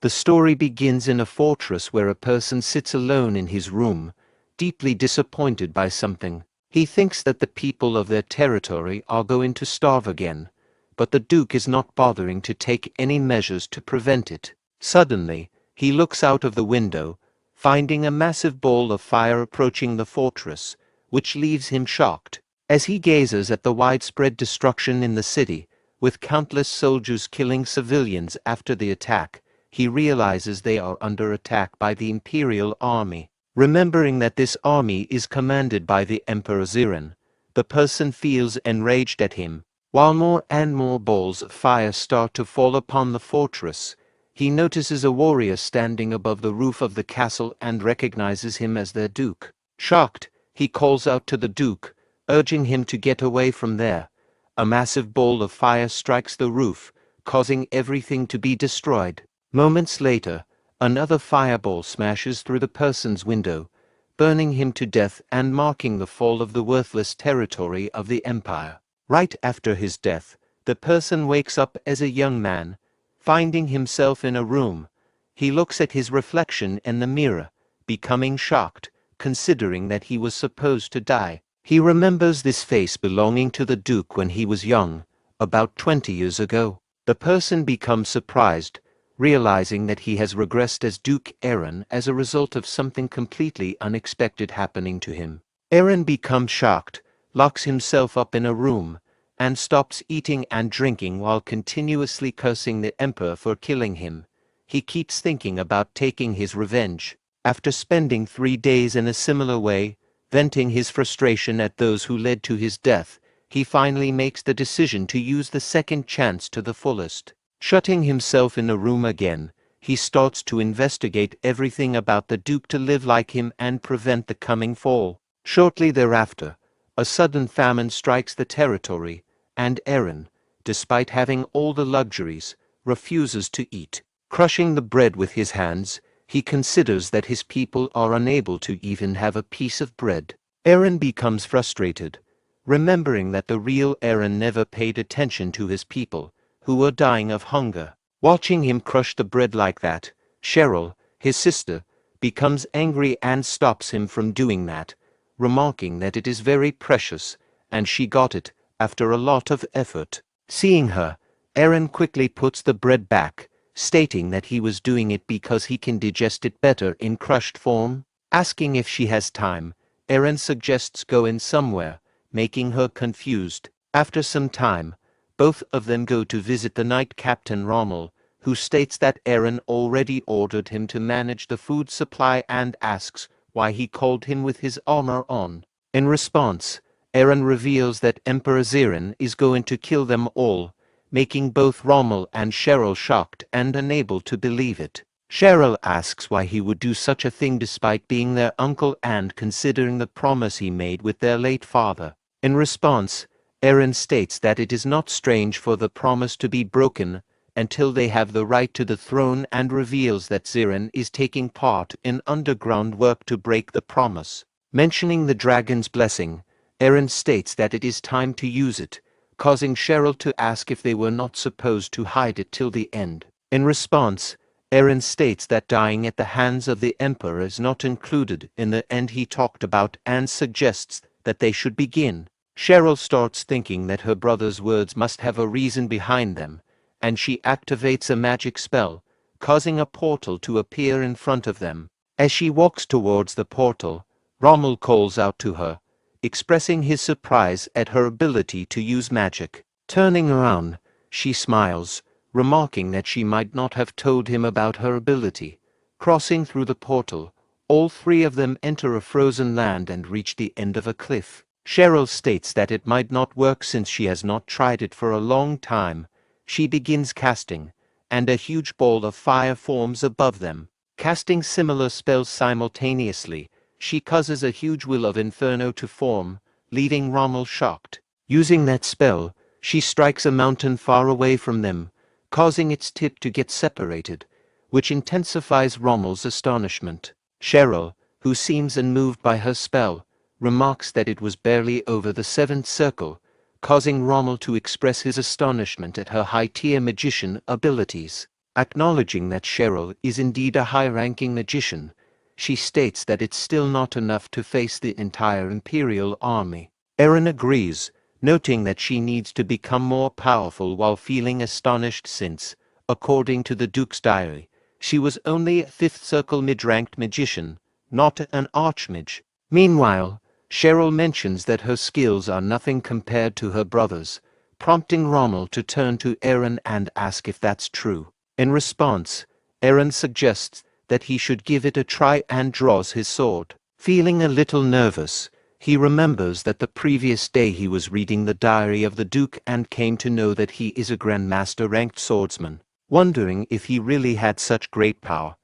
The story begins in a fortress where a person sits alone in his room, deeply disappointed by something. He thinks that the people of their territory are going to starve again, but the Duke is not bothering to take any measures to prevent it. Suddenly, he looks out of the window, finding a massive ball of fire approaching the fortress, which leaves him shocked. As he gazes at the widespread destruction in the city, with countless soldiers killing civilians after the attack, he realizes they are under attack by the Imperial Army. Remembering that this army is commanded by the Emperor Zerone, the person feels enraged at him. While more and more balls of fire start to fall upon the fortress, he notices a warrior standing above the roof of the castle and recognizes him as their duke. Shocked, he calls out to the duke, urging him to get away from there. A massive ball of fire strikes the roof, causing everything to be destroyed. Moments later, another fireball smashes through the person's window, burning him to death and marking the fall of the worthless territory of the empire. Right after his death, the person wakes up as a young man, finding himself in a room. He looks at his reflection in the mirror, becoming shocked, considering that he was supposed to die. He remembers this face belonging to the Duke when he was young, about 20 years ago. The person becomes surprised, realizing that he has regressed as Duke Aaron as a result of something completely unexpected happening to him. Aaron becomes shocked, locks himself up in a room, and stops eating and drinking while continuously cursing the Emperor for killing him. He keeps thinking about taking his revenge. After spending 3 days in a similar way, venting his frustration at those who led to his death, he finally makes the decision to use the second chance to the fullest. Shutting himself in a room again, he starts to investigate everything about the Duke to live like him and prevent the coming fall. Shortly thereafter, a sudden famine strikes the territory, and Aaron, despite having all the luxuries, refuses to eat. Crushing the bread with his hands, he considers that his people are unable to even have a piece of bread. Aaron becomes frustrated, remembering that the real Aaron never paid attention to his people, who were dying of hunger. Watching him crush the bread like that, Cheryl, his sister, becomes angry and stops him from doing that, remarking that it is very precious, and she got it after a lot of effort. Seeing her, Aaron quickly puts the bread back, stating that he was doing it because he can digest it better in crushed form. Asking if she has time, Aaron suggests going somewhere, making her confused. After some time, both of them go to visit the Knight Captain Rommel, who states that Aaron already ordered him to manage the food supply and asks why he called him with his armor on. In response, Aaron reveals that Emperor Zerone is going to kill them all, making both Rommel and Cheryl shocked and unable to believe it. Cheryl asks why he would do such a thing despite being their uncle and considering the promise he made with their late father. In response, Aaron states that it is not strange for the promise to be broken until they have the right to the throne and reveals that Zerone is taking part in underground work to break the promise. Mentioning the dragon's blessing, Aaron states that it is time to use it, causing Cheryl to ask if they were not supposed to hide it till the end. In response, Aaron states that dying at the hands of the Emperor is not included in the end he talked about and suggests that they should begin. Cheryl starts thinking that her brother's words must have a reason behind them, and she activates a magic spell, causing a portal to appear in front of them. As she walks towards the portal, Rommel calls out to her, expressing his surprise at her ability to use magic. Turning around, she smiles, remarking that she might not have told him about her ability. Crossing through the portal, all three of them enter a frozen land and reach the end of a cliff. Cheryl states that it might not work since she has not tried it for a long time. She begins casting, and a huge ball of fire forms above them. Casting similar spells simultaneously, she causes a huge wheel of inferno to form, leaving Rommel shocked. Using that spell, she strikes a mountain far away from them, causing its tip to get separated, which intensifies Rommel's astonishment. Cheryl, who seems unmoved by her spell, remarks that it was barely over the 7th circle, causing Rommel to express his astonishment at her high-tier magician abilities. Acknowledging that Cheryl is indeed a high-ranking magician, she states that it's still not enough to face the entire Imperial army. Eren agrees, noting that she needs to become more powerful while feeling astonished since, according to the Duke's diary, she was only a 5th circle mid-ranked magician, not an archmage. Meanwhile, Cheryl mentions that her skills are nothing compared to her brother's, prompting Rommel to turn to Eren and ask if that's true. In response, Eren suggests that he should give it a try and draws his sword. Feeling a little nervous, he remembers that the previous day he was reading the diary of the Duke and came to know that he is a Grandmaster-ranked swordsman. Wondering if he really had such great power,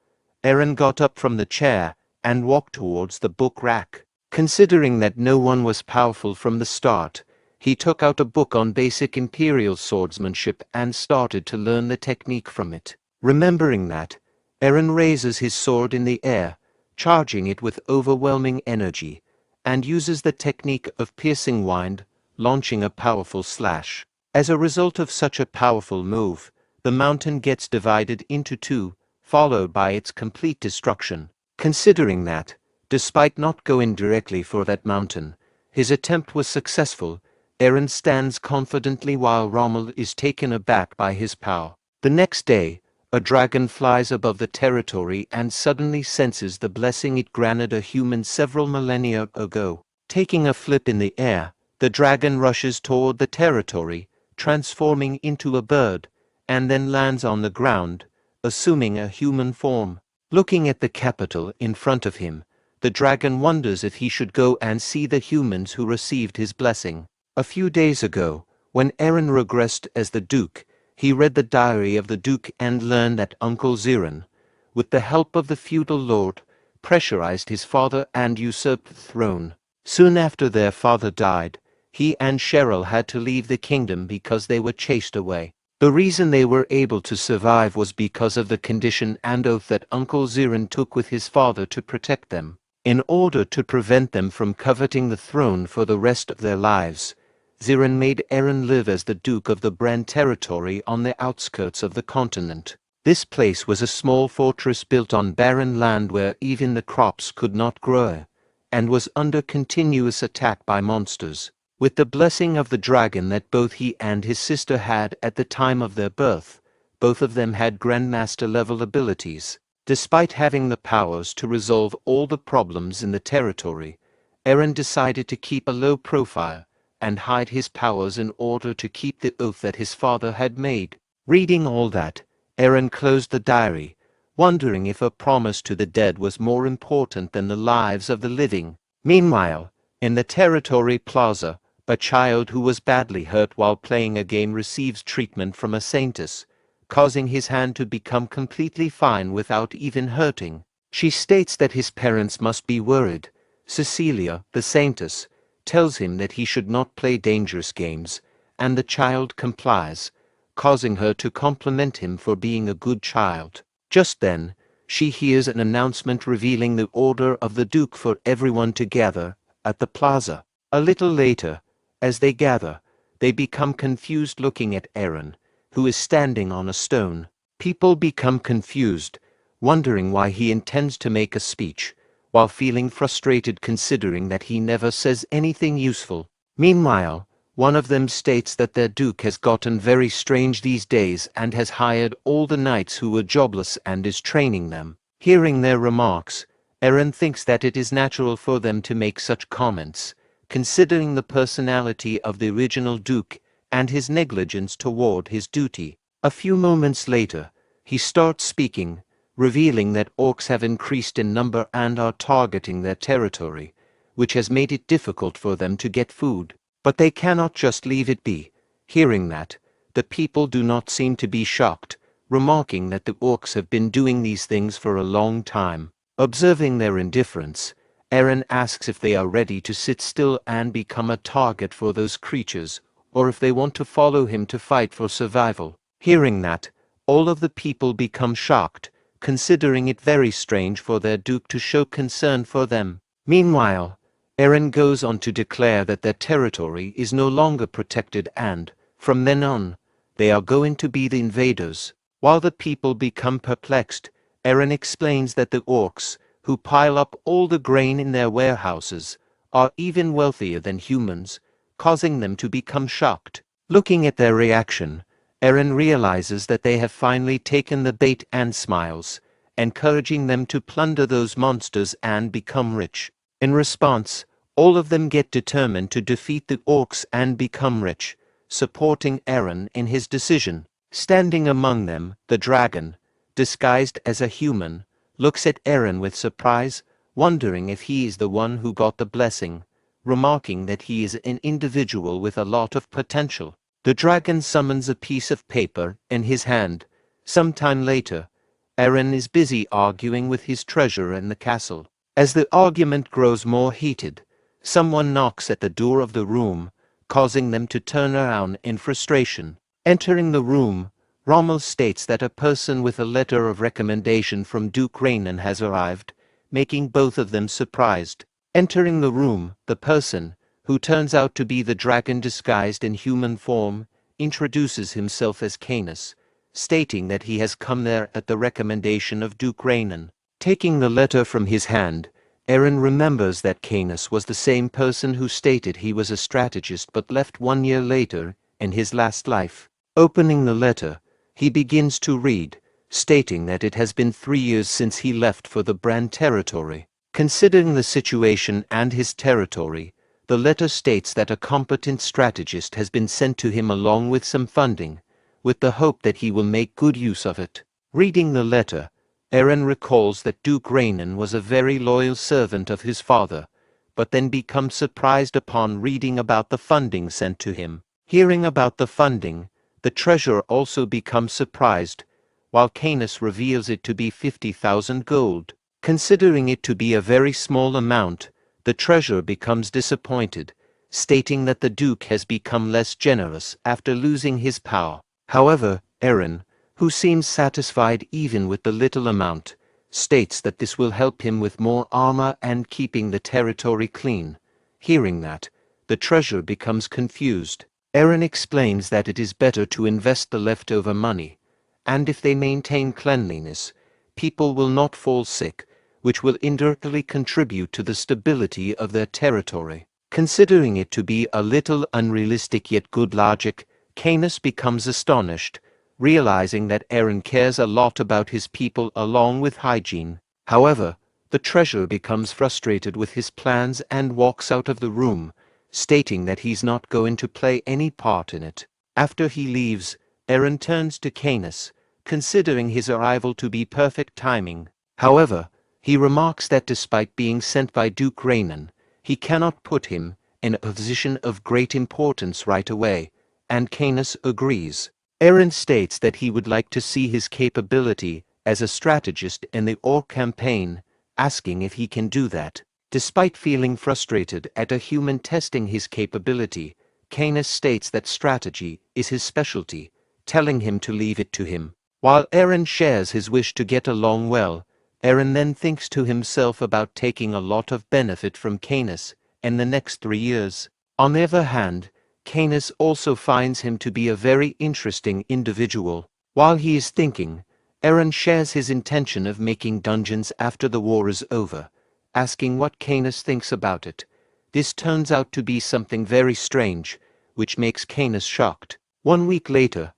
Eren got up from the chair and walked towards the book rack. Considering that no one was powerful from the start, he took out a book on basic Imperial swordsmanship and started to learn the technique from it. Remembering that, Eren raises his sword in the air, charging it with overwhelming energy, and uses the technique of piercing wind, launching a powerful slash. As a result of such a powerful move, the mountain gets divided into two, followed by its complete destruction. Considering that, despite not going directly for that mountain, his attempt was successful, Eren stands confidently while Rommel is taken aback by his power. The next day, a dragon flies above the territory and suddenly senses the blessing it granted a human several millennia ago. Taking a flip in the air, the dragon rushes toward the territory, transforming into a bird, and then lands on the ground, assuming a human form. Looking at the capital in front of him, the dragon wonders if he should go and see the humans who received his blessing. A few days ago, when Eren regressed as the Duke, he read the diary of the Duke and learned that Uncle Zerone, with the help of the feudal lord, pressurized his father and usurped the throne. Soon after their father died, he and Cheryl had to leave the kingdom because they were chased away. The reason they were able to survive was because of the condition and oath that Uncle Zerone took with his father to protect them. In order to prevent them from coveting the throne for the rest of their lives, Zerone made Eren live as the Duke of the Brahn territory on the outskirts of the continent. This place was a small fortress built on barren land where even the crops could not grow, and was under continuous attack by monsters. With the blessing of the dragon that both he and his sister had at the time of their birth, both of them had Grandmaster-level abilities. Despite having the powers to resolve all the problems in the territory, Eren decided to keep a low profile and hide his powers in order to keep the oath that his father had made. Reading all that, Eren closed the diary, wondering if a promise to the dead was more important than the lives of the living. Meanwhile, in the territory plaza, a child who was badly hurt while playing a game receives treatment from a saintess, causing his hand to become completely fine without even hurting. She states that his parents must be worried. Cecilia, the saintess, tells him that he should not play dangerous games, and the child complies, causing her to compliment him for being a good child. Just then, she hears an announcement revealing the order of the Duke for everyone to gather at the plaza. A little later, as they gather, they become confused looking at Eren, who is standing on a stone. People become confused, wondering why he intends to make a speech, while feeling frustrated considering that he never says anything useful. Meanwhile, one of them states that their Duke has gotten very strange these days and has hired all the knights who were jobless and is training them. Hearing their remarks, Eren thinks that it is natural for them to make such comments, considering the personality of the original Duke and his negligence toward his duty. A few moments later, he starts speaking, revealing that orcs have increased in number and are targeting their territory, which has made it difficult for them to get food. But they cannot just leave it be. Hearing that, the people do not seem to be shocked, remarking that the orcs have been doing these things for a long time. Observing their indifference, Eren asks if they are ready to sit still and become a target for those creatures, or if they want to follow him to fight for survival. Hearing that, all of the people become shocked, considering it very strange for their Duke to show concern for them. Meanwhile, Eren goes on to declare that their territory is no longer protected and, from then on, they are going to be the invaders. While the people become perplexed, Eren explains that the orcs, who pile up all the grain in their warehouses, are even wealthier than humans, causing them to become shocked. Looking at their reaction, Eren realizes that they have finally taken the bait and smiles, encouraging them to plunder those monsters and become rich. In response, all of them get determined to defeat the orcs and become rich, supporting Eren in his decision. Standing among them, the dragon, disguised as a human, looks at Eren with surprise, wondering if he is the one who got the blessing, remarking that he is an individual with a lot of potential. The dragon summons a piece of paper in his hand. Sometime later, Eren is busy arguing with his treasurer in the castle. As the argument grows more heated, someone knocks at the door of the room, causing them to turn around in frustration. Entering the room, Rommel states that a person with a letter of recommendation from Duke Rainan has arrived, making both of them surprised. Entering the room, the person, who turns out to be the dragon disguised in human form, introduces himself as Canis, stating that he has come there at the recommendation of Duke Rainan. Taking the letter from his hand, Eren remembers that Canis was the same person who stated he was a strategist but left 1 year later, in his last life. Opening the letter, he begins to read, stating that it has been 3 years since he left for the Brahn territory. Considering the situation and his territory, the letter states that a competent strategist has been sent to him along with some funding, with the hope that he will make good use of it. Reading the letter, Eren recalls that Duke Rainan was a very loyal servant of his father, but then becomes surprised upon reading about the funding sent to him. Hearing about the funding, the treasurer also becomes surprised, while Canis reveals it to be 50,000 gold. Considering it to be a very small amount, the treasurer becomes disappointed, stating that the Duke has become less generous after losing his power. However, Eren, who seems satisfied even with the little amount, states that this will help him with more armor and keeping the territory clean. Hearing that, the treasurer becomes confused. Eren explains that it is better to invest the leftover money, and if they maintain cleanliness, people will not fall sick, which will indirectly contribute to the stability of their territory. Considering it to be a little unrealistic yet good logic, Canis becomes astonished, realizing that Eren cares a lot about his people along with hygiene. However, the treasurer becomes frustrated with his plans and walks out of the room, stating that he's not going to play any part in it. After he leaves, Eren turns to Canis, considering his arrival to be perfect timing. However, he remarks that despite being sent by Duke Rainan, he cannot put him in a position of great importance right away, and Canis agrees. Eren states that he would like to see his capability as a strategist in the Orc campaign, asking if he can do that. Despite feeling frustrated at a human testing his capability, Canis states that strategy is his specialty, telling him to leave it to him. While Eren shares his wish to get along well, Eren then thinks to himself about taking a lot of benefit from Canis in the next 3 years. On the other hand, Canis also finds him to be a very interesting individual. While he is thinking, Eren shares his intention of making dungeons after the war is over, asking what Canis thinks about it. This turns out to be something very strange, which makes Canis shocked. 1 week later,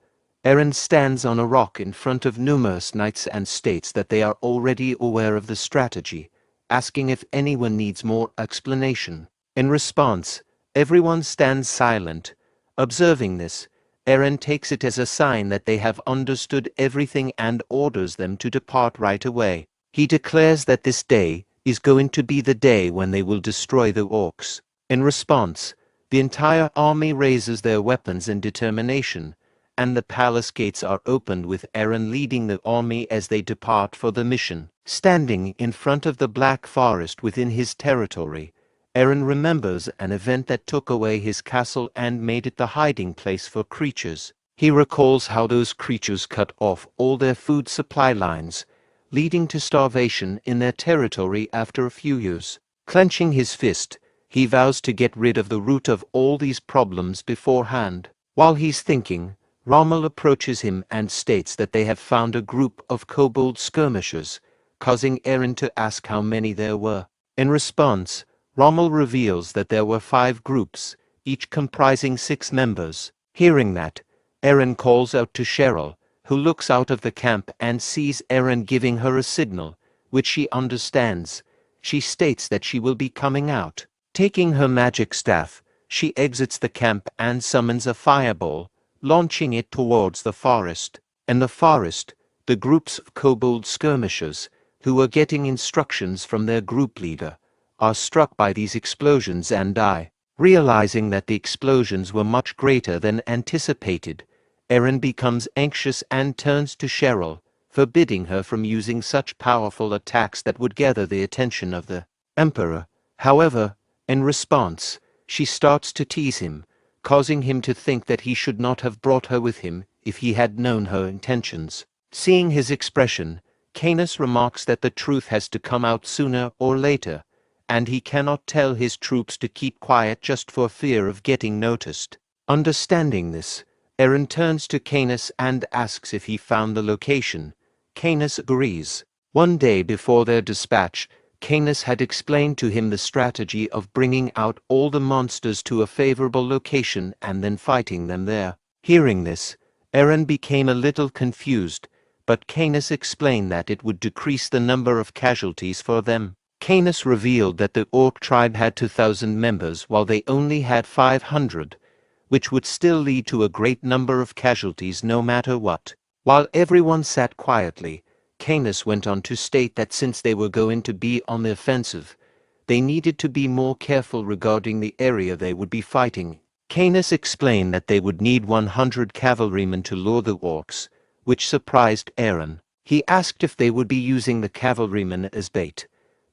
Eren stands on a rock in front of numerous knights and states that they are already aware of the strategy, asking if anyone needs more explanation. In response, everyone stands silent. Observing this, Eren takes it as a sign that they have understood everything and orders them to depart right away. He declares that this day is going to be the day when they will destroy the orcs. In response, the entire army raises their weapons in determination, and the palace gates are opened with Eren leading the army as they depart for the mission. Standing in front of the Black Forest within his territory, Eren remembers an event that took away his castle and made it the hiding place for creatures. He recalls how those creatures cut off all their food supply lines, leading to starvation in their territory after a few years. Clenching his fist, he vows to get rid of the root of all these problems beforehand. While he's thinking, Rommel approaches him and states that they have found a group of kobold skirmishers, causing Eren to ask how many there were. In response, Rommel reveals that there were 5 groups, each comprising 6 members. Hearing that, Eren calls out to Cheryl, who looks out of the camp and sees Eren giving her a signal, which she understands. She states that she will be coming out. Taking her magic staff, she exits the camp and summons a fireball, launching it towards the forest. In the forest, the groups of kobold skirmishers, who are getting instructions from their group leader, are struck by these explosions and die. Realizing that the explosions were much greater than anticipated, Eren becomes anxious and turns to Cheryl, forbidding her from using such powerful attacks that would gather the attention of the Emperor. However, in response, she starts to tease him, causing him to think that he should not have brought her with him if he had known her intentions. Seeing his expression, Canis remarks that the truth has to come out sooner or later, and he cannot tell his troops to keep quiet just for fear of getting noticed. Understanding this, Eren turns to Canis and asks if he found the location. Canis agrees. One day before their dispatch, Canis had explained to him the strategy of bringing out all the monsters to a favorable location and then fighting them there. Hearing this, Eren became a little confused, but Canis explained that it would decrease the number of casualties for them. Canis revealed that the Orc tribe had 2,000 members while they only had 500, which would still lead to a great number of casualties no matter what. While everyone sat quietly, Canis went on to state that since they were going to be on the offensive, they needed to be more careful regarding the area they would be fighting. Canis explained that they would need 100 cavalrymen to lure the Orcs, which surprised Eren. He asked if they would be using the cavalrymen as bait,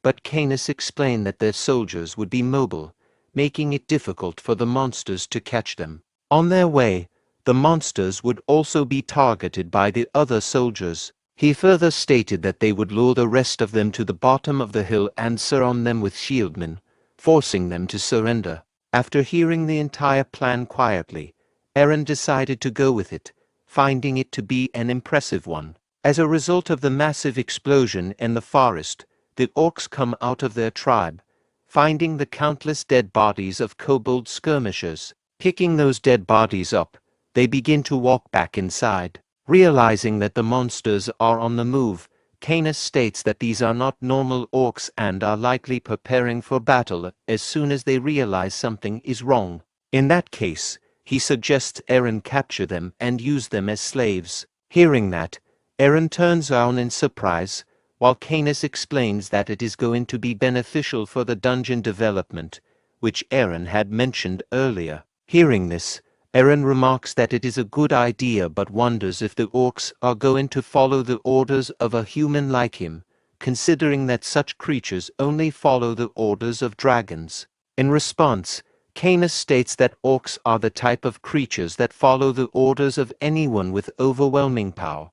but Canis explained that their soldiers would be mobile, making it difficult for the monsters to catch them. On their way, the monsters would also be targeted by the other soldiers. He further stated that they would lure the rest of them to the bottom of the hill and surround them with shieldmen, forcing them to surrender. After hearing the entire plan quietly, Eren decided to go with it, finding it to be an impressive one. As a result of the massive explosion in the forest, the Orcs come out of their tribe, finding the countless dead bodies of kobold skirmishers. Picking those dead bodies up, they begin to walk back inside. Realizing that the monsters are on the move, Canis states that these are not normal Orcs and are likely preparing for battle as soon as they realize something is wrong. In that case, he suggests Eren capture them and use them as slaves. Hearing that, Eren turns around in surprise, while Canis explains that it is going to be beneficial for the dungeon development, which Eren had mentioned earlier. Hearing this, Eren remarks that it is a good idea but wonders if the Orcs are going to follow the orders of a human like him, considering that such creatures only follow the orders of dragons. In response, Canis states that Orcs are the type of creatures that follow the orders of anyone with overwhelming power,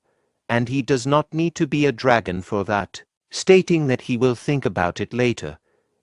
and he does not need to be a dragon for that. Stating that he will think about it later,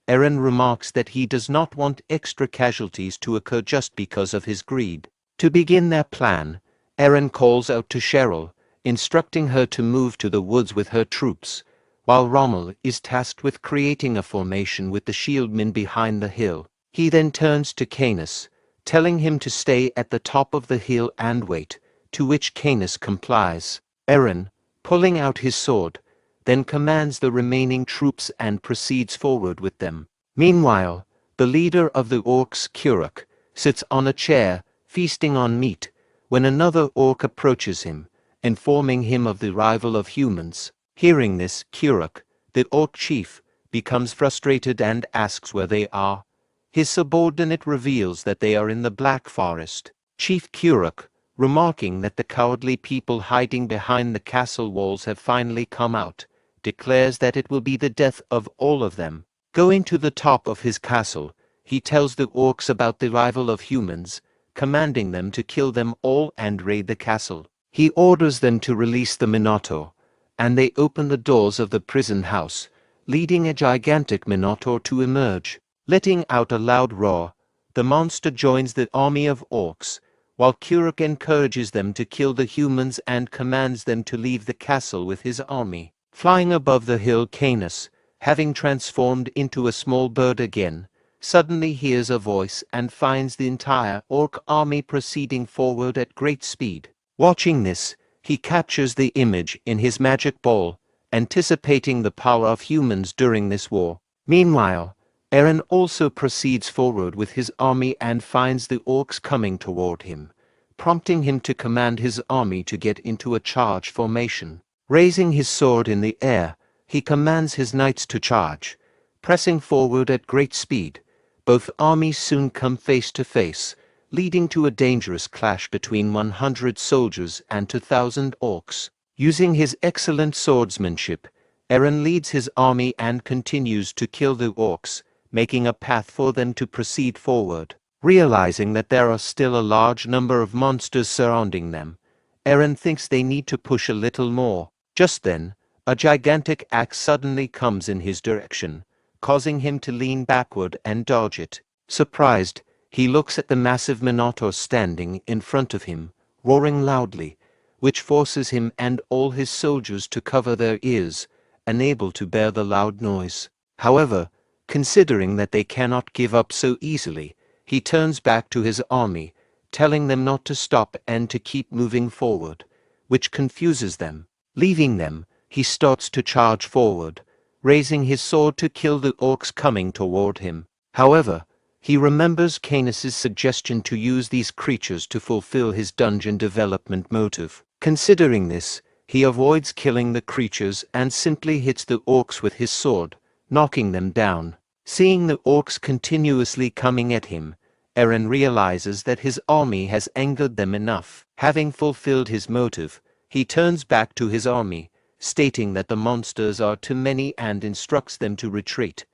Eren remarks that he does not want extra casualties to occur just because of his greed. To begin their plan, Eren calls out to Cheryl, instructing her to move to the woods with her troops, while Rommel is tasked with creating a formation with the shieldmen behind the hill. He then turns to Canis, telling him to stay at the top of the hill and wait, to which Canis complies. Eren, pulling out his sword, then commands the remaining troops and proceeds forward with them. Meanwhile, the leader of the Orcs, Kuruk, sits on a chair, feasting on meat, when another Orc approaches him, informing him of the arrival of humans. Hearing this, Kuruk, the Orc chief, becomes frustrated and asks where they are. His subordinate reveals that they are in the Black Forest. Chief Kuruk, remarking that the cowardly people hiding behind the castle walls have finally come out, declares that it will be the death of all of them. Going to the top of his castle, he tells the Orcs about the arrival of humans, commanding them to kill them all and raid the castle. He orders them to release the Minotaur, and they open the doors of the prison house, leading a gigantic Minotaur to emerge. Letting out a loud roar, the monster joins the army of Orcs, while Kuruk encourages them to kill the humans and commands them to leave the castle with his army. Flying above the hill, Canis, having transformed into a small bird again, suddenly hears a voice and finds the entire orc army proceeding forward at great speed. Watching this, he captures the image in his magic ball, anticipating the power of humans during this war. Meanwhile, Eren also proceeds forward with his army and finds the orcs coming toward him, prompting him to command his army to get into a charge formation. Raising his sword in the air, he commands his knights to charge. Pressing forward at great speed, both armies soon come face to face, leading to a dangerous clash between 100 soldiers and 2,000 orcs. Using his excellent swordsmanship, Eren leads his army and continues to kill the orcs, making a path for them to proceed forward. Realizing that there are still a large number of monsters surrounding them, Eren thinks they need to push a little more. Just then, a gigantic axe suddenly comes in his direction, causing him to lean backward and dodge it. Surprised, he looks at the massive Minotaur standing in front of him, roaring loudly, which forces him and all his soldiers to cover their ears, unable to bear the loud noise. However, considering that they cannot give up so easily, he turns back to his army, telling them not to stop and to keep moving forward, which confuses them. Leaving them, he starts to charge forward, raising his sword to kill the orcs coming toward him. However, he remembers Canis's suggestion to use these creatures to fulfill his dungeon development motive. Considering this, he avoids killing the creatures and simply hits the orcs with his sword, knocking them down. Seeing the orcs continuously coming at him, Eren realizes that his army has angered them enough. Having fulfilled his motive, he turns back to his army, stating that the monsters are too many and instructs them to retreat.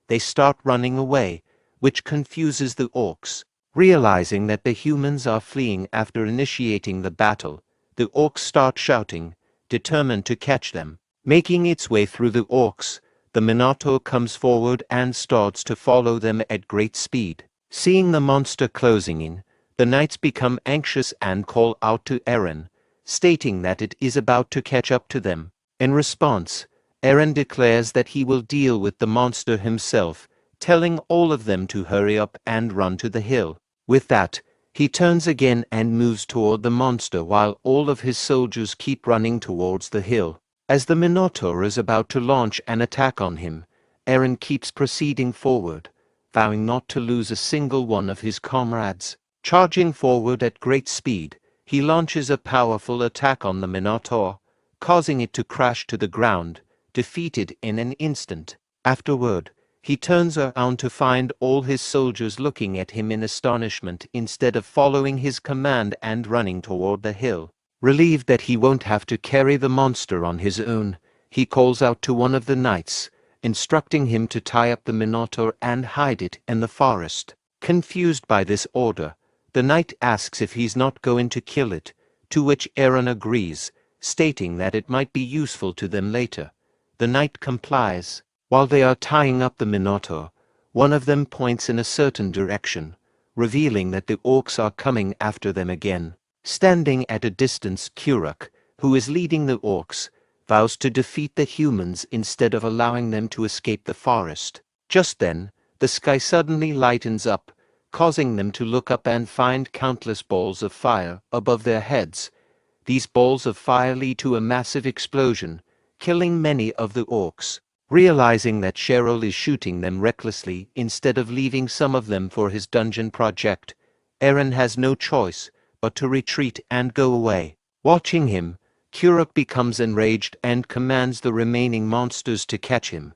They start running away, which confuses the orcs. Realizing that the humans are fleeing after initiating the battle, the orcs start shouting, determined to catch them. Making its way through the orcs, the Minotaur comes forward and starts to follow them at great speed. Seeing the monster closing in, the knights become anxious and call out to Eren, stating that it is about to catch up to them. In response, Eren declares that he will deal with the monster himself, telling all of them to hurry up and run to the hill. With that, he turns again and moves toward the monster while all of his soldiers keep running towards the hill. As the Minotaur is about to launch an attack on him, Eren keeps proceeding forward, vowing not to lose a single one of his comrades. Charging forward at great speed, he launches a powerful attack on the Minotaur, causing it to crash to the ground, defeated in an instant. Afterward, he turns around to find all his soldiers looking at him in astonishment instead of following his command and running toward the hill. Relieved that he won't have to carry the monster on his own, he calls out to one of the knights, instructing him to tie up the Minotaur and hide it in the forest. Confused by this order, the knight asks if he's not going to kill it, to which Eren agrees, stating that it might be useful to them later. The knight complies. While they are tying up the Minotaur, one of them points in a certain direction, revealing that the orcs are coming after them again. Standing at a distance, Kuruk, who is leading the orcs, vows to defeat the humans instead of allowing them to escape the forest. Just then, the sky suddenly lightens up, causing them to look up and find countless balls of fire above their heads. These balls of fire lead to a massive explosion, killing many of the orcs. Realizing that Cheryl is shooting them recklessly instead of leaving some of them for his dungeon project, Eren has no choice but to retreat and go away. Watching him, Kuruk becomes enraged and commands the remaining monsters to catch him,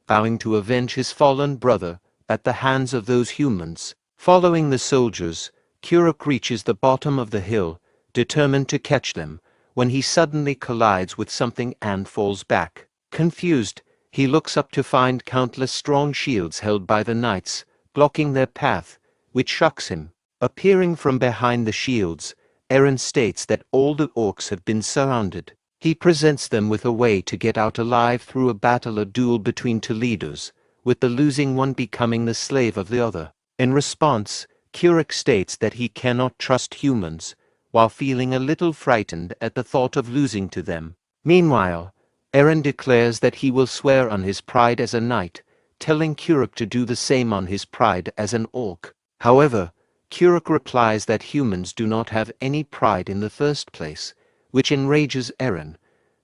vowing to avenge his fallen brother at the hands of those humans. Following the soldiers, Kuruk reaches the bottom of the hill, determined to catch them, when he suddenly collides with something and falls back. Confused, he looks up to find countless strong shields held by the knights, blocking their path, which shocks him. Appearing from behind the shields, Eren states that all the orcs have been surrounded. He presents them with a way to get out alive through a duel between two leaders, with the losing one becoming the slave of the other. In response, Kuruk states that he cannot trust humans, while feeling a little frightened at the thought of losing to them. Meanwhile, Eren declares that he will swear on his pride as a knight, telling Kuruk to do the same on his pride as an orc. However, Kuruk replies that humans do not have any pride in the first place, which enrages Eren.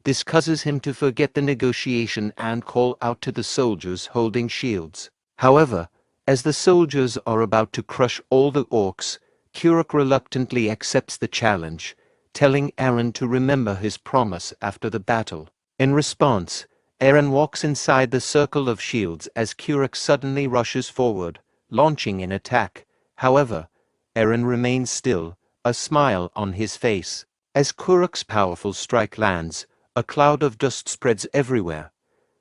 This causes him to forget the negotiation and call out to the soldiers holding shields. However, as the soldiers are about to crush all the orcs, Kuruk reluctantly accepts the challenge, telling Eren to remember his promise after the battle. In response, Eren walks inside the circle of shields as Kuruk suddenly rushes forward, launching an attack. However, Eren remains still, a smile on his face. As Kuruk's powerful strike lands, a cloud of dust spreads everywhere.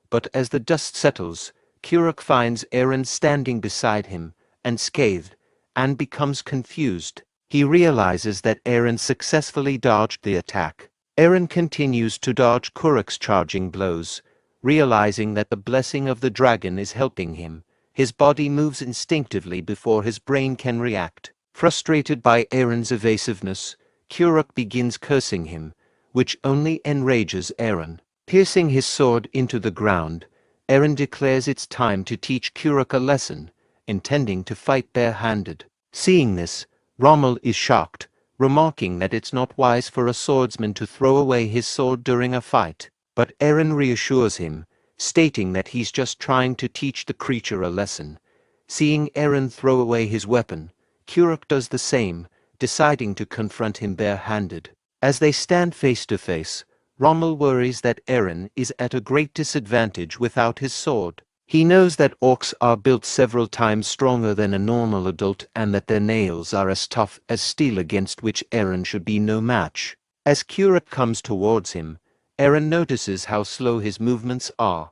But as the dust settles, Kuruk finds Eren standing beside him, unscathed, and becomes confused. He realizes that Eren successfully dodged the attack. Eren continues to dodge Kuruk's charging blows, realizing that the blessing of the dragon is helping him. His body moves instinctively before his brain can react. Frustrated by Eren's evasiveness, Kuruk begins cursing him, which only enrages Eren. Piercing his sword into the ground, Eren declares it's time to teach Kuruk a lesson, intending to fight bare-handed. Seeing this, Rommel is shocked, remarking that it's not wise for a swordsman to throw away his sword during a fight. But Eren reassures him, stating that he's just trying to teach the creature a lesson. Seeing Eren throw away his weapon, Kuruk does the same, deciding to confront him bare-handed. As they stand face to face, Rommel worries that Eren is at a great disadvantage without his sword. He knows that orcs are built several times stronger than a normal adult and that their nails are as tough as steel, against which Eren should be no match. As Kuruk comes towards him, Eren notices how slow his movements are.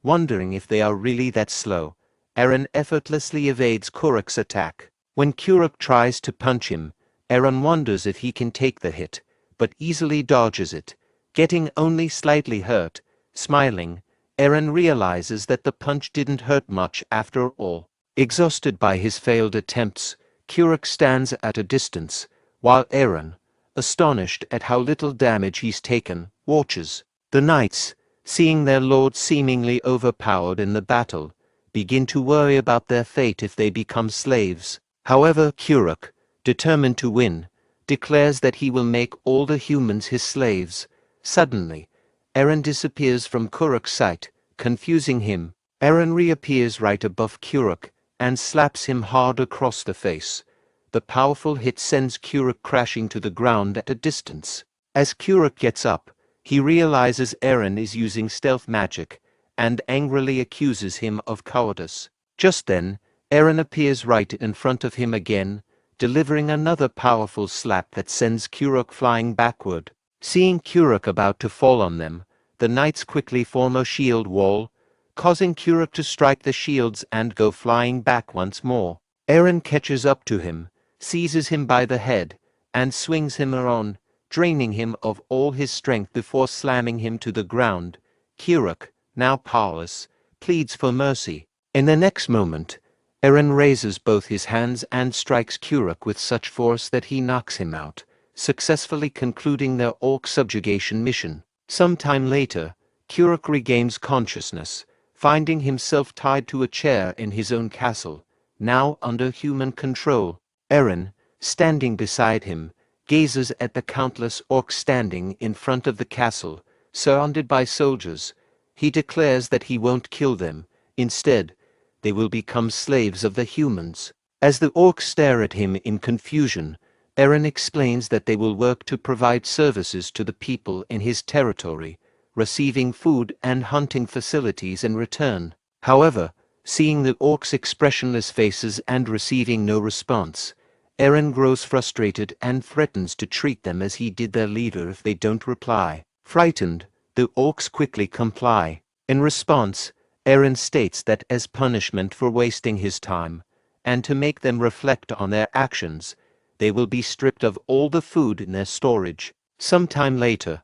Wondering if they are really that slow, Eren effortlessly evades Kuruk's attack. When Kuruk tries to punch him, Eren wonders if he can take the hit, but easily dodges it, getting only slightly hurt. Smiling, Eren realizes that the punch didn't hurt much after all. Exhausted by his failed attempts, Kuruk stands at a distance, while Eren, astonished at how little damage he's taken, watches. The knights, seeing their lord seemingly overpowered in the battle, begin to worry about their fate if they become slaves. However, Kuruk, determined to win, declares that he will make all the humans his slaves. Suddenly, Eren disappears from Kuruk's sight, confusing him. Eren reappears right above Kuruk and slaps him hard across the face. The powerful hit sends Kuruk crashing to the ground at a distance. As Kuruk gets up, he realizes Eren is using stealth magic and angrily accuses him of cowardice. Just then, Eren appears right in front of him again, delivering another powerful slap that sends Kuruk flying backward. Seeing Kuruk about to fall on them, the knights quickly form a shield wall, causing Kuruk to strike the shields and go flying back once more. Eren catches up to him, seizes him by the head, and swings him around, draining him of all his strength before slamming him to the ground. Kuruk, now powerless, pleads for mercy. In the next moment, Eren raises both his hands and strikes Kuruk with such force that he knocks him out, successfully concluding their orc subjugation mission. Some time later, Kuruk regains consciousness, finding himself tied to a chair in his own castle, now under human control. Eren, standing beside him, gazes at the countless orcs standing in front of the castle, surrounded by soldiers. He declares that he won't kill them. Instead, they will become slaves of the humans. As the orcs stare at him in confusion, Eren explains that they will work to provide services to the people in his territory, receiving food and hunting facilities in return. However, seeing the orcs' expressionless faces and receiving no response, Eren grows frustrated and threatens to treat them as he did their leader if they don't reply. Frightened, the orcs quickly comply. In response, Eren states that as punishment for wasting his time, and to make them reflect on their actions, they will be stripped of all the food in their storage. Sometime later,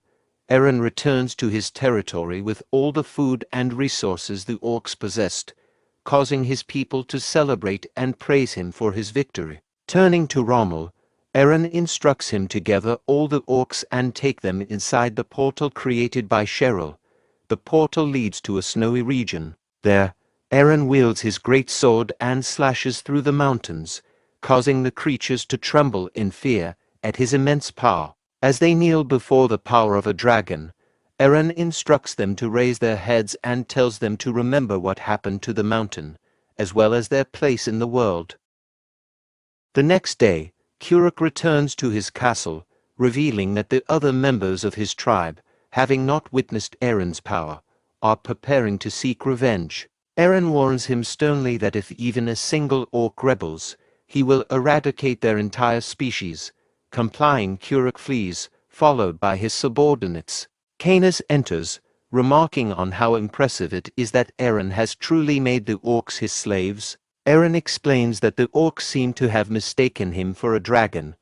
Eren returns to his territory with all the food and resources the orcs possessed, causing his people to celebrate and praise him for his victory. Turning to Rommel, Eren instructs him to gather all the orcs and take them inside the portal created by Cheryl. The portal leads to a snowy region. There, Eren wields his great sword and slashes through the mountains, causing the creatures to tremble in fear at his immense power. As they kneel before the power of a dragon, Eren instructs them to raise their heads and tells them to remember what happened to the mountain, as well as their place in the world. The next day, Kuruk returns to his castle, revealing that the other members of his tribe, having not witnessed Eren's power, are preparing to seek revenge. Eren warns him sternly that if even a single orc rebels, he will eradicate their entire species. Complying, Kuruk flees, followed by his subordinates. Canis enters, remarking on how impressive it is that Eren has truly made the orcs his slaves. Eren explains that the orcs seem to have mistaken him for a dragon,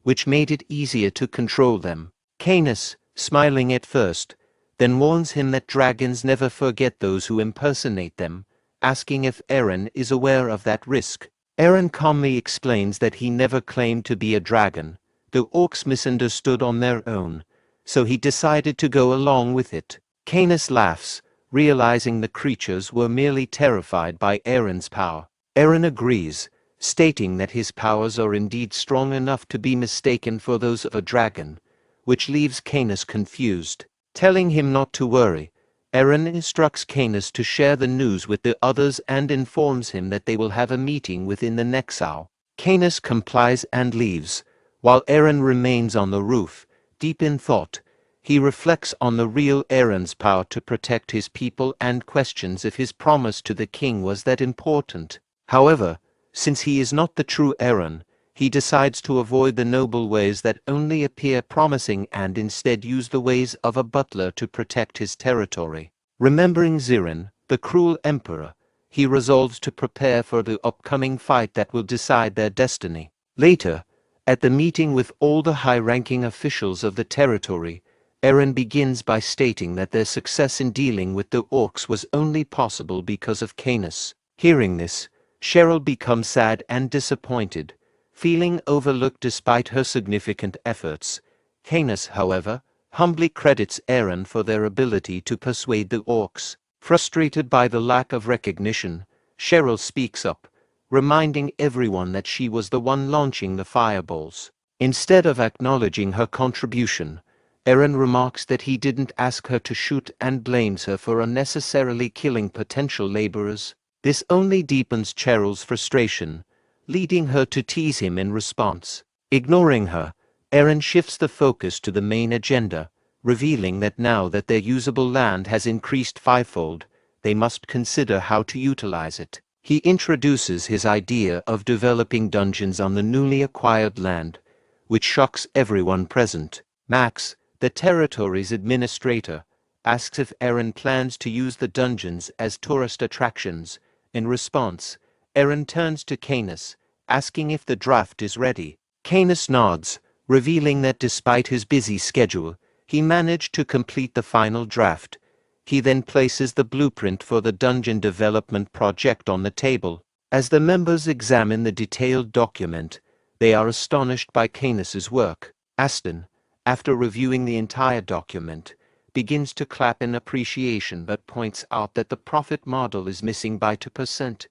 which made it easier to control them. Canis, smiling at first, then warns him that dragons never forget those who impersonate them, asking if Eren is aware of that risk. Eren calmly explains that he never claimed to be a dragon. The orcs misunderstood on their own, so he decided to go along with it. Canis laughs, realizing the creatures were merely terrified by Eren's power. Eren agrees, stating that his powers are indeed strong enough to be mistaken for those of a dragon, which leaves Canis confused. Telling him not to worry, Eren instructs Canis to share the news with the others and informs him that they will have a meeting within the next hour. Canis complies and leaves, while Eren remains on the roof, deep in thought. He reflects on the real Eren's power to protect his people and questions if his promise to the king was that important. However, since he is not the true Eren, he decides to avoid the noble ways that only appear promising and instead use the ways of a butler to protect his territory. Remembering Zerone, the cruel emperor, he resolves to prepare for the upcoming fight that will decide their destiny. Later, at the meeting with all the high-ranking officials of the territory, Eren begins by stating that their success in dealing with the orcs was only possible because of Canis. Hearing this, Cheryl becomes sad and disappointed, feeling overlooked despite her significant efforts. Canis, however, humbly credits Eren for their ability to persuade the orcs. Frustrated by the lack of recognition, Cheryl speaks up, reminding everyone that she was the one launching the fireballs. Instead of acknowledging her contribution, Eren remarks that he didn't ask her to shoot and blames her for unnecessarily killing potential laborers. This only deepens Cheryl's frustration, leading her to tease him in response. Ignoring her, Eren shifts the focus to the main agenda, revealing that now that their usable land has increased fivefold, they must consider how to utilize it. He introduces his idea of developing dungeons on the newly acquired land, which shocks everyone present. Max, the territory's administrator, asks if Eren plans to use the dungeons as tourist attractions. In response, Eren turns to Canis, asking if the draft is ready. Canis nods, revealing that despite his busy schedule, he managed to complete the final draft. He then places the blueprint for the dungeon development project on the table. As the members examine the detailed document, they are astonished by Canis's work. Aston, after reviewing the entire document, begins to clap in appreciation but points out that the profit model is missing by 2%.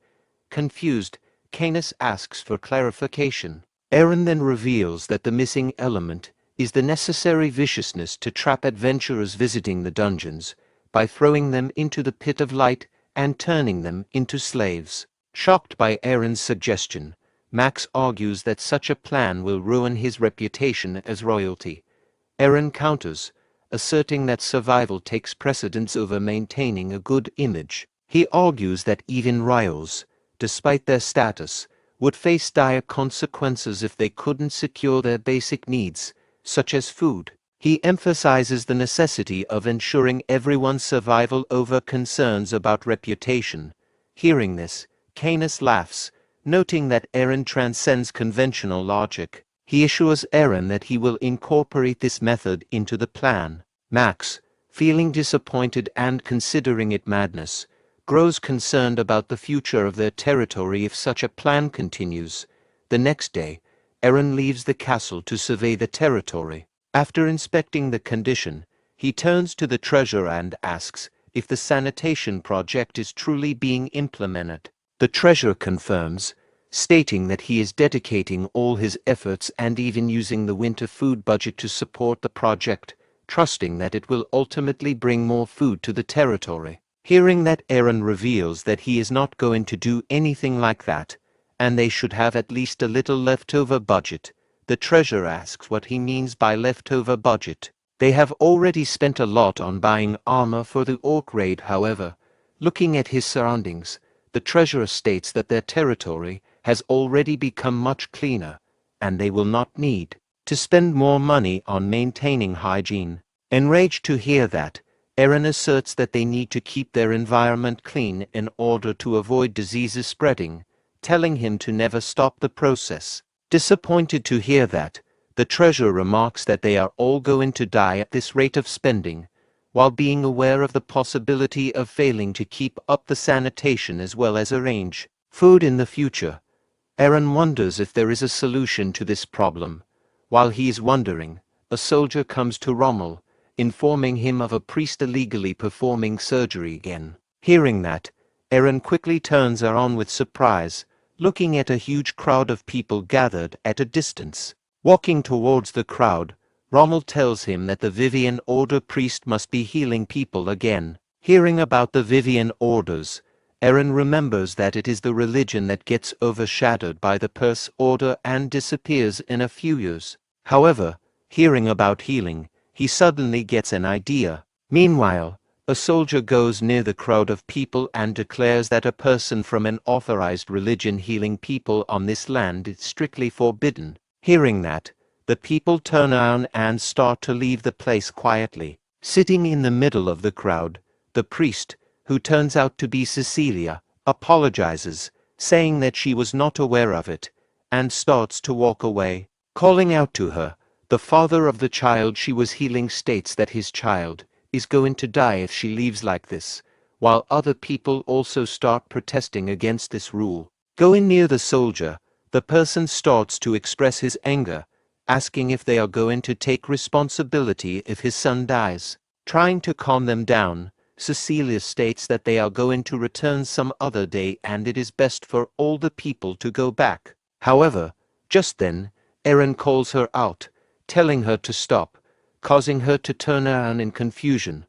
Confused, Canis asks for clarification. Eren then reveals that the missing element is the necessary viciousness to trap adventurers visiting the dungeons by throwing them into the pit of light and turning them into slaves. Shocked by Eren's suggestion, Max argues that such a plan will ruin his reputation as royalty. Eren counters, asserting that survival takes precedence over maintaining a good image. He argues that even royals, despite their status, would face dire consequences if they couldn't secure their basic needs, such as food. He emphasizes the necessity of ensuring everyone's survival over concerns about reputation. Hearing this, Canis laughs, noting that Eren transcends conventional logic. He assures Eren that he will incorporate this method into the plan. Max, feeling disappointed and considering it madness, grows concerned about the future of their territory if such a plan continues. The next day, Aaron leaves the castle to survey the territory. After inspecting the condition, he turns to the treasurer and asks if the sanitation project is truly being implemented. The treasurer confirms, stating that he is dedicating all his efforts and even using the winter food budget to support the project, trusting that it will ultimately bring more food to the territory. Hearing that, Aaron reveals that he is not going to do anything like that, and they should have at least a little leftover budget. The treasurer asks what he means by leftover budget. They have already spent a lot on buying armor for the orc raid. However, looking at his surroundings, the treasurer states that their territory has already become much cleaner, and they will not need to spend more money on maintaining hygiene. Enraged to hear that, Aaron asserts that they need to keep their environment clean in order to avoid diseases spreading, telling him to never stop the process. Disappointed to hear that, the treasurer remarks that they are all going to die at this rate of spending, while being aware of the possibility of failing to keep up the sanitation as well as arrange food in the future. Aaron wonders if there is a solution to this problem. While he is wondering, a soldier comes to Rommel, informing him of a priest illegally performing surgery again. Hearing that, Aaron quickly turns around with surprise, looking at a huge crowd of people gathered at a distance. Walking towards the crowd, Rommel tells him that the Vivian Order priest must be healing people again. Hearing about the Vivian Orders, Aaron remembers that it is the religion that gets overshadowed by the Perse Order and disappears in a few years. However, hearing about healing, he suddenly gets an idea. Meanwhile, a soldier goes near the crowd of people and declares that a person from an authorized religion healing people on this land is strictly forbidden. Hearing that, the people turn around and start to leave the place quietly. Sitting in the middle of the crowd, the priest, who turns out to be Cecilia, apologizes, saying that she was not aware of it, and starts to walk away. Calling out to her, the father of the child she was healing states that his child is going to die if she leaves like this, while other people also start protesting against this rule. Going near the soldier, the person starts to express his anger, asking if they are going to take responsibility if his son dies. Trying to calm them down, Cecilia states that they are going to return some other day and it is best for all the people to go back. However, just then, Aaron calls her out, telling her to stop, causing her to turn around in confusion.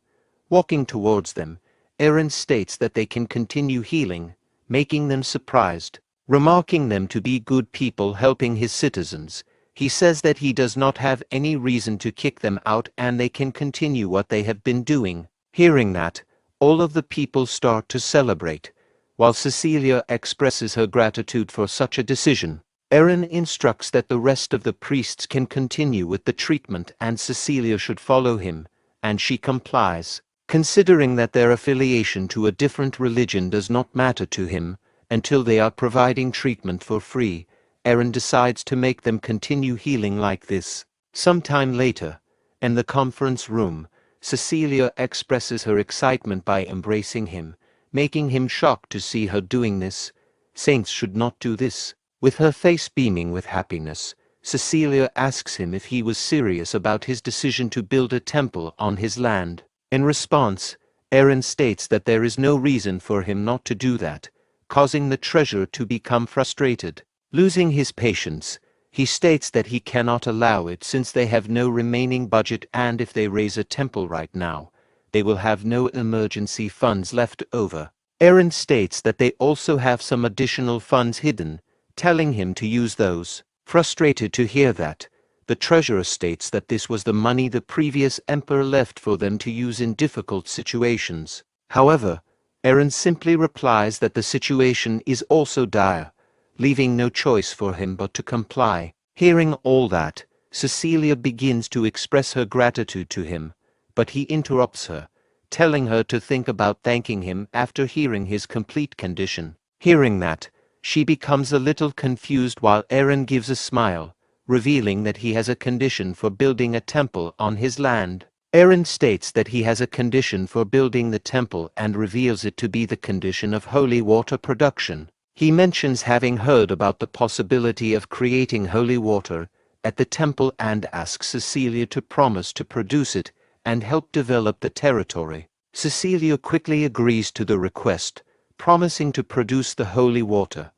Walking towards them, Aaron states that they can continue healing, making them surprised. Remarking them to be good people helping his citizens, he says that he does not have any reason to kick them out and they can continue what they have been doing. Hearing that, all of the people start to celebrate, while Cecilia expresses her gratitude for such a decision. Aaron instructs that the rest of the priests can continue with the treatment and Cecilia should follow him, and she complies. Considering that their affiliation to a different religion does not matter to him until they are providing treatment for free, Aaron decides to make them continue healing like this. Sometime later, in the conference room, Cecilia expresses her excitement by embracing him, making him shocked to see her doing this. Saints should not do this. With her face beaming with happiness, Cecilia asks him if he was serious about his decision to build a temple on his land. In response, Aaron states that there is no reason for him not to do that, causing the treasurer to become frustrated. Losing his patience, he states that he cannot allow it since they have no remaining budget and if they raise a temple right now, they will have no emergency funds left over. Aaron states that they also have some additional funds hidden, telling him to use those. Frustrated to hear that, the treasurer states that this was the money the previous emperor left for them to use in difficult situations. However, Aaron simply replies that the situation is also dire, leaving no choice for him but to comply. Hearing all that, Cecilia begins to express her gratitude to him, but he interrupts her, telling her to think about thanking him after hearing his complete condition. Hearing that, she becomes a little confused while Aaron gives a smile, revealing that he has a condition for building a temple on his land. Aaron states that he has a condition for building the temple and reveals it to be the condition of holy water production. He mentions having heard about the possibility of creating holy water at the temple and asks Cecilia to promise to produce it and help develop the territory. Cecilia quickly agrees to the request, promising to produce the holy water.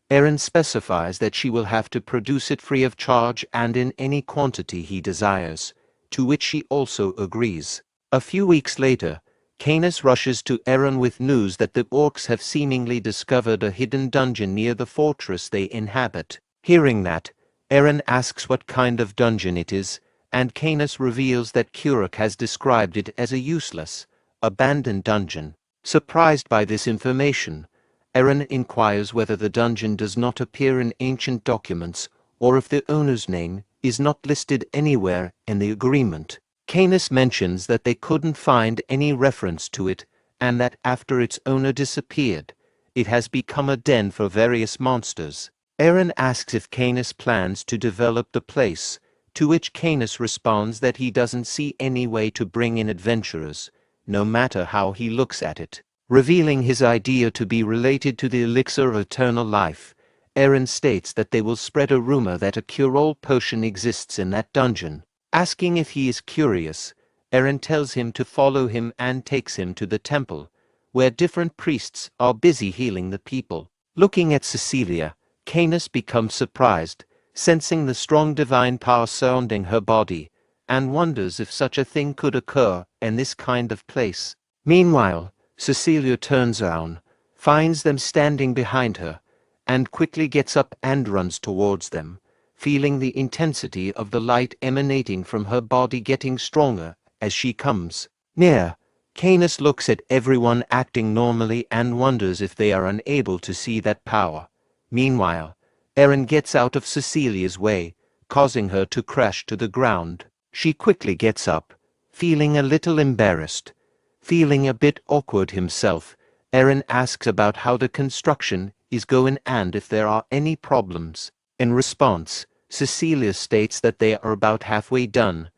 Eren specifies that she will have to produce it free of charge and in any quantity he desires, to which she also agrees. A few weeks later, Canis rushes to Eren with news that the orcs have seemingly discovered a hidden dungeon near the fortress they inhabit. Hearing that, Eren asks what kind of dungeon it is, and Canis reveals that Kuruk has described it as a useless, abandoned dungeon. Surprised by this information, Eren inquires whether the dungeon does not appear in ancient documents or if the owner's name is not listed anywhere in the agreement. Canis mentions that they couldn't find any reference to it and that after its owner disappeared, it has become a den for various monsters. Eren asks if Canis plans to develop the place, to which Canis responds that he doesn't see any way to bring in adventurers, no matter how he looks at it. Revealing his idea to be related to the elixir of eternal life, Eren states that they will spread a rumor that a cure-all potion exists in that dungeon. Asking if he is curious, Eren tells him to follow him and takes him to the temple, where different priests are busy healing the people. Looking at Cecilia, Canis becomes surprised, sensing the strong divine power surrounding her body, and wonders if such a thing could occur in this kind of place. Meanwhile, Cecilia turns around, finds them standing behind her, and quickly gets up and runs towards them, feeling the intensity of the light emanating from her body getting stronger as she comes near. Canis looks at everyone acting normally and wonders if they are unable to see that power. Meanwhile, Eren gets out of Cecilia's way, causing her to crash to the ground. She quickly gets up, feeling a little embarrassed. Feeling a bit awkward himself, Eren asks about how the construction is going and if there are any problems. In response, Cecilia states that they are about halfway done,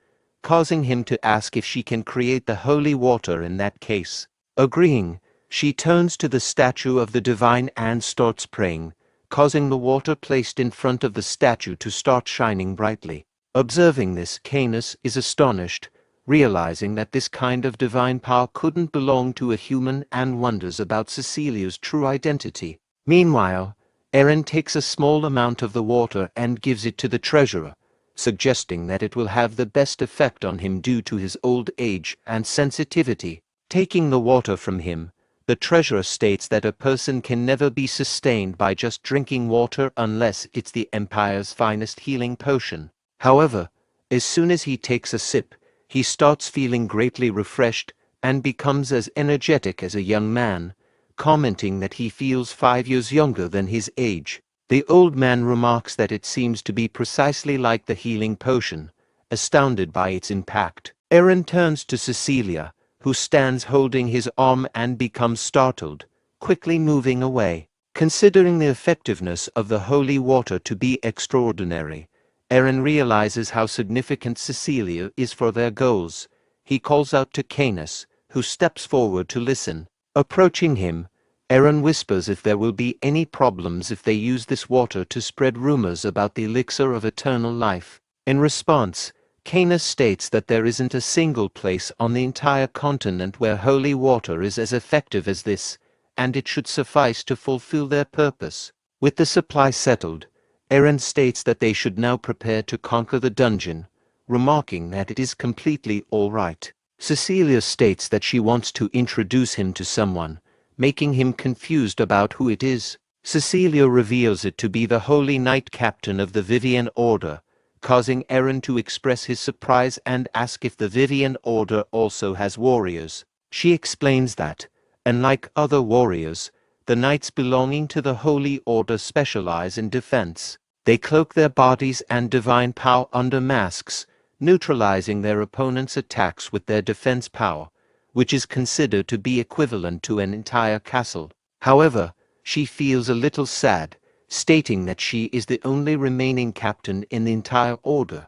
causing him to ask if she can create the holy water in that case. Agreeing, she turns to the statue of the divine and starts praying, causing the water placed in front of the statue to start shining brightly. Observing this, Canis is astonished, realizing that this kind of divine power couldn't belong to a human and wonders about Cecilia's true identity. Meanwhile, Eren takes a small amount of the water and gives it to the treasurer, suggesting that it will have the best effect on him due to his old age and sensitivity. Taking the water from him, the treasurer states that a person can never be sustained by just drinking water unless it's the Empire's finest healing potion. However, as soon as he takes a sip, he starts feeling greatly refreshed and becomes as energetic as a young man, commenting that he feels 5 years younger than his age. The old man remarks that it seems to be precisely like the healing potion, astounded by its impact. Eren turns to Cecilia, who stands holding his arm and becomes startled, quickly moving away. Considering the effectiveness of the holy water to be extraordinary, Eren realizes how significant Cecilia is for their goals. He calls out to Canis, who steps forward to listen. Approaching him, Eren whispers if there will be any problems if they use this water to spread rumors about the elixir of eternal life. In response, Canis states that there isn't a single place on the entire continent where holy water is as effective as this, and it should suffice to fulfill their purpose. With the supply settled, Eren states that they should now prepare to conquer the dungeon, remarking that it is completely all right. Cecilia states that she wants to introduce him to someone, making him confused about who it is. Cecilia reveals it to be the Holy Knight Captain of the Vivian Order, causing Eren to express his surprise and ask if the Vivian Order also has warriors. She explains that, unlike other warriors, the knights belonging to the Holy Order specialize in defense. They cloak their bodies and divine power under masks, neutralizing their opponent's attacks with their defense power, which is considered to be equivalent to an entire castle. However, she feels a little sad, stating that she is the only remaining captain in the entire order.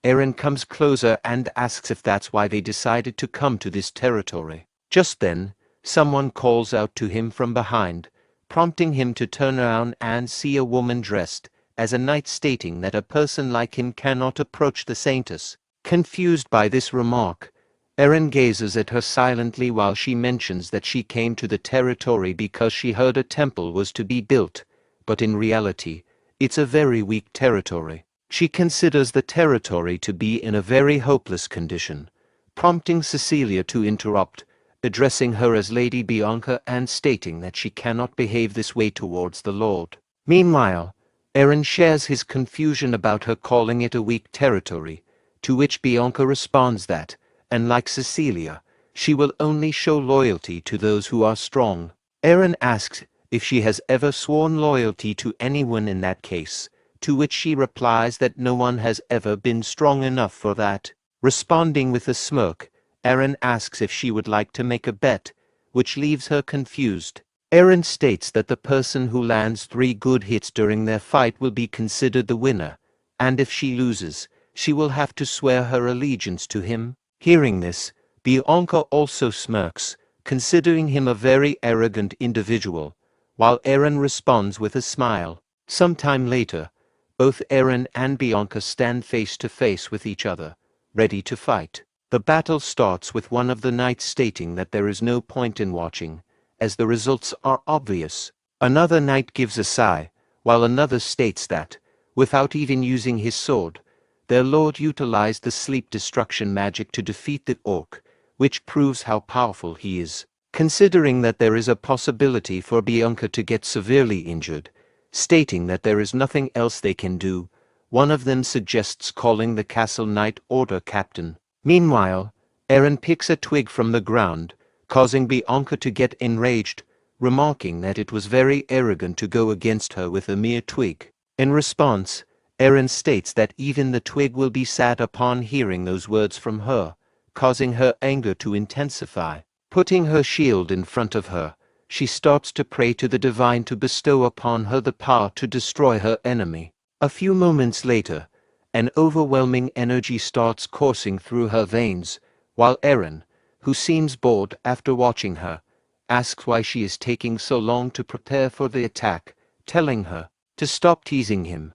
Eren comes closer and asks if that's why they decided to come to this territory. Just then, someone calls out to him from behind, prompting him to turn around and see a woman dressed as a knight, stating that a person like him cannot approach the saintess. Confused by this remark, Eren gazes at her silently while she mentions that she came to the territory because she heard a temple was to be built, but in reality, it's a very weak territory. She considers the territory to be in a very hopeless condition, prompting Cecilia to interrupt, addressing her as Lady Bianca and stating that she cannot behave this way towards the Lord. Meanwhile, Eren shares his confusion about her calling it a weak territory, to which Bianca responds that, unlike Cecilia, she will only show loyalty to those who are strong. Eren asks if she has ever sworn loyalty to anyone in that case, to which she replies that no one has ever been strong enough for that. Responding with a smirk, Eren asks if she would like to make a bet, which leaves her confused. Eren states that the person who lands 3 good hits during their fight will be considered the winner, and if she loses, she will have to swear her allegiance to him. Hearing this, Bianca also smirks, considering him a very arrogant individual, while Eren responds with a smile. Sometime later, both Eren and Bianca stand face to face with each other, ready to fight. The battle starts with one of the knights stating that there is no point in watching, as the results are obvious. Another knight gives a sigh, while another states that, without even using his sword, their lord utilized the sleep destruction magic to defeat the orc, which proves how powerful he is. Considering that there is a possibility for Bianca to get severely injured, stating that there is nothing else they can do, one of them suggests calling the castle knight order captain. Meanwhile, Eren picks a twig from the ground, causing Bianca to get enraged, remarking that it was very arrogant to go against her with a mere twig. In response, Eren states that even the twig will be sad upon hearing those words from her, causing her anger to intensify. Putting her shield in front of her, she starts to pray to the divine to bestow upon her the power to destroy her enemy. A few moments later, an overwhelming energy starts coursing through her veins, while Eren, who seems bored after watching her, asks why she is taking so long to prepare for the attack, telling her to stop teasing him.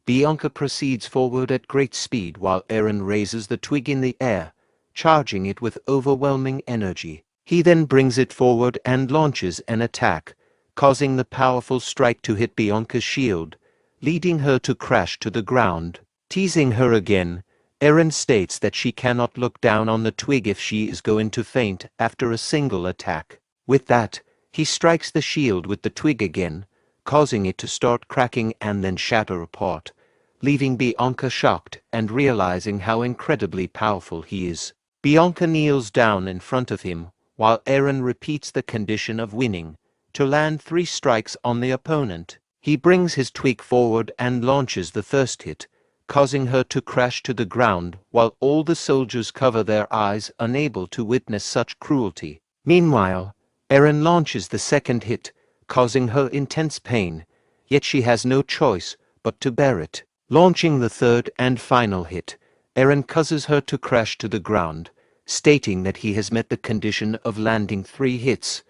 Bianca proceeds forward at great speed while Eren raises the twig in the air, charging it with overwhelming energy. He then brings it forward and launches an attack, causing the powerful strike to hit Bianca's shield, leading her to crash to the ground. Teasing her again, Eren states that she cannot look down on the twig if she is going to faint after a single attack. With that, he strikes the shield with the twig again, causing it to start cracking and then shatter apart, leaving Bianca shocked and realizing how incredibly powerful he is. Bianca kneels down in front of him, while Eren repeats the condition of winning, to land 3 strikes on the opponent. He brings his twig forward and launches the first hit, causing her to crash to the ground while all the soldiers cover their eyes, unable to witness such cruelty. Meanwhile, Eren launches the second hit, causing her intense pain, yet she has no choice but to bear it. Launching the third and final hit, Eren causes her to crash to the ground, stating that he has met the condition of landing 3 hits.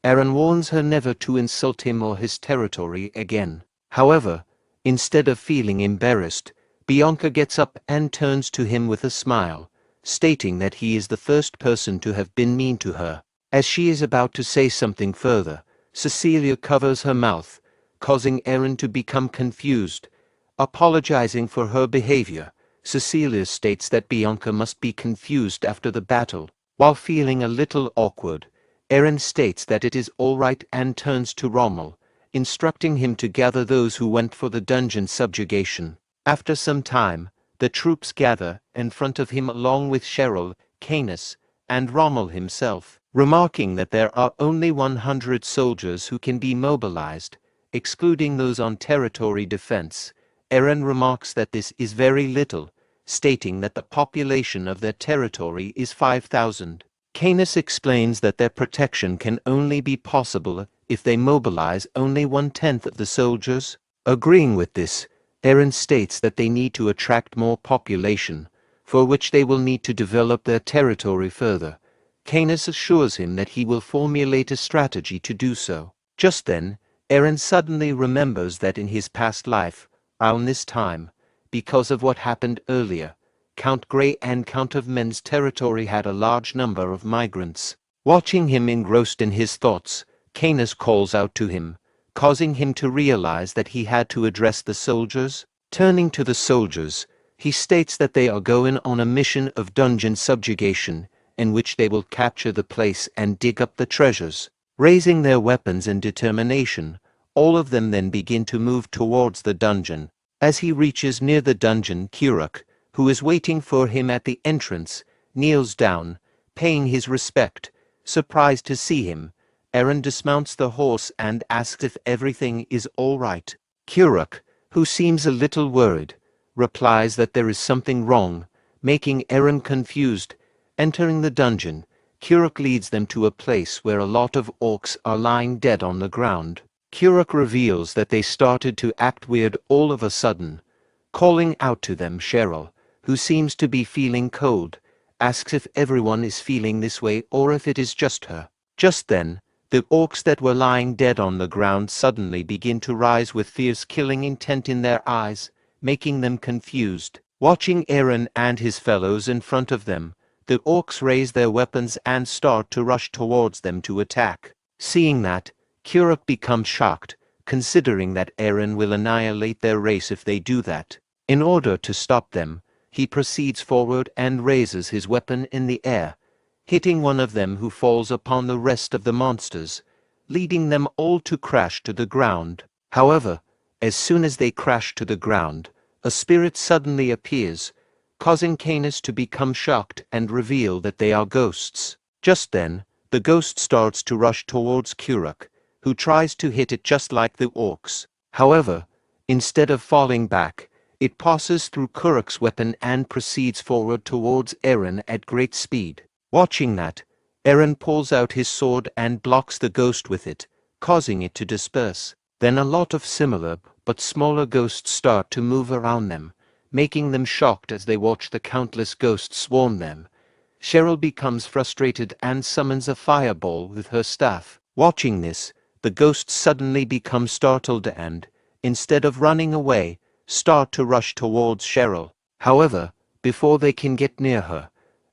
Eren warns her never to insult him or his territory again. However, instead of feeling embarrassed, Bianca gets up and turns to him with a smile, stating that he is the first person to have been mean to her. As she is about to say something further, Cecilia covers her mouth, causing Eren to become confused. Apologizing for her behavior, Cecilia states that Bianca must be confused after the battle. While feeling a little awkward, Eren states that it is all right and turns to Rommel, instructing him to gather those who went for the dungeon subjugation. After some time, the troops gather in front of him along with Cheryl, Canis, and Rommel himself, remarking that there are only 100 soldiers who can be mobilized, excluding those on territory defense. Eren remarks that this is very little, stating that the population of their territory is 5,000. Canis explains that their protection can only be possible if they mobilize only 1/10 of the soldiers. Agreeing with this, Eren states that they need to attract more population, for which they will need to develop their territory further. Canis assures him that he will formulate a strategy to do so. Just then, Eren suddenly remembers that in his past life, around this time, because of what happened earlier, Count Grey and Count of Men's territory had a large number of migrants. Watching him engrossed in his thoughts, Canis calls out to him, causing him to realize that he had to address the soldiers. Turning to the soldiers, he states that they are going on a mission of dungeon subjugation, in which they will capture the place and dig up the treasures. Raising their weapons in determination, all of them then begin to move towards the dungeon. As he reaches near the dungeon, Kuruk, who is waiting for him at the entrance, kneels down, paying his respect. Surprised to see him, Eren dismounts the horse and asks if everything is all right. Kuruk, who seems a little worried, replies that there is something wrong, making Eren confused. Entering the dungeon, Kuruk leads them to a place where a lot of orcs are lying dead on the ground. Kuruk reveals that they started to act weird all of a sudden. Calling out to them, Cheryl, who seems to be feeling cold, asks if everyone is feeling this way or if it is just her. Just then, the orcs that were lying dead on the ground suddenly begin to rise with fierce killing intent in their eyes, making them confused. Watching Eren and his fellows in front of them, the orcs raise their weapons and start to rush towards them to attack. Seeing that, Kuruk becomes shocked, considering that Eren will annihilate their race if they do that. In order to stop them, he proceeds forward and raises his weapon in the air, hitting one of them who falls upon the rest of the monsters, leading them all to crash to the ground. However, as soon as they crash to the ground, a spirit suddenly appears, causing Canis to become shocked and reveal that they are ghosts. Just then, the ghost starts to rush towards Kuruk, who tries to hit it just like the orcs. However, instead of falling back, it passes through Kuruk's weapon and proceeds forward towards Eren at great speed. Watching that, Eren pulls out his sword and blocks the ghost with it, causing it to disperse. Then a lot of similar but smaller ghosts start to move around them, making them shocked as they watch the countless ghosts swarm them. Cheryl becomes frustrated and summons a fireball with her staff. Watching this, the ghosts suddenly become startled and, instead of running away, start to rush towards Cheryl. However, before they can get near her,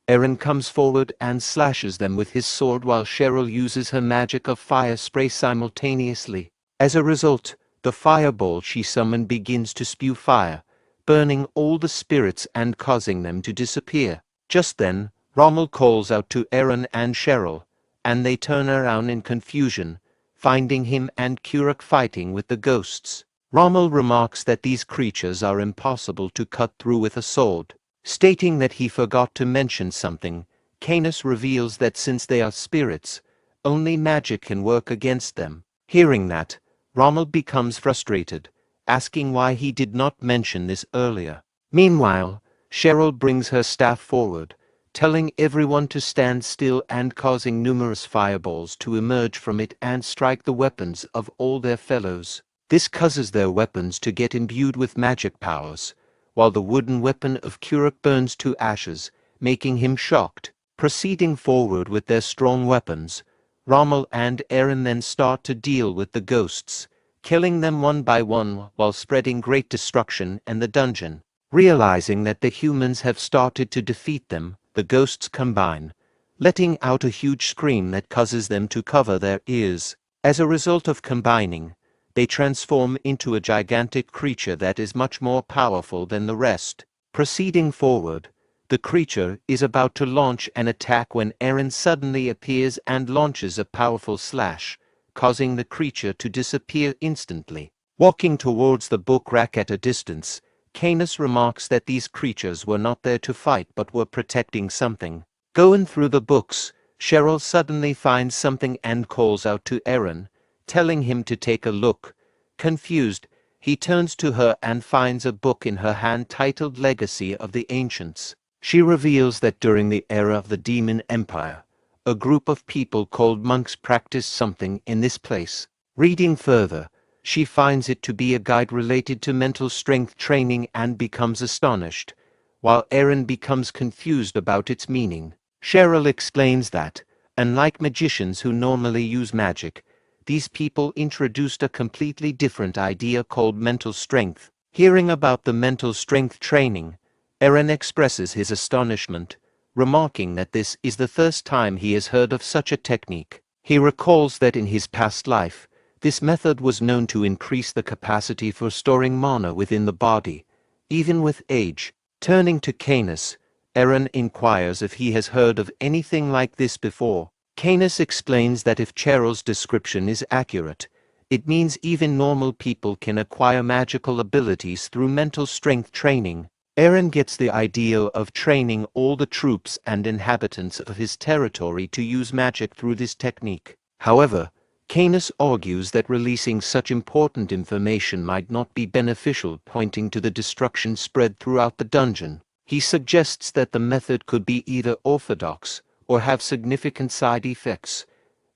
Eren comes forward and slashes them with his sword while Cheryl uses her magic of fire spray simultaneously. As a result, the fireball she summoned begins to spew fire, burning all the spirits and causing them to disappear. Just then, Rommel calls out to Eren and Cheryl, and they turn around in confusion, finding him and Kuruk fighting with the ghosts. Rommel remarks that these creatures are impossible to cut through with a sword. Stating that he forgot to mention something, Canis reveals that since they are spirits, only magic can work against them. Hearing that, Rommel becomes frustrated, asking why he did not mention this earlier. Meanwhile, Cheryl brings her staff forward, telling everyone to stand still and causing numerous fireballs to emerge from it and strike the weapons of all their fellows. This causes their weapons to get imbued with magic powers, while the wooden weapon of Kuruk burns to ashes, making him shocked. Proceeding forward with their strong weapons, Rommel and Eren then start to deal with the ghosts, killing them one by one while spreading great destruction in the dungeon. Realizing that the humans have started to defeat them, the ghosts combine, letting out a huge scream that causes them to cover their ears. As a result of combining, they transform into a gigantic creature that is much more powerful than the rest. Proceeding forward, the creature is about to launch an attack when Eren suddenly appears and launches a powerful slash, causing the creature to disappear instantly. Walking towards the book rack at a distance, Canis remarks that these creatures were not there to fight but were protecting something. Going through the books, Cheryl suddenly finds something and calls out to Eren, telling him to take a look. Confused, he turns to her and finds a book in her hand titled Legacy of the Ancients. She reveals that during the era of the Demon Empire, a group of people called monks practiced something in this place. Reading further, she finds it to be a guide related to mental strength training and becomes astonished, while Eren becomes confused about its meaning. Cheryl explains that, unlike magicians who normally use magic, these people introduced a completely different idea called mental strength. Hearing about the mental strength training, Eren expresses his astonishment, remarking that this is the first time he has heard of such a technique. He recalls that in his past life, this method was known to increase the capacity for storing mana within the body, even with age. Turning to Canis, Eren inquires if he has heard of anything like this before. Canis explains that if Cheryl's description is accurate, it means even normal people can acquire magical abilities through mental strength training. Eren gets the idea of training all the troops and inhabitants of his territory to use magic through this technique. However, Canis argues that releasing such important information might not be beneficial, pointing to the destruction spread throughout the dungeon. He suggests that the method could be either orthodox or have significant side effects.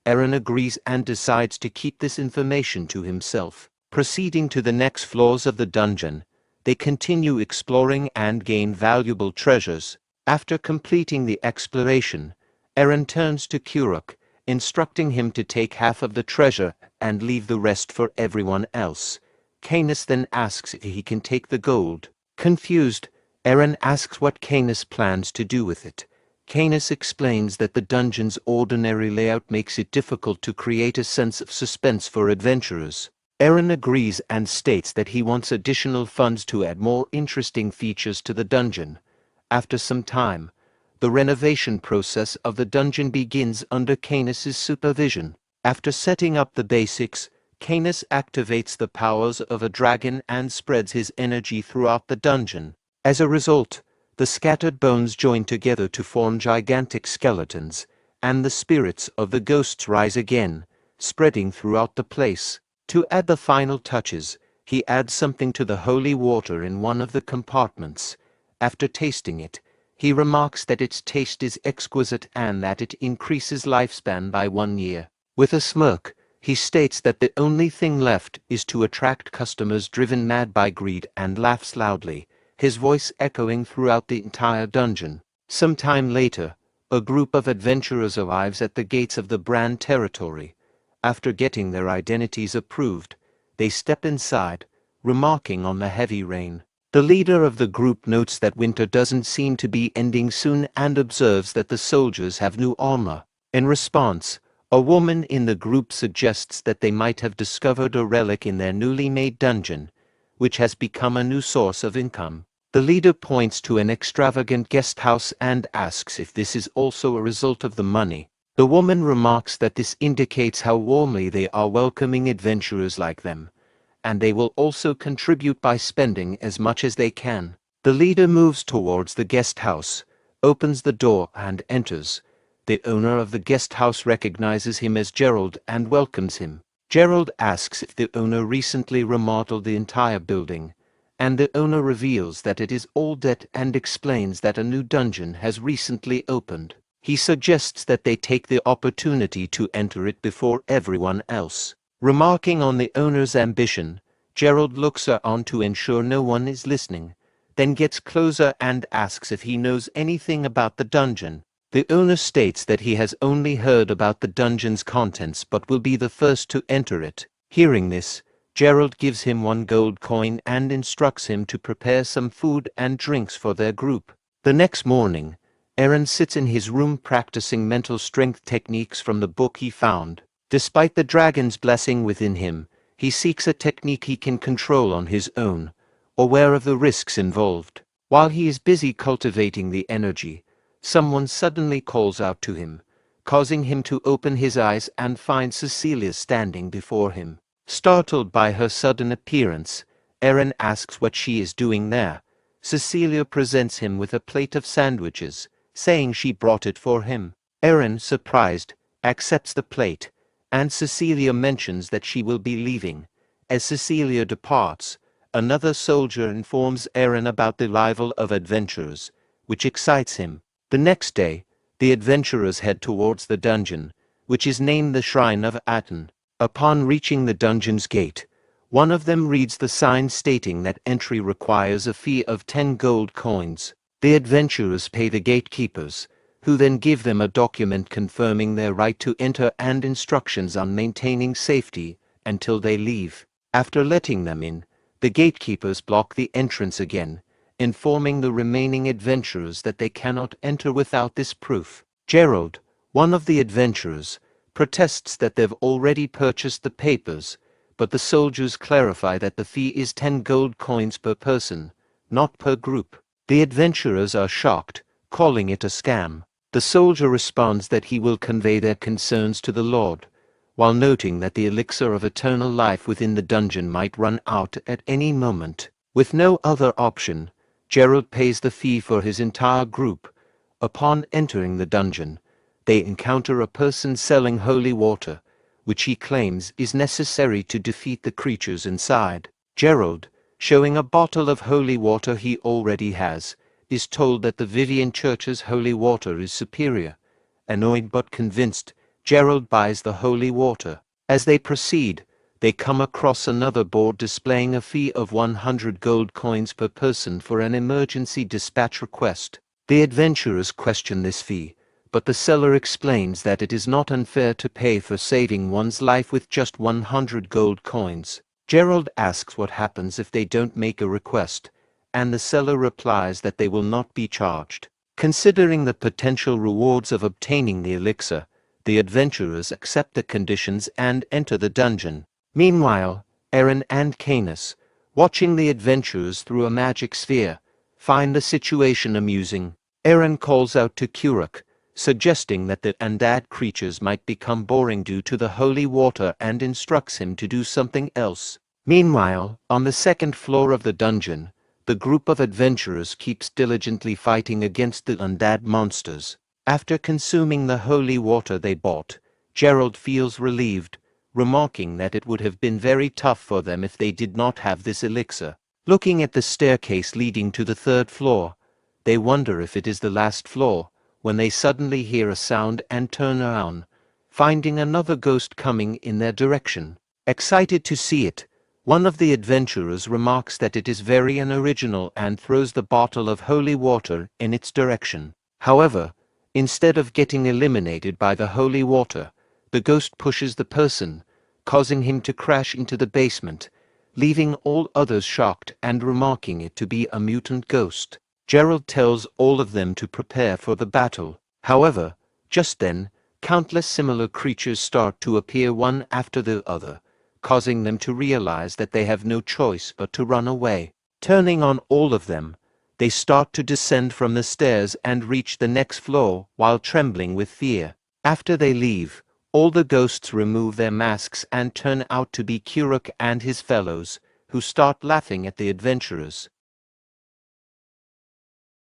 Eren agrees and decides to keep this information to himself. Proceeding to the next floors of the dungeon, they continue exploring and gain valuable treasures. After completing the exploration, Eren turns to Kuruk, instructing him to take half of the treasure and leave the rest for everyone else. Canis then asks if he can take the gold. Confused, Eren asks what Canis plans to do with it. Canis explains that the dungeon's ordinary layout makes it difficult to create a sense of suspense for adventurers. Eren agrees and states that he wants additional funds to add more interesting features to the dungeon. After some time, the renovation process of the dungeon begins under Canis's supervision. After setting up the basics, Canis activates the powers of a dragon and spreads his energy throughout the dungeon. As a result, the scattered bones join together to form gigantic skeletons, and the spirits of the ghosts rise again, spreading throughout the place. To add the final touches, he adds something to the holy water in one of the compartments. After tasting it, he remarks that its taste is exquisite and that it increases lifespan by 1 year. With a smirk, he states that the only thing left is to attract customers driven mad by greed, and laughs loudly, his voice echoing throughout the entire dungeon. Some time later, a group of adventurers arrives at the gates of the Brahn territory. After getting their identities approved, they step inside, remarking on the heavy rain. The leader of the group notes that winter doesn't seem to be ending soon and observes that the soldiers have new armor. In response, a woman in the group suggests that they might have discovered a relic in their newly made dungeon, which has become a new source of income. The leader points to an extravagant guest house and asks if this is also a result of the money. The woman remarks that this indicates how warmly they are welcoming adventurers like them, and they will also contribute by spending as much as they can. The leader moves towards the guest house, opens the door and enters. The owner of the guest house recognizes him as Gerald and welcomes him. Gerald asks if the owner recently remodeled the entire building, and the owner reveals that it is all debt and explains that a new dungeon has recently opened. He suggests that they take the opportunity to enter it before everyone else. Remarking on the owner's ambition, Gerald looks on to ensure no one is listening, then gets closer and asks if he knows anything about the dungeon. The owner states that he has only heard about the dungeon's contents but will be the first to enter it. Hearing this, Gerald gives him 1 gold coin and instructs him to prepare some food and drinks for their group. The next morning, Eren sits in his room practicing mental strength techniques from the book he found. Despite the dragon's blessing within him, he seeks a technique he can control on his own, aware of the risks involved. While he is busy cultivating the energy, someone suddenly calls out to him, causing him to open his eyes and find Cecilia standing before him. Startled by her sudden appearance, Eren asks what she is doing there. Cecilia presents him with a plate of sandwiches, saying she brought it for him. Eren, surprised, accepts the plate, and Cecilia mentions that she will be leaving. As Cecilia departs, another soldier informs Eren about the arrival of adventurers, which excites him. The next day, the adventurers head towards the dungeon, which is named the Shrine of Aten. Upon reaching the dungeon's gate, one of them reads the sign stating that entry requires a fee of 10 gold coins. The adventurers pay the gatekeepers, who then give them a document confirming their right to enter and instructions on maintaining safety until they leave. After letting them in, the gatekeepers block the entrance again, informing the remaining adventurers that they cannot enter without this proof. Gerald, one of the adventurers, protests that they've already purchased the papers, but the soldiers clarify that the fee is 10 gold coins per person, not per group. The adventurers are shocked, calling it a scam. The soldier responds that he will convey their concerns to the Lord, while noting that the elixir of eternal life within the dungeon might run out at any moment. With no other option, Gerald pays the fee for his entire group. Upon entering the dungeon, they encounter a person selling holy water, which he claims is necessary to defeat the creatures inside. Gerald, showing a bottle of holy water he already has, is told that the Vivian Church's holy water is superior. Annoyed but convinced, Gerald buys the holy water. As they proceed, they come across another board displaying a fee of 100 gold coins per person for an emergency dispatch request. The adventurers question this fee, but the seller explains that it is not unfair to pay for saving one's life with just 100 gold coins. Gerald asks what happens if they don't make a request, and the seller replies that they will not be charged. Considering the potential rewards of obtaining the elixir, the adventurers accept the conditions and enter the dungeon. Meanwhile, Eren and Canis, watching the adventurers through a magic sphere, find the situation amusing. Eren calls out to Kuruk, suggesting that the undead creatures might become boring due to the holy water, and instructs him to do something else. Meanwhile, on the second floor of the dungeon, the group of adventurers keeps diligently fighting against the undead monsters. After consuming the holy water they bought, Gerald feels relieved, remarking that it would have been very tough for them if they did not have this elixir. Looking at the staircase leading to the third floor, they wonder if it is the last floor, when they suddenly hear a sound and turn around, finding another ghost coming in their direction. Excited to see it, one of the adventurers remarks that it is very unoriginal and throws the bottle of holy water in its direction. However, instead of getting eliminated by the holy water, the ghost pushes the person, causing him to crash into the basement, leaving all others shocked and remarking it to be a mutant ghost. Gerald tells all of them to prepare for the battle. However, just then, countless similar creatures start to appear one after the other, causing them to realize that they have no choice but to run away. Turning on all of them, they start to descend from the stairs and reach the next floor while trembling with fear. After they leave, all the ghosts remove their masks and turn out to be Kuruk and his fellows, who start laughing at the adventurers.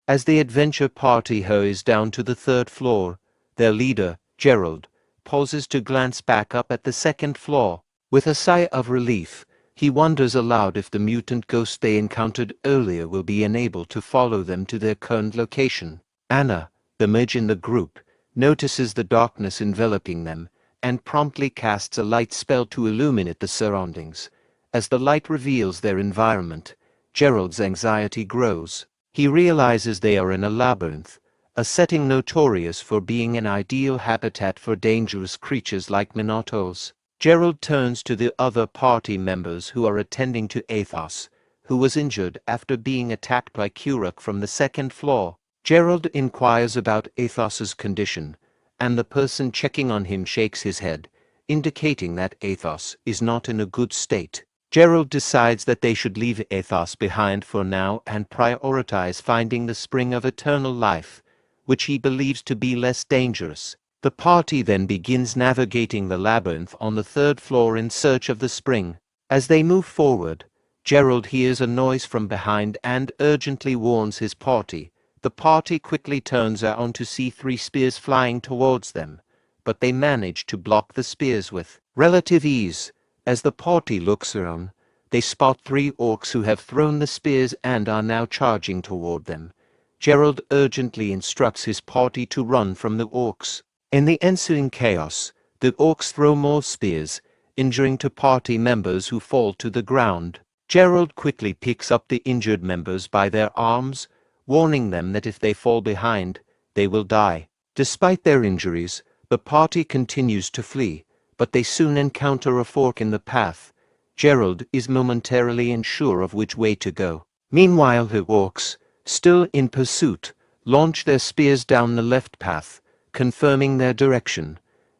As the adventure party hurries down to the third floor, their leader, Gerald, pauses to glance back up at the second floor. With a sigh of relief, he wonders aloud if the mutant ghost they encountered earlier will be unable to follow them to their current location. Anna, the mage in the group, notices the darkness enveloping them, and promptly casts a light spell to illuminate the surroundings. As the light reveals their environment, Gerald's anxiety grows. He realizes they are in a labyrinth, a setting notorious for being an ideal habitat for dangerous creatures like minotaurs. Gerald turns to the other party members who are attending to Athos, who was injured after being attacked by Kuruk from the second floor. Gerald inquires about Athos's condition, and the person checking on him shakes his head, indicating that Athos is not in a good state. Gerald decides that they should leave Athos behind for now and prioritize finding the spring of eternal life, which he believes to be less dangerous. The party then begins navigating the labyrinth on the third floor in search of the spring. As they move forward, Gerald hears a noise from behind and urgently warns his party. The party quickly turns around to see 3 spears flying towards them, but they manage to block the spears with relative ease. As the party looks around, they spot 3 orcs who have thrown the spears and are now charging toward them. Gerald urgently instructs his party to run from the orcs. In the ensuing chaos, the orcs throw more spears, injuring 2 party members who fall to the ground. Gerald quickly picks up the injured members by their arms, warning them that if they fall behind, they will die. Despite their injuries, the party continues to flee, but they soon encounter a fork in the path. Gerald is momentarily unsure of which way to go. Meanwhile, the orcs, still in pursuit, launch their spears down the left path, confirming their direction.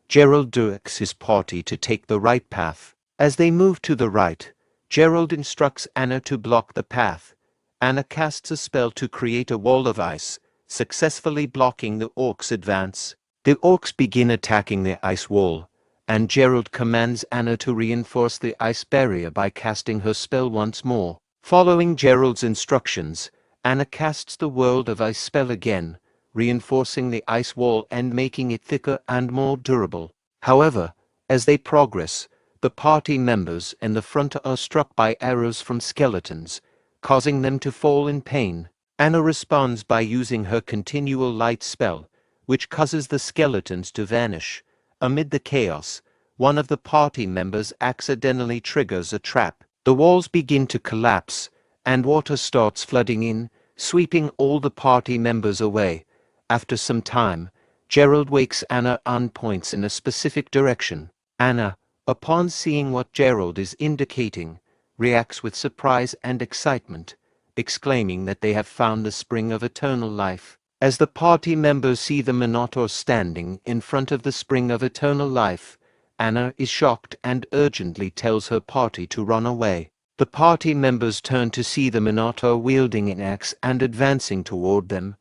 Gerald directs his party to take the right path. As they move to the right, Gerald instructs Anna to block the path. Anna casts a spell to create a wall of ice, successfully blocking the orcs' advance. The orcs begin attacking the ice wall, and Gerald commands Anna to reinforce the ice barrier by casting her spell once more. Following Gerald's instructions, Anna casts the world of ice spell again, reinforcing the ice wall and making it thicker and more durable. However, as they progress, the party members in the front are struck by arrows from skeletons, causing them to fall in pain. Anna responds by using her continual light spell, which causes the skeletons to vanish. Amid the chaos, one of the party members accidentally triggers a trap. The walls begin to collapse, and water starts flooding in, sweeping all the party members away. After some time, Gerald wakes Anna and points in a specific direction. Anna, upon seeing what Gerald is indicating, reacts with surprise and excitement, exclaiming that they have found the spring of eternal life. As the party members see the Minotaur standing in front of the spring of eternal life, Anna is shocked and urgently tells her party to run away. The party members turn to see the Minotaur wielding an axe and advancing toward them.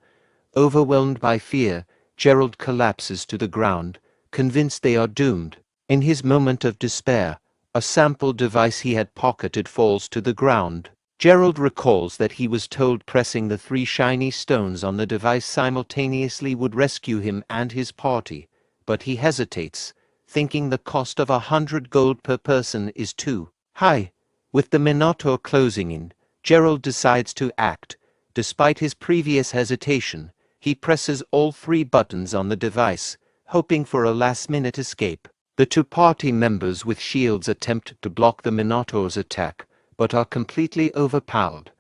Overwhelmed by fear, Gerald collapses to the ground, convinced they are doomed. In his moment of despair, a sample device he had pocketed falls to the ground. Gerald recalls that he was told pressing the 3 shiny stones on the device simultaneously would rescue him and his party, but he hesitates, thinking the cost of 100 gold per person is too high. With the Minotaur closing in, Gerald decides to act. Despite his previous hesitation, he presses all 3 buttons on the device, hoping for a last-minute escape. The 2 party members with shields attempt to block the Minotaur's attack, but are completely overpowered.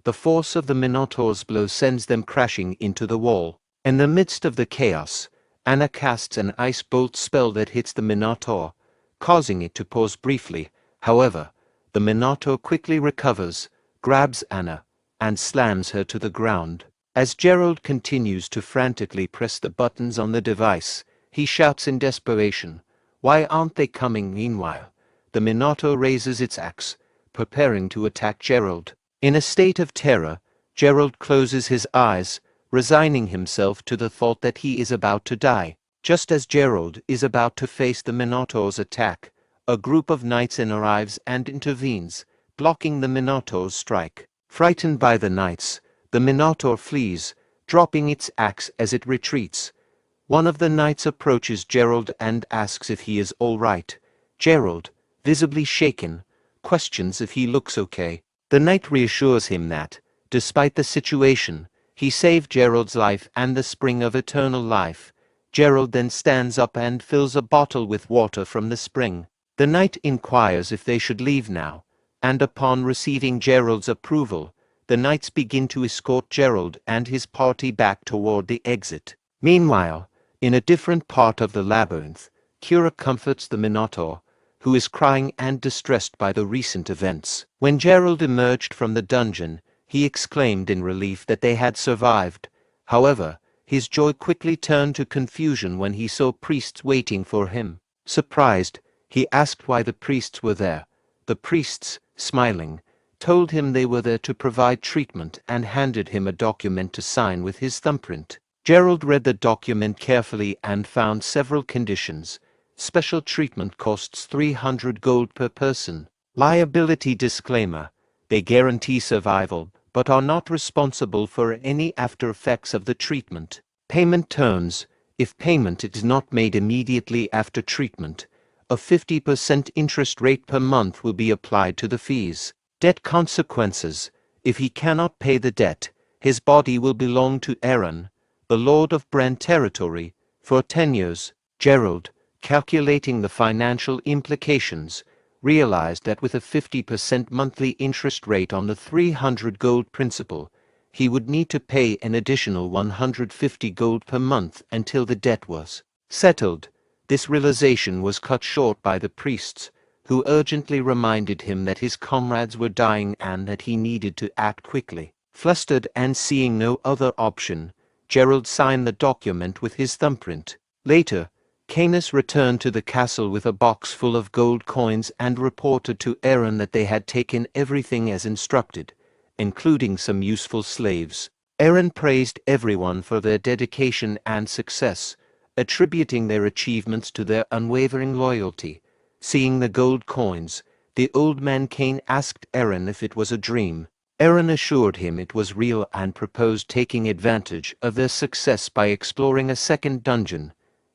The force of the Minotaur's blow sends them crashing into the wall. In the midst of the chaos, Anna casts an ice bolt spell that hits the Minotaur, causing it to pause briefly. However, the Minotaur quickly recovers, grabs Anna, and slams her to the ground. As Gerald continues to frantically press the buttons on the device, he shouts in desperation, "Why aren't they coming?" Meanwhile, the Minotaur raises its axe, preparing to attack Gerald. In a state of terror, Gerald closes his eyes, resigning himself to the thought that he is about to die. Just as Gerald is about to face the Minotaur's attack, a group of knights arrives and intervenes, blocking the Minotaur's strike. Frightened by the knights, the Minotaur flees, dropping its axe as it retreats. One of the knights approaches Gerald and asks if he is all right. Gerald, visibly shaken, questions if he looks okay. The knight reassures him that, despite the situation, he saved Gerald's life and the spring of eternal life. Gerald then stands up and fills a bottle with water from the spring. The knight inquires if they should leave now, and upon receiving Gerald's approval, the knights begin to escort Gerald and his party back toward the exit. Meanwhile, in a different part of the labyrinth, Kira comforts the Minotaur, who is crying and distressed by the recent events. When Gerald emerged from the dungeon, he exclaimed in relief that they had survived. However, his joy quickly turned to confusion when he saw priests waiting for him. Surprised, he asked why the priests were there. The priests, smiling, told him they were there to provide treatment and handed him a document to sign with his thumbprint. Gerald read the document carefully and found several conditions. Special treatment costs 300 gold per person. Liability disclaimer: they guarantee survival, but are not responsible for any after effects of the treatment. Payment terms: if payment is not made immediately after treatment, a 50% interest rate per month will be applied to the fees. Debt consequences: if he cannot pay the debt, his body will belong to Aaron, the Lord of Brahn territory, for 10 years. Gerald, calculating the financial implications, realized that with a 50% monthly interest rate on the 300 gold principal, he would need to pay an additional 150 gold per month until the debt was settled. This realization was cut short by the priests, who urgently reminded him that his comrades were dying and that he needed to act quickly. Flustered and seeing no other option, Gerald signed the document with his thumbprint. Later, Canis returned to the castle with a box full of gold coins and reported to Aaron that they had taken everything as instructed, including some useful slaves. Aaron praised everyone for their dedication and success, attributing their achievements to their unwavering loyalty. Seeing the gold coins, the old man Cain asked Aaron if it was a dream. Aaron assured him it was real and proposed taking advantage of their success by exploring a second dungeon.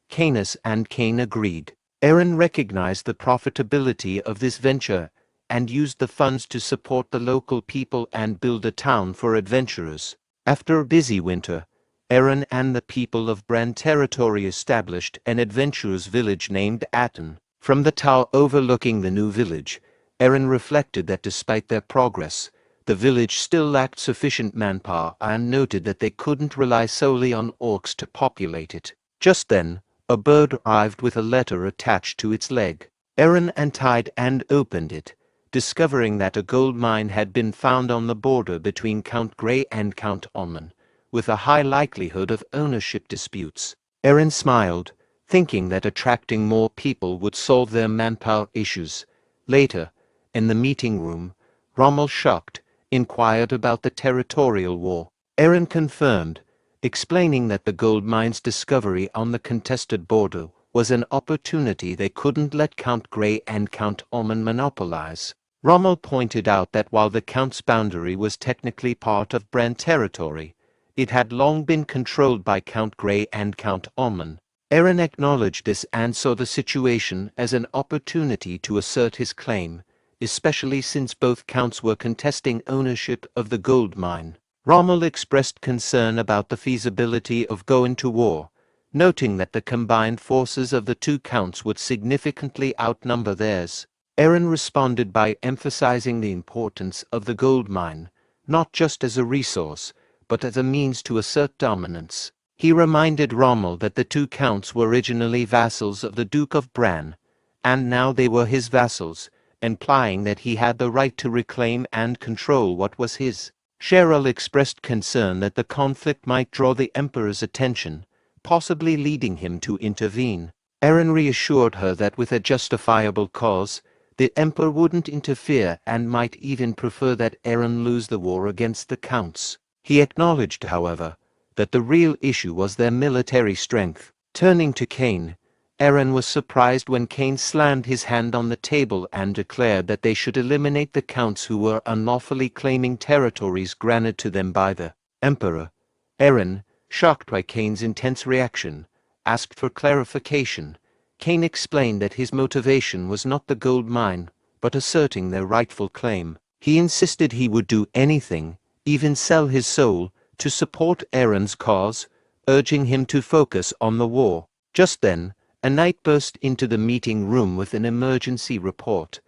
Canis and Cain agreed. Aaron recognized the profitability of this venture and used the funds to support the local people and build a town for adventurers. After a busy winter, Aaron and the people of Brahn territory established an adventurers' village named Aten. From the tower overlooking the new village, Aaron reflected that despite their progress, the village still lacked sufficient manpower and noted that they couldn't rely solely on orcs to populate it. Just then, a bird arrived with a letter attached to its leg. Aaron untied and opened it, discovering that a gold mine had been found on the border between Count Grey and Count Omen, with a high likelihood of ownership disputes. Aaron smiled, thinking that attracting more people would solve their manpower issues. Later, in the meeting room, Rommel, shocked, inquired about the territorial war. Aaron confirmed, explaining that the gold mine's discovery on the contested border was an opportunity they couldn't let Count Grey and Count Omen monopolize. Rommel pointed out that while the Count's boundary was technically part of Brahn territory, it had long been controlled by Count Grey and Count Omen. Aaron acknowledged this and saw the situation as an opportunity to assert his claim, especially since both counts were contesting ownership of the gold mine. Rommel expressed concern about the feasibility of going to war, noting that the combined forces of the two counts would significantly outnumber theirs. Aaron responded by emphasizing the importance of the gold mine, not just as a resource, but as a means to assert dominance. He reminded Rommel that the two counts were originally vassals of the Duke of Brahn, and now they were his vassals, implying that he had the right to reclaim and control what was his. Cheryl expressed concern that the conflict might draw the Emperor's attention, possibly leading him to intervene. Aaron reassured her that with a justifiable cause, the Emperor wouldn't interfere and might even prefer that Aaron lose the war against the counts. He acknowledged, however, that the real issue was their military strength. Turning to Cain, Aaron was surprised when Cain slammed his hand on the table and declared that they should eliminate the counts who were unlawfully claiming territories granted to them by the Emperor. Aaron, shocked by Cain's intense reaction, asked for clarification. Cain explained that his motivation was not the gold mine, but asserting their rightful claim. He insisted he would do anything, even sell his soul, to support Aaron's cause, urging him to focus on the war. Just then, a knight burst into the meeting room with an emergency report.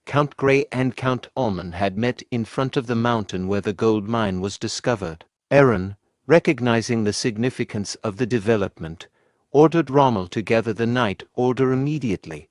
Count Grey and Count Omen had met in front of the mountain where the gold mine was discovered. Aaron, recognizing the significance of the development, ordered Rommel to gather the knight order immediately.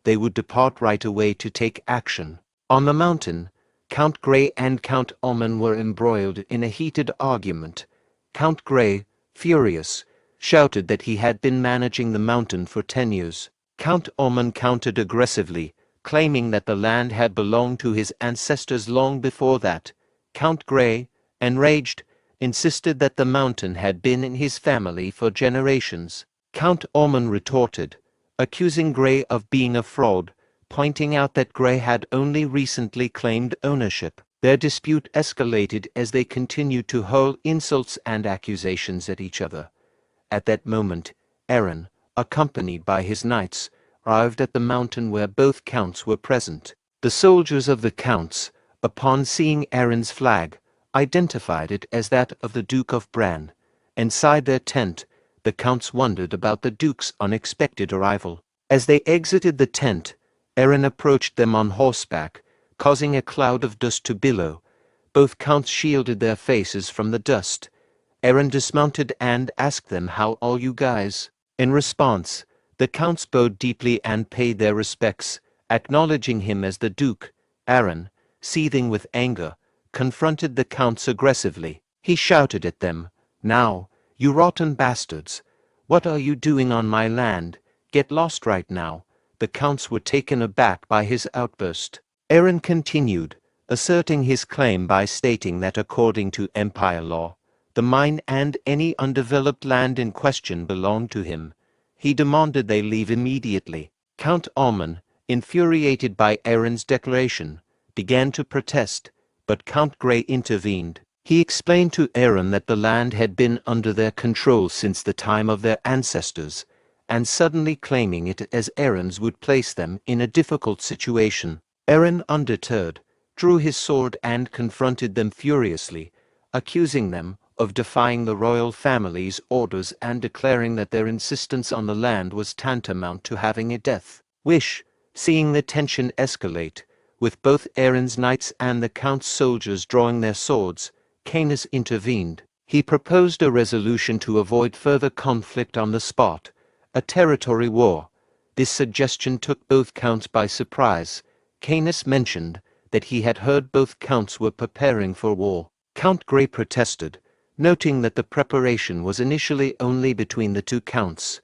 They would depart right away to take action. On the mountain, Count Grey and Count Omen were embroiled in a heated argument. Count Grey, furious, shouted that he had been managing the mountain for 10 years. Count Omen countered aggressively, claiming that the land had belonged to his ancestors long before that. Count Grey, enraged, insisted that the mountain had been in his family for generations. Count Omen retorted, accusing Grey of being a fraud, pointing out that Grey had only recently claimed ownership. Their dispute escalated as they continued to hurl insults and accusations at each other. At that moment, Aaron, accompanied by his knights, arrived at the mountain where both counts were present. The soldiers of the counts, upon seeing Aaron's flag, identified it as that of the Duke of Brahn. Inside their tent, the counts wondered about the Duke's unexpected arrival. As they exited the tent, Aaron approached them on horseback, causing a cloud of dust to billow. Both counts shielded their faces from the dust. Aaron dismounted and asked them, "How are you guys?" In response, the counts bowed deeply and paid their respects, acknowledging him as the Duke. Aaron, seething with anger, confronted the counts aggressively. He shouted at them, "Now, you rotten bastards! What are you doing on my land? Get lost right now!" The counts were taken aback by his outburst. Aaron continued, asserting his claim by stating that according to empire law, the mine and any undeveloped land in question belonged to him. He demanded they leave immediately. Count Alman, infuriated by Aaron's declaration, began to protest, but Count Grey intervened. He explained to Aaron that the land had been under their control since the time of their ancestors, and suddenly claiming it as Aaron's would place them in a difficult situation. Aaron, undeterred, drew his sword and confronted them furiously, accusing them of defying the royal family's orders and declaring that their insistence on the land was tantamount to having a death wish. Seeing the tension escalate, with both Aaron's knights and the count's soldiers drawing their swords, Canis intervened. He proposed a resolution to avoid further conflict on the spot, a territory war. This suggestion took both counts by surprise. Canis mentioned that he had heard both counts were preparing for war. Count Grey protested, noting that the preparation was initially only between the two counts.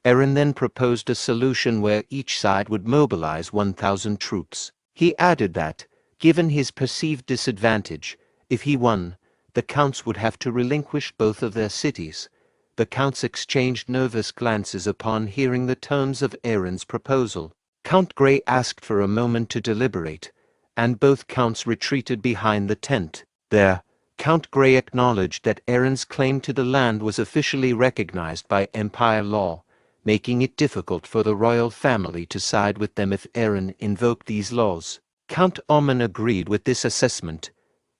Aaron then proposed a solution where each side would mobilize 1,000 troops. He added that, given his perceived disadvantage, if he won, the counts would have to relinquish both of their cities. The counts exchanged nervous glances upon hearing the terms of Aaron's proposal. Count Grey asked for a moment to deliberate, and both counts retreated behind the tent. There, Count Grey acknowledged that Aaron's claim to the land was officially recognized by empire law, making it difficult for the royal family to side with them if Aaron invoked these laws. Count Oman agreed with this assessment.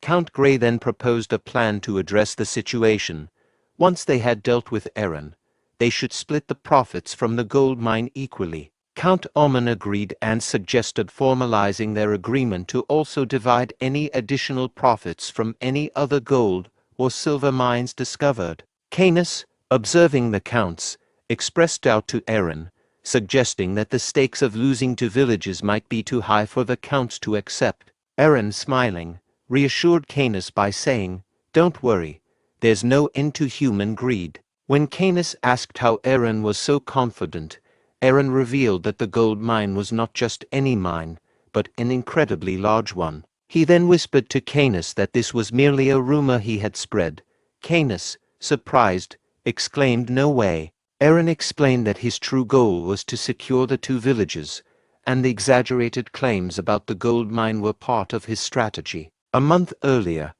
Count Grey then proposed a plan to address the situation. Once they had dealt with Aaron, they should split the profits from the gold mine equally. Count Oman agreed and suggested formalizing their agreement to also divide any additional profits from any other gold or silver mines discovered. Canis, observing the counts, expressed doubt to Aaron, suggesting that the stakes of losing two villages might be too high for the counts to accept. Aaron, smiling, reassured Canis by saying, "Don't worry, there's no end to human greed." When Canis asked how Aaron was so confident, Aaron revealed that the gold mine was not just any mine, but an incredibly large one. He then whispered to Canis that this was merely a rumor he had spread. Canis, surprised, exclaimed, "No way." Aaron explained that his true goal was to secure the two villages, and the exaggerated claims about the gold mine were part of his strategy. A month earlier,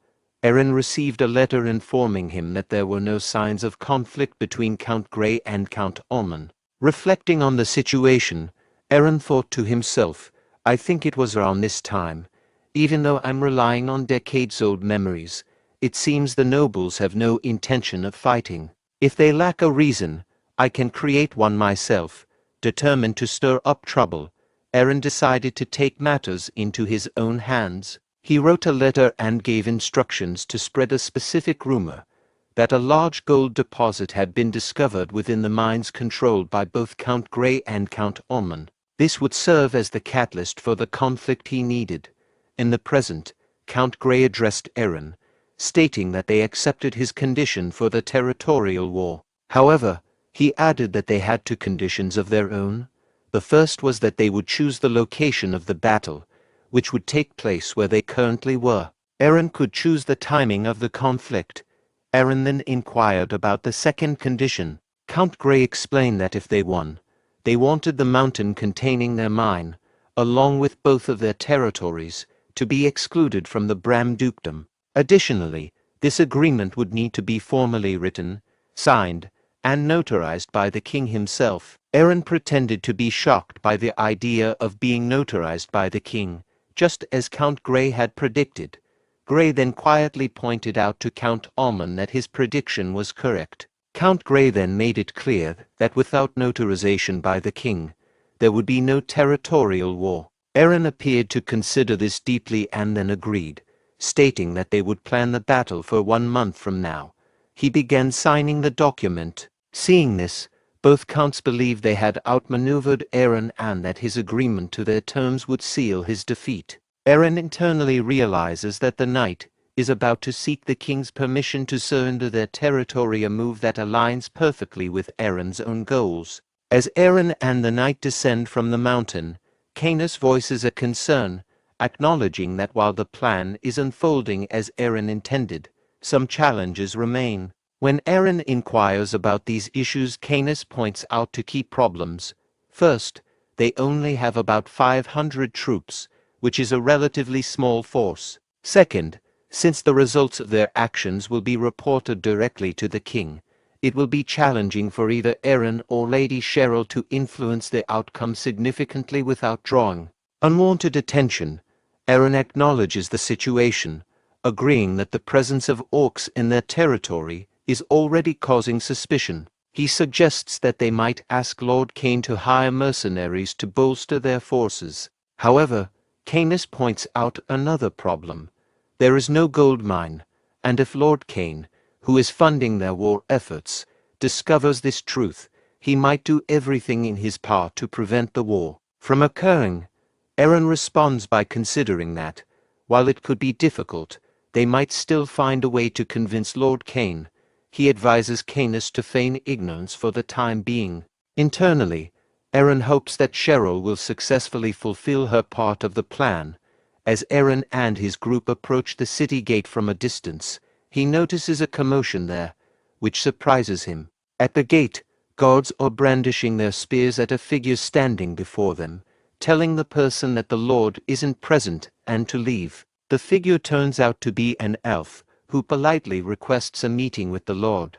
Aaron received a letter informing him that there were no signs of conflict between Count Grey and Count Oman. Reflecting on the situation, Aaron thought to himself, "I think it was around this time. Even though I'm relying on decades-old memories, it seems the nobles have no intention of fighting. If they lack a reason, I can create one myself." Determined to stir up trouble, Aaron decided to take matters into his own hands. He wrote a letter and gave instructions to spread a specific rumor that a large gold deposit had been discovered within the mines controlled by both Count Grey and Count Oman. This would serve as the catalyst for the conflict he needed. In the present, Count Grey addressed Aaron, stating that they accepted his condition for the territorial war. However, he added that they had two conditions of their own. The first was that they would choose the location of the battle, which would take place where they currently were. Aaron could choose the timing of the conflict. Aaron then inquired about the second condition. Count Grey explained that if they won, they wanted the mountain containing their mine, along with both of their territories, to be excluded from the Bram dukedom. Additionally, this agreement would need to be formally written, signed, and notarized by the king himself. Aaron pretended to be shocked by the idea of being notarized by the king, just as Count Grey had predicted. Grey then quietly pointed out to Count Oman that his prediction was correct. Count Grey then made it clear that without notarization by the king, there would be no territorial war. Aaron appeared to consider this deeply and then agreed, stating that they would plan the battle for 1 month from now. He began signing the document. Seeing this, both counts believed they had outmaneuvered Eren and that his agreement to their terms would seal his defeat. Eren internally realizes that the knight is about to seek the king's permission to surrender their territory, a move that aligns perfectly with Eren's own goals. As Eren and the knight descend from the mountain, Canis voices a concern, acknowledging that while the plan is unfolding as Eren intended, some challenges remain. When Eren inquires about these issues, Canis points out two key problems. First, they only have about 500 troops, which is a relatively small force. Second, since the results of their actions will be reported directly to the king, it will be challenging for either Eren or Lady Cheryl to influence the outcome significantly without drawing unwanted attention. Eren acknowledges the situation, agreeing that the presence of orcs in their territory is already causing suspicion. He suggests that they might ask Lord Cain to hire mercenaries to bolster their forces. However, Canis points out another problem. There is no gold mine, and if Lord Cain, who is funding their war efforts, discovers this truth, he might do everything in his power to prevent the war from occurring. Eren responds by considering that, while it could be difficult, they might still find a way to convince Lord Cain. He advises Canis to feign ignorance for the time being. Internally, Eren hopes that Cheryl will successfully fulfill her part of the plan. As Eren and his group approach the city gate from a distance, he notices a commotion there, which surprises him. At the gate, guards are brandishing their spears at a figure standing before them, telling the person that the Lord isn't present and to leave. The figure turns out to be an elf, who politely requests a meeting with the Lord.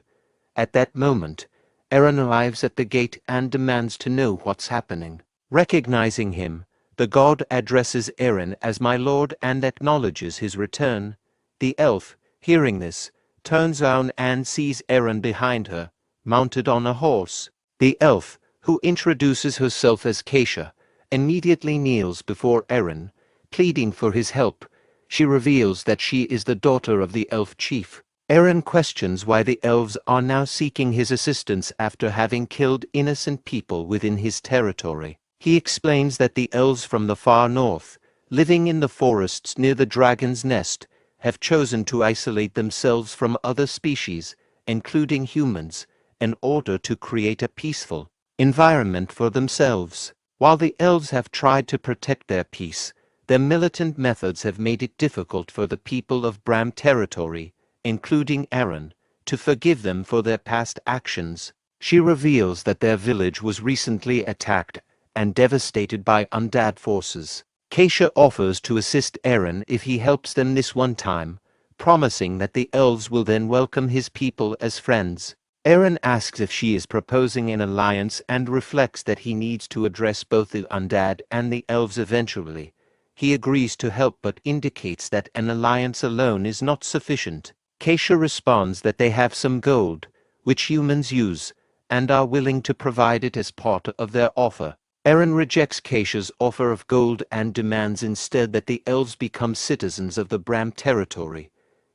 At that moment, Eren arrives at the gate and demands to know what's happening. Recognizing him, the god addresses Eren as my lord and acknowledges his return. The elf, hearing this, turns around and sees Eren behind her, mounted on a horse. The elf, who introduces herself as Keisha, immediately kneels before Eren, pleading for his help. She reveals that she is the daughter of the elf chief. Eren questions why the elves are now seeking his assistance after having killed innocent people within his territory. He explains that the elves from the far north, living in the forests near the dragon's nest, have chosen to isolate themselves from other species, including humans, in order to create a peaceful environment for themselves. While the elves have tried to protect their peace, their militant methods have made it difficult for the people of Bram territory, including Eren, to forgive them for their past actions. She reveals that their village was recently attacked and devastated by undead forces. Keisha offers to assist Eren if he helps them this one time, promising that the elves will then welcome his people as friends. Eren asks if she is proposing an alliance and reflects that he needs to address both the undead and the elves eventually. He agrees to help but indicates that an alliance alone is not sufficient. Keisha responds that they have some gold, which humans use, and are willing to provide it as part of their offer. Eren rejects Keisha's offer of gold and demands instead that the elves become citizens of the Bram territory.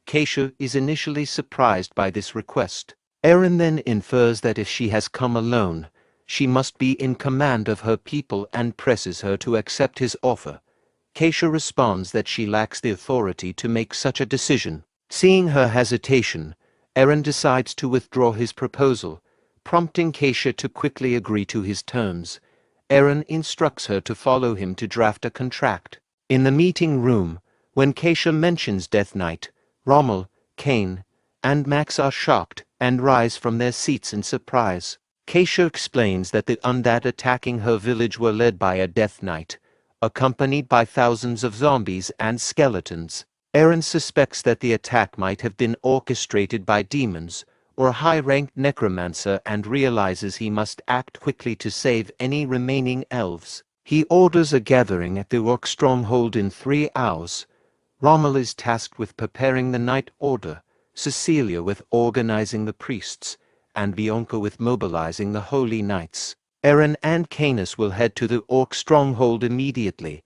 Keisha is initially surprised by this request. Eren then infers that if she has come alone, she must be in command of her people and presses her to accept his offer. Keisha responds that she lacks the authority to make such a decision. Seeing her hesitation, Eren decides to withdraw his proposal, prompting Keisha to quickly agree to his terms. Eren instructs her to follow him to draft a contract. In the meeting room, when Keisha mentions Death Knight, Rommel, Cain, and Max are shocked and rise from their seats in surprise. Keisha explains that the undead attacking her village were led by a Death Knight, accompanied by thousands of zombies and skeletons. Eren suspects that the attack might have been orchestrated by demons or a high-ranked necromancer and realizes he must act quickly to save any remaining elves. He orders a gathering at the orc stronghold in 3 hours. Rommel is tasked with preparing the Night Order, Cecilia with organizing the priests, and Bianca with mobilizing the Holy Knights. Eren and Canis will head to the orc stronghold immediately.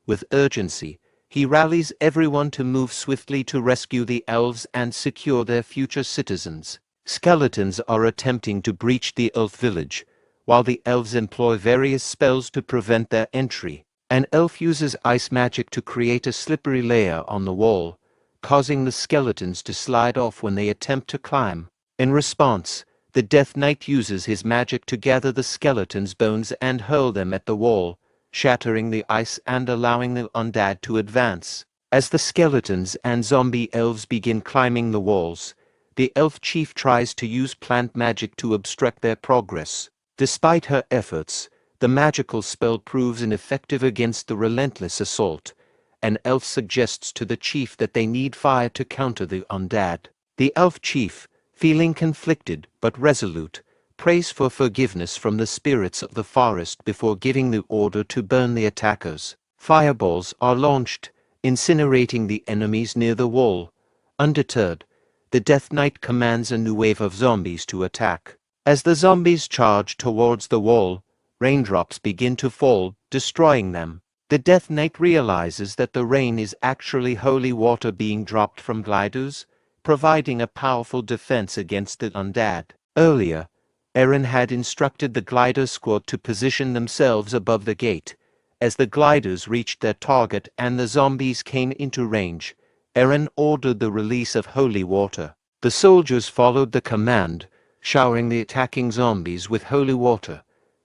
With urgency, He rallies everyone to move swiftly to rescue the elves and secure their future citizens. Skeletons are attempting to breach the elf village, while the elves employ various spells to prevent their entry. An elf uses ice magic to create a slippery layer on the wall, causing the skeletons to slide off when they attempt to climb. In response, the Death Knight uses his magic to gather the skeletons' bones and hurl them at the wall, shattering the ice and allowing the undead to advance. As the skeletons and zombie elves begin climbing the walls, the elf chief tries to use plant magic to obstruct their progress. Despite her efforts, the magical spell proves ineffective against the relentless assault. An elf suggests to the chief that they need fire to counter the undead. The elf chief, feeling conflicted but resolute, prays for forgiveness from the spirits of the forest before giving the order to burn the attackers. Fireballs are launched, incinerating the enemies near the wall. Undeterred, the Death Knight commands a new wave of zombies to attack. As the zombies charge towards the wall, raindrops begin to fall, destroying them. The Death Knight realizes that the rain is actually holy water being dropped from gliders, providing a powerful defense against the undead. Earlier, Eren had instructed the glider squad to position themselves above the gate. As the gliders reached their target and the zombies came into range, Eren ordered the release of holy water. The soldiers followed the command, showering the attacking zombies with holy water.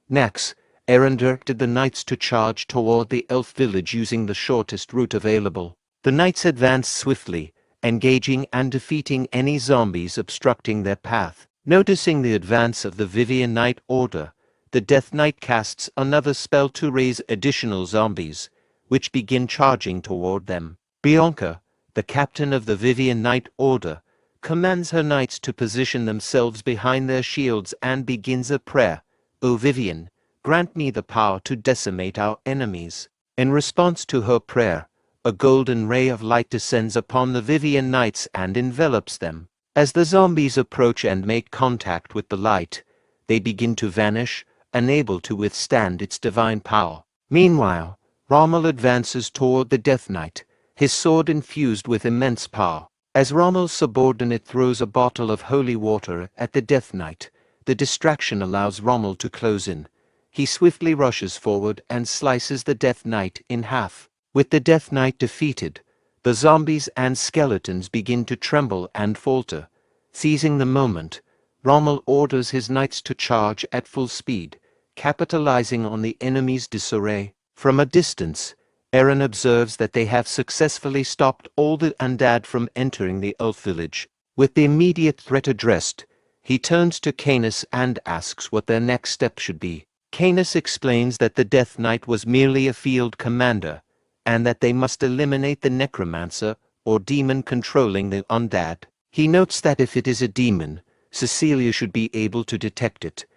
Next, Eren directed the knights to charge toward the elf village using the shortest route available. The knights advanced swiftly, engaging and defeating any zombies obstructing their path. Noticing the advance of the Vivian Knight Order, the Death Knight casts another spell to raise additional zombies, which begin charging toward them. Bianca, the captain of the Vivian Knight Order, commands her knights to position themselves behind their shields and begins a prayer. "O Vivian, grant me the power to decimate our enemies." In response to her prayer, a golden ray of light descends upon the Vivian Knights and envelops them. As the zombies approach and make contact with the light, they begin to vanish, unable to withstand its divine power. Meanwhile, Rommel advances toward the Death Knight, his sword infused with immense power. As Rommel's subordinate throws a bottle of holy water at the Death Knight, the distraction allows Rommel to close in. He swiftly rushes forward and slices the Death Knight in half. With the Death Knight defeated, the zombies and skeletons begin to tremble and falter. Seizing the moment, Rommel orders his knights to charge at full speed, capitalizing on the enemy's disarray. From a distance, Eren observes that they have successfully stopped all the undead from entering the elf village. With the immediate threat addressed, he turns to Canis and asks what their next step should be. Canis explains that the Death Knight was merely a field commander, and that they must eliminate the necromancer or demon controlling the undead. He notes that if it is a demon, Cecilia should be able to detect it.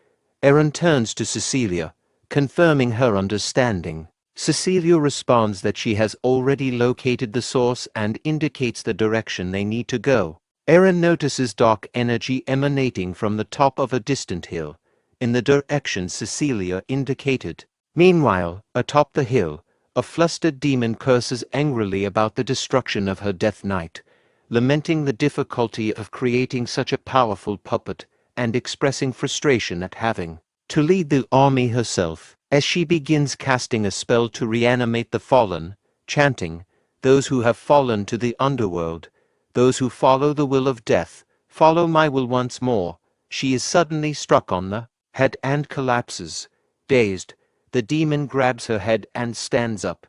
Eren turns to Cecilia, confirming her understanding. Cecilia responds that she has already located the source and indicates the direction they need to go. Eren notices dark energy emanating from the top of a distant hill, in the direction Cecilia indicated. Meanwhile, atop the hill, a flustered demon curses angrily about the destruction of her Death Knight, lamenting the difficulty of creating such a powerful puppet and expressing frustration at having to lead the army herself. As she begins casting a spell to reanimate the fallen, chanting, "Those who have fallen to the underworld, those who follow the will of death, follow my will once more," she is suddenly struck on the head and collapses. Dazed, the demon grabs her head and stands up,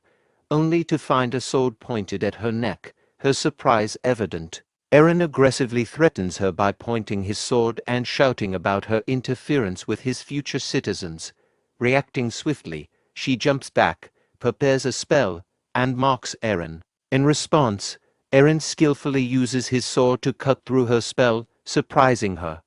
only to find a sword pointed at her neck, her surprise evident. Eren aggressively threatens her by pointing his sword and shouting about her interference with his future citizens. Reacting swiftly, she jumps back, prepares a spell, and marks Eren. In response, Eren skillfully uses his sword to cut through her spell, surprising her.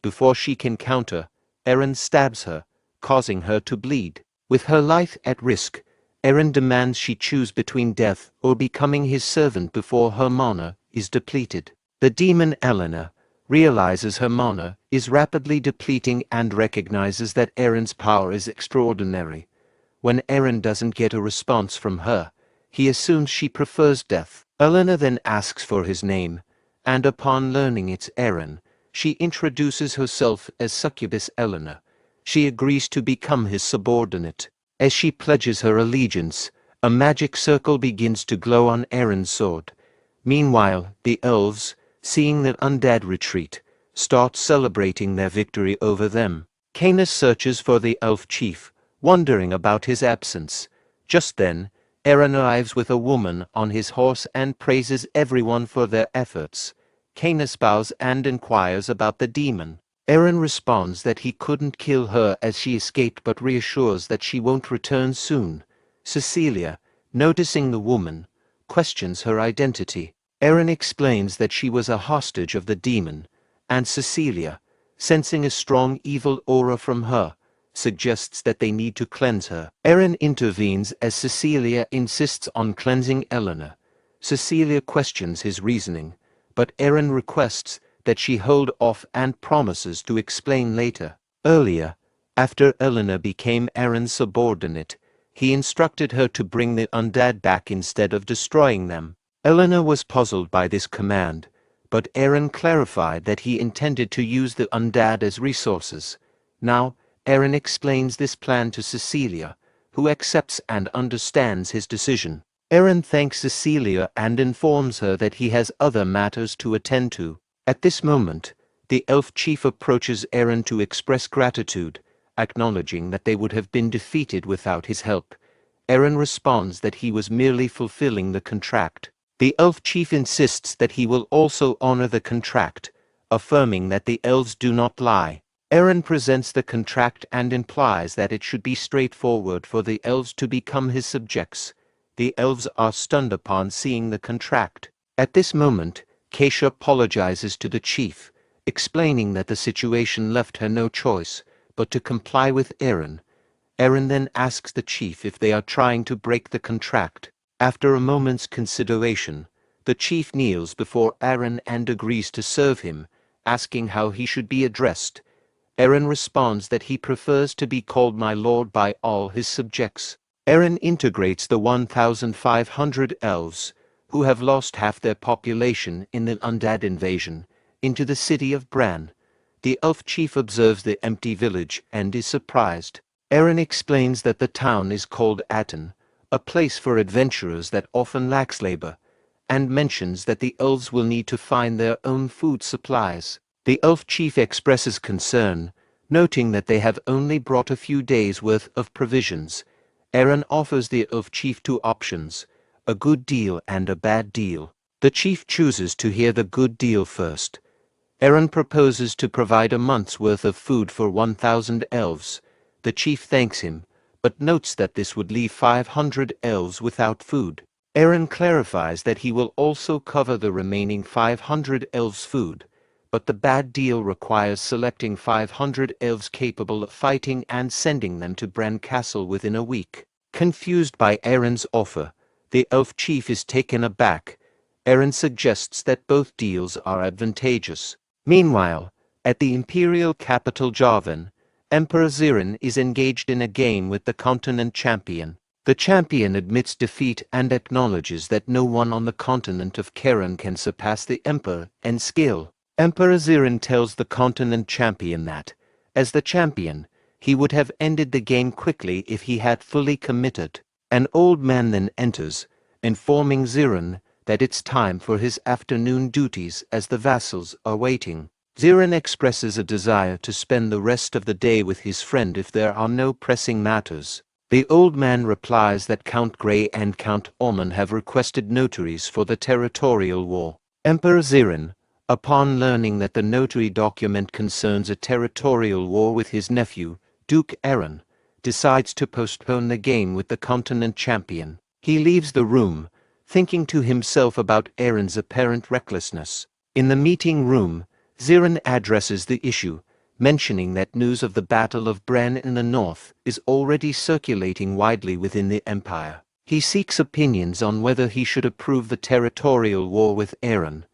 Before she can counter, Eren stabs her, causing her to bleed. With her life at risk, Eren demands she choose between death or becoming his servant before her mana is depleted. The demon Eleanor realizes her mana is rapidly depleting and recognizes that Eren's power is extraordinary. When Eren doesn't get a response from her, He assumes she prefers death. Eleanor then asks for his name, and upon learning it's Aaron, she introduces herself as Succubus Eleanor. She agrees to become his subordinate. As she pledges her allegiance, a magic circle begins to glow on Aaron's sword. Meanwhile, the elves, seeing the undead retreat, start celebrating their victory over them. Canis searches for the elf chief, wondering about his absence. Just then, Aaron arrives with a woman on his horse and praises everyone for their efforts. Canis bows and inquires about the demon. Aaron responds that he couldn't kill her as she escaped, but reassures that she won't return soon. Cecilia, noticing the woman, questions her identity. Aaron explains that she was a hostage of the demon, and Cecilia, sensing a strong evil aura from her, suggests that they need to cleanse her. Aaron intervenes as Cecilia insists on cleansing Eleanor. Cecilia questions his reasoning, but Aaron requests that she hold off and promises to explain later. Earlier, after Eleanor became Aaron's subordinate, he instructed her to bring the undead back instead of destroying them. Eleanor was puzzled by this command, but Aaron clarified that he intended to use the undead as resources. Now, Aaron explains this plan to Cecilia, who accepts and understands his decision. Aaron thanks Cecilia and informs her that he has other matters to attend to. At this moment, the elf chief approaches Aaron to express gratitude, acknowledging that they would have been defeated without his help. Aaron responds that he was merely fulfilling the contract. The elf chief insists that he will also honor the contract, affirming that the elves do not lie. Aaron presents the contract and implies that it should be straightforward for the elves to become his subjects. The elves are stunned upon seeing the contract. At this moment, Keisha apologizes to the chief, explaining that the situation left her no choice but to comply with Aaron. Aaron then asks the chief if they are trying to break the contract. After a moment's consideration, the chief kneels before Aaron and agrees to serve him, asking how he should be addressed. Aaron responds that he prefers to be called my lord by all his subjects. Aaron integrates the 1,500 elves, who have lost half their population in the undead invasion, into the city of Brahn. The elf chief observes the empty village and is surprised. Aaron explains that the town is called Aten, a place for adventurers that often lacks labor, and mentions that the elves will need to find their own food supplies. The elf chief expresses concern, noting that they have only brought a few days' worth of provisions. Aaron offers the elf chief two options, a good deal and a bad deal. The chief chooses to hear the good deal first. Aaron proposes to provide a month's worth of food for 1,000 elves. The chief thanks him, but notes that this would leave 500 elves without food. Aaron clarifies that he will also cover the remaining 500 elves' food, but the bad deal requires selecting 500 elves capable of fighting and sending them to Brahn Castle within a week. Confused by Aaron's offer, the elf chief is taken aback. Aaron suggests that both deals are advantageous. Meanwhile, at the imperial capital Javan, Emperor Zerone is engaged in a game with the continent champion. The champion admits defeat and acknowledges that no one on the continent of Karen can surpass the emperor in skill. Emperor Zerone tells the continent champion that, as the champion, he would have ended the game quickly if he had fully committed. An old man then enters, informing Zerone that it's time for his afternoon duties as the vassals are waiting. Zerone expresses a desire to spend the rest of the day with his friend if there are no pressing matters. The old man replies that Count Grey and Count Ormond have requested notaries for the territorial war. Emperor Zerone, upon learning that the notary document concerns a territorial war with his nephew, Duke Aaron, decides to postpone the game with the continent champion. He leaves the room, thinking to himself about Aaron's apparent recklessness. In the meeting room, Zerone addresses the issue, mentioning that news of the Battle of Brahn in the north is already circulating widely within the empire. He seeks opinions on whether he should approve the territorial war with Aaron.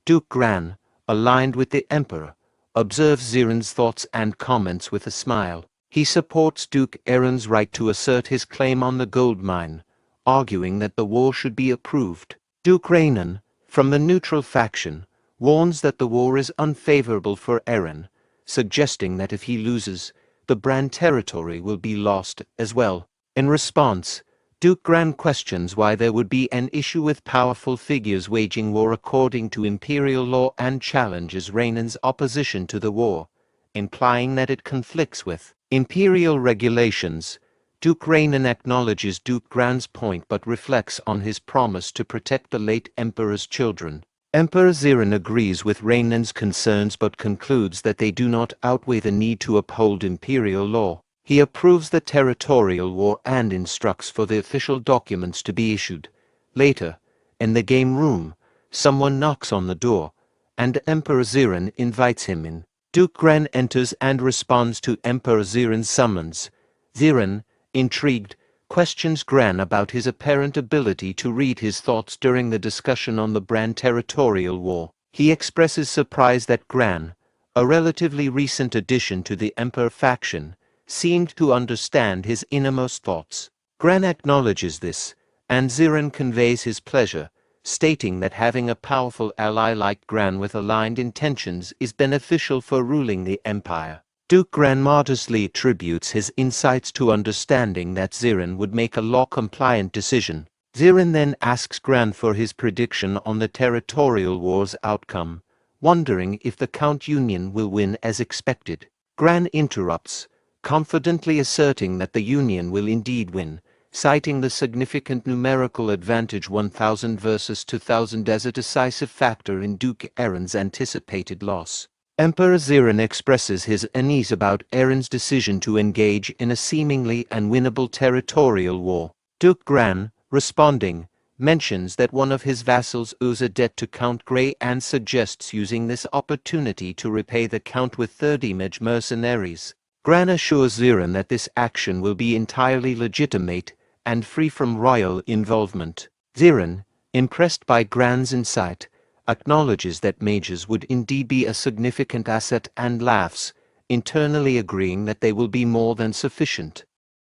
Duke Gran, aligned with the emperor, observes Zerone's thoughts and comments with a smile. He supports Duke Aaron's right to assert his claim on the gold mine, arguing that the war should be approved. Duke Rainan, from the neutral faction, warns that the war is unfavorable for Eren, suggesting that if he loses, the Bran territory will be lost as well. In response, Duke Gran questions why there would be an issue with powerful figures waging war according to imperial law and challenges Rainan's opposition to the war, implying that it conflicts with imperial regulations. Duke Rainan acknowledges Duke Gran's point but reflects on his promise to protect the late Emperor's children. Emperor Zerone agrees with Rainan's concerns but concludes that they do not outweigh the need to uphold imperial law. He approves the territorial war and instructs for the official documents to be issued. Later, in the game room, someone knocks on the door, and Emperor Zerone invites him in. Duke Gran enters and responds to Emperor Zerone's summons. Zerone, intrigued, questions Gran about his apparent ability to read his thoughts during the discussion on the Bran territorial war. He expresses surprise that Gran, a relatively recent addition to the Emperor faction, seemed to understand his innermost thoughts. Gran acknowledges this, and Zerone conveys his pleasure, stating that having a powerful ally like Gran with aligned intentions is beneficial for ruling the empire. Duke Gran modestly attributes his insights to understanding that Zerone would make a law-compliant decision. Zerone then asks Gran for his prediction on the territorial war's outcome, wondering if the Count Union will win as expected. Gran interrupts, confidently asserting that the Union will indeed win, citing the significant numerical advantage 1000 versus 2000 as a decisive factor in Duke Eren's anticipated loss. Emperor Zerone expresses his unease about Eren's decision to engage in a seemingly unwinnable territorial war. Duke Gran, responding, mentions that one of his vassals owes a debt to Count Grey and suggests using this opportunity to repay the Count with 30 mage mercenaries. Gran assures Zerone that this action will be entirely legitimate and free from royal involvement. Zerone, impressed by Gran's insight, acknowledges that mages would indeed be a significant asset and laughs, internally agreeing that they will be more than sufficient.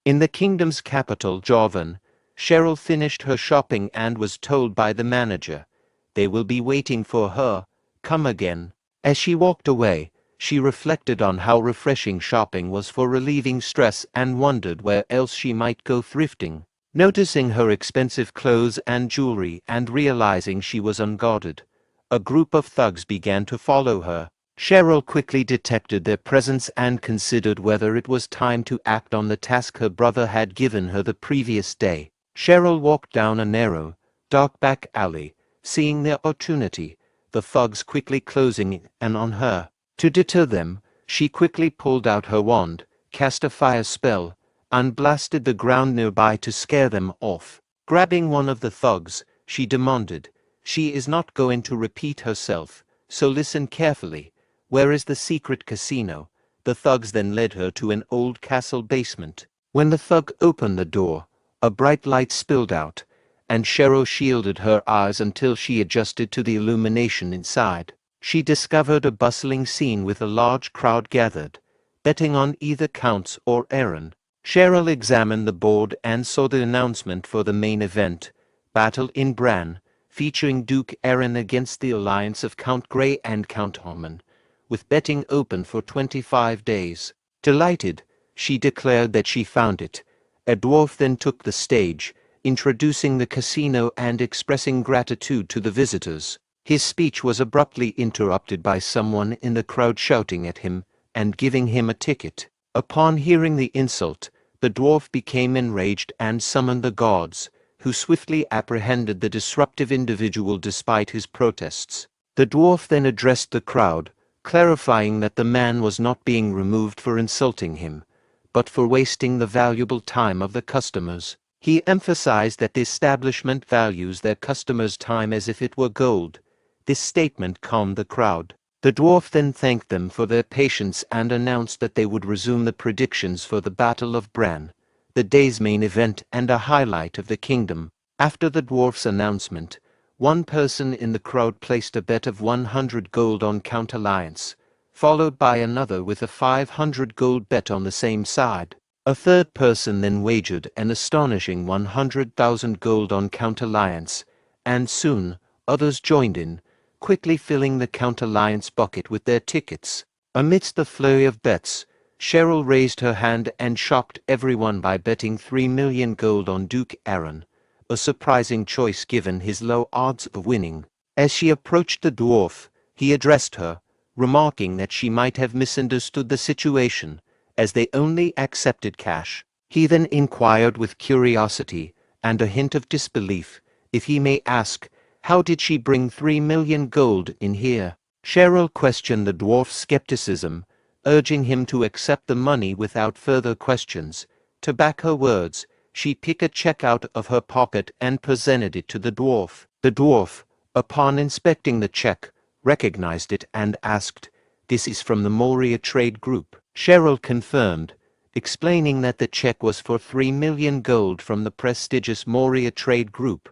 In the kingdom's capital, Jovan, Cheryl finished her shopping and was told by the manager, "They will be waiting for her, come again." As she walked away, she reflected on how refreshing shopping was for relieving stress and wondered where else she might go thrifting. Noticing her expensive clothes and jewelry and realizing she was unguarded, a group of thugs began to follow her. Cheryl quickly detected their presence and considered whether it was time to act on the task her brother had given her the previous day. Cheryl walked down a narrow, dark back alley, seeing the opportunity, the thugs quickly closing in on her. To deter them, she quickly pulled out her wand, cast a fire spell, and blasted the ground nearby to scare them off. Grabbing one of the thugs, she demanded, "She is not going to repeat herself, so listen carefully. Where is the secret casino?" The thugs then led her to an old castle basement. When the thug opened the door, a bright light spilled out, and Cheryl shielded her eyes until she adjusted to the illumination inside. She discovered a bustling scene with a large crowd gathered, betting on either Counts or Eren. Cheryl examined the board and saw the announcement for the main event, Battle in Bran, featuring Duke Eren against the alliance of Count Grey and Count Harmon, with betting open for 25 days. Delighted, she declared that she found it. A dwarf then took the stage, introducing the casino and expressing gratitude to the visitors. His speech was abruptly interrupted by someone in the crowd shouting at him and giving him a ticket. Upon hearing the insult, the dwarf became enraged and summoned the guards, who swiftly apprehended the disruptive individual despite his protests. The dwarf then addressed the crowd, clarifying that the man was not being removed for insulting him, but for wasting the valuable time of the customers. He emphasized that the establishment values their customers' time as if it were gold. This statement calmed the crowd. The dwarf then thanked them for their patience and announced that they would resume the predictions for the Battle of Bran, the day's main event and a highlight of the kingdom. After the dwarf's announcement, one person in the crowd placed a bet of 100 gold on Count Alliance, followed by another with a 500 gold bet on the same side. A third person then wagered an astonishing 100,000 gold on Count Alliance, and soon others joined in, quickly filling the Count Alliance bucket with their tickets. Amidst the flurry of bets, Cheryl raised her hand and shocked everyone by betting 3 million gold on Duke Aaron, a surprising choice given his low odds of winning. As she approached the dwarf, he addressed her, remarking that she might have misunderstood the situation, as they only accepted cash. He then inquired with curiosity and a hint of disbelief, if he may ask, how did she bring 3 million gold in here? Cheryl questioned the dwarf's skepticism, urging him to accept the money without further questions. To back her words, she picked a check out of her pocket and presented it to the dwarf. The dwarf, upon inspecting the check, recognized it and asked, "This is from the Moria Trade Group." Cheryl confirmed, explaining that the check was for 3 million gold from the prestigious Moria Trade Group,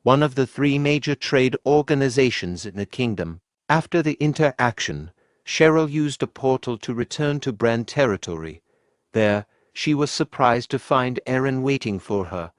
one of the 3 major trade organizations in the kingdom. After the interaction, Cheryl used a portal to return to Brand territory. There, she was surprised to find Aaron waiting for her.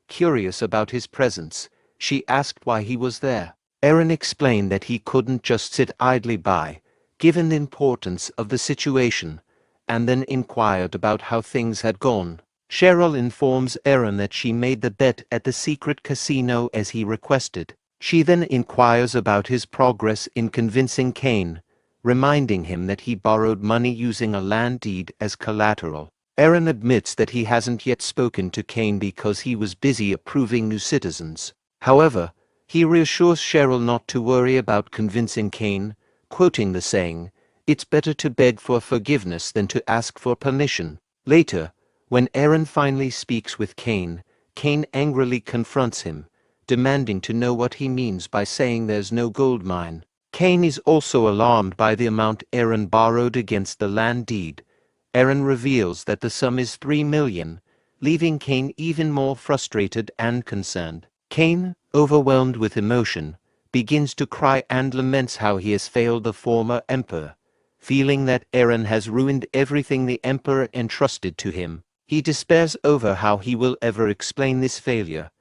Curious about his presence, she asked why he was there. Aaron explained that he couldn't just sit idly by, given the importance of the situation, and then inquired about how things had gone. Cheryl informs Aaron that she made the bet at the secret casino as he requested. She then inquires about his progress in convincing Cain, reminding him that he borrowed money using a land deed as collateral. Aaron admits that he hasn't yet spoken to Cain because he was busy approving new citizens. However, he reassures Cheryl not to worry about convincing Cain, quoting the saying, "It's better to beg for forgiveness than to ask for permission." Later, when Aaron finally speaks with Cain, Cain angrily confronts him, demanding to know what he means by saying there's no gold mine. Cain is also alarmed by the amount Aaron borrowed against the land deed. Aaron reveals that the sum is 3 million, leaving Cain even more frustrated and concerned. Cain, overwhelmed with emotion, begins to cry and laments how he has failed the former emperor. Feeling that Aaron has ruined everything the emperor entrusted to him, he despairs over how he will ever explain this failure.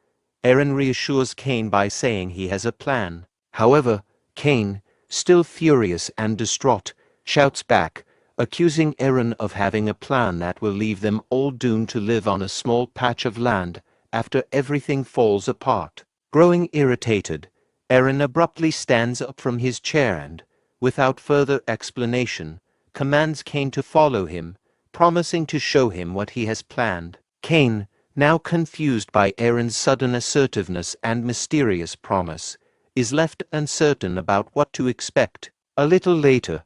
Aaron reassures Cain by saying he has a plan. However, Cain, still furious and distraught, shouts back, accusing Aaron of having a plan that will leave them all doomed to live on a small patch of land after everything falls apart. Growing irritated, Aaron abruptly stands up from his chair and, without further explanation, commands Cain to follow him, promising to show him what he has planned. Cain, now confused by Aaron's sudden assertiveness and mysterious promise, is left uncertain about what to expect. A little later,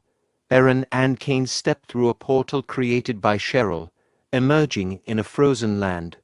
Aaron and Cain step through a portal created by Cheryl, emerging in a frozen land.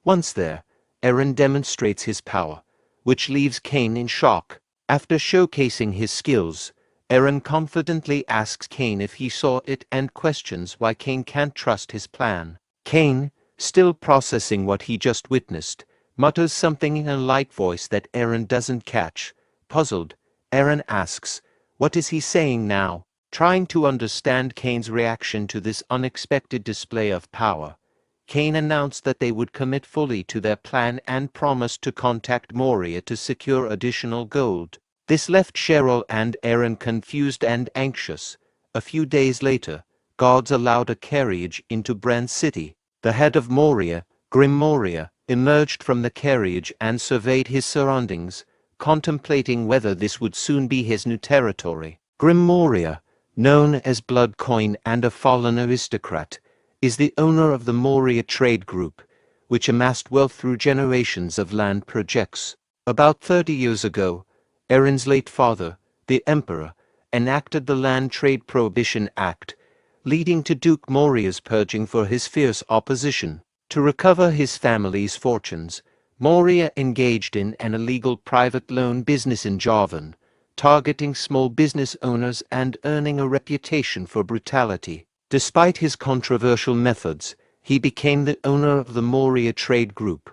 Once there, Aaron demonstrates his power, which leaves Cain in shock. After showcasing his skills, Aaron confidently asks Cain if he saw it and questions why Cain can't trust his plan. Cain, still processing what he just witnessed, mutters something in a light voice that Aaron doesn't catch. Puzzled, Aaron asks, "What is he saying now?" Trying to understand Cain's reaction to this unexpected display of power, Cain announced that they would commit fully to their plan and promised to contact Moria to secure additional gold. This left Cheryl and Aaron confused and anxious. A few days later, guards allowed a carriage into Brand City. The head of Moria, Grim Moria, emerged from the carriage and surveyed his surroundings, contemplating whether this would soon be his new territory. Grim Moria, known as Blood Coin and a fallen aristocrat, is the owner of the Moria Trade Group, which amassed wealth through generations of land projects. About 30 years ago, Aaron's late father, the Emperor, enacted the Land Trade Prohibition Act, leading to Duke Moria's purging for his fierce opposition. To recover his family's fortunes, Moria engaged in an illegal private loan business in Javan, targeting small business owners and earning a reputation for brutality. Despite his controversial methods, he became the owner of the Moria Trade Group,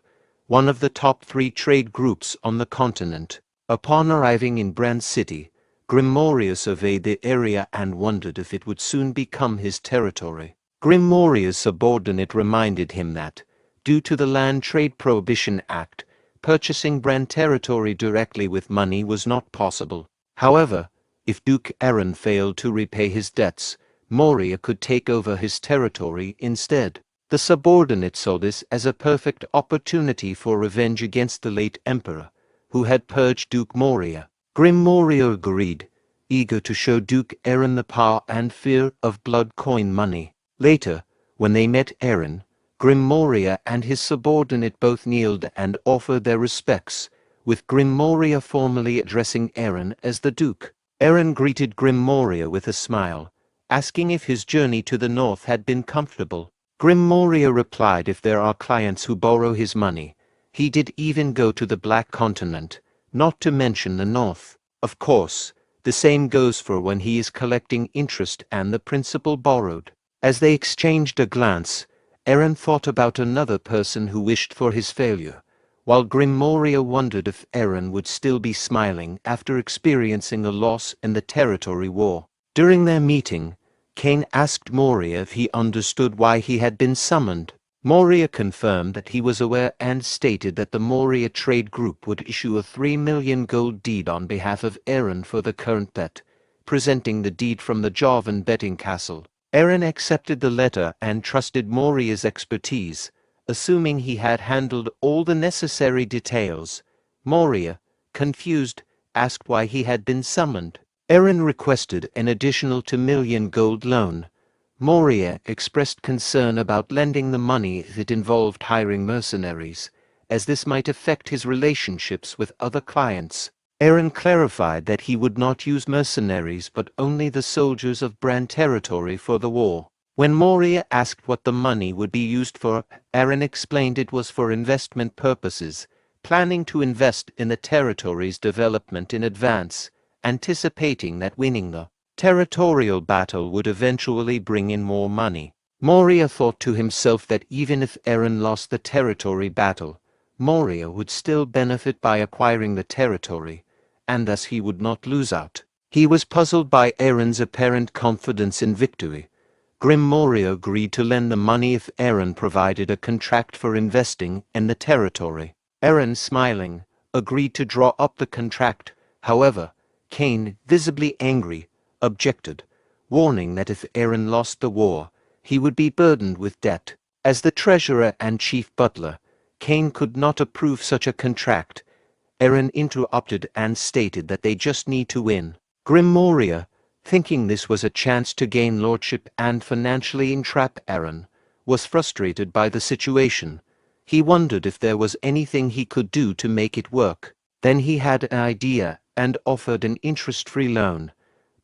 one of the top 3 trade groups on the continent. Upon arriving in Brand City, Grim Moria surveyed the area and wondered if it would soon become his territory. Grim Warrior's subordinate reminded him that, due to the Land Trade Prohibition Act, purchasing Brahn territory directly with money was not possible. However, if Duke Aaron failed to repay his debts, Moria could take over his territory instead. The subordinate saw this as a perfect opportunity for revenge against the late emperor, who had purged Duke Moria. Grim Moria agreed, eager to show Duke Aaron the power and fear of blood coin money. Later, when they met Aaron, Grim Moria and his subordinate both kneeled and offered their respects, with Grim Moria formally addressing Aaron as the Duke. Aaron greeted Grim Moria with a smile, asking if his journey to the north had been comfortable. Grim Moria replied if there are clients who borrow his money, he did even go to the Black Continent, not to mention the north. Of course, the same goes for when he is collecting interest and the principal borrowed. As they exchanged a glance, Aaron thought about another person who wished for his failure, while Grim Moria wondered if Aaron would still be smiling after experiencing a loss in the territory war. During their meeting, Cain asked Moria if he understood why he had been summoned. Moria confirmed that he was aware and stated that the Moria Trade Group would issue a 3 million gold deed on behalf of Aaron for the current bet, presenting the deed from the Javan betting castle. Aaron accepted the letter and trusted Moria's expertise, assuming he had handled all the necessary details. Moria, confused, asked why he had been summoned. Aaron requested an additional 2 million gold loan. Moria expressed concern about lending the money if it involved hiring mercenaries, as this might affect his relationships with other clients. Aaron clarified that he would not use mercenaries but only the soldiers of Brahn territory for the war. When Moria asked what the money would be used for, Aaron explained it was for investment purposes, planning to invest in the territory's development in advance, anticipating that winning the territorial battle would eventually bring in more money. Moria thought to himself that even if Aaron lost the territory battle, Moria would still benefit by acquiring the territory, and thus he would not lose out. He was puzzled by Aaron's apparent confidence in victory. Grim Moria agreed to lend the money if Aaron provided a contract for investing in the territory. Aaron, smiling, agreed to draw up the contract. However, Cain, visibly angry, objected, warning that if Aaron lost the war, he would be burdened with debt. As the treasurer and chief butler, Cain could not approve such a contract. Aaron interrupted and stated that they just need to win. Grim Moria, thinking this was a chance to gain lordship and financially entrap Aaron, was frustrated by the situation. He wondered if there was anything he could do to make it work. Then he had an idea and offered an interest-free loan.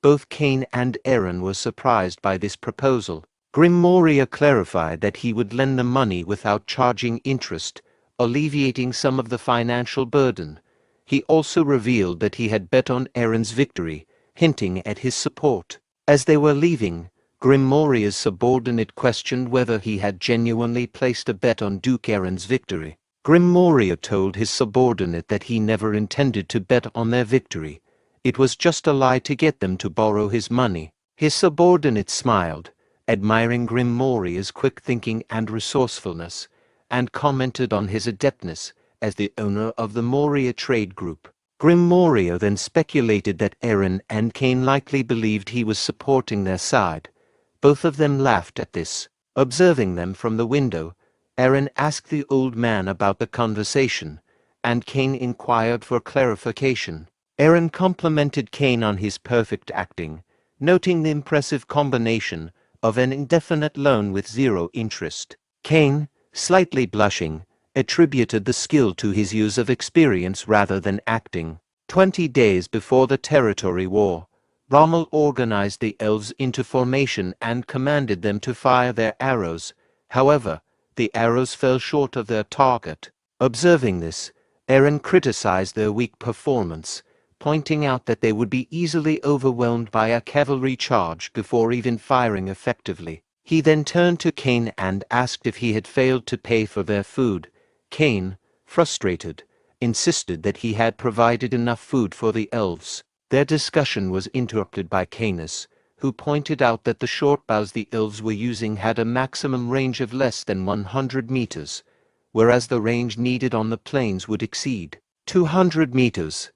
Both Cain and Aaron were surprised by this proposal. Grim Moria clarified that he would lend the money without charging interest, alleviating some of the financial burden. He also revealed that he had bet on Aaron's victory, hinting at his support. As they were leaving, Grim Moria's subordinate questioned whether he had genuinely placed a bet on Duke Aaron's victory. Grim Moria told his subordinate that he never intended to bet on their victory. It was just a lie to get them to borrow his money. His subordinate smiled, admiring Grim Moria's quick thinking and resourcefulness, and commented on his adeptness as the owner of the Moria Trade Group. Grim Moria then speculated that Aaron and Cain likely believed he was supporting their side. Both of them laughed at this. Observing them from the window, Aaron asked the old man about the conversation, and Cain inquired for clarification. Aaron complimented Cain on his perfect acting, noting the impressive combination of an indefinite loan with 0 interest. Cain, slightly blushing, attributed the skill to his use of experience rather than acting. 20 days before the territory war, Rommel organized the elves into formation and commanded them to fire their arrows. However, the arrows fell short of their target. Observing this, Aaron criticized their weak performance, pointing out that they would be easily overwhelmed by a cavalry charge before even firing effectively. He then turned to Cain and asked if he had failed to pay for their food. Cain, frustrated, insisted that he had provided enough food for the elves. Their discussion was interrupted by Canis, who pointed out that the short bows the elves were using had a maximum range of less than 100 meters, whereas the range needed on the plains would exceed 200 meters.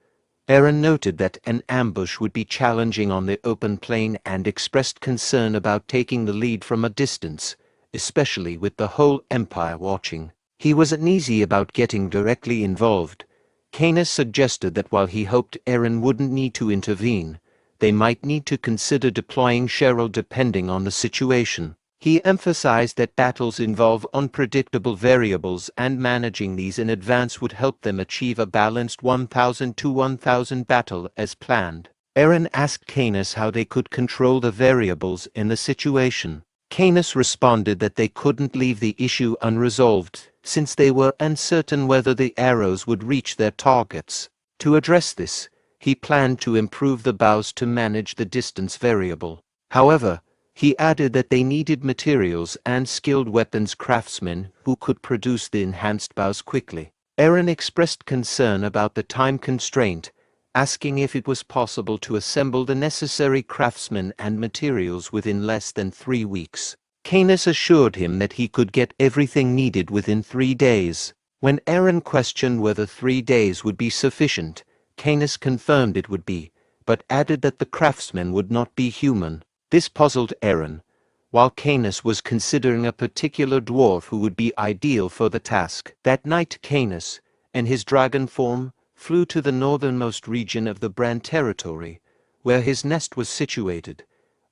Aaron noted that an ambush would be challenging on the open plain and expressed concern about taking the lead from a distance, especially with the whole empire watching. He was uneasy about getting directly involved. Canis suggested that while he hoped Aaron wouldn't need to intervene, they might need to consider deploying Cheryl depending on the situation. He emphasized that battles involve unpredictable variables and managing these in advance would help them achieve a balanced 1,000 to 1,000 battle as planned. Aaron asked Canis how they could control the variables in the situation. Canis responded that they couldn't leave the issue unresolved, since they were uncertain whether the arrows would reach their targets. To address this, he planned to improve the bows to manage the distance variable. However, he added that they needed materials and skilled weapons craftsmen who could produce the enhanced bows quickly. Aaron expressed concern about the time constraint, asking if it was possible to assemble the necessary craftsmen and materials within less than 3 weeks. Canis assured him that he could get everything needed within 3 days. When Aaron questioned whether 3 days would be sufficient, Canis confirmed it would be, but added that the craftsmen would not be human. This puzzled Aaron, while Canis was considering a particular dwarf who would be ideal for the task. That night Canis, in his dragon form, flew to the northernmost region of the Brahn territory, where his nest was situated.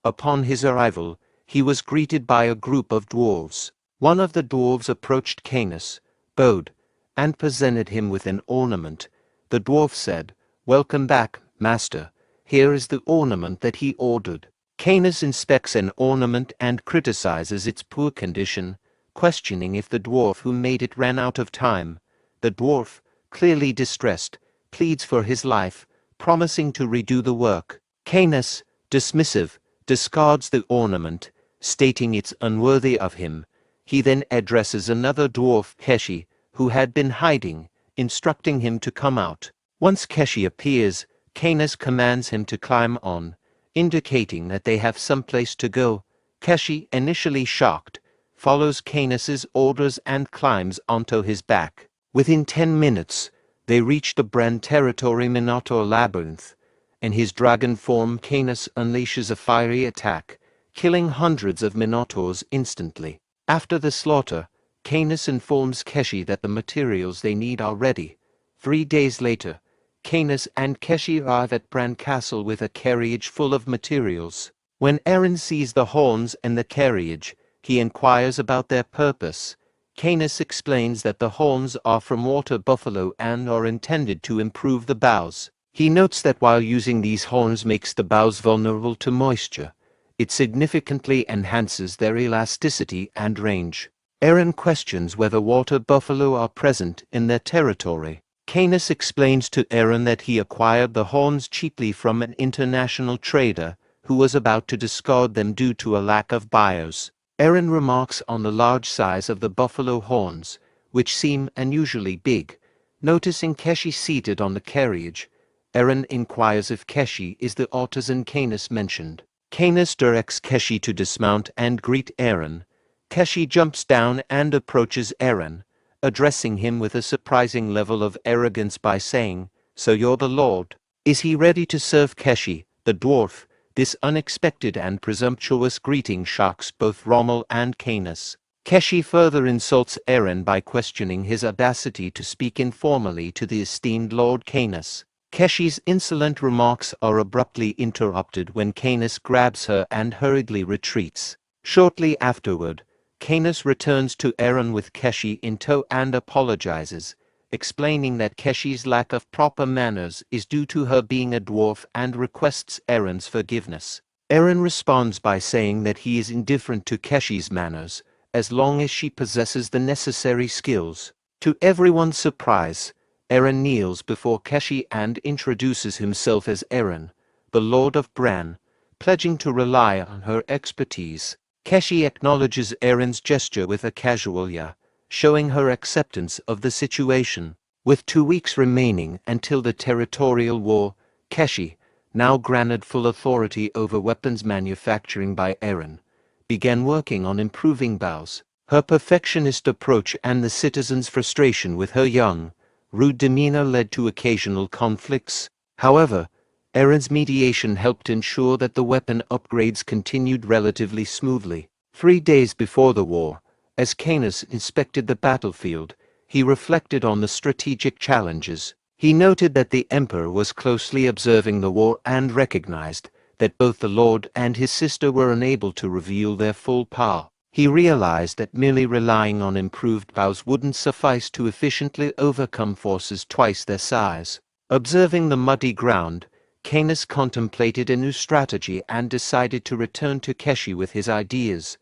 Upon his arrival, he was greeted by a group of dwarves. One of the dwarves approached Canis, bowed, and presented him with an ornament. The dwarf said, "Welcome back, master. Here is the ornament that he ordered." Canis inspects an ornament and criticizes its poor condition, questioning if the dwarf who made it ran out of time. The dwarf, clearly distressed, pleads for his life, promising to redo the work. Canis, dismissive, discards the ornament, stating it's unworthy of him. He then addresses another dwarf, Keshi, who had been hiding, instructing him to come out. Once Keshi appears, Canis commands him to climb on, indicating that they have someplace to go. Keshi, initially shocked, follows Canis's orders and climbs onto his back. Within 10 minutes, they reach the Brahn territory Minotaur labyrinth. In his dragon form, Canis unleashes a fiery attack, killing hundreds of Minotaurs instantly. After the slaughter, Canis informs Keshi that the materials they need are ready. 3 days later, Canis and Keshi arrive at Brahn Castle with a carriage full of materials. When Aaron sees the horns and the carriage, he inquires about their purpose. Canis explains that the horns are from water buffalo and are intended to improve the bows. He notes that while using these horns makes the bows vulnerable to moisture, it significantly enhances their elasticity and range. Aaron questions whether water buffalo are present in their territory. Canis explains to Aaron that he acquired the horns cheaply from an international trader who was about to discard them due to a lack of buyers. Aaron remarks on the large size of the buffalo horns, which seem unusually big. Noticing Keshi seated on the carriage, Aaron inquires if Keshi is the artisan Canis mentioned. Canis directs Keshi to dismount and greet Aaron. Keshi jumps down and approaches Aaron, addressing him with a surprising level of arrogance by saying, "So you're the Lord." Is he ready to serve Keshi, the dwarf? This unexpected and presumptuous greeting shocks both Rommel and Canis. Keshi further insults Aaron by questioning his audacity to speak informally to the esteemed Lord Canis. Keshi's insolent remarks are abruptly interrupted when Canis grabs her and hurriedly retreats. Shortly afterward, Canis returns to Aaron with Keshi in tow and apologizes, explaining that Keshi's lack of proper manners is due to her being a dwarf and requests Aaron's forgiveness. Aaron responds by saying that he is indifferent to Keshi's manners, as long as she possesses the necessary skills. To everyone's surprise, Aaron kneels before Keshi and introduces himself as Aaron, the Lord of Brahn, pledging to rely on her expertise. Keshi acknowledges Aaron's gesture with a casual "yeah," showing her acceptance of the situation. With 2 weeks remaining until the territorial war, Keshi, now granted full authority over weapons manufacturing by Aaron, began working on improving bows. Her perfectionist approach and the citizens' frustration with her young, rude demeanor led to occasional conflicts. However, Aaron's mediation helped ensure that the weapon upgrades continued relatively smoothly. 3 days before the war, as Canis inspected the battlefield, he reflected on the strategic challenges. He noted that the emperor was closely observing the war and recognized that both the lord and his sister were unable to reveal their full power. He realized that merely relying on improved bows wouldn't suffice to efficiently overcome forces twice their size. Observing the muddy ground, Canis contemplated a new strategy and decided to return to Keshi with his ideas.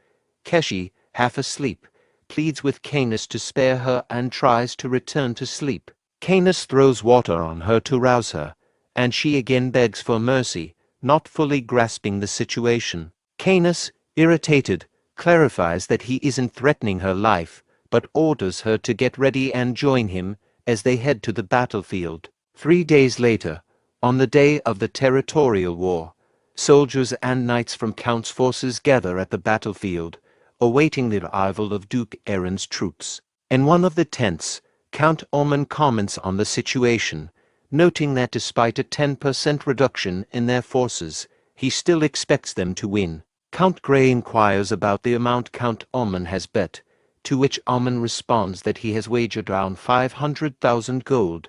Keshi, half asleep, pleads with Canis to spare her and tries to return to sleep. Canis throws water on her to rouse her, and she again begs for mercy, not fully grasping the situation. Canis, irritated, clarifies that he isn't threatening her life, but orders her to get ready and join him as they head to the battlefield. 3 days later, on the day of the territorial war, soldiers and knights from Count's forces gather at the battlefield, awaiting the arrival of Duke Aaron's troops. In one of the tents, Count Ormond comments on the situation, noting that despite a 10% reduction in their forces, he still expects them to win. Count Gray inquires about the amount Count Ormond has bet, to which Ormond responds that he has wagered around 500,000 gold.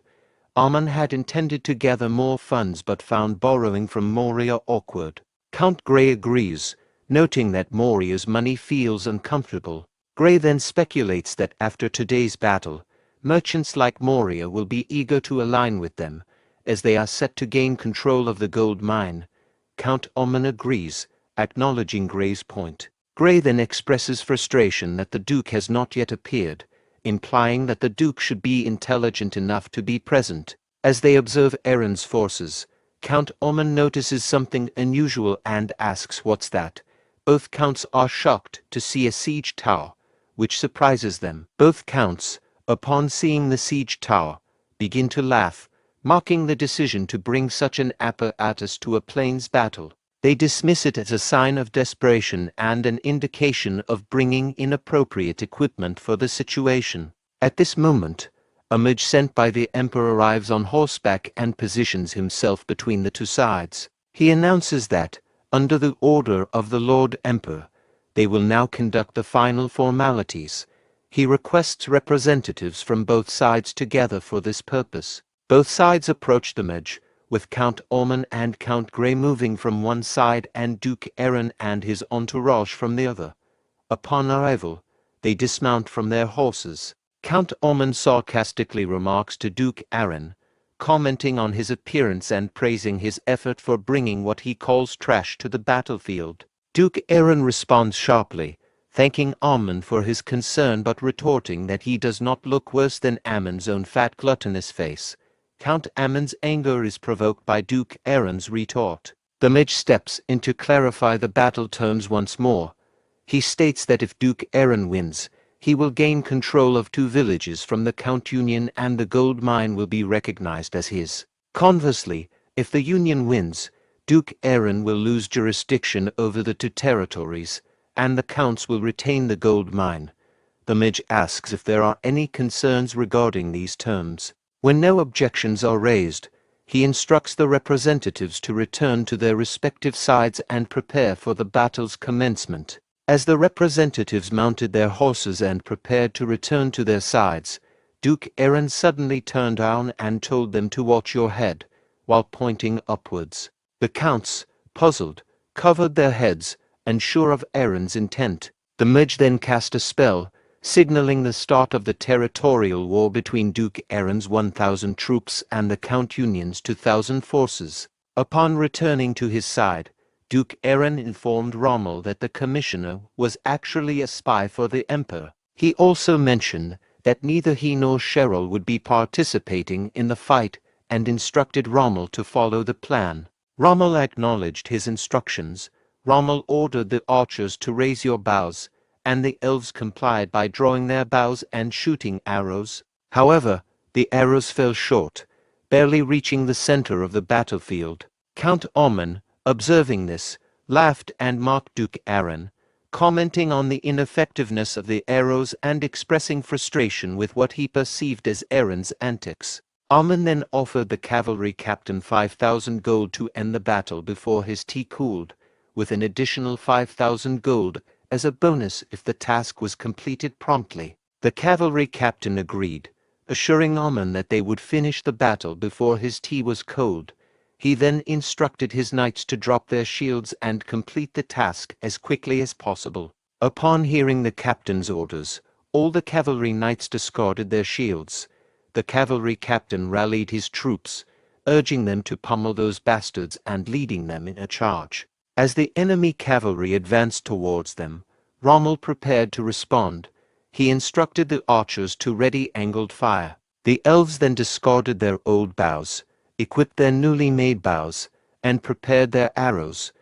Ormond had intended to gather more funds but found borrowing from Moria awkward. Count Gray agrees, noting that Moria's money feels uncomfortable. Gray then speculates that after today's battle, merchants like Moria will be eager to align with them, as they are set to gain control of the gold mine. Count Ormond agrees, acknowledging Gray's point. Gray then expresses frustration that the Duke has not yet appeared, implying that the Duke should be intelligent enough to be present. As they observe Aaron's forces, Count Ormond notices something unusual and asks what's that. Both counts are shocked to see a siege tower, which surprises them. Both counts, upon seeing the siege tower, begin to laugh, mocking the decision to bring such an apparatus to a plains battle. They dismiss it as a sign of desperation and an indication of bringing inappropriate equipment for the situation. At this moment, a mage sent by the emperor arrives on horseback and positions himself between the two sides. He announces that, under the order of the Lord Emperor, they will now conduct the final formalities. He requests representatives from both sides together for this purpose. Both sides approach the mage, with Count Ormond and Count Gray moving from one side and Duke Aaron and his entourage from the other. Upon arrival, they dismount from their horses. Count Ormond sarcastically remarks to Duke Aaron, commenting on his appearance and praising his effort for bringing what he calls trash to the battlefield. Duke Aaron responds sharply, thanking Ormond for his concern but retorting that he does not look worse than Ammon's own fat gluttonous face. Count Ammon's anger is provoked by Duke Aaron's retort. The mage steps in to clarify the battle terms once more. He states that if Duke Aaron wins, he will gain control of 2 villages from the Count Union and the gold mine will be recognized as his. Conversely, if the Union wins, Duke Aaron will lose jurisdiction over the 2 territories, and the counts will retain the gold mine. The mage asks if there are any concerns regarding these terms. When no objections are raised, he instructs the representatives to return to their respective sides and prepare for the battle's commencement. As the representatives mounted their horses and prepared to return to their sides, Duke Aaron suddenly turned down and told them to watch your head, while pointing upwards. The counts, puzzled, covered their heads, and sure of Aaron's intent. The mage then cast a spell, signaling the start of the territorial war between Duke Aaron's 1,000 troops and the Count Union's 2,000 forces. Upon returning to his side, Duke Aaron informed Rommel that the commissioner was actually a spy for the emperor. He also mentioned that neither he nor Cheryl would be participating in the fight and instructed Rommel to follow the plan. Rommel acknowledged his instructions. Rommel ordered the archers to raise your bows, and the elves complied by drawing their bows and shooting arrows. However, the arrows fell short, barely reaching the center of the battlefield. Count Oman, observing this, laughed and mocked Duke Aaron, commenting on the ineffectiveness of the arrows and expressing frustration with what he perceived as Aaron's antics. Oman then offered the cavalry captain 5,000 gold to end the battle before his tea cooled, with an additional 5,000 gold as a bonus if the task was completed promptly. The cavalry captain agreed, assuring Oman that they would finish the battle before his tea was cold. He then instructed his knights to drop their shields and complete the task as quickly as possible. Upon hearing the captain's orders, all the cavalry knights discarded their shields. The cavalry captain rallied his troops, urging them to pummel those bastards and leading them in a charge. As the enemy cavalry advanced towards them, Rommel prepared to respond. He instructed the archers to ready angled fire. The elves then discarded their old bows, equipped their newly made bows, and prepared their arrows.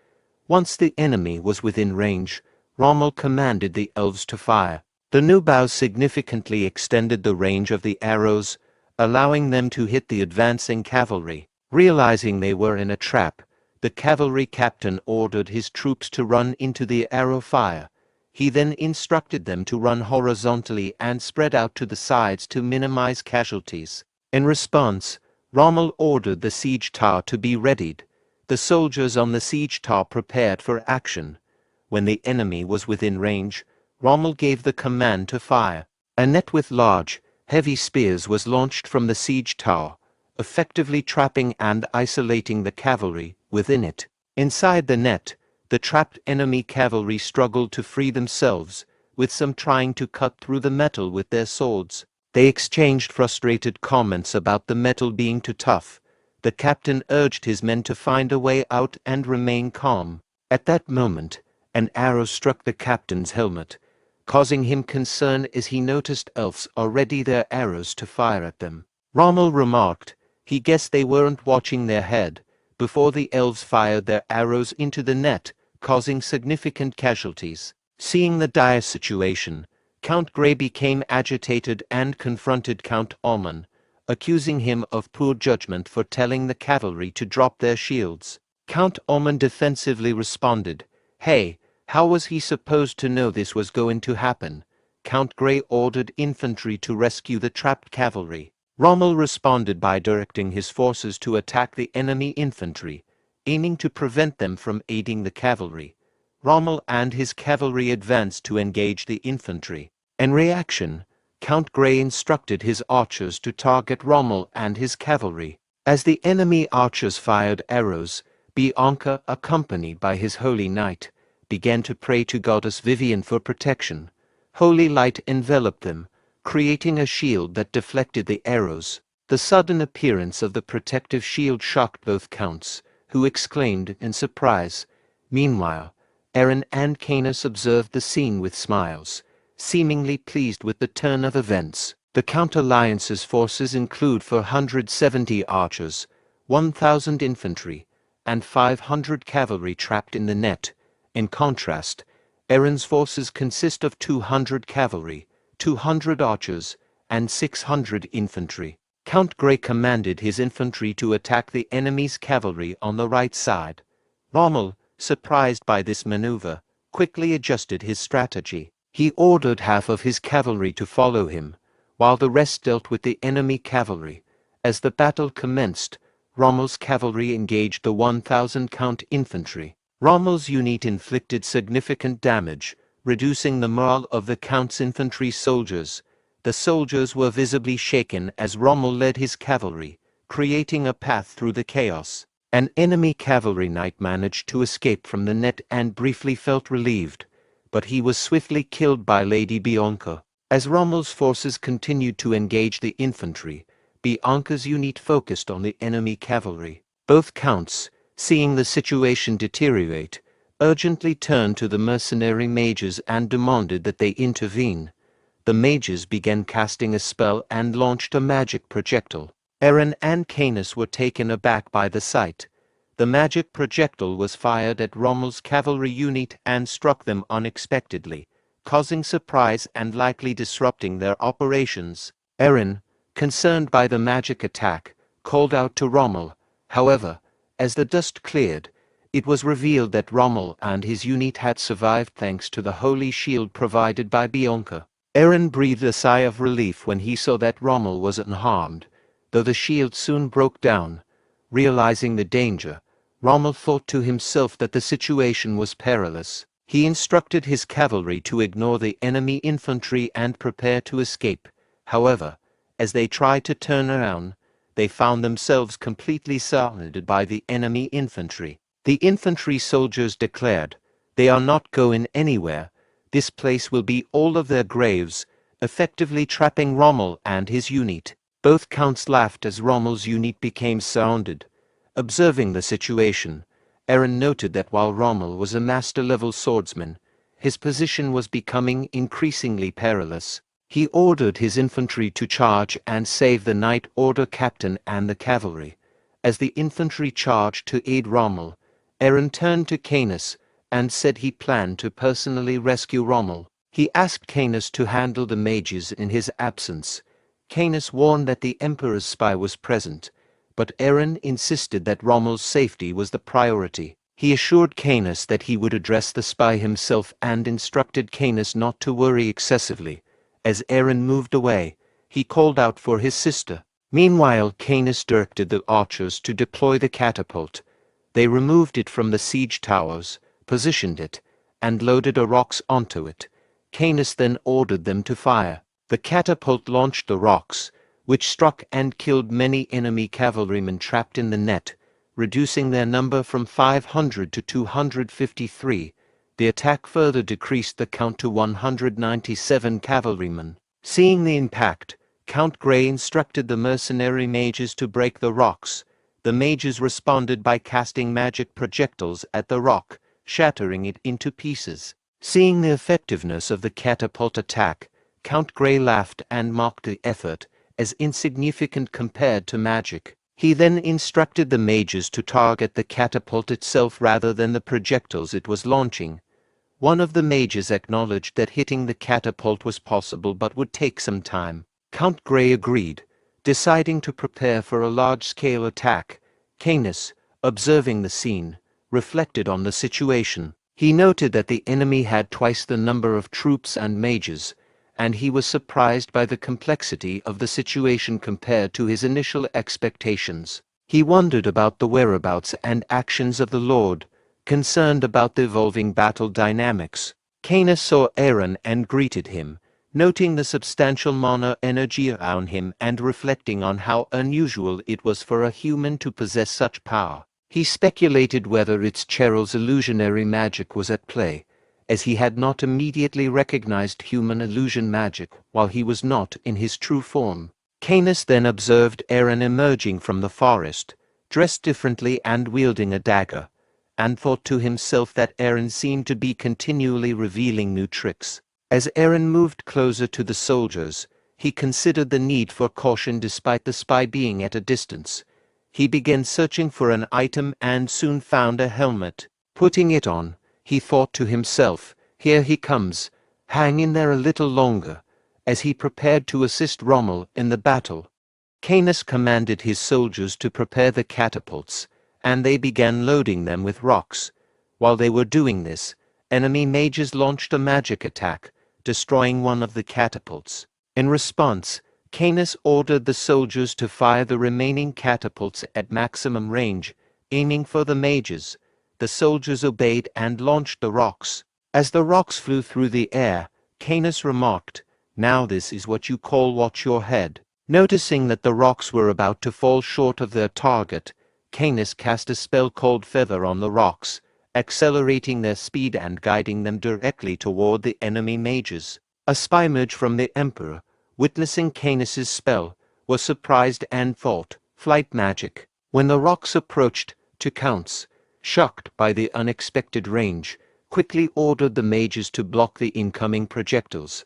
Once the enemy was within range, Rommel commanded the elves to fire. The new bows significantly extended the range of the arrows, allowing them to hit the advancing cavalry. Realizing they were in a trap, the cavalry captain ordered his troops to run into the arrow fire. He then instructed them to run horizontally and spread out to the sides to minimize casualties. In response, Rommel ordered the siege tower to be readied. The soldiers on the siege tower prepared for action. When the enemy was within range, Rommel gave the command to fire. A net with large, heavy spears was launched from the siege tower, effectively trapping and isolating the cavalry within it. Inside the net, the trapped enemy cavalry struggled to free themselves, with some trying to cut through the metal with their swords. They exchanged frustrated comments about the metal being too tough. The captain urged his men to find a way out and remain calm. At that moment, an arrow struck the captain's helmet, causing him concern as he noticed elves already their arrows to fire at them. Rommel remarked he guessed they weren't watching their head, before the elves fired their arrows into the net, causing significant casualties. Seeing the dire situation, Count Grey became agitated and confronted Count Oman, accusing him of poor judgment for telling the cavalry to drop their shields. Count Oman defensively responded, "Hey, how was he supposed to know this was going to happen?" Count Grey ordered infantry to rescue the trapped cavalry. Rommel responded by directing his forces to attack the enemy infantry, aiming to prevent them from aiding the cavalry. Rommel and his cavalry advanced to engage the infantry. In reaction, Count Grey instructed his archers to target Rommel and his cavalry. As the enemy archers fired arrows, Bianca, accompanied by his holy knight, began to pray to Goddess Vivian for protection. Holy light enveloped them, creating a shield that deflected the arrows. The sudden appearance of the protective shield shocked both counts, who exclaimed in surprise. Meanwhile, Aaron and Canis observed the scene with smiles, seemingly pleased with the turn of events. The Count Alliance's forces include 470 archers, 1,000 infantry, and 500 cavalry trapped in the net. In contrast, Aaron's forces consist of 200 cavalry, 200 archers, and 600 infantry. Count Grey commanded his infantry to attack the enemy's cavalry on the right side. Rommel, surprised by this maneuver, quickly adjusted his strategy. He ordered half of his cavalry to follow him, while the rest dealt with the enemy cavalry. As the battle commenced, Rommel's cavalry engaged the 1,000 Count infantry. Rommel's unit inflicted significant damage, reducing the morale of the Count's infantry soldiers. The soldiers were visibly shaken as Rommel led his cavalry, creating a path through the chaos. An enemy cavalry knight managed to escape from the net and briefly felt relieved, but he was swiftly killed by Lady Bianca. As Rommel's forces continued to engage the infantry, Bianca's unit focused on the enemy cavalry. Both counts, seeing the situation deteriorate, urgently turned to the mercenary mages and demanded that they intervene. The mages began casting a spell and launched a magic projectile. Aaron and Canis were taken aback by the sight. The magic projectile was fired at Rommel's cavalry unit and struck them unexpectedly, causing surprise and likely disrupting their operations. Aaron, concerned by the magic attack, called out to Rommel. However, As the dust cleared, it was revealed that Rommel and his unit had survived thanks to the holy shield provided by Bianca. Eren breathed a sigh of relief when he saw that Rommel was unharmed, though the shield soon broke down. Realizing the danger, Rommel thought to himself that the situation was perilous. He instructed his cavalry to ignore the enemy infantry and prepare to escape. However, as they tried to turn around, they found themselves completely surrounded by the enemy infantry. The infantry soldiers declared, "They are not going anywhere. This place will be all of their graves," effectively trapping Rommel and his unit. Both counts laughed as Rommel's unit became surrounded. Observing the situation, Eren noted that while Rommel was a master-level swordsman, his position was becoming increasingly perilous. He ordered his infantry to charge and save the Night Order captain and the cavalry. As the infantry charged to aid Rommel, Eren turned to Canis and said he planned to personally rescue Rommel. He asked Canis to handle the mages in his absence. Canis warned that the Emperor's spy was present, but Eren insisted that Rommel's safety was the priority. He assured Canis that he would address the spy himself and instructed Canis not to worry excessively. As Eren moved away, he called out for his sister. Meanwhile, Canis directed the archers to deploy the catapult. They removed it from the siege towers, positioned it, and loaded rocks onto it. Canis then ordered them to fire. The catapult launched the rocks, which struck and killed many enemy cavalrymen trapped in the net, reducing their number from 500 to 253. The attack further decreased the count to 197 cavalrymen. Seeing the impact, Count Grey instructed the mercenary mages to break the rocks. The mages responded by casting magic projectiles at the rock, shattering it into pieces. Seeing the effectiveness of the catapult attack, Count Grey laughed and mocked the effort as insignificant compared to magic. He then instructed the mages to target the catapult itself rather than the projectiles it was launching. One of the mages acknowledged that hitting the catapult was possible but would take some time. Count Grey agreed, deciding to prepare for a large-scale attack. Canis, observing the scene, reflected on the situation. He noted that the enemy had twice the number of troops and mages, and he was surprised by the complexity of the situation compared to his initial expectations. He wondered about the whereabouts and actions of the Lord, concerned about the evolving battle dynamics. Canis saw Eren and greeted him, noting the substantial mana energy around him and reflecting on how unusual it was for a human to possess such power. He speculated whether its Cheryl's illusionary magic was at play, as he had not immediately recognized human illusion magic while he was not in his true form. Canis then observed Eren emerging from the forest, dressed differently and wielding a dagger, and thought to himself that Eren seemed to be continually revealing new tricks. As Eren moved closer to the soldiers, he considered the need for caution despite the spy being at a distance. He began searching for an item and soon found a helmet. Putting it on, he thought to himself, "Here he comes, hang in there a little longer," as he prepared to assist Rommel in the battle. Canis commanded his soldiers to prepare the catapults, and they began loading them with rocks. While they were doing this, enemy mages launched a magic attack, destroying one of the catapults. In response, Canis ordered the soldiers to fire the remaining catapults at maximum range, aiming for the mages. The soldiers obeyed and launched the rocks. As the rocks flew through the air, Canis remarked, "Now this is what you call watch your head." Noticing that the rocks were about to fall short of their target, Canis cast a spell called Feather on the rocks, accelerating their speed and guiding them directly toward the enemy mages. A spy mage from the Emperor, witnessing Canis's spell, was surprised and thought, "Flight magic." When the rocks approached, Counts, shocked by the unexpected range, quickly ordered the mages to block the incoming projectiles.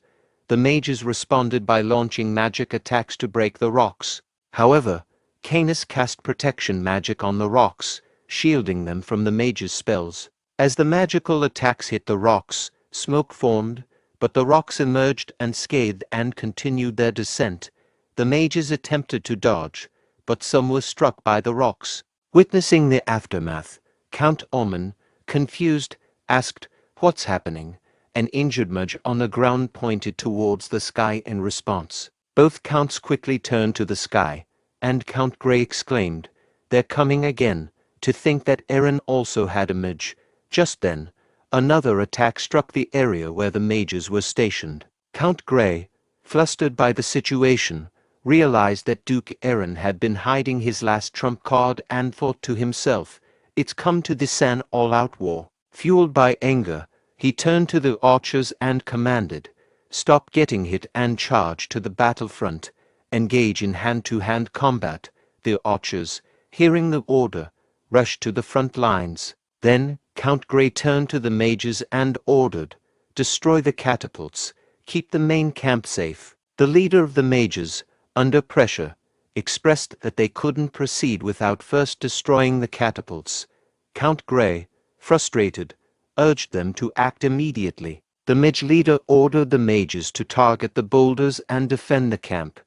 The mages responded by launching magic attacks to break the rocks. However, Canis cast protection magic on the rocks, shielding them from the mages' spells. As the magical attacks hit the rocks, smoke formed, but the rocks emerged unscathed and continued their descent. The mages attempted to dodge, but some were struck by the rocks. Witnessing the aftermath, Count Omen, confused, asked, "What's happening?" An injured mage on the ground pointed towards the sky in response. Both counts quickly turned to the sky, and Count Grey exclaimed, "They're coming again," to think that Eren also had a mage. Just then, another attack struck the area where the mages were stationed. Count Grey, flustered by the situation, realized that Duke Eren had been hiding his last trump card and thought to himself, "It's come to this an all-out war." Fueled by anger, he turned to the archers and commanded, "Stop getting hit and charge to the battlefront. Engage in hand-to-hand combat." The archers, hearing the order, rushed to the front lines. Then Count Grey turned to the mages and ordered, "Destroy the catapults. Keep the main camp safe." The leader of the mages, under pressure, expressed that they couldn't proceed without first destroying the catapults. Count Grey, frustrated, urged them to act immediately. The mage leader ordered the mages to target the boulders and defend the camp.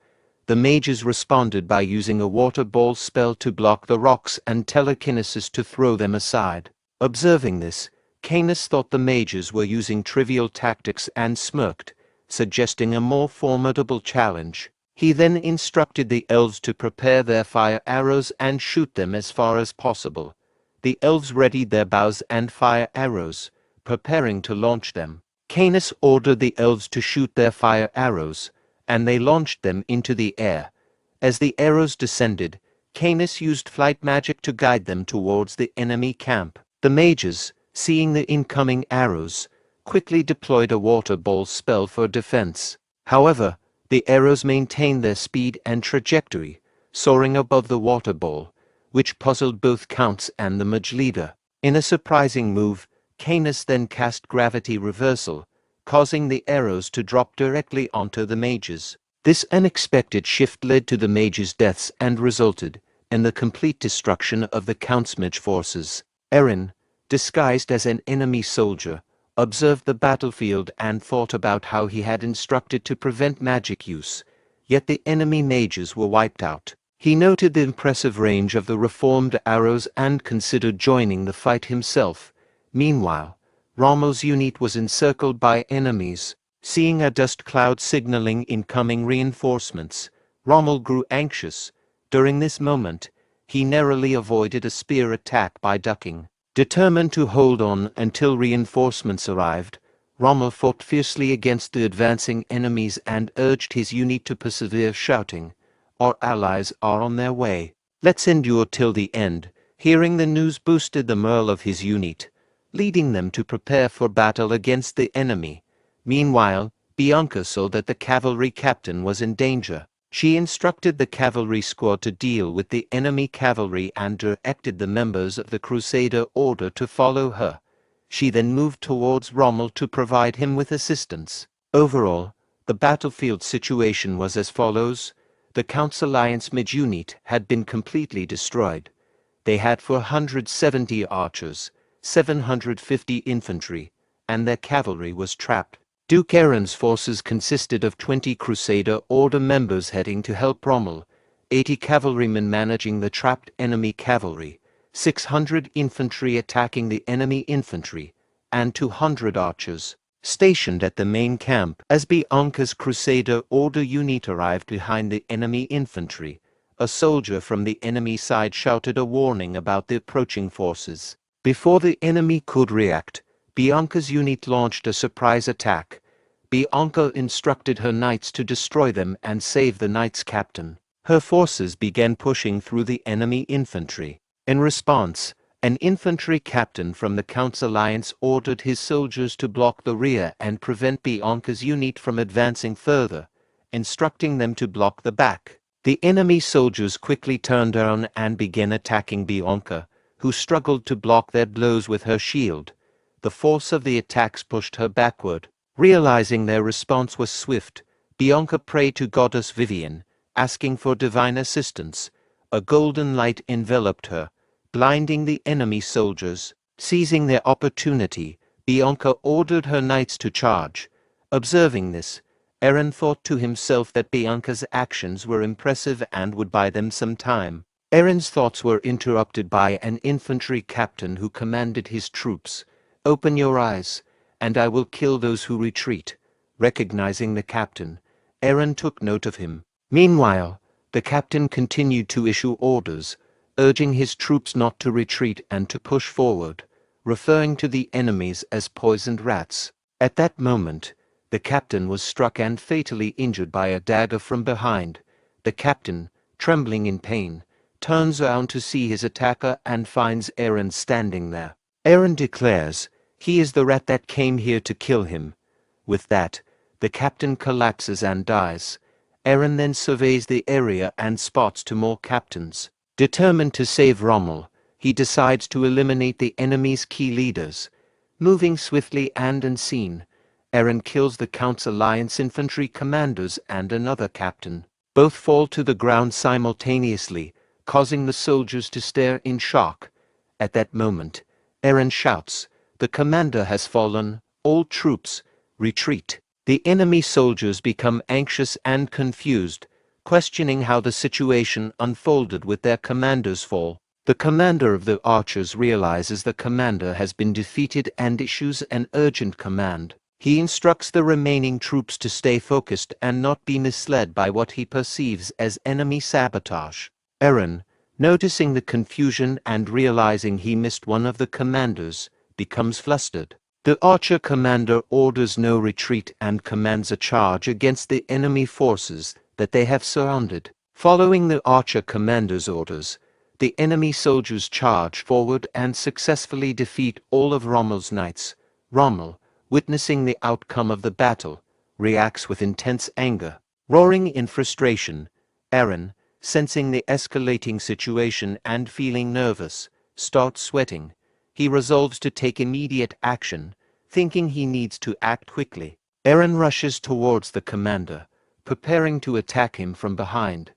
The mages responded by using a water ball spell to block the rocks and telekinesis to throw them aside. Observing this, Canis thought the mages were using trivial tactics and smirked, suggesting a more formidable challenge. He then instructed the elves to prepare their fire arrows and shoot them as far as possible. The elves readied their bows and fire arrows, preparing to launch them. Canis ordered the elves to shoot their fire arrows, and they launched them into the air. As the arrows descended, Canis used flight magic to guide them towards the enemy camp. The mages, seeing the incoming arrows, quickly deployed a water ball spell for defense. However, the arrows maintained their speed and trajectory, soaring above the water ball, which puzzled both counts and the mage leader. In a surprising move, Canis then cast gravity reversal, causing the arrows to drop directly onto the mages. This unexpected shift led to the mages' deaths and resulted in the complete destruction of the count's mage forces. Eren, disguised as an enemy soldier, observed the battlefield and thought about how he had instructed to prevent magic use, yet the enemy mages were wiped out. He noted the impressive range of the reformed arrows and considered joining the fight himself. Meanwhile, Rommel's unit was encircled by enemies. Seeing a dust cloud signaling incoming reinforcements, Rommel grew anxious. During this moment, he narrowly avoided a spear attack by ducking. Determined to hold on until reinforcements arrived, Rommel fought fiercely against the advancing enemies and urged his unit to persevere, shouting, "Our allies are on their way. Let's endure till the end." Hearing the news boosted the morale of his unit, leading them to prepare for battle against the enemy. Meanwhile, Bianca saw that the cavalry captain was in danger. She instructed the cavalry squad to deal with the enemy cavalry and directed the members of the Crusader Order to follow her. She then moved towards Rommel to provide him with assistance. Overall, the battlefield situation was as follows. The Count's Alliance mage unit had been completely destroyed. They had 470 archers, 750 infantry, and their cavalry was trapped. Duke Eren's forces consisted of 20 Crusader Order members heading to help Rommel, 80 cavalrymen managing the trapped enemy cavalry, 600 infantry attacking the enemy infantry, and 200 archers stationed at the main camp. As Bianca's Crusader Order unit arrived behind the enemy infantry, a soldier from the enemy side shouted a warning about the approaching forces. Before the enemy could react, Bianca's unit launched a surprise attack. Bianca instructed her knights to destroy them and save the knights' captain. Her forces began pushing through the enemy infantry. In response, an infantry captain from the Count's Alliance ordered his soldiers to block the rear and prevent Bianca's unit from advancing further, instructing them to block the back. The enemy soldiers quickly turned around and began attacking Bianca, who struggled to block their blows with her shield. The force of the attacks pushed her backward. Realizing their response was swift, Bianca prayed to Goddess Vivian, asking for divine assistance. A golden light enveloped her, blinding the enemy soldiers. Seizing their opportunity, Bianca ordered her knights to charge. Observing this, Eren thought to himself that Bianca's actions were impressive and would buy them some time. Aaron's thoughts were interrupted by an infantry captain who commanded his troops, "Open your eyes, and I will kill those who retreat." Recognizing the captain, Aaron took note of him. Meanwhile, the captain continued to issue orders, urging his troops not to retreat and to push forward, referring to the enemies as poisoned rats. At that moment, the captain was struck and fatally injured by a dagger from behind. The captain, trembling in pain, turns around to see his attacker and finds Aaron standing there. Aaron declares, "He is the rat that came here to kill him." With that, the captain collapses and dies. Aaron then surveys the area and spots two more captains. Determined to save Rommel, he decides to eliminate the enemy's key leaders. Moving swiftly and unseen, Aaron kills the Count's alliance infantry commanders and another captain. Both fall to the ground simultaneously, causing the soldiers to stare in shock. At that moment, Aaron shouts, "The commander has fallen, all troops, retreat." The enemy soldiers become anxious and confused, questioning how the situation unfolded with their commander's fall. The commander of the archers realizes the commander has been defeated and issues an urgent command. He instructs the remaining troops to stay focused and not be misled by what he perceives as enemy sabotage. Aaron, noticing the confusion and realizing he missed one of the commanders, becomes flustered. The archer commander orders no retreat and commands a charge against the enemy forces that they have surrounded. Following the archer commander's orders, the enemy soldiers charge forward and successfully defeat all of Rommel's knights. Rommel, witnessing the outcome of the battle, reacts with intense anger. Roaring in frustration, Aaron, sensing the escalating situation and feeling nervous, starts sweating. He resolves to take immediate action, thinking he needs to act quickly. Aaron rushes towards the commander, preparing to attack him from behind.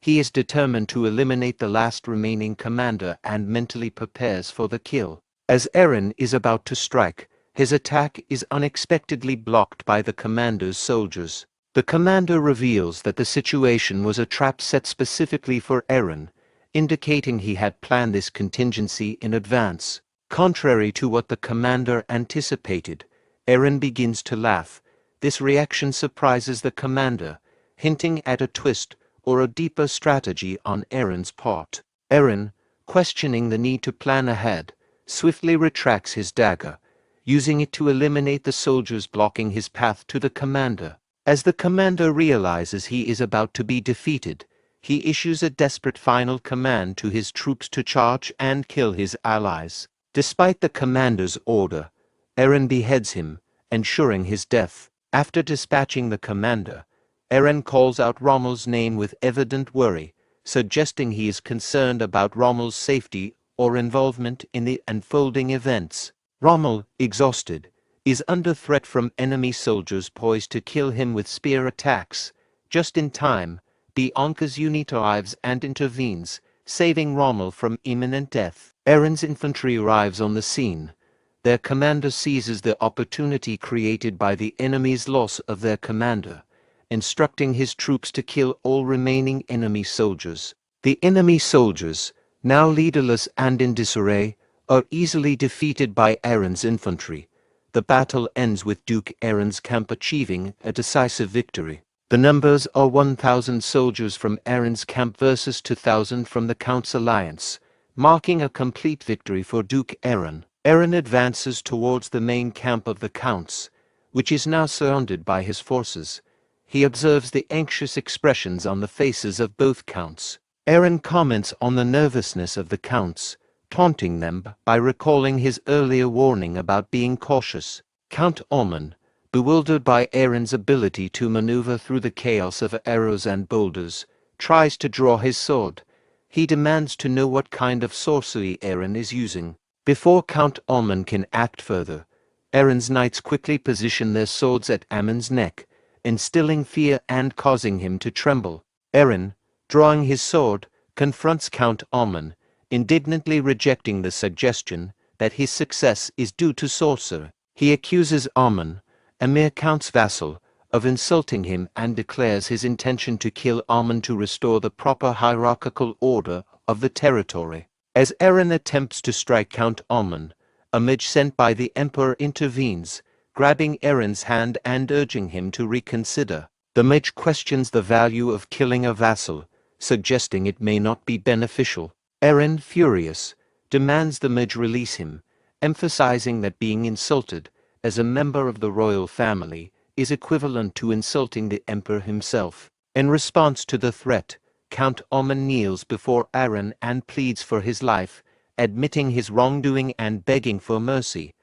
He is determined to eliminate the last remaining commander and mentally prepares for the kill. As Aaron is about to strike, his attack is unexpectedly blocked by the commander's soldiers. The commander reveals that the situation was a trap set specifically for Aaron, indicating he had planned this contingency in advance. Contrary to what the commander anticipated, Aaron begins to laugh. This reaction surprises the commander, hinting at a twist or a deeper strategy on Aaron's part. Aaron, questioning the need to plan ahead, swiftly retracts his dagger, using it to eliminate the soldiers blocking his path to the commander. As the commander realizes he is about to be defeated, he issues a desperate final command to his troops to charge and kill his allies. Despite the commander's order, Aaron beheads him, ensuring his death. After dispatching the commander, Aaron calls out Rommel's name with evident worry, suggesting he is concerned about Rommel's safety or involvement in the unfolding events. Rommel, exhausted, is under threat from enemy soldiers poised to kill him with spear attacks. Just in time, Bianca's unit arrives and intervenes, saving Rommel from imminent death. Aaron's infantry arrives on the scene. Their commander seizes the opportunity created by the enemy's loss of their commander, instructing his troops to kill all remaining enemy soldiers. The enemy soldiers, now leaderless and in disarray, are easily defeated by Aaron's infantry. The battle ends with Duke Aaron's camp achieving a decisive victory. The numbers are 1,000 soldiers from Aaron's camp versus 2,000 from the Count's alliance, marking a complete victory for Duke Aaron. Aaron advances towards the main camp of the Counts, which is now surrounded by his forces. He observes the anxious expressions on the faces of both Counts. Aaron comments on the nervousness of the Counts, taunting them by recalling his earlier warning about being cautious. Count Ormond, bewildered by Aaron's ability to maneuver through the chaos of arrows and boulders, tries to draw his sword. He demands to know what kind of sorcery Aaron is using. Before Count Ormond can act further, Aaron's knights quickly position their swords at Ammon's neck, instilling fear and causing him to tremble. Aaron, drawing his sword, confronts Count Ormond, indignantly rejecting the suggestion that his success is due to sorcery. He accuses Ormond, a mere count's vassal, of insulting him and declares his intention to kill Ormond to restore the proper hierarchical order of the territory. As Eren attempts to strike Count Almon, a mage sent by the Emperor intervenes, grabbing Eren's hand and urging him to reconsider. The mage questions the value of killing a vassal, suggesting it may not be beneficial. Eren, furious, demands the mage release him, emphasizing that being insulted, as a member of the royal family, is equivalent to insulting the emperor himself. In response to the threat, Count Almon kneels before Eren and pleads for his life, admitting his wrongdoing and begging for mercy.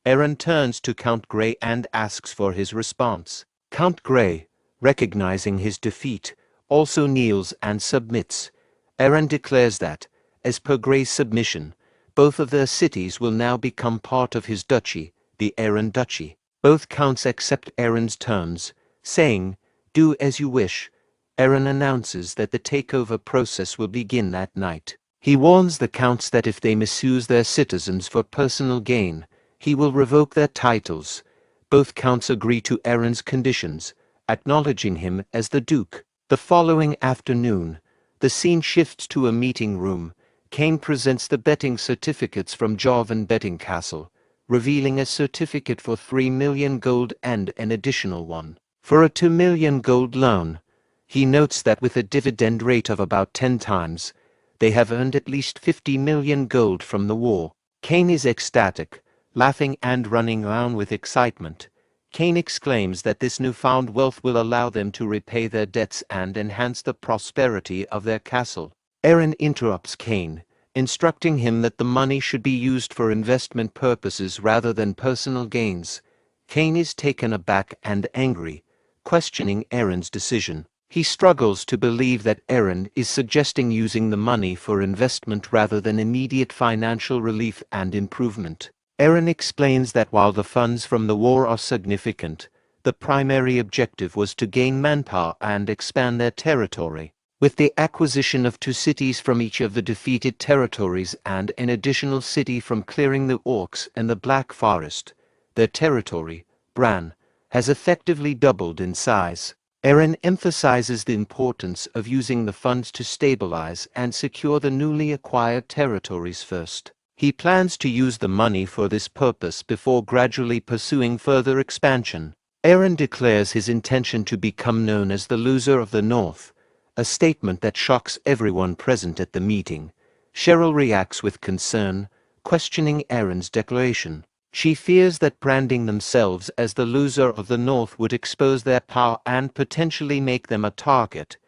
Eren turns to Count Grey and asks for his response. Count Grey, recognizing his defeat, also kneels and submits. Eren declares that, as per Grey's submission, both of their cities will now become part of his duchy, the Eren Duchy. Both counts accept Eren's terms, saying, "Do as you wish." Eren announces that the takeover process will begin that night. He warns the counts that if they misuse their citizens for personal gain, he will revoke their titles. Both counts agree to Eren's conditions, acknowledging him as the Duke. The following afternoon, the scene shifts to a meeting room. Cain presents the betting certificates from Jarvan Betting Castle, revealing a certificate for 3 million gold and an additional one for a 2 million gold loan. He notes that with a dividend rate of about 10 times, they have earned at least 50 million gold from the war. Cain is ecstatic, laughing and running around with excitement. Cain exclaims that this newfound wealth will allow them to repay their debts and enhance the prosperity of their castle. Eren interrupts Cain, instructing him that the money should be used for investment purposes rather than personal gains. Cain is taken aback and angry, questioning Eren's decision. He struggles to believe that Eren is suggesting using the money for investment rather than immediate financial relief and improvement. Eren explains that while the funds from the war are significant, the primary objective was to gain manpower and expand their territory. With the acquisition of 2 cities from each of the defeated territories and an additional city from clearing the orcs and the Black Forest, their territory, Brahn, has effectively doubled in size. Eren emphasizes the importance of using the funds to stabilize and secure the newly acquired territories first. He plans to use the money for this purpose before gradually pursuing further expansion. Eren declares his intention to become known as the loser of the North, a statement that shocks everyone present at the meeting. Cheryl reacts with concern, questioning Eren's declaration. She fears that branding themselves as the loser of the North would expose their power and potentially make them a target.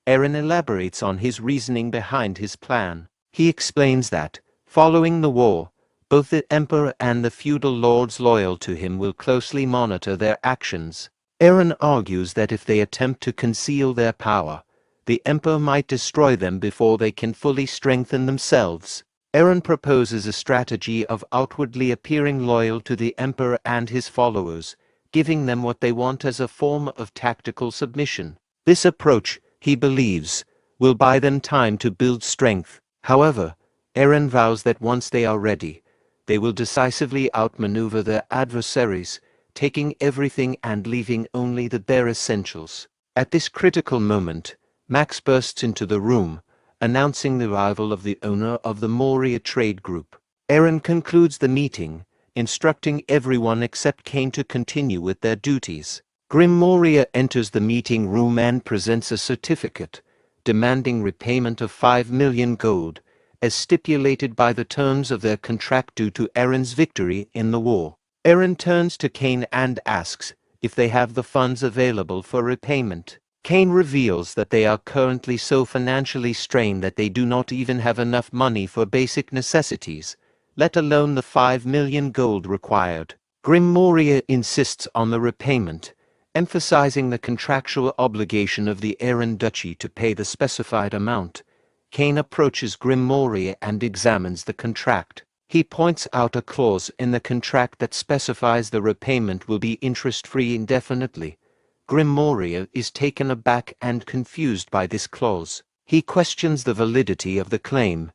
Eren elaborates on his reasoning behind his plan. He explains that, following the war, both the Emperor and the feudal lords loyal to him will closely monitor their actions. Eren argues that if they attempt to conceal their power, the Emperor might destroy them before they can fully strengthen themselves. Eren proposes a strategy of outwardly appearing loyal to the Emperor and his followers, giving them what they want as a form of tactical submission. This approach, he believes, will buy them time to build strength. However, Eren vows that once they are ready, they will decisively outmaneuver their adversaries, taking everything and leaving only the bare essentials. At this critical moment, Max bursts into the room, announcing the arrival of the owner of the Moria trade group. Eren concludes the meeting, instructing everyone except Cain to continue with their duties. Grim Moria enters the meeting room and presents a certificate, demanding repayment of 5 million gold, as stipulated by the terms of their contract due to Eren's victory in the war. Eren turns to Cain and asks if they have the funds available for repayment. Cain reveals that they are currently so financially strained that they do not even have enough money for basic necessities, let alone the 5 million gold required. Grim Moria insists on the repayment, emphasizing the contractual obligation of the Eren Duchy to pay the specified amount. Cain approaches Grim Moria and examines the contract. He points out a clause in the contract that specifies the repayment will be interest-free indefinitely. Grim Moria is taken aback and confused by this clause. He questions the validity of the claim.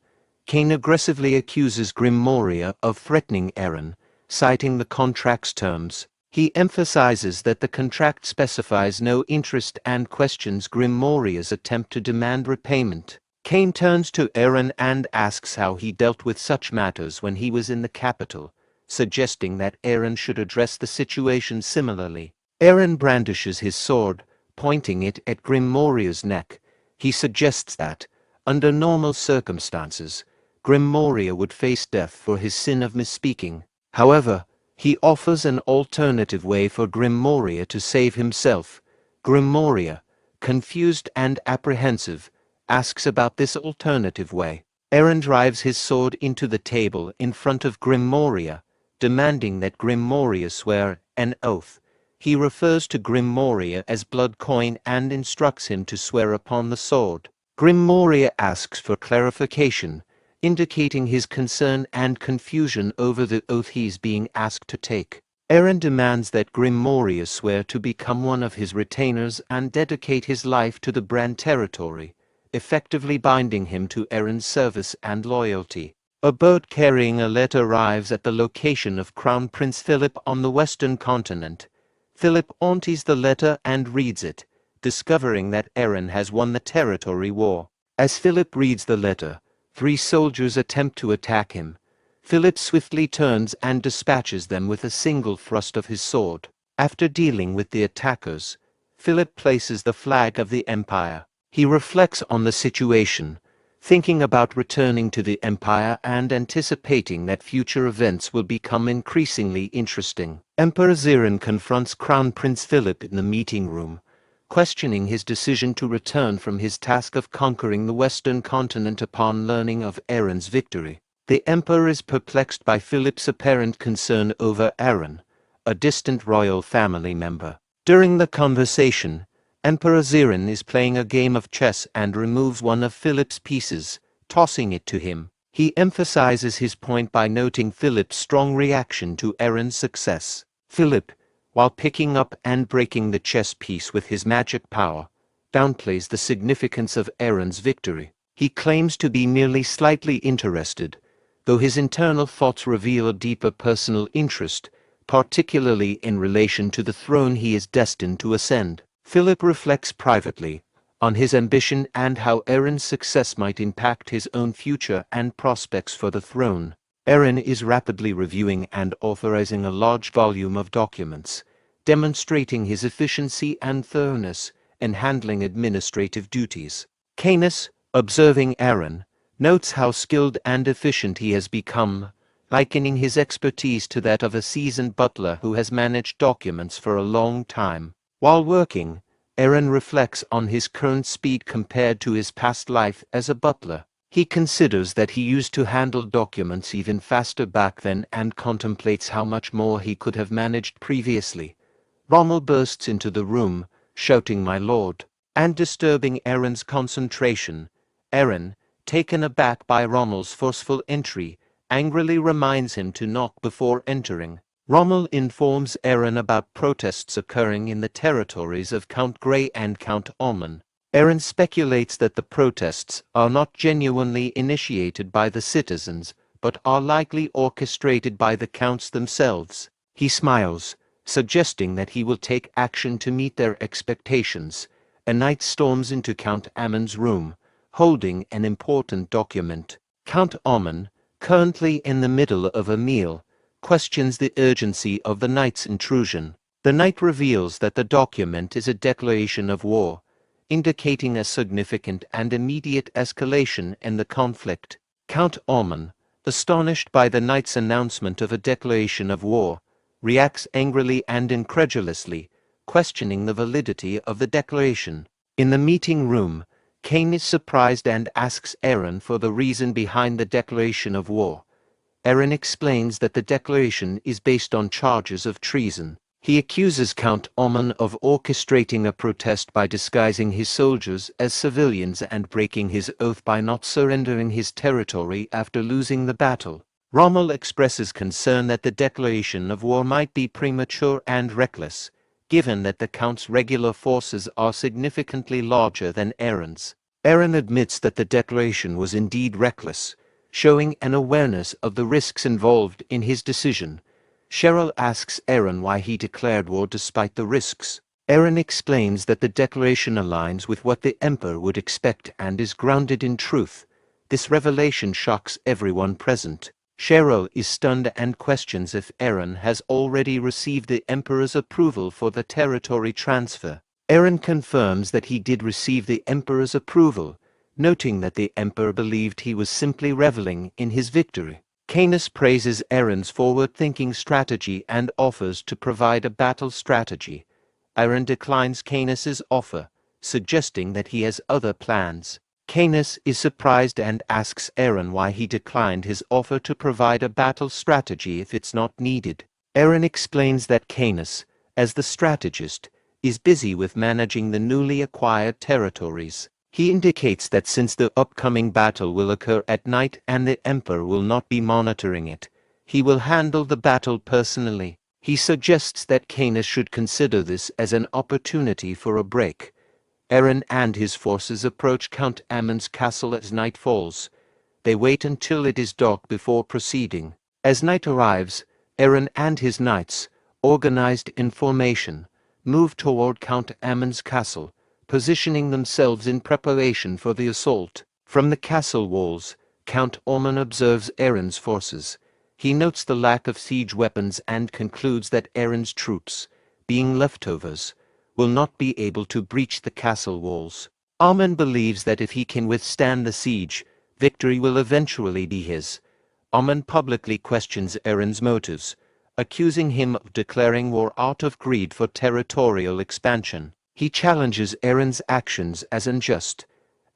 Cain aggressively accuses Grim Moria of threatening Eren, citing the contract's terms. He emphasizes that the contract specifies no interest and questions Grim Moria's attempt to demand repayment. Cain turns to Aaron and asks how he dealt with such matters when he was in the capital, suggesting that Aaron should address the situation similarly. Aaron brandishes his sword, pointing it at Grim Moria's neck. He suggests that, under normal circumstances, Grim Moria would face death for his sin of misspeaking. However, he offers an alternative way for Grim Moria to save himself. Grim Moria, confused and apprehensive, asks about this alternative way. Aaron drives his sword into the table in front of Grim Moria, demanding that Grim Moria swear an oath. He refers to Grim Moria as Blood Coin and instructs him to swear upon the sword. Grim Moria asks for clarification, indicating his concern and confusion over the oath he's being asked to take. Aaron demands that Grim Moria swear to become one of his retainers and dedicate his life to the Brahn territory, effectively binding him to Aaron's service and loyalty. A boat carrying a letter arrives at the location of Crown Prince Philip on the Western continent. Philip empties the letter and reads it, discovering that Aaron has won the territory war. As Philip reads the letter, 3 soldiers attempt to attack him. Philip swiftly turns and dispatches them with a single thrust of his sword. After dealing with the attackers, Philip places the flag of the Empire. He reflects on the situation, thinking about returning to the Empire and anticipating that future events will become increasingly interesting. Emperor Zerone confronts Crown Prince Philip in the meeting room, questioning his decision to return from his task of conquering the Western continent upon learning of Aaron's victory. The Emperor is perplexed by Philip's apparent concern over Aaron, a distant royal family member. During the conversation, Emperor Zerone is playing a game of chess and removes one of Philip's pieces, tossing it to him. He emphasizes his point by noting Philip's strong reaction to Aaron's success. Philip, while picking up and breaking the chess piece with his magic power, downplays the significance of Aaron's victory. He claims to be merely slightly interested, though his internal thoughts reveal a deeper personal interest, particularly in relation to the throne he is destined to ascend. Philip reflects privately on his ambition and how Aaron's success might impact his own future and prospects for the throne. Aaron is rapidly reviewing and authorizing a large volume of documents, demonstrating his efficiency and thoroughness in handling administrative duties. Canis, observing Aaron, notes how skilled and efficient he has become, likening his expertise to that of a seasoned butler who has managed documents for a long time. While working, Aaron reflects on his current speed compared to his past life as a butler. He considers that he used to handle documents even faster back then and contemplates how much more he could have managed previously. Rommel bursts into the room, shouting "My lord," and disturbing Aaron's concentration. Aaron, taken aback by Rommel's forceful entry, angrily reminds him to knock before entering. Rommel informs Aaron about protests occurring in the territories of Count Grey and Count Oman. Aaron speculates that the protests are not genuinely initiated by the citizens, but are likely orchestrated by the counts themselves. He smiles, suggesting that he will take action to meet their expectations. A knight storms into Count Amon's room, holding an important document. Count Oman, currently in the middle of a meal, questions the urgency of the knight's intrusion. The knight reveals that the document is a declaration of war, indicating a significant and immediate escalation in the conflict. Count Oman, astonished by the knight's announcement of a declaration of war, reacts angrily and incredulously, questioning the validity of the declaration. In the meeting room, Cain is surprised and asks Aaron for the reason behind the declaration of war. Aaron explains that the declaration is based on charges of treason. He accuses Count Oman of orchestrating a protest by disguising his soldiers as civilians and breaking his oath by not surrendering his territory after losing the battle. Rommel expresses concern that the declaration of war might be premature and reckless, given that the Count's regular forces are significantly larger than Aaron's. Aaron admits that the declaration was indeed reckless, showing an awareness of the risks involved in his decision. Cheryl asks Aaron why he declared war despite the risks. Eren explains that the declaration aligns with what the Emperor would expect and is grounded in truth. This revelation shocks everyone present. Cheryl is stunned and questions if Eren has already received the Emperor's approval for the territory transfer. Eren confirms that he did receive the Emperor's approval, noting that the Emperor believed he was simply reveling in his victory. Canis praises Eren's forward-thinking strategy and offers to provide a battle strategy. Eren declines Canis's offer, suggesting that he has other plans. Canis is surprised and asks Eren why he declined his offer to provide a battle strategy if it's not needed. Eren explains that Canis, as the strategist, is busy with managing the newly acquired territories. He indicates that since the upcoming battle will occur at night and the Emperor will not be monitoring it, he will handle the battle personally. He suggests that Canis should consider this as an opportunity for a break. Eren and his forces approach Count Ammon's castle as night falls. They wait until it is dark before proceeding. As night arrives, Eren and his knights, organized in formation, move toward Count Ammon's castle, positioning themselves in preparation for the assault. From the castle walls, Count Ammon observes Eren's forces. He notes the lack of siege weapons and concludes that Eren's troops, being leftovers, will not be able to breach the castle walls. Ammon believes that if he can withstand the siege, victory will eventually be his. Ammon publicly questions Eren's motives, accusing him of declaring war out of greed for territorial expansion. He challenges Eren's actions as unjust.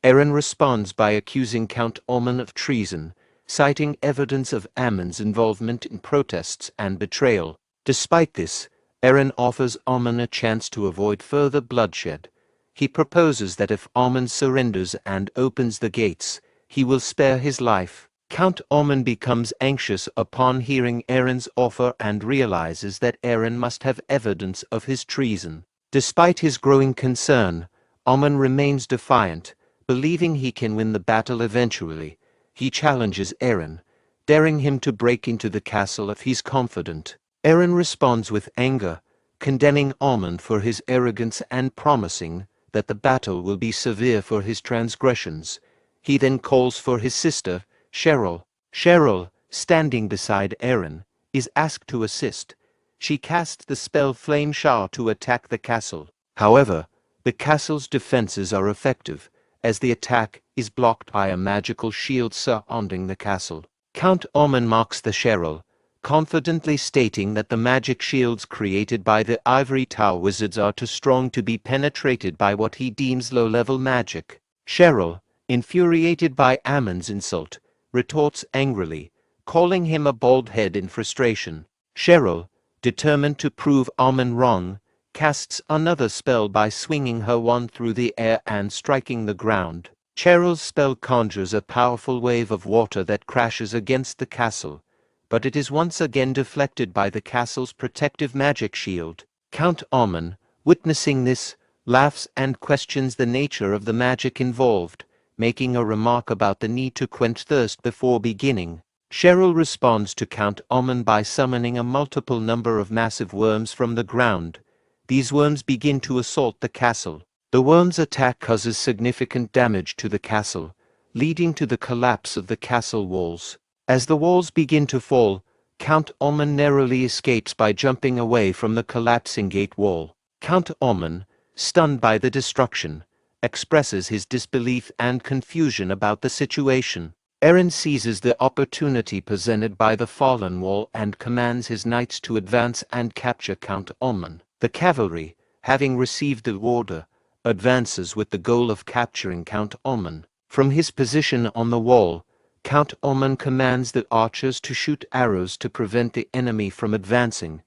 Eren responds by accusing Count Ammon of treason, citing evidence of Ammon's involvement in protests and betrayal. Despite this, Eren offers Ammon a chance to avoid further bloodshed. He proposes that if Ammon surrenders and opens the gates, he will spare his life. Count Ammon becomes anxious upon hearing Eren's offer and realizes that Eren must have evidence of his treason. Despite his growing concern, Ammon remains defiant, believing he can win the battle eventually. He challenges Eren, daring him to break into the castle if he's confident. Eren responds with anger, condemning Ammon for his arrogance and promising that the battle will be severe for his transgressions. He then calls for his sister, Cheryl. Cheryl, standing beside Eren, is asked to assist. She casts the spell Flame Shower to attack the castle. However, the castle's defenses are effective, as the attack is blocked by a magical shield surrounding the castle. Count Ammon mocks the Cheryl, confidently stating that the magic shields created by the Ivory Tower wizards are too strong to be penetrated by what he deems low-level magic. Cheryl, infuriated by Ammon's insult, retorts angrily, calling him a bald head in frustration. Cheryl, determined to prove Ammon wrong, casts another spell by swinging her wand through the air and striking the ground. Cheryl's spell conjures a powerful wave of water that crashes against the castle, but it is once again deflected by the castle's protective magic shield. Count Ammon, witnessing this, laughs and questions the nature of the magic involved, making a remark about the need to quench thirst before beginning. Cheryl responds to Count Ammon by summoning a multiple number of massive worms from the ground. These worms begin to assault the castle. The worms' attack causes significant damage to the castle, leading to the collapse of the castle walls. As the walls begin to fall, Count Ammon narrowly escapes by jumping away from the collapsing gate wall. Count Ammon, stunned by the destruction, expresses his disbelief and confusion about the situation. Eren seizes the opportunity presented by the fallen wall and commands his knights to advance and capture Count Ammon. The cavalry, having received the order, advances with the goal of capturing Count Ammon. From his position on the wall, Count Ammon commands the archers to shoot arrows to prevent the enemy from advancing.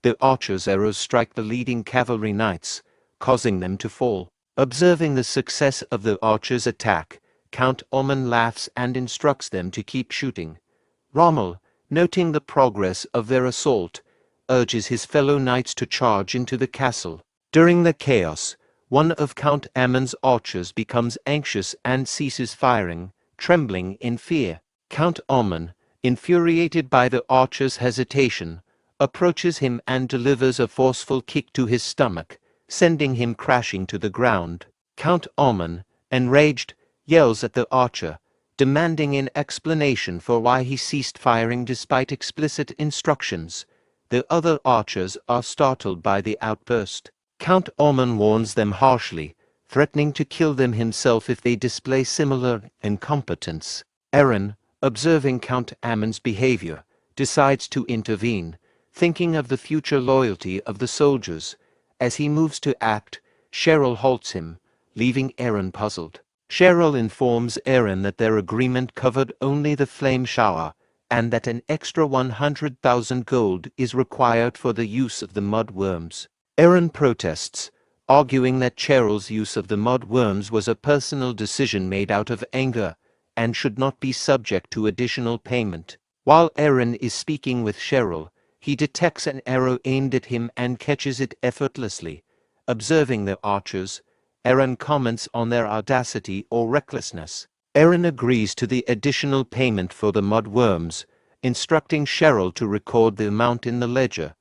The archers' arrows strike the leading cavalry knights, causing them to fall. Observing the success of the archers' attack, Count Ammon laughs and instructs them to keep shooting. Rommel, noting the progress of their assault, urges his fellow knights to charge into the castle. During the chaos, one of Count Ammon's archers becomes anxious and ceases firing, trembling in fear. Count Ammon, infuriated by the archer's hesitation, approaches him and delivers a forceful kick to his stomach, sending him crashing to the ground. Count Oman, enraged, yells at the archer, demanding an explanation for why he ceased firing despite explicit instructions. The other archers are startled by the outburst. Count Oman warns them harshly, threatening to kill them himself if they display similar incompetence. Eren, observing Count Amon's behavior, decides to intervene, thinking of the future loyalty of the soldiers. As he moves to act, Cheryl halts him, leaving Eren puzzled. Cheryl informs Eren that their agreement covered only the flame shower, and that an extra 100,000 gold is required for the use of the mud worms. Eren protests, arguing that Cheryl's use of the mud worms was a personal decision made out of anger, and should not be subject to additional payment. While Eren is speaking with Cheryl, he detects an arrow aimed at him and catches it effortlessly. Observing the archers, Eren comments on their audacity or recklessness. Eren agrees to the additional payment for the mud worms, instructing Cheryl to record the amount in the ledger.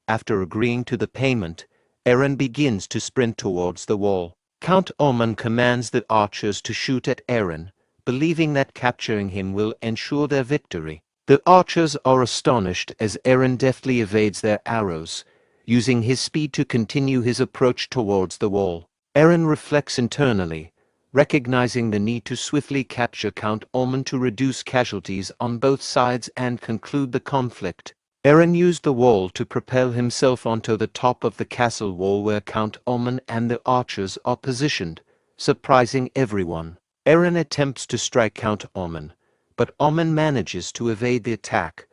After agreeing to the payment, Eren begins to sprint towards the wall. Count Oman commands the archers to shoot at Eren, believing that capturing him will ensure their victory. The archers are astonished as Eren deftly evades their arrows, using his speed to continue his approach towards the wall. Eren reflects internally, recognizing the need to swiftly capture Count Oman to reduce casualties on both sides and conclude the conflict. Eren used the wall to propel himself onto the top of the castle wall where Count Oman and the archers are positioned, surprising everyone. Eren attempts to strike Count Oman, but Oman manages to evade the attack.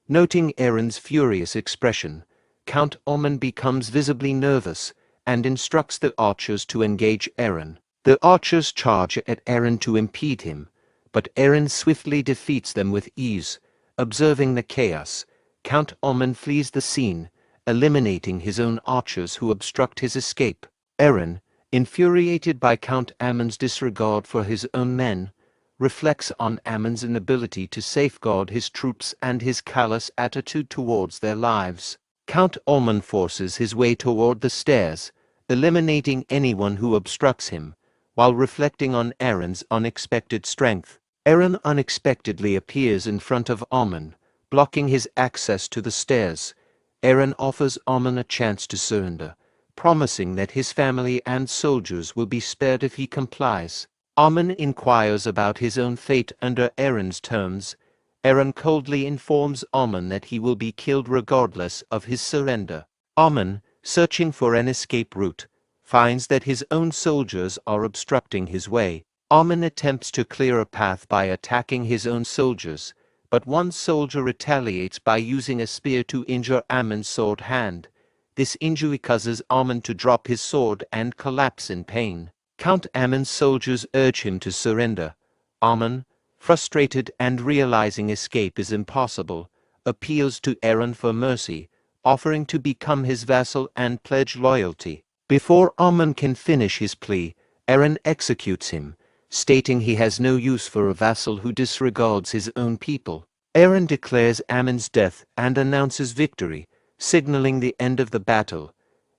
Noting Eren's furious expression, Count Oman becomes visibly nervous and instructs the archers to engage Eren. The archers charge at Eren to impede him, but Eren swiftly defeats them with ease. Observing the chaos, Count Oman flees the scene, eliminating his own archers who obstruct his escape. Eren, infuriated by Count Amon's disregard for his own men, reflects on Amon's inability to safeguard his troops and his callous attitude towards their lives. Count Oman forces his way toward the stairs, eliminating anyone who obstructs him, while reflecting on Eren's unexpected strength. Eren unexpectedly appears in front of Oman, blocking his access to the stairs. Eren offers Oman a chance to surrender, promising that his family and soldiers will be spared if he complies. Oman inquires about his own fate under Eren's terms. Eren coldly informs Oman that he will be killed regardless of his surrender. Oman, searching for an escape route, finds that his own soldiers are obstructing his way. Oman attempts to clear a path by attacking his own soldiers, but one soldier retaliates by using a spear to injure Amon's sword hand. This injury causes Oman to drop his sword and collapse in pain. Count Amon's soldiers urge him to surrender. Oman, frustrated and realizing escape is impossible, appeals to Eren for mercy, offering to become his vassal and pledge loyalty. Before Oman can finish his plea, Eren executes him, stating he has no use for a vassal who disregards his own people. Eren declares Amon's death and announces victory, signaling the end of the battle.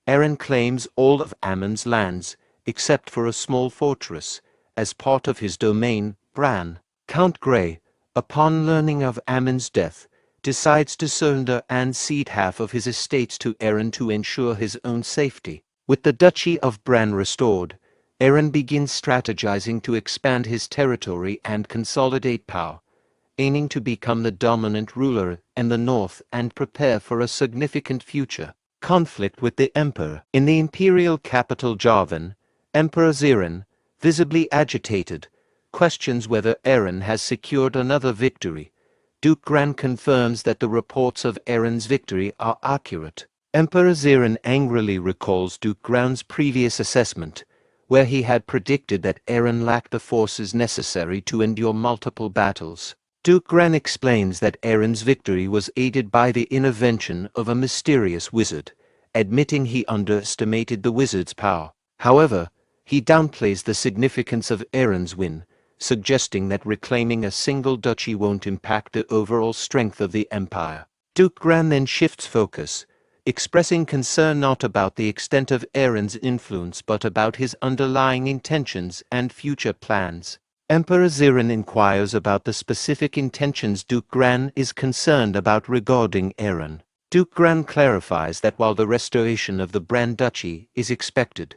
Eren claims all of Amon's lands, except for a small fortress, as part of his domain, Brahn. Count Gayle, upon learning of Amon's death, decides to surrender and cede half of his estates to Eren to ensure his own safety. With the Duchy of Brahn restored, Eren begins strategizing to expand his territory and consolidate power, aiming to become the dominant ruler in the north and prepare for a significant future conflict with the Emperor. In the imperial capital Javan, Emperor Zerone, visibly agitated, questions whether Eren has secured another victory. Duke Gran confirms that the reports of Eren's victory are accurate. Emperor Zerone angrily recalls Duke Gran's previous assessment, where he had predicted that Eren lacked the forces necessary to endure multiple battles. Duke Gran explains that Eren's victory was aided by the intervention of a mysterious wizard, admitting he underestimated the wizard's power. However, he downplays the significance of Eren's win, suggesting that reclaiming a single duchy won't impact the overall strength of the empire. Duke Gran then shifts focus, expressing concern not about the extent of Aaron's influence but about his underlying intentions and future plans. Emperor Zerone inquires about the specific intentions Duke Gran is concerned about regarding Aaron. Duke Gran clarifies that while the restoration of the Brand Duchy is expected,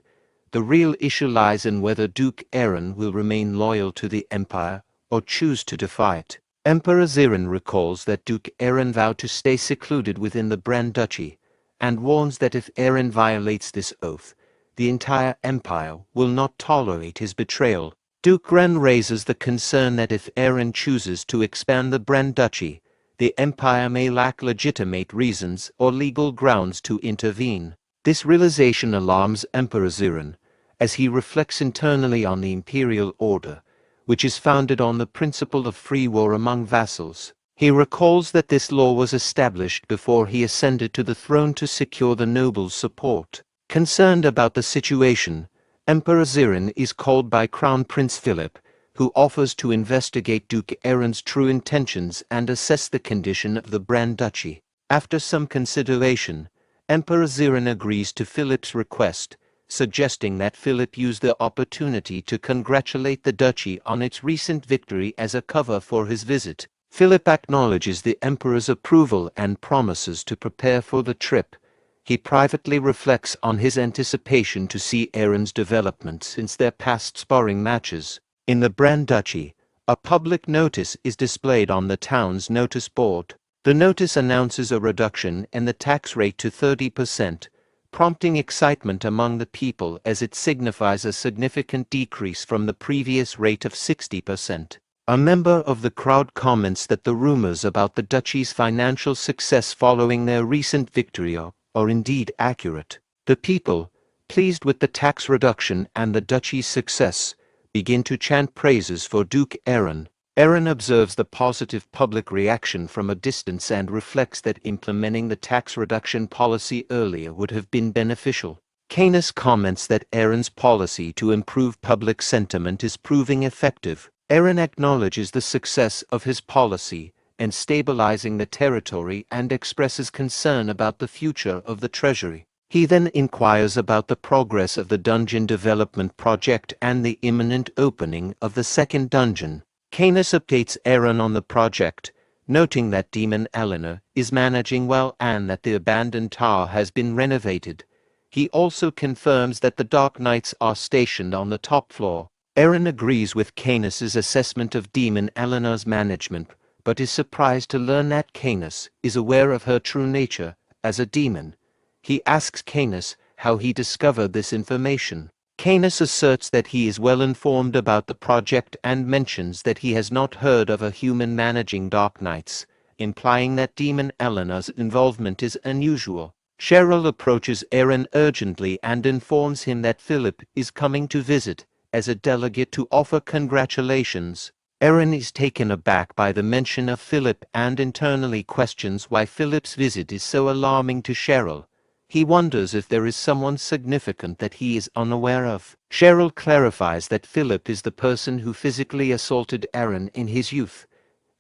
the real issue lies in whether Duke Aaron will remain loyal to the Empire or choose to defy it. Emperor Zerone recalls that Duke Aaron vowed to stay secluded within the Brand Duchy, and warns that if Aaron violates this oath, the entire empire will not tolerate his betrayal. Duke Gran raises the concern that if Aaron chooses to expand the Brand Duchy, the empire may lack legitimate reasons or legal grounds to intervene. This realization alarms Emperor Zerone, as he reflects internally on the imperial order, which is founded on the principle of free war among vassals. He recalls that this law was established before he ascended to the throne to secure the nobles' support. Concerned about the situation, Emperor Zerone is called by Crown Prince Philip, who offers to investigate Duke Aaron's true intentions and assess the condition of the Brand Duchy. After some consideration, Emperor Zerone agrees to Philip's request, suggesting that Philip use the opportunity to congratulate the duchy on its recent victory as a cover for his visit. Philip acknowledges the emperor's approval and promises to prepare for the trip. He privately reflects on his anticipation to see Aaron's development since their past sparring matches. In the Brand Duchy, a public notice is displayed on the town's notice board. The notice announces a reduction in the tax rate to 30%, prompting excitement among the people as it signifies a significant decrease from the previous rate of 60%. A member of the crowd comments that the rumors about the duchy's financial success following their recent victory are indeed accurate. The people, pleased with the tax reduction and the duchy's success, begin to chant praises for Duke Aaron. Aaron observes the positive public reaction from a distance and reflects that implementing the tax reduction policy earlier would have been beneficial. Canis comments that Aaron's policy to improve public sentiment is proving effective. Aaron acknowledges the success of his policy in stabilizing the territory and expresses concern about the future of the treasury. He then inquires about the progress of the dungeon development project and the imminent opening of the second dungeon. Canis updates Aaron on the project, noting that Demon Eleanor is managing well and that the abandoned tower has been renovated. He also confirms that the Dark Knights are stationed on the top floor. Aaron agrees with Canis's assessment of Demon Eleanor's management, but is surprised to learn that Canis is aware of her true nature as a demon. He asks Canis how he discovered this information. Canis asserts that he is well informed about the project and mentions that he has not heard of a human managing Dark Knights, implying that Demon Eleanor's involvement is unusual. Cheryl approaches Aaron urgently and informs him that Philip is coming to visit as a delegate to offer congratulations. Aaron is taken aback by the mention of Philip and internally questions why Philip's visit is so alarming to Cheryl. He wonders if there is someone significant that he is unaware of. Cheryl clarifies that Philip is the person who physically assaulted Aaron in his youth.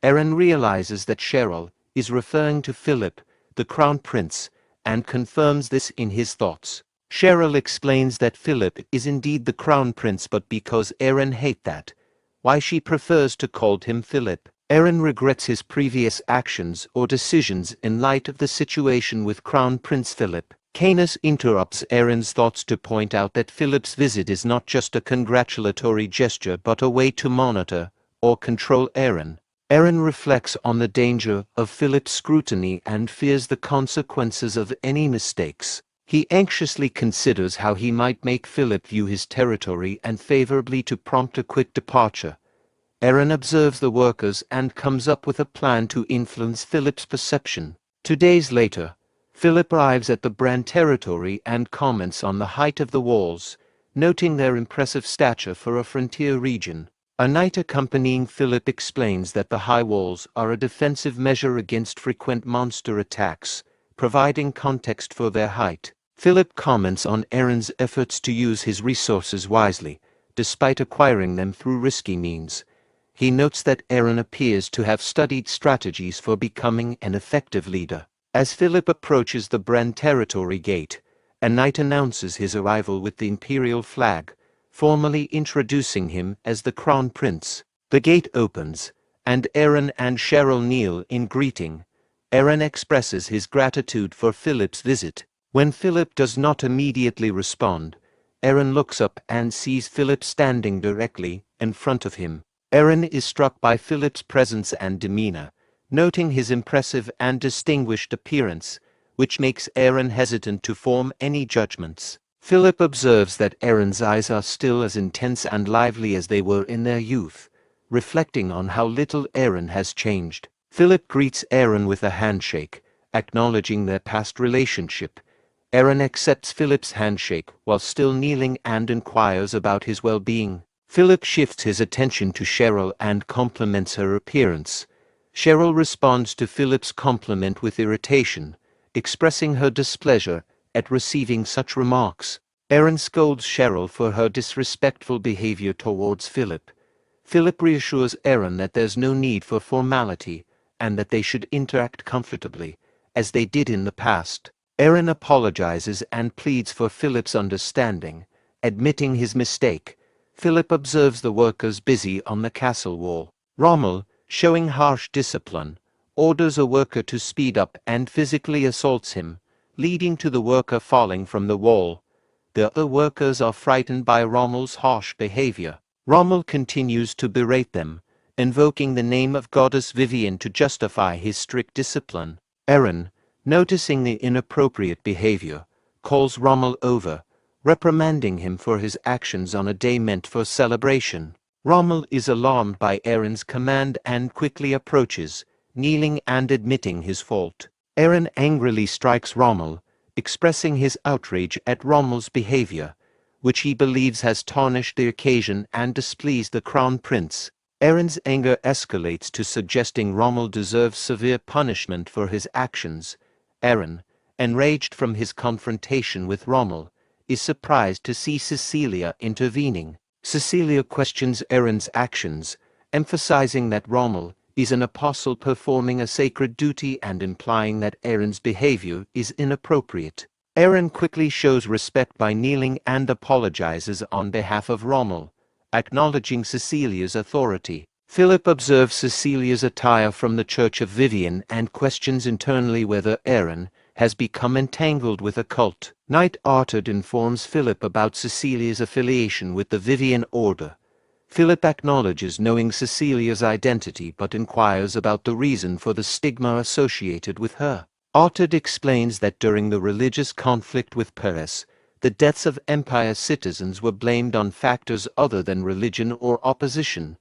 Aaron realizes that Cheryl is referring to Philip, the Crown Prince, and confirms this in his thoughts. Cheryl explains that Philip is indeed the Crown Prince, but because Aaron hates that, why she prefers to call him Philip. Aaron regrets his previous actions or decisions in light of the situation with Crown Prince Philip. Canis interrupts Aaron's thoughts to point out that Philip's visit is not just a congratulatory gesture but a way to monitor or control Aaron. Aaron reflects on the danger of Philip's scrutiny and fears the consequences of any mistakes. He anxiously considers how he might make Philip view his territory unfavorably to prompt a quick departure. Aaron observes the workers and comes up with a plan to influence Philip's perception. 2 days later, Philip arrives at the Brand territory and comments on the height of the walls, noting their impressive stature for a frontier region. A knight accompanying Philip explains that the high walls are a defensive measure against frequent monster attacks, providing context for their height. Philip comments on Aaron's efforts to use his resources wisely, despite acquiring them through risky means. He notes that Aaron appears to have studied strategies for becoming an effective leader. As Philip approaches the Brahn territory gate, a knight announces his arrival with the imperial flag, formally introducing him as the crown prince. The gate opens, and Aaron and Cheryl kneel in greeting. Aaron expresses his gratitude for Philip's visit. When Philip does not immediately respond, Aaron looks up and sees Philip standing directly in front of him. Aaron is struck by Philip's presence and demeanor, noting his impressive and distinguished appearance, which makes Aaron hesitant to form any judgments. Philip observes that Aaron's eyes are still as intense and lively as they were in their youth, reflecting on how little Aaron has changed. Philip greets Aaron with a handshake, acknowledging their past relationship. Aaron accepts Philip's handshake while still kneeling and inquires about his well-being. Philip shifts his attention to Cheryl and compliments her appearance. Cheryl responds to Philip's compliment with irritation, expressing her displeasure at receiving such remarks. Aaron scolds Cheryl for her disrespectful behavior towards Philip. Philip reassures Aaron that there's no need for formality and that they should interact comfortably, as they did in the past. Aaron apologizes and pleads for Philip's understanding, admitting his mistake. Philip observes the workers busy on the castle wall. Rommel, showing harsh discipline, orders a worker to speed up and physically assaults him, leading to the worker falling from the wall. The other workers are frightened by Rommel's harsh behavior. Rommel continues to berate them, invoking the name of goddess Vivian to justify his strict discipline. Aaron, noticing the inappropriate behavior, calls Rommel over, reprimanding him for his actions on a day meant for celebration. Rommel is alarmed by Aaron's command and quickly approaches, kneeling and admitting his fault. Aaron angrily strikes Rommel, expressing his outrage at Rommel's behavior, which he believes has tarnished the occasion and displeased the crown prince. Aaron's anger escalates to suggesting Rommel deserves severe punishment for his actions. Aaron, enraged from his confrontation with Rommel, is surprised to see Cecilia intervening. Cecilia questions Aaron's actions, emphasizing that Rommel is an apostle performing a sacred duty and implying that Aaron's behavior is inappropriate. Aaron quickly shows respect by kneeling and apologizes on behalf of Rommel, acknowledging Cecilia's authority. Philip observes Cecilia's attire from the Church of Vivian and questions internally whether Aaron has become entangled with a cult. Knight Arthur informs Philip about Cecilia's affiliation with the Vivian Order. Philip acknowledges knowing Cecilia's identity but inquires about the reason for the stigma associated with her. Arthur explains that during the religious conflict with Paris, the deaths of Empire citizens were blamed on factors other than religion or opposition,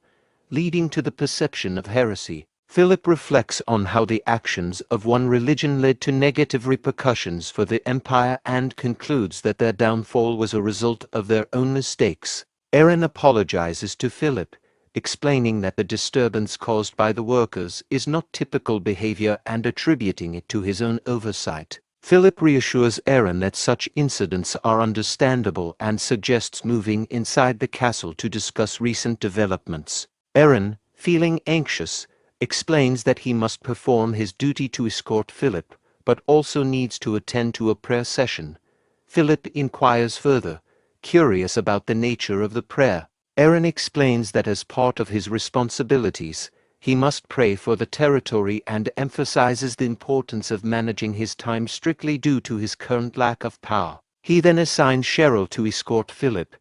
leading to the perception of heresy. Philip reflects on how the actions of one religion led to negative repercussions for the empire and concludes that their downfall was a result of their own mistakes. Aaron apologizes to Philip, explaining that the disturbance caused by the workers is not typical behavior and attributing it to his own oversight. Philip reassures Aaron that such incidents are understandable and suggests moving inside the castle to discuss recent developments. Aaron, feeling anxious, explains that he must perform his duty to escort Philip, but also needs to attend to a prayer session. Philip inquires further, curious about the nature of the prayer. Aaron explains that as part of his responsibilities, he must pray for the territory and emphasizes the importance of managing his time strictly due to his current lack of power. He then assigns Cheryl to escort Philip.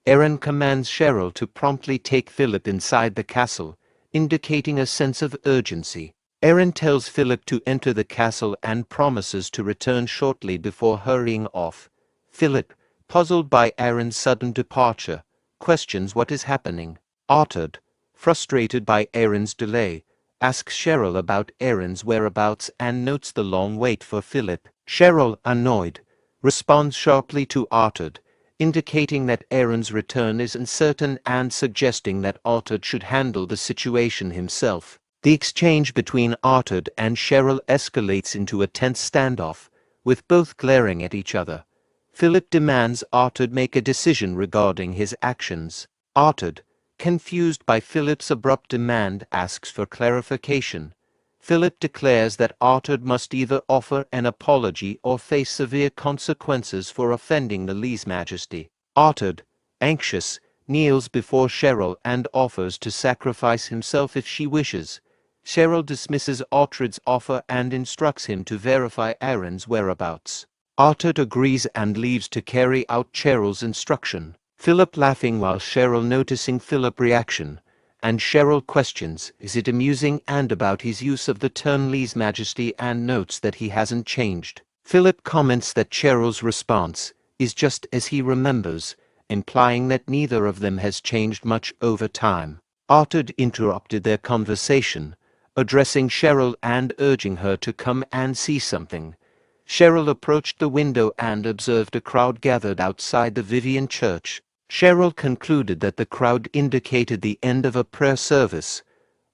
Aaron commands Cheryl to promptly take Philip inside the castle, indicating a sense of urgency. Aaron tells Philip to enter the castle and promises to return shortly before hurrying off. Philip, puzzled by Aaron's sudden departure, questions what is happening. Arthur, frustrated by Aaron's delay, asks Cheryl about Aaron's whereabouts and notes the long wait for Philip. Cheryl, annoyed, responds sharply to Arthur, indicating that Aaron's return is uncertain and suggesting that Arthur should handle the situation himself. The exchange between Arthur and Cheryl escalates into a tense standoff, with both glaring at each other. Philip demands Arthur make a decision regarding his actions. Arthur, confused by Philip's abrupt demand, asks for clarification. Philip declares that Arthur must either offer an apology or face severe consequences for offending the lèse-majesty. Arthur, anxious, kneels before Cheryl and offers to sacrifice himself if she wishes. Cheryl dismisses Arthur's offer and instructs him to verify Aaron's whereabouts. Arthur agrees and leaves to carry out Cheryl's instruction. Philip laughing while Cheryl noticing Philip's reaction, and Cheryl questions, is it amusing, and about his use of the term lèse-majesty, and notes that he hasn't changed. Philip comments that Cheryl's response is just as he remembers, implying that neither of them has changed much over time. Arthur interrupted their conversation, addressing Cheryl and urging her to come and see something. Cheryl approached the window and observed a crowd gathered outside the Vivian Church. Cheryl concluded that the crowd indicated the end of a prayer service.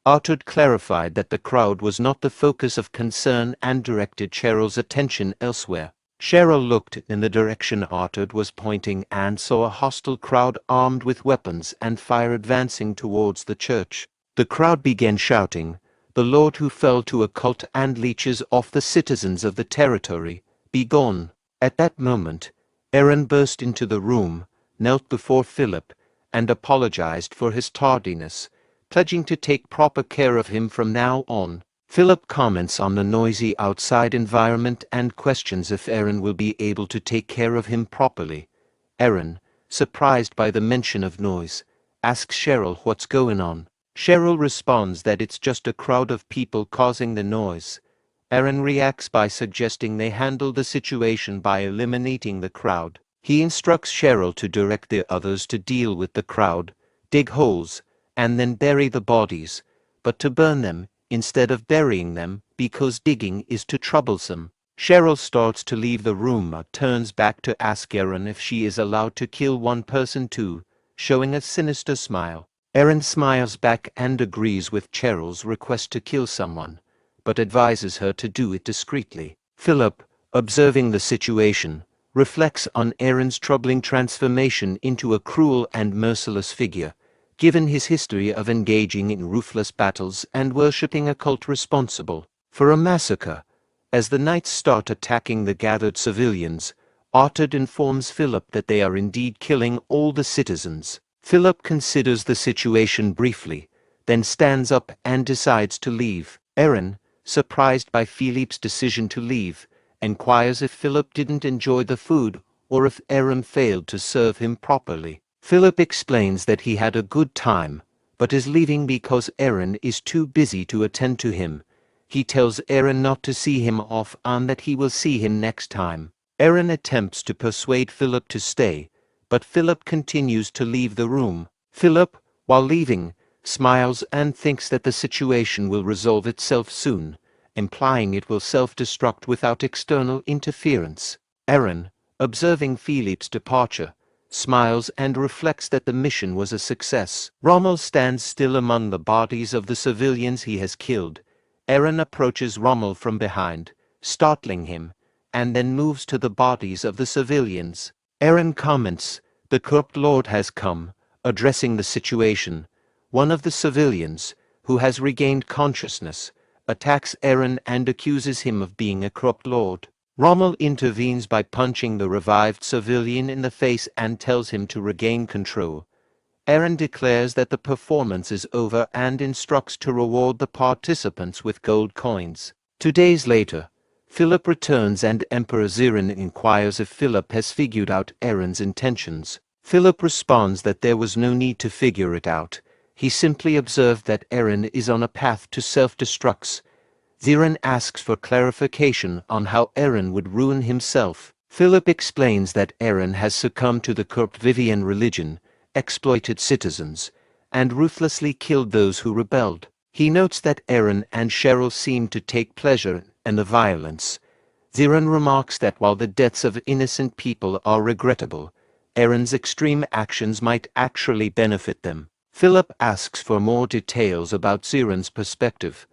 Arthur clarified that the crowd was not the focus of concern and directed Cheryl's attention elsewhere. Cheryl looked in the direction Arthur was pointing and saw a hostile crowd armed with weapons and fire advancing towards the church. The crowd began shouting, "The Lord who fell to a cult and leeches off the citizens of the territory, be gone." At that moment, Aaron burst into the room, knelt before Philip, and apologized for his tardiness, pledging to take proper care of him from now on. Philip comments on the noisy outside environment and questions if Aaron will be able to take care of him properly. Aaron, surprised by the mention of noise, asks Cheryl what's going on. Cheryl responds that it's just a crowd of people causing the noise. Aaron reacts by suggesting they handle the situation by eliminating the crowd. He instructs Cheryl to direct the others to deal with the crowd, dig holes, and then bury the bodies, but to burn them instead of burying them because digging is too troublesome. Cheryl starts to leave the room but turns back to ask Aaron if she is allowed to kill one person too, showing a sinister smile. Aaron smiles back and agrees with Cheryl's request to kill someone, but advises her to do it discreetly. Philip, observing the situation, reflects on Aaron's troubling transformation into a cruel and merciless figure, given his history of engaging in ruthless battles and worshipping a cult responsible for a massacre. As the knights start attacking the gathered civilians, Arthur informs Philip that they are indeed killing all the citizens. Philip considers the situation briefly, then stands up and decides to leave. Aaron, surprised by Philip's decision to leave, inquires if Philip didn't enjoy the food or if Aaron failed to serve him properly. Philip explains that he had a good time, but is leaving because Aaron is too busy to attend to him. He tells Aaron not to see him off and that he will see him next time. Aaron attempts to persuade Philip to stay, but Philip continues to leave the room. Philip, while leaving, smiles and thinks that the situation will resolve itself soon, implying it will self-destruct without external interference. Aaron, observing Philip's departure, smiles and reflects that the mission was a success. Rommel stands still among the bodies of the civilians he has killed. Aaron approaches Rommel from behind, startling him, and then moves to the bodies of the civilians. Aaron comments, "The corrupt Lord has come," addressing the situation. One of the civilians, who has regained consciousness, attacks Aaron and accuses him of being a corrupt lord. Rommel intervenes by punching the revived civilian in the face and tells him to regain control. Aaron declares that the performance is over and instructs to reward the participants with gold coins. 2 days later, Philip returns and Emperor Zerone inquires if Philip has figured out Aaron's intentions. Philip responds that there was no need to figure it out. He simply observed that Aaron is on a path to self-destruct. Zerone asks for clarification on how Aaron would ruin himself. Philip explains that Aaron has succumbed to the corrupt Vivian religion, exploited citizens, and ruthlessly killed those who rebelled. He notes that Aaron and Cheryl seem to take pleasure in the violence. Zerone remarks that while the deaths of innocent people are regrettable, Aaron's extreme actions might actually benefit them. Philip asks for more details about Zerone's perspective.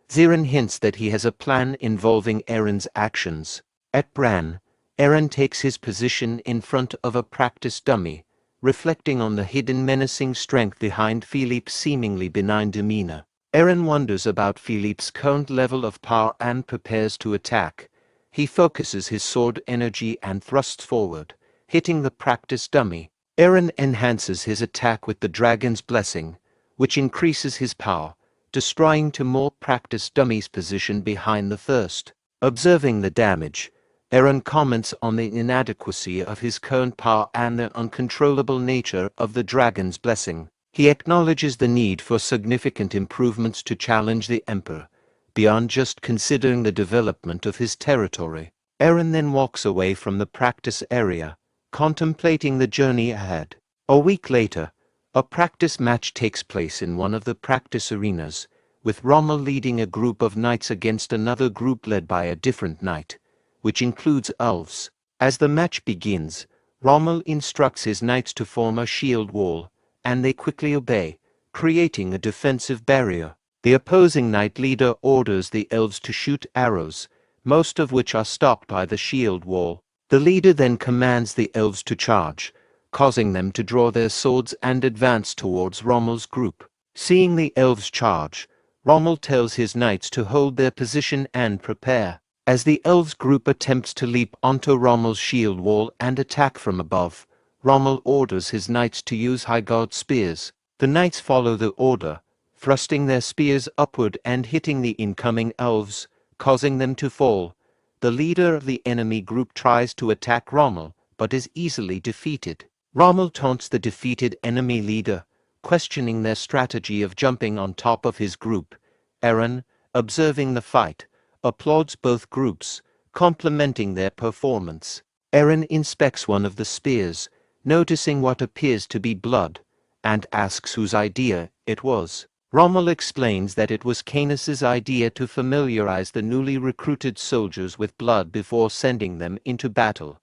Zerone hints that he has a plan involving Aaron's actions. At Brahn, Aaron takes his position in front of a practice dummy, reflecting on the hidden menacing strength behind Philip's seemingly benign demeanor. Eren wonders about Philippe's current level of power and prepares to attack. He focuses his sword energy and thrusts forward, hitting the practice dummy. Eren enhances his attack with the dragon's blessing, which increases his power, destroying to more practice dummies positioned behind the first. Observing the damage, Eren comments on the inadequacy of his current power and the uncontrollable nature of the dragon's blessing. He acknowledges the need for significant improvements to challenge the Emperor, beyond just considering the development of his territory. Eren then walks away from the practice area, contemplating the journey ahead. A week later, a practice match takes place in one of the practice arenas, with Rommel leading a group of knights against another group led by a different knight, which includes elves. As the match begins, Rommel instructs his knights to form a shield wall, and they quickly obey, creating a defensive barrier. The opposing knight leader orders the elves to shoot arrows, most of which are stopped by the shield wall. The leader then commands the elves to charge, causing them to draw their swords and advance towards Rommel's group. Seeing the elves charge, Rommel tells his knights to hold their position and prepare. As the elves group attempts to leap onto Rommel's shield wall and attack from above, Rommel orders his knights to use high guard spears. The knights follow the order, thrusting their spears upward and hitting the incoming elves, causing them to fall. The leader of the enemy group tries to attack Rommel, but is easily defeated. Rommel taunts the defeated enemy leader, questioning their strategy of jumping on top of his group. Eren, observing the fight, applauds both groups, complimenting their performance. Eren inspects one of the spears, noticing what appears to be blood, and asks whose idea it was. Rommel explains that it was Canis's idea to familiarize the newly recruited soldiers with blood before sending them into battle.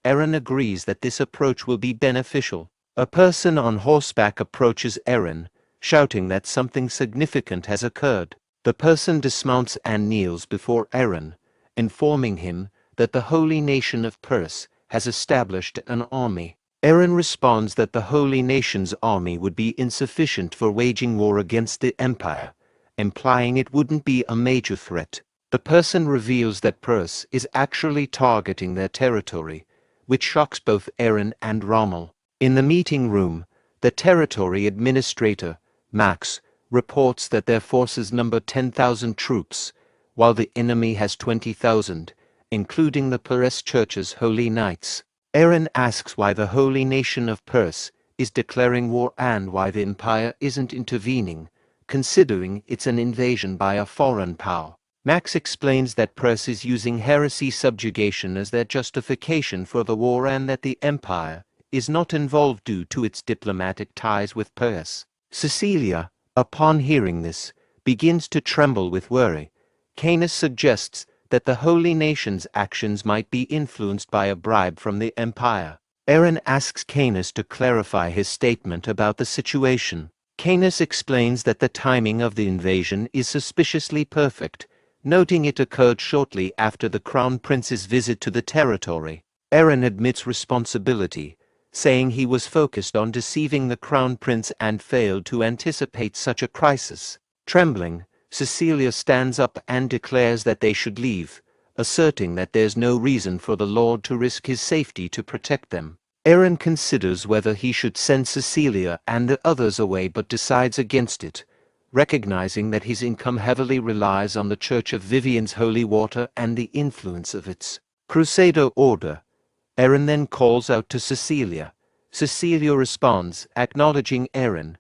Eren agrees that this approach will be beneficial. A person on horseback approaches Eren, shouting that something significant has occurred. The person dismounts and kneels before Eren, informing him that the holy nation of Perse has established an army. Eren responds that the holy nation's army would be insufficient for waging war against the Empire, implying it wouldn't be a major threat. The person reveals that Perse is actually targeting their territory, which shocks both Eren and Rommel. In the meeting room, the territory administrator, Max, reports that their forces number 10,000 troops, while the enemy has 20,000, including the Perse Church's holy knights. Eren asks why the holy nation of Perse is declaring war and why the Empire isn't intervening, considering it's an invasion by a foreign power. Max explains that Perse is using heresy subjugation as their justification for the war and that the Empire is not involved due to its diplomatic ties with Perse. Cecilia, upon hearing this, begins to tremble with worry. Canis suggests that the holy nation's actions might be influenced by a bribe from the Empire. Eren asks Canis to clarify his statement about the situation. Canis explains that the timing of the invasion is suspiciously perfect, noting it occurred shortly after the Crown Prince's visit to the territory. Eren admits responsibility, saying he was focused on deceiving the Crown Prince and failed to anticipate such a crisis. Trembling, Cecilia stands up and declares that they should leave, asserting that there's no reason for the Lord to risk his safety to protect them. Eren considers whether he should send Cecilia and the others away but decides against it, recognizing that his income heavily relies on the Church of Vivian's holy water and the influence of its Crusader order. Eren then calls out to Cecilia. Cecilia responds, acknowledging Eren.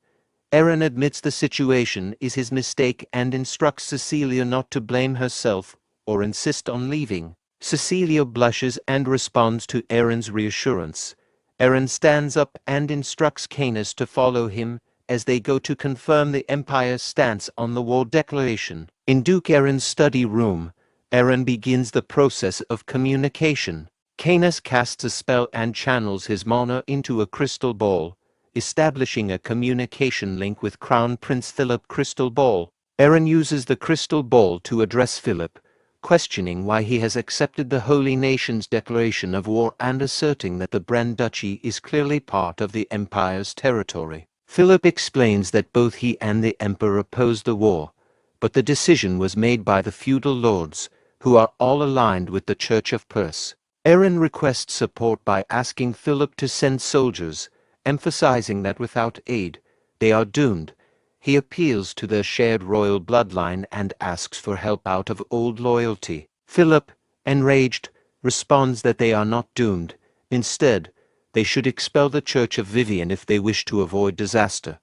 Eren admits the situation is his mistake and instructs Cecilia not to blame herself or insist on leaving. Cecilia blushes and responds to Eren's reassurance. Eren stands up and instructs Canis to follow him as they go to confirm the Empire's stance on the war declaration. In Duke Eren's study room, Eren begins the process of communication. Canis casts a spell and channels his mana into a crystal ball, establishing a communication link with Crown Prince Philip Crystal Ball. Eren uses the crystal ball to address Philip, questioning why he has accepted the Holy Nation's declaration of war and asserting that the Brand Duchy is clearly part of the Empire's territory. Philip explains that both he and the emperor opposed the war, but the decision was made by the feudal lords, who are all aligned with the Church of Perse. Aaron requests support by asking Philip to send soldiers, emphasizing that without aid, they are doomed. He appeals to their shared royal bloodline and asks for help out of old loyalty. Philip, enraged, responds that they are not doomed. Instead, they should expel the Church of Vivian if they wish to avoid disaster.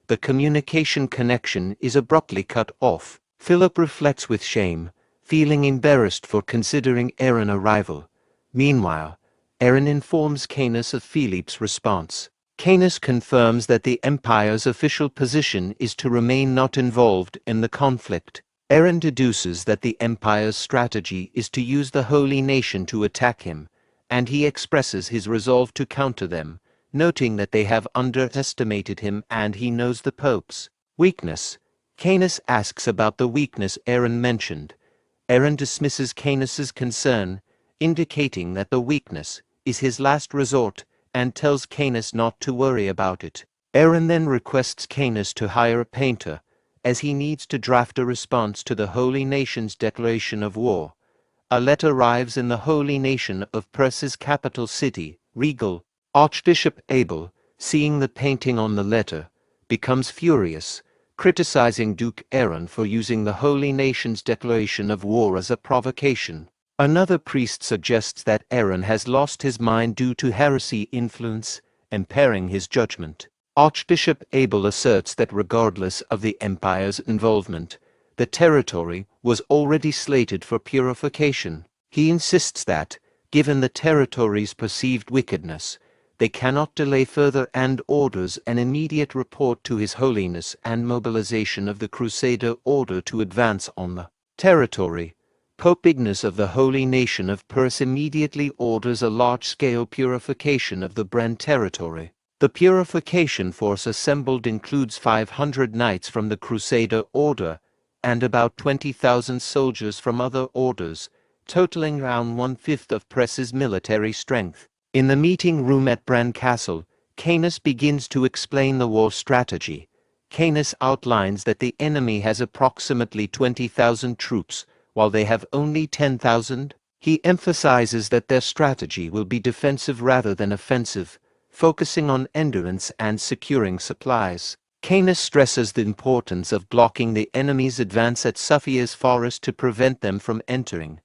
The communication connection is abruptly cut off. Philip reflects with shame, feeling embarrassed for considering Aaron a rival. Meanwhile, Aaron informs Canis of Philip's response. Canis confirms that the Empire's official position is to remain not involved in the conflict. Aaron deduces that the Empire's strategy is to use the Holy Nation to attack him, and he expresses his resolve to counter them, noting that they have underestimated him and he knows the Pope's weakness. Canis asks about the weakness Aaron mentioned. Aaron dismisses Canis's concern, indicating that the weakness is his last resort, and tells Canis not to worry about it. Aaron then requests Canis to hire a painter, as he needs to draft a response to the Holy Nation's declaration of war. A letter arrives in the Holy Nation of Perse's capital city, Regal. Archbishop Abel, seeing the painting on the letter, becomes furious, criticizing Duke Aaron for using the Holy Nation's declaration of war as a provocation. Another priest suggests that Aaron has lost his mind due to heresy influence, impairing his judgment. Archbishop Abel asserts that regardless of the Empire's involvement, the territory was already slated for purification. He insists that, given the territory's perceived wickedness, they cannot delay further and orders an immediate report to His Holiness and mobilization of the Crusader order to advance on the territory. Pope Ignace of the Holy Nation of Perse immediately orders a large-scale purification of the Brahn territory. The purification force assembled includes 500 knights from the Crusader order and about 20,000 soldiers from other orders, totaling around one-fifth of Perse's military strength. In the meeting room at Brahn Castle, Canis begins to explain the war strategy. Canis outlines that the enemy has approximately 20,000 troops, while they have only 10,000. He emphasizes that their strategy will be defensive rather than offensive, focusing on endurance and securing supplies. Canis stresses the importance of blocking the enemy's advance at Sophia's forest to prevent them from entering.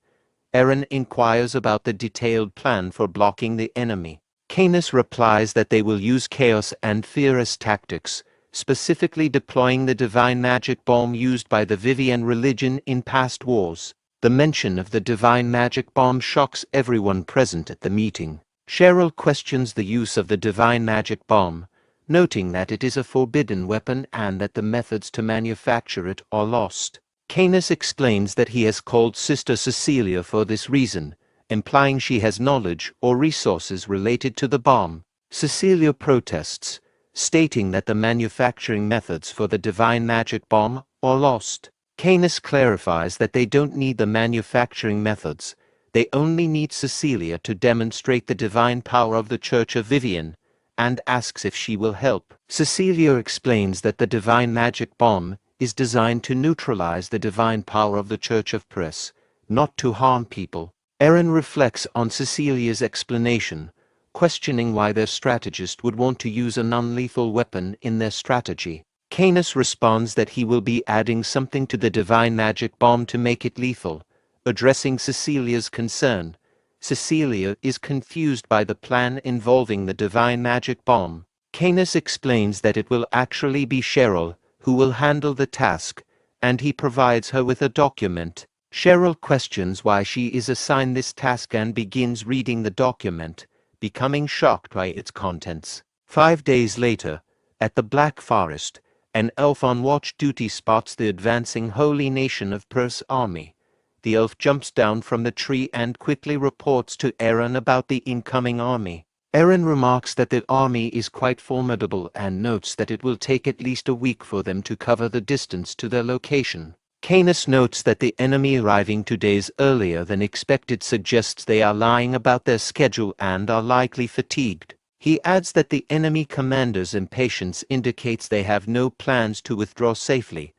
Aaron inquires about the detailed plan for blocking the enemy. Canis replies that they will use chaos and fear as tactics, specifically deploying the divine magic bomb used by the Vivian religion in past wars. The mention of the divine magic bomb shocks everyone present at the meeting. Cheryl questions the use of the divine magic bomb, noting that it is a forbidden weapon and that the methods to manufacture it are lost. Canis explains that he has called Sister Cecilia for this reason, implying she has knowledge or resources related to the bomb. Cecilia protests, stating that the manufacturing methods for the divine magic bomb are lost. Canis clarifies that they don't need the manufacturing methods, they only need Cecilia to demonstrate the divine power of the Church of Vivian, and asks if she will help. Cecilia explains that the divine magic bomb is designed to neutralize the divine power of the Church of Perse, not to harm people. Aaron reflects on Cecilia's explanation, questioning why their strategist would want to use a non-lethal weapon in their strategy. Canis responds that he will be adding something to the divine magic bomb to make it lethal, addressing Cecilia's concern. Cecilia is confused by the plan involving the divine magic bomb. Canis explains that it will actually be Cheryl who will handle the task, and he provides her with a document. Cheryl questions why she is assigned this task and begins reading the document, becoming shocked by its contents. 5 days later, at the Black Forest, an elf on watch duty spots the advancing Holy Nation of Perse army. The elf jumps down from the tree and quickly reports to Aaron about the incoming army. Aaron remarks that the army is quite formidable and notes that it will take at least a week for them to cover the distance to their location. Canis notes that the enemy arriving 2 days earlier than expected suggests they are lying about their schedule and are likely fatigued. He adds that the enemy commander's impatience indicates they have no plans to withdraw safely.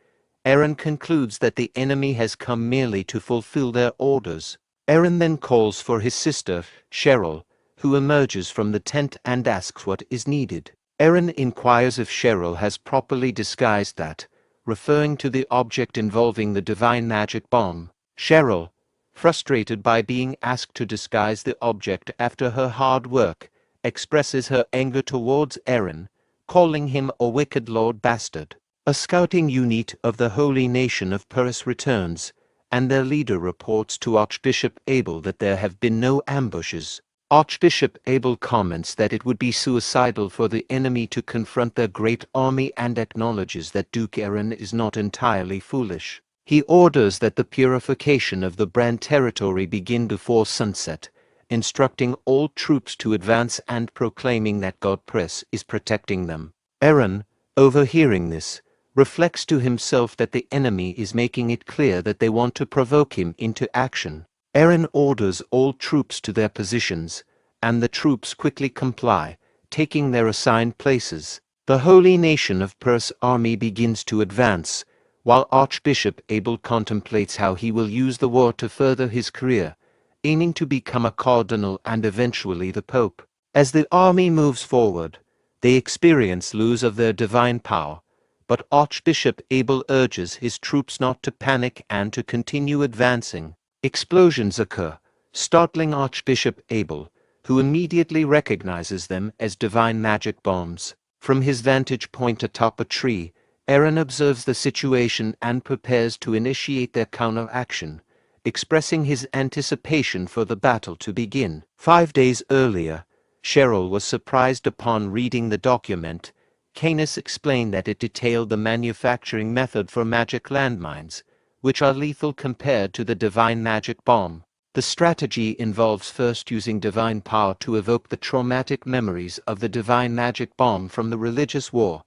Eren concludes that the enemy has come merely to fulfill their orders. Eren then calls for his sister, Cheryl, who emerges from the tent and asks what is needed. Eren inquires if Cheryl has properly disguised that, referring to the object involving the divine magic bomb. Cheryl, frustrated by being asked to disguise the object after her hard work, expresses her anger towards Eren, calling him a wicked lord bastard. A scouting unit of the Holy Nation of Paris returns, and their leader reports to Archbishop Abel that there have been no ambushes. Archbishop Abel comments that it would be suicidal for the enemy to confront their great army and acknowledges that Duke Eren is not entirely foolish. He orders that the purification of the Brahn territory begin before sunset, instructing all troops to advance and proclaiming that God Press is protecting them. Eren, overhearing this, reflects to himself that the enemy is making it clear that they want to provoke him into action. Eren orders all troops to their positions, and the troops quickly comply, taking their assigned places. The Holy Nation of Per's army begins to advance, while Archbishop Abel contemplates how he will use the war to further his career, aiming to become a cardinal and eventually the Pope. As the army moves forward, they experience loss of their divine power, but Archbishop Abel urges his troops not to panic and to continue advancing. Explosions occur, startling Archbishop Abel, who immediately recognizes them as divine magic bombs. From his vantage point atop a tree, Eren observes the situation and prepares to initiate their counteraction, expressing his anticipation for the battle to begin. 5 days earlier, Cheryl was surprised upon reading the document. Canis explained that it detailed the manufacturing method for magic landmines, which are lethal compared to the divine magic bomb. The strategy involves first using divine power to evoke the traumatic memories of the divine magic bomb from the religious war,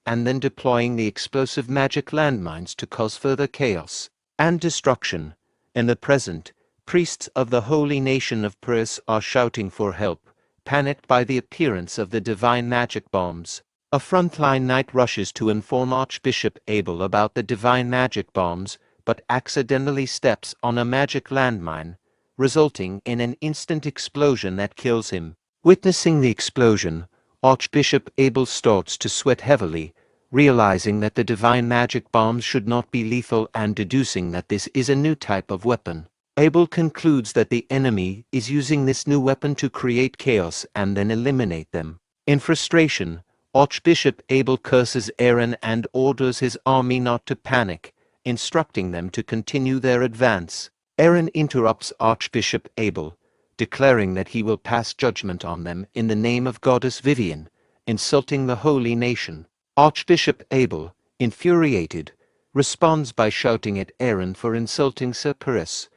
and then deploying the explosive magic landmines to cause further chaos and destruction. In the present, priests of the Holy Nation of Paris are shouting for help, panicked by the appearance of the divine magic bombs. A frontline knight rushes to inform Archbishop Abel about the divine magic bombs, but accidentally steps on a magic landmine, resulting in an instant explosion that kills him. Witnessing the explosion, Archbishop Abel starts to sweat heavily, realizing that the divine magic bombs should not be lethal and deducing that this is a new type of weapon. Abel concludes that the enemy is using this new weapon to create chaos and then eliminate them. In frustration, Archbishop Abel curses Eren and orders his army not to panic, instructing them to continue their advance. Eren interrupts Archbishop Abel, declaring that he will pass judgment on them in the name of Goddess Vivian, insulting the Holy Nation. Archbishop Abel, infuriated, responds by shouting at Eren for insulting Sir Paris.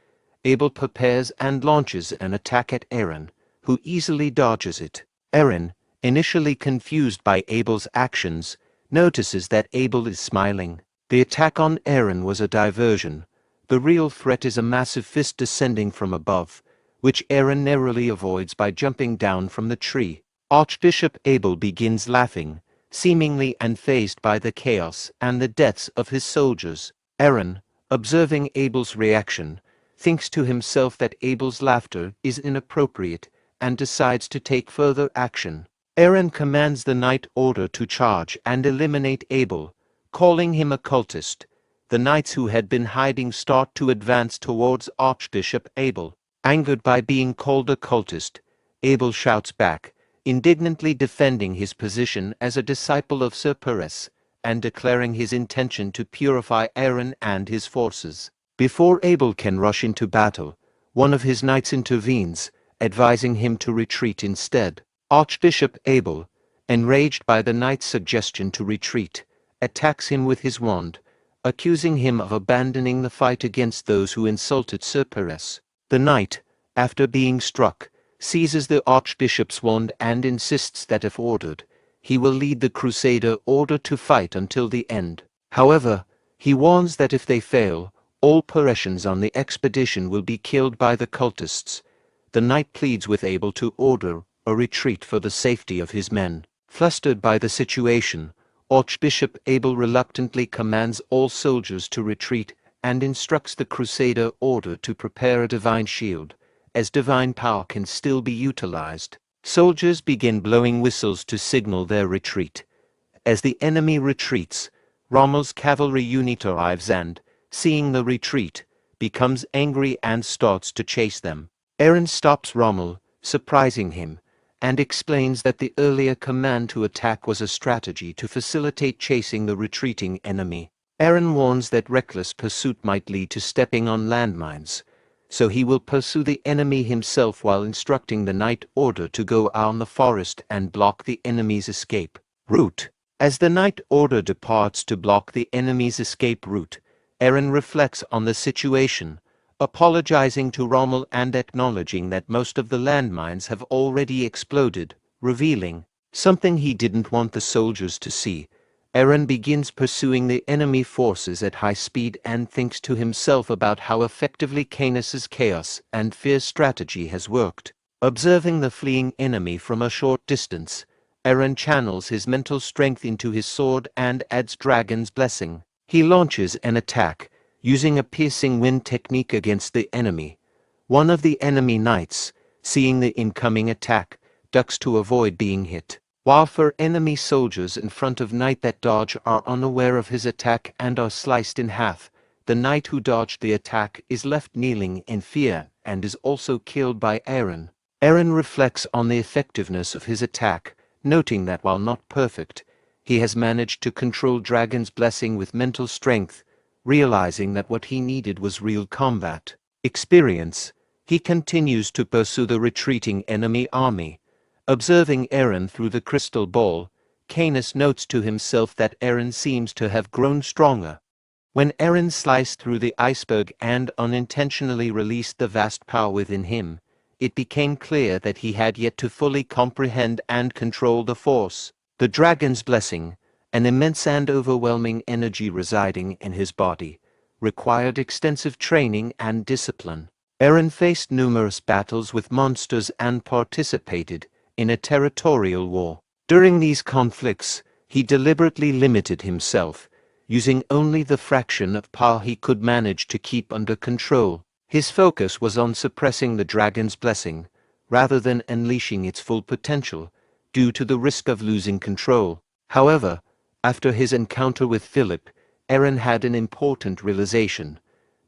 Abel prepares and launches an attack at Eren, who easily dodges it. Eren, initially confused by Abel's actions, notices that Abel is smiling. The attack on Eren was a diversion. The real threat is a massive fist descending from above, which Eren narrowly avoids by jumping down from the tree. Archbishop Abel begins laughing, seemingly unfazed by the chaos and the deaths of his soldiers. Eren, observing Abel's reaction, thinks to himself that Abel's laughter is inappropriate and decides to take further action. Eren commands the knight order to charge and eliminate Abel, calling him a cultist. The knights who had been hiding start to advance towards Archbishop Abel. Angered by being called a cultist, Abel shouts back, indignantly defending his position as a disciple of Sir Paris, and declaring his intention to purify Eren and his forces. Before Abel can rush into battle, one of his knights intervenes, advising him to retreat instead. Archbishop Abel, enraged by the knight's suggestion to retreat, attacks him with his wand, accusing him of abandoning the fight against those who insulted Sir Paris. The knight, after being struck, seizes the archbishop's wand and insists that if ordered, he will lead the crusader order to fight until the end. However, he warns that if they fail, all Parisians on the expedition will be killed by the cultists. The knight pleads with Abel to order a retreat for the safety of his men. Flustered by the situation, Archbishop Abel reluctantly commands all soldiers to retreat and instructs the Crusader Order to prepare a divine shield, as divine power can still be utilized. Soldiers begin blowing whistles to signal their retreat. As the enemy retreats, Rommel's cavalry unit arrives and, seeing the retreat, becomes angry and starts to chase them. Eren stops Rommel, surprising him, and explains that the earlier command to attack was a strategy to facilitate chasing the retreating enemy. Eren warns that reckless pursuit might lead to stepping on landmines, so he will pursue the enemy himself while instructing the Night Order to go out in the forest and block the enemy's escape route. As the Night Order departs to block the enemy's escape route, Eren reflects on the situation, apologizing to Rommel and acknowledging that most of the landmines have already exploded, revealing something he didn't want the soldiers to see. Eren begins pursuing the enemy forces at high speed and thinks to himself about how effectively Canis's chaos and fear strategy has worked. Observing the fleeing enemy from a short distance, Eren channels his mental strength into his sword and adds Dragon's Blessing. He launches an attack, using a piercing wind technique against the enemy. One of the enemy knights, seeing the incoming attack, ducks to avoid being hit, while for enemy soldiers in front of knight that dodge are unaware of his attack and are sliced in half. The knight who dodged the attack is left kneeling in fear and is also killed by Eren. Eren reflects on the effectiveness of his attack, noting that while not perfect, he has managed to control Dragon's Blessing with mental strength. Realizing that what he needed was real combat experience, he continues to pursue the retreating enemy army. Observing Eren through the crystal ball, Canis notes to himself that Eren seems to have grown stronger. When Eren sliced through the iceberg and unintentionally released the vast power within him, it became clear that he had yet to fully comprehend and control the force. The Dragon's Blessing, an immense and overwhelming energy residing in his body, required extensive training and discipline. Eren faced numerous battles with monsters and participated in a territorial war. During these conflicts, he deliberately limited himself, using only the fraction of power he could manage to keep under control. His focus was on suppressing the Dragon's Blessing, rather than unleashing its full potential, due to the risk of losing control. However, after his encounter with Philip, Eren had an important realization.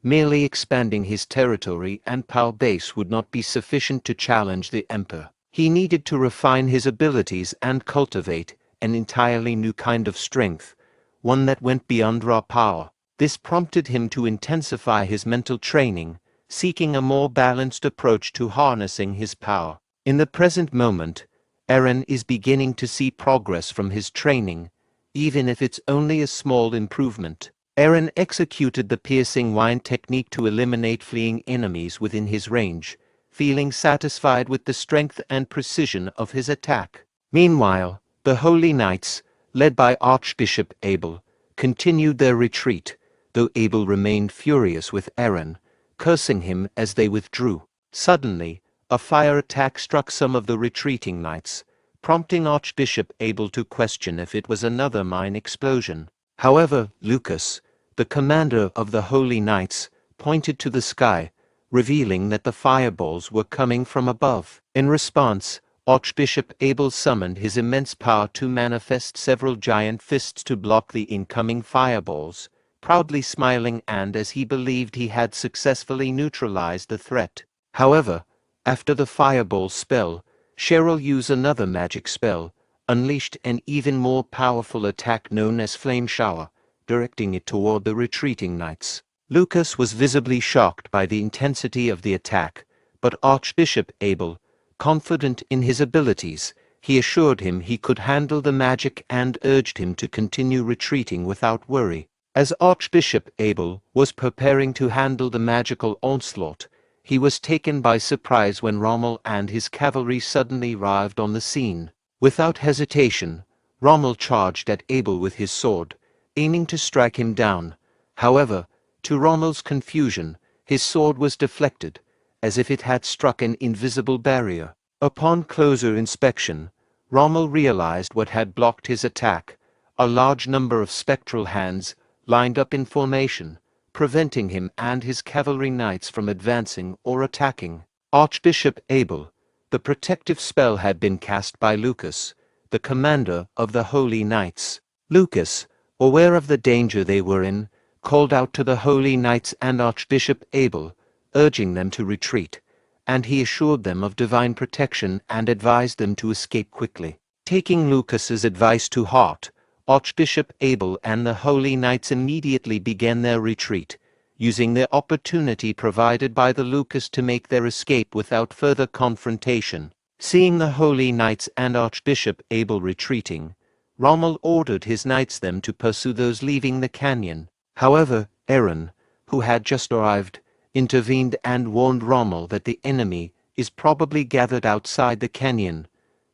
Merely expanding his territory and power base would not be sufficient to challenge the Emperor. He needed to refine his abilities and cultivate an entirely new kind of strength, one that went beyond raw power. This prompted him to intensify his mental training, seeking a more balanced approach to harnessing his power. In the present moment, Eren is beginning to see progress from his training, even if it's only a small improvement. Eren executed the piercing wind technique to eliminate fleeing enemies within his range, feeling satisfied with the strength and precision of his attack. Meanwhile, the Holy Knights, led by Archbishop Abel, continued their retreat, though Abel remained furious with Eren, cursing him as they withdrew. Suddenly, a fire attack struck some of the retreating knights, prompting Archbishop Abel to question if it was another mine explosion. However, Lucas, the commander of the Holy Knights, pointed to the sky, revealing that the fireballs were coming from above. In response, Archbishop Abel summoned his immense power to manifest several giant fists to block the incoming fireballs, proudly smiling and as he believed he had successfully neutralized the threat. However, after the fireball spell, Cheryl used another magic spell, unleashed an even more powerful attack known as Flame Shower, directing it toward the retreating knights. Lucas was visibly shocked by the intensity of the attack, but Archbishop Abel, confident in his abilities, he assured him he could handle the magic and urged him to continue retreating without worry. As Archbishop Abel was preparing to handle the magical onslaught, he was taken by surprise when Rommel and his cavalry suddenly arrived on the scene. Without hesitation, Rommel charged at Abel with his sword, aiming to strike him down. However, to Rommel's confusion, his sword was deflected, as if it had struck an invisible barrier. Upon closer inspection, Rommel realized what had blocked his attack: a large number of spectral hands, lined up in formation, preventing him and his cavalry knights from advancing or attacking. Archbishop Abel. The protective spell had been cast by Lucas, the commander of the Holy Knights. Lucas, aware of the danger they were in, called out to the Holy Knights and Archbishop Abel, urging them to retreat, and he assured them of divine protection and advised them to escape quickly. Taking Lucas's advice to heart, Archbishop Abel and the Holy Knights immediately began their retreat, using the opportunity provided by the Lucas to make their escape without further confrontation. Seeing the Holy Knights and Archbishop Abel retreating, Rommel ordered his knights them to pursue those leaving the canyon. However, Aaron, who had just arrived, intervened and warned Rommel that the enemy is probably gathered outside the canyon.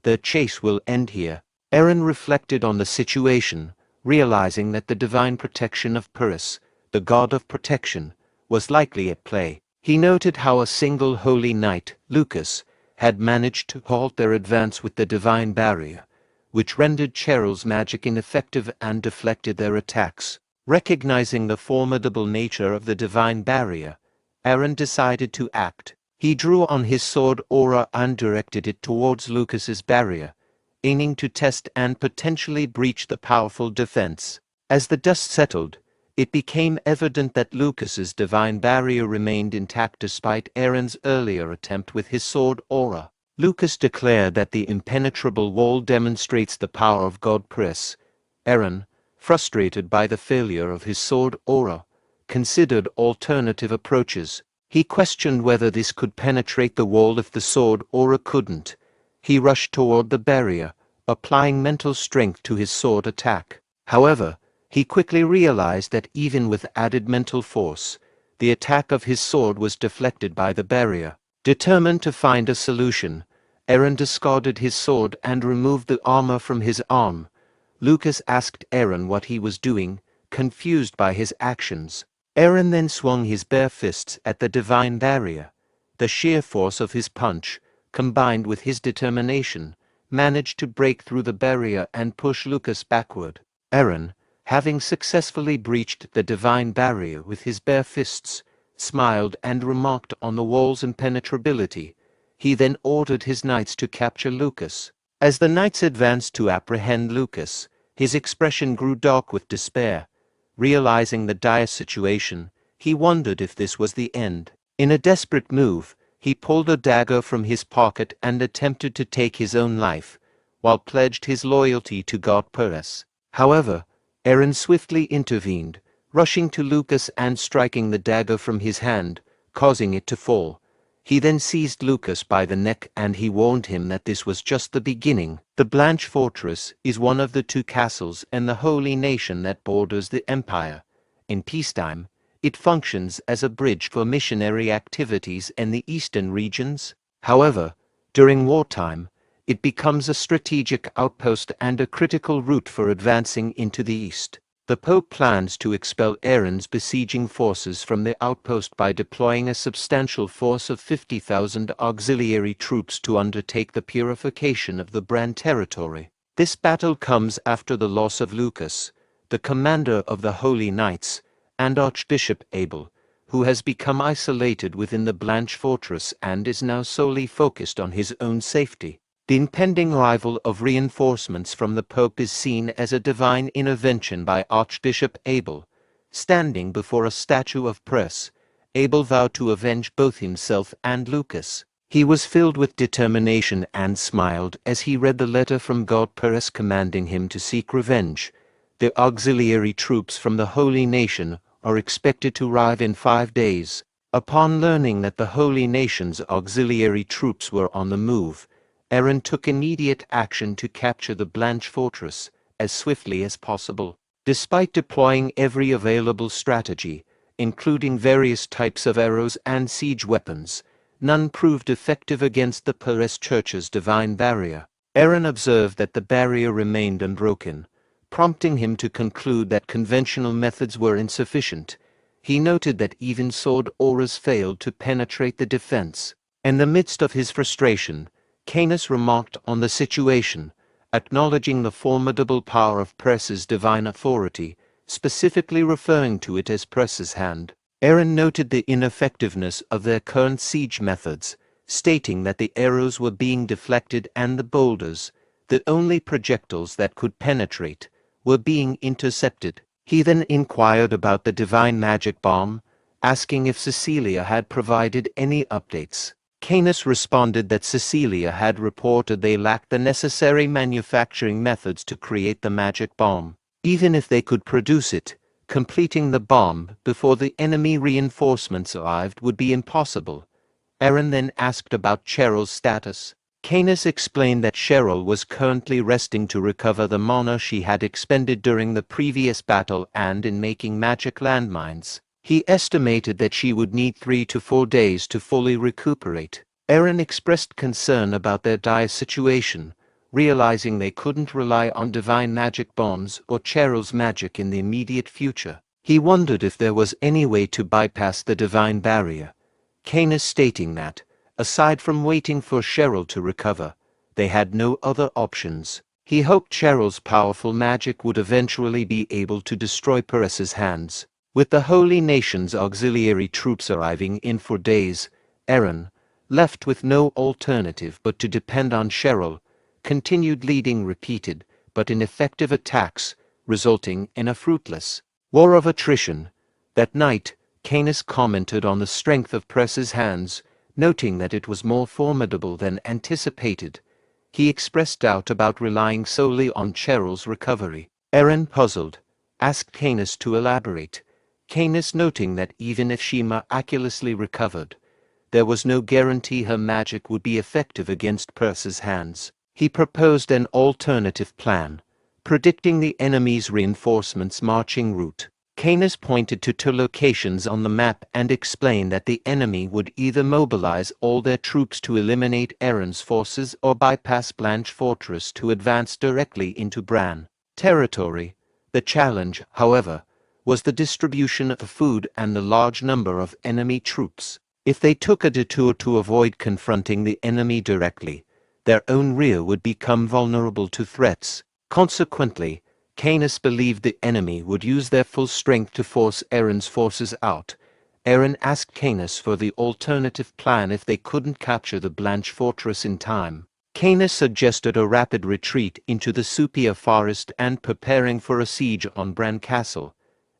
Their chase will end here. Aaron reflected on the situation, realizing that the divine protection of Purus, the god of protection, was likely at play. He noted how a single holy knight, Lucas, had managed to halt their advance with the divine barrier, which rendered Cheryl's magic ineffective and deflected their attacks. Recognizing the formidable nature of the divine barrier, Aaron decided to act. He drew on his sword aura and directed it towards Lucas's barrier, aiming to test and potentially breach the powerful defense. As the dust settled, it became evident that Lucas's divine barrier remained intact despite Aaron's earlier attempt with his sword aura. Lucas declared that the impenetrable wall demonstrates the power of God Purus. Aaron, frustrated by the failure of his sword aura, considered alternative approaches. He questioned whether this could penetrate the wall if the sword aura couldn't. He rushed toward the barrier, applying mental strength to his sword attack. However, he quickly realized that even with added mental force, the attack of his sword was deflected by the barrier. Determined to find a solution, Aaron discarded his sword and removed the armor from his arm. Lucas asked Aaron what he was doing, confused by his actions. Aaron then swung his bare fists at the divine barrier. The sheer force of his punch, combined with his determination, managed to break through the barrier and push Lucas backward. Aaron, having successfully breached the divine barrier with his bare fists, smiled and remarked on the wall's impenetrability. He then ordered his knights to capture Lucas. As the knights advanced to apprehend Lucas, his expression grew dark with despair. Realizing the dire situation, he wondered if this was the end. In a desperate move, he pulled a dagger from his pocket and attempted to take his own life, while pledged his loyalty to God Purus. However, Aaron swiftly intervened, rushing to Lucas and striking the dagger from his hand, causing it to fall. He then seized Lucas by the neck and he warned him that this was just the beginning. The Blanche Fortress is one of the two castles in the Holy Nation that borders the Empire. In peacetime, it functions as a bridge for missionary activities in the eastern regions. However, during wartime, it becomes a strategic outpost and a critical route for advancing into the east. The Pope plans to expel Aaron's besieging forces from the outpost by deploying a substantial force of 50,000 auxiliary troops to undertake the purification of the Brahn territory. This battle comes after the loss of Lucas, the commander of the Holy Knights, and Archbishop Abel, who has become isolated within the Blanche Fortress and is now solely focused on his own safety. The impending arrival of reinforcements from the Pope is seen as a divine intervention by Archbishop Abel. Standing before a statue of Purus, Abel vowed to avenge both himself and Lucas. He was filled with determination and smiled as he read the letter from God Purus commanding him to seek revenge. The auxiliary troops from the Holy Nation are expected to arrive in 5 days. Upon learning that the Holy Nation's auxiliary troops were on the move, Aaron took immediate action to capture the Blanche Fortress as swiftly as possible. Despite deploying every available strategy, including various types of arrows and siege weapons, none proved effective against the Purus Church's divine barrier. Aaron observed that the barrier remained unbroken, prompting him to conclude that conventional methods were insufficient. He noted that even sword auras failed to penetrate the defense. In the midst of his frustration, Canis remarked on the situation, acknowledging the formidable power of Press's divine authority, specifically referring to it as Press's hand. Eren noted the ineffectiveness of their current siege methods, stating that the arrows were being deflected and the boulders, the only projectiles that could penetrate, were being intercepted. He then inquired about the divine magic bomb, asking if Cecilia had provided any updates. Canis responded that Cecilia had reported they lacked the necessary manufacturing methods to create the magic bomb. Even if they could produce it, completing the bomb before the enemy reinforcements arrived would be impossible. Eren then asked about Cheryl's status. Canis explained that Cheryl was currently resting to recover the mana she had expended during the previous battle and in making magic landmines. He estimated that she would need 3 to 4 days to fully recuperate. Eren expressed concern about their dire situation, realizing they couldn't rely on divine magic bombs or Cheryl's magic in the immediate future. He wondered if there was any way to bypass the divine barrier. Canis stating that, aside from waiting for Cheryl to recover, they had no other options. He hoped Cheryl's powerful magic would eventually be able to destroy Press's hands. With the Holy Nation's auxiliary troops arriving in 4 days, Eren, left with no alternative but to depend on Cheryl, continued leading repeated but ineffective attacks, resulting in a fruitless war of attrition. That night, Canis commented on the strength of Press's hands, noting that it was more formidable than anticipated. He expressed doubt about relying solely on Cheryl's recovery. Eren, puzzled, asked Canis to elaborate. Canis noting that even if she miraculously recovered, there was no guarantee her magic would be effective against Press's hands. He proposed an alternative plan, predicting the enemy's reinforcements' marching route. Canis pointed to 2 locations on the map and explained that the enemy would either mobilize all their troops to eliminate Eren's forces or bypass Blanche Fortress to advance directly into Brahn territory. The challenge, however, was the distribution of food and the large number of enemy troops. If they took a detour to avoid confronting the enemy directly, their own rear would become vulnerable to threats. Consequently, Canis believed the enemy would use their full strength to force Eren's forces out. Eren asked Canis for the alternative plan if they couldn't capture the Blanche Fortress in time. Canis suggested a rapid retreat into the Supia forest and preparing for a siege on Brahn Castle.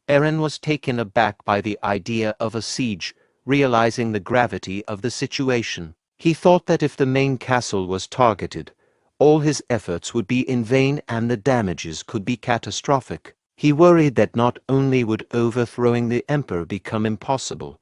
Eren was taken aback by the idea of a siege, realizing the gravity of the situation. He thought that if the main castle was targeted, all his efforts would be in vain and the damages could be catastrophic. He worried that not only would overthrowing the emperor become impossible,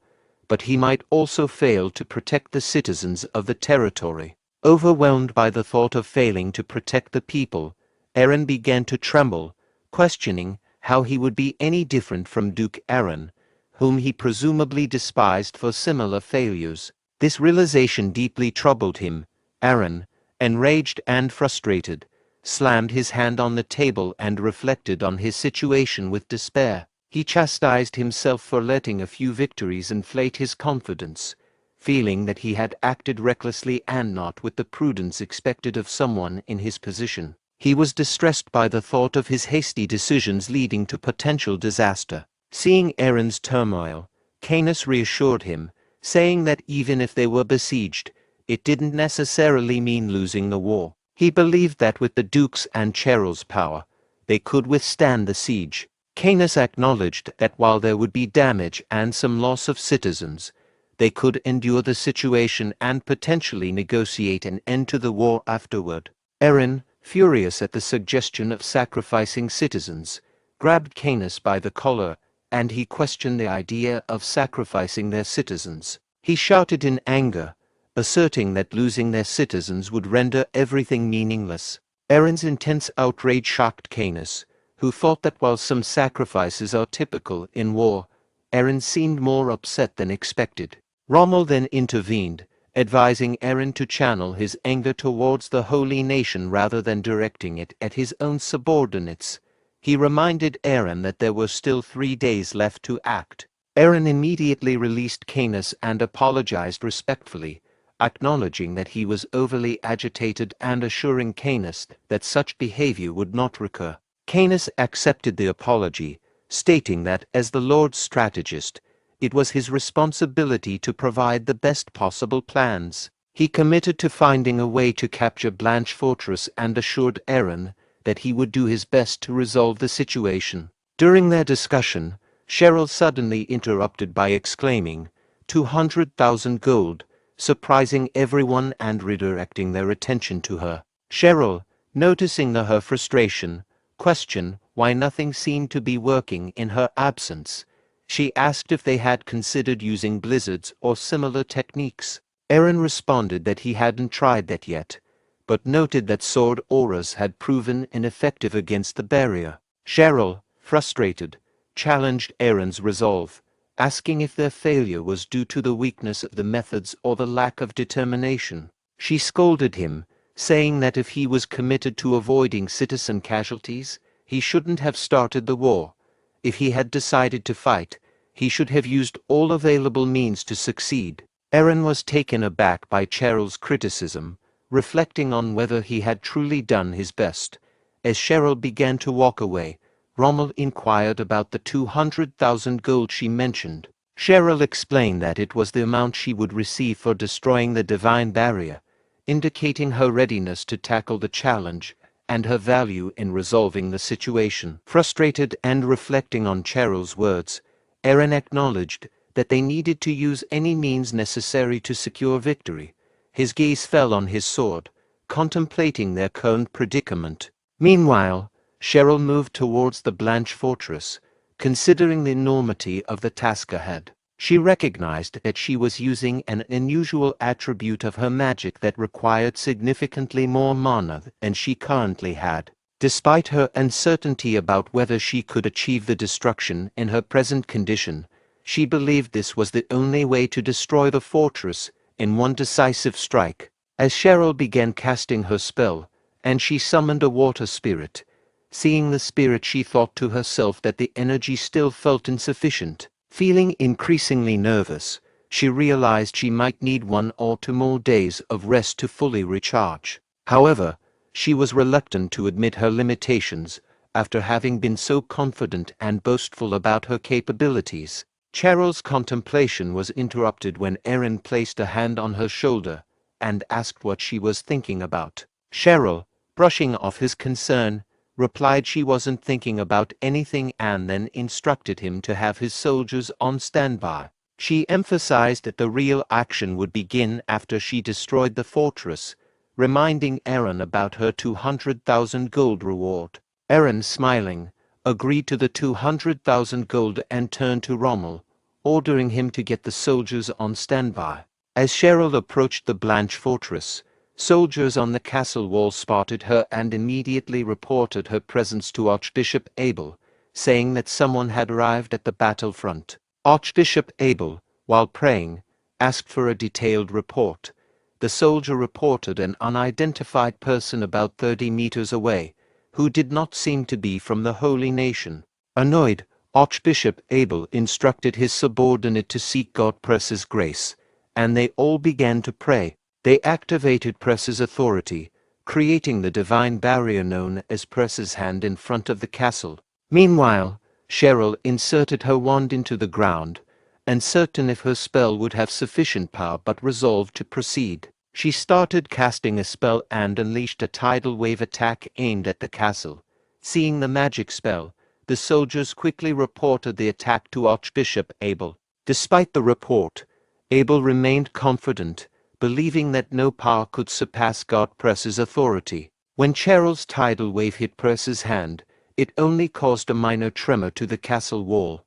but he might also fail to protect the citizens of the territory. Overwhelmed by the thought of failing to protect the people, Eren began to tremble, questioning how he would be any different from Duke Eren, whom he presumably despised for similar failures. This realization deeply troubled him. Eren, enraged and frustrated, slammed his hand on the table and reflected on his situation with despair. He chastised himself for letting a few victories inflate his confidence, feeling that he had acted recklessly and not with the prudence expected of someone in his position. He was distressed by the thought of his hasty decisions leading to potential disaster. Seeing Eren's turmoil, Canis reassured him, saying that even if they were besieged, it didn't necessarily mean losing the war. He believed that with the Duke's and Cheryl's power, they could withstand the siege. Canis acknowledged that while there would be damage and some loss of citizens, they could endure the situation and potentially negotiate an end to the war afterward. Eren, furious at the suggestion of sacrificing citizens, grabbed Canis by the collar, and he questioned the idea of sacrificing their citizens. He shouted in anger, asserting that losing their citizens would render everything meaningless. Eren's intense outrage shocked Canis, who thought that while some sacrifices are typical in war, Eren seemed more upset than expected. Rommel then intervened, advising Eren to channel his anger towards the Holy Nation rather than directing it at his own subordinates. He reminded Eren that there were still 3 days left to act. Eren immediately released Canis and apologized respectfully, acknowledging that he was overly agitated and assuring Canis that such behavior would not recur. Canis accepted the apology, stating that as the Lord's strategist, it was his responsibility to provide the best possible plans. He committed to finding a way to capture Blanche Fortress and assured Aaron that he would do his best to resolve the situation. During their discussion, Cheryl suddenly interrupted by exclaiming, 200,000 gold, surprising everyone and redirecting their attention to her. Cheryl, noticing her frustration, questioned why nothing seemed to be working in her absence. She asked if they had considered using blizzards or similar techniques. Aaron responded that he hadn't tried that yet, but noted that sword auras had proven ineffective against the barrier. Cheryl, frustrated, challenged Aaron's resolve, asking if their failure was due to the weakness of the methods or the lack of determination. She scolded him, saying that if he was committed to avoiding citizen casualties, he shouldn't have started the war. If he had decided to fight, he should have used all available means to succeed. Aaron was taken aback by Cheryl's criticism, reflecting on whether he had truly done his best. As Cheryl began to walk away, Rommel inquired about the 200,000 gold she mentioned. Cheryl explained that it was the amount she would receive for destroying the divine barrier, indicating her readiness to tackle the challenge and her value in resolving the situation. Frustrated and reflecting on Cheryl's words, Aaron acknowledged that they needed to use any means necessary to secure victory. His gaze fell on his sword, contemplating their current predicament. Meanwhile, Cheryl moved towards the Blanche fortress, considering the enormity of the task ahead. She recognized that she was using an unusual attribute of her magic that required significantly more mana than she currently had. Despite her uncertainty about whether she could achieve the destruction in her present condition, she believed this was the only way to destroy the fortress in one decisive strike. As Cheryl began casting her spell, and she summoned a water spirit, seeing the spirit she thought to herself that the energy still felt insufficient. Feeling increasingly nervous, she realized she might need 1 or 2 more days of rest to fully recharge. However, she was reluctant to admit her limitations after having been so confident and boastful about her capabilities. Cheryl's contemplation was interrupted when Aaron placed a hand on her shoulder and asked what she was thinking about. Cheryl, brushing off his concern, replied she wasn't thinking about anything and then instructed him to have his soldiers on standby. She emphasized that the real action would begin after she destroyed the fortress, reminding Aaron about her 200,000 gold reward. Aaron, smiling, agreed to the 200,000 gold and turned to Rommel, ordering him to get the soldiers on standby. As Cheryl approached the Blanche fortress, soldiers on the castle wall spotted her and immediately reported her presence to Archbishop Abel, saying that someone had arrived at the battlefront. Archbishop Abel, while praying, asked for a detailed report. The soldier reported an unidentified person about 30 meters away, who did not seem to be from the Holy Nation. Annoyed, Archbishop Abel instructed his subordinate to seek God Press's grace, and they all began to pray. They activated Press's authority, creating the divine barrier known as Press's hand in front of the castle. Meanwhile, Cheryl inserted her wand into the ground, uncertain if her spell would have sufficient power but resolved to proceed. She started casting a spell and unleashed a tidal wave attack aimed at the castle. Seeing the magic spell, the soldiers quickly reported the attack to Archbishop Abel. Despite the report, Abel remained confident, believing that no power could surpass God Press's authority. When Cheryl's tidal wave hit Press's hand, it only caused a minor tremor to the castle wall.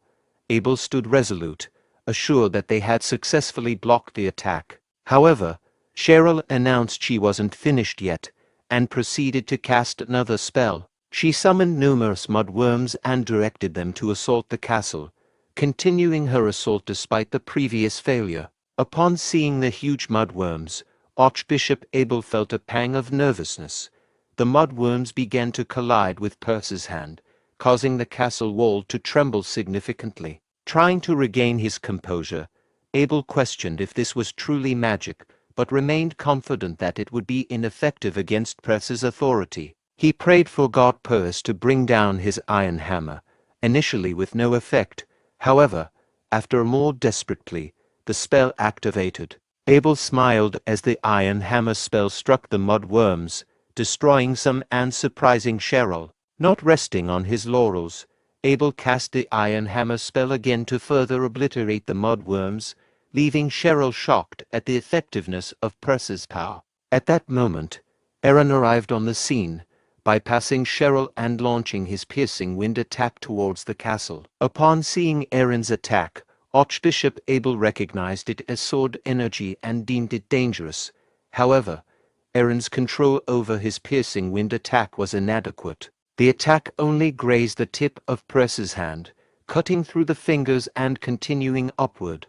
Abel stood resolute, assured that they had successfully blocked the attack. However, Cheryl announced she wasn't finished yet, and proceeded to cast another spell. She summoned numerous mudworms and directed them to assault the castle, continuing her assault despite the previous failure. Upon seeing the huge mudworms, Archbishop Abel felt a pang of nervousness. The mudworms began to collide with Perce's hand, causing the castle wall to tremble significantly. Trying to regain his composure, Abel questioned if this was truly magic, but remained confident that it would be ineffective against Perse's authority. He prayed for God Perse to bring down his iron hammer, initially with no effect. However, after a more desperate plea, the spell activated. Abel smiled as the iron hammer spell struck the mud worms, destroying some and surprising Cheryl. Not resting on his laurels, Abel cast the iron hammer spell again to further obliterate the mud worms, leaving Cheryl shocked at the effectiveness of Perse's power. At that moment, Aaron arrived on the scene, bypassing Cheryl and launching his piercing wind attack towards the castle. Upon seeing Aaron's attack, Archbishop Abel recognized it as sword energy and deemed it dangerous. However, Aaron's control over his piercing wind attack was inadequate. The attack only grazed the tip of Perse's hand, cutting through the fingers and continuing upward.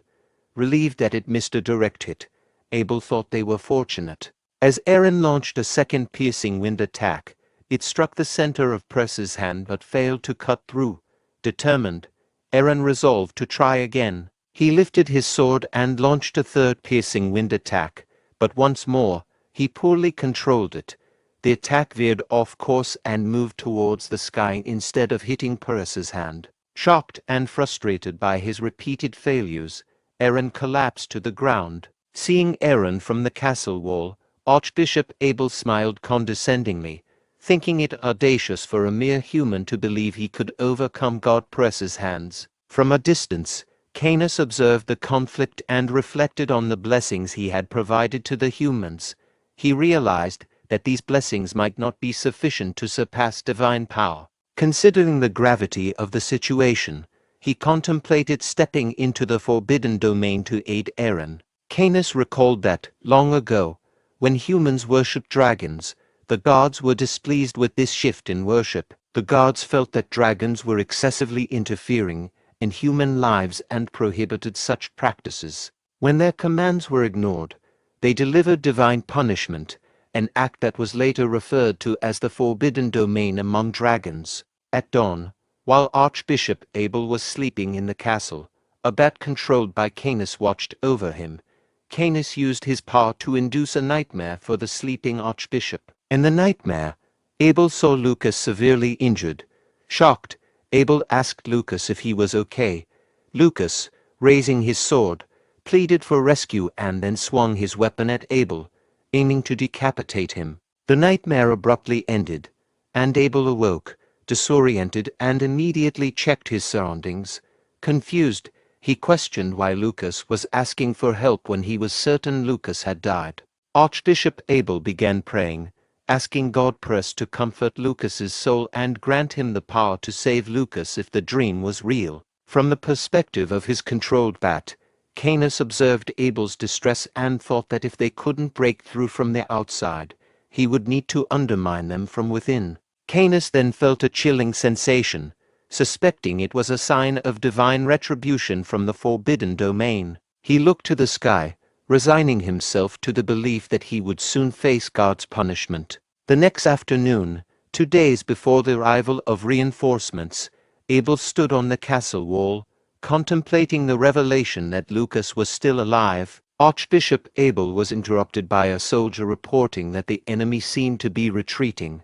Relieved that it missed a direct hit, Abel thought they were fortunate. As Aaron launched a second piercing wind attack, it struck the center of Perse's hand but failed to cut through. Determined, Aaron resolved to try again. He lifted his sword and launched a third piercing wind attack, but once more, he poorly controlled it. The attack veered off course and moved towards the sky instead of hitting Perse's hand. Shocked and frustrated by his repeated failures, Aaron collapsed to the ground. Seeing Aaron from the castle wall, Archbishop Abel smiled condescendingly, thinking it audacious for a mere human to believe he could overcome God Perse's hands. From a distance, Canis observed the conflict and reflected on the blessings he had provided to the humans. He realized that these blessings might not be sufficient to surpass divine power. Considering the gravity of the situation, he contemplated stepping into the forbidden domain to aid Aaron. Canis recalled that, long ago, when humans worshipped dragons, the gods were displeased with this shift in worship. The gods felt that dragons were excessively interfering in human lives and prohibited such practices. When their commands were ignored, they delivered divine punishment, an act that was later referred to as the forbidden domain among dragons. At dawn, while Archbishop Abel was sleeping in the castle, a bat controlled by Canis watched over him. Canis used his power to induce a nightmare for the sleeping archbishop. In the nightmare, Abel saw Lucas severely injured. Shocked, Abel asked Lucas if he was okay. Lucas, raising his sword, pleaded for rescue and then swung his weapon at Abel, aiming to decapitate him. The nightmare abruptly ended, and Abel awoke, disoriented, and immediately checked his surroundings. Confused, he questioned why Lucas was asking for help when he was certain Lucas had died. Archbishop Abel began praying, asking God Perse to comfort Lucas's soul and grant him the power to save Lucas if the dream was real. From the perspective of his controlled bat, Canis observed Abel's distress and thought that if they couldn't break through from the outside, he would need to undermine them from within. Canis then felt a chilling sensation, suspecting it was a sign of divine retribution from the forbidden domain. He looked to the sky, resigning himself to the belief that he would soon face God's punishment. The next afternoon, 2 days before the arrival of reinforcements, Abel stood on the castle wall, contemplating the revelation that Lucas was still alive. Archbishop Abel was interrupted by a soldier reporting that the enemy seemed to be retreating.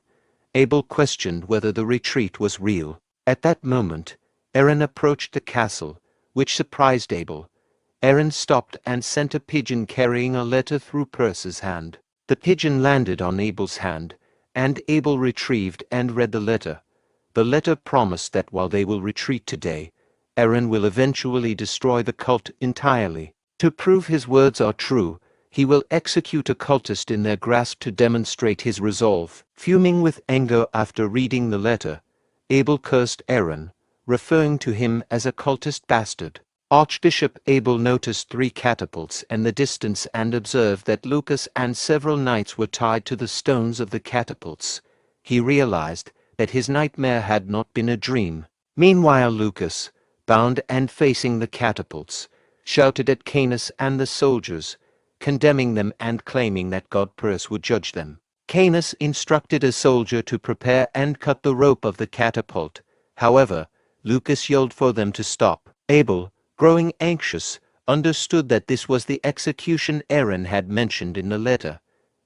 Abel questioned whether the retreat was real. At that moment, Aaron approached the castle, which surprised Abel. Aaron stopped and sent a pigeon carrying a letter through Perse's hand. The pigeon landed on Abel's hand, and Abel retrieved and read the letter. The letter promised that while they will retreat today, Aaron will eventually destroy the cult entirely. To prove his words are true, he will execute a cultist in their grasp to demonstrate his resolve. Fuming with anger after reading the letter, Abel cursed Aaron, referring to him as a cultist bastard. Archbishop Abel noticed 3 catapults in the distance and observed that Lucas and several knights were tied to the stones of the catapults. He realized that his nightmare had not been a dream. Meanwhile Lucas, bound and facing the catapults, shouted at Canis and the soldiers, condemning them and claiming that God Perse would judge them. Canis instructed a soldier to prepare and cut the rope of the catapult. However, Lucas yelled for them to stop. Abel, growing anxious, understood that this was the execution Aaron had mentioned in the letter.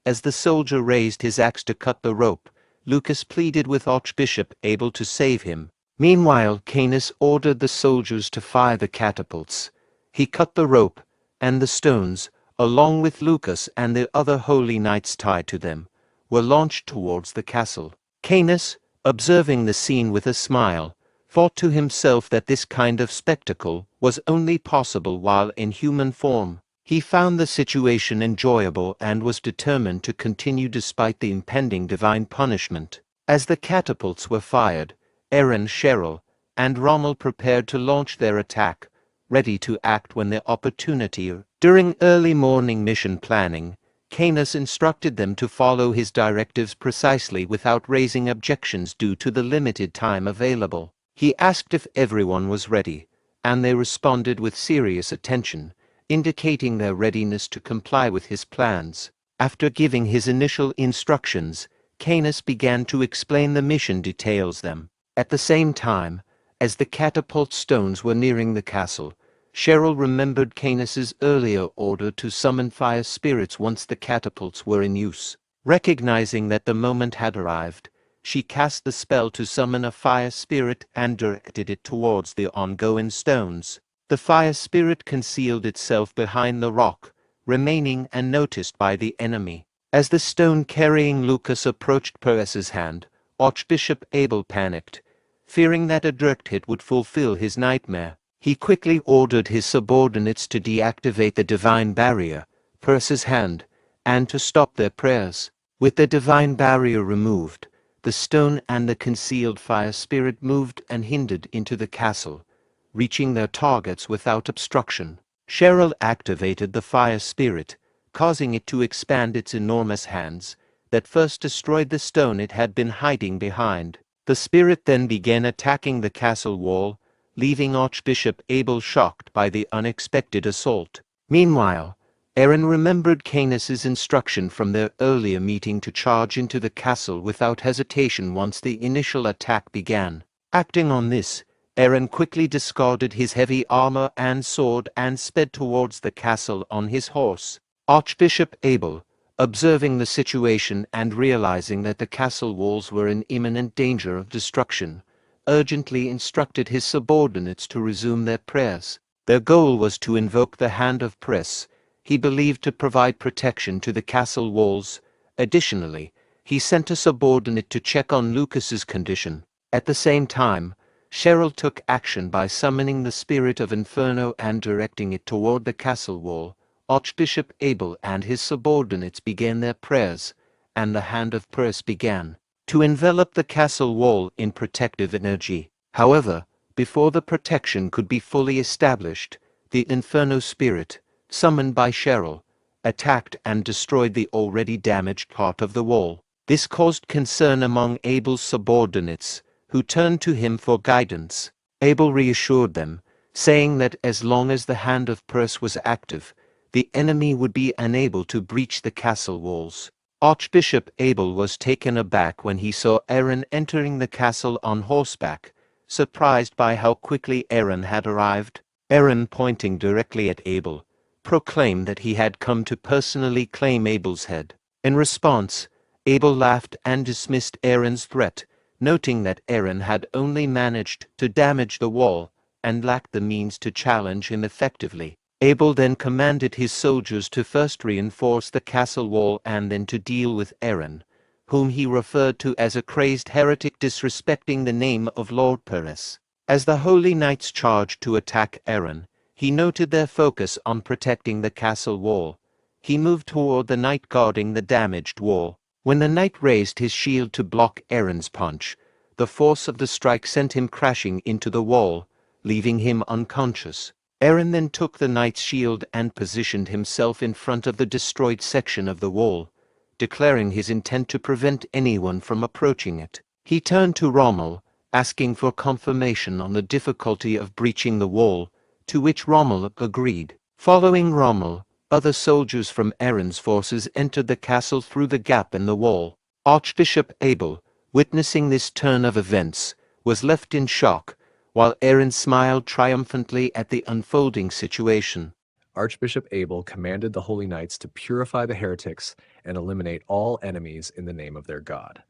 As the soldier raised his axe to cut the rope, Lucas pleaded with Archbishop Abel to save him. Meanwhile, Canis ordered the soldiers to fire the catapults. He cut the rope, and the stones, along with Lucas and the other holy knights tied to them, were launched towards the castle. Canis, observing the scene with a smile, thought to himself that this kind of spectacle was only possible while in human form. He found the situation enjoyable and was determined to continue despite the impending divine punishment. As the catapults were fired, Aaron, Cheryl, and Rommel prepared to launch their attack, ready to act when the opportunity. During early morning mission planning, Canis instructed them to follow his directives precisely without raising objections due to the limited time available. He asked if everyone was ready, and they responded with serious attention, indicating their readiness to comply with his plans. After giving his initial instructions, Canis began to explain the mission details them. At the same time, as the catapult stones were nearing the castle, Cheryl remembered Canis's earlier order to summon fire spirits once the catapults were in use. Recognizing that the moment had arrived, she cast the spell to summon a fire spirit and directed it towards the ongoing stones. The fire spirit concealed itself behind the rock, remaining unnoticed by the enemy. As the stone carrying Lucas approached Perez's hand, Archbishop Abel panicked, fearing that a direct hit would fulfill his nightmare. He quickly ordered his subordinates to deactivate the divine barrier, Perez's hand, and to stop their prayers. With the divine barrier removed, the stone and the concealed fire spirit moved unhindered into the castle, reaching their targets without obstruction. Cheryl activated the fire spirit, causing it to expand its enormous hands, that first destroyed the stone it had been hiding behind. The spirit then began attacking the castle wall, leaving Archbishop Abel shocked by the unexpected assault. Meanwhile, Aaron remembered Canis's instruction from their earlier meeting to charge into the castle without hesitation once the initial attack began. Acting on this, Aaron quickly discarded his heavy armor and sword and sped towards the castle on his horse. Archbishop Abel, observing the situation and realizing that the castle walls were in imminent danger of destruction, urgently instructed his subordinates to resume their prayers. Their goal was to invoke the hand of Pres, he believed to provide protection to the castle walls. Additionally, he sent a subordinate to check on Lucas's condition. At the same time, Cheryl took action by summoning the spirit of Inferno and directing it toward the castle wall. Archbishop Abel and his subordinates began their prayers, and the hand of Pres began to envelop the castle wall in protective energy. However, before the protection could be fully established, the Inferno spirit, summoned by Cheryl, attacked and destroyed the already damaged part of the wall. This caused concern among Abel's subordinates, who turned to him for guidance. Abel reassured them, saying that as long as the hand of Pres was active, the enemy would be unable to breach the castle walls. Archbishop Abel was taken aback when he saw Aaron entering the castle on horseback, surprised by how quickly Aaron had arrived. Aaron, pointing directly at Abel, proclaimed that he had come to personally claim Abel's head. In response, Abel laughed and dismissed Aaron's threat, noting that Aaron had only managed to damage the wall and lacked the means to challenge him effectively. Abel then commanded his soldiers to first reinforce the castle wall and then to deal with Aaron, whom he referred to as a crazed heretic disrespecting the name of Lord Perez. As the holy knights charged to attack Aaron, he noted their focus on protecting the castle wall. He moved toward the knight guarding the damaged wall. When the knight raised his shield to block Aaron's punch, the force of the strike sent him crashing into the wall, leaving him unconscious. Aaron then took the knight's shield and positioned himself in front of the destroyed section of the wall, declaring his intent to prevent anyone from approaching it. He turned to Rommel, asking for confirmation on the difficulty of breaching the wall, to which Rommel agreed. Following Rommel, other soldiers from Aaron's forces entered the castle through the gap in the wall. Archbishop Abel, witnessing this turn of events, was left in shock, while Aaron smiled triumphantly at the unfolding situation. Archbishop Abel commanded the Holy Knights to purify the heretics and eliminate all enemies in the name of their God.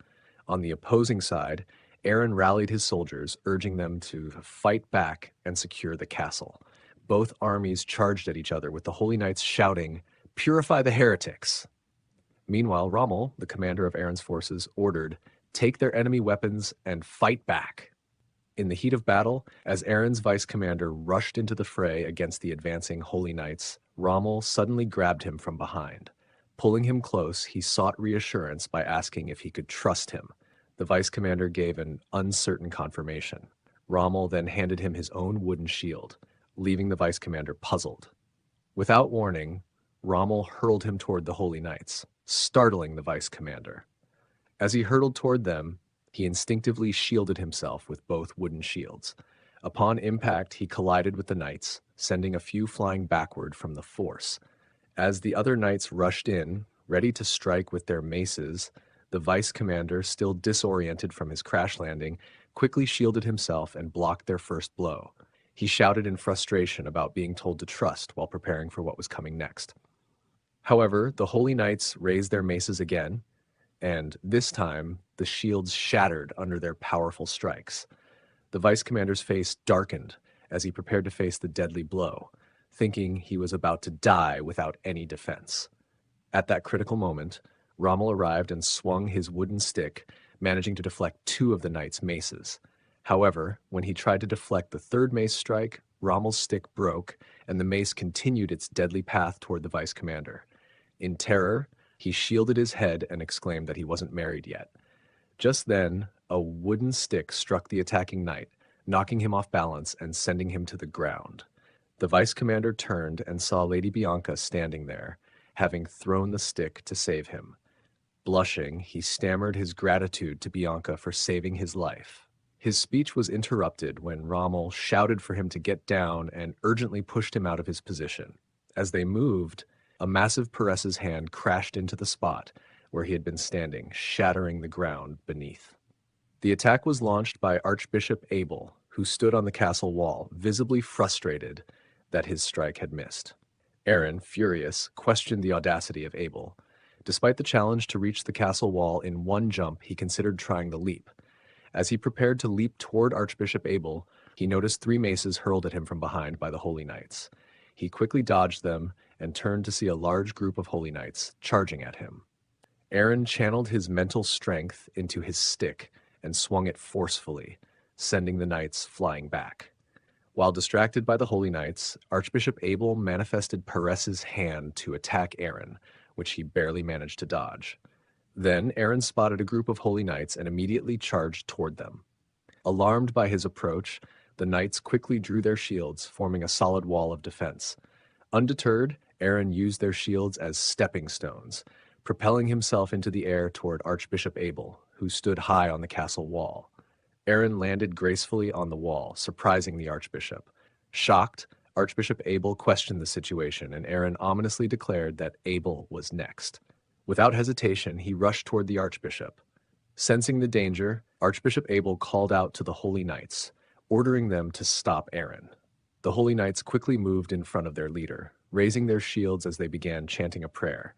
On the opposing side, Aaron rallied his soldiers, urging them to fight back and secure the castle. Both armies charged at each other, with the Holy Knights shouting, "Purify the heretics!" Meanwhile, Rommel, the commander of Aaron's forces, ordered, "Take their enemy weapons and fight back." In the heat of battle, as Aaron's vice commander rushed into the fray against the advancing Holy Knights, Rommel suddenly grabbed him from behind. Pulling him close, he sought reassurance by asking if he could trust him. The vice commander gave an uncertain confirmation. Rommel then handed him his own wooden shield, leaving the vice commander puzzled. Without warning, Rommel hurled him toward the Holy Knights, startling the vice commander. As he hurtled toward them, he instinctively shielded himself with both wooden shields. Upon impact, he collided with the knights, sending a few flying backward from the force. As the other knights rushed in, ready to strike with their maces, the vice commander, still disoriented from his crash landing, quickly shielded himself and blocked their first blow. He shouted in frustration about being told to trust while preparing for what was coming next. However, the Holy Knights raised their maces again, and this time the shields shattered under their powerful strikes. The vice commander's face darkened as he prepared to face the deadly blow, thinking he was about to die without any defense. At that critical moment, Rommel arrived and swung his wooden stick, managing to deflect two of the knights' maces. However, when he tried to deflect the third mace strike, Rommel's stick broke, and the mace continued its deadly path toward the vice commander. In terror, he shielded his head and exclaimed that he wasn't married yet. Just then, a wooden stick struck the attacking knight, knocking him off balance and sending him to the ground. The vice commander turned and saw Lady Bianca standing there, having thrown the stick to save him. Blushing, he stammered his gratitude to Bianca for saving his life. His speech was interrupted when Rommel shouted for him to get down and urgently pushed him out of his position. As they moved, a massive Peres's hand crashed into the spot where he had been standing, shattering the ground beneath. The attack was launched by Archbishop Abel, who stood on the castle wall, visibly frustrated that his strike had missed. Aaron, furious, questioned the audacity of Abel. Despite the challenge to reach the castle wall in one jump, he considered trying the leap. As he prepared to leap toward Archbishop Abel, he noticed three maces hurled at him from behind by the Holy Knights. He quickly dodged them and turned to see a large group of Holy Knights charging at him. Aaron channeled his mental strength into his stick and swung it forcefully, sending the knights flying back. While distracted by the Holy Knights, Archbishop Abel manifested Peres's hand to attack Aaron, which he barely managed to dodge. Then Aaron spotted a group of Holy Knights and immediately charged toward them. Alarmed by his approach, the knights quickly drew their shields, forming a solid wall of defense. Undeterred, Aaron used their shields as stepping stones, propelling himself into the air toward Archbishop Abel, who stood high on the castle wall. Aaron landed gracefully on the wall, surprising the archbishop. Shocked, Archbishop Abel questioned the situation, and Aaron ominously declared that Abel was next. Without hesitation, he rushed toward the archbishop. Sensing the danger, Archbishop Abel called out to the Holy Knights, ordering them to stop Aaron. The Holy Knights quickly moved in front of their leader, raising their shields as they began chanting a prayer.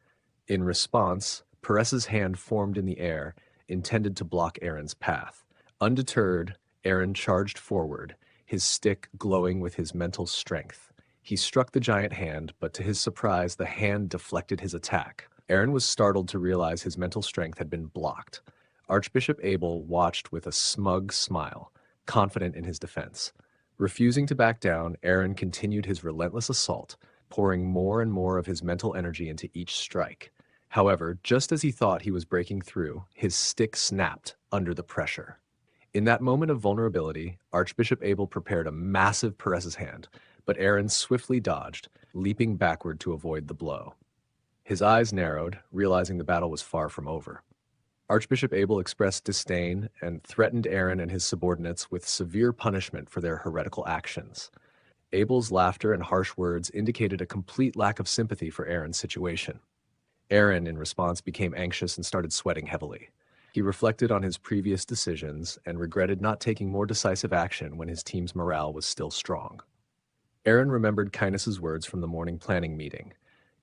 In response, Peres's hand formed in the air, intended to block Aaron's path. Undeterred, Aaron charged forward, his stick glowing with his mental strength. He struck the giant hand, but to his surprise, the hand deflected his attack. Aaron was startled to realize his mental strength had been blocked. Archbishop Abel watched with a smug smile, confident in his defense. Refusing to back down, Aaron continued his relentless assault, pouring more and more of his mental energy into each strike. However, just as he thought he was breaking through, his stick snapped under the pressure. In that moment of vulnerability, Archbishop Abel prepared a massive Peres's hand, but Aaron swiftly dodged, leaping backward to avoid the blow. His eyes narrowed, realizing the battle was far from over. Archbishop Abel expressed disdain and threatened Aaron and his subordinates with severe punishment for their heretical actions. Abel's laughter and harsh words indicated a complete lack of sympathy for Aaron's situation. Aaron, in response, became anxious and started sweating heavily. He reflected on his previous decisions and regretted not taking more decisive action when his team's morale was still strong. Aaron remembered Kynas's words from the morning planning meeting.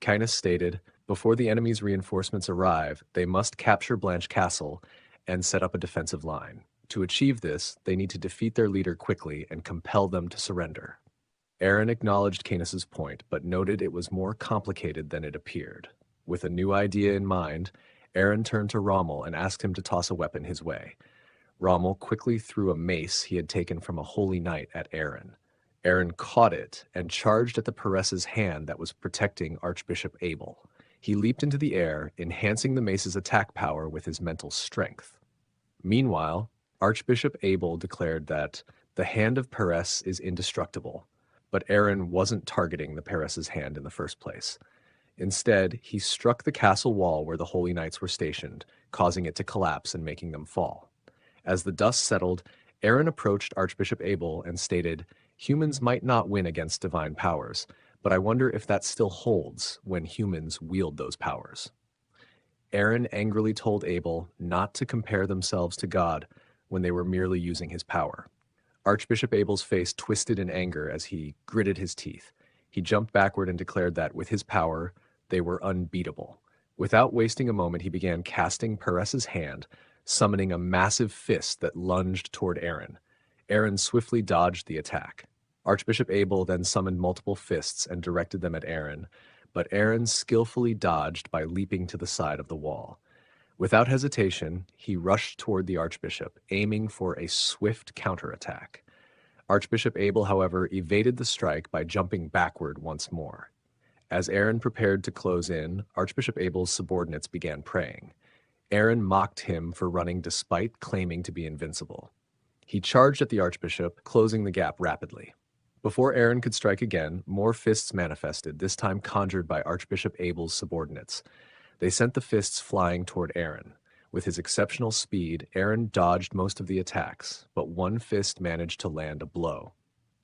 Kynus stated, "Before the enemy's reinforcements arrive, they must capture Blanche Castle and set up a defensive line. To achieve this, they need to defeat their leader quickly and compel them to surrender." Aaron acknowledged Kynas's point, but noted it was more complicated than it appeared. With a new idea in mind, Aaron turned to Rommel and asked him to toss a weapon his way. Rommel quickly threw a mace he had taken from a holy knight at Aaron. Aaron caught it and charged at the Peress's hand that was protecting Archbishop Abel. He leaped into the air, enhancing the mace's attack power with his mental strength. Meanwhile, Archbishop Abel declared that the hand of Peress is indestructible, but Aaron wasn't targeting the Peress's hand in the first place. Instead, he struck the castle wall where the holy knights were stationed, causing it to collapse and making them fall. As the dust settled, Aaron approached Archbishop Abel and stated, "Humans might not win against divine powers, but I wonder if that still holds when humans wield those powers." Aaron angrily told Abel not to compare themselves to God when they were merely using his power. Archbishop Abel's face twisted in anger as he gritted his teeth. He jumped backward and declared that, with his power, they were unbeatable. Without wasting a moment, he began casting Peress's hand, summoning a massive fist that lunged toward Aaron. Aaron swiftly dodged the attack. Archbishop Abel then summoned multiple fists and directed them at Aaron, but Aaron skillfully dodged by leaping to the side of the wall. Without hesitation, he rushed toward the archbishop, aiming for a swift counterattack. Archbishop Abel, however, evaded the strike by jumping backward once more. As Aaron prepared to close in, Archbishop Abel's subordinates began praying. Aaron mocked him for running despite claiming to be invincible. He charged at the archbishop, closing the gap rapidly. Before Aaron could strike again, more fists manifested, this time conjured by Archbishop Abel's subordinates. They sent the fists flying toward Aaron. With his exceptional speed, Aaron dodged most of the attacks, but one fist managed to land a blow.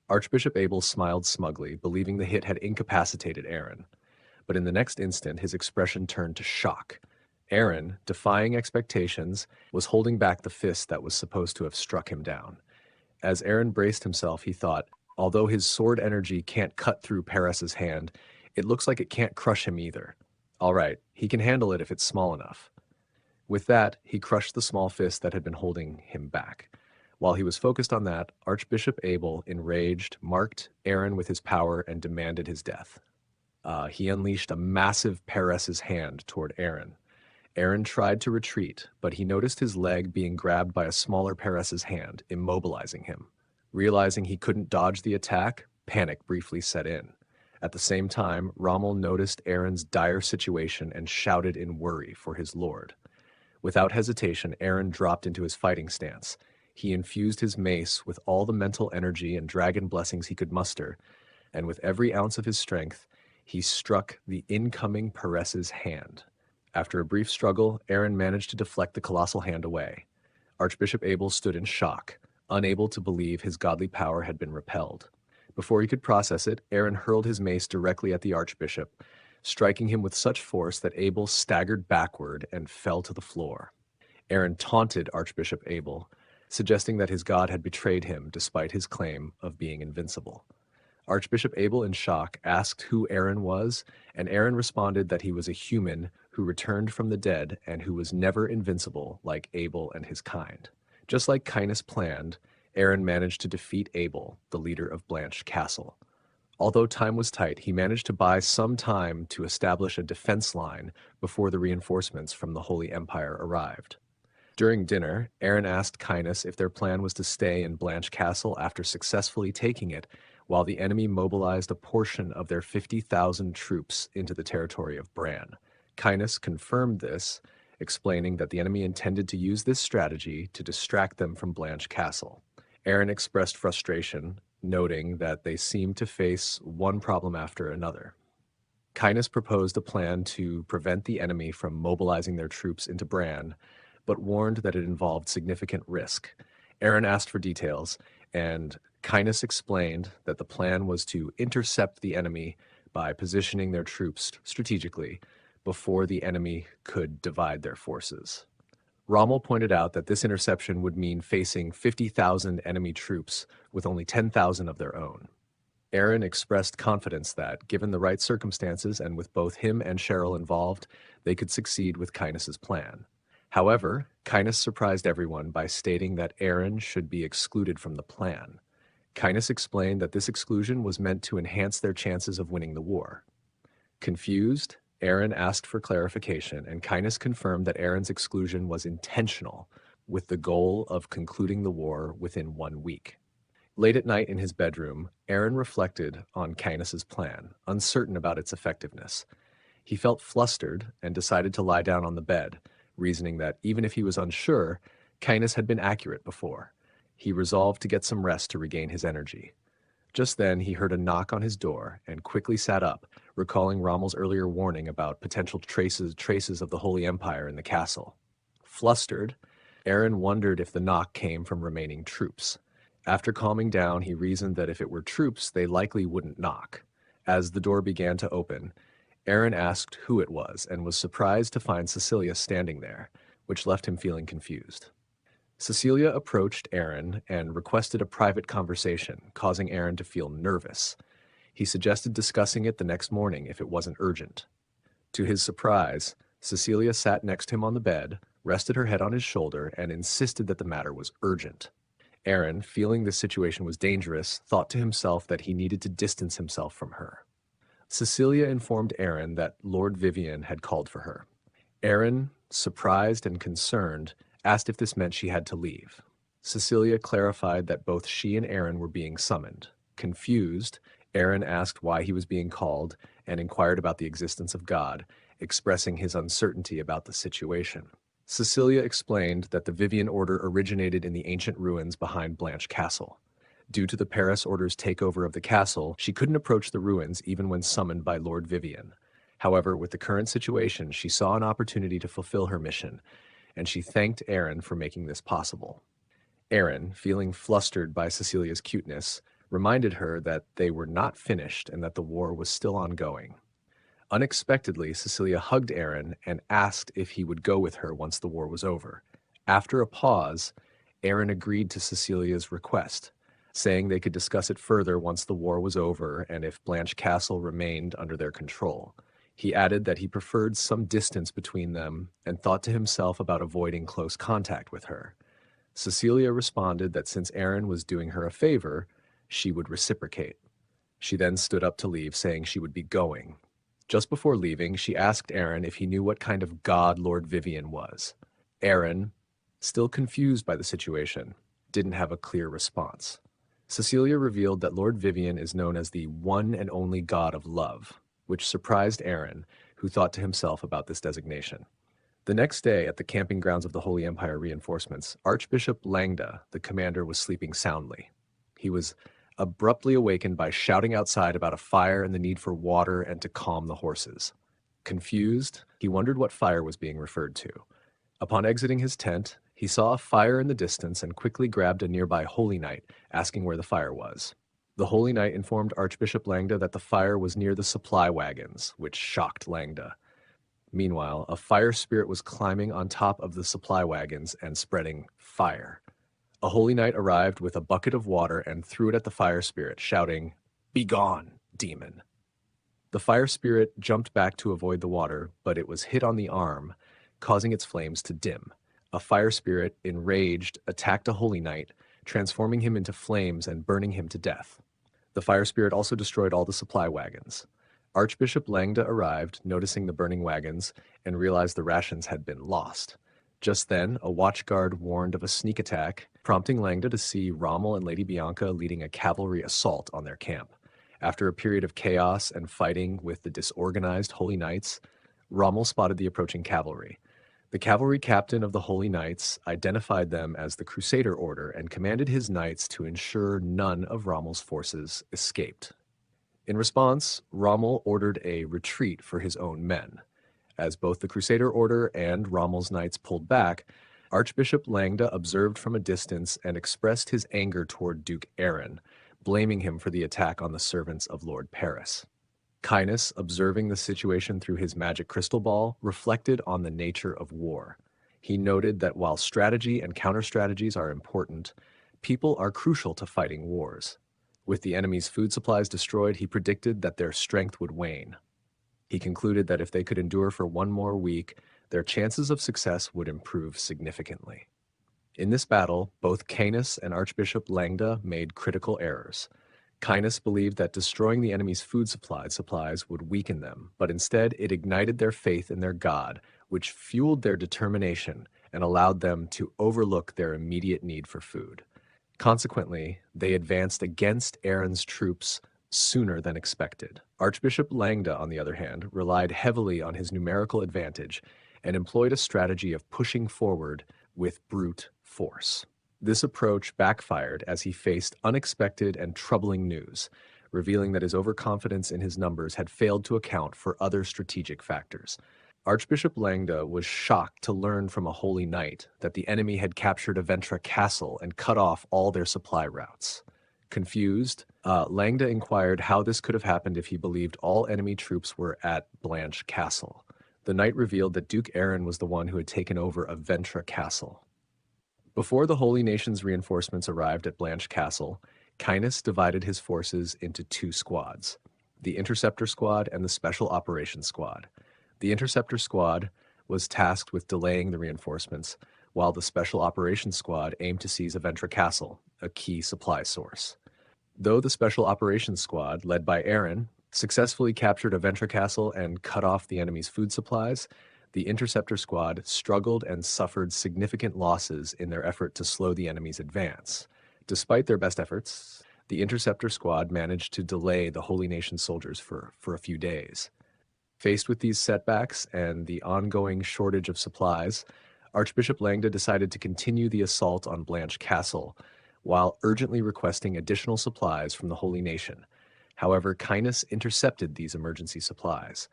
Archbishop Abel smiled smugly, believing the hit had incapacitated Aaron. But in the next instant, his expression turned to shock. Aaron, defying expectations, was holding back the fist that was supposed to have struck him down. As Aaron braced himself, he thought, although his sword energy can't cut through Peress's hand, it looks like it can't crush him either. All right, he can handle it if it's small enough. With that, he crushed the small fist that had been holding him back. While he was focused on that, Archbishop Abel, enraged, marked Aaron with his power and demanded his death. He unleashed a massive Peress's hand toward Aaron. Aaron tried to retreat, but he noticed his leg being grabbed by a smaller Peress's hand, immobilizing him. Realizing he couldn't dodge the attack, panic briefly set in. At the same time, Rommel noticed Aaron's dire situation and shouted in worry for his lord. Without hesitation, Aaron dropped into his fighting stance. He infused his mace with all the mental energy and dragon blessings he could muster, and with every ounce of his strength, he struck the incoming Peress's hand. After a brief struggle, Aaron managed to deflect the colossal hand away. Archbishop Abel stood in shock, unable to believe his godly power had been repelled. Before he could process it, Aaron hurled his mace directly at the archbishop, striking him with such force that Abel staggered backward and fell to the floor. Aaron taunted Archbishop Abel, suggesting that his god had betrayed him despite his claim of being invincible. Archbishop Abel, in shock, asked who Aaron was, and Aaron responded that he was a human who returned from the dead and who was never invincible like Abel and his kind. Just like Kynus planned, Aaron managed to defeat Abel, the leader of Blanche Castle. Although time was tight, he managed to buy some time to establish a defense line before the reinforcements from the Holy Empire arrived. During dinner, Aaron asked Kynus if their plan was to stay in Blanche Castle after successfully taking it, while the enemy mobilized a portion of their 50,000 troops into the territory of Brahn. Kynus confirmed this, explaining that the enemy intended to use this strategy to distract them from Blanche Castle. Aaron expressed frustration, noting that they seemed to face one problem after another. Kynus proposed a plan to prevent the enemy from mobilizing their troops into Brahn, but warned that it involved significant risk. Aaron asked for details, and Kynus explained that the plan was to intercept the enemy by positioning their troops strategically before the enemy could divide their forces. Rommel pointed out that this interception would mean facing 50,000 enemy troops with only 10,000 of their own. Aaron expressed confidence that, given the right circumstances and with both him and Cheryl involved, they could succeed with Kynas's plan. However, Kynus surprised everyone by stating that Aaron should be excluded from the plan. Kynus explained that this exclusion was meant to enhance their chances of winning the war. Confused, Aaron asked for clarification, and Kynus confirmed that Aaron's exclusion was intentional, with the goal of concluding the war within 1 week. Late at night in his bedroom, Aaron reflected on Kynas's plan, uncertain about its effectiveness. He felt flustered and decided to lie down on the bed, reasoning that even if he was unsure, Kynus had been accurate before. He resolved to get some rest to regain his energy. Just then, he heard a knock on his door and quickly sat up, recalling Rommel's earlier warning about potential traces of the Holy Empire in the castle. Flustered, Aaron wondered if the knock came from remaining troops. After calming down, he reasoned that if it were troops, they likely wouldn't knock. As the door began to open, Aaron asked who it was and was surprised to find Cecilia standing there, which left him feeling confused. Cecilia approached Aaron and requested a private conversation, causing Aaron to feel nervous. He suggested discussing it the next morning if it wasn't urgent. To his surprise, Cecilia sat next to him on the bed, rested her head on his shoulder, and insisted that the matter was urgent. Aaron, feeling this situation was dangerous, thought to himself that he needed to distance himself from her. Cecilia informed Aaron that Lord Vivian had called for her. Aaron, surprised and concerned, asked if this meant she had to leave. Cecilia clarified that both she and Aaron were being summoned. Confused, Aaron asked why he was being called and inquired about the existence of God, expressing his uncertainty about the situation. Cecilia explained that the Vivian Order originated in the ancient ruins behind Blanche Castle. Due to the Paris Order's takeover of the castle, she couldn't approach the ruins even when summoned by Lord Vivian. However, with the current situation, she saw an opportunity to fulfill her mission, and she thanked Aaron for making this possible. Aaron, feeling flustered by Cecilia's cuteness, reminded her that they were not finished and that the war was still ongoing. Unexpectedly, Cecilia hugged Aaron and asked if he would go with her once the war was over. After a pause, Aaron agreed to Cecilia's request, saying they could discuss it further once the war was over and if Blanche Castle remained under their control. He added that he preferred some distance between them and thought to himself about avoiding close contact with her. Cecilia responded that since Aaron was doing her a favor, she would reciprocate. She then stood up to leave, saying she would be going. Just before leaving, she asked Aaron if he knew what kind of god Lord Vivian was. Aaron, still confused by the situation, didn't have a clear response. Cecilia revealed that Lord Vivian is known as the one and only god of love, which surprised Aaron, who thought to himself about this designation. The next day, at the camping grounds of the Holy Empire reinforcements, Archbishop Langda, the commander, was sleeping soundly. He was abruptly awakened by shouting outside about a fire and the need for water and to calm the horses. Confused, he wondered what fire was being referred to. Upon exiting his tent, he saw a fire in the distance and quickly grabbed a nearby Holy Knight, asking where the fire was. The Holy Knight informed Archbishop Langda that the fire was near the supply wagons, which shocked Langda. Meanwhile, a fire spirit was climbing on top of the supply wagons and spreading fire. A Holy Knight arrived with a bucket of water and threw it at the fire spirit, shouting, "Begone, demon!" The fire spirit jumped back to avoid the water, but it was hit on the arm, causing its flames to dim. A fire spirit, enraged, attacked a Holy Knight, transforming him into flames and burning him to death. The fire spirit also destroyed all the supply wagons. Archbishop Langda arrived, noticing the burning wagons, and realized the rations had been lost. Just then, a watchguard warned of a sneak attack, prompting Langda to see Rommel and Lady Bianca leading a cavalry assault on their camp. After a period of chaos and fighting with the disorganized Holy Knights, Rommel spotted the approaching cavalry. The cavalry captain of the Holy Knights identified them as the Crusader Order and commanded his knights to ensure none of Rommel's forces escaped. In response, Rommel ordered a retreat for his own men. As both the Crusader Order and Rommel's knights pulled back, Archbishop Langda observed from a distance and expressed his anger toward Duke Aaron, blaming him for the attack on the servants of Lord Paris. Kynus, observing the situation through his magic crystal ball, reflected on the nature of war. He noted that while strategy and counter-strategies are important, people are crucial to fighting wars. With the enemy's food supplies destroyed, he predicted that their strength would wane. He concluded that if they could endure for one more week, their chances of success would improve significantly. In this battle, both Canis and Archbishop Langda made critical errors. Canis believed that destroying the enemy's food supplies would weaken them, but instead it ignited their faith in their god, which fueled their determination and allowed them to overlook their immediate need for food. Consequently, they advanced against Aaron's troops sooner than expected. Archbishop Langda, on the other hand, relied heavily on his numerical advantage and employed a strategy of pushing forward with brute force. This approach backfired as he faced unexpected and troubling news, revealing that his overconfidence in his numbers had failed to account for other strategic factors. Archbishop Langda was shocked to learn from a holy knight that the enemy had captured Aventra Castle and cut off all their supply routes. Confused, Langda inquired how this could have happened if he believed all enemy troops were at Blanche Castle. The knight revealed that Duke Aaron was the one who had taken over Aventra Castle. Before the Holy Nation's reinforcements arrived at Blanche Castle, Canis divided his forces into two squads, the Interceptor Squad and the Special Operations Squad. The Interceptor Squad was tasked with delaying the reinforcements, while the Special Operations Squad aimed to seize Aventra Castle, a key supply source. Though the Special Operations Squad, led by Aaron, successfully captured Aventra Castle and cut off the enemy's food supplies, the Interceptor Squad struggled and suffered significant losses in their effort to slow the enemy's advance. Despite their best efforts, the Interceptor Squad managed to delay the Holy Nation soldiers for a few days. Faced with these setbacks and the ongoing shortage of supplies, Archbishop Langda decided to continue the assault on Blanche Castle, while urgently requesting additional supplies from the Holy Nation. However, Canis intercepted these emergency supplies.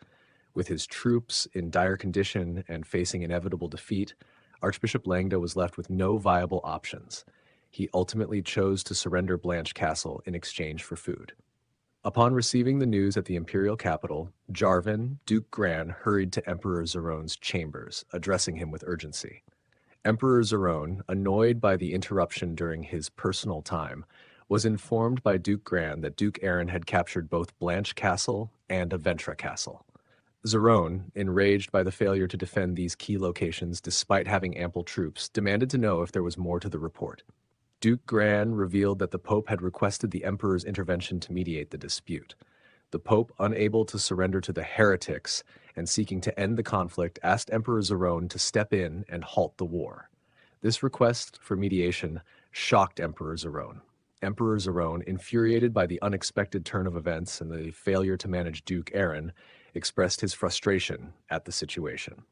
With his troops in dire condition and facing inevitable defeat, Archbishop Langda was left with no viable options. He ultimately chose to surrender Blanche Castle in exchange for food. Upon receiving the news at the imperial capital, Jarvan, Duke Gran, hurried to Emperor Zerone's chambers, addressing him with urgency. Emperor Zerone, annoyed by the interruption during his personal time, was informed by Duke Gran that Duke Aaron had captured both Blanche Castle and Aventra Castle. Zerone, enraged by the failure to defend these key locations despite having ample troops, demanded to know if there was more to the report. Duke Gran revealed that the Pope had requested the Emperor's intervention to mediate the dispute. The Pope, unable to surrender to the heretics and seeking to end the conflict, asked Emperor Zerone to step in and halt the war. This request for mediation shocked Emperor Zerone. Emperor Zerone, infuriated by the unexpected turn of events and the failure to manage Duke Aaron, expressed his frustration at the situation.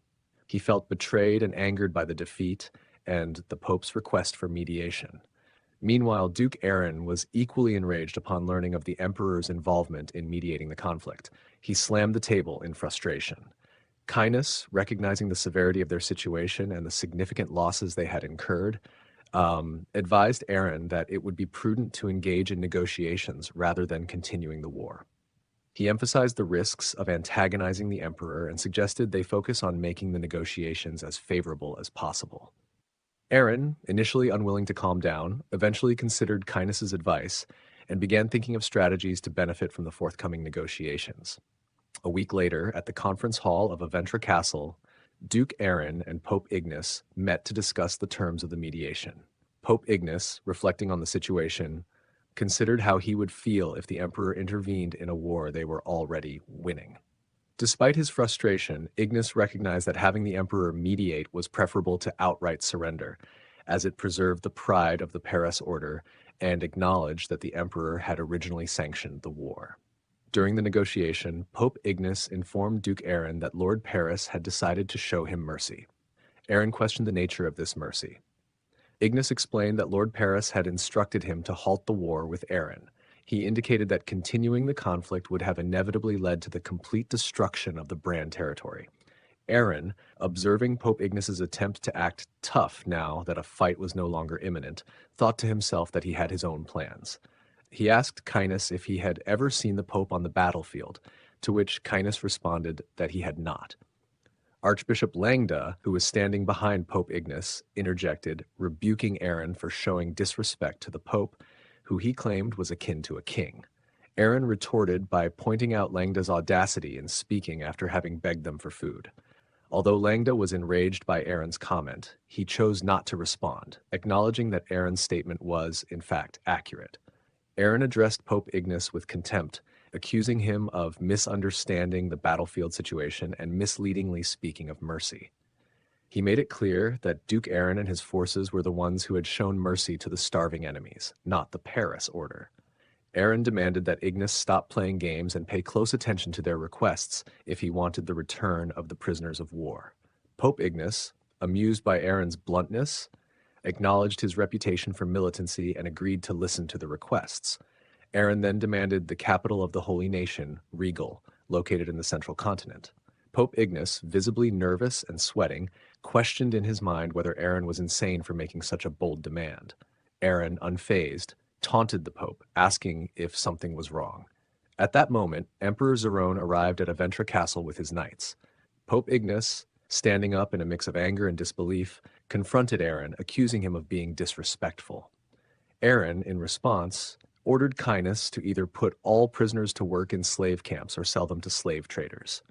He felt betrayed and angered by the defeat and the Pope's request for mediation. Meanwhile, Duke Aaron was equally enraged upon learning of the Emperor's involvement in mediating the conflict. He slammed the table in frustration. Canis, recognizing the severity of their situation and the significant losses they had incurred, advised Aaron that it would be prudent to engage in negotiations rather than continuing the war. He emphasized the risks of antagonizing the Emperor and suggested they focus on making the negotiations as favorable as possible. Aaron, initially unwilling to calm down, eventually considered Canis's advice and began thinking of strategies to benefit from the forthcoming negotiations. A week later, at the conference hall of Aventra Castle, Duke Aaron and Pope Ignace met to discuss the terms of the mediation. Pope Ignace, reflecting on the situation, considered how he would feel if the Emperor intervened in a war they were already winning. Despite his frustration, Ignace recognized that having the Emperor mediate was preferable to outright surrender, as it preserved the pride of the Paris Order and acknowledged that the Emperor had originally sanctioned the war. During the negotiation, Pope Ignace informed Duke Aaron that Lord Paris had decided to show him mercy. Aaron questioned the nature of this mercy. Ignace explained that Lord Paris had instructed him to halt the war with Aaron. He indicated that continuing the conflict would have inevitably led to the complete destruction of the Brahn territory. Aaron, observing Pope Ignace's attempt to act tough now that a fight was no longer imminent, thought to himself that he had his own plans. He asked Canis if he had ever seen the Pope on the battlefield, to which Canis responded that he had not. Archbishop Langda, who was standing behind Pope Ignace, interjected, rebuking Aaron for showing disrespect to the Pope, who who he claimed was akin to a king. Aaron retorted by pointing out Langda's audacity in speaking after having begged them for food. Although Langda was enraged by Aaron's comment, he chose not to respond, acknowledging that Aaron's statement was, in fact, accurate. Aaron addressed Pope Ignace with contempt, accusing him of misunderstanding the battlefield situation and misleadingly speaking of mercy. He made it clear that Duke Aaron and his forces were the ones who had shown mercy to the starving enemies, not the Paris order. Aaron demanded that Ignace stop playing games and pay close attention to their requests if he wanted the return of the prisoners of war. Pope Ignace, amused by Aaron's bluntness, acknowledged his reputation for militancy and agreed to listen to the requests. Aaron then demanded the capital of the Holy Nation, Regal, located in the central continent. Pope Ignace, visibly nervous and sweating, questioned in his mind whether Aaron was insane for making such a bold demand. Aaron, unfazed, taunted the Pope, asking if something was wrong. At that moment, Emperor Zerone arrived at Aventra Castle with his knights. Pope Ignace, standing up in a mix of anger and disbelief, confronted Aaron, accusing him of being disrespectful. Aaron, in response, ordered Cainus to either put all prisoners to work in slave camps or sell them to slave traders.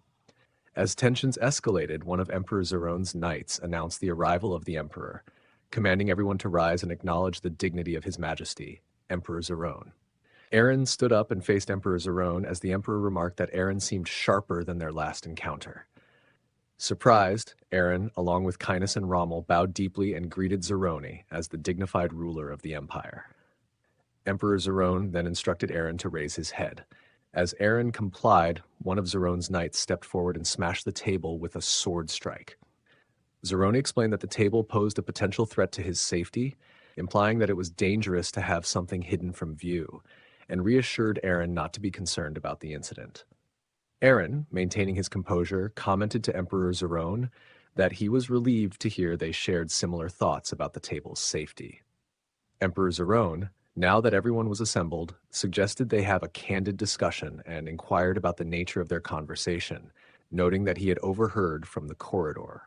As tensions escalated, one of Emperor Zerone's knights announced the arrival of the emperor, commanding everyone to rise and acknowledge the dignity of his majesty, Emperor Zerone. Aaron stood up and faced Emperor Zerone as the emperor remarked that Aaron seemed sharper than their last encounter. Surprised, Aaron, along with Cainus and Rommel, bowed deeply and greeted Zerone as the dignified ruler of the empire. Emperor Zerone then instructed Aaron to raise his head. As Aaron complied, one of Zerone's knights stepped forward and smashed the table with a sword strike. Zerone explained that the table posed a potential threat to his safety, implying that it was dangerous to have something hidden from view, and reassured Aaron not to be concerned about the incident. Aaron, maintaining his composure, commented to Emperor Zerone that he was relieved to hear they shared similar thoughts about the table's safety. Emperor Zerone, now that everyone was assembled, suggested they have a candid discussion and inquired about the nature of their conversation, noting that he had overheard from the corridor.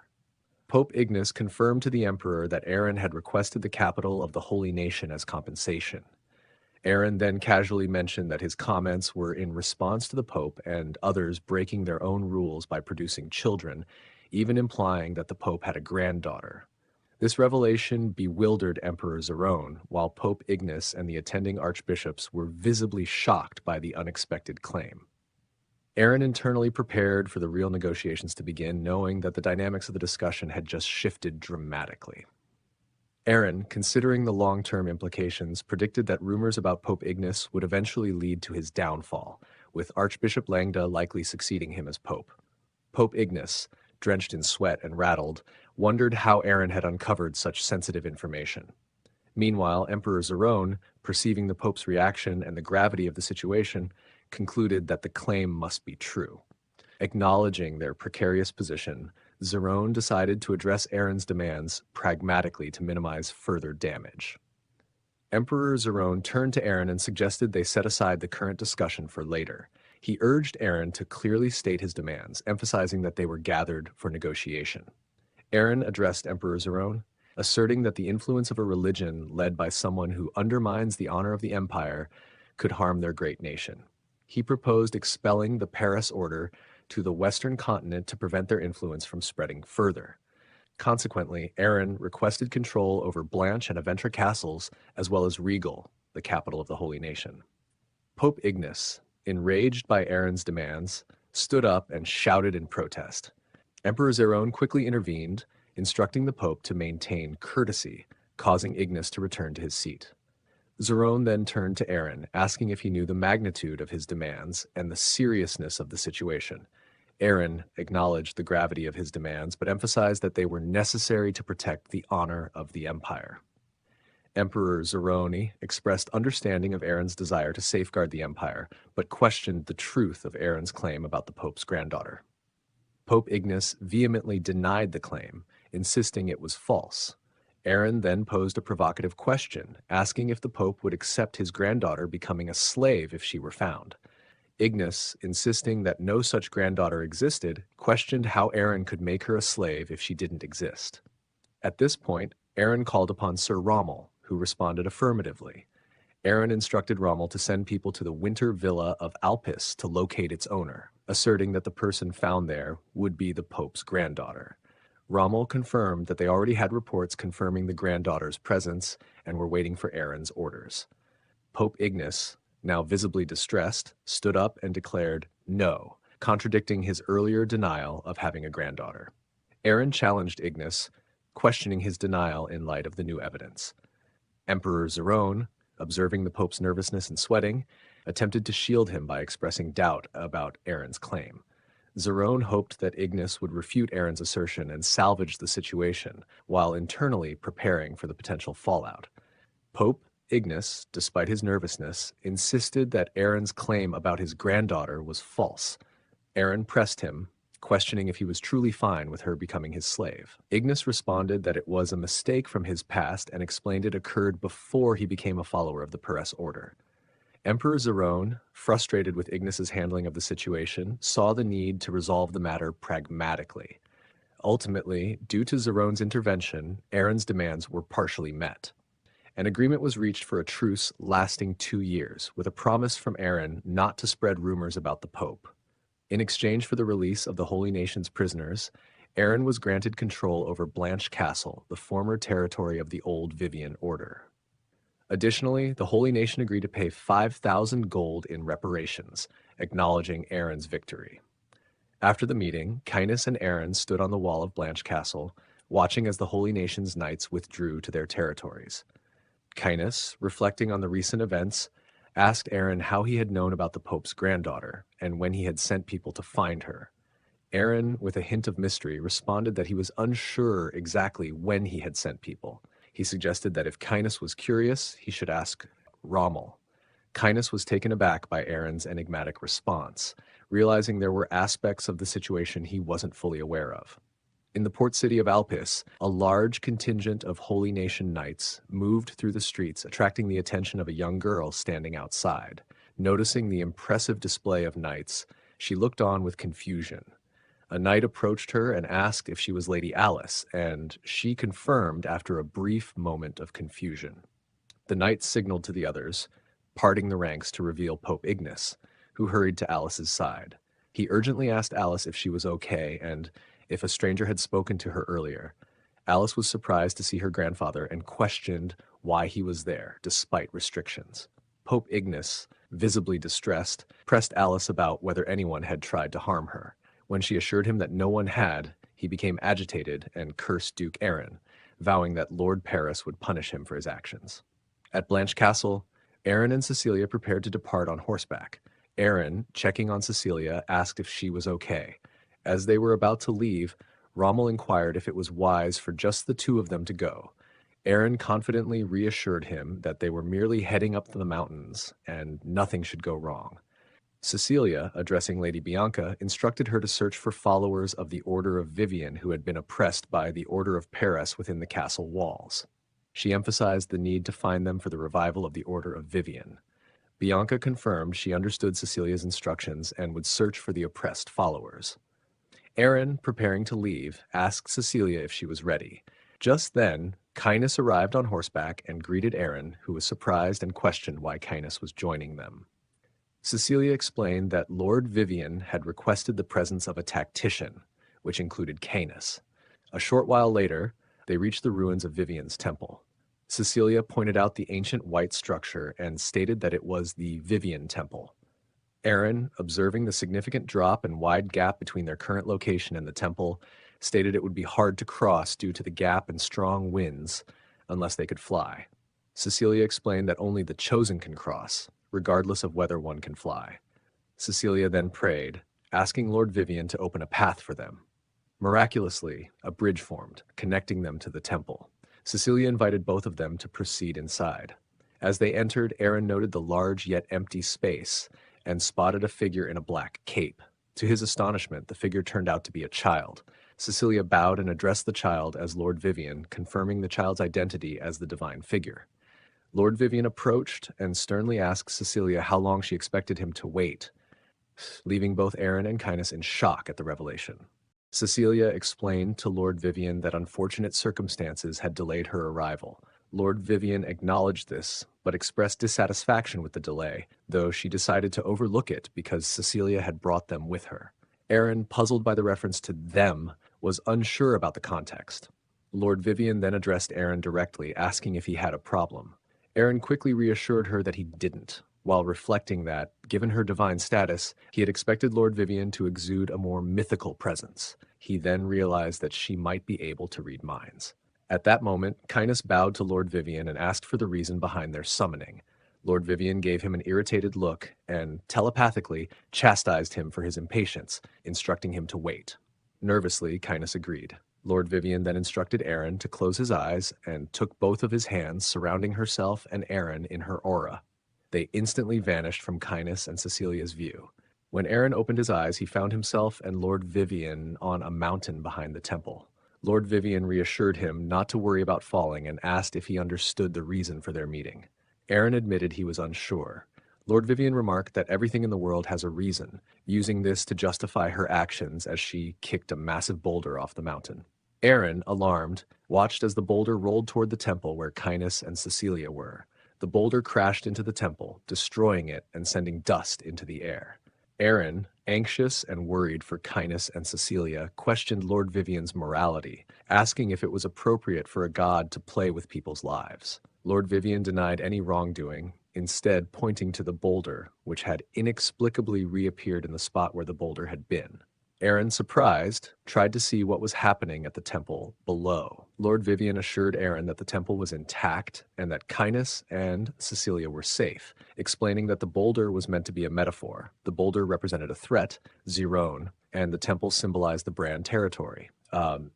Pope Ignace confirmed to the emperor that Aaron had requested the capital of the Holy Nation as compensation. Aaron then casually mentioned that his comments were in response to the Pope and others breaking their own rules by producing children, even implying that the Pope had a granddaughter. This revelation bewildered Emperor Zerone, while Pope Ignace and the attending archbishops were visibly shocked by the unexpected claim. Aaron internally prepared for the real negotiations to begin, knowing that the dynamics of the discussion had just shifted dramatically. Aaron, considering the long-term implications, predicted that rumors about Pope Ignace would eventually lead to his downfall, with Archbishop Langda likely succeeding him as Pope. Pope Ignace, drenched in sweat and rattled, wondered how Aaron had uncovered such sensitive information. Meanwhile, Emperor Zerone, perceiving the Pope's reaction and the gravity of the situation, concluded that the claim must be true. Acknowledging their precarious position, Zerone decided to address Aaron's demands pragmatically to minimize further damage. Emperor Zerone turned to Aaron and suggested they set aside the current discussion for later. He urged Aaron to clearly state his demands, emphasizing that they were gathered for negotiation. Aaron addressed Emperor Zerone, asserting that the influence of a religion led by someone who undermines the honor of the empire could harm their great nation. He proposed expelling the Paris order to the western continent to prevent their influence from spreading further. Consequently, Aaron requested control over Blanche and Aventra castles, as well as Regal, the capital of the Holy Nation. Pope Ignace, enraged by Aaron's demands, stood up and shouted in protest. Emperor Zerone quickly intervened, instructing the Pope to maintain courtesy, causing Ignace to return to his seat. Zerone then turned to Aaron, asking if he knew the magnitude of his demands and the seriousness of the situation. Aaron acknowledged the gravity of his demands, but emphasized that they were necessary to protect the honor of the empire. Emperor Zerone expressed understanding of Aaron's desire to safeguard the empire, but questioned the truth of Aaron's claim about the Pope's granddaughter. Pope Ignace vehemently denied the claim, insisting it was false. Aaron then posed a provocative question, asking if the Pope would accept his granddaughter becoming a slave if she were found. Ignace, insisting that no such granddaughter existed, questioned how Aaron could make her a slave if she didn't exist. At this point, Aaron called upon Sir Rommel, who responded affirmatively. Aaron instructed Rommel to send people to the winter villa of Alpis to locate its owner, asserting that the person found there would be the Pope's granddaughter. Rommel confirmed that they already had reports confirming the granddaughter's presence and were waiting for Aaron's orders. Pope Ignace, now visibly distressed, stood up and declared no, contradicting his earlier denial of having a granddaughter. Aaron challenged Ignace, questioning his denial in light of the new evidence. Emperor Zerone, observing the Pope's nervousness and sweating, attempted to shield him by expressing doubt about Aaron's claim. Zerone hoped that Ignace would refute Aaron's assertion and salvage the situation, while internally preparing for the potential fallout. Pope Ignace, despite his nervousness, insisted that Aaron's claim about his granddaughter was false. Aaron pressed him, questioning if he was truly fine with her becoming his slave. Ignace responded that it was a mistake from his past and explained it occurred before he became a follower of the Peres order. Emperor Zerone, frustrated with Ignace's handling of the situation, saw the need to resolve the matter pragmatically. Ultimately, due to Zerone's intervention, Aaron's demands were partially met. An agreement was reached for a truce lasting 2 years, with a promise from Aaron not to spread rumors about the Pope. In exchange for the release of the Holy Nation's prisoners, Aaron was granted control over Blanche Castle, the former territory of the old Vivian Order. Additionally, the Holy Nation agreed to pay 5,000 gold in reparations, acknowledging Aaron's victory. After the meeting, Cainus and Aaron stood on the wall of Blanche Castle, watching as the Holy Nation's knights withdrew to their territories. Cainus, reflecting on the recent events, asked Aaron how he had known about the Pope's granddaughter and when he had sent people to find her. Aaron, with a hint of mystery, responded that he was unsure exactly when he had sent people. He suggested that if Cainus was curious, he should ask Rommel. Cainus was taken aback by Aaron's enigmatic response, realizing there were aspects of the situation he wasn't fully aware of. In the port city of Alpis, a large contingent of Holy Nation knights moved through the streets, attracting the attention of a young girl standing outside. Noticing the impressive display of knights, she looked on with confusion. A knight approached her and asked if she was Lady Alice, and she confirmed after a brief moment of confusion. The knight signaled to the others, parting the ranks to reveal Pope Ignace, who hurried to Alice's side. He urgently asked Alice if she was okay and if a stranger had spoken to her earlier. Alice was surprised to see her grandfather and questioned why he was there, despite restrictions. Pope Ignace, visibly distressed, pressed Alice about whether anyone had tried to harm her. When she assured him that no one had, he became agitated and cursed Duke Aaron, vowing that Lord Paris would punish him for his actions. At Blanche Castle, Aaron and Cecilia prepared to depart on horseback. Aaron, checking on Cecilia, asked if she was okay. As they were about to leave, Rommel inquired if it was wise for just the two of them to go. Aaron confidently reassured him that they were merely heading up the mountains and nothing should go wrong. Cecilia, addressing Lady Bianca, instructed her to search for followers of the Order of Vivian who had been oppressed by the Order of Paris within the castle walls. She emphasized the need to find them for the revival of the Order of Vivian. Bianca confirmed she understood Cecilia's instructions and would search for the oppressed followers. Aaron, preparing to leave, asked Cecilia if she was ready. Just then, Cainus arrived on horseback and greeted Aaron, who was surprised and questioned why Cainus was joining them. Cecilia explained that Lord Vivian had requested the presence of a tactician, which included Cainus. A short while later, they reached the ruins of Vivian's temple. Cecilia pointed out the ancient white structure and stated that it was the Vivian Temple. Aaron, observing the significant drop and wide gap between their current location and the temple, stated it would be hard to cross due to the gap and strong winds unless they could fly. Cecilia explained that only the chosen can cross, regardless of whether one can fly. Cecilia then prayed, asking Lord Vivian to open a path for them. Miraculously, a bridge formed, connecting them to the temple. Cecilia invited both of them to proceed inside. As they entered, Aaron noted the large yet empty space and spotted a figure in a black cape. To his astonishment, the figure turned out to be a child. Cecilia bowed and addressed the child as Lord Vivian, confirming the child's identity as the divine figure. Lord Vivian approached and sternly asked Cecilia how long she expected him to wait, leaving both Aaron and Cainus in shock at the revelation. Cecilia explained to Lord Vivian that unfortunate circumstances had delayed her arrival. Lord Vivian acknowledged this, but expressed dissatisfaction with the delay, though she decided to overlook it because Cecilia had brought them with her. Aaron, puzzled by the reference to them, was unsure about the context. Lord Vivian then addressed Aaron directly, asking if he had a problem. Aaron quickly reassured her that he didn't, while reflecting that, given her divine status, he had expected Lord Vivian to exude a more mythical presence. He then realized that she might be able to read minds. At that moment, Kindness bowed to Lord Vivian and asked for the reason behind their summoning. Lord Vivian gave him an irritated look and, telepathically, chastised him for his impatience, instructing him to wait. Nervously, Kindness agreed. Lord Vivian then instructed Aaron to close his eyes and took both of his hands, surrounding herself and Aaron in her aura. They instantly vanished from Kindness and Cecilia's view. When Aaron opened his eyes, he found himself and Lord Vivian on a mountain behind the temple. Lord Vivian reassured him not to worry about falling and asked if he understood the reason for their meeting. Aaron admitted he was unsure. Lord Vivian remarked that everything in the world has a reason, using this to justify her actions as she kicked a massive boulder off the mountain. Aaron, alarmed, watched as the boulder rolled toward the temple where Kindness and Cecilia were. The boulder crashed into the temple, destroying it and sending dust into the air. Aaron, anxious and worried for Kindness and Cecilia, questioned Lord Vivian's morality, asking if it was appropriate for a god to play with people's lives. Lord Vivian denied any wrongdoing, instead pointing to the boulder, which had inexplicably reappeared in the spot where the boulder had been. Aaron, surprised, tried to see what was happening at the temple below. Lord Vivian assured Aaron that the temple was intact and that Kindness and Cecilia were safe, explaining that the boulder was meant to be a metaphor. The boulder represented a threat, Zerone, and the temple symbolized the Brahn territory.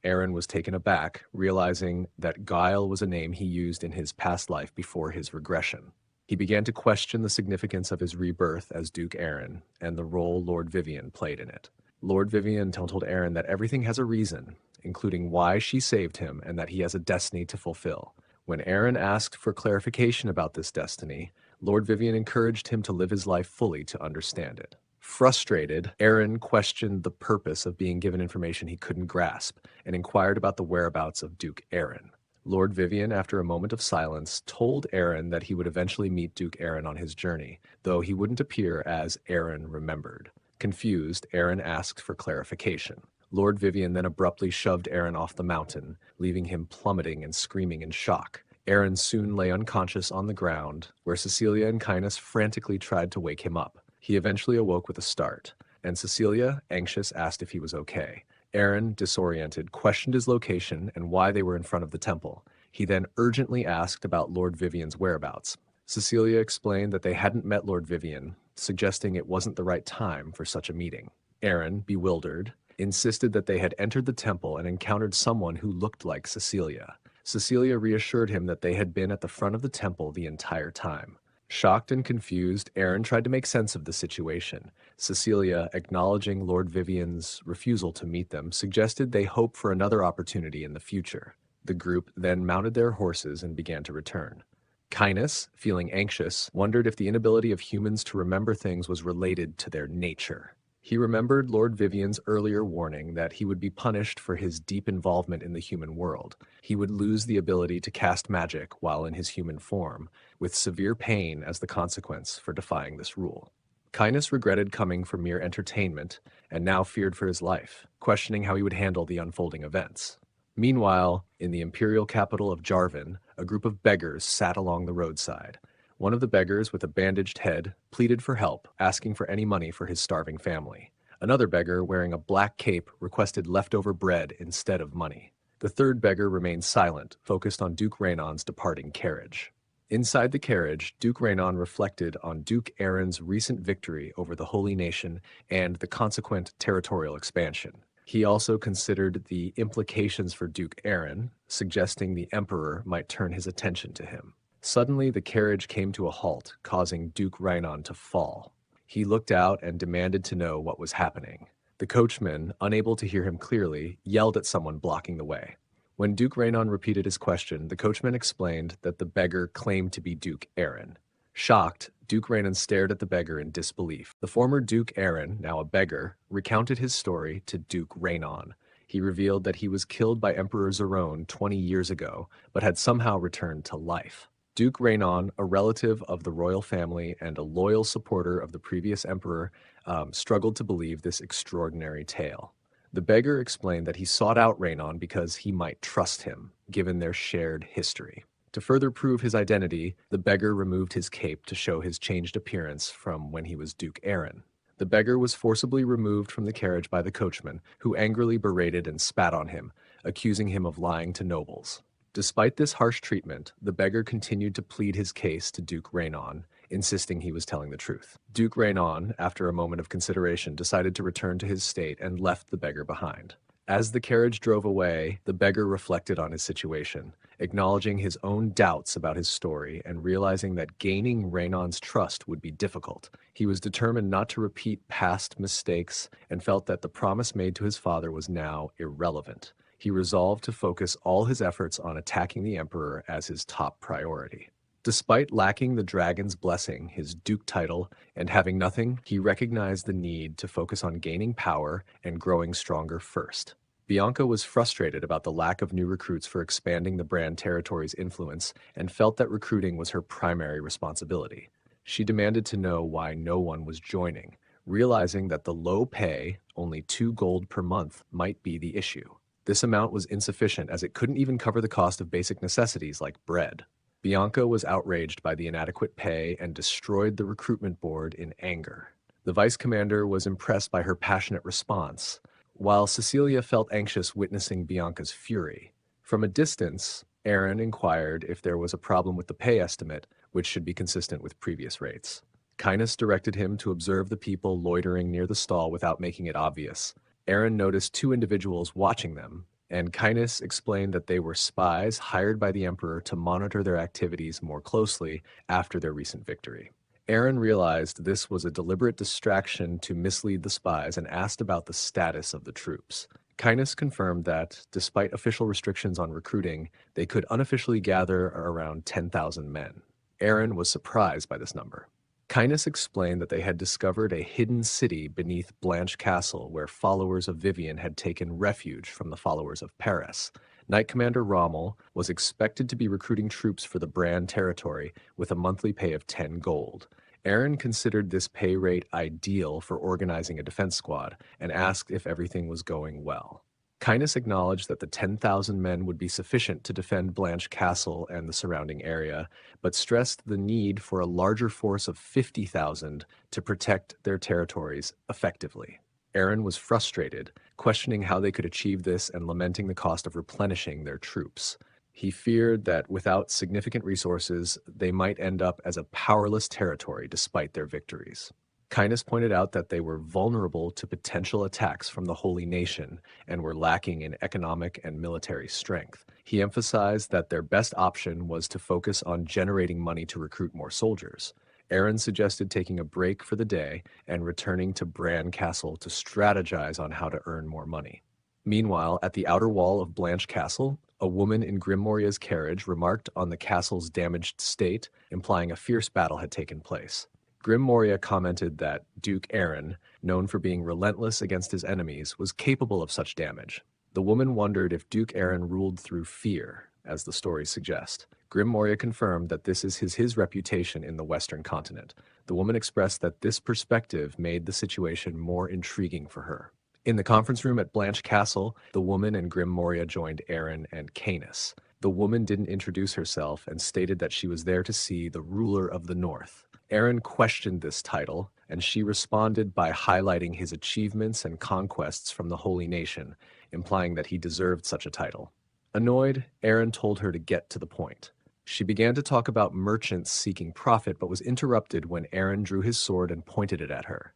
Aaron was taken aback, realizing that Gayle was a name he used in his past life before his regression. He began to question the significance of his rebirth as Duke Aaron and the role Lord Vivian played in it. Lord Vivian told Aaron that everything has a reason, including why she saved him and that he has a destiny to fulfill. When Aaron asked for clarification about this destiny, Lord Vivian encouraged him to live his life fully to understand it. Frustrated, Aaron questioned the purpose of being given information he couldn't grasp and inquired about the whereabouts of Duke Aaron. Lord Vivian, after a moment of silence, told Aaron that he would eventually meet Duke Aaron on his journey, though he wouldn't appear as Aaron remembered. Confused, Aaron asked for clarification. Lord Vivian then abruptly shoved Aaron off the mountain, leaving him plummeting and screaming in shock. Aaron soon lay unconscious on the ground, where Cecilia and Kindness frantically tried to wake him up. He eventually awoke with a start, and Cecilia, anxious, asked if he was okay. Aaron, disoriented, questioned his location and why they were in front of the temple. He then urgently asked about Lord Vivian's whereabouts. Cecilia explained that they hadn't met Lord Vivian, suggesting it wasn't the right time for such a meeting. Aaron, bewildered, insisted that they had entered the temple and encountered someone who looked like Cecilia. Cecilia reassured him that they had been at the front of the temple the entire time. Shocked and confused, Aaron tried to make sense of the situation. Cecilia, acknowledging Lord Vivian's refusal to meet them, suggested they hope for another opportunity in the future. The group then mounted their horses and began to return. Kindness, feeling anxious, wondered if the inability of humans to remember things was related to their nature. He remembered Lord Vivian's earlier warning that he would be punished for his deep involvement in the human world. He would lose the ability to cast magic while in his human form, with severe pain as the consequence for defying this rule. Kindness regretted coming for mere entertainment and now feared for his life, questioning how he would handle the unfolding events. Meanwhile, in the imperial capital of Jarvan, a group of beggars sat along the roadside. One of the beggars, with a bandaged head, pleaded for help, asking for any money for his starving family. Another beggar, wearing a black cape, requested leftover bread instead of money. The third beggar remained silent, focused on Duke Raynon's departing carriage. Inside the carriage, Duke Raynon reflected on Duke Aaron's recent victory over the Holy Nation and the consequent territorial expansion. He also considered the implications for Duke Aaron, suggesting the Emperor might turn his attention to him. Suddenly, the carriage came to a halt, causing Duke Raynon to fall. He looked out and demanded to know what was happening. The coachman, unable to hear him clearly, yelled at someone blocking the way. When Duke Raynon repeated his question, the coachman explained that the beggar claimed to be Duke Aaron. Shocked, Duke Raynon stared at the beggar in disbelief. The former Duke Aaron, now a beggar, recounted his story to Duke Raynon. He revealed that he was killed by Emperor Zerone 20 years ago, but had somehow returned to life. Duke Rainon, a relative of the royal family and a loyal supporter of the previous emperor, struggled to believe this extraordinary tale. The beggar explained that he sought out Rainon because he might trust him, given their shared history. To further prove his identity, the beggar removed his cape to show his changed appearance from when he was Duke Aaron. The beggar was forcibly removed from the carriage by the coachman, who angrily berated and spat on him, accusing him of lying to nobles. Despite this harsh treatment, the beggar continued to plead his case to Duke Rainon, insisting he was telling the truth. Duke Rainon, after a moment of consideration, decided to return to his state and left the beggar behind. As the carriage drove away, the beggar reflected on his situation, acknowledging his own doubts about his story and realizing that gaining Rainon's trust would be difficult. He was determined not to repeat past mistakes and felt that the promise made to his father was now irrelevant. He resolved to focus all his efforts on attacking the emperor as his top priority. Despite lacking the dragon's blessing, his duke title, and having nothing, he recognized the need to focus on gaining power and growing stronger first. Bianca was frustrated about the lack of new recruits for expanding the Brand territory's influence and felt that recruiting was her primary responsibility. She demanded to know why no one was joining, realizing that the low pay, only 2 gold per month, might be the issue. This amount was insufficient as it couldn't even cover the cost of basic necessities like bread. Bianca was outraged by the inadequate pay and destroyed the recruitment board in anger. The vice commander was impressed by her passionate response, while Cecilia felt anxious witnessing Bianca's fury. From a distance, Aaron inquired if there was a problem with the pay estimate, which should be consistent with previous rates. Kynes directed him to observe the people loitering near the stall without making it obvious. Aaron noticed 2 individuals watching them, and Kynes explained that they were spies hired by the Emperor to monitor their activities more closely after their recent victory. Aaron realized this was a deliberate distraction to mislead the spies and asked about the status of the troops. Kynes confirmed that, despite official restrictions on recruiting, they could unofficially gather around 10,000 men. Aaron was surprised by this number. Kynes explained that they had discovered a hidden city beneath Blanche Castle where followers of Vivian had taken refuge from the followers of Paris. Knight Commander Rommel was expected to be recruiting troops for the Brand territory with a monthly pay of 10 gold. Aaron considered this pay rate ideal for organizing a defense squad and asked if everything was going well. Kynes acknowledged that the 10,000 men would be sufficient to defend Blanche Castle and the surrounding area, but stressed the need for a larger force of 50,000 to protect their territories effectively. Aaron was frustrated, questioning how they could achieve this and lamenting the cost of replenishing their troops. He feared that without significant resources, they might end up as a powerless territory despite their victories. Kynes pointed out that they were vulnerable to potential attacks from the Holy Nation and were lacking in economic and military strength. He emphasized that their best option was to focus on generating money to recruit more soldiers. Aaron suggested taking a break for the day and returning to Brand Castle to strategize on how to earn more money. Meanwhile, at the outer wall of Blanche Castle, a woman in Grim Moria's carriage remarked on the castle's damaged state, implying a fierce battle had taken place. Grim Moria commented that Duke Aaron, known for being relentless against his enemies, was capable of such damage. The woman wondered if Duke Aaron ruled through fear, as the stories suggest. Grim Moria confirmed that this is his reputation in the Western continent. The woman expressed that this perspective made the situation more intriguing for her. In the conference room at Blanche Castle, the woman and Grim Moria joined Aaron and Kynes. The woman didn't introduce herself and stated that she was there to see the ruler of the North. Aaron questioned this title, and she responded by highlighting his achievements and conquests from the Holy Nation, implying that he deserved such a title. Annoyed, Aaron told her to get to the point. She began to talk about merchants seeking profit, but was interrupted when Aaron drew his sword and pointed it at her,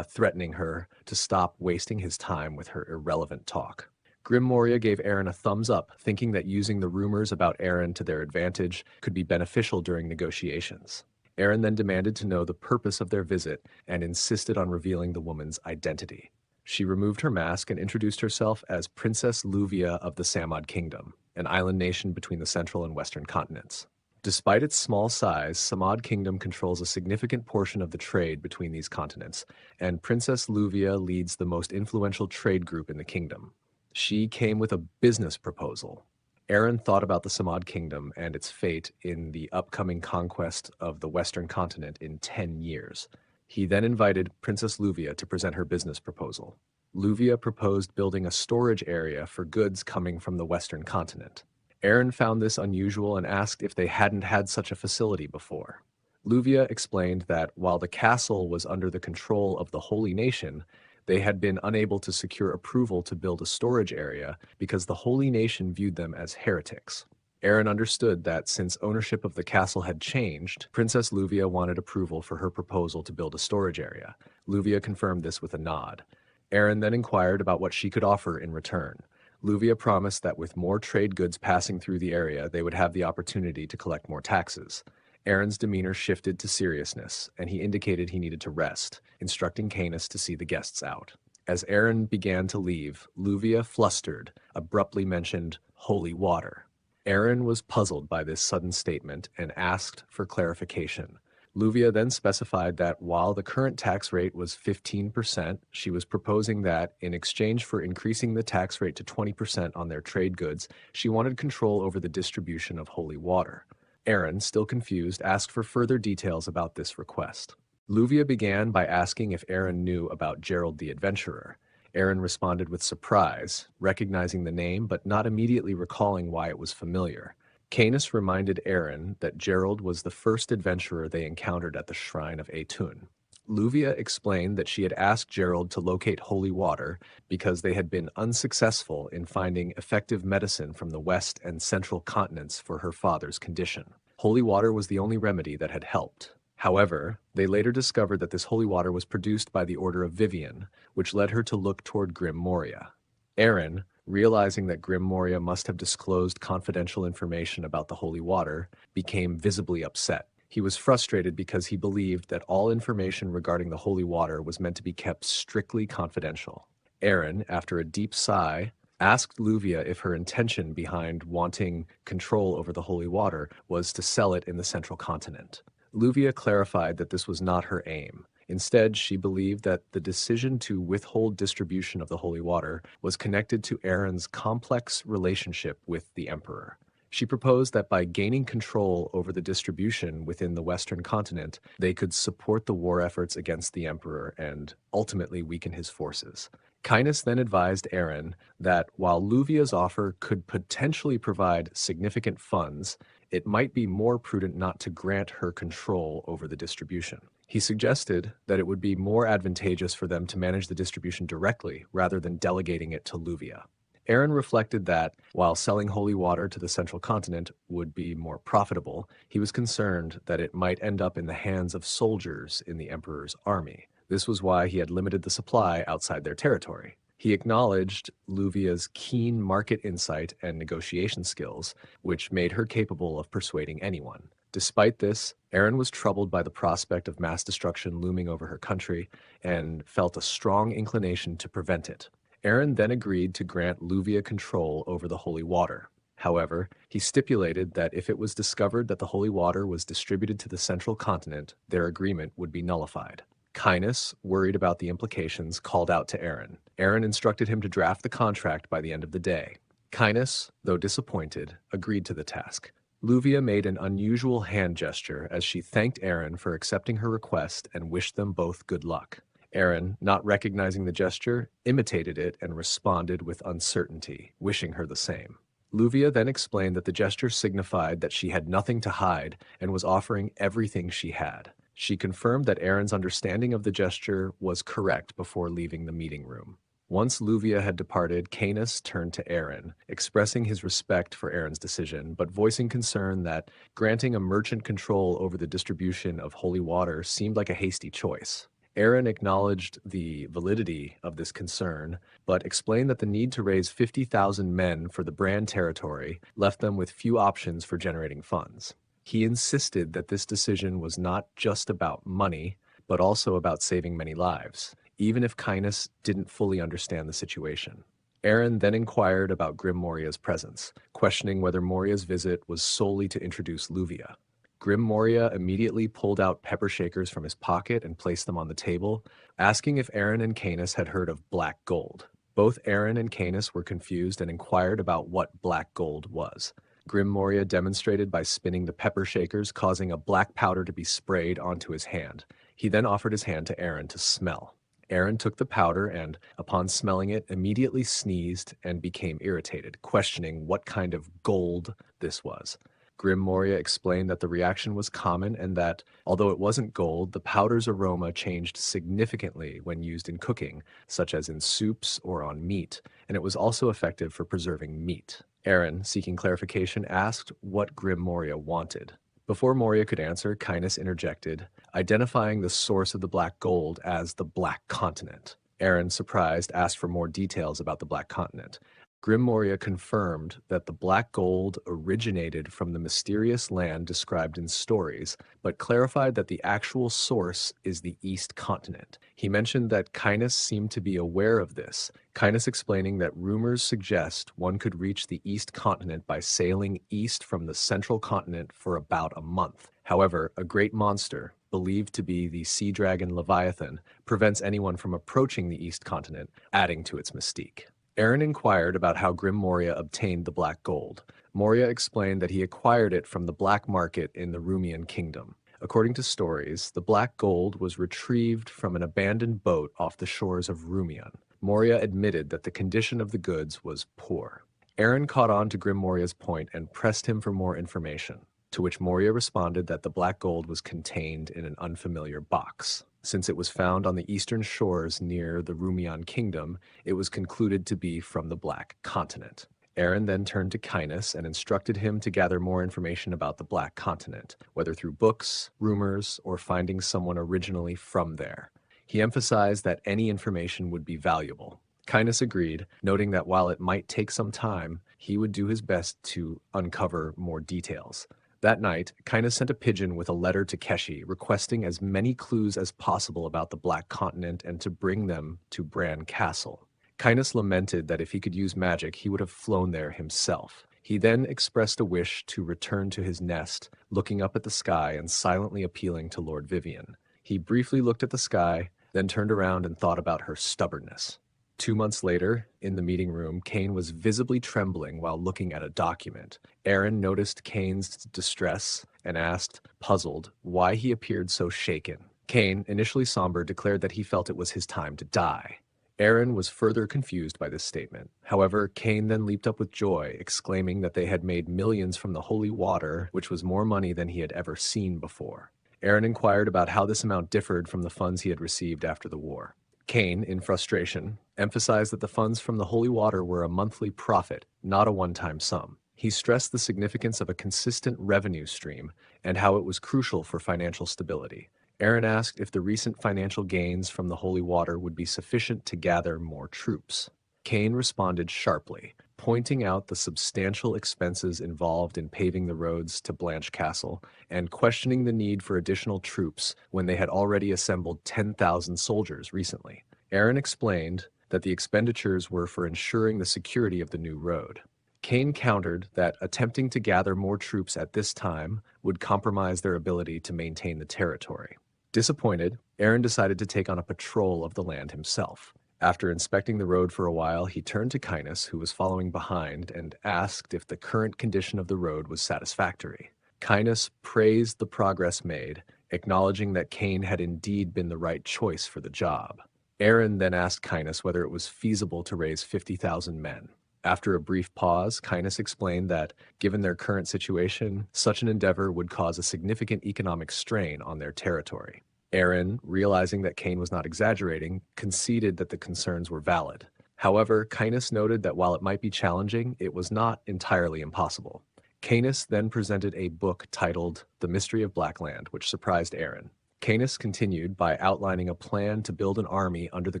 threatening her to stop wasting his time with her irrelevant talk. Grim Moria gave Aaron a thumbs up, thinking that using the rumors about Aaron to their advantage could be beneficial during negotiations. Aaron then demanded to know the purpose of their visit and insisted on revealing the woman's identity. She removed her mask and introduced herself as Princess Luvia of the Samad Kingdom, an island nation between the central and western continents. Despite its small size, Samad Kingdom controls a significant portion of the trade between these continents, and Princess Luvia leads the most influential trade group in the kingdom. She came with a business proposal. Aaron thought about the Samad Kingdom and its fate in the upcoming conquest of the Western continent in 10 years. He then invited Princess Luvia to present her business proposal. Luvia proposed building a storage area for goods coming from the Western continent. Aaron found this unusual and asked if they hadn't had such a facility before. Luvia explained that while the castle was under the control of the Holy Nation, they had been unable to secure approval to build a storage area because the Holy Nation viewed them as heretics. Aaron understood that since ownership of the castle had changed, Princess Luvia wanted approval for her proposal to build a storage area. Luvia confirmed this with a nod. Aaron then inquired about what she could offer in return. Luvia promised that with more trade goods passing through the area, they would have the opportunity to collect more taxes. Aaron's demeanor shifted to seriousness, and he indicated he needed to rest, instructing Canis to see the guests out. As Aaron began to leave, Luvia, flustered, abruptly mentioned holy water. Aaron was puzzled by this sudden statement and asked for clarification. Luvia then specified that while the current tax rate was 15%, she was proposing that, in exchange for increasing the tax rate to 20% on their trade goods, she wanted control over the distribution of holy water. Aaron, still confused, asked for further details about this request. Luvia began by asking if Aaron knew about Gerald the Adventurer. Aaron responded with surprise, recognizing the name but not immediately recalling why it was familiar. Canis reminded Aaron that Gerald was the first adventurer they encountered at the shrine of Etun. Luvia explained that she had asked Gerald to locate holy water because they had been unsuccessful in finding effective medicine from the west and central continents for her father's condition. Holy water was the only remedy that had helped. However, they later discovered that this holy water was produced by the Order of Vivian, which led her to look toward Grim Moria. Aaron, realizing that Grim Moria must have disclosed confidential information about the holy water, became visibly upset. He was frustrated because he believed that all information regarding the holy water was meant to be kept strictly confidential. Aaron, after a deep sigh, asked Luvia if her intention behind wanting control over the holy water was to sell it in the central continent. Luvia clarified that this was not her aim. Instead, she believed that the decision to withhold distribution of the holy water was connected to Aaron's complex relationship with the Emperor. She proposed that by gaining control over the distribution within the Western continent, they could support the war efforts against the Emperor and ultimately weaken his forces. Canis then advised Aaron that while Luvia's offer could potentially provide significant funds, it might be more prudent not to grant her control over the distribution. He suggested that it would be more advantageous for them to manage the distribution directly rather than delegating it to Luvia. Aaron reflected that, while selling holy water to the central continent would be more profitable, he was concerned that it might end up in the hands of soldiers in the Emperor's army. This was why he had limited the supply outside their territory. He acknowledged Luvia's keen market insight and negotiation skills, which made her capable of persuading anyone. Despite this, Aaron was troubled by the prospect of mass destruction looming over her country and felt a strong inclination to prevent it. Aaron then agreed to grant Luvia control over the holy water. However, he stipulated that if it was discovered that the holy water was distributed to the central continent, their agreement would be nullified. Canis, worried about the implications, called out to Aaron. Aaron instructed him to draft the contract by the end of the day. Canis, though disappointed, agreed to the task. Luvia made an unusual hand gesture as she thanked Aaron for accepting her request and wished them both good luck. Aaron, not recognizing the gesture, imitated it and responded with uncertainty, wishing her the same. Luvia then explained that the gesture signified that she had nothing to hide and was offering everything she had. She confirmed that Aaron's understanding of the gesture was correct before leaving the meeting room. Once Luvia had departed, Canis turned to Aaron, expressing his respect for Aaron's decision, but voicing concern that granting a merchant control over the distribution of holy water seemed like a hasty choice. Aaron acknowledged the validity of this concern, but explained that the need to raise 50,000 men for the Brand territory left them with few options for generating funds. He insisted that this decision was not just about money, but also about saving many lives, even if Canis didn't fully understand the situation. Aaron then inquired about Grim Moria's presence, questioning whether Moria's visit was solely to introduce Luvia. Grim Moria immediately pulled out pepper shakers from his pocket and placed them on the table, asking if Aaron and Canis had heard of black gold. Both Aaron and Canis were confused and inquired about what black gold was. Grim Moria demonstrated by spinning the pepper shakers, causing a black powder to be sprayed onto his hand. He then offered his hand to Aaron to smell. Aaron took the powder and, upon smelling it, immediately sneezed and became irritated, questioning what kind of gold this was. Grim Moria explained that the reaction was common and that, although it wasn't gold, the powder's aroma changed significantly when used in cooking, such as in soups or on meat, and it was also effective for preserving meat. Aaron, seeking clarification, asked what Grim Moria wanted. Before Moria could answer, Canis interjected, identifying the source of the black gold as the Black Continent. Aaron, surprised, asked for more details about the Black Continent. Grim Moria confirmed that the black gold originated from the mysterious land described in stories, but clarified that the actual source is the East Continent. He mentioned that Canis seemed to be aware of this, Canis explaining that rumors suggest one could reach the East Continent by sailing east from the Central Continent for about a month. However, a great monster, believed to be the sea dragon Leviathan, prevents anyone from approaching the East Continent, adding to its mystique. Aaron inquired about how Grim Moria obtained the black gold. Moria explained that he acquired it from the black market in the Rumian kingdom. According to stories, the black gold was retrieved from an abandoned boat off the shores of Rumian. Moria admitted that the condition of the goods was poor. Aaron caught on to Grim Moria's point and pressed him for more information, to which Moria responded that the black gold was contained in an unfamiliar box. Since it was found on the eastern shores near the Rumian kingdom, it was concluded to be from the Black Continent. Aaron then turned to Canis and instructed him to gather more information about the Black Continent, whether through books, rumors, or finding someone originally from there. He emphasized that any information would be valuable. Canis agreed, noting that while it might take some time, he would do his best to uncover more details. That night, Canis sent a pigeon with a letter to Keshi requesting as many clues as possible about the Black Continent and to bring them to Brahn Castle. Canis lamented that if he could use magic, he would have flown there himself. He then expressed a wish to return to his nest, looking up at the sky and silently appealing to Lord Vivian. He briefly looked at the sky, then turned around and thought about her stubbornness. 2 months later, in the meeting room, Cain was visibly trembling while looking at a document. Aaron noticed Cain's distress and asked, puzzled, why he appeared so shaken. Cain, initially somber, declared that he felt it was his time to die. Aaron was further confused by this statement. However, Cain then leaped up with joy, exclaiming that they had made millions from the holy water, which was more money than he had ever seen before. Aaron inquired about how this amount differed from the funds he had received after the war. Cain, in frustration, emphasized that the funds from the holy water were a monthly profit, not a one-time sum. He stressed the significance of a consistent revenue stream and how it was crucial for financial stability. Aaron asked if the recent financial gains from the holy water would be sufficient to gather more troops. Cain responded sharply, pointing out the substantial expenses involved in paving the roads to Blanche Castle and questioning the need for additional troops when they had already assembled 10,000 soldiers recently. Aaron explained that the expenditures were for ensuring the security of the new road. Cain countered that attempting to gather more troops at this time would compromise their ability to maintain the territory. Disappointed, Aaron decided to take on a patrol of the land himself. After inspecting the road for a while, he turned to Canis, who was following behind, and asked if the current condition of the road was satisfactory. Canis praised the progress made, acknowledging that Cain had indeed been the right choice for the job. Aaron then asked Canis whether it was feasible to raise 50,000 men. After a brief pause, Canis explained that, given their current situation, such an endeavor would cause a significant economic strain on their territory. Aaron, realizing that Cain was not exaggerating, conceded that the concerns were valid. However, Canis noted that while it might be challenging, it was not entirely impossible. Canis then presented a book titled The Mystery of Blackland, which surprised Aaron. Canis continued by outlining a plan to build an army under the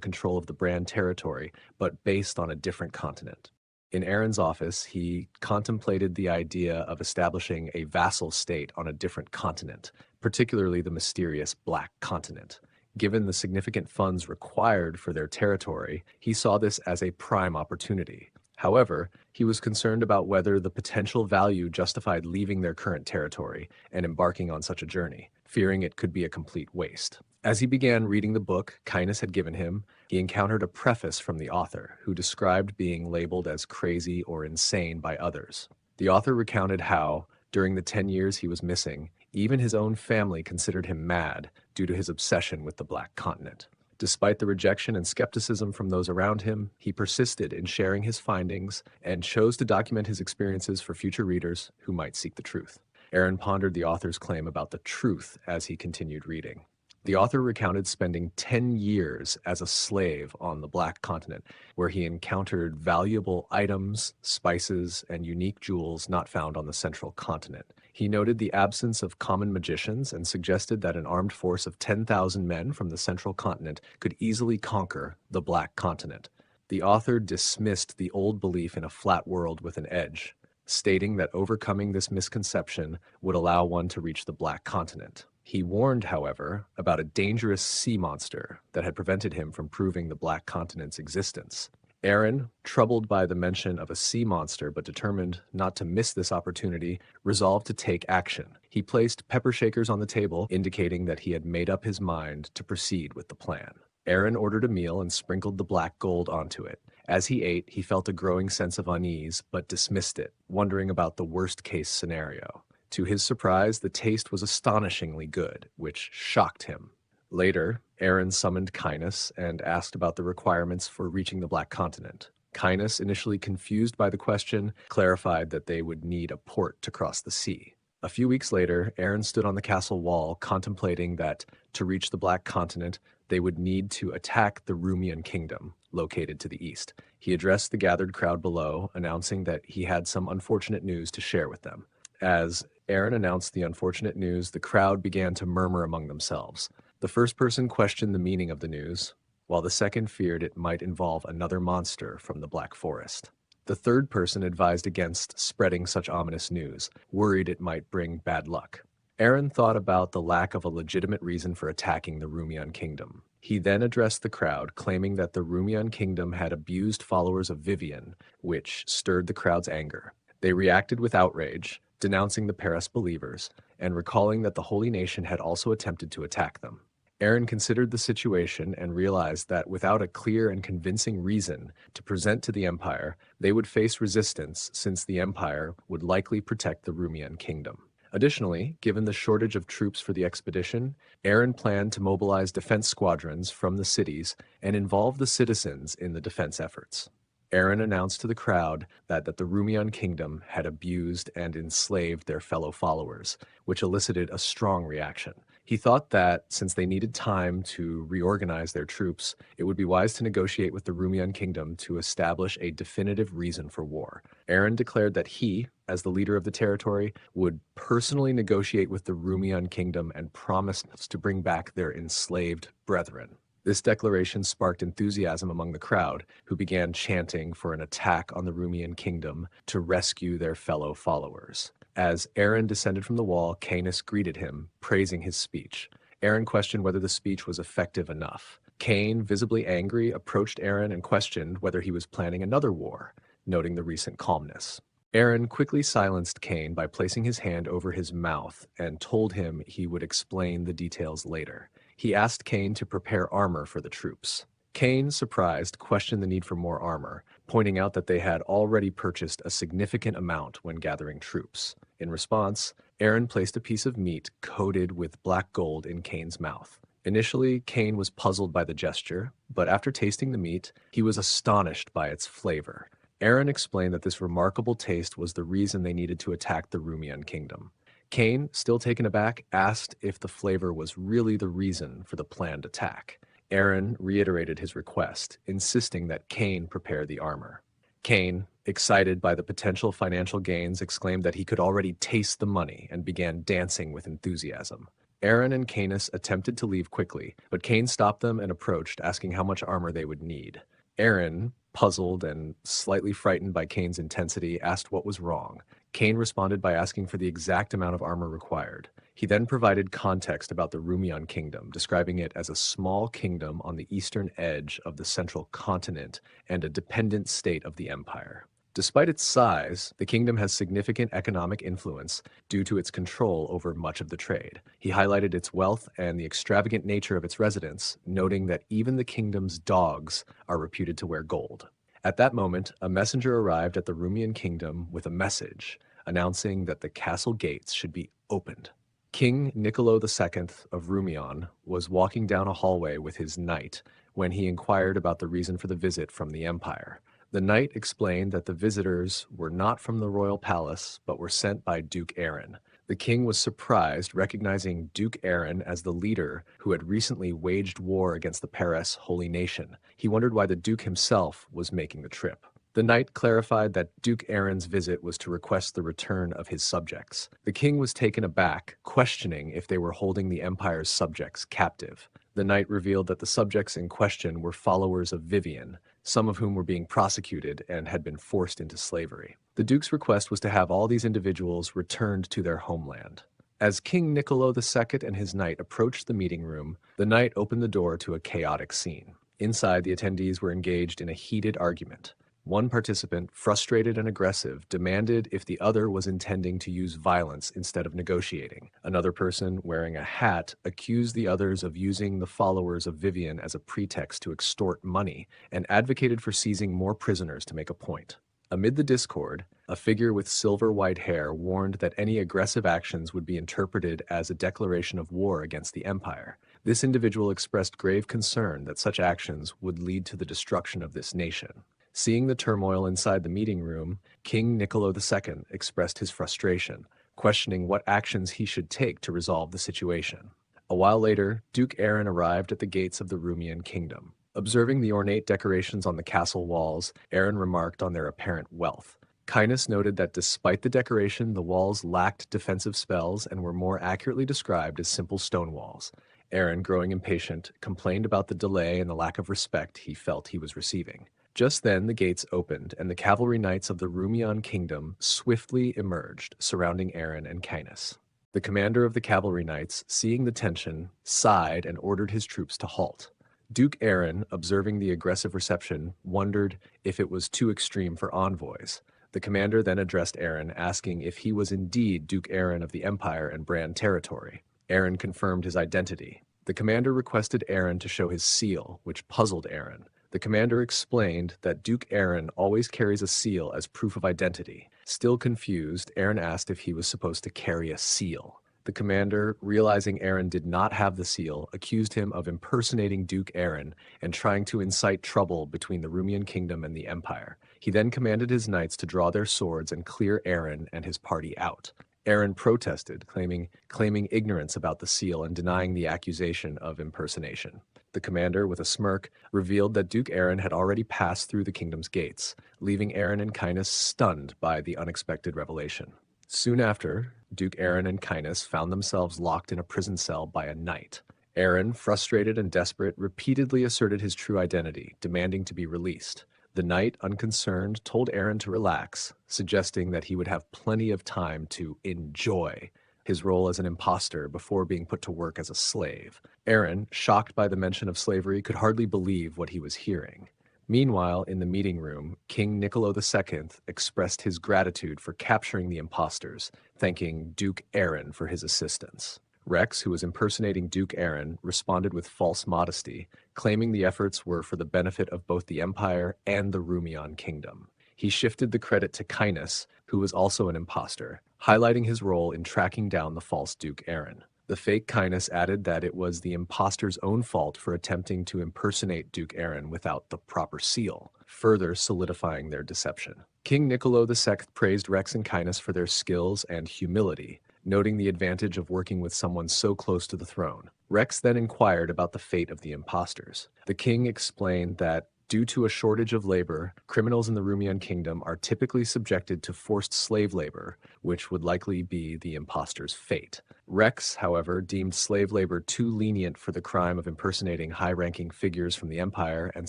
control of the Brahn territory, but based on a different continent. In Aaron's office, he contemplated the idea of establishing a vassal state on a different continent, particularly the mysterious Black Continent. Given the significant funds required for their territory, he saw this as a prime opportunity. However, he was concerned about whether the potential value justified leaving their current territory and embarking on such a journey, fearing it could be a complete waste. As he began reading the book Kindness had given him, he encountered a preface from the author, who described being labeled as crazy or insane by others. The author recounted how, during the 10 years he was missing, even his own family considered him mad due to his obsession with the Black Continent. Despite the rejection and skepticism from those around him, he persisted in sharing his findings and chose to document his experiences for future readers who might seek the truth. Aaron pondered the author's claim about the truth as he continued reading. The author recounted spending 10 years as a slave on the Black Continent, where he encountered valuable items, spices, and unique jewels not found on the Central Continent. He noted the absence of common magicians and suggested that an armed force of 10,000 men from the Central Continent could easily conquer the Black Continent. The author dismissed the old belief in a flat world with an edge, stating that overcoming this misconception would allow one to reach the Black Continent. He warned, however, about a dangerous sea monster that had prevented him from proving the Black Continent's existence. Aaron, troubled by the mention of a sea monster but determined not to miss this opportunity, resolved to take action. He placed pepper shakers on the table, indicating that he had made up his mind to proceed with the plan. Aaron ordered a meal and sprinkled the black gold onto it. As he ate, he felt a growing sense of unease, but dismissed it, wondering about the worst-case scenario. To his surprise, the taste was astonishingly good, which shocked him. Later, Aaron summoned Kindness and asked about the requirements for reaching the Black Continent. Kindness, initially confused by the question, clarified that they would need a port to cross the sea. A few weeks later, Aaron stood on the castle wall, contemplating that, to reach the Black Continent, they would need to attack the Rumian kingdom, located to the east. He addressed the gathered crowd below, announcing that he had some unfortunate news to share with them. As Aaron announced the unfortunate news, the crowd began to murmur among themselves. The first person questioned the meaning of the news, while the second feared it might involve another monster from the Black Forest. The third person advised against spreading such ominous news, worried it might bring bad luck. Aaron thought about the lack of a legitimate reason for attacking the Rumian kingdom. He then addressed the crowd, claiming that the Rumian kingdom had abused followers of Vivian, which stirred the crowd's anger. They reacted with outrage, denouncing the Paris believers, and recalling that the Holy Nation had also attempted to attack them. Aaron considered the situation and realized that without a clear and convincing reason to present to the Empire, they would face resistance since the Empire would likely protect the Rumian kingdom. Additionally, given the shortage of troops for the expedition, Aaron planned to mobilize defense squadrons from the cities and involve the citizens in the defense efforts. Aaron announced to the crowd that the Rumian kingdom had abused and enslaved their fellow followers, which elicited a strong reaction. He thought that, since they needed time to reorganize their troops, it would be wise to negotiate with the Rumian kingdom to establish a definitive reason for war. Aaron declared that he, as the leader of the territory, would personally negotiate with the Rumian kingdom and promised to bring back their enslaved brethren. This declaration sparked enthusiasm among the crowd, who began chanting for an attack on the Rumian kingdom to rescue their fellow followers. As Aaron descended from the wall, Canis greeted him, praising his speech. Aaron questioned whether the speech was effective enough. Cain, visibly angry, approached Aaron and questioned whether he was planning another war, noting the recent calmness. Aaron quickly silenced Cain by placing his hand over his mouth and told him he would explain the details later. He asked Cain to prepare armor for the troops. Cain, surprised, questioned the need for more armor, pointing out that they had already purchased a significant amount when gathering troops. In response, Aaron placed a piece of meat coated with black gold in Cain's mouth. Initially, Cain was puzzled by the gesture, but after tasting the meat, he was astonished by its flavor. Aaron explained that this remarkable taste was the reason they needed to attack the Rumian kingdom. Cain, still taken aback, asked if the flavor was really the reason for the planned attack. Aaron reiterated his request, insisting that Cain prepare the armor. Cain, excited by the potential financial gains, exclaimed that he could already taste the money and began dancing with enthusiasm. Aaron and Canis attempted to leave quickly, but Cain stopped them and approached, asking how much armor they would need. Aaron, puzzled and slightly frightened by Cain's intensity, asked what was wrong. Cain responded by asking for the exact amount of armor required. He then provided context about the Rumian kingdom, describing it as a small kingdom on the eastern edge of the central continent and a dependent state of the empire. Despite its size, the kingdom has significant economic influence due to its control over much of the trade. He highlighted its wealth and the extravagant nature of its residents, noting that even the kingdom's dogs are reputed to wear gold. At that moment, a messenger arrived at the Rumian kingdom with a message announcing that the castle gates should be opened. King Niccolo II of Rumian was walking down a hallway with his knight when he inquired about the reason for the visit from the empire. The knight explained that the visitors were not from the royal palace, but were sent by Duke Aaron. The king was surprised, recognizing Duke Aaron as the leader who had recently waged war against the Paris holy nation. He wondered why the duke himself was making the trip. The knight clarified that Duke Aaron's visit was to request the return of his subjects. The king was taken aback, questioning if they were holding the empire's subjects captive. The knight revealed that the subjects in question were followers of Vivian, some of whom were being prosecuted and had been forced into slavery. The duke's request was to have all these individuals returned to their homeland. As King Niccolo II and his knight approached the meeting room, the knight opened the door to a chaotic scene. Inside, the attendees were engaged in a heated argument. One participant, frustrated and aggressive, demanded if the other was intending to use violence instead of negotiating. Another person, wearing a hat, accused the others of using the followers of Vivian as a pretext to extort money and advocated for seizing more prisoners to make a point. Amid the discord, a figure with silver-white hair warned that any aggressive actions would be interpreted as a declaration of war against the empire. This individual expressed grave concern that such actions would lead to the destruction of this nation. Seeing the turmoil inside the meeting room, King Niccolo II expressed his frustration, questioning what actions he should take to resolve the situation. A while later, Duke Aaron arrived at the gates of the Rumian kingdom. Observing the ornate decorations on the castle walls, Aaron remarked on their apparent wealth. Cainus noted that despite the decoration, the walls lacked defensive spells and were more accurately described as simple stone walls. Aaron, growing impatient, complained about the delay and the lack of respect he felt he was receiving. Just then, the gates opened, and the cavalry knights of the Rumian kingdom swiftly emerged, surrounding Aaron and Cainus. The commander of the cavalry knights, seeing the tension, sighed and ordered his troops to halt. Duke Aaron, observing the aggressive reception, wondered if it was too extreme for envoys. The commander then addressed Aaron, asking if he was indeed Duke Aaron of the Empire and Brahn territory. Aaron confirmed his identity. The commander requested Aaron to show his seal, which puzzled Aaron. The commander explained that Duke Aaron always carries a seal as proof of identity. Still confused, Aaron asked if he was supposed to carry a seal. The commander, realizing Aaron did not have the seal, accused him of impersonating Duke Aaron and trying to incite trouble between the Rumian kingdom and the empire. He then commanded his knights to draw their swords and clear Aaron and his party out. Aaron protested, claiming ignorance about the seal and denying the accusation of impersonation. The commander, with a smirk, revealed that Duke Aaron had already passed through the kingdom's gates, leaving Aaron and Cainus stunned by the unexpected revelation. Soon after, Duke Aaron and Cainus found themselves locked in a prison cell by a knight. Aaron, frustrated and desperate, repeatedly asserted his true identity, demanding to be released. The knight, unconcerned, told Aaron to relax, suggesting that he would have plenty of time to enjoy his role as an imposter before being put to work as a slave. Aaron, shocked by the mention of slavery, could hardly believe what he was hearing. Meanwhile, in the meeting room, King Niccolo II expressed his gratitude for capturing the imposters, thanking Duke Aaron for his assistance. Rex, who was impersonating Duke Aaron, responded with false modesty, claiming the efforts were for the benefit of both the Empire and the Rumian kingdom. He shifted the credit to Cainus, who was also an imposter, highlighting his role in tracking down the false Duke Aaron. The fake Cainus added that it was the impostor's own fault for attempting to impersonate Duke Aaron without the proper seal, further solidifying their deception. King Niccolo II praised Rex and Cainus for their skills and humility, noting the advantage of working with someone so close to the throne. Rex then inquired about the fate of the impostors. The king explained that due to a shortage of labor, criminals in the Rumian kingdom are typically subjected to forced slave labor, which would likely be the impostor's fate. Rex, however, deemed slave labor too lenient for the crime of impersonating high-ranking figures from the empire and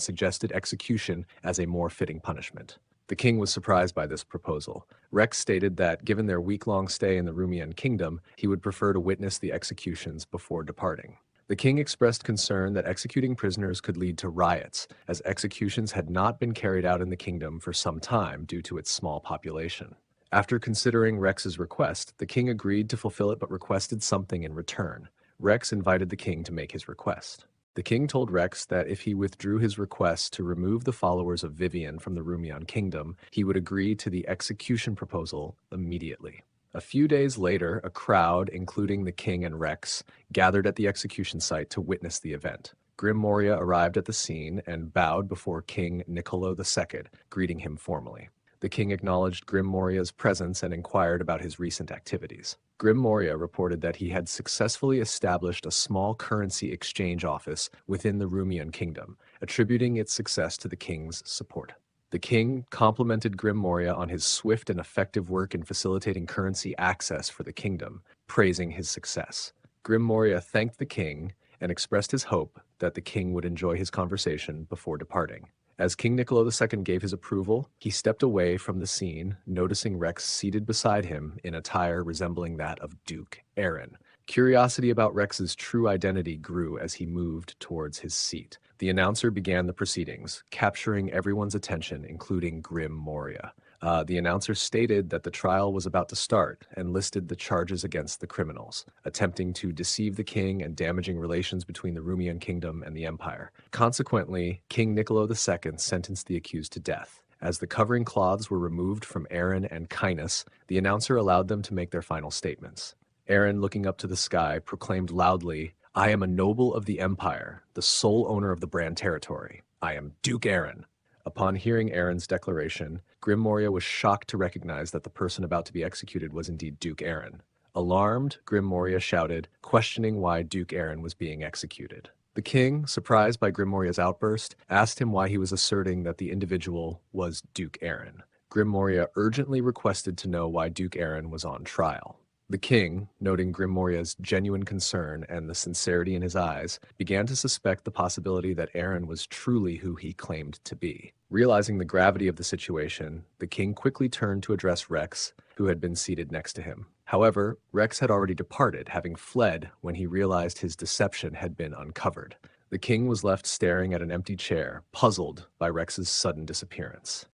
suggested execution as a more fitting punishment. The king was surprised by this proposal. Rex stated that given their week-long stay in the Rumian kingdom, he would prefer to witness the executions before departing. The king expressed concern that executing prisoners could lead to riots, as executions had not been carried out in the kingdom for some time due to its small population. After considering Rex's request, the king agreed to fulfill it but requested something in return. Rex invited the king to make his request. The king told Rex that if he withdrew his request to remove the followers of Vivian from the Rumian kingdom, he would agree to the execution proposal immediately. A few days later, a crowd, including the king and Rex, gathered at the execution site to witness the event. Grim Moria arrived at the scene and bowed before King Niccolo II, greeting him formally. The king acknowledged Grim Moria's presence and inquired about his recent activities. Grim Moria reported that he had successfully established a small currency exchange office within the Rumian kingdom, attributing its success to the king's support. The king complimented Grim Moria on his swift and effective work in facilitating currency access for the kingdom, praising his success. Grim Moria thanked the king and expressed his hope that the king would enjoy his conversation before departing. As King Niccolo II gave his approval, he stepped away from the scene, noticing Rex seated beside him in attire resembling that of Duke Aaron. Curiosity about Rex's true identity grew as he moved towards his seat. The announcer began the proceedings, capturing everyone's attention, including Grim Moria. The announcer stated that the trial was about to start and listed the charges against the criminals, attempting to deceive the king and damaging relations between the Rumian kingdom and the empire. Consequently, King Niccolo II sentenced the accused to death. As the covering cloths were removed from Aaron and Cainus, the announcer allowed them to make their final statements. Aaron, looking up to the sky, proclaimed loudly, "I am a noble of the empire, the sole owner of the Brand territory. I am Duke Aaron." Upon hearing Aaron's declaration, Grim Moria was shocked to recognize that the person about to be executed was indeed Duke Aaron. Alarmed, Grim Moria shouted, questioning why Duke Aaron was being executed. The king, surprised by Grim Moria's outburst, asked him why he was asserting that the individual was Duke Aaron. Grim Moria urgently requested to know why Duke Aaron was on trial. The king, noting Grim Moria's genuine concern and the sincerity in his eyes, began to suspect the possibility that Aaron was truly who he claimed to be. Realizing the gravity of the situation, the king quickly turned to address Rex, who had been seated next to him. However, Rex had already departed, having fled when he realized his deception had been uncovered. The king was left staring at an empty chair, puzzled by Rex's sudden disappearance.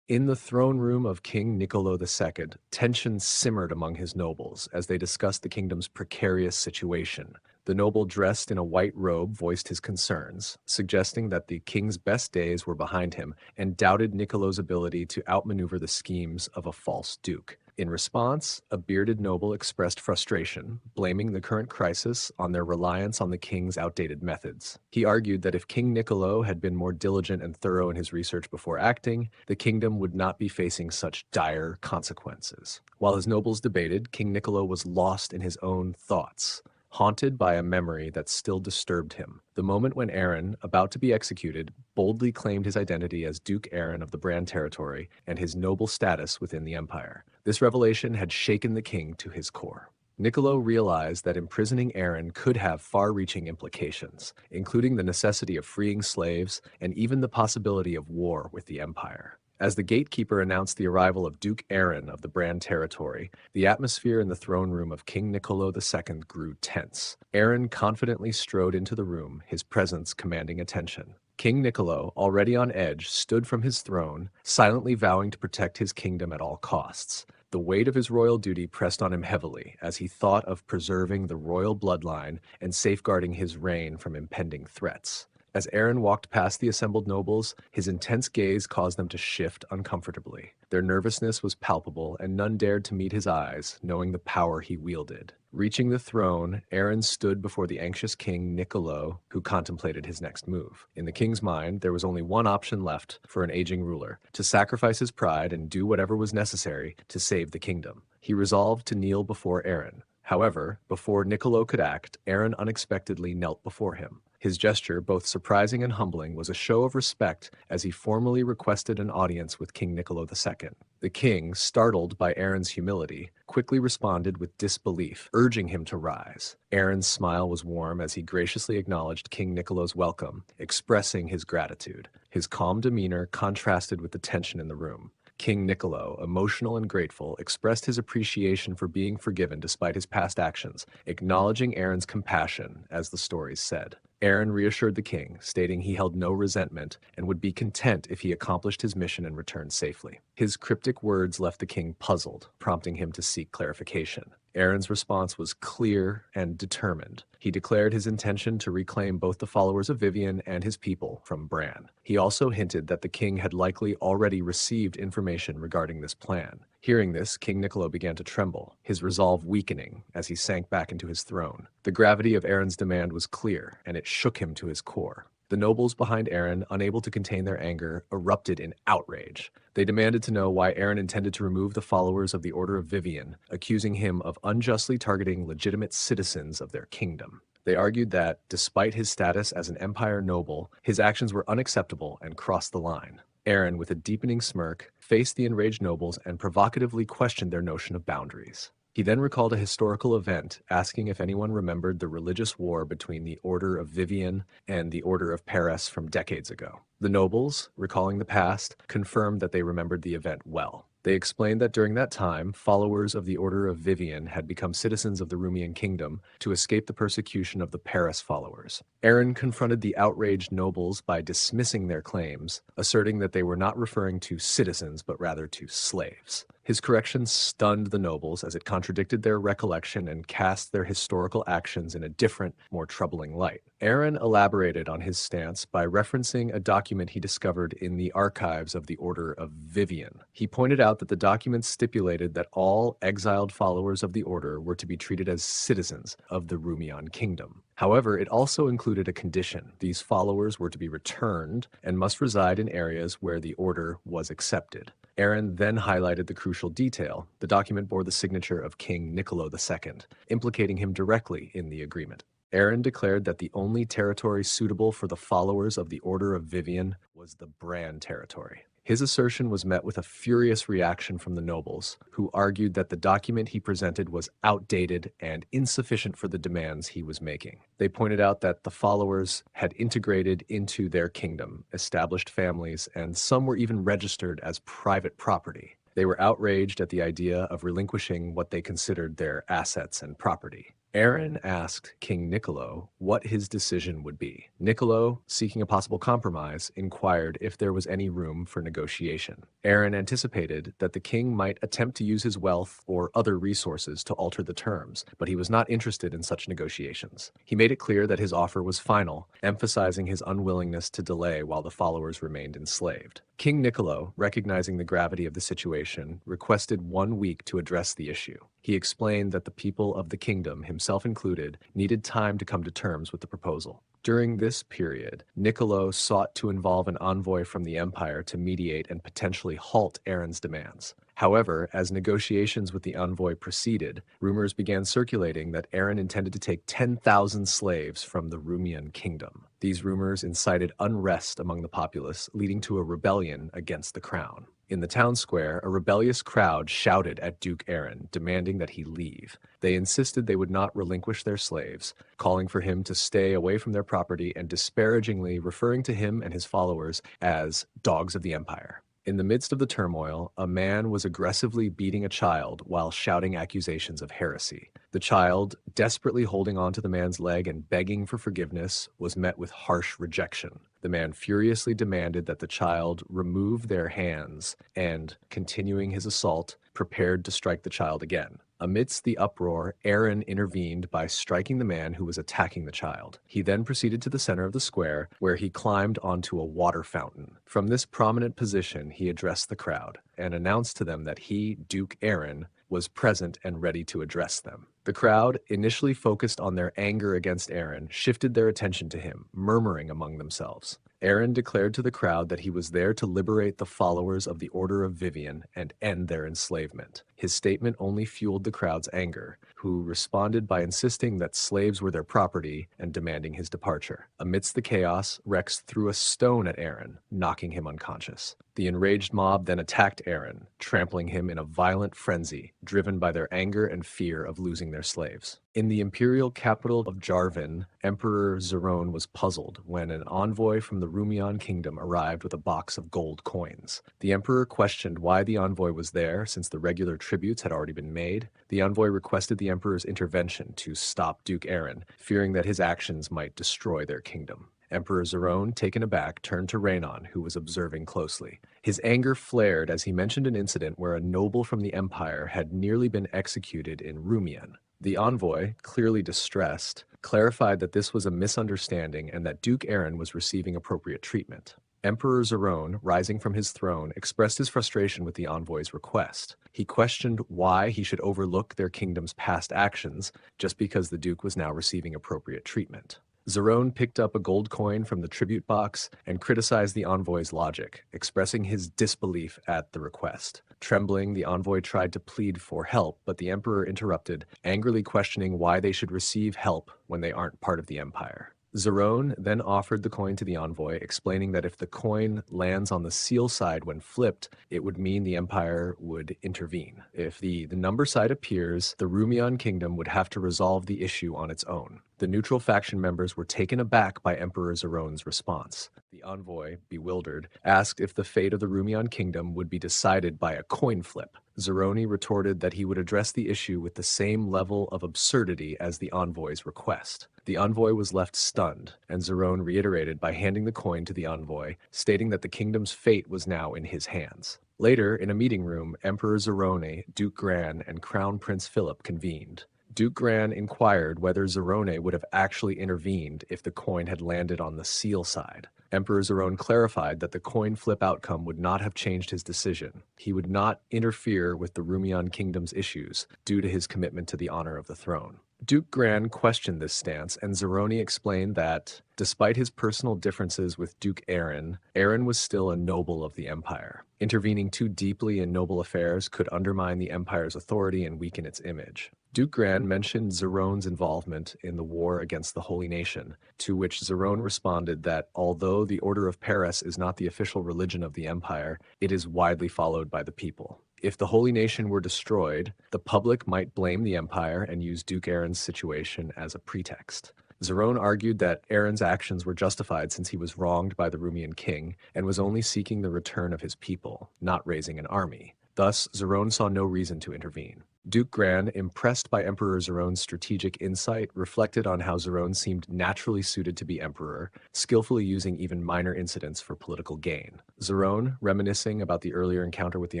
In the throne room of King Niccolo II, tension simmered among his nobles as they discussed the kingdom's precarious situation. The noble dressed in a white robe voiced his concerns, suggesting that the king's best days were behind him and doubted Niccolo's ability to outmaneuver the schemes of a false duke. In response, a bearded noble expressed frustration, blaming the current crisis on their reliance on the king's outdated methods. He argued that if King Niccolo had been more diligent and thorough in his research before acting, the kingdom would not be facing such dire consequences. While his nobles debated, King Niccolo was lost in his own thoughts, haunted by a memory that still disturbed him. The moment when Aaron, about to be executed, boldly claimed his identity as Duke Aaron of the Brand territory and his noble status within the empire. This revelation had shaken the king to his core. Niccolo realized that imprisoning Aaron could have far-reaching implications, including the necessity of freeing slaves and even the possibility of war with the empire. As the gatekeeper announced the arrival of Duke Aaron of the Brand territory, the atmosphere in the throne room of King Niccolo II grew tense. Aaron confidently strode into the room, his presence commanding attention. King Niccolo, already on edge, stood from his throne, silently vowing to protect his kingdom at all costs. The weight of his royal duty pressed on him heavily as he thought of preserving the royal bloodline and safeguarding his reign from impending threats. As Aaron walked past the assembled nobles, his intense gaze caused them to shift uncomfortably. Their nervousness was palpable, and none dared to meet his eyes, knowing the power he wielded. Reaching the throne, Aaron stood before the anxious king Niccolo, who contemplated his next move. In the king's mind, there was only one option left for an aging ruler: to sacrifice his pride and do whatever was necessary to save the kingdom. He resolved to kneel before Aaron. However, before Niccolo could act, Aaron unexpectedly knelt before him. His gesture, both surprising and humbling, was a show of respect as he formally requested an audience with King Niccolo II. The king, startled by Aaron's humility, quickly responded with disbelief, urging him to rise. Aaron's smile was warm as he graciously acknowledged King Niccolo's welcome, expressing his gratitude. His calm demeanor contrasted with the tension in the room. King Niccolo, emotional and grateful, expressed his appreciation for being forgiven despite his past actions, acknowledging Aaron's compassion, as the stories said. Aaron reassured the king, stating he held no resentment and would be content if he accomplished his mission and returned safely. His cryptic words left the king puzzled, prompting him to seek clarification. Aaron's response was clear and determined. He declared his intention to reclaim both the followers of Vivian and his people from Brahn. He also hinted that the king had likely already received information regarding this plan. Hearing this, King Niccolo began to tremble, his resolve weakening as he sank back into his throne. The gravity of Aaron's demand was clear, and it shook him to his core. The nobles behind Aaron, unable to contain their anger, erupted in outrage. They demanded to know why Aaron intended to remove the followers of the Order of Vivian, accusing him of unjustly targeting legitimate citizens of their kingdom. They argued that, despite his status as an empire noble, his actions were unacceptable and crossed the line. Aaron, with a deepening smirk, faced the enraged nobles and provocatively questioned their notion of boundaries. He then recalled a historical event, asking if anyone remembered the religious war between the Order of Vivian and the Order of Paris from decades ago. The nobles, recalling the past, confirmed that they remembered the event well. They explained that during that time, followers of the Order of Vivian had become citizens of the Rumian kingdom to escape the persecution of the Paris followers. Aaron confronted the outraged nobles by dismissing their claims, asserting that they were not referring to citizens but rather to slaves. His correction stunned the nobles as it contradicted their recollection and cast their historical actions in a different, more troubling light. Aaron elaborated on his stance by referencing a document he discovered in the archives of the Order of Vivian. He pointed out that the document stipulated that all exiled followers of the order were to be treated as citizens of the Rumian kingdom. However, it also included a condition. These followers were to be returned and must reside in areas where the order was accepted. Aaron then highlighted the crucial detail. The document bore the signature of King Niccolo II, implicating him directly in the agreement. Aaron declared that the only territory suitable for the followers of the Order of Vivian was the Brahn territory. His assertion was met with a furious reaction from the nobles, who argued that the document he presented was outdated and insufficient for the demands he was making. They pointed out that the followers had integrated into their kingdom, established families, and some were even registered as private property. They were outraged at the idea of relinquishing what they considered their assets and property. Aaron asked King Niccolo what his decision would be. Niccolo, seeking a possible compromise, inquired if there was any room for negotiation. Aaron anticipated that the king might attempt to use his wealth or other resources to alter the terms, but he was not interested in such negotiations. He made it clear that his offer was final, emphasizing his unwillingness to delay while the followers remained enslaved. King Niccolo, recognizing the gravity of the situation, requested 1 week to address the issue. He explained that the people of the kingdom, himself included, needed time to come to terms with the proposal. During this period, Niccolo sought to involve an envoy from the empire to mediate and potentially halt Aaron's demands. However, as negotiations with the envoy proceeded, rumors began circulating that Aaron intended to take 10,000 slaves from the Rumian kingdom. These rumors incited unrest among the populace, leading to a rebellion against the crown. In the town square, a rebellious crowd shouted at Duke Aaron, demanding that he leave. They insisted they would not relinquish their slaves, calling for him to stay away from their property and disparagingly referring to him and his followers as dogs of the empire. In the midst of the turmoil, a man was aggressively beating a child while shouting accusations of heresy. The child, desperately holding onto the man's leg and begging for forgiveness, was met with harsh rejection. The man furiously demanded that the child remove their hands and, continuing his assault, prepared to strike the child again. Amidst the uproar, Aaron intervened by striking the man who was attacking the child. He then proceeded to the center of the square, where he climbed onto a water fountain. From this prominent position, he addressed the crowd and announced to them that he, Duke Aaron, was present and ready to address them. The crowd, initially focused on their anger against Aaron, shifted their attention to him, murmuring among themselves. Aaron declared to the crowd that he was there to liberate the followers of the Order of Vivian and end their enslavement. His statement only fueled the crowd's anger, who responded by insisting that slaves were their property and demanding his departure. Amidst the chaos, Rex threw a stone at Aaron, knocking him unconscious. The enraged mob then attacked Aaron, trampling him in a violent frenzy, driven by their anger and fear of losing their slaves. In the imperial capital of Jarvan, Emperor Zerone was puzzled when an envoy from the Rumian kingdom arrived with a box of gold coins. The emperor questioned why the envoy was there, since the regular tributes had already been made. The envoy requested the emperor's intervention to stop Duke Aaron, fearing that his actions might destroy their kingdom. Emperor Zerone, taken aback, turned to Rhaenon, who was observing closely. His anger flared as he mentioned an incident where a noble from the empire had nearly been executed in Rumian. The envoy, clearly distressed, clarified that this was a misunderstanding and that Duke Aaron was receiving appropriate treatment. Emperor Zerone, rising from his throne, expressed his frustration with the envoy's request. He questioned why he should overlook their kingdom's past actions just because the Duke was now receiving appropriate treatment. Zerone picked up a gold coin from the tribute box and criticized the envoy's logic, expressing his disbelief at the request. Trembling, the envoy tried to plead for help, but the emperor interrupted, angrily questioning why they should receive help when they aren't part of the empire. Zerone then offered the coin to the envoy, explaining that if the coin lands on the seal side when flipped, it would mean the empire would intervene. If the number side appears, the Rumian kingdom would have to resolve the issue on its own. The neutral faction members were taken aback by Emperor Zerone's response. The envoy, bewildered, asked if the fate of the Rumian kingdom would be decided by a coin flip. Zerone retorted that he would address the issue with the same level of absurdity as the envoy's request. The envoy was left stunned, and Zerone reiterated by handing the coin to the envoy, stating that the kingdom's fate was now in his hands. Later, in a meeting room, Emperor Zerone, Duke Gran, and Crown Prince Philip convened. Duke Gran inquired whether Zerone would have actually intervened if the coin had landed on the seal side. Emperor Zerone clarified that the coin flip outcome would not have changed his decision. He would not interfere with the Rumian kingdom's issues due to his commitment to the honor of the throne. Duke Gran questioned this stance, and Zerone explained that, despite his personal differences with Duke Aaron, Aaron was still a noble of the empire. Intervening too deeply in noble affairs could undermine the empire's authority and weaken its image. Duke Gran mentioned Zerone's involvement in the war against the Holy Nation, to which Zerone responded that although the Order of Paris is not the official religion of the empire, it is widely followed by the people. If the Holy Nation were destroyed, the public might blame the empire and use Duke Aaron's situation as a pretext. Zerone argued that Aaron's actions were justified since he was wronged by the Rumian king and was only seeking the return of his people, not raising an army. Thus, Zerone saw no reason to intervene. Duke Gran, impressed by Emperor Zerone's strategic insight, reflected on how Zerone seemed naturally suited to be emperor, skillfully using even minor incidents for political gain. Zerone, reminiscing about the earlier encounter with the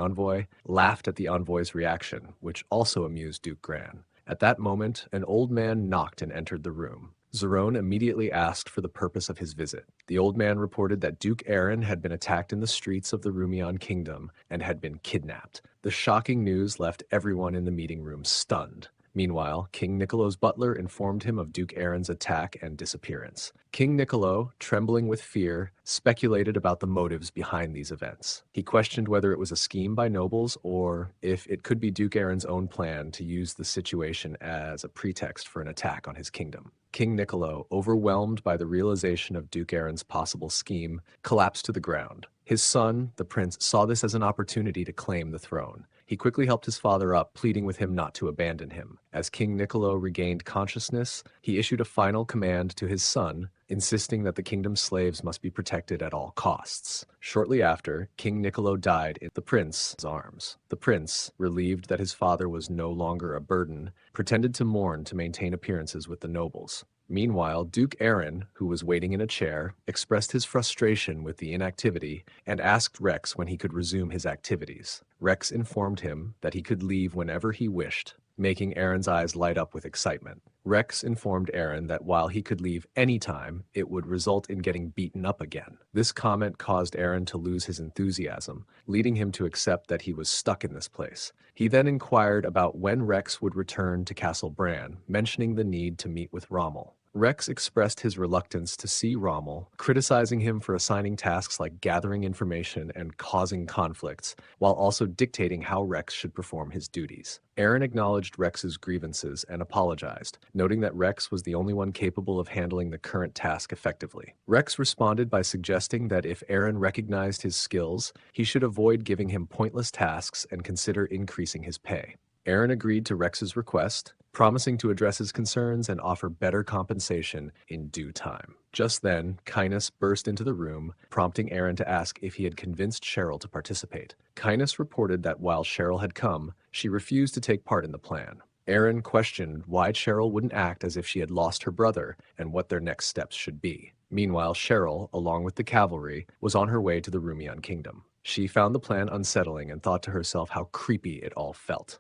envoy, laughed at the envoy's reaction, which also amused Duke Gran. At that moment, an old man knocked and entered the room. Zerone immediately asked for the purpose of his visit. The old man reported that Duke Aaron had been attacked in the streets of the Rumian kingdom and had been kidnapped. The shocking news left everyone in the meeting room stunned. Meanwhile, King Niccolo's butler informed him of Duke Aaron's attack and disappearance. King Niccolo, trembling with fear, speculated about the motives behind these events. He questioned whether it was a scheme by nobles or if it could be Duke Aaron's own plan to use the situation as a pretext for an attack on his kingdom. King Niccolo, overwhelmed by the realization of Duke Aaron's possible scheme, collapsed to the ground. His son, the prince, saw this as an opportunity to claim the throne. He quickly helped his father up, pleading with him not to abandon him. As King Niccolo regained consciousness, he issued a final command to his son, insisting that the kingdom's slaves must be protected at all costs. Shortly after, King Niccolo died in the prince's arms. The prince, relieved that his father was no longer a burden, pretended to mourn to maintain appearances with the nobles. Meanwhile, Duke Aaron, who was waiting in a chair, expressed his frustration with the inactivity and asked Rex when he could resume his activities. Rex informed him that he could leave whenever he wished, making Aaron's eyes light up with excitement. Rex informed Aaron that while he could leave any time, it would result in getting beaten up again. This comment caused Aaron to lose his enthusiasm, leading him to accept that he was stuck in this place. He then inquired about when Rex would return to Castle Bran, mentioning the need to meet with Rommel. Rex expressed his reluctance to see Rommel, criticizing him for assigning tasks like gathering information and causing conflicts, while also dictating how Rex should perform his duties. Aaron acknowledged Rex's grievances and apologized, noting that Rex was the only one capable of handling the current task effectively. Rex responded by suggesting that if Aaron recognized his skills, he should avoid giving him pointless tasks and consider increasing his pay. Aaron agreed to Rex's request, promising to address his concerns and offer better compensation in due time. Just then, Kynus burst into the room, prompting Aaron to ask if he had convinced Cheryl to participate. Kynus reported that while Cheryl had come, she refused to take part in the plan. Aaron questioned why Cheryl wouldn't act as if she had lost her brother and what their next steps should be. Meanwhile, Cheryl, along with the cavalry, was on her way to the Rumian kingdom. She found the plan unsettling and thought to herself how creepy it all felt.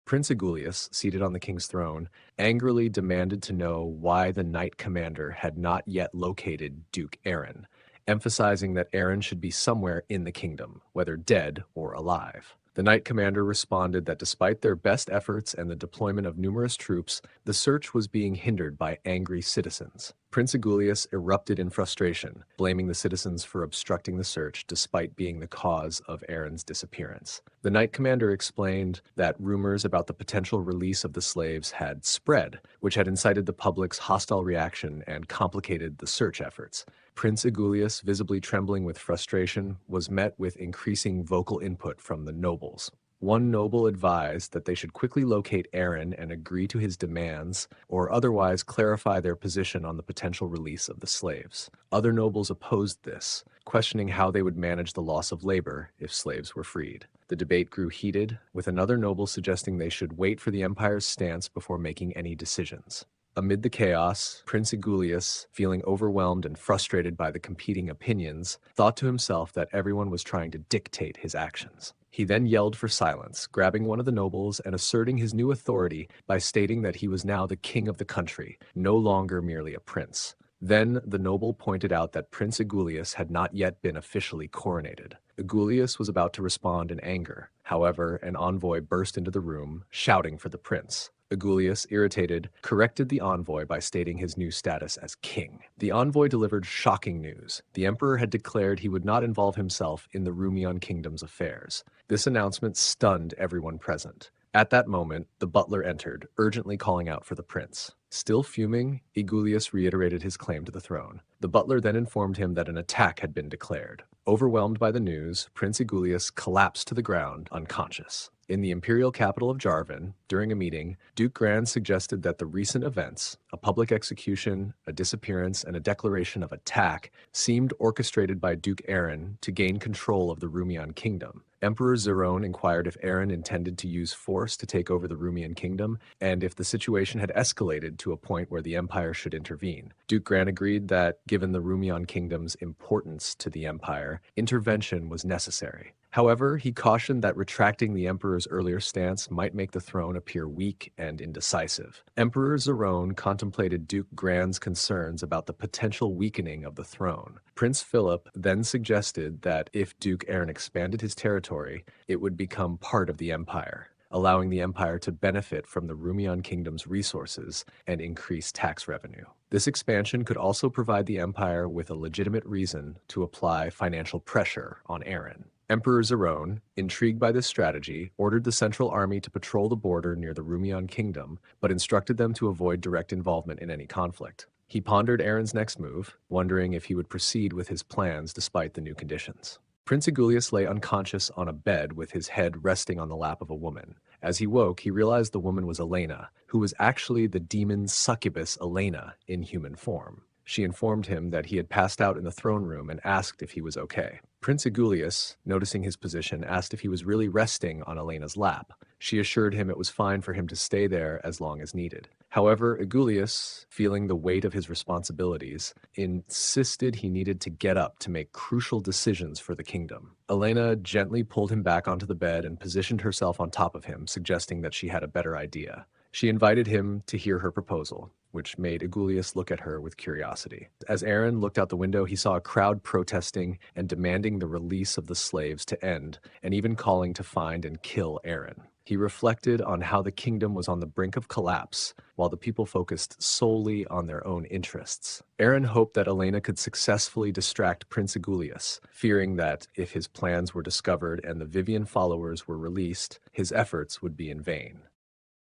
Prince Aegulius, seated on the king's throne, angrily demanded to know why the knight commander had not yet located Duke Aaron, emphasizing that Aaron should be somewhere in the kingdom, whether dead or alive. The knight commander responded that despite their best efforts and the deployment of numerous troops, the search was being hindered by angry citizens. Prince Aegulius erupted in frustration, blaming the citizens for obstructing the search despite being the cause of Aaron's disappearance. The knight commander explained that rumors about the potential release of the slaves had spread, which had incited the public's hostile reaction and complicated the search efforts. Prince Aegulius, visibly trembling with frustration, was met with increasing vocal input from the nobles. One noble advised that they should quickly locate Aaron and agree to his demands, or otherwise clarify their position on the potential release of the slaves. Other nobles opposed this, questioning how they would manage the loss of labor if slaves were freed. The debate grew heated, with another noble suggesting they should wait for the empire's stance before making any decisions. Amid the chaos, Prince Aegulius, feeling overwhelmed and frustrated by the competing opinions, thought to himself that everyone was trying to dictate his actions. He then yelled for silence, grabbing one of the nobles and asserting his new authority by stating that he was now the king of the country, no longer merely a prince. Then the noble pointed out that Prince Aegulius had not yet been officially coronated. Aegulius was about to respond in anger. However, an envoy burst into the room, shouting for the prince. Aegulius, irritated, corrected the envoy by stating his new status as king. The envoy delivered shocking news. The emperor had declared he would not involve himself in the Rumian kingdom's affairs. This announcement stunned everyone present. At that moment, the butler entered, urgently calling out for the prince. Still fuming, Aegulius reiterated his claim to the throne. The butler then informed him that an attack had been declared. Overwhelmed by the news, Prince Aegulius collapsed to the ground, unconscious. In the imperial capital of Jarvan, during a meeting, Duke Gran suggested that the recent events, a public execution, a disappearance, and a declaration of attack, seemed orchestrated by Duke Aaron to gain control of the Rumian kingdom. Emperor Zerone inquired if Aaron intended to use force to take over the Rumian kingdom, and if the situation had escalated to a point where the empire should intervene. Duke Gran agreed that, given the Rumian kingdom's importance to the empire, intervention was necessary. However, he cautioned that retracting the emperor's earlier stance might make the throne appear weak and indecisive. Emperor Zerone contemplated Duke Gran's concerns about the potential weakening of the throne. Prince Philip then suggested that if Duke Aaron expanded his territory, it would become part of the empire, allowing the empire to benefit from the Rumian kingdom's resources and increase tax revenue. This expansion could also provide the empire with a legitimate reason to apply financial pressure on Aaron. Emperor Zerone, intrigued by this strategy, ordered the Central Army to patrol the border near the Rumian kingdom, but instructed them to avoid direct involvement in any conflict. He pondered Aaron's next move, wondering if he would proceed with his plans despite the new conditions. Prince Aegulius lay unconscious on a bed with his head resting on the lap of a woman. As he woke, he realized the woman was Elena, who was actually the demon succubus Elena in human form. She informed him that he had passed out in the throne room and asked if he was okay. Prince Aegulius, noticing his position, asked if he was really resting on Elena's lap. She assured him it was fine for him to stay there as long as needed. However, Aegulius, feeling the weight of his responsibilities, insisted he needed to get up to make crucial decisions for the kingdom. Elena gently pulled him back onto the bed and positioned herself on top of him, suggesting that she had a better idea. She invited him to hear her proposal, which made Aegulius look at her with curiosity. As Aaron looked out the window, he saw a crowd protesting and demanding the release of the slaves to end, and even calling to find and kill Aaron. He reflected on how the kingdom was on the brink of collapse, while the people focused solely on their own interests. Aaron hoped that Elena could successfully distract Prince Igulius, fearing that if his plans were discovered and the Vivian followers were released, his efforts would be in vain.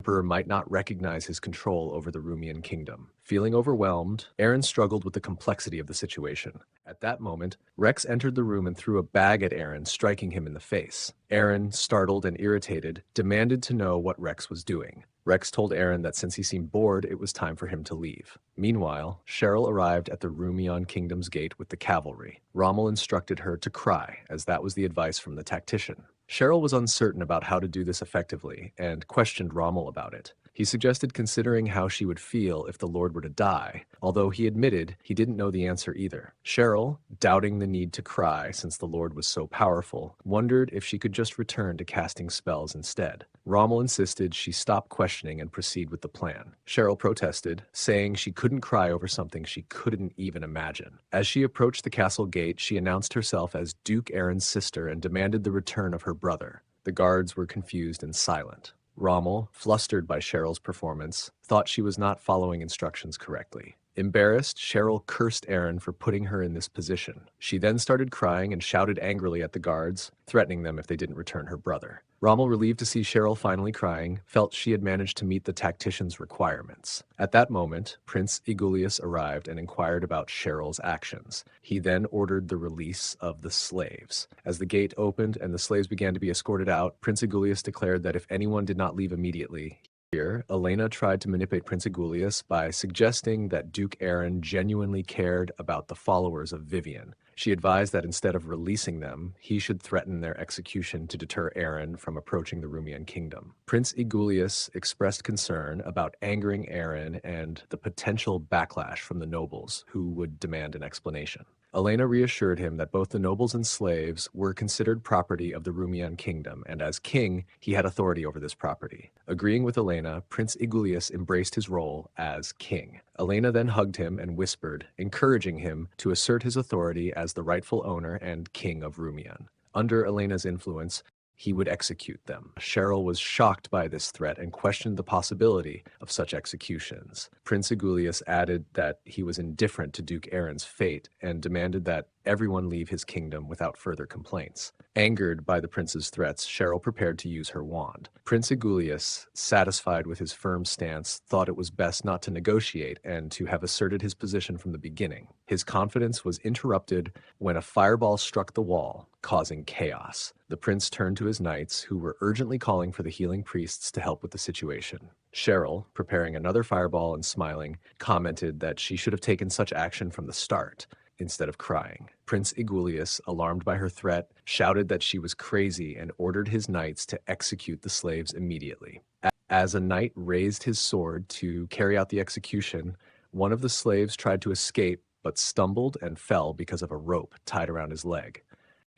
Emperor might not recognize his control over the Rumian kingdom. Feeling overwhelmed, Aaron struggled with the complexity of the situation. At that moment, Rex entered the room and threw a bag at Aaron, striking him in the face. Aaron, startled and irritated, demanded to know what Rex was doing. Rex told Aaron that since he seemed bored, it was time for him to leave. Meanwhile, Cheryl arrived at the Rumian kingdom's gate with the cavalry. Rommel instructed her to cry, as that was the advice from the tactician. Cheryl was uncertain about how to do this effectively and questioned Rommel about it. He suggested considering how she would feel if the Lord were to die, although he admitted he didn't know the answer either. Cheryl, doubting the need to cry since the Lord was so powerful, wondered if she could just return to casting spells instead. Rommel insisted she stop questioning and proceed with the plan. Cheryl protested, saying she couldn't cry over something she couldn't even imagine. As she approached the castle gate, she announced herself as Duke Aaron's sister and demanded the return of her brother. The guards were confused and silent. Rommel, flustered by Cheryl's performance, thought she was not following instructions correctly. Embarrassed, Cheryl cursed Aaron for putting her in this position. She then started crying and shouted angrily at the guards, threatening them if they didn't return her brother. Rommel, relieved to see Cheryl finally crying, felt she had managed to meet the tactician's requirements. At that moment, Prince Igulius arrived and inquired about Cheryl's actions. He then ordered the release of the slaves. As the gate opened and the slaves began to be escorted out, Prince Igulius declared that if anyone did not leave immediately, here, Elena tried to manipulate Prince Igulius by suggesting that Duke Aaron genuinely cared about the followers of Vivian. She advised that instead of releasing them, he should threaten their execution to deter Aaron from approaching the Rumian kingdom. Prince Igulius expressed concern about angering Aaron and the potential backlash from the nobles, who would demand an explanation. Elena reassured him that both the nobles and slaves were considered property of the Rumian kingdom, and as king, he had authority over this property. Agreeing with Elena, Prince Igulius embraced his role as king. Elena then hugged him and whispered, encouraging him to assert his authority as the rightful owner and king of Rumian. Under Elena's influence, he would execute them. Cheryl was shocked by this threat and questioned the possibility of such executions. Prince Igulius added that he was indifferent to Duke Aaron's fate and demanded that everyone leave his kingdom without further complaints. Angered by the prince's threats, Cheryl prepared to use her wand. Prince Igulius, satisfied with his firm stance, thought it was best not to negotiate and to have asserted his position from the beginning. His confidence was interrupted when a fireball struck the wall, causing chaos. The prince turned to his knights, who were urgently calling for the healing priests to help with the situation. Cheryl, preparing another fireball and smiling, commented that she should have taken such action from the start, instead of crying. Prince Igulius, alarmed by her threat, shouted that she was crazy and ordered his knights to execute the slaves immediately. As a knight raised his sword to carry out the execution, one of the slaves tried to escape but stumbled and fell because of a rope tied around his leg.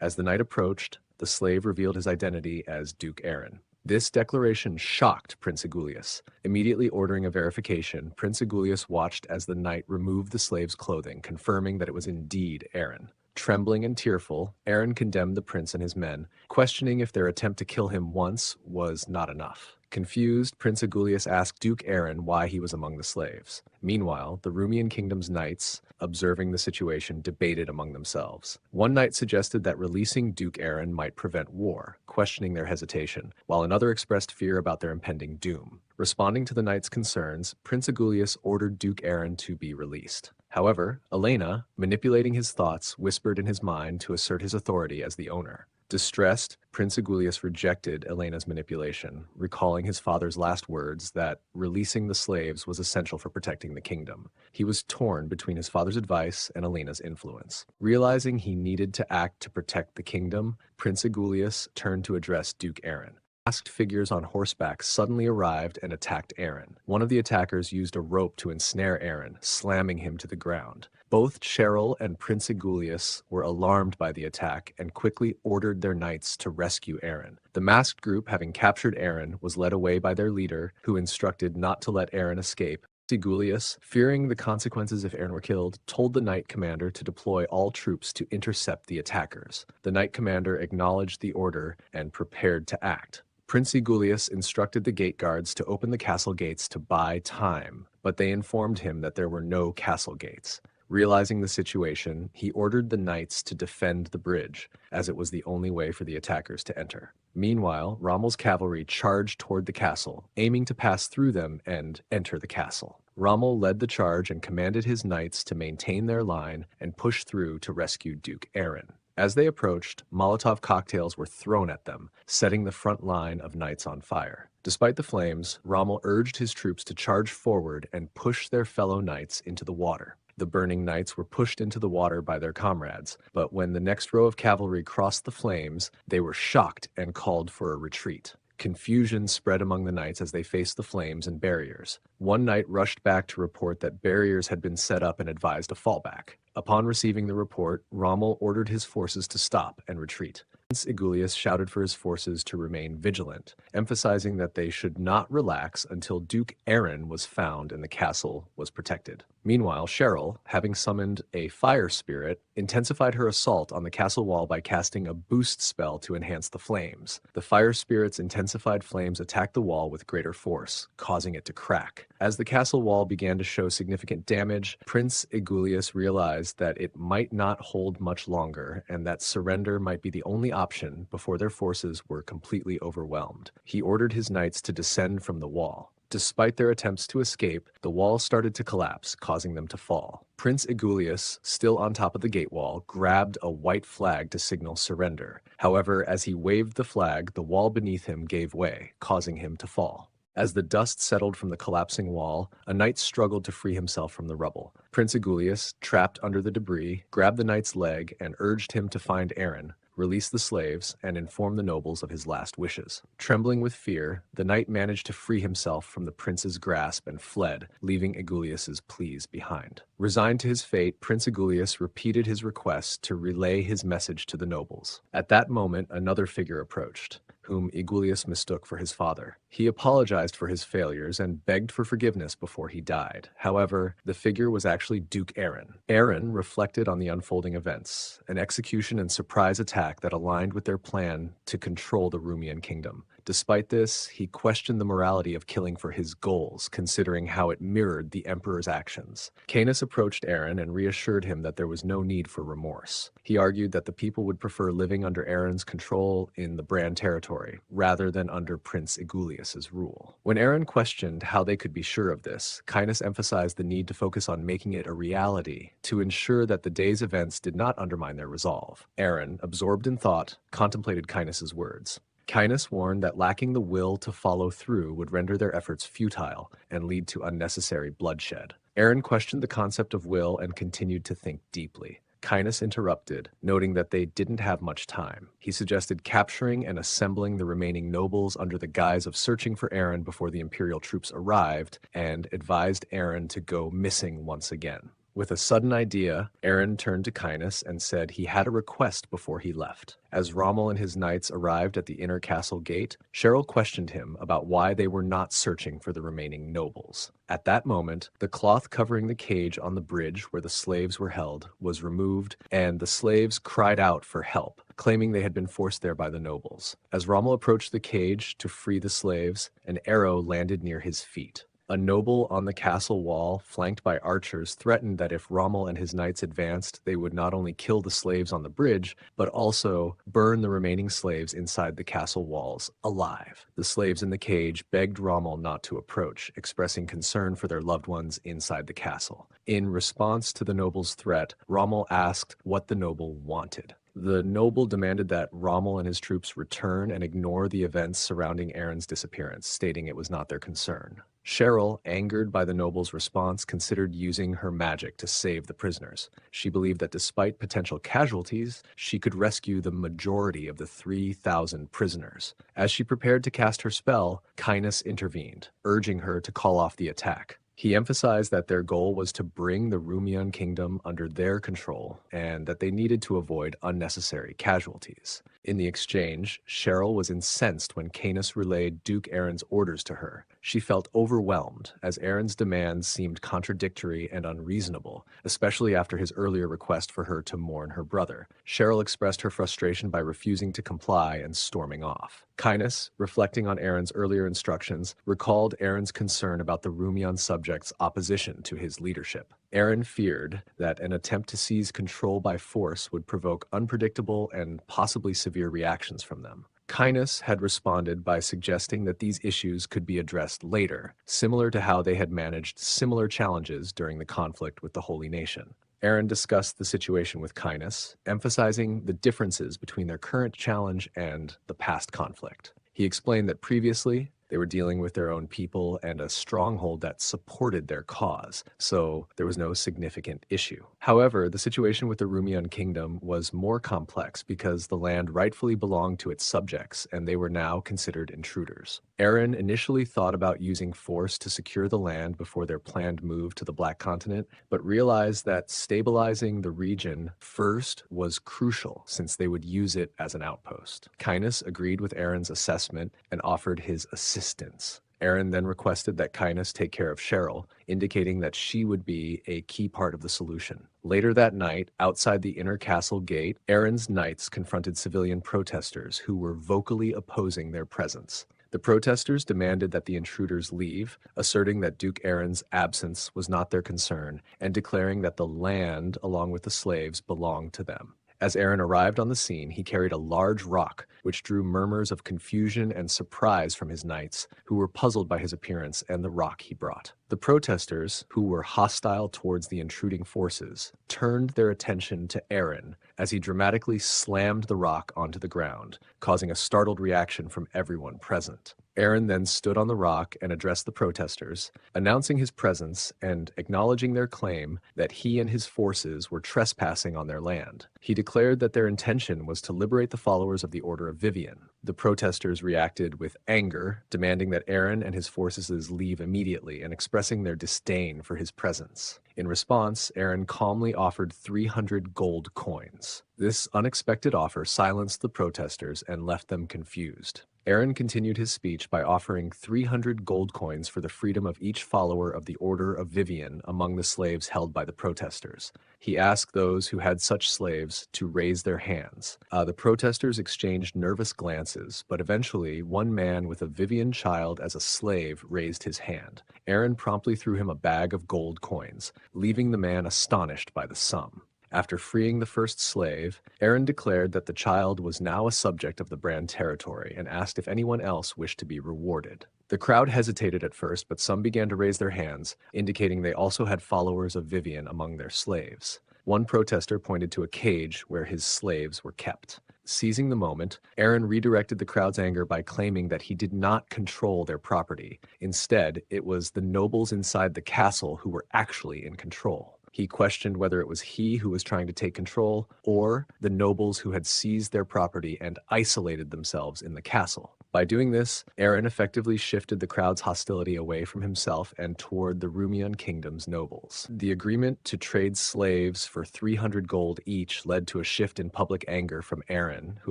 As the knight approached, the slave revealed his identity as Duke Aaron. This declaration shocked Prince Igulius. Immediately ordering a verification, Prince Igulius watched as the knight removed the slave's clothing, confirming that it was indeed Aaron. Trembling and tearful, Aaron condemned the prince and his men, questioning if their attempt to kill him once was not enough. Confused, Prince Igulius asked Duke Aaron why he was among the slaves. Meanwhile, the Rumian kingdom's knights, observing the situation, debated among themselves. One knight suggested that releasing Duke Aaron might prevent war, questioning their hesitation, while another expressed fear about their impending doom. Responding to the knight's concerns, Prince Igulius ordered Duke Aaron to be released. However, Elena, manipulating his thoughts, whispered in his mind to assert his authority as the owner. Distressed, Prince Igulius rejected Elena's manipulation, recalling his father's last words that releasing the slaves was essential for protecting the kingdom. He was torn between his father's advice and Elena's influence. Realizing he needed to act to protect the kingdom, Prince Igulius turned to address Duke Aaron. Masked figures on horseback suddenly arrived and attacked Aaron. One of the attackers used a rope to ensnare Aaron, slamming him to the ground. Both Cheryl and Prince Igulius were alarmed by the attack and quickly ordered their knights to rescue Aaron. The masked group, having captured Aaron, was led away by their leader, who instructed not to let Aaron escape. Igulius, fearing the consequences if Aaron were killed, told the knight commander to deploy all troops to intercept the attackers. The knight commander acknowledged the order and prepared to act. Prince Egulius instructed the gate guards to open the castle gates to buy time, but they informed him that there were no castle gates. Realizing the situation, he ordered the knights to defend the bridge, as it was the only way for the attackers to enter. Meanwhile, Rommel's cavalry charged toward the castle, aiming to pass through them and enter the castle. Rommel led the charge and commanded his knights to maintain their line and push through to rescue Duke Aaron. As they approached, Molotov cocktails were thrown at them, setting the front line of knights on fire. Despite the flames, Rommel urged his troops to charge forward and push their fellow knights into the water. The burning knights were pushed into the water by their comrades, but when the next row of cavalry crossed the flames, they were shocked and called for a retreat. Confusion spread among the knights as they faced the flames and barriers. One knight rushed back to report that barriers had been set up and advised a fallback. Upon receiving the report, Rommel ordered his forces to stop and retreat. Prince Egulius shouted for his forces to remain vigilant, emphasizing that they should not relax until Duke Aaron was found and the castle was protected. Meanwhile, Cheryl, having summoned a fire spirit, intensified her assault on the castle wall by casting a boost spell to enhance the flames. The fire spirit's intensified flames attacked the wall with greater force, causing it to crack. As the castle wall began to show significant damage, Prince Egulius realized that it might not hold much longer and that surrender might be the only option before their forces were completely overwhelmed. He ordered his knights to descend from the wall. Despite their attempts to escape, the wall started to collapse, causing them to fall. Prince Egulius, still on top of the gate wall, grabbed a white flag to signal surrender. However, as he waved the flag, the wall beneath him gave way, causing him to fall. As the dust settled from the collapsing wall, a knight struggled to free himself from the rubble. Prince Egulius, trapped under the debris, grabbed the knight's leg and urged him to find Aaron, release the slaves, and inform the nobles of his last wishes. Trembling with fear, the knight managed to free himself from the prince's grasp and fled, leaving Egulius's pleas behind. Resigned to his fate, Prince Egulius repeated his request to relay his message to the nobles. At that moment, another figure approached, whom Egulius mistook for his father. He apologized for his failures and begged for forgiveness before he died. However, the figure was actually Duke Aaron. Aaron reflected on the unfolding events, an execution and surprise attack that aligned with their plan to control the Rumian kingdom. Despite this, he questioned the morality of killing for his goals, considering how it mirrored the emperor's actions. Canis approached Aaron and reassured him that there was no need for remorse. He argued that the people would prefer living under Aaron's control in the Brahn territory, rather than under Prince Egulius's rule. When Aaron questioned how they could be sure of this, Canis emphasized the need to focus on making it a reality to ensure that the day's events did not undermine their resolve. Aaron, absorbed in thought, contemplated Canis's words. Canis warned that lacking the will to follow through would render their efforts futile and lead to unnecessary bloodshed. Aaron questioned the concept of will and continued to think deeply. Canis interrupted, noting that they didn't have much time. He suggested capturing and assembling the remaining nobles under the guise of searching for Aaron before the imperial troops arrived, and advised Aaron to go missing once again. With a sudden idea, Aaron turned to Canis and said he had a request before he left. As Rommel and his knights arrived at the inner castle gate, Cheryl questioned him about why they were not searching for the remaining nobles. At that moment, the cloth covering the cage on the bridge where the slaves were held was removed, and the slaves cried out for help, claiming they had been forced there by the nobles. As Rommel approached the cage to free the slaves, an arrow landed near his feet. A noble on the castle wall, flanked by archers, threatened that if Rommel and his knights advanced, they would not only kill the slaves on the bridge, but also burn the remaining slaves inside the castle walls alive. The slaves in the cage begged Rommel not to approach, expressing concern for their loved ones inside the castle. In response to the noble's threat, Rommel asked what the noble wanted. The noble demanded that Rommel and his troops return and ignore the events surrounding Aaron's disappearance, stating it was not their concern. Cheryl, angered by the noble's response, considered using her magic to save the prisoners. She believed that despite potential casualties, she could rescue the majority of the 3,000 prisoners. As she prepared to cast her spell, Canis intervened, urging her to call off the attack. He emphasized that their goal was to bring the Rumian kingdom under their control and that they needed to avoid unnecessary casualties. In the exchange, Cheryl was incensed when Canis relayed Duke Aaron's orders to her. She felt overwhelmed, as Aaron's demands seemed contradictory and unreasonable, especially after his earlier request for her to mourn her brother. Cheryl expressed her frustration by refusing to comply and storming off. Kynes, reflecting on Aaron's earlier instructions, recalled Aaron's concern about the Rumian subjects' opposition to his leadership. Aaron feared that an attempt to seize control by force would provoke unpredictable and possibly severe reactions from them. Kynes had responded by suggesting that these issues could be addressed later, similar to how they had managed similar challenges during the conflict with the Holy Nation. Aaron discussed the situation with Kynes, emphasizing the differences between their current challenge and the past conflict. He explained that previously, they were dealing with their own people and a stronghold that supported their cause, so there was no significant issue. However, the situation with the Rumian kingdom was more complex because the land rightfully belonged to its subjects, and they were now considered intruders. Aaron initially thought about using force to secure the land before their planned move to the Black Continent, but realized that stabilizing the region first was crucial since they would use it as an outpost. Kynes agreed with Aaron's assessment and offered his assistance. Aaron then requested that Kynes take care of Cheryl, indicating that she would be a key part of the solution. Later that night, outside the inner castle gate, Aaron's knights confronted civilian protesters who were vocally opposing their presence. The protesters demanded that the intruders leave, asserting that Duke Aaron's absence was not their concern, and declaring that the land, along with the slaves, belonged to them. As Aaron arrived on the scene, he carried a large rock, which drew murmurs of confusion and surprise from his knights, who were puzzled by his appearance and the rock he brought. The protesters, who were hostile towards the intruding forces, turned their attention to Aaron as he dramatically slammed the rock onto the ground, causing a startled reaction from everyone present. Aaron then stood on the rock and addressed the protesters, announcing his presence and acknowledging their claim that he and his forces were trespassing on their land. He declared that their intention was to liberate the followers of the Order of Vivian. The protesters reacted with anger, demanding that Aaron and his forces leave immediately and expressing their disdain for his presence. In response, Aaron calmly offered 300 gold coins. This unexpected offer silenced the protesters and left them confused. Aaron continued his speech by offering 300 gold coins for the freedom of each follower of the Order of Vivian among the slaves held by the protesters. He asked those who had such slaves to raise their hands. The protesters exchanged nervous glances, but eventually one man with a Vivian child as a slave raised his hand. Aaron promptly threw him a bag of gold coins, leaving the man astonished by the sum. After freeing the first slave, Aaron declared that the child was now a subject of the Brahn territory and asked if anyone else wished to be rewarded. The crowd hesitated at first, but some began to raise their hands, indicating they also had followers of Vivian among their slaves. One protester pointed to a cage where his slaves were kept. Seizing the moment, Aaron redirected the crowd's anger by claiming that he did not control their property. Instead, it was the nobles inside the castle who were actually in control. He questioned whether it was he who was trying to take control or the nobles who had seized their property and isolated themselves in the castle. By doing this, Aaron effectively shifted the crowd's hostility away from himself and toward the Rumian kingdom's nobles. The agreement to trade slaves for 300 gold each led to a shift in public anger from Aaron, who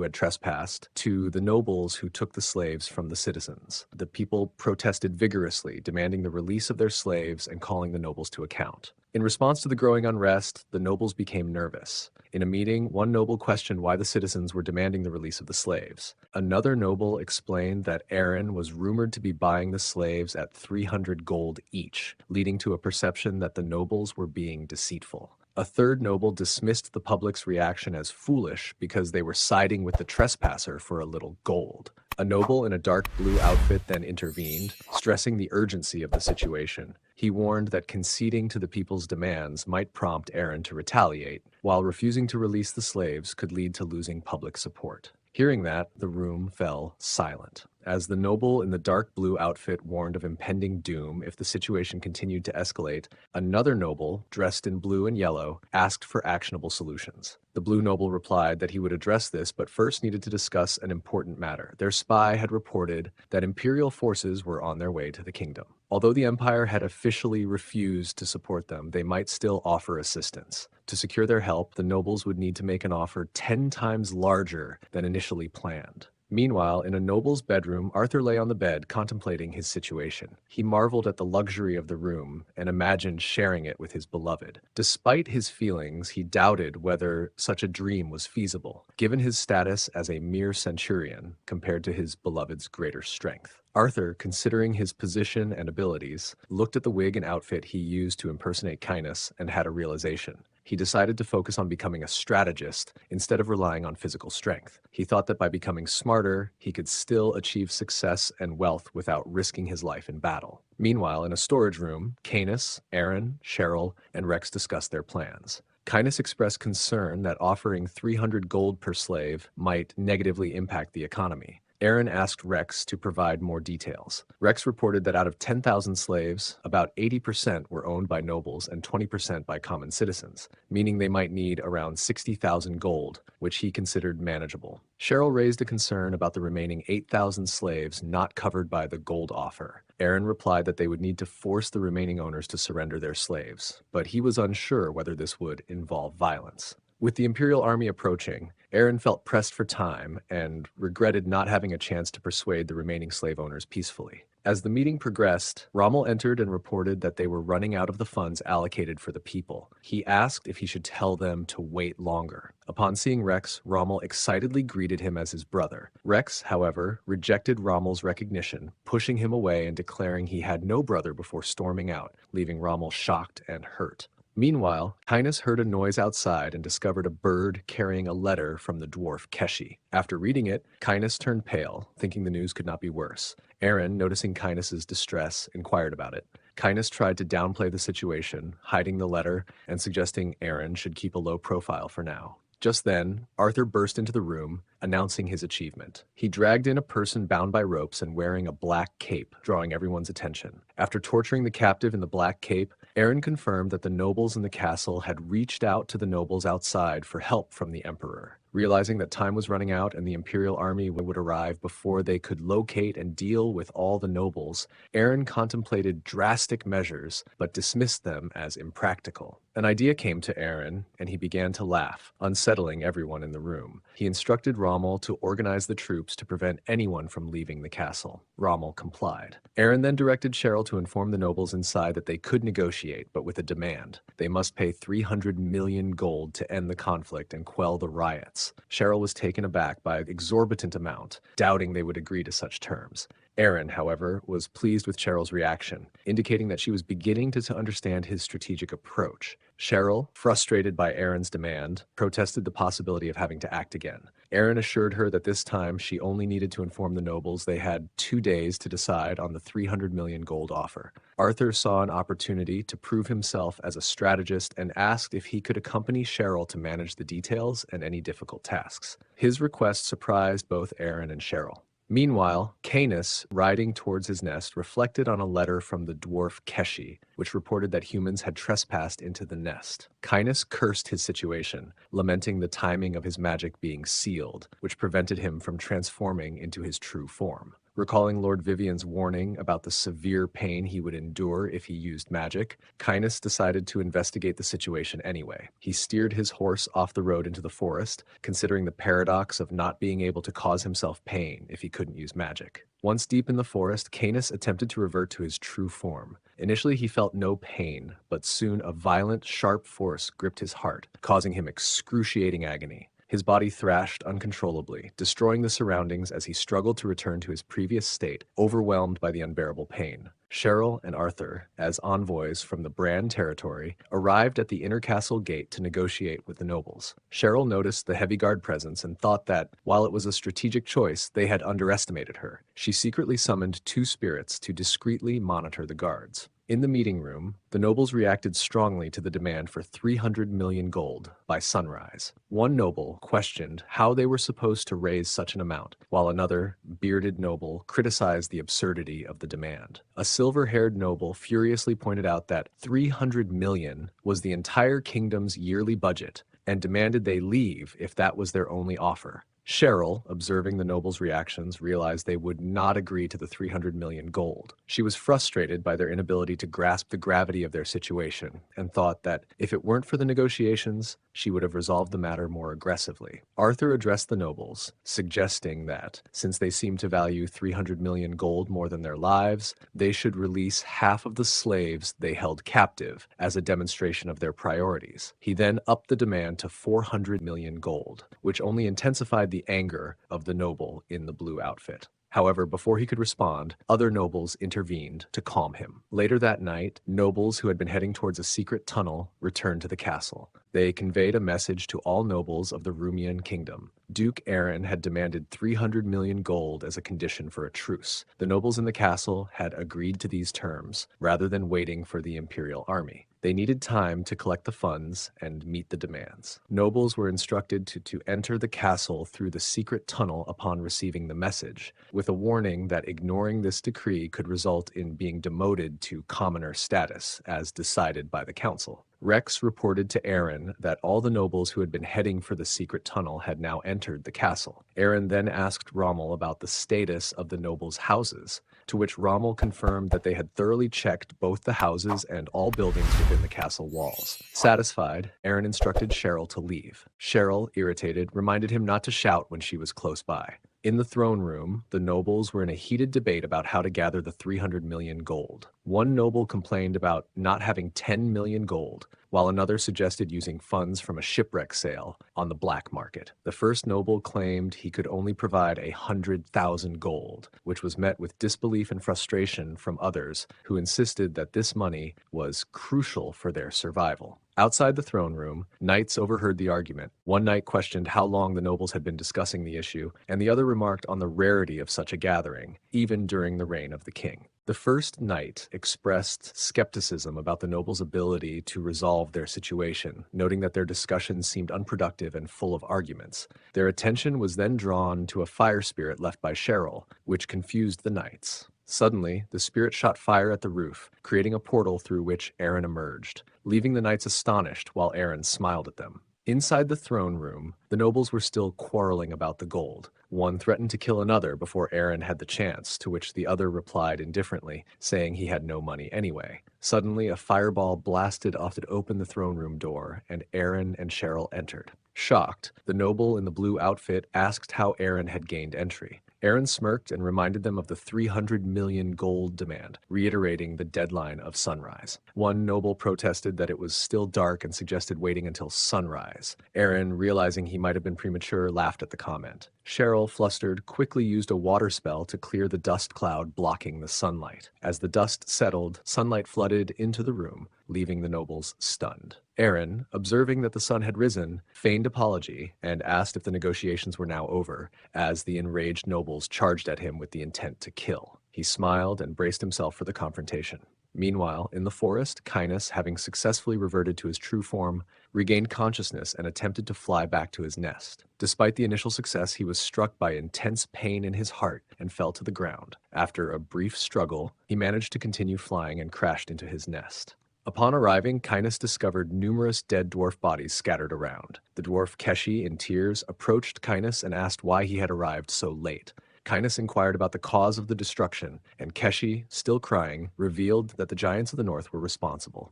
had trespassed, to the nobles who took the slaves from the citizens. The people protested vigorously, demanding the release of their slaves and calling the nobles to account. In response to the growing unrest, the nobles became nervous. In a meeting, one noble questioned why the citizens were demanding the release of the slaves. Another noble explained that Aaron was rumored to be buying the slaves at 300 gold each, leading to a perception that the nobles were being deceitful. A third noble dismissed the public's reaction as foolish because they were siding with the trespasser for a little gold. A noble in a dark blue outfit then intervened, stressing the urgency of the situation. He warned that conceding to the people's demands might prompt Aaron to retaliate, while refusing to release the slaves could lead to losing public support. Hearing that, the room fell silent, as the noble in the dark blue outfit warned of impending doom if the situation continued to escalate. Another noble, dressed in blue and yellow, asked for actionable solutions. The blue noble replied that he would address this, but first needed to discuss an important matter. Their spy had reported that imperial forces were on their way to the kingdom. Although the empire had officially refused to support them, they might still offer assistance. To secure their help, the nobles would need to make an offer 10 times larger than initially planned. Meanwhile, in a noble's bedroom, Arthur lay on the bed contemplating his situation. He marveled at the luxury of the room and imagined sharing it with his beloved. Despite his feelings, he doubted whether such a dream was feasible, given his status as a mere centurion compared to his beloved's greater strength. Arthur, considering his position and abilities, looked at the wig and outfit he used to impersonate Cainus and had a realization. He decided to focus on becoming a strategist instead of relying on physical strength. He thought that by becoming smarter, he could still achieve success and wealth without risking his life in battle. Meanwhile, in a storage room, Cainus, Aaron, Cheryl, and Rex discussed their plans. Cainus expressed concern that offering 300 gold per slave might negatively impact the economy. Aaron asked Rex to provide more details. Rex reported that out of 10,000 slaves, about 80% were owned by nobles and 20% by common citizens, meaning they might need around 60,000 gold, which he considered manageable. Cheryl raised a concern about the remaining 8,000 slaves not covered by the gold offer. Aaron replied that they would need to force the remaining owners to surrender their slaves, but he was unsure whether this would involve violence. With the Imperial army approaching, Aaron felt pressed for time and regretted not having a chance to persuade the remaining slave owners peacefully. As the meeting progressed, Rommel entered and reported that they were running out of the funds allocated for the people. He asked if he should tell them to wait longer. Upon seeing Rex, Rommel excitedly greeted him as his brother. Rex, however, rejected Rommel's recognition, pushing him away and declaring he had no brother before storming out, leaving Rommel shocked and hurt. Meanwhile, Cainus heard a noise outside and discovered a bird carrying a letter from the dwarf Keshi. After reading it, Cainus turned pale, thinking the news could not be worse. Aaron, noticing Cainus's distress, inquired about it. Cainus tried to downplay the situation, hiding the letter and suggesting Aaron should keep a low profile for now. Just then, Arthur burst into the room, announcing his achievement. He dragged in a person bound by ropes and wearing a black cape, drawing everyone's attention. After torturing the captive in the black cape, Aaron confirmed that the nobles in the castle had reached out to the nobles outside for help from the Emperor. Realizing that time was running out and the Imperial army would arrive before they could locate and deal with all the nobles, Aaron contemplated drastic measures but dismissed them as impractical. An idea came to Aaron, and he began to laugh, unsettling everyone in the room. He instructed Rommel to organize the troops to prevent anyone from leaving the castle. Rommel complied. Aaron then directed Cheryl to inform the nobles inside that they could negotiate, but with a demand. They must pay 300 million gold to end the conflict and quell the riots. Cheryl was taken aback by an exorbitant amount, doubting they would agree to such terms. Aaron, however, was pleased with Cheryl's reaction, indicating that she was beginning to understand his strategic approach. Cheryl, frustrated by Aaron's demand, protested the possibility of having to act again. Aaron assured her that this time she only needed to inform the nobles they had 2 days to decide on the 300 million gold offer. Arthur saw an opportunity to prove himself as a strategist and asked if he could accompany Cheryl to manage the details and any difficult tasks. His request surprised both Aaron and Cheryl. Meanwhile, Cainus, riding towards his nest, reflected on a letter from the dwarf Keshi, which reported that humans had trespassed into the nest. Cainus cursed his situation, lamenting the timing of his magic being sealed, which prevented him from transforming into his true form. Recalling Lord Vivian's warning about the severe pain he would endure if he used magic, Cainus decided to investigate the situation anyway. He steered his horse off the road into the forest, considering the paradox of not being able to cause himself pain if he couldn't use magic. Once deep in the forest, Cainus attempted to revert to his true form. Initially, he felt no pain, but soon a violent, sharp force gripped his heart, causing him excruciating agony. His body thrashed uncontrollably, destroying the surroundings as he struggled to return to his previous state, overwhelmed by the unbearable pain. Cheryl and Arthur, as envoys from the Brahn territory, arrived at the inner castle gate to negotiate with the nobles. Cheryl noticed the heavy guard presence and thought that, while it was a strategic choice, they had underestimated her. She secretly summoned 2 spirits to discreetly monitor the guards. In the meeting room, the nobles reacted strongly to the demand for 300 million gold by sunrise. One noble questioned how they were supposed to raise such an amount, while another, bearded noble, criticized the absurdity of the demand. A silver-haired noble furiously pointed out that 300 million was the entire kingdom's yearly budget and demanded they leave if that was their only offer. Cheryl, observing the nobles' reactions, realized they would not agree to the 300 million gold. She was frustrated by their inability to grasp the gravity of their situation and thought that if it weren't for the negotiations, she would have resolved the matter more aggressively. Arthur addressed the nobles, suggesting that, since they seemed to value 300 million gold more than their lives, they should release half of the slaves they held captive as a demonstration of their priorities. He then upped the demand to 400 million gold, which only intensified the anger of the noble in the blue outfit. However, before he could respond, other nobles intervened to calm him. Later that night, nobles who had been heading towards a secret tunnel returned to the castle. They conveyed a message to all nobles of the Rumian kingdom. Duke Aaron had demanded 300 million gold as a condition for a truce. The nobles in the castle had agreed to these terms, rather than waiting for the imperial army. They needed time to collect the funds and meet the demands. Nobles were instructed to enter the castle through the secret tunnel upon receiving the message, with a warning that ignoring this decree could result in being demoted to commoner status, as decided by the council. Rex reported to Aaron that all the nobles who had been heading for the secret tunnel had now entered the castle. Aaron then asked Rommel about the status of the nobles' houses, to which Rommel confirmed that they had thoroughly checked both the houses and all buildings within the castle walls. Satisfied, Aaron instructed Cheryl to leave. Cheryl, irritated, reminded him not to shout when she was close by. In the throne room, the nobles were in a heated debate about how to gather the 300 million gold. One noble complained about not having 10 million gold, while another suggested using funds from a shipwreck sale on the black market. The first noble claimed he could only provide 100,000 gold, which was met with disbelief and frustration from others who insisted that this money was crucial for their survival. Outside the throne room, knights overheard the argument. One knight questioned how long the nobles had been discussing the issue, and the other remarked on the rarity of such a gathering, even during the reign of the king. The first knight expressed skepticism about the nobles' ability to resolve their situation, noting that their discussions seemed unproductive and full of arguments. Their attention was then drawn to a fire spirit left by Cheryl, which confused the knights. Suddenly, the spirit shot fire at the roof, creating a portal through which Aaron emerged, leaving the knights astonished while Aaron smiled at them. Inside the throne room, the nobles were still quarreling about the gold. One threatened to kill another before Aaron had the chance, to which the other replied indifferently, saying he had no money anyway. Suddenly, a fireball blasted off to open the throne room door, and Aaron and Cheryl entered. Shocked, the noble in the blue outfit asked how Aaron had gained entry. Aaron smirked and reminded them of the 300 million gold demand, reiterating the deadline of sunrise. One noble protested that it was still dark and suggested waiting until sunrise. Aaron, realizing he might have been premature, laughed at the comment. Cheryl, flustered, quickly used a water spell to clear the dust cloud blocking the sunlight. As the dust settled, sunlight flooded into the room, leaving the nobles stunned. Aaron, observing that the sun had risen, feigned apology and asked if the negotiations were now over, as the enraged nobles charged at him with the intent to kill. He smiled and braced himself for the confrontation. Meanwhile, in the forest, Cainus, having successfully reverted to his true form, regained consciousness and attempted to fly back to his nest. Despite the initial success, he was struck by intense pain in his heart and fell to the ground. After a brief struggle, he managed to continue flying and crashed into his nest. Upon arriving, Cainus discovered numerous dead dwarf bodies scattered around. The dwarf Keshi, in tears, approached Cainus and asked why he had arrived so late. Cainus inquired about the cause of the destruction, and Keshi, still crying, revealed that the giants of the north were responsible.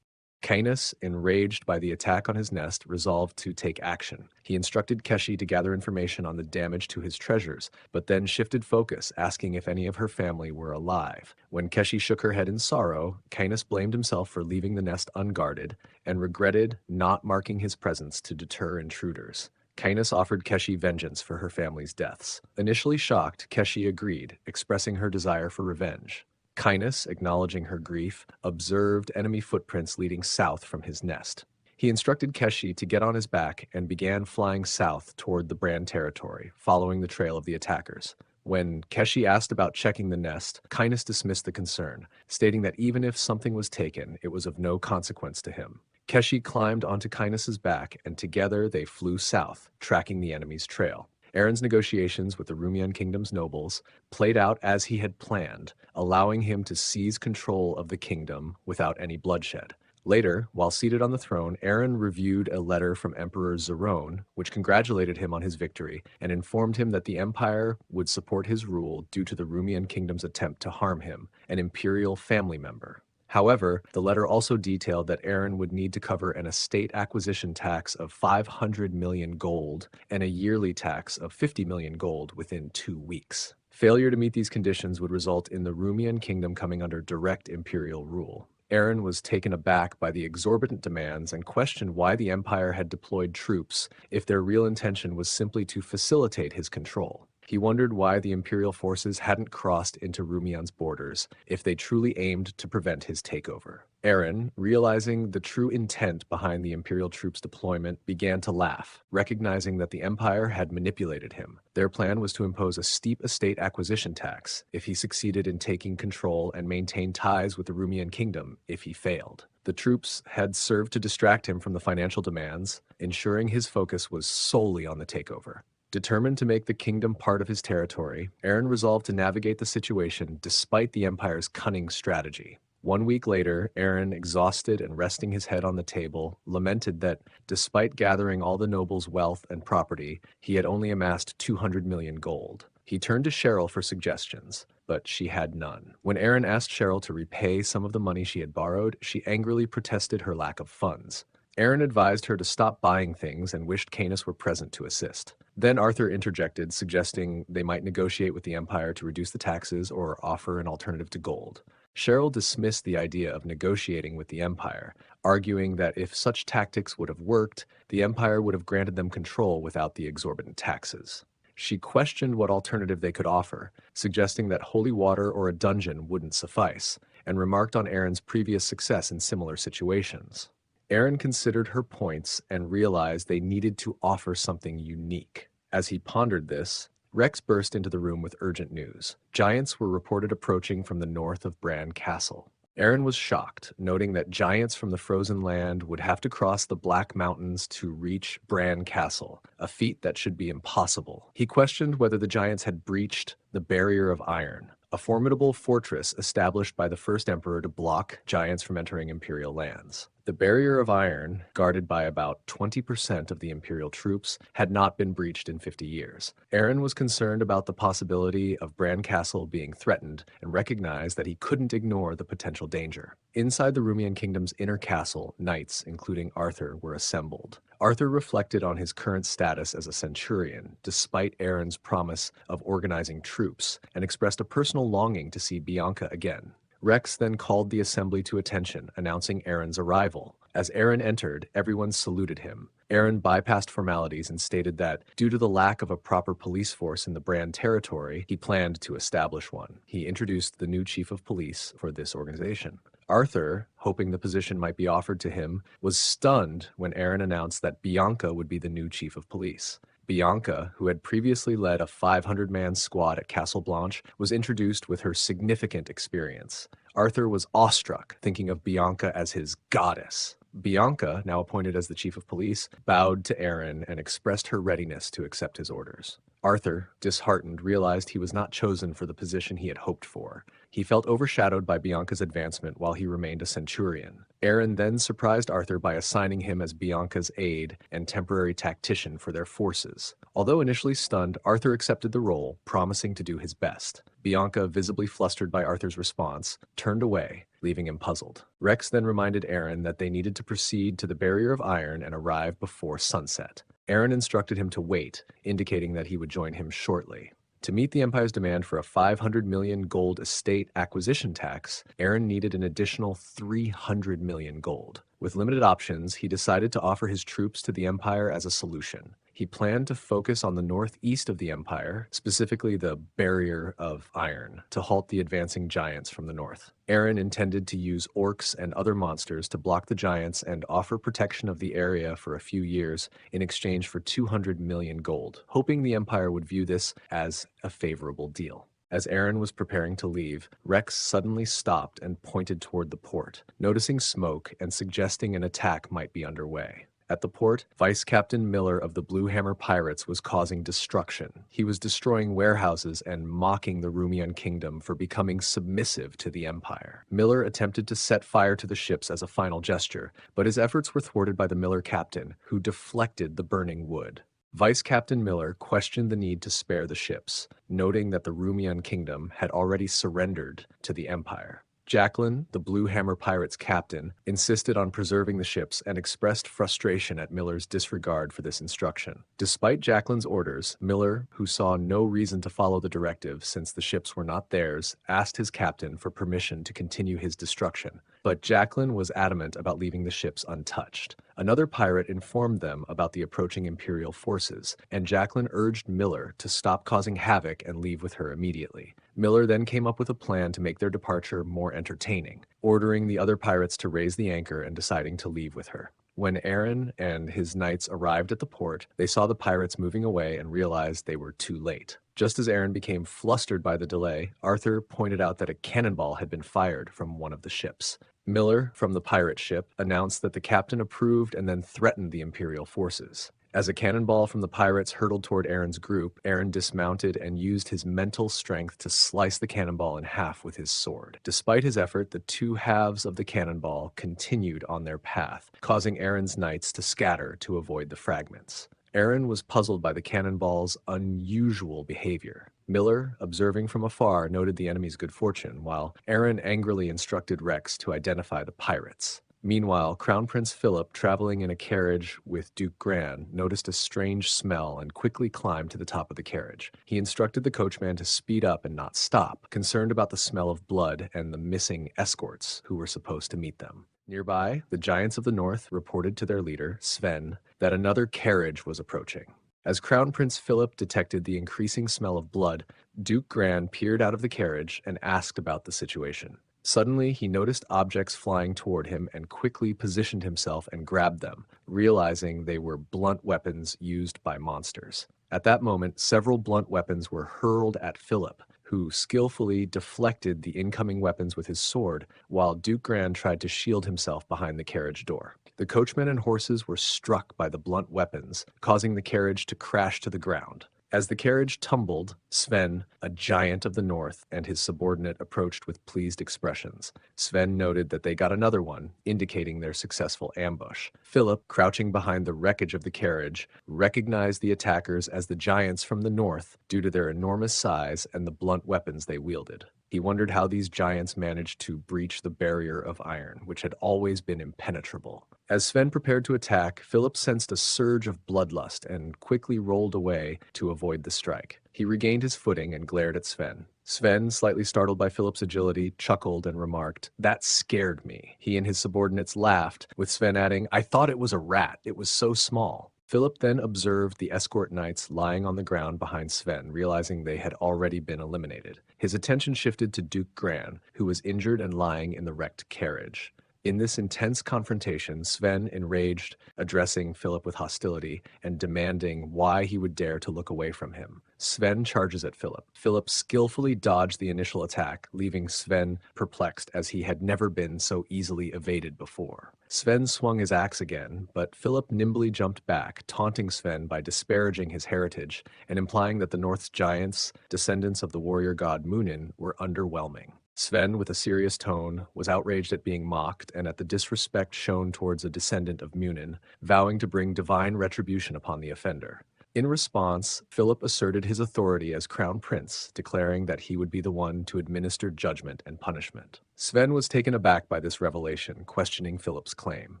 Cainus, enraged by the attack on his nest, resolved to take action. He instructed Keshi to gather information on the damage to his treasures, but then shifted focus, asking if any of her family were alive. When Keshi shook her head in sorrow, Cainus blamed himself for leaving the nest unguarded and regretted not marking his presence to deter intruders. Cainus offered Keshi vengeance for her family's deaths. Initially shocked, Keshi agreed, expressing her desire for revenge. Cainus, acknowledging her grief, observed enemy footprints leading south from his nest. He instructed Keshi to get on his back and began flying south toward the Brahn territory, following the trail of the attackers. When Keshi asked about checking the nest, Cainus dismissed the concern, stating that even if something was taken, it was of no consequence to him. Keshi climbed onto Cainus's back, and together they flew south, tracking the enemy's trail. Aaron's negotiations with the Rumian kingdom's nobles played out as he had planned, allowing him to seize control of the kingdom without any bloodshed. Later, while seated on the throne, Aaron reviewed a letter from Emperor Zerone, which congratulated him on his victory and informed him that the empire would support his rule due to the Rumian kingdom's attempt to harm him, an imperial family member. However, the letter also detailed that Aaron would need to cover an estate acquisition tax of 500 million gold and a yearly tax of 50 million gold within 2 weeks. Failure to meet these conditions would result in the Rumian kingdom coming under direct imperial rule. Aaron was taken aback by the exorbitant demands and questioned why the empire had deployed troops if their real intention was simply to facilitate his control. He wondered why the imperial forces hadn't crossed into Rumian's borders if they truly aimed to prevent his takeover. Aaron, realizing the true intent behind the imperial troops' deployment, began to laugh, recognizing that the empire had manipulated him. Their plan was to impose a steep estate acquisition tax if he succeeded in taking control and maintain ties with the Rumian kingdom if he failed. The troops had served to distract him from the financial demands, ensuring his focus was solely on the takeover. Determined to make the kingdom part of his territory, Aaron resolved to navigate the situation despite the empire's cunning strategy. 1 week later, Aaron, exhausted and resting his head on the table, lamented that, despite gathering all the nobles' wealth and property, he had only amassed 200 million gold. He turned to Cheryl for suggestions, but she had none. When Aaron asked Cheryl to repay some of the money she had borrowed, she angrily protested her lack of funds. Aaron advised her to stop buying things and wished Canis were present to assist. Then Arthur interjected, suggesting they might negotiate with the empire to reduce the taxes or offer an alternative to gold. Cheryl dismissed the idea of negotiating with the empire, arguing that if such tactics would have worked, the empire would have granted them control without the exorbitant taxes. She questioned what alternative they could offer, suggesting that holy water or a dungeon wouldn't suffice, and remarked on Aaron's previous success in similar situations. Aaron considered her points and realized they needed to offer something unique. As he pondered this, Rex burst into the room with urgent news. Giants were reported approaching from the north of Brahn Castle. Aaron was shocked, noting that giants from the frozen land would have to cross the Black Mountains to reach Brahn Castle, a feat that should be impossible. He questioned whether the giants had breached the Barrier of Iron, a formidable fortress established by the first emperor to block giants from entering imperial lands. The Barrier of Iron, guarded by about 20% of the imperial troops, had not been breached in 50 years. Aaron was concerned about the possibility of Brahn Castle being threatened and recognized that he couldn't ignore the potential danger. Inside the Rumian kingdom's inner castle, knights, including Arthur, were assembled. Arthur reflected on his current status as a centurion, despite Aaron's promise of organizing troops, and expressed a personal longing to see Bianca again. Rex then called the assembly to attention, announcing Aaron's arrival. As Aaron entered, everyone saluted him. Aaron bypassed formalities and stated that, due to the lack of a proper police force in the Brand territory, he planned to establish one. He introduced the new chief of police for this organization. Arthur, hoping the position might be offered to him, was stunned when Aaron announced that Bianca would be the new chief of police. Bianca, who had previously led a 500-man squad at Castle Blanche, was introduced with her significant experience. Arthur was awestruck, thinking of Bianca as his goddess. Bianca, now appointed as the chief of police, bowed to Aaron and expressed her readiness to accept his orders. Arthur, disheartened, realized he was not chosen for the position he had hoped for. He felt overshadowed by Bianca's advancement while he remained a centurion. Aaron then surprised Arthur by assigning him as Bianca's aide and temporary tactician for their forces. Although initially stunned, Arthur accepted the role, promising to do his best. Bianca, visibly flustered by Arthur's response, turned away, leaving him puzzled. Rex then reminded Aaron that they needed to proceed to the Barrier of Iron and arrive before sunset. Aaron instructed him to wait, indicating that he would join him shortly. To meet the Empire's demand for a 500 million gold estate acquisition tax, Aaron needed an additional 300 million gold. With limited options, he decided to offer his troops to the Empire as a solution. He planned to focus on the northeast of the Empire, specifically the Barrier of Iron, to halt the advancing giants from the north. Aaron intended to use orcs and other monsters to block the giants and offer protection of the area for a few years in exchange for 200 million gold, hoping the Empire would view this as a favorable deal. As Aaron was preparing to leave, Rex suddenly stopped and pointed toward the port, noticing smoke and suggesting an attack might be underway. At the port, Vice Captain Miller of the Blue Hammer Pirates was causing destruction. He was destroying warehouses and mocking the Rumian kingdom for becoming submissive to the Empire. Miller attempted to set fire to the ships as a final gesture, but his efforts were thwarted by the Miller captain, who deflected the burning wood. Vice Captain Miller questioned the need to spare the ships, noting that the Rumian kingdom had already surrendered to the Empire. Jacqueline, the Blue Hammer Pirates' captain, insisted on preserving the ships and expressed frustration at Miller's disregard for this instruction. Despite Jacqueline's orders, Miller, who saw no reason to follow the directive since the ships were not theirs, asked his captain for permission to continue his destruction. But Jacqueline was adamant about leaving the ships untouched. Another pirate informed them about the approaching Imperial forces, and Jacqueline urged Miller to stop causing havoc and leave with her immediately. Miller then came up with a plan to make their departure more entertaining, ordering the other pirates to raise the anchor and deciding to leave with her. When Aaron and his knights arrived at the port, they saw the pirates moving away and realized they were too late. Just as Aaron became flustered by the delay, Arthur pointed out that a cannonball had been fired from one of the ships. Miller, from the pirate ship, announced that the captain approved and then threatened the Imperial forces. As a cannonball from the pirates hurtled toward Aaron's group, Aaron dismounted and used his mental strength to slice the cannonball in half with his sword. Despite his effort, the two halves of the cannonball continued on their path, causing Aaron's knights to scatter to avoid the fragments. Aaron was puzzled by the cannonball's unusual behavior. Miller, observing from afar, noted the enemy's good fortune, while Aaron angrily instructed Rex to identify the pirates. Meanwhile, Crown Prince Philip, traveling in a carriage with Duke Gran, noticed a strange smell and quickly climbed to the top of the carriage. He instructed the coachman to speed up and not stop, concerned about the smell of blood and the missing escorts who were supposed to meet them. Nearby, the Giants of the North reported to their leader, Sven, that another carriage was approaching. As Crown Prince Philip detected the increasing smell of blood, Duke Gran peered out of the carriage and asked about the situation. Suddenly, he noticed objects flying toward him and quickly positioned himself and grabbed them, realizing they were blunt weapons used by monsters. At that moment, several blunt weapons were hurled at Philip, who skillfully deflected the incoming weapons with his sword, while Duke Gran tried to shield himself behind the carriage door. The coachman and horses were struck by the blunt weapons, causing the carriage to crash to the ground. As the carriage tumbled, Sven, a giant of the north, and his subordinate approached with pleased expressions. Sven noted that they got another one, indicating their successful ambush. Philip, crouching behind the wreckage of the carriage, recognized the attackers as the giants from the north due to their enormous size and the blunt weapons they wielded. He wondered how these giants managed to breach the barrier of iron, which had always been impenetrable. As Sven prepared to attack, Philip sensed a surge of bloodlust and quickly rolled away to avoid the strike. He regained his footing and glared at Sven. Sven, slightly startled by Philip's agility, chuckled and remarked, "That scared me." He and his subordinates laughed, with Sven adding, "I thought it was a rat. It was so small." Philip then observed the escort knights lying on the ground behind Sven, realizing they had already been eliminated. His attention shifted to Duke Gran, who was injured and lying in the wrecked carriage. In this intense confrontation, Sven, enraged, addressing Philip with hostility and demanding why he would dare to look away from him. Sven charges at Philip. Philip skillfully dodged the initial attack, leaving Sven perplexed as he had never been so easily evaded before. Sven swung his axe again, but Philip nimbly jumped back, taunting Sven by disparaging his heritage and implying that the North's giants, descendants of the warrior god Munin, were underwhelming. Sven, with a serious tone, was outraged at being mocked and at the disrespect shown towards a descendant of Munin, vowing to bring divine retribution upon the offender. In response, Philip asserted his authority as crown prince, declaring that he would be the one to administer judgment and punishment. Sven was taken aback by this revelation, questioning Philip's claim.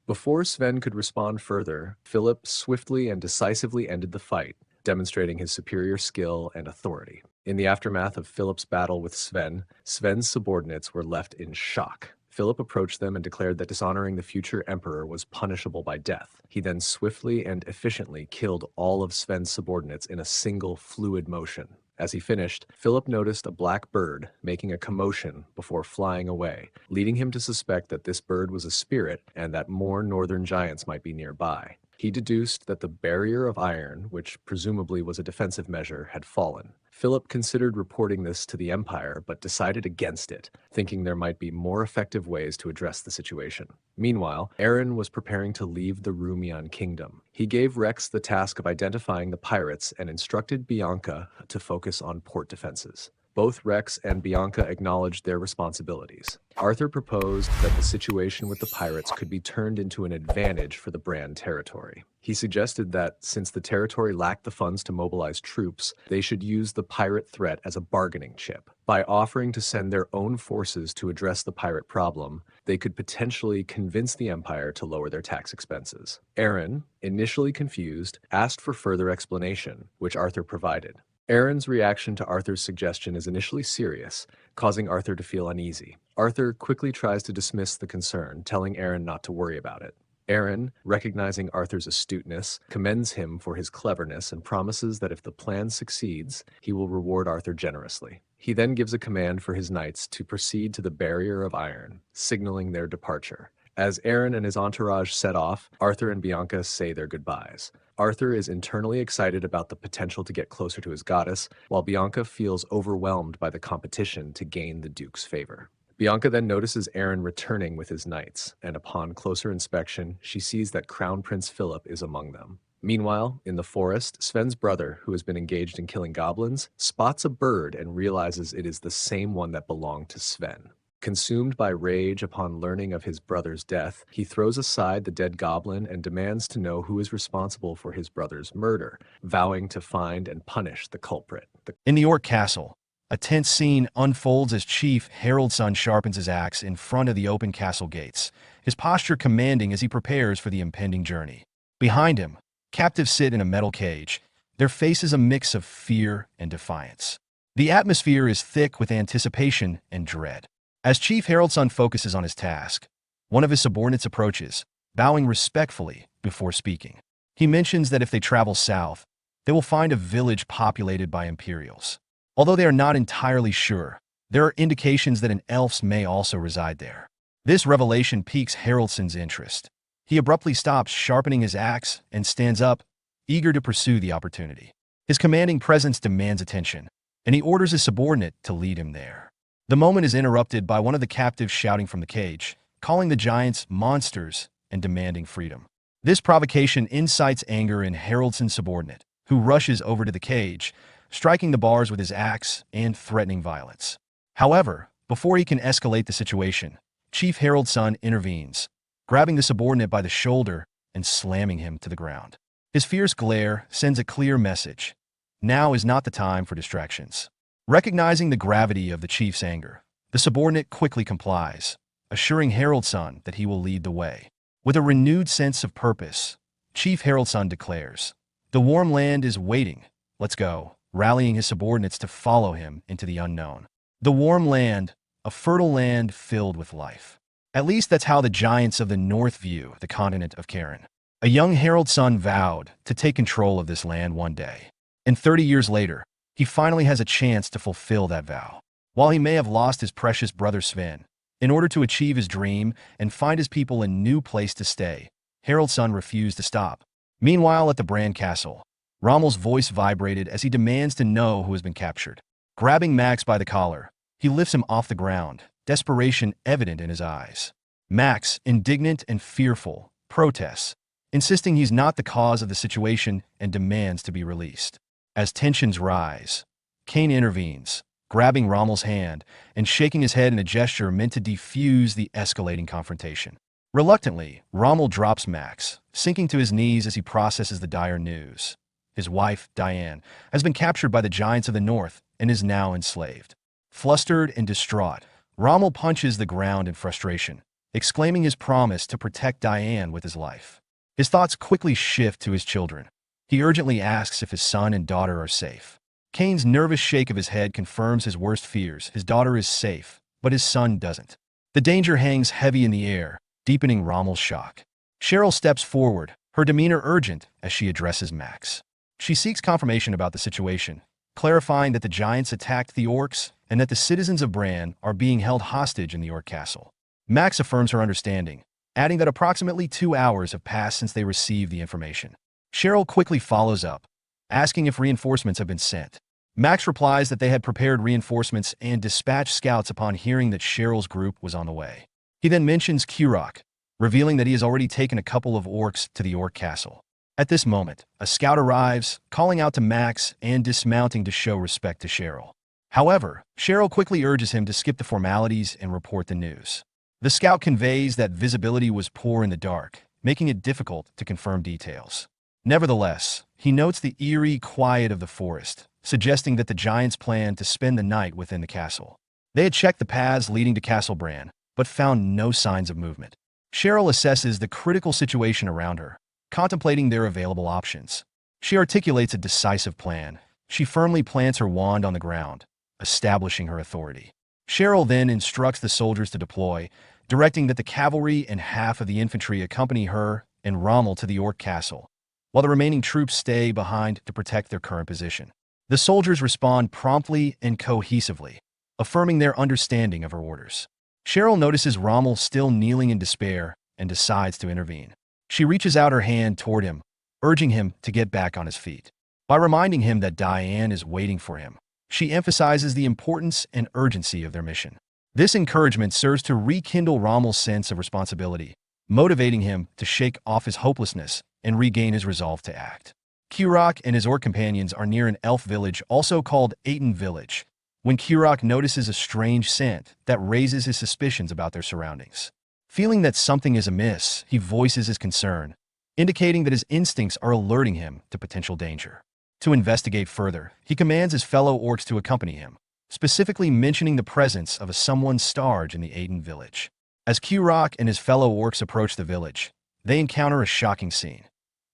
Before Sven could respond further, Philip swiftly and decisively ended the fight, demonstrating his superior skill and authority. In the aftermath of Philip's battle with Sven, Sven's subordinates were left in shock. Philip approached them and declared that dishonoring the future emperor was punishable by death. He then swiftly and efficiently killed all of Sven's subordinates in a single fluid motion. As he finished, Philip noticed a black bird making a commotion before flying away, leading him to suspect that this bird was a spirit and that more northern giants might be nearby. He deduced that the barrier of iron, which presumably was a defensive measure, had fallen. Philip considered reporting this to the Empire, but decided against it, thinking there might be more effective ways to address the situation. Meanwhile, Aaron was preparing to leave the Rumian kingdom. He gave Rex the task of identifying the pirates and instructed Bianca to focus on port defenses. Both Rex and Bianca acknowledged their responsibilities. Arthur proposed that the situation with the pirates could be turned into an advantage for the Brand territory. He suggested that, since the territory lacked the funds to mobilize troops, they should use the pirate threat as a bargaining chip. By offering to send their own forces to address the pirate problem, they could potentially convince the Empire to lower their tax expenses. Aaron, initially confused, asked for further explanation, which Arthur provided. Aaron's reaction to Arthur's suggestion is initially serious, causing Arthur to feel uneasy. Arthur quickly tries to dismiss the concern, telling Aaron not to worry about it. Aaron, recognizing Arthur's astuteness, commends him for his cleverness and promises that if the plan succeeds, he will reward Arthur generously. He then gives a command for his knights to proceed to the barrier of iron, signaling their departure. As Aaron and his entourage set off, Arthur and Bianca say their goodbyes. Arthur is internally excited about the potential to get closer to his goddess, while Bianca feels overwhelmed by the competition to gain the Duke's favor. Bianca then notices Aaron returning with his knights, and upon closer inspection, she sees that Crown Prince Philip is among them. Meanwhile, in the forest, Sven's brother, who has been engaged in killing goblins, spots a bird and realizes it is the same one that belonged to Sven. Consumed by rage upon learning of his brother's death, he throws aside the dead goblin and demands to know who is responsible for his brother's murder, vowing to find and punish the culprit. In the York Castle, a tense scene unfolds as Chief Harold's son sharpens his axe in front of the open castle gates, his posture commanding as he prepares for the impending journey. Behind him, captives sit in a metal cage, their faces a mix of fear and defiance. The atmosphere is thick with anticipation and dread. As Chief Harold's son focuses on his task, one of his subordinates approaches, bowing respectfully before speaking. He mentions that if they travel south, they will find a village populated by Imperials. Although they are not entirely sure, there are indications that an elf may also reside there. This revelation piques Haroldson's interest. He abruptly stops sharpening his axe and stands up, eager to pursue the opportunity. His commanding presence demands attention, and he orders his subordinate to lead him there. The moment is interrupted by one of the captives shouting from the cage, calling the giants monsters and demanding freedom. This provocation incites anger in Haroldson's subordinate, who rushes over to the cage, striking the bars with his axe and threatening violence. However, before he can escalate the situation, Chief Harold's son intervenes, grabbing the subordinate by the shoulder and slamming him to the ground. His fierce glare sends a clear message. Now is not the time for distractions. Recognizing the gravity of the chief's anger, the subordinate quickly complies, assuring Harold's son that he will lead the way. With a renewed sense of purpose, Chief Harold's son declares, "The warm land is waiting. Let's go," rallying his subordinates to follow him into the unknown. The warm land, a fertile land filled with life. At least that's how the giants of the north view the continent of Karen. A young Harold's son vowed to take control of this land one day. And 30 years later, he finally has a chance to fulfill that vow. While he may have lost his precious brother Sven, in order to achieve his dream and find his people a new place to stay, Harold's son refused to stop. Meanwhile, at the Brand Castle, Rommel's voice vibrated as he demands to know who has been captured. Grabbing Max by the collar, he lifts him off the ground, desperation evident in his eyes. Max, indignant and fearful, protests, insisting he's not the cause of the situation and demands to be released. As tensions rise, Cain intervenes, grabbing Rommel's hand and shaking his head in a gesture meant to defuse the escalating confrontation. Reluctantly, Rommel drops Max, sinking to his knees as he processes the dire news. His wife, Diane, has been captured by the giants of the north and is now enslaved. Flustered and distraught, Rommel punches the ground in frustration, exclaiming his promise to protect Diane with his life. His thoughts quickly shift to his children. He urgently asks if his son and daughter are safe. Cain's nervous shake of his head confirms his worst fears. His daughter is safe, but his son doesn't. The danger hangs heavy in the air, deepening Rommel's shock. Cheryl steps forward, her demeanor urgent as she addresses Max. She seeks confirmation about the situation, clarifying that the giants attacked the orcs and that the citizens of Bran are being held hostage in the Orc Castle. Max affirms her understanding, adding that approximately 2 hours have passed since they received the information. Cheryl quickly follows up, asking if reinforcements have been sent. Max replies that they had prepared reinforcements and dispatched scouts upon hearing that Cheryl's group was on the way. He then mentions Kurok, revealing that he has already taken a couple of orcs to the orc castle. At this moment, a scout arrives, calling out to Max and dismounting to show respect to Cheryl. However, Cheryl quickly urges him to skip the formalities and report the news. The scout conveys that visibility was poor in the dark, making it difficult to confirm details. Nevertheless, he notes the eerie quiet of the forest, suggesting that the giants planned to spend the night within the castle. They had checked the paths leading to Castle Brahn, but found no signs of movement. Cheryl assesses the critical situation around her, contemplating their available options. She articulates a decisive plan. She firmly plants her wand on the ground, establishing her authority. Cheryl then instructs the soldiers to deploy, directing that the cavalry and half of the infantry accompany her and Rommel to the Orc castle, while the remaining troops stay behind to protect their current position. The soldiers respond promptly and cohesively, affirming their understanding of her orders. Cheryl notices Rommel still kneeling in despair and decides to intervene. She reaches out her hand toward him, urging him to get back on his feet. By reminding him that Diane is waiting for him, she emphasizes the importance and urgency of their mission. This encouragement serves to rekindle Rommel's sense of responsibility, motivating him to shake off his hopelessness and regain his resolve to act. Kurok and his orc companions are near an elf village also called Aten Village, when Kurok notices a strange scent that raises his suspicions about their surroundings. Feeling that something is amiss, he voices his concern, indicating that his instincts are alerting him to potential danger. To investigate further, he commands his fellow orcs to accompany him, specifically mentioning the presence of a someone starge in the Aten village. As Kurok and his fellow orcs approach the village, they encounter a shocking scene.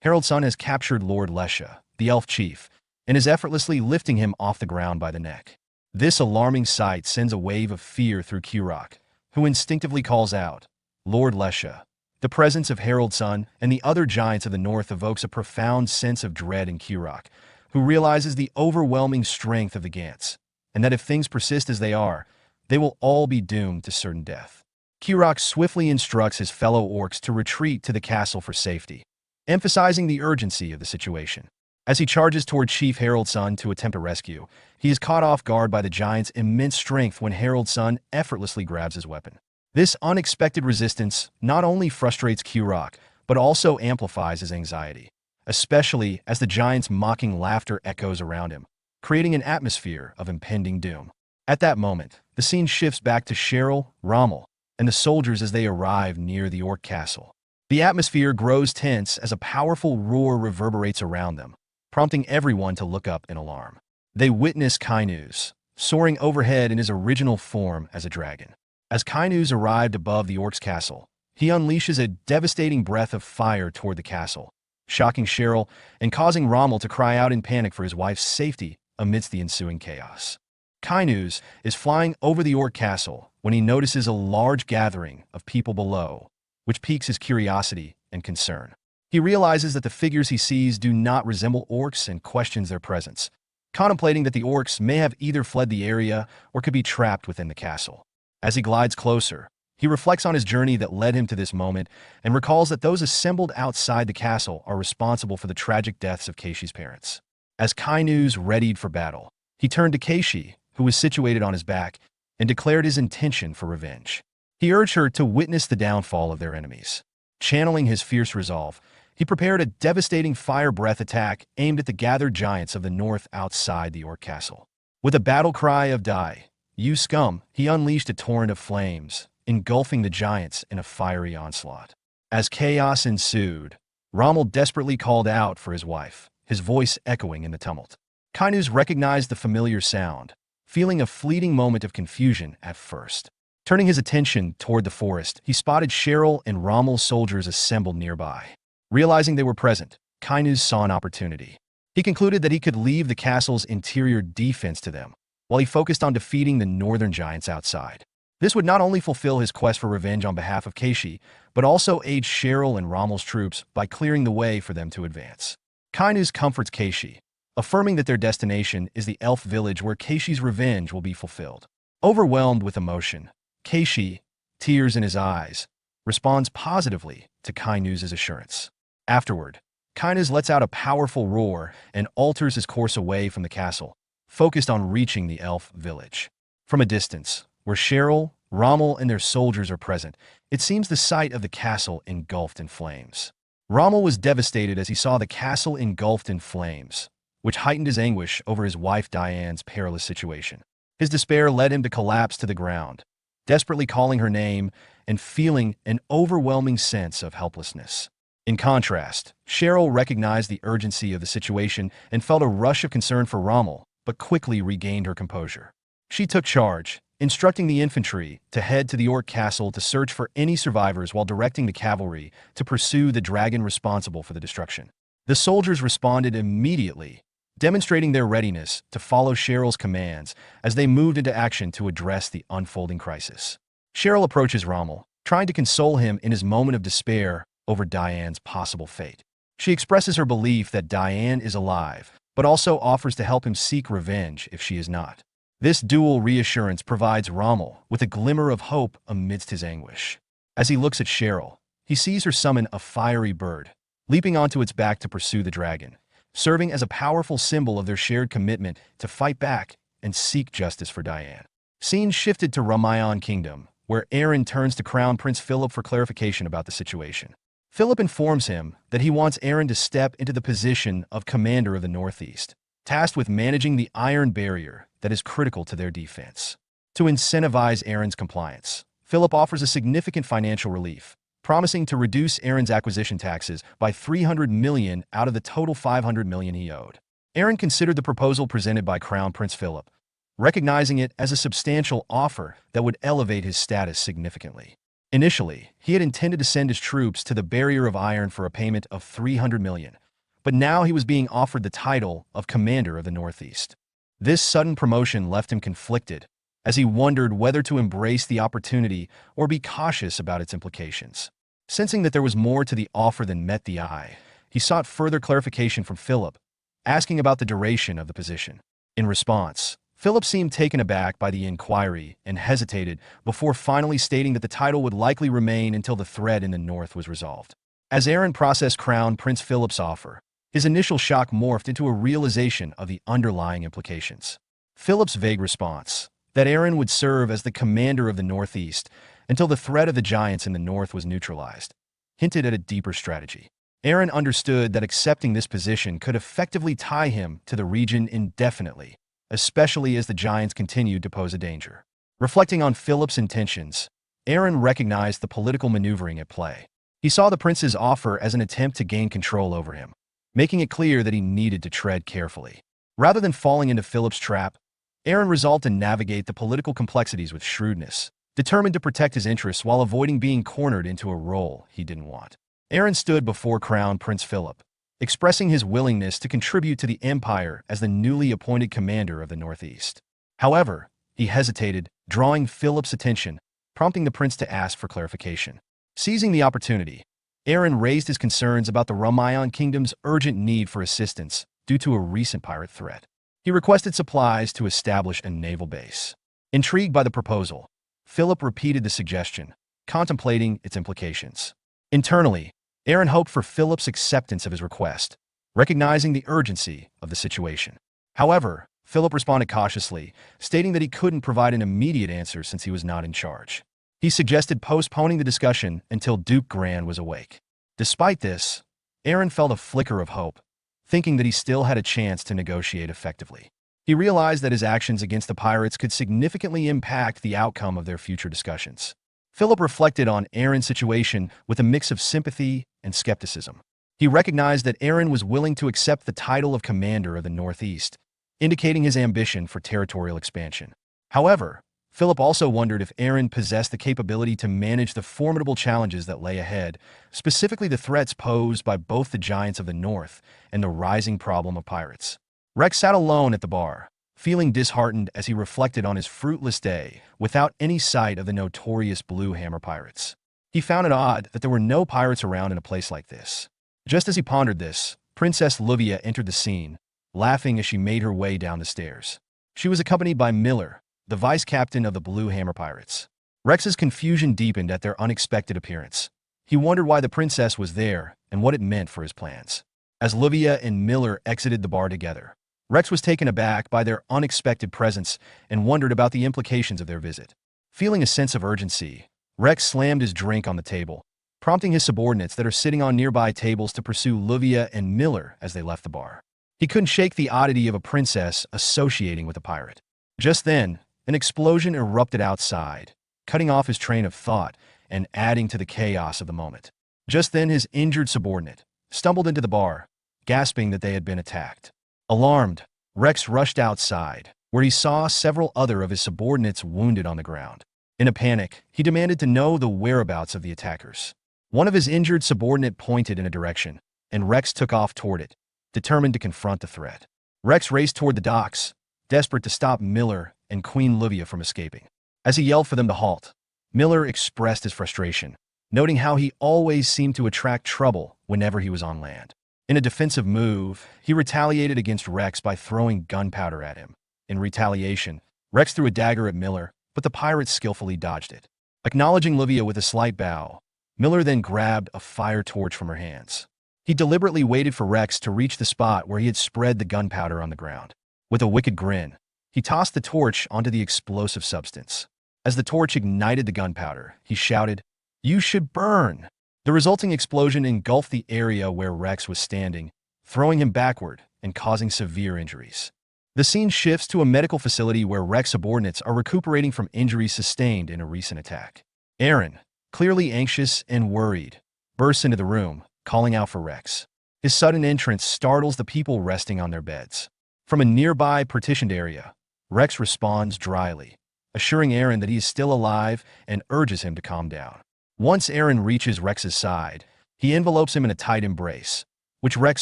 Harold's son has captured Lord Lesha, the elf chief, and is effortlessly lifting him off the ground by the neck. This alarming sight sends a wave of fear through Kurok, who instinctively calls out, "Lord Lesha." The presence of Harold's son and the other giants of the north evokes a profound sense of dread in Kurok, who realizes the overwhelming strength of the Gants, and that if things persist as they are, they will all be doomed to certain death. Kurok swiftly instructs his fellow orcs to retreat to the castle for safety, emphasizing the urgency of the situation. As he charges toward Chief Harold's son to attempt a rescue, he is caught off guard by the giant's immense strength when Harold's son effortlessly grabs his weapon. This unexpected resistance not only frustrates Kurok, but also amplifies his anxiety, especially as the giant's mocking laughter echoes around him, creating an atmosphere of impending doom. At that moment, the scene shifts back to Cheryl, Rommel, and the soldiers as they arrive near the orc castle. The atmosphere grows tense as a powerful roar reverberates around them, prompting everyone to look up in alarm. They witness Kainuz, soaring overhead in his original form as a dragon. As Kainuz arrived above the orc's castle, he unleashes a devastating breath of fire toward the castle, shocking Cheryl and causing Rommel to cry out in panic for his wife's safety amidst the ensuing chaos. Kainuz is flying over the orc castle when he notices a large gathering of people below, which piques his curiosity and concern. He realizes that the figures he sees do not resemble orcs and questions their presence, contemplating that the orcs may have either fled the area or could be trapped within the castle. As he glides closer, he reflects on his journey that led him to this moment and recalls that those assembled outside the castle are responsible for the tragic deaths of Keishi's parents. As Kainuz readied for battle, he turned to Keishi, who was situated on his back, and declared his intention for revenge. He urged her to witness the downfall of their enemies. Channeling his fierce resolve, he prepared a devastating fire breath attack aimed at the gathered giants of the north outside the orc castle. With a battle cry of "Die, you scum!" he unleashed a torrent of flames, engulfing the giants in a fiery onslaught. As chaos ensued, Rommel desperately called out for his wife, his voice echoing in the tumult. Kainuz recognized the familiar sound, feeling a fleeting moment of confusion at first. Turning his attention toward the forest, he spotted Cheryl and Rommel's soldiers assembled nearby. Realizing they were present, Kainuz saw an opportunity. He concluded that he could leave the castle's interior defense to them, while he focused on defeating the northern giants outside. This would not only fulfill his quest for revenge on behalf of Keishi, but also aid Cheryl and Rommel's troops by clearing the way for them to advance. Kainuz comforts Keishi, affirming that their destination is the elf village where Keishi's revenge will be fulfilled. Overwhelmed with emotion, Keishi, tears in his eyes, responds positively to Kainu's assurance. Afterward, Kainu's lets out a powerful roar and alters his course away from the castle, focused on reaching the elf village. From a distance, where Cheryl, Rommel, and their soldiers are present, it seems the sight of the castle engulfed in flames. Rommel was devastated as he saw the castle engulfed in flames, which heightened his anguish over his wife Diane's perilous situation. His despair led him to collapse to the ground, desperately calling her name and feeling an overwhelming sense of helplessness. In contrast, Cheryl recognized the urgency of the situation and felt a rush of concern for Rommel, but quickly regained her composure. She took charge, instructing the infantry to head to the Orc castle to search for any survivors while directing the cavalry to pursue the dragon responsible for the destruction. The soldiers responded immediately, demonstrating their readiness to follow Cheryl's commands as they moved into action to address the unfolding crisis. Cheryl approaches Rommel, trying to console him in his moment of despair over Diane's possible fate. She expresses her belief that Diane is alive, but also offers to help him seek revenge if she is not. This dual reassurance provides Rommel with a glimmer of hope amidst his anguish. As he looks at Cheryl, he sees her summon a fiery bird, leaping onto its back to pursue the dragon, serving as a powerful symbol of their shared commitment to fight back and seek justice for Diane. Scene shifted to Ramayan Kingdom, where Aaron turns to Crown Prince Philip for clarification about the situation. Philip informs him that he wants Aaron to step into the position of Commander of the Northeast, tasked with managing the iron barrier that is critical to their defense. To incentivize Aaron's compliance, Philip offers a significant financial relief, promising to reduce Aaron's acquisition taxes by $300 million out of the total $500 million he owed. Aaron considered the proposal presented by Crown Prince Philip, recognizing it as a substantial offer that would elevate his status significantly. Initially, he had intended to send his troops to the Barrier of Iron for a payment of $300 million, but now he was being offered the title of Commander of the Northeast. This sudden promotion left him conflicted, as he wondered whether to embrace the opportunity or be cautious about its implications. Sensing that there was more to the offer than met the eye, he sought further clarification from Philip, asking about the duration of the position. In response, Philip seemed taken aback by the inquiry and hesitated before finally stating that the title would likely remain until the threat in the north was resolved. As Aaron processed Crown Prince Philip's offer, his initial shock morphed into a realization of the underlying implications. Philip's vague response, that Aaron would serve as the commander of the Northeast until the threat of the giants in the north was neutralized, hinted at a deeper strategy. Aaron understood that accepting this position could effectively tie him to the region indefinitely, especially as the giants continued to pose a danger. Reflecting on Philip's intentions, Aaron recognized the political maneuvering at play. He saw the prince's offer as an attempt to gain control over him, making it clear that he needed to tread carefully. Rather than falling into Philip's trap, Aaron resolved to navigate the political complexities with shrewdness, determined to protect his interests while avoiding being cornered into a role he didn't want. Aaron stood before Crown Prince Philip, expressing his willingness to contribute to the empire as the newly appointed commander of the Northeast. However, he hesitated, drawing Philip's attention, prompting the prince to ask for clarification. Seizing the opportunity, Aaron raised his concerns about the Ramayan Kingdom's urgent need for assistance due to a recent pirate threat. He requested supplies to establish a naval base. Intrigued by the proposal, Philip repeated the suggestion, contemplating its implications. Internally, Aaron hoped for Philip's acceptance of his request, recognizing the urgency of the situation. However, Philip responded cautiously, stating that he couldn't provide an immediate answer since he was not in charge. He suggested postponing the discussion until Duke Gran was awake. Despite this, Aaron felt a flicker of hope, thinking that he still had a chance to negotiate effectively. He realized that his actions against the pirates could significantly impact the outcome of their future discussions. Philip reflected on Aaron's situation with a mix of sympathy and skepticism. He recognized that Aaron was willing to accept the title of Commander of the Northeast, indicating his ambition for territorial expansion. However, Philip also wondered if Aaron possessed the capability to manage the formidable challenges that lay ahead, specifically the threats posed by both the giants of the north and the rising problem of pirates. Rex sat alone at the bar, feeling disheartened as he reflected on his fruitless day without any sight of the notorious Blue Hammer pirates. He found it odd that there were no pirates around in a place like this. Just as he pondered this, Princess Livia entered the scene, laughing as she made her way down the stairs. She was accompanied by Miller, the vice captain of the Blue Hammer pirates. Rex's confusion deepened at their unexpected appearance. He wondered why the princess was there and what it meant for his plans. As Livia and Miller exited the bar together, Rex was taken aback by their unexpected presence and wondered about the implications of their visit. Feeling a sense of urgency, Rex slammed his drink on the table, prompting his subordinates that are sitting on nearby tables to pursue Livia and Miller as they left the bar. He couldn't shake the oddity of a princess associating with a pirate. Just then, an explosion erupted outside, cutting off his train of thought and adding to the chaos of the moment. Just then, his injured subordinate stumbled into the bar, gasping that they had been attacked. Alarmed, Rex rushed outside, where he saw several other of his subordinates wounded on the ground. In a panic, he demanded to know the whereabouts of the attackers. One of his injured subordinate pointed in a direction, and Rex took off toward it, determined to confront the threat. Rex raced toward the docks, desperate to stop Miller and Queen Livia from escaping. As he yelled for them to halt, Miller expressed his frustration, noting how he always seemed to attract trouble whenever he was on land. In a defensive move, he retaliated against Rex by throwing gunpowder at him. In retaliation, Rex threw a dagger at Miller, but the pirate skillfully dodged it. Acknowledging Livia with a slight bow, Miller then grabbed a fire torch from her hands. He deliberately waited for Rex to reach the spot where he had spread the gunpowder on the ground. With a wicked grin, he tossed the torch onto the explosive substance. As the torch ignited the gunpowder, he shouted, "You should burn!" The resulting explosion engulfed the area where Rex was standing, throwing him backward and causing severe injuries. The scene shifts to a medical facility where Rex subordinates are recuperating from injuries sustained in a recent attack. Aaron, clearly anxious and worried, bursts into the room, calling out for Rex. His sudden entrance startles the people resting on their beds. From a nearby partitioned area, Rex responds dryly, assuring Aaron that he is still alive and urges him to calm down. Once Aaron reaches Rex's side, he envelopes him in a tight embrace, which Rex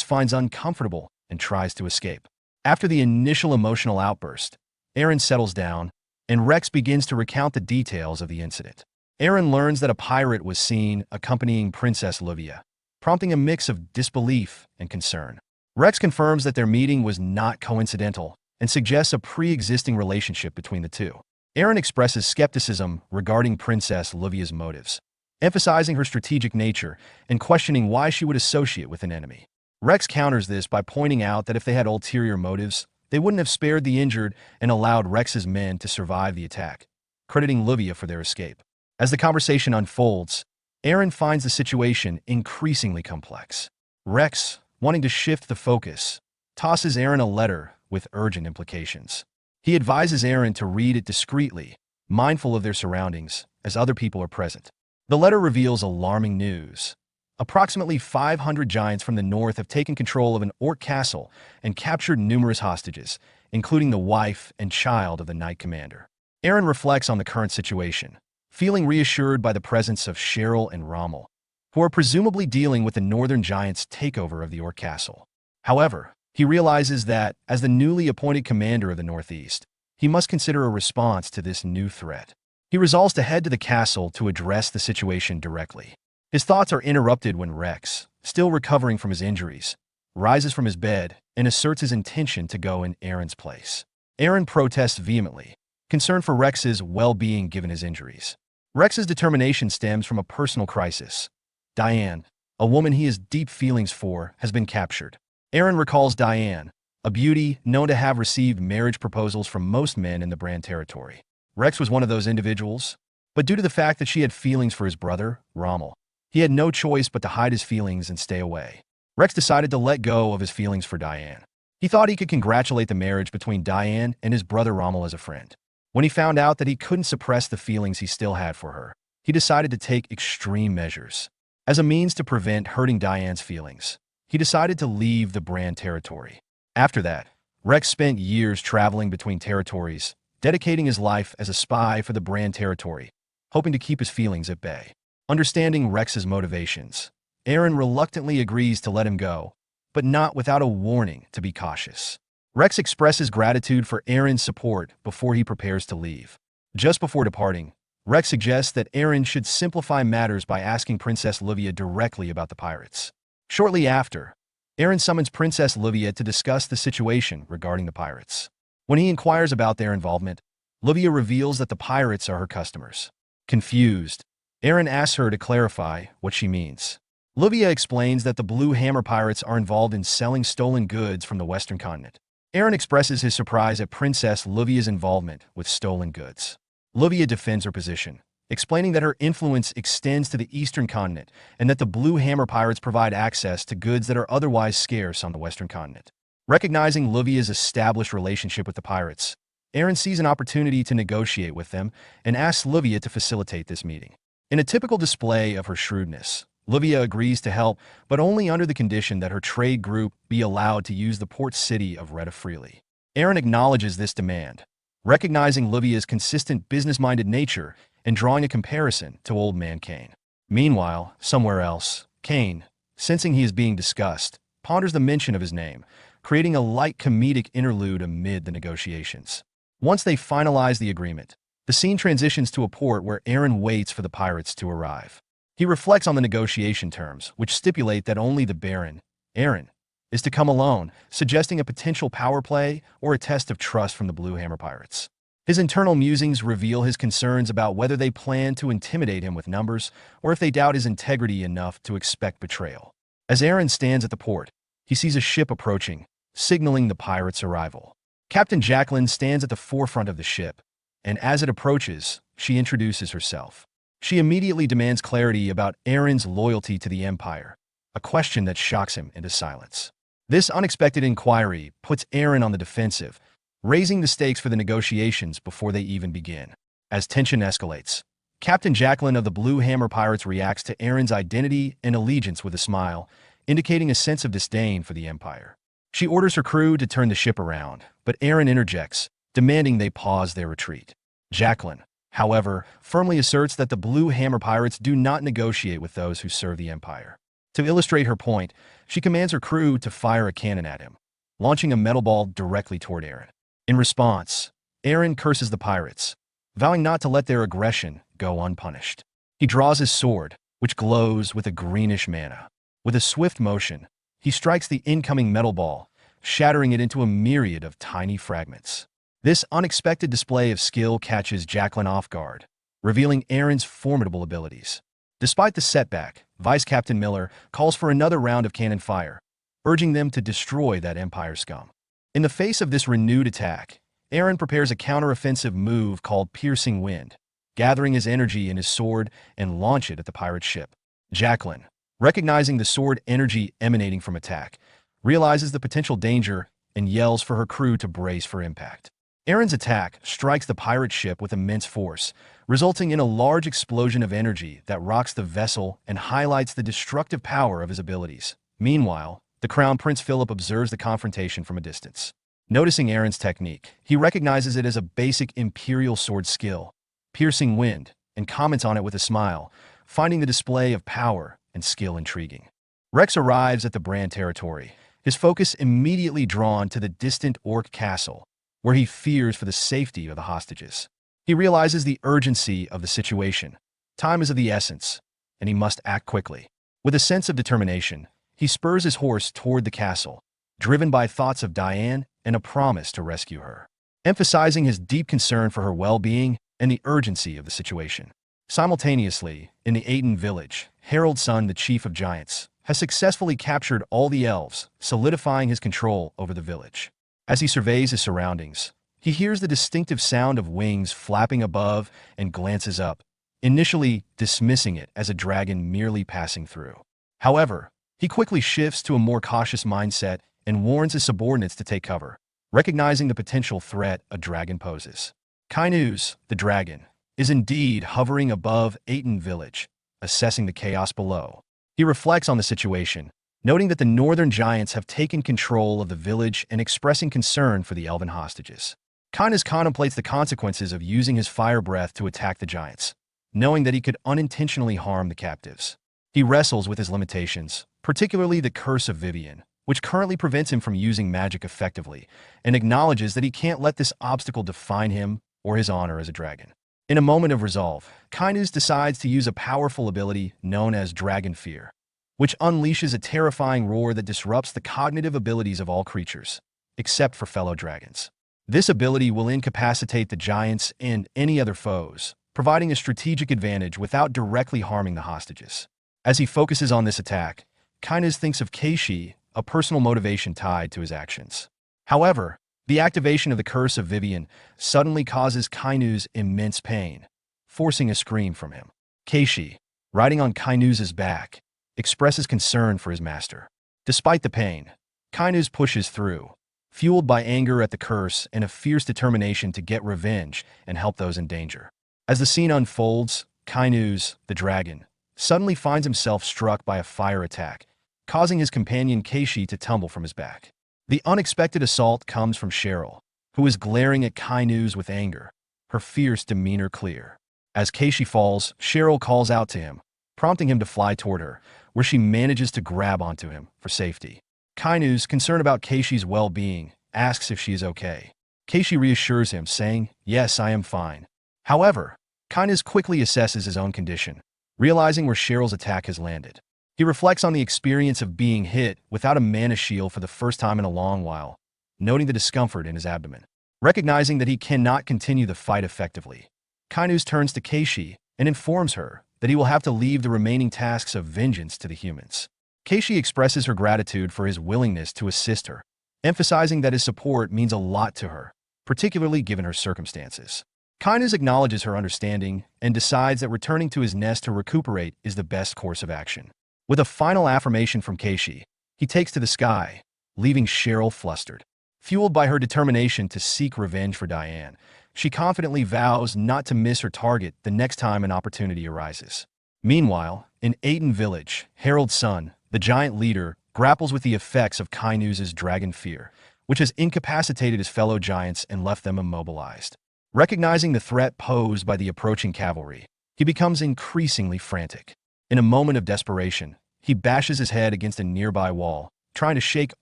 finds uncomfortable and tries to escape. After the initial emotional outburst, Aaron settles down, and Rex begins to recount the details of the incident. Aaron learns that a pirate was seen accompanying Princess Livia, prompting a mix of disbelief and concern. Rex confirms that their meeting was not coincidental and suggests a pre-existing relationship between the two. Aaron expresses skepticism regarding Princess Livia's motives, emphasizing her strategic nature and questioning why she would associate with an enemy. Rex counters this by pointing out that if they had ulterior motives, they wouldn't have spared the injured and allowed Rex's men to survive the attack, crediting Livia for their escape. As the conversation unfolds, Aaron finds the situation increasingly complex. Rex, wanting to shift the focus, tosses Aaron a letter with urgent implications. He advises Aaron to read it discreetly, mindful of their surroundings, as other people are present. The letter reveals alarming news. Approximately 500 giants from the north have taken control of an orc castle and captured numerous hostages, including the wife and child of the knight commander. Aaron reflects on the current situation, feeling reassured by the presence of Cheryl and Rommel, who are presumably dealing with the northern giants' takeover of the orc castle. However, he realizes that, as the newly appointed commander of the Northeast, he must consider a response to this new threat. He resolves to head to the castle to address the situation directly. His thoughts are interrupted when Rex, still recovering from his injuries, rises from his bed and asserts his intention to go in Aaron's place. Aaron protests vehemently, concerned for Rex's well-being given his injuries. Rex's determination stems from a personal crisis. Diane, a woman he has deep feelings for, has been captured. Aaron recalls Diane, a beauty known to have received marriage proposals from most men in the Brahn territory. Rex was one of those individuals, but due to the fact that she had feelings for his brother, Rommel, he had no choice but to hide his feelings and stay away. Rex decided to let go of his feelings for Diane. He thought he could congratulate the marriage between Diane and his brother Rommel as a friend. When he found out that he couldn't suppress the feelings he still had for her, he decided to take extreme measures. As a means to prevent hurting Diane's feelings, he decided to leave the Brahn territory. After that, Rex spent years traveling between territories, dedicating his life as a spy for the Brahn territory, hoping to keep his feelings at bay. Understanding Rex's motivations, Aaron reluctantly agrees to let him go, but not without a warning to be cautious. Rex expresses gratitude for Aaron's support before he prepares to leave. Just before departing, Rex suggests that Aaron should simplify matters by asking Princess Livia directly about the pirates. Shortly after, Aaron summons Princess Livia to discuss the situation regarding the pirates. When he inquires about their involvement, Livia reveals that the pirates are her customers. Confused, Aaron asks her to clarify what she means. Livia explains that the Blue Hammer pirates are involved in selling stolen goods from the Western continent. Aaron expresses his surprise at Princess Livia's involvement with stolen goods. Livia defends her position, explaining that her influence extends to the Eastern continent and that the Blue Hammer pirates provide access to goods that are otherwise scarce on the Western continent. Recognizing Livia's established relationship with the pirates, Aaron sees an opportunity to negotiate with them and asks Livia to facilitate this meeting. In a typical display of her shrewdness, Livia agrees to help, but only under the condition that her trade group be allowed to use the port city of Retta freely. Aaron acknowledges this demand, recognizing Livia's consistent business-minded nature and drawing a comparison to Old Man Kane. Meanwhile, somewhere else, Kane, sensing he is being discussed, ponders the mention of his name, creating a light comedic interlude amid the negotiations. Once they finalize the agreement, the scene transitions to a port where Aaron waits for the pirates to arrive. He reflects on the negotiation terms, which stipulate that only the Baron, Aaron, is to come alone, suggesting a potential power play or a test of trust from the Blue Hammer pirates. His internal musings reveal his concerns about whether they plan to intimidate him with numbers or if they doubt his integrity enough to expect betrayal. As Aaron stands at the port, he sees a ship approaching, signaling the pirates' arrival. Captain Jacqueline stands at the forefront of the ship, and as it approaches, she introduces herself. She immediately demands clarity about Aaron's loyalty to the Empire, a question that shocks him into silence. This unexpected inquiry puts Aaron on the defensive, raising the stakes for the negotiations before they even begin. As tension escalates, Captain Jacqueline of the Blue Hammer Pirates reacts to Aaron's identity and allegiance with a smile, indicating a sense of disdain for the Empire. She orders her crew to turn the ship around, but Aaron interjects, demanding they pause their retreat. Jacqueline, however, firmly asserts that the Blue Hammer pirates do not negotiate with those who serve the Empire. To illustrate her point, she commands her crew to fire a cannon at him, launching a metal ball directly toward Aaron. In response, Aaron curses the pirates, vowing not to let their aggression go unpunished. He draws his sword, which glows with a greenish mana. With a swift motion, he strikes the incoming metal ball, shattering it into a myriad of tiny fragments. This unexpected display of skill catches Jacqueline off guard, revealing Aaron's formidable abilities. Despite the setback, Vice Captain Miller calls for another round of cannon fire, urging them to destroy that Empire scum. In the face of this renewed attack, Aaron prepares a counteroffensive move called Piercing Wind, gathering his energy in his sword and launch it at the pirate ship. Jacqueline, recognizing the sword energy emanating from attack, realizes the potential danger and yells for her crew to brace for impact. Aaron's attack strikes the pirate ship with immense force, resulting in a large explosion of energy that rocks the vessel and highlights the destructive power of his abilities. Meanwhile, the Crown Prince Philip observes the confrontation from a distance. Noticing Aaron's technique, he recognizes it as a basic Imperial sword skill, Piercing Wind, and comments on it with a smile, finding the display of power and skill intriguing. Rex arrives at the Brand territory, his focus immediately drawn to the distant Orc castle, where he fears for the safety of the hostages. He realizes the urgency of the situation. Time is of the essence, and he must act quickly. With a sense of determination, he spurs his horse toward the castle, driven by thoughts of Diane and a promise to rescue her, emphasizing his deep concern for her well-being and the urgency of the situation. Simultaneously, in the Aiden village, Harold's son, the chief of giants, has successfully captured all the elves, solidifying his control over the village. As he surveys his surroundings, he hears the distinctive sound of wings flapping above and glances up, initially dismissing it as a dragon merely passing through. However, he quickly shifts to a more cautious mindset and warns his subordinates to take cover, recognizing the potential threat a dragon poses. Kainuz, the dragon, is indeed hovering above Aiden village, assessing the chaos below. He reflects on the situation, noting that the northern giants have taken control of the village and expressing concern for the elven hostages. Kainuz contemplates the consequences of using his fire breath to attack the giants, knowing that he could unintentionally harm the captives. He wrestles with his limitations, particularly the Curse of Vivian, which currently prevents him from using magic effectively, and acknowledges that he can't let this obstacle define him or his honor as a dragon. In a moment of resolve, Kainuz decides to use a powerful ability known as Dragon Fear, which unleashes a terrifying roar that disrupts the cognitive abilities of all creatures, except for fellow dragons. This ability will incapacitate the giants and any other foes, providing a strategic advantage without directly harming the hostages. As he focuses on this attack, Kainuz thinks of Keishi, a personal motivation tied to his actions. However, the activation of the Curse of Vivian suddenly causes Kainuz immense pain, forcing a scream from him. Keishi, riding on Kainuz's back, expresses concern for his master. Despite the pain, Kainuz pushes through, fueled by anger at the curse and a fierce determination to get revenge and help those in danger. As the scene unfolds, Kainuz, the dragon, suddenly finds himself struck by a fire attack, causing his companion Keishi to tumble from his back. The unexpected assault comes from Cheryl, who is glaring at Kainuz with anger, her fierce demeanor clear. As Keishi falls, Cheryl calls out to him, prompting him to fly toward her, where she manages to grab onto him for safety. Kainuz, concerned about Keishi's well-being, asks if she is okay. Keishi reassures him, saying, "Yes, I am fine." However, Kainuz quickly assesses his own condition, realizing where Cheryl's attack has landed. He reflects on the experience of being hit without a mana shield for the first time in a long while, noting the discomfort in his abdomen. Recognizing that he cannot continue the fight effectively, Kainuz turns to Keishi and informs her that he will have to leave the remaining tasks of vengeance to the humans. Keishi expresses her gratitude for his willingness to assist her, emphasizing that his support means a lot to her, particularly given her circumstances. Kainuz acknowledges her understanding and decides that returning to his nest to recuperate is the best course of action. With a final affirmation from Keishi, he takes to the sky, leaving Cheryl flustered. Fueled by her determination to seek revenge for Diane, she confidently vows not to miss her target the next time an opportunity arises. Meanwhile, in Aiden Village, Harold's son, the giant leader, grapples with the effects of Kainuz's dragon fear, which has incapacitated his fellow giants and left them immobilized. Recognizing the threat posed by the approaching cavalry, he becomes increasingly frantic. In a moment of desperation, he bashes his head against a nearby wall, trying to shake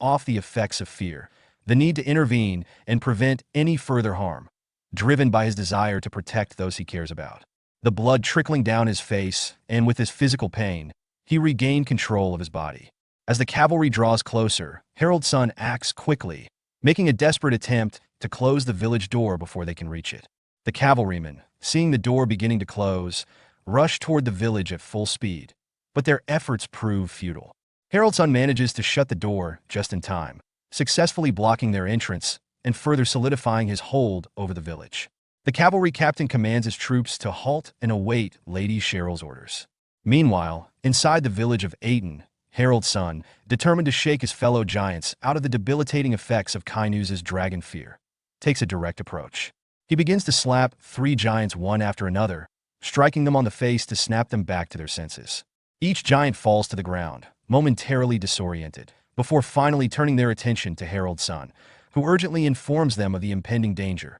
off the effects of fear, the need to intervene and prevent any further harm, driven by his desire to protect those he cares about. The blood trickling down his face, and with his physical pain, he regained control of his body. As the cavalry draws closer, Harold's son acts quickly, making a desperate attempt to close the village door before they can reach it. The cavalrymen, seeing the door beginning to close, rush toward the village at full speed, but their efforts prove futile. Harold's son manages to shut the door just in time, successfully blocking their entrance and further solidifying his hold over the village. The cavalry captain commands his troops to halt and await Lady Cheryl's orders. Meanwhile, inside the village of Aiden, Harold's son, determined to shake his fellow giants out of the debilitating effects of Kainuz's dragon fear, takes a direct approach. He begins to slap 3 giants one after another, striking them on the face to snap them back to their senses. Each giant falls to the ground, momentarily disoriented, before finally turning their attention to Harold's son, who urgently informs them of the impending danger,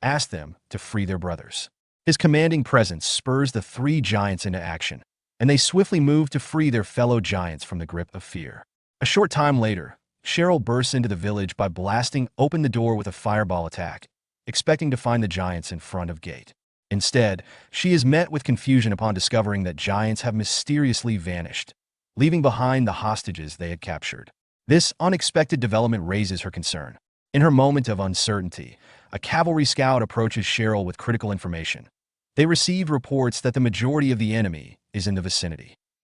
asks them to free their brothers. His commanding presence spurs the 3 giants into action, and they swiftly move to free their fellow giants from the grip of fear. A short time later, Cheryl bursts into the village by blasting open the door with a fireball attack, expecting to find the giants in front of gate. Instead, she is met with confusion upon discovering that giants have mysteriously vanished, leaving behind the hostages they had captured. This unexpected development raises her concern. In her moment of uncertainty, a cavalry scout approaches Cheryl with critical information. They receive reports that the majority of the enemy is in the vicinity.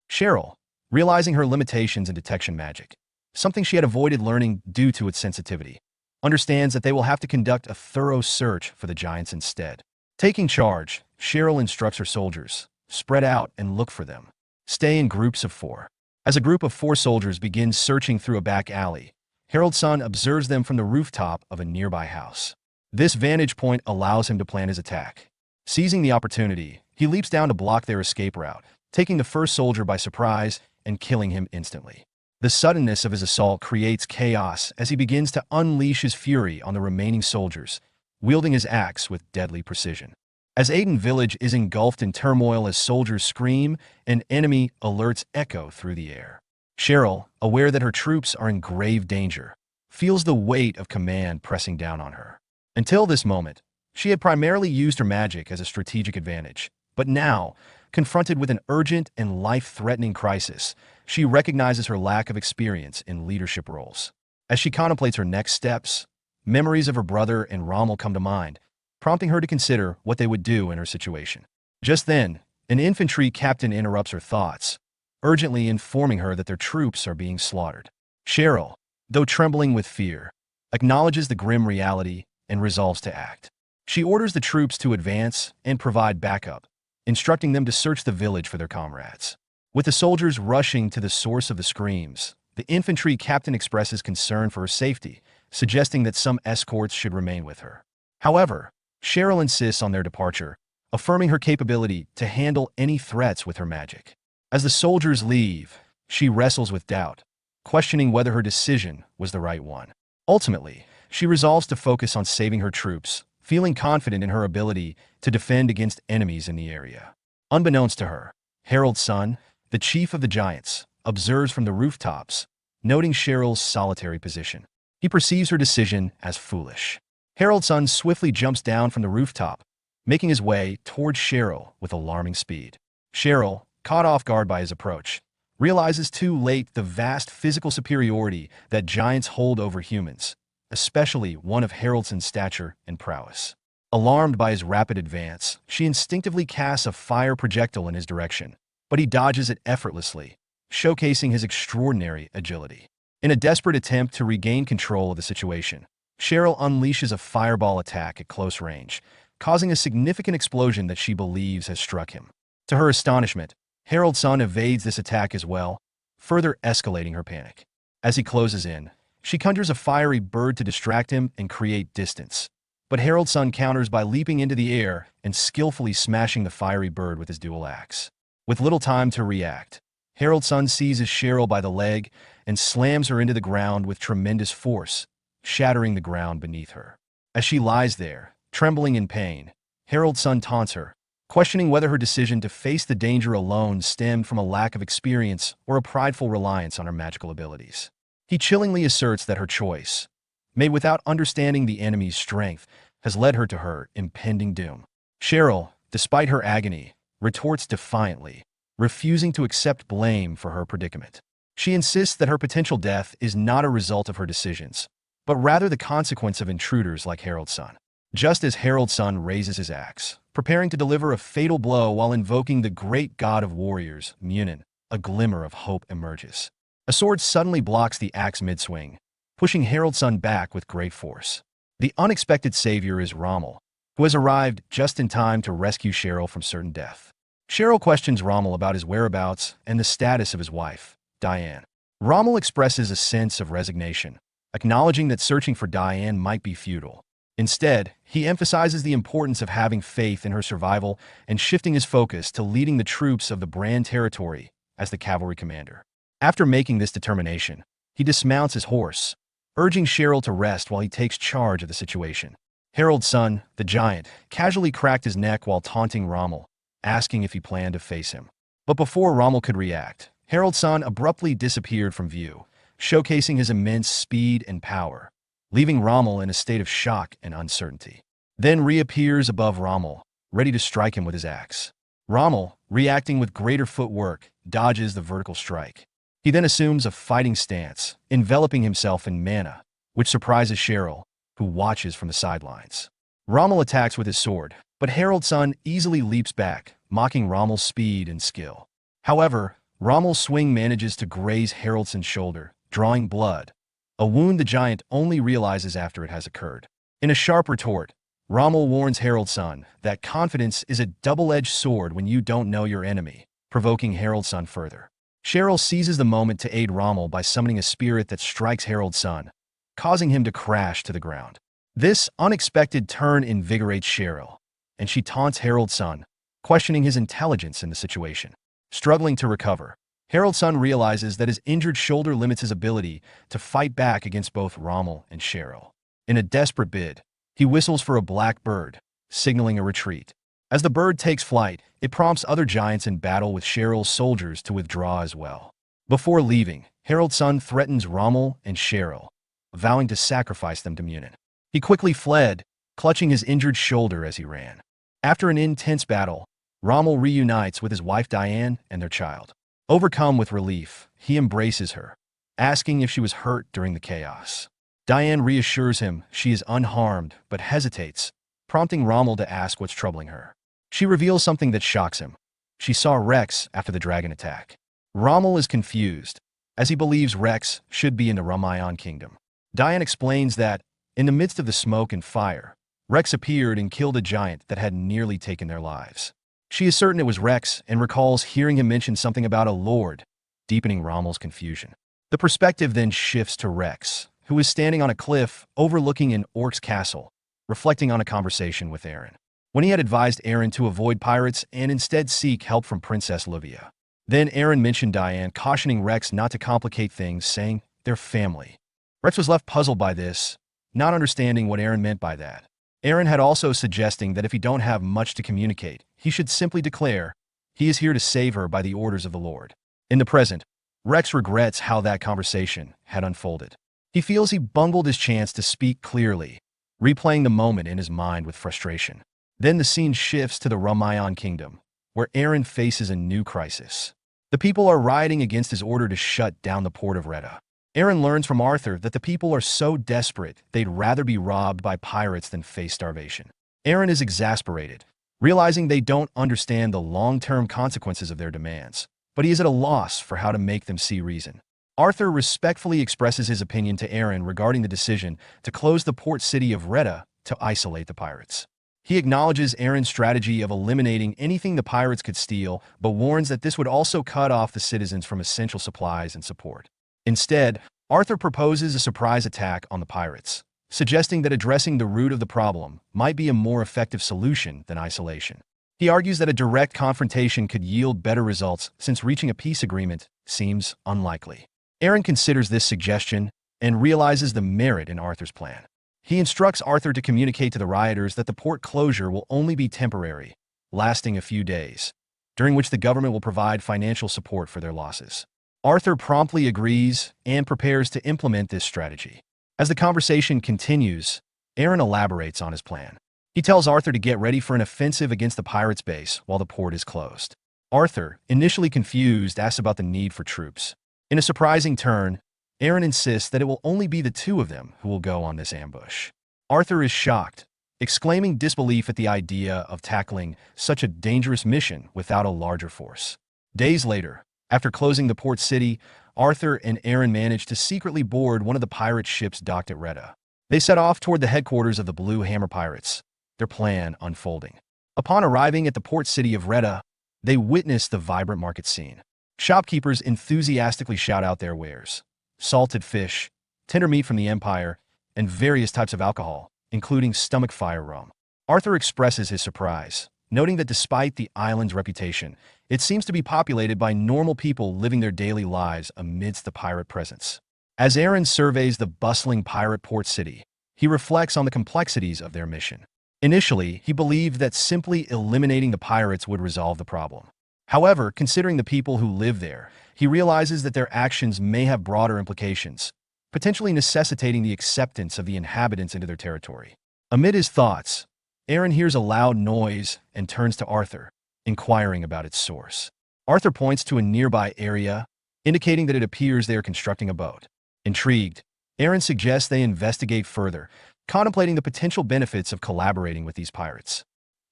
Cheryl, realizing her limitations in detection magic, something she had avoided learning due to its sensitivity, understands that they will have to conduct a thorough search for the giants instead. Taking charge, Cheryl instructs her soldiers, spread out and look for them. Stay in groups of 4. As a group of 4 soldiers begins searching through a back alley, Harold's son observes them from the rooftop of a nearby house. This vantage point allows him to plan his attack. Seizing the opportunity, he leaps down to block their escape route, taking the first soldier by surprise and killing him instantly. The suddenness of his assault creates chaos as he begins to unleash his fury on the remaining soldiers, wielding his axe with deadly precision. As Aiden Village is engulfed in turmoil as soldiers scream and enemy alerts echo through the air, Cheryl, aware that her troops are in grave danger, feels the weight of command pressing down on her. Until this moment, she had primarily used her magic as a strategic advantage, but now, confronted with an urgent and life-threatening crisis, she recognizes her lack of experience in leadership roles. As she contemplates her next steps, memories of her brother and Rommel come to mind, prompting her to consider what they would do in her situation. Just then, an infantry captain interrupts her thoughts, urgently informing her that their troops are being slaughtered. Cheryl, though trembling with fear, acknowledges the grim reality and resolves to act. She orders the troops to advance and provide backup, instructing them to search the village for their comrades. With the soldiers rushing to the source of the screams, the infantry captain expresses concern for her safety, suggesting that some escorts should remain with her. However, Cheryl insists on their departure, affirming her capability to handle any threats with her magic. As the soldiers leave, she wrestles with doubt, questioning whether her decision was the right one. Ultimately, she resolves to focus on saving her troops, feeling confident in her ability to defend against enemies in the area. Unbeknownst to her, Harold's son, the chief of the giants, observes from the rooftops, noting Cheryl's solitary position. He perceives her decision as foolish. Harold's son swiftly jumps down from the rooftop, making his way towards Cheryl with alarming speed. Cheryl, caught off guard by his approach, realizes too late the vast physical superiority that giants hold over humans, especially one of Haroldson's stature and prowess. Alarmed by his rapid advance, she instinctively casts a fire projectile in his direction, but he dodges it effortlessly, showcasing his extraordinary agility. In a desperate attempt to regain control of the situation, Cheryl unleashes a fireball attack at close range, causing a significant explosion that she believes has struck him. To her astonishment, Harold's son evades this attack as well, further escalating her panic. As he closes in, she conjures a fiery bird to distract him and create distance. But Harold's son counters by leaping into the air and skillfully smashing the fiery bird with his dual axe. With little time to react, Harold's son seizes Cheryl by the leg and slams her into the ground with tremendous force, shattering the ground beneath her. As she lies there, trembling in pain, Harold's son taunts her, questioning whether her decision to face the danger alone stemmed from a lack of experience or a prideful reliance on her magical abilities. He chillingly asserts that her choice, made without understanding the enemy's strength, has led her to her impending doom. Cheryl, despite her agony, retorts defiantly, refusing to accept blame for her predicament. She insists that her potential death is not a result of her decisions, but rather the consequence of intruders like Harold's son. Just as Harold's son raises his axe, preparing to deliver a fatal blow while invoking the great god of warriors, Munin, a glimmer of hope emerges. A sword suddenly blocks the axe mid-swing, pushing Harold's son back with great force. The unexpected savior is Rommel, who has arrived just in time to rescue Cheryl from certain death. Cheryl questions Rommel about his whereabouts and the status of his wife, Diane. Rommel expresses a sense of resignation, acknowledging that searching for Diane might be futile. Instead, he emphasizes the importance of having faith in her survival and shifting his focus to leading the troops of the Brahn territory as the cavalry commander. After making this determination, he dismounts his horse, urging Cheryl to rest while he takes charge of the situation. Harold's son, the giant, casually cracked his neck while taunting Rommel, asking if he planned to face him. But before Rommel could react, Harold's son abruptly disappeared from view, showcasing his immense speed and power, leaving Rommel in a state of shock and uncertainty. Then reappears above Rommel, ready to strike him with his axe. Rommel, reacting with greater footwork, dodges the vertical strike. He then assumes a fighting stance, enveloping himself in mana, which surprises Cheryl, who watches from the sidelines. Rommel attacks with his sword, but Harold's son easily leaps back, mocking Rommel's speed and skill. However, Rommel's swing manages to graze Haroldson's shoulder, drawing blood, a wound the giant only realizes after it has occurred. In a sharp retort, Rommel warns Harold's son that confidence is a double-edged sword when you don't know your enemy, provoking Harold's son further. Cheryl seizes the moment to aid Rommel by summoning a spirit that strikes Harold's son, causing him to crash to the ground. This unexpected turn invigorates Cheryl, and she taunts Harold's son, questioning his intelligence in the situation. Struggling to recover, Harold's son realizes that his injured shoulder limits his ability to fight back against both Rommel and Cheryl. In a desperate bid, he whistles for a black bird, signaling a retreat. As the bird takes flight, it prompts other giants in battle with Cheryl's soldiers to withdraw as well. Before leaving, Harold's son threatens Rommel and Cheryl, vowing to sacrifice them to Munin. He quickly fled, clutching his injured shoulder as he ran. After an intense battle, Rommel reunites with his wife Diane and their child. Overcome with relief, he embraces her, asking if she was hurt during the chaos. Diane reassures him she is unharmed but hesitates, prompting Rommel to ask what's troubling her. She reveals something that shocks him. She saw Rex after the dragon attack. Rommel is confused, as he believes Rex should be in the Ramayan kingdom. Diane explains that, in the midst of the smoke and fire, Rex appeared and killed a giant that had nearly taken their lives. She is certain it was Rex and recalls hearing him mention something about a lord, deepening Rommel's confusion. The perspective then shifts to Rex, who is standing on a cliff overlooking an orc's castle, reflecting on a conversation with Aaron. When he had advised Aaron to avoid pirates and instead seek help from Princess Livia. Then Aaron mentioned Diane, cautioning Rex not to complicate things, saying they're family. Rex was left puzzled by this, not understanding what Aaron meant by that. Aaron had also suggesting that if he don't have much to communicate, he should simply declare he is here to save her by the orders of the Lord. In the present, Rex regrets how that conversation had unfolded. He feels he bungled his chance to speak clearly, replaying the moment in his mind with frustration. Then the scene shifts to the Ramayan kingdom, where Aaron faces a new crisis. The people are rioting against his order to shut down the port of Retta. Aaron learns from Arthur that the people are so desperate they'd rather be robbed by pirates than face starvation. Aaron is exasperated, realizing they don't understand the long-term consequences of their demands, but he is at a loss for how to make them see reason. Arthur respectfully expresses his opinion to Aaron regarding the decision to close the port city of Retta to isolate the pirates. He acknowledges Aaron's strategy of eliminating anything the pirates could steal, but warns that this would also cut off the citizens from essential supplies and support. Instead, Arthur proposes a surprise attack on the pirates, suggesting that addressing the root of the problem might be a more effective solution than isolation. He argues that a direct confrontation could yield better results since reaching a peace agreement seems unlikely. Aaron considers this suggestion and realizes the merit in Arthur's plan. He instructs Arthur to communicate to the rioters that the port closure will only be temporary, lasting a few days, during which the government will provide financial support for their losses. Arthur promptly agrees and prepares to implement this strategy. As the conversation continues, Aaron elaborates on his plan. He tells Arthur to get ready for an offensive against the pirates' base while the port is closed. Arthur, initially confused, asks about the need for troops. In a surprising turn, Aaron insists that it will only be the two of them who will go on this ambush. Arthur is shocked, exclaiming disbelief at the idea of tackling such a dangerous mission without a larger force. Days later, after closing the port city, Arthur and Aaron manage to secretly board one of the pirate ships docked at Retta. They set off toward the headquarters of the Blue Hammer Pirates, their plan unfolding. Upon arriving at the port city of Retta, they witness the vibrant market scene. Shopkeepers enthusiastically shout out their wares: salted fish, tender meat from the Empire, and various types of alcohol, including stomach fire rum. Arthur expresses his surprise, noting that despite the island's reputation, it seems to be populated by normal people living their daily lives amidst the pirate presence. As Aaron surveys the bustling pirate port city, he reflects on the complexities of their mission. Initially, he believed that simply eliminating the pirates would resolve the problem. However, considering the people who live there, he realizes that their actions may have broader implications, potentially necessitating the acceptance of the inhabitants into their territory. Amid his thoughts, Aaron hears a loud noise and turns to Arthur, inquiring about its source. Arthur points to a nearby area, indicating that it appears they are constructing a boat. Intrigued, Aaron suggests they investigate further, contemplating the potential benefits of collaborating with these pirates.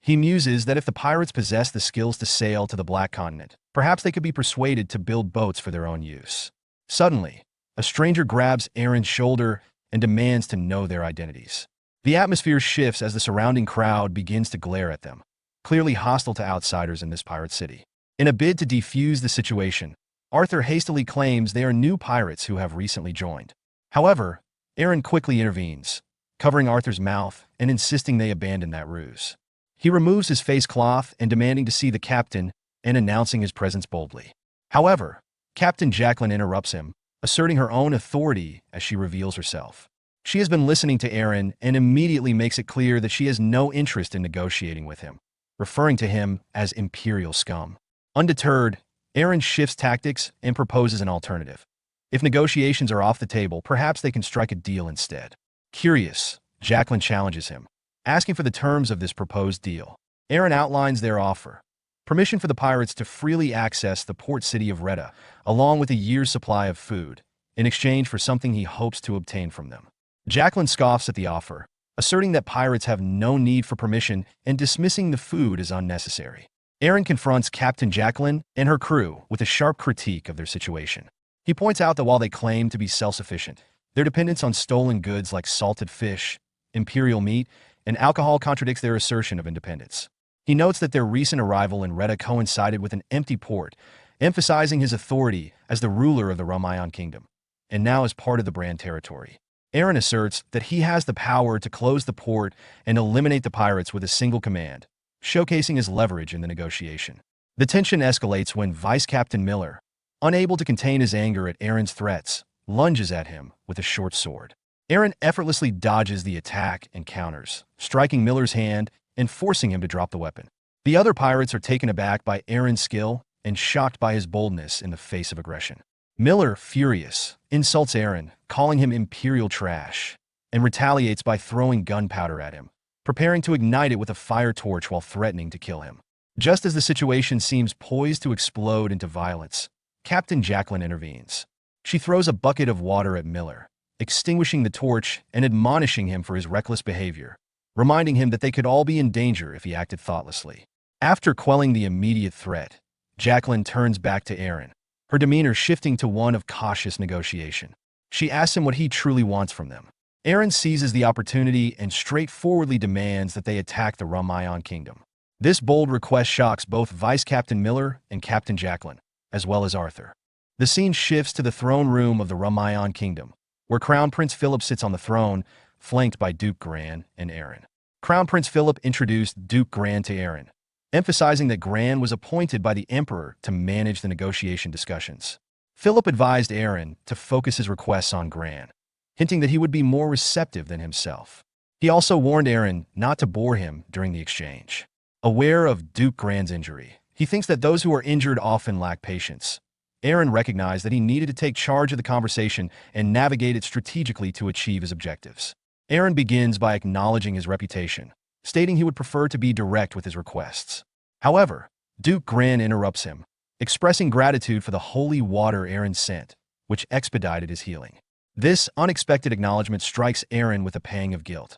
He muses that if the pirates possess the skills to sail to the Black Continent, perhaps they could be persuaded to build boats for their own use. Suddenly, a stranger grabs Aaron's shoulder and demands to know their identities. The atmosphere shifts as the surrounding crowd begins to glare at them, clearly hostile to outsiders in this pirate city. In a bid to defuse the situation, Arthur hastily claims they are new pirates who have recently joined. However, Aaron quickly intervenes, covering Arthur's mouth and insisting they abandon that ruse. He removes his face cloth and demanding to see the captain and announcing his presence boldly. However, Captain Jacqueline interrupts him, asserting her own authority as she reveals herself. She has been listening to Aaron and immediately makes it clear that she has no interest in negotiating with him, referring to him as imperial scum. Undeterred, Aaron shifts tactics and proposes an alternative. If negotiations are off the table, perhaps they can strike a deal instead. Curious, Jacqueline challenges him, asking for the terms of this proposed deal. Aaron outlines their offer: permission for the pirates to freely access the port city of Retta, along with a year's supply of food, in exchange for something he hopes to obtain from them. Jacqueline scoffs at the offer, asserting that pirates have no need for permission and dismissing the food as unnecessary. Aaron confronts Captain Jacqueline and her crew with a sharp critique of their situation. He points out that while they claim to be self-sufficient, their dependence on stolen goods like salted fish, imperial meat, and alcohol contradicts their assertion of independence. He notes that their recent arrival in Retta coincided with an empty port, emphasizing his authority as the ruler of the Ramayan kingdom, and now as part of the Brand territory. Aaron asserts that he has the power to close the port and eliminate the pirates with a single command, showcasing his leverage in the negotiation. The tension escalates when Vice Captain Miller, unable to contain his anger at Aaron's threats, lunges at him with a short sword. Aaron effortlessly dodges the attack and counters, striking Miller's hand and forcing him to drop the weapon. The other pirates are taken aback by Aaron's skill and shocked by his boldness in the face of aggression. Miller, furious, insults Aaron, calling him imperial trash, and retaliates by throwing gunpowder at him, preparing to ignite it with a fire torch while threatening to kill him. Just as the situation seems poised to explode into violence, Captain Jacqueline intervenes. She throws a bucket of water at Miller, extinguishing the torch and admonishing him for his reckless behavior, reminding him that they could all be in danger if he acted thoughtlessly. After quelling the immediate threat, Jacqueline turns back to Aaron, her demeanor shifting to one of cautious negotiation. She asks him what he truly wants from them. Aaron seizes the opportunity and straightforwardly demands that they attack the Ramayan kingdom. This bold request shocks both Vice Captain Miller and Captain Jacqueline, as well as Arthur. The scene shifts to the throne room of the Ramayan kingdom, where Crown Prince Philip sits on the throne, flanked by Duke Gran and Aaron. Crown Prince Philip introduced Duke Gran to Aaron, emphasizing that Gran was appointed by the Emperor to manage the negotiation discussions. Philip advised Aaron to focus his requests on Gran, hinting that he would be more receptive than himself. He also warned Aaron not to bore him during the exchange. Aware of Duke Gran's injury, he thinks that those who are injured often lack patience. Aaron recognized that he needed to take charge of the conversation and navigate it strategically to achieve his objectives. Aaron begins by acknowledging his reputation, stating he would prefer to be direct with his requests. However, Duke Gran interrupts him, expressing gratitude for the holy water Aaron sent, which expedited his healing. This unexpected acknowledgement strikes Aaron with a pang of guilt.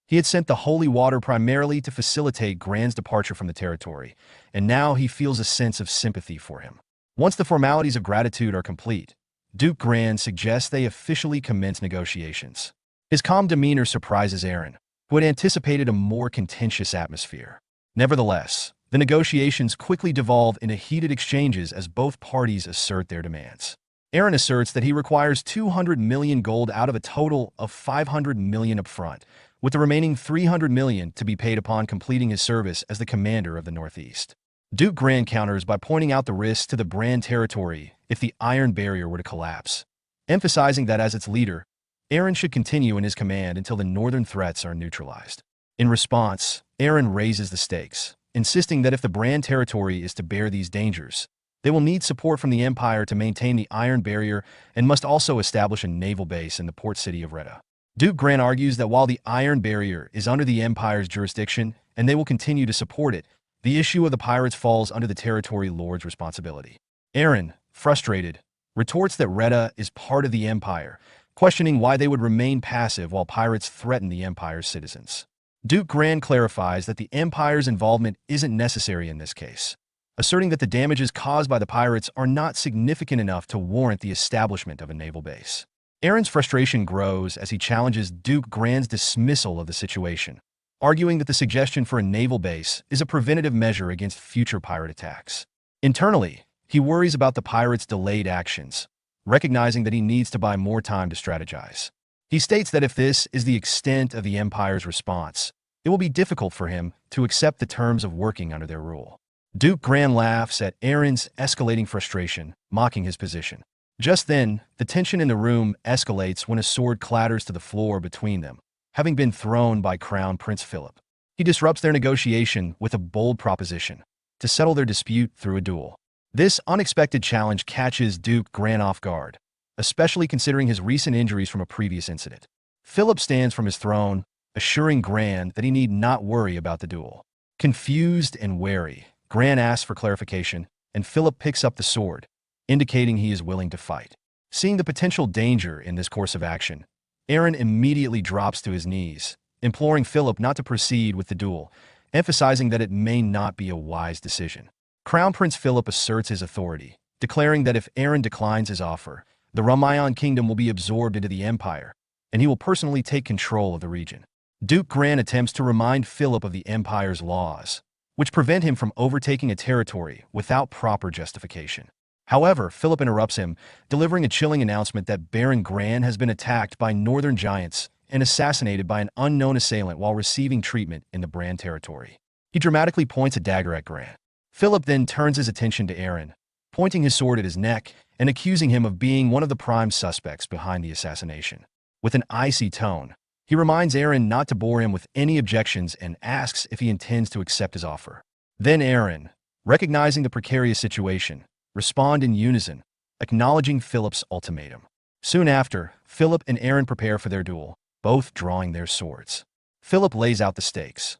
He had sent the holy water primarily to facilitate Gran's departure from the territory, and now he feels a sense of sympathy for him. Once the formalities of gratitude are complete, Duke Gran suggests they officially commence negotiations. His calm demeanor surprises Aaron, who had anticipated a more contentious atmosphere. Nevertheless, the negotiations quickly devolve into heated exchanges as both parties assert their demands. Aaron asserts that he requires 200 million gold out of a total of 500 million upfront, with the remaining 300 million to be paid upon completing his service as the commander of the Northeast. Duke Gran counters by pointing out the risks to the Brand territory if the Iron Barrier were to collapse, emphasizing that as its leader, Aaron should continue in his command until the northern threats are neutralized. In response, Aaron raises the stakes, insisting that if the Brand territory is to bear these dangers, they will need support from the Empire to maintain the Iron Barrier and must also establish a naval base in the port city of Retta. Duke Gran argues that while the Iron Barrier is under the Empire's jurisdiction and they will continue to support it, the issue of the pirates falls under the territory lord's responsibility. Aaron, frustrated, retorts that Retta is part of the Empire, questioning why they would remain passive while pirates threaten the Empire's citizens. Duke Gran clarifies that the Empire's involvement isn't necessary in this case, asserting that the damages caused by the pirates are not significant enough to warrant the establishment of a naval base. Aaron's frustration grows as he challenges Duke Gran's dismissal of the situation, arguing that the suggestion for a naval base is a preventative measure against future pirate attacks. Internally, he worries about the pirates' delayed actions, recognizing that he needs to buy more time to strategize. He states that if this is the extent of the Empire's response, it will be difficult for him to accept the terms of working under their rule. Duke Gran laughs at Aaron's escalating frustration, mocking his position. Just then, the tension in the room escalates when a sword clatters to the floor between them, having been thrown by Crown Prince Philip. He disrupts their negotiation with a bold proposition to settle their dispute through a duel. This unexpected challenge catches Duke Gran off guard, especially considering his recent injuries from a previous incident. Philip stands from his throne, assuring Gran that he need not worry about the duel. Confused and wary, Gran asks for clarification, and Philip picks up the sword, indicating he is willing to fight. Seeing the potential danger in this course of action, Aaron immediately drops to his knees, imploring Philip not to proceed with the duel, emphasizing that it may not be a wise decision. Crown Prince Philip asserts his authority, declaring that if Aaron declines his offer, the Ramayan kingdom will be absorbed into the empire, and he will personally take control of the region. Duke Gran attempts to remind Philip of the empire's laws, which prevent him from overtaking a territory without proper justification. However, Philip interrupts him, delivering a chilling announcement that Baron Gran has been attacked by northern giants and assassinated by an unknown assailant while receiving treatment in the Bran territory. He dramatically points a dagger at Gran. Philip then turns his attention to Aaron, pointing his sword at his neck and accusing him of being one of the prime suspects behind the assassination. With an icy tone, he reminds Aaron not to bore him with any objections and asks if he intends to accept his offer. Then Aaron, recognizing the precarious situation, responds in unison, acknowledging Philip's ultimatum. Soon after, Philip and Aaron prepare for their duel, both drawing their swords. Philip lays out the stakes.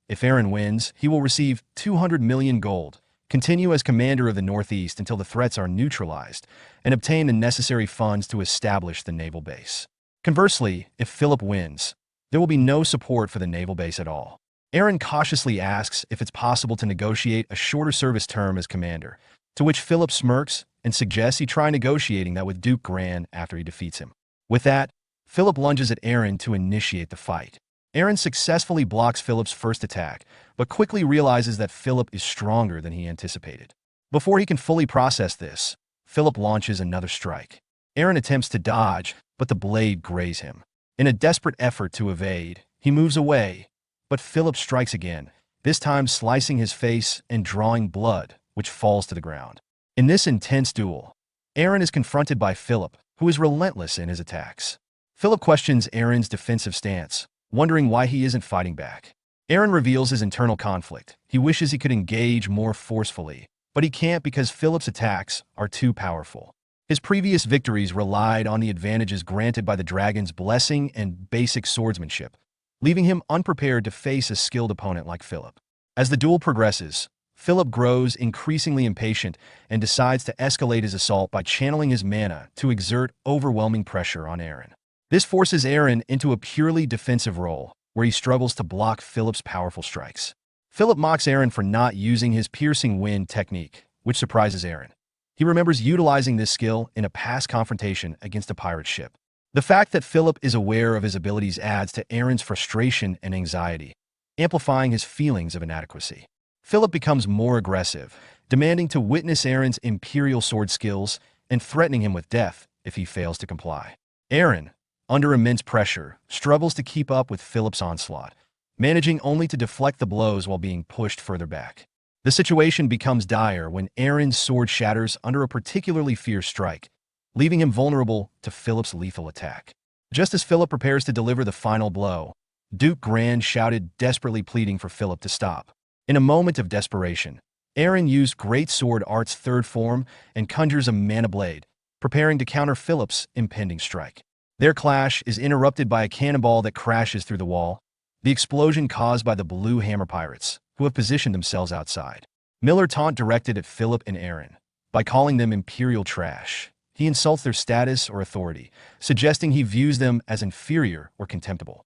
If Aaron wins, he will receive 200 million gold, continue as commander of the Northeast until the threats are neutralized, and obtain the necessary funds to establish the naval base. Conversely, if Philip wins, there will be no support for the naval base at all. Aaron cautiously asks if it's possible to negotiate a shorter service term as commander, to which Philip smirks and suggests he try negotiating that with Duke Gran after he defeats him. With that, Philip lunges at Aaron to initiate the fight. Aaron successfully blocks Philip's first attack, but quickly realizes that Philip is stronger than he anticipated. Before he can fully process this, Philip launches another strike. Aaron attempts to dodge, but the blade grazes him. In a desperate effort to evade, he moves away, but Philip strikes again, this time slicing his face and drawing blood, which falls to the ground. In this intense duel, Aaron is confronted by Philip, who is relentless in his attacks. Philip questions Aaron's defensive stance, wondering why he isn't fighting back. Aaron reveals his internal conflict. He wishes he could engage more forcefully, but he can't because Philip's attacks are too powerful. His previous victories relied on the advantages granted by the dragon's blessing and basic swordsmanship, leaving him unprepared to face a skilled opponent like Philip. As the duel progresses, Philip grows increasingly impatient and decides to escalate his assault by channeling his mana to exert overwhelming pressure on Aaron. This forces Aaron into a purely defensive role, where he struggles to block Philip's powerful strikes. Philip mocks Aaron for not using his piercing wind technique, which surprises Aaron. He remembers utilizing this skill in a past confrontation against a pirate ship. The fact that Philip is aware of his abilities adds to Aaron's frustration and anxiety, amplifying his feelings of inadequacy. Philip becomes more aggressive, demanding to witness Aaron's imperial sword skills and threatening him with death if he fails to comply. Aaron, under immense pressure, struggles to keep up with Philip's onslaught, managing only to deflect the blows while being pushed further back. The situation becomes dire when Aaron's sword shatters under a particularly fierce strike, leaving him vulnerable to Philip's lethal attack. Just as Philip prepares to deliver the final blow, Duke Gran shouted, desperately pleading for Philip to stop. In a moment of desperation, Aaron used Great Sword Art's third form and conjures a mana blade, preparing to counter Philip's impending strike. Their clash is interrupted by a cannonball that crashes through the wall, the explosion caused by the Blue Hammer Pirates, who have positioned themselves outside. Miller taunt directed at Philip and Aaron. By calling them imperial trash, he insults their status or authority, suggesting he views them as inferior or contemptible.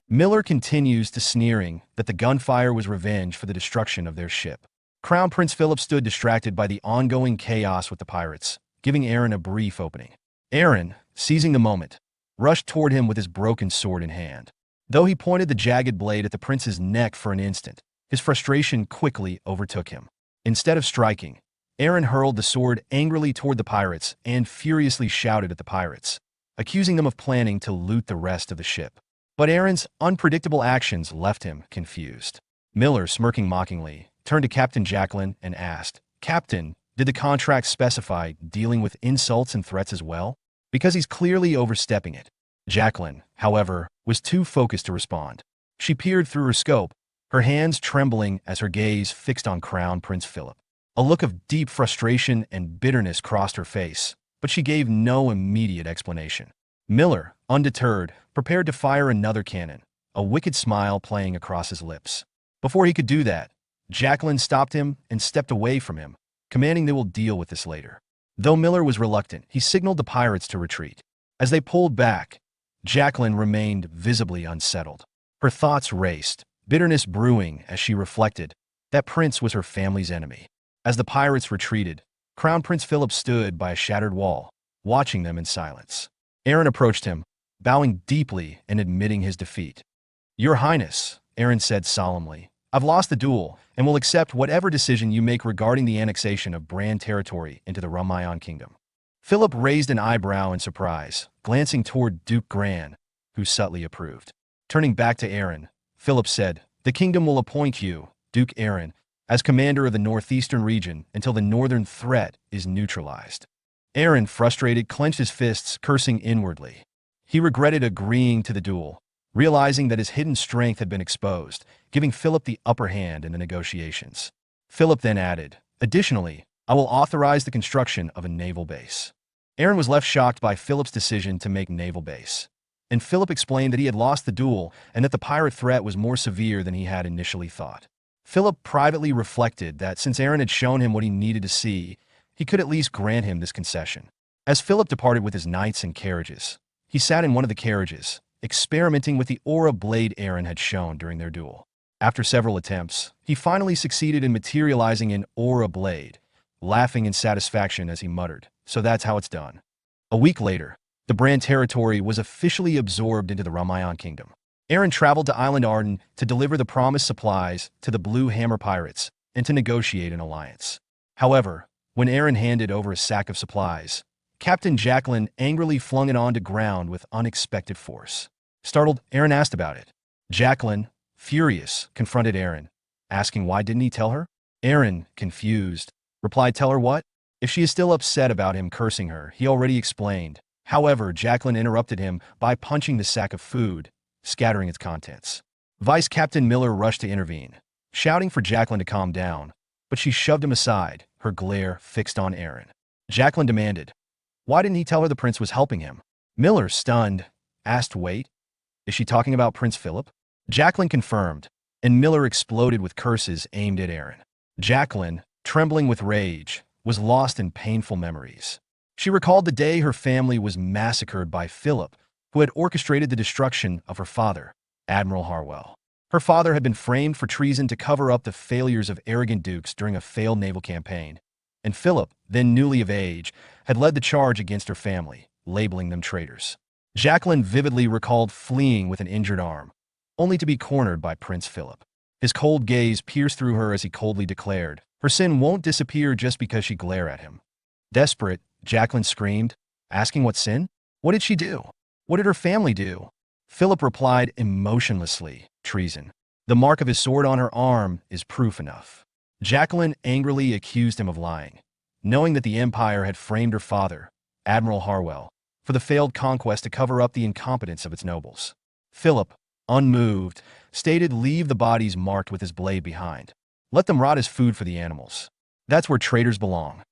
Miller continues to sneering that the gunfire was revenge for the destruction of their ship. Crown Prince Philip stood distracted by the ongoing chaos with the pirates, giving Aaron a brief opening. Aaron, seizing the moment, rushed toward him with his broken sword in hand. Though he pointed the jagged blade at the prince's neck for an instant, his frustration quickly overtook him. Instead of striking, Aaron hurled the sword angrily toward the pirates and furiously shouted at the pirates, accusing them of planning to loot the rest of the ship. But Aaron's unpredictable actions left him confused. Miller, smirking mockingly, turned to Captain Jacqueline and asked, "Captain, did the contract specify dealing with insults and threats as well? Because he's clearly overstepping it." Jacqueline, however, was too focused to respond. She peered through her scope, her hands trembling as her gaze fixed on Crown Prince Philip. A look of deep frustration and bitterness crossed her face, but she gave no immediate explanation. Miller, undeterred, prepared to fire another cannon, a wicked smile playing across his lips. Before he could do that, Jacqueline stopped him and stepped away from him, commanding they will deal with this later. Though Miller was reluctant, he signaled the pirates to retreat. As they pulled back, Jacqueline remained visibly unsettled. Her thoughts raced, bitterness brewing as she reflected. That prince was her family's enemy. As the pirates retreated, Crown Prince Philip stood by a shattered wall, watching them in silence. Aaron approached him, bowing deeply and admitting his defeat. "Your Highness," Aaron said solemnly, "I've lost the duel and will accept whatever decision you make regarding the annexation of Brahn territory into the Ramayan kingdom." Philip raised an eyebrow in surprise, glancing toward Duke Gran, who subtly approved. Turning back to Aaron, Philip said, "The kingdom will appoint you, Duke Aaron, as commander of the northeastern region until the northern threat is neutralized." Aaron, frustrated, clenched his fists, cursing inwardly. He regretted agreeing to the duel, realizing that his hidden strength had been exposed, giving Philip the upper hand in the negotiations. Philip then added, "Additionally, I will authorize the construction of a naval base." Aaron was left shocked by Philip's decision to make naval base, and Philip explained that he had lost the duel and that the pirate threat was more severe than he had initially thought. Philip privately reflected that since Aaron had shown him what he needed to see, he could at least grant him this concession. As Philip departed with his knights and carriages, he sat in one of the carriages, experimenting with the aura blade Aaron had shown during their duel. After several attempts, he finally succeeded in materializing an aura blade, laughing in satisfaction as he muttered, "So that's how it's done." A week later, the Brand territory was officially absorbed into the Ramayan kingdom. Aaron traveled to Island Arden to deliver the promised supplies to the Blue Hammer pirates and to negotiate an alliance. However, when Aaron handed over a sack of supplies, Captain Jacqueline angrily flung it onto ground with unexpected force. Startled, Aaron asked about it. Jacqueline, furious, confronted Aaron, asking why didn't he tell her? Aaron, confused, replied, "Tell her what?" If she is still upset about him cursing her, he already explained. However, Jacqueline interrupted him by punching the sack of food, scattering its contents. Vice Captain Miller rushed to intervene, shouting for Jacqueline to calm down, but she shoved him aside, her glare fixed on Aaron. Jacqueline demanded, "Why didn't he tell her the prince was helping him?" Miller, stunned, asked, "Wait, is she talking about Prince Philip?" Jacqueline confirmed, and Miller exploded with curses aimed at Aaron. Jacqueline, trembling with rage, was lost in painful memories. She recalled the day her family was massacred by Philip, who had orchestrated the destruction of her father, Admiral Harwell. Her father had been framed for treason to cover up the failures of arrogant dukes during a failed naval campaign, and Philip, then newly of age, had led the charge against her family, labeling them traitors. Jacqueline vividly recalled fleeing with an injured arm, only to be cornered by Prince Philip. His cold gaze pierced through her as he coldly declared, "Her sin won't disappear just because she glare at him." Desperate, Jacqueline screamed, asking what sin? What did she do? What did her family do? Philip replied emotionlessly, "Treason. The mark of his sword on her arm is proof enough." Jacqueline angrily accused him of lying, knowing that the Empire had framed her father, Admiral Harwell, for the failed conquest to cover up the incompetence of its nobles. Philip, unmoved, stated, "Leave the bodies marked with his blade behind. Let them rot as food for the animals. That's where traitors belong."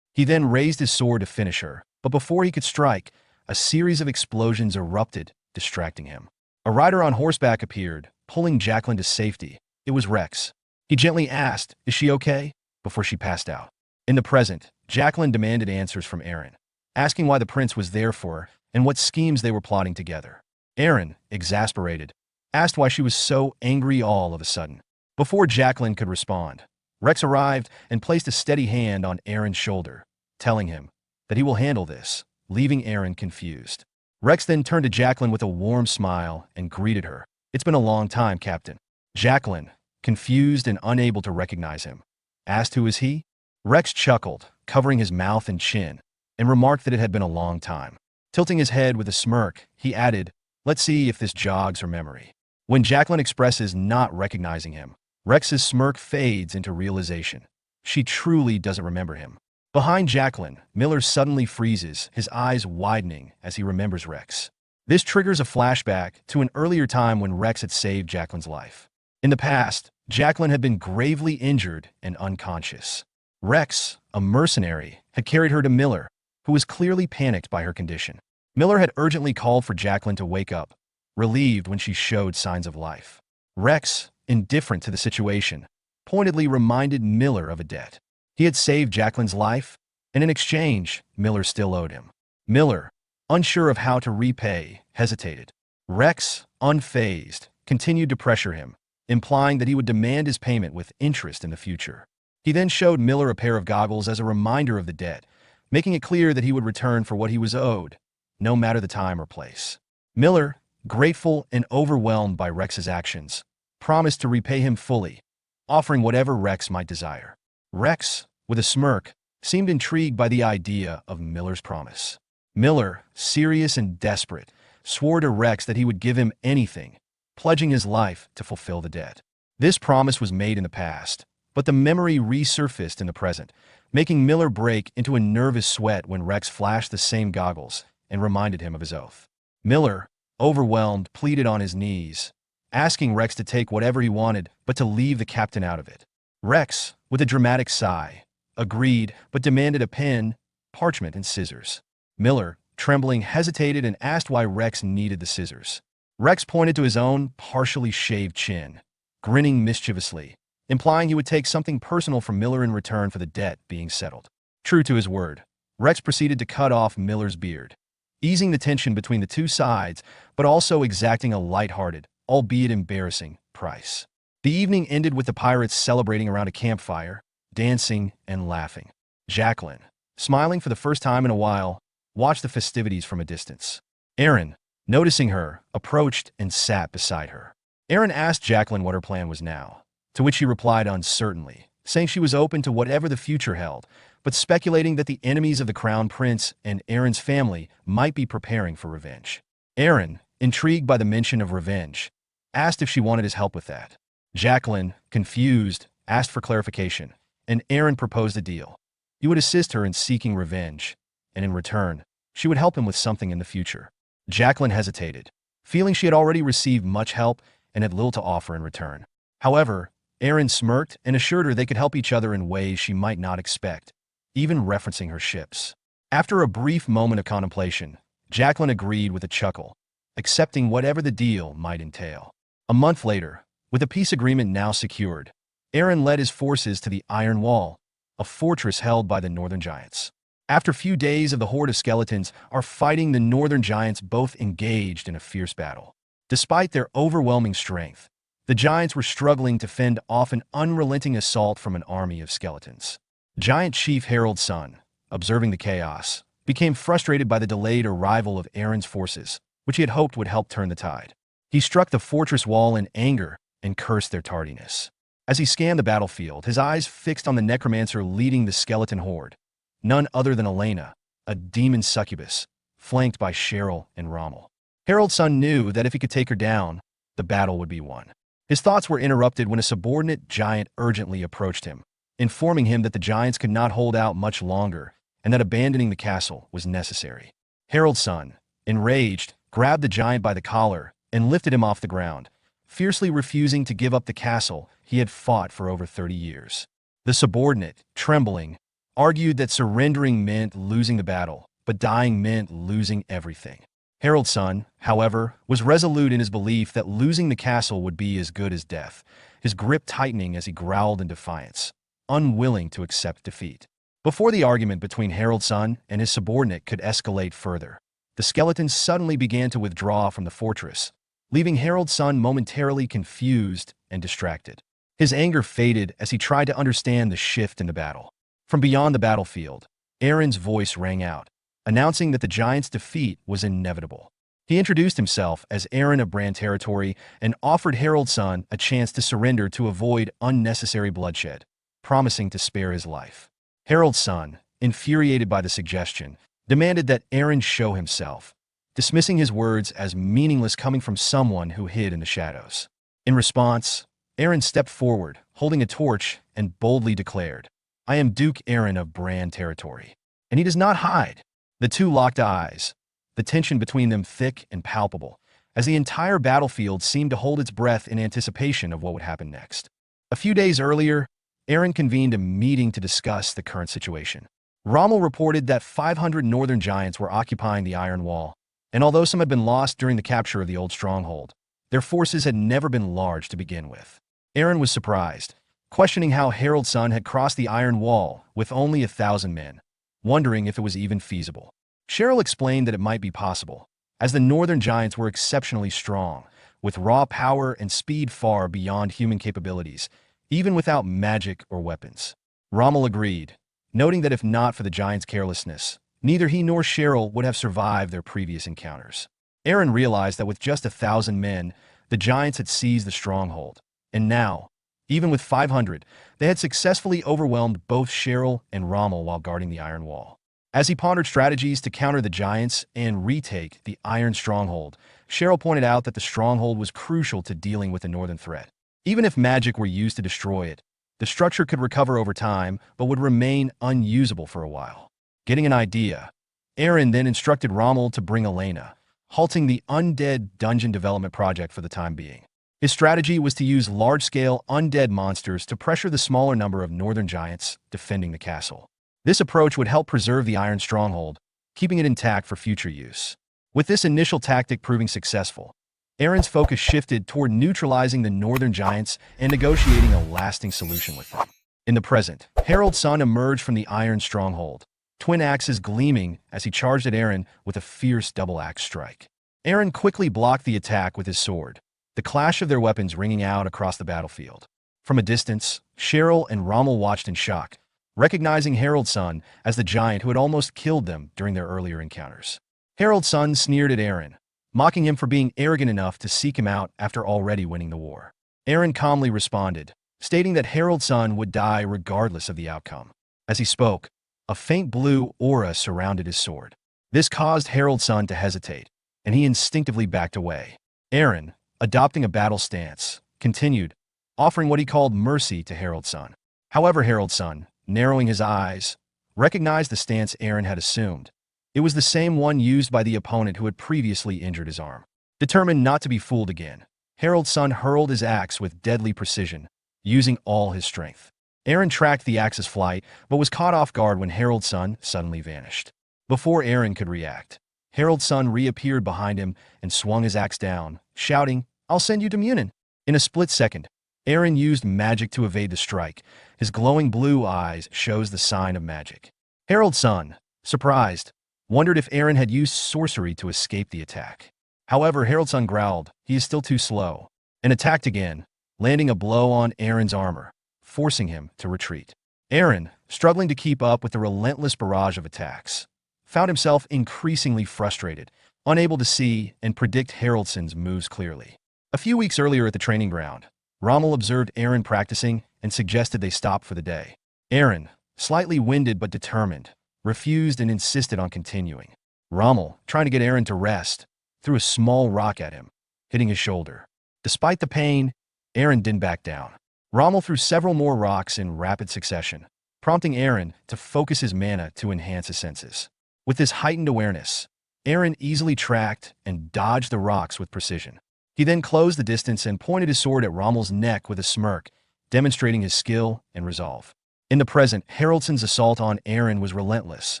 He then raised his sword to finish her, but before he could strike, a series of explosions erupted, distracting him. A rider on horseback appeared, pulling Jacqueline to safety. It was Rex. He gently asked, "Is she okay?" before she passed out. In the present, Jacqueline demanded answers from Aaron, asking why the prince was there for her and what schemes they were plotting together. Aaron, exasperated, asked why she was so angry all of a sudden. Before Jacqueline could respond, Rex arrived and placed a steady hand on Aaron's shoulder, telling him that he will handle this, leaving Aaron confused. Rex then turned to Jacqueline with a warm smile and greeted her. "It's been a long time, Captain." Jacqueline, confused and unable to recognize him, asked who is he? Rex chuckled, covering his mouth and chin, and remarked that it had been a long time. Tilting his head with a smirk, he added, "Let's see if this jogs her memory." When Jacqueline expresses not recognizing him, Rex's smirk fades into realization. She truly doesn't remember him. Behind Jacqueline, Miller suddenly freezes, his eyes widening as he remembers Rex. This triggers a flashback to an earlier time when Rex had saved Jacqueline's life. In the past, Jacqueline had been gravely injured and unconscious. Rex, a mercenary, had carried her to Miller, who was clearly panicked by her condition. Miller had urgently called for Jacqueline to wake up, relieved when she showed signs of life. Rex, indifferent to the situation, pointedly reminded Miller of a debt. He had saved Jacqueline's life, and in exchange, Miller still owed him. Miller, unsure of how to repay, hesitated. Rex, unfazed, continued to pressure him, implying that he would demand his payment with interest in the future. He then showed Miller a pair of goggles as a reminder of the debt, making it clear that he would return for what he was owed, no matter the time or place. Miller, grateful and overwhelmed by Rex's actions, promised to repay him fully, offering whatever Rex might desire. Rex, with a smirk, seemed intrigued by the idea of Miller's promise. Miller, serious and desperate, swore to Rex that he would give him anything, pledging his life to fulfill the debt. This promise was made in the past, but the memory resurfaced in the present, making Miller break into a nervous sweat when Rex flashed the same goggles and reminded him of his oath. Miller, overwhelmed, pleaded on his knees, asking Rex to take whatever he wanted, but to leave the captain out of it. Rex, with a dramatic sigh, agreed, but demanded a pen, parchment, and scissors. Miller, trembling, hesitated and asked why Rex needed the scissors. Rex pointed to his own partially shaved chin, grinning mischievously, implying he would take something personal from Miller in return for the debt being settled. True to his word, Rex proceeded to cut off Miller's beard, easing the tension between the two sides, but also exacting a lighthearted, albeit embarrassing, price. The evening ended with the pirates celebrating around a campfire, dancing and laughing. Jacqueline, smiling for the first time in a while, watched the festivities from a distance. Aaron, noticing her, approached and sat beside her. Aaron asked Jacqueline what her plan was now, to which she replied uncertainly, saying she was open to whatever the future held, but speculating that the enemies of the Crown Prince and Aaron's family might be preparing for revenge. Aaron, intrigued by the mention of revenge, asked if she wanted his help with that. Jacqueline, confused, asked for clarification, and Aaron proposed a deal. He would assist her in seeking revenge, and in return, she would help him with something in the future. Jacqueline hesitated, feeling she had already received much help and had little to offer in return. However, Aaron smirked and assured her they could help each other in ways she might not expect, even referencing her ships. After a brief moment of contemplation, Jacqueline agreed with a chuckle, accepting whatever the deal might entail. A month later, with a peace agreement now secured, Aaron led his forces to the Iron Wall, a fortress held by the Northern Giants. After a few days of the horde of skeletons are fighting, the Northern Giants both engaged in a fierce battle. Despite their overwhelming strength, the Giants were struggling to fend off an unrelenting assault from an army of skeletons. Giant Chief Harold's son, observing the chaos, became frustrated by the delayed arrival of Aaron's forces, which he had hoped would help turn the tide. He struck the fortress wall in anger and cursed their tardiness. As he scanned the battlefield, his eyes fixed on the necromancer leading the skeleton horde, none other than Elena, a demon succubus, flanked by Cheryl and Rommel. Harold's son knew that if he could take her down, the battle would be won. His thoughts were interrupted when a subordinate giant urgently approached him, informing him that the giants could not hold out much longer and that abandoning the castle was necessary. Harold's son, enraged, grabbed the giant by the collar and lifted him off the ground, fiercely refusing to give up the castle he had fought for over 30 years. The subordinate, trembling, argued that surrendering meant losing the battle, but dying meant losing everything. Harold's son, however, was resolute in his belief that losing the castle would be as good as death, his grip tightening as he growled in defiance, unwilling to accept defeat. Before the argument between Harold's son and his subordinate could escalate further, the skeletons suddenly began to withdraw from the fortress, leaving Harold's son momentarily confused and distracted. His anger faded as he tried to understand the shift in the battle. From beyond the battlefield, Aaron's voice rang out, announcing that the giants' defeat was inevitable. He introduced himself as Aaron of Brand territory and offered Harold's son a chance to surrender to avoid unnecessary bloodshed, promising to spare his life. Harold's son, infuriated by the suggestion, demanded that Aaron show himself, dismissing his words as meaningless coming from someone who hid in the shadows. In response, Aaron stepped forward, holding a torch, and boldly declared, "I am Duke Aaron of Brand territory." And he does not hide. The two locked eyes, the tension between them thick and palpable, as the entire battlefield seemed to hold its breath in anticipation of what would happen next. A few days earlier, Aaron convened a meeting to discuss the current situation. Rommel reported that 500 northern giants were occupying the Iron Wall, and although some had been lost during the capture of the old stronghold, their forces had never been large to begin with. Aaron was surprised, questioning how Harold's son had crossed the Iron Wall with only 1,000 men, wondering if it was even feasible. Cheryl explained that it might be possible, as the northern giants were exceptionally strong, with raw power and speed far beyond human capabilities, even without magic or weapons. Rommel agreed, noting that if not for the giant's carelessness, neither he nor Cheryl would have survived their previous encounters. Aaron realized that with just 1,000 men, the giants had seized the stronghold, and now, even with 500, they had successfully overwhelmed both Cheryl and Rommel while guarding the Iron Wall. As he pondered strategies to counter the giants and retake the Iron Stronghold, Cheryl pointed out that the stronghold was crucial to dealing with the northern threat. Even if magic were used to destroy it, the structure could recover over time but would remain unusable for a while. Getting an idea, Aaron then instructed Rommel to bring Elena, halting the undead dungeon development project for the time being. His strategy was to use large-scale undead monsters to pressure the smaller number of northern giants defending the castle. This approach would help preserve the Iron Stronghold, keeping it intact for future use. With this initial tactic proving successful, Aaron's focus shifted toward neutralizing the northern giants and negotiating a lasting solution with them. In the present, Harold's son emerged from the Iron Stronghold, twin axes gleaming as he charged at Aaron with a fierce double-axe strike. Aaron quickly blocked the attack with his sword, the clash of their weapons ringing out across the battlefield. From a distance, Cheryl and Rommel watched in shock, recognizing Harold's son as the giant who had almost killed them during their earlier encounters. Harold's son sneered at Aaron, mocking him for being arrogant enough to seek him out after already winning the war. Aaron calmly responded, stating that Harold's son would die regardless of the outcome. As he spoke, a faint blue aura surrounded his sword. This caused Harold's son to hesitate, and he instinctively backed away. Aaron, adopting a battle stance, continued, offering what he called mercy to Harold's son. However, Harold's son, narrowing his eyes, recognized the stance Aaron had assumed. It was the same one used by the opponent who had previously injured his arm. Determined not to be fooled again, Harold's son hurled his axe with deadly precision, using all his strength. Aaron tracked the axe's flight, but was caught off guard when Harold's son suddenly vanished. Before Aaron could react, Harold's son reappeared behind him and swung his axe down, shouting, "I'll send you to Munin." In a split second, Aaron used magic to evade the strike. His glowing blue eyes shows the sign of magic. Harold's son, surprised, wondered if Aaron had used sorcery to escape the attack. However, Harold's son growled, "He is still too slow," and attacked again, landing a blow on Aaron's armor, forcing him to retreat. Aaron, struggling to keep up with the relentless barrage of attacks, found himself increasingly frustrated, unable to see and predict Harold's son's moves clearly. A few weeks earlier at the training ground, Rommel observed Aaron practicing and suggested they stop for the day. Aaron, slightly winded but determined, refused and insisted on continuing. Rommel, trying to get Aaron to rest, threw a small rock at him, hitting his shoulder. Despite the pain, Aaron didn't back down. Rommel threw several more rocks in rapid succession, prompting Aaron to focus his mana to enhance his senses. With this heightened awareness, Aaron easily tracked and dodged the rocks with precision. He then closed the distance and pointed his sword at Rommel's neck with a smirk, demonstrating his skill and resolve. In the present, Haroldson's assault on Aaron was relentless,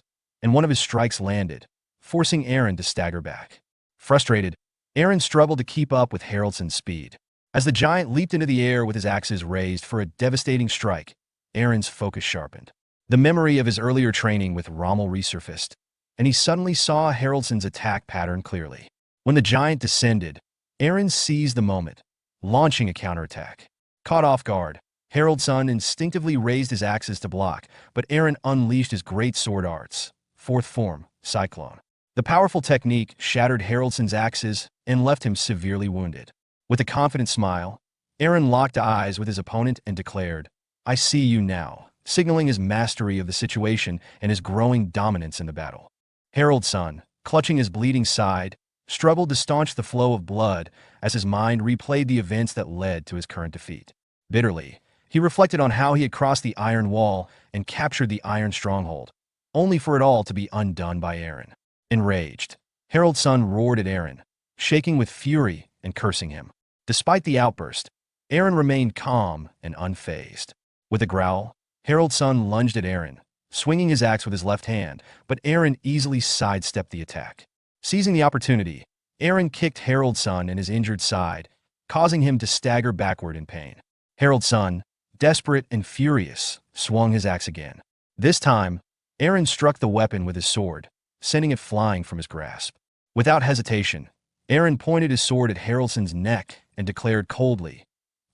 and one of his strikes landed, forcing Aaron to stagger back. Frustrated, Aaron struggled to keep up with Haroldson's speed. As the giant leaped into the air with his axes raised for a devastating strike, Aaron's focus sharpened. The memory of his earlier training with Rommel resurfaced, and he suddenly saw Haroldson's attack pattern clearly. When the giant descended, Aaron seized the moment, launching a counterattack. Caught off guard, Haroldson instinctively raised his axes to block, but Aaron unleashed his great sword arts, fourth form, Cyclone. The powerful technique shattered Haroldson's axes and left him severely wounded. With a confident smile, Aaron locked eyes with his opponent and declared, "I see you now," signaling his mastery of the situation and his growing dominance in the battle. Haroldson, clutching his bleeding side, struggled to staunch the flow of blood as his mind replayed the events that led to his current defeat. Bitterly, he reflected on how he had crossed the Iron Wall and captured the Iron Stronghold, only for it all to be undone by Aaron. Enraged, Haroldson roared at Aaron, shaking with fury and cursing him. Despite the outburst, Aaron remained calm and unfazed. With a growl, Haroldson lunged at Aaron, swinging his axe with his left hand, but Aaron easily sidestepped the attack. Seizing the opportunity, Aaron kicked Haroldson in his injured side, causing him to stagger backward in pain. Haroldson, desperate and furious, swung his axe again. This time, Aaron struck the weapon with his sword, sending it flying from his grasp. Without hesitation, Aaron pointed his sword at Haraldson's neck and declared coldly,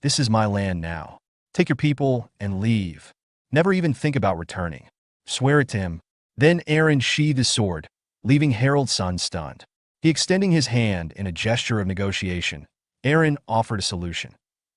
"This is my land now. Take your people and leave. Never even think about returning. Swear it to him." Then Aaron sheathed his sword, leaving Harald's son stunned. He extending his hand in a gesture of negotiation, Aaron offered a solution.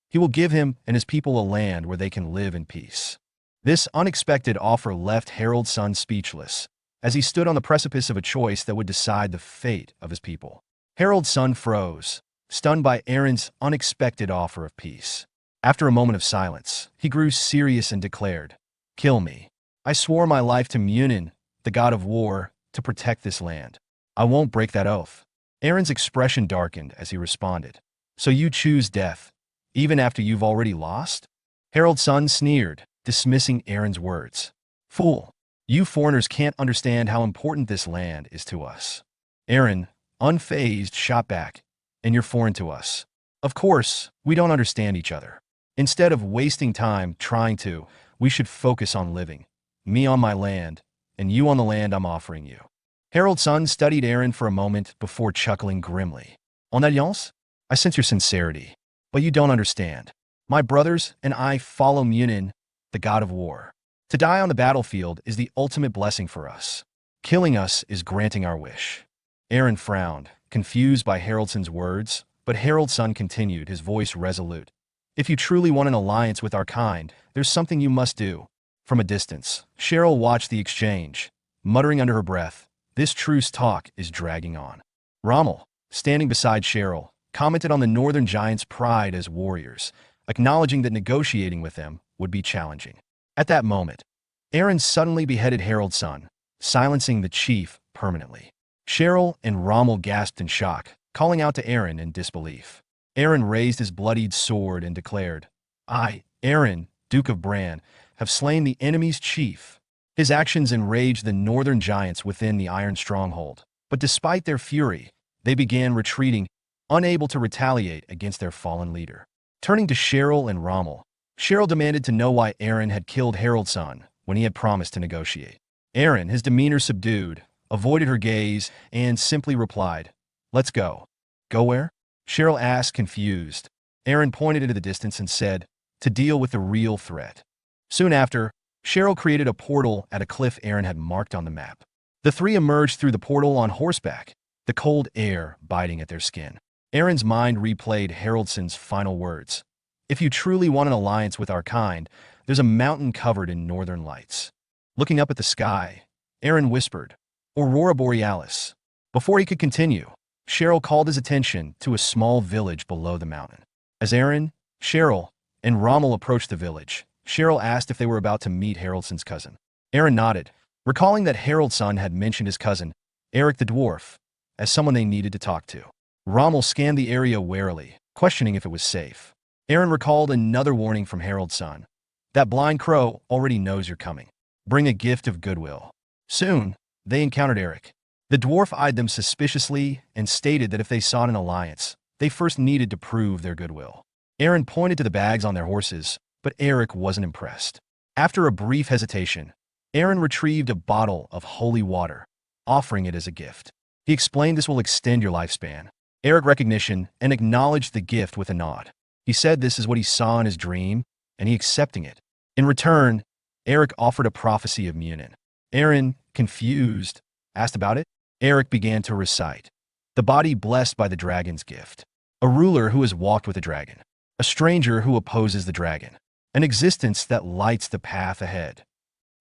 He will give him and his people a land where they can live in peace. This unexpected offer left Harald's son speechless, as he stood on the precipice of a choice that would decide the fate of his people. Harald's son froze, stunned by Aaron's unexpected offer of peace. After a moment of silence, he grew serious and declared, "Kill me. I swore my life to Munin, the god of war, to protect this land. I won't break that oath." Aaron's expression darkened as he responded, "So you choose death, even after you've already lost?" Harald's son sneered, dismissing Aaron's words. "Fool, you foreigners can't understand how important this land is to us." Aaron, unfazed, shot back, "And you're foreign to us. Of course, we don't understand each other. Instead of wasting time trying to, we should focus on living. Me on my land, and you on the land I'm offering you." Harald's son studied Aaron for a moment before chuckling grimly. "En alliance? I sense your sincerity, but you don't understand. My brothers and I follow Munin, the god of war. To die on the battlefield is the ultimate blessing for us. Killing us is granting our wish." Aaron frowned, confused by Haraldson's words, but Harald's son continued, his voice resolute. "If you truly want an alliance with our kind, there's something you must do." From a distance, Cheryl watched the exchange, muttering under her breath, "This truce talk is dragging on." Rommel, standing beside Cheryl, commented on the northern giants' pride as warriors, acknowledging that negotiating with them would be challenging. At that moment, Aaron suddenly beheaded Harald's son, silencing the chief permanently. Cheryl and Rommel gasped in shock, calling out to Aaron in disbelief. Aaron raised his bloodied sword and declared, "I, Aaron, Duke of Brahn, have slain the enemy's chief." His actions enraged the northern giants within the iron stronghold, but despite their fury, they began retreating, unable to retaliate against their fallen leader. Turning to Cheryl and Rommel, Cheryl demanded to know why Aaron had killed Harald's son when he had promised to negotiate. Aaron, his demeanor subdued, avoided her gaze and simply replied, "Let's go." "Go where?" Cheryl asked, confused. Aaron pointed into the distance and said, "To deal with the real threat." Soon after, Cheryl created a portal at a cliff Aaron had marked on the map. The three emerged through the portal on horseback, the cold air biting at their skin. Aaron's mind replayed Haraldson's final words. "If you truly want an alliance with our kind, there's a mountain covered in northern lights." Looking up at the sky, Aaron whispered, "Aurora Borealis." Before he could continue, Cheryl called his attention to a small village below the mountain. As Aaron, Cheryl, and Rommel approached the village, Cheryl asked if they were about to meet Haraldson's cousin. Aaron nodded, recalling that Harald's son had mentioned his cousin, Eric the dwarf, as someone they needed to talk to. Rommel scanned the area warily, questioning if it was safe. Aaron recalled another warning from Harald's son. "That blind crow already knows you're coming. Bring a gift of goodwill." Soon, they encountered Eric. The dwarf eyed them suspiciously and stated that if they sought an alliance, they first needed to prove their goodwill. Aaron pointed to the bags on their horses, but Eric wasn't impressed. After a brief hesitation, Aaron retrieved a bottle of holy water, offering it as a gift. He explained this will extend your lifespan. Eric recognition and acknowledged the gift with a nod. He said this is what he saw in his dream, and he accepting it. In return, Eric offered a prophecy of Munin. Aaron, confused, asked about it. Eric began to recite. "The body blessed by the dragon's gift. A ruler who has walked with a dragon. A stranger who opposes the dragon. An existence that lights the path ahead."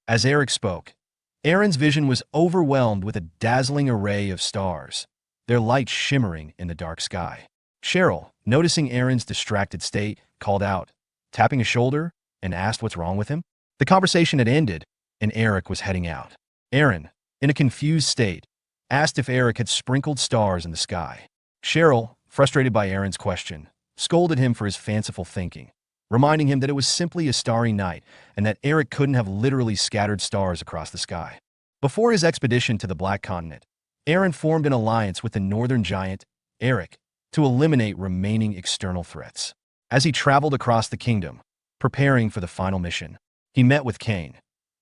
As Eric spoke, Aaron's vision was overwhelmed with a dazzling array of stars, their light shimmering in the dark sky. Cheryl, noticing Aaron's distracted state, called out, tapping his shoulder, and asked what's wrong with him. The conversation had ended, and Eric was heading out. Aaron, in a confused state, asked if Eric had sprinkled stars in the sky. Cheryl, frustrated by Aaron's question, scolded him for his fanciful thinking, reminding him that it was simply a starry night and that Eric couldn't have literally scattered stars across the sky. Before his expedition to the Black Continent, Aaron formed an alliance with the northern giant, Eric, to eliminate remaining external threats. As he traveled across the kingdom, preparing for the final mission, he met with Cain.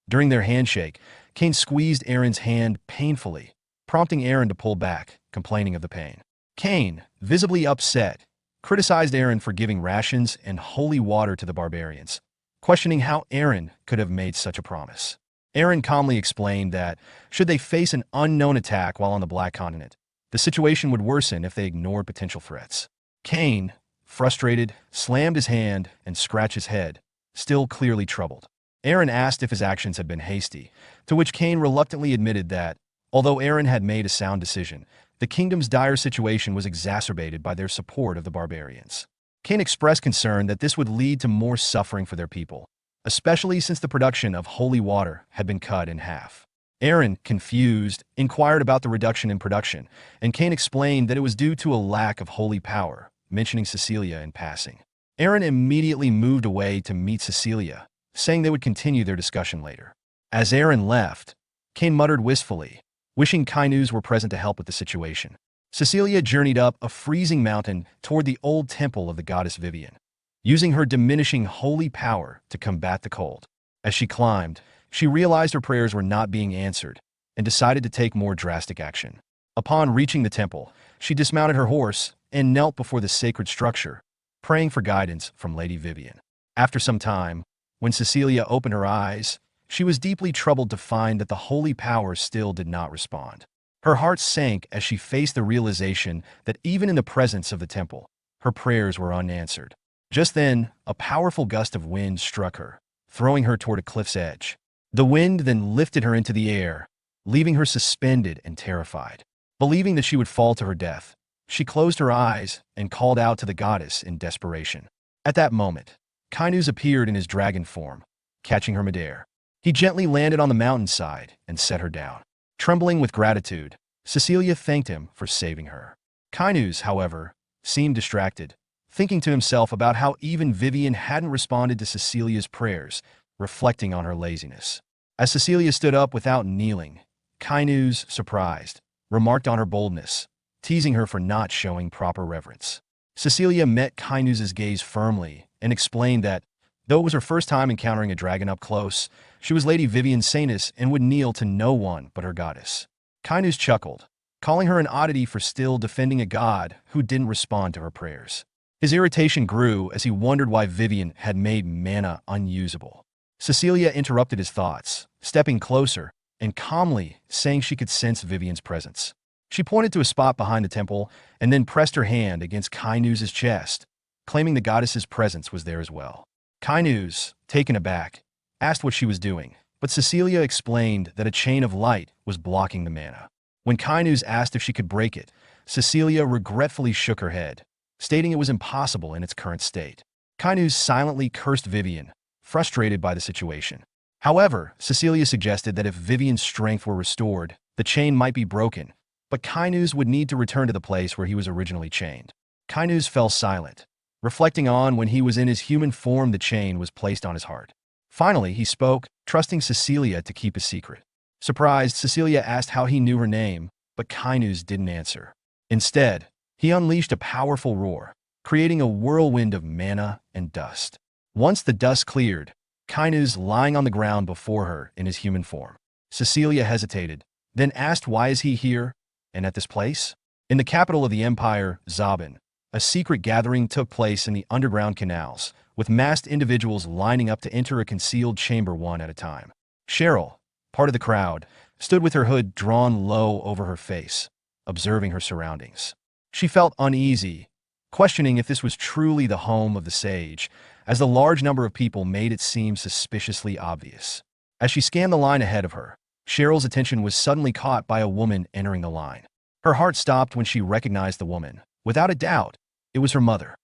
During their handshake, Cain squeezed Aaron's hand painfully, prompting Aaron to pull back, complaining of the pain. Cain, visibly upset, criticized Aaron for giving rations and holy water to the barbarians, questioning how Aaron could have made such a promise. Aaron calmly explained that, should they face an unknown attack while on the Black Continent, the situation would worsen if they ignored potential threats. Cain, frustrated, slammed his hand and scratched his head, still clearly troubled. Aaron asked if his actions had been hasty, to which Cain reluctantly admitted that, although Aaron had made a sound decision, the kingdom's dire situation was exacerbated by their support of the barbarians. Cain expressed concern that this would lead to more suffering for their people, especially since the production of holy water had been cut in half. Aaron, confused, inquired about the reduction in production, and Cain explained that it was due to a lack of holy power, mentioning Cecilia in passing. Aaron immediately moved away to meet Cecilia, saying they would continue their discussion later. As Aaron left, Cain muttered wistfully, wishing Kainus were present to help with the situation. Cecilia journeyed up a freezing mountain toward the old temple of the goddess Vivian, using her diminishing holy power to combat the cold. As she climbed, she realized her prayers were not being answered and decided to take more drastic action. Upon reaching the temple, she dismounted her horse and knelt before the sacred structure, praying for guidance from Lady Vivian. After some time, when Cecilia opened her eyes, she was deeply troubled to find that the holy power still did not respond. Her heart sank as she faced the realization that even in the presence of the temple, her prayers were unanswered. Just then, a powerful gust of wind struck her, throwing her toward a cliff's edge. The wind then lifted her into the air, leaving her suspended and terrified. Believing that she would fall to her death, she closed her eyes and called out to the goddess in desperation. At that moment, Kainus appeared in his dragon form, catching her midair. He gently landed on the mountainside and set her down. Trembling with gratitude, Cecilia thanked him for saving her. Kainus, however, seemed distracted, thinking to himself about how even Vivian hadn't responded to Cecilia's prayers, reflecting on her laziness. As Cecilia stood up without kneeling, Kainus, surprised, remarked on her boldness, teasing her for not showing proper reverence. Cecilia met Kainus's gaze firmly and explained that, though it was her first time encountering a dragon up close, she was Lady Vivian's saintess and would kneel to no one but her goddess. Kainus chuckled, calling her an oddity for still defending a god who didn't respond to her prayers. His irritation grew as he wondered why Vivian had made mana unusable. Cecilia interrupted his thoughts, stepping closer and calmly saying she could sense Vivian's presence. She pointed to a spot behind the temple and then pressed her hand against Kainus' chest, claiming the goddess's presence was there as well. Kainus, taken aback, asked what she was doing, but Cecilia explained that a chain of light was blocking the mana. When Kainus asked if she could break it, Cecilia regretfully shook her head, stating it was impossible in its current state. Kainus silently cursed Vivian, frustrated by the situation. However, Cecilia suggested that if Vivian's strength were restored, the chain might be broken, but Kainus would need to return to the place where he was originally chained. Kainus fell silent, reflecting on when he was in his human form the chain was placed on his heart. Finally, he spoke, trusting Cecilia to keep a secret. Surprised, Cecilia asked how he knew her name, but Kainus didn't answer. Instead, he unleashed a powerful roar, creating a whirlwind of mana and dust. Once the dust cleared, Kainus lying on the ground before her in his human form. Cecilia hesitated, then asked why is he here, and at this place? In the capital of the empire, Zaban, a secret gathering took place in the underground canals, with masked individuals lining up to enter a concealed chamber one at a time. Cheryl, part of the crowd, stood with her hood drawn low over her face, observing her surroundings. She felt uneasy, questioning if this was truly the home of the sage, as the large number of people made it seem suspiciously obvious. As she scanned the line ahead of her, Cheryl's attention was suddenly caught by a woman entering the line. Her heart stopped when she recognized the woman. Without a doubt, it was her mother.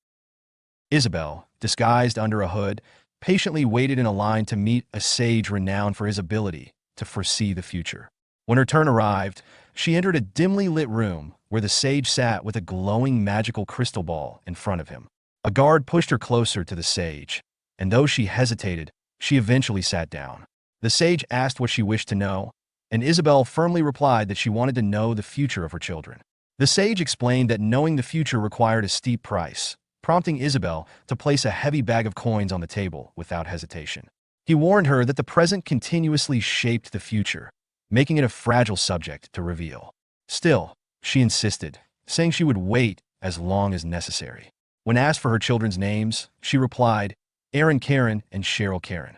Isabel, disguised under a hood, patiently waited in a line to meet a sage renowned for his ability to foresee the future. When her turn arrived, she entered a dimly lit room where the sage sat with a glowing magical crystal ball in front of him. A guard pushed her closer to the sage, and though she hesitated, she eventually sat down. The sage asked what she wished to know, and Isabel firmly replied that she wanted to know the future of her children. The sage explained that knowing the future required a steep price, prompting Isabel to place a heavy bag of coins on the table without hesitation. He warned her that the present continuously shaped the future, making it a fragile subject to reveal. Still, she insisted, saying she would wait as long as necessary. When asked for her children's names, she replied, Aaron Karen and Cheryl Karen.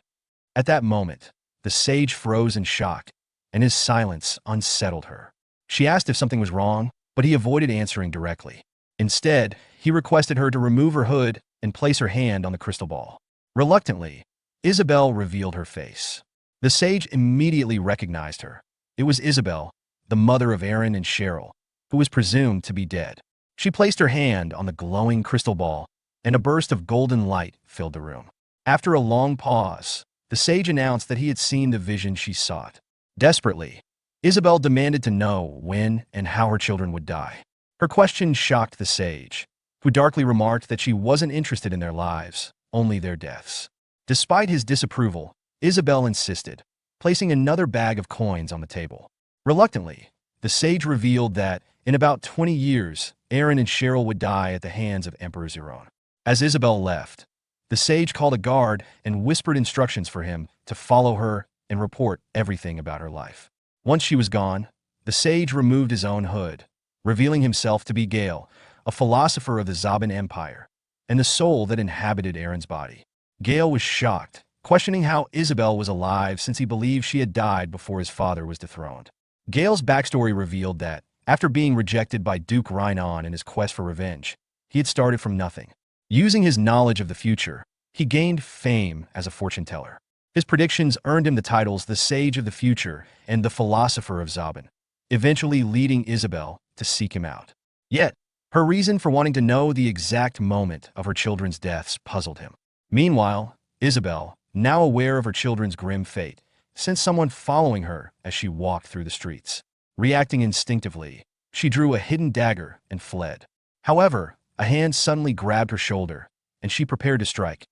At that moment, the sage froze in shock, and his silence unsettled her. She asked if something was wrong, but he avoided answering directly. Instead, he requested her to remove her hood and place her hand on the crystal ball. Reluctantly, Isabel revealed her face. The sage immediately recognized her. It was Isabel, the mother of Aaron and Cheryl, who was presumed to be dead. She placed her hand on the glowing crystal ball, and a burst of golden light filled the room. After a long pause, the sage announced that he had seen the vision she sought. Desperately, Isabel demanded to know when and how her children would die. Her question shocked the sage, who darkly remarked that she wasn't interested in their lives, only their deaths. Despite his disapproval, Isabel insisted, placing another bag of coins on the table. Reluctantly, the sage revealed that, in about 20 years, Aaron and Cheryl would die at the hands of Emperor Zerone. As Isabel left, the sage called a guard and whispered instructions for him to follow her and report everything about her life. Once she was gone, the sage removed his own hood, revealing himself to be Gayle, a philosopher of the Zaban Empire, and the soul that inhabited Aaron's body. Gayle was shocked, questioning how Isabel was alive since he believed she had died before his father was dethroned. Gayle's backstory revealed that, after being rejected by Duke Rhinon in his quest for revenge, he had started from nothing. Using his knowledge of the future, he gained fame as a fortune teller. His predictions earned him the titles the Sage of the Future and the Philosopher of Zaban, eventually leading Isabel to seek him out. Yet, her reason for wanting to know the exact moment of her children's deaths puzzled him. Meanwhile, Isabel, now aware of her children's grim fate, sensed someone following her as she walked through the streets. Reacting instinctively, she drew a hidden dagger and fled. However, a hand suddenly grabbed her shoulder, and she prepared to strike,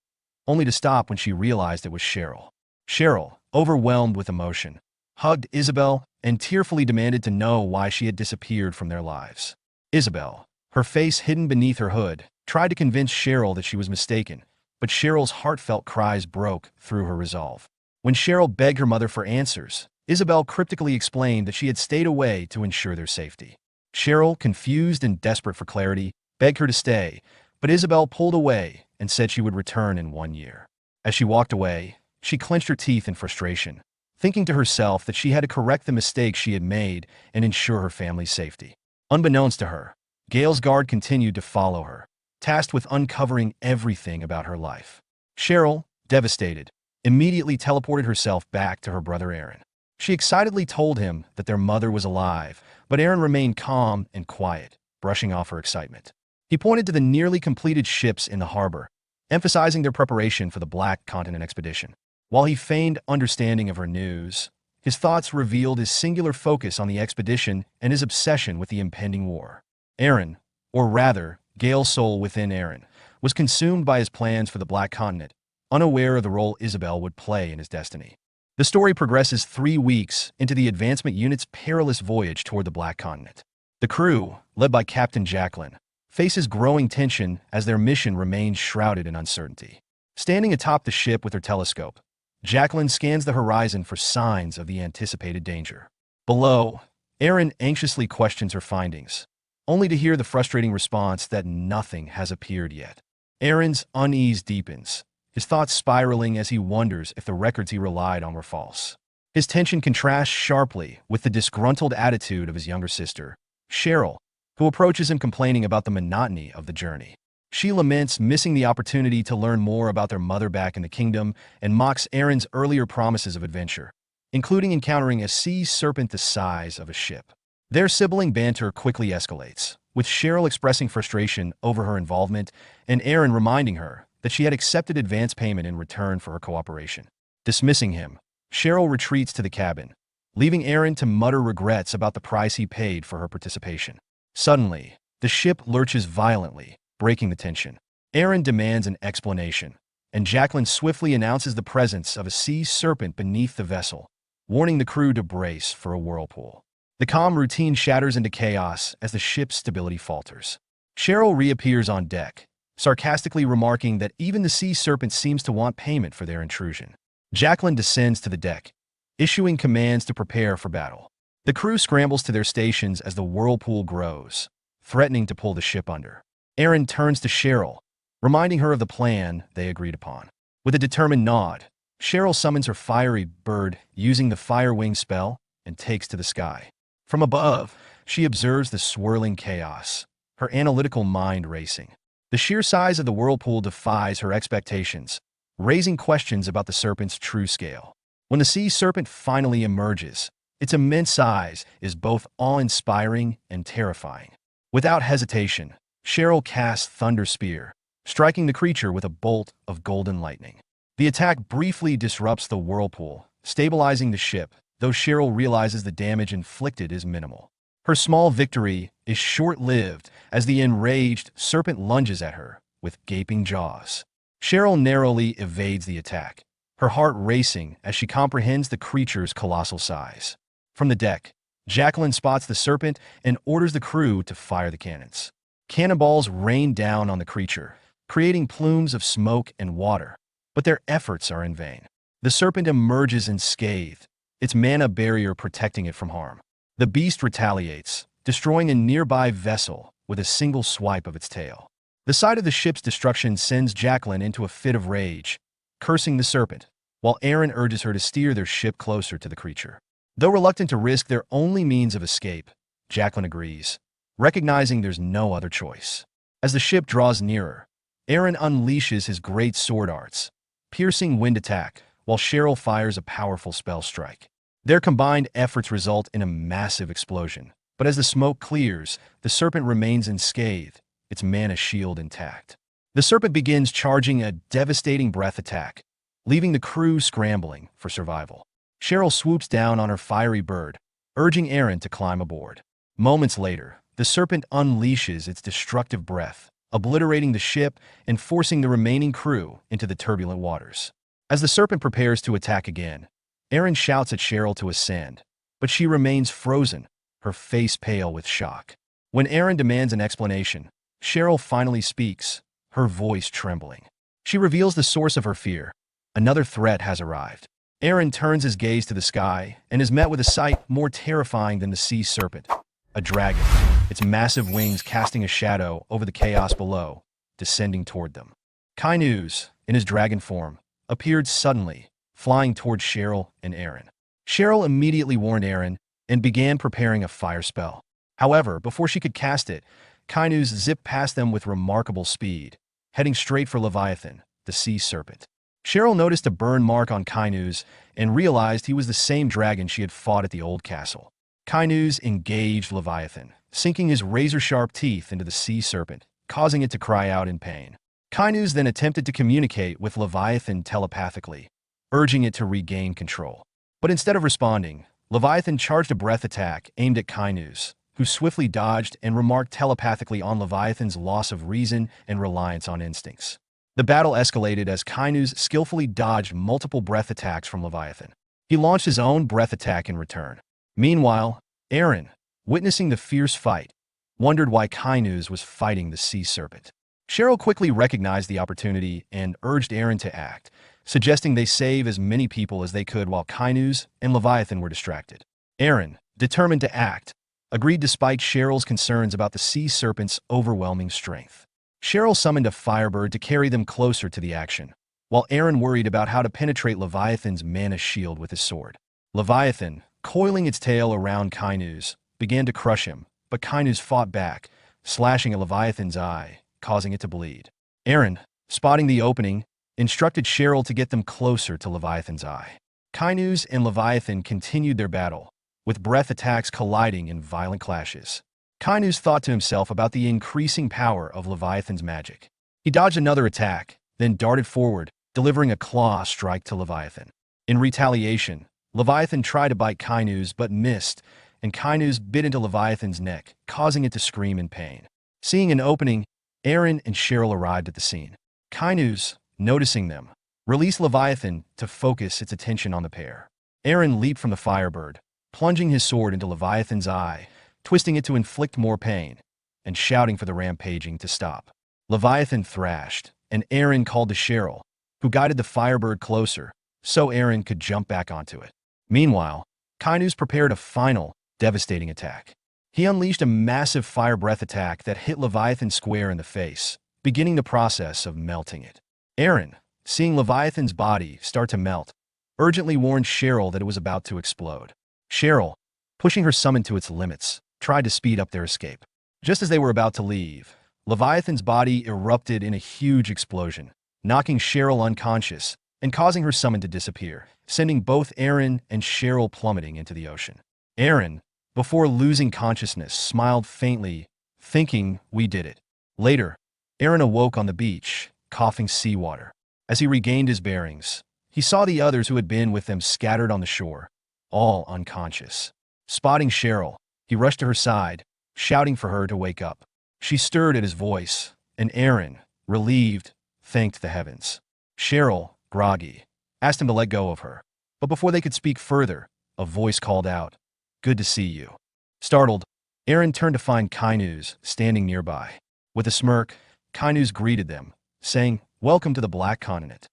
only to stop when she realized it was Cheryl. Cheryl, overwhelmed with emotion, hugged Isabel and tearfully demanded to know why she had disappeared from their lives. Isabel, her face hidden beneath her hood, tried to convince Cheryl that she was mistaken, but Cheryl's heartfelt cries broke through her resolve. When Cheryl begged her mother for answers, Isabel cryptically explained that she had stayed away to ensure their safety. Cheryl, confused and desperate for clarity, begged her to stay, but Isabel pulled away and said she would return in 1 year. As she walked away, she clenched her teeth in frustration, thinking to herself that she had to correct the mistakes she had made and ensure her family's safety. Unbeknownst to her, Gayle's guard continued to follow her, tasked with uncovering everything about her life. Cheryl, devastated, immediately teleported herself back to her brother Aaron. She excitedly told him that their mother was alive, but Aaron remained calm and quiet, brushing off her excitement. He pointed to the nearly completed ships in the harbor, emphasizing their preparation for the Black Continent expedition. While he feigned understanding of her news, his thoughts revealed his singular focus on the expedition and his obsession with the impending war. Aaron, or rather, Gayle's soul within Aaron, was consumed by his plans for the Black Continent, unaware of the role Isabel would play in his destiny. The story progresses 3 weeks into the advancement unit's perilous voyage toward the Black Continent. The crew, led by Captain Jacqueline, faces growing tension as their mission remains shrouded in uncertainty. Standing atop the ship with her telescope, Jacqueline scans the horizon for signs of the anticipated danger. Below, Aaron anxiously questions her findings, only to hear the frustrating response that nothing has appeared yet. Aaron's unease deepens, his thoughts spiraling as he wonders if the records he relied on were false. His tension contrasts sharply with the disgruntled attitude of his younger sister, Cheryl, who approaches him complaining about the monotony of the journey. She laments missing the opportunity to learn more about their mother back in the kingdom and mocks Aaron's earlier promises of adventure, including encountering a sea serpent the size of a ship. Their sibling banter quickly escalates, with Cheryl expressing frustration over her involvement and Aaron reminding her that she had accepted advance payment in return for her cooperation. Dismissing him, Cheryl retreats to the cabin, leaving Aaron to mutter regrets about the price he paid for her participation. Suddenly, the ship lurches violently, breaking the tension. Aaron demands an explanation, and Jacqueline swiftly announces the presence of a sea serpent beneath the vessel, warning the crew to brace for a whirlpool. The calm routine shatters into chaos as the ship's stability falters. Cheryl reappears on deck, sarcastically remarking that even the sea serpent seems to want payment for their intrusion. Jacqueline descends to the deck, issuing commands to prepare for battle. The crew scrambles to their stations as the whirlpool grows, threatening to pull the ship under. Aaron turns to Cheryl, reminding her of the plan they agreed upon. With a determined nod, Cheryl summons her fiery bird using the Fire Wing spell and takes to the sky. From above, she observes the swirling chaos, her analytical mind racing. The sheer size of the whirlpool defies her expectations, raising questions about the serpent's true scale. When the sea serpent finally emerges, its immense size is both awe-inspiring and terrifying. Without hesitation, Cheryl casts Thunder Spear, striking the creature with a bolt of golden lightning. The attack briefly disrupts the whirlpool, stabilizing the ship, though Cheryl realizes the damage inflicted is minimal. Her small victory is short-lived as the enraged serpent lunges at her with gaping jaws. Cheryl narrowly evades the attack, her heart racing as she comprehends the creature's colossal size. From the deck, Jacqueline spots the serpent and orders the crew to fire the cannons. Cannonballs rain down on the creature, creating plumes of smoke and water, but their efforts are in vain. The serpent emerges unscathed, its mana barrier protecting it from harm. The beast retaliates, destroying a nearby vessel with a single swipe of its tail. The sight of the ship's destruction sends Jacqueline into a fit of rage, cursing the serpent, while Aaron urges her to steer their ship closer to the creature. Though reluctant to risk their only means of escape, Jacqueline agrees, recognizing there's no other choice. As the ship draws nearer, Aaron unleashes his great sword arts, piercing wind attack, while Cheryl fires a powerful spell strike. Their combined efforts result in a massive explosion, but as the smoke clears, the serpent remains unscathed, its mana shield intact. The serpent begins charging a devastating breath attack, leaving the crew scrambling for survival. Cheryl swoops down on her fiery bird, urging Aaron to climb aboard. Moments later, the serpent unleashes its destructive breath, obliterating the ship and forcing the remaining crew into the turbulent waters. As the serpent prepares to attack again, Aaron shouts at Cheryl to ascend, but she remains frozen, her face pale with shock. When Aaron demands an explanation, Cheryl finally speaks, her voice trembling. She reveals the source of her fear. Another threat has arrived. Aaron turns his gaze to the sky and is met with a sight more terrifying than the sea serpent. A dragon, its massive wings casting a shadow over the chaos below, descending toward them. Kainuz, in his dragon form, appeared suddenly, flying toward Cheryl and Aaron. Cheryl immediately warned Aaron and began preparing a fire spell. However, before she could cast it, Kainuz zipped past them with remarkable speed, heading straight for Leviathan, the sea serpent. Cheryl noticed a burn mark on Kainuz and realized he was the same dragon she had fought at the old castle. Kainuz engaged Leviathan, sinking his razor-sharp teeth into the sea serpent, causing it to cry out in pain. Kainuz then attempted to communicate with Leviathan telepathically, urging it to regain control. But instead of responding, Leviathan charged a breath attack aimed at Kainuz, who swiftly dodged and remarked telepathically on Leviathan's loss of reason and reliance on instincts. The battle escalated as Kainuz skillfully dodged multiple breath attacks from Leviathan. He launched his own breath attack in return. Meanwhile, Aaron, witnessing the fierce fight, wondered why Kainuz was fighting the sea serpent. Cheryl quickly recognized the opportunity and urged Aaron to act, suggesting they save as many people as they could while Kainuz and Leviathan were distracted. Aaron, determined to act, agreed despite Cheryl's concerns about the sea serpent's overwhelming strength. Cheryl summoned a firebird to carry them closer to the action, while Aaron worried about how to penetrate Leviathan's mana shield with his sword. Leviathan, coiling its tail around Kainuz, began to crush him, but Kainuz fought back, slashing at Leviathan's eye, causing it to bleed. Aaron, spotting the opening, instructed Cheryl to get them closer to Leviathan's eye. Kainuz and Leviathan continued their battle, with breath attacks colliding in violent clashes. Kainuz thought to himself about the increasing power of Leviathan's magic. He dodged another attack, then darted forward, delivering a claw strike to Leviathan. In retaliation, Leviathan tried to bite Kainuz but missed, and Kainuz bit into Leviathan's neck, causing it to scream in pain. Seeing an opening, Aaron and Cheryl arrived at the scene. Kainuz, noticing them, released Leviathan to focus its attention on the pair. Aaron leaped from the firebird, plunging his sword into Leviathan's eye, twisting it to inflict more pain, and shouting for the rampaging to stop. Leviathan thrashed, and Aaron called to Cheryl, who guided the firebird closer, so Aaron could jump back onto it. Meanwhile, Kainuz prepared a final, devastating attack. He unleashed a massive fire breath attack that hit Leviathan square in the face, beginning the process of melting it. Aaron, seeing Leviathan's body start to melt, urgently warned Cheryl that it was about to explode. Cheryl, pushing her summon to its limits, tried to speed up their escape. Just as they were about to leave, Leviathan's body erupted in a huge explosion, knocking Cheryl unconscious and causing her summon to disappear, sending both Aaron and Cheryl plummeting into the ocean. Aaron, before losing consciousness, smiled faintly, thinking, "We did it." Later, Aaron awoke on the beach, coughing seawater. As he regained his bearings, he saw the others who had been with them scattered on the shore, all unconscious. Spotting Cheryl, he rushed to her side, shouting for her to wake up. She stirred at his voice, and Aaron, relieved, thanked the heavens. Cheryl, groggy, asked him to let go of her. But before they could speak further, a voice called out, "Good to see you." Startled, Aaron turned to find Kainuz standing nearby. With a smirk, Kainuz greeted them, saying, "Welcome to the Black Continent."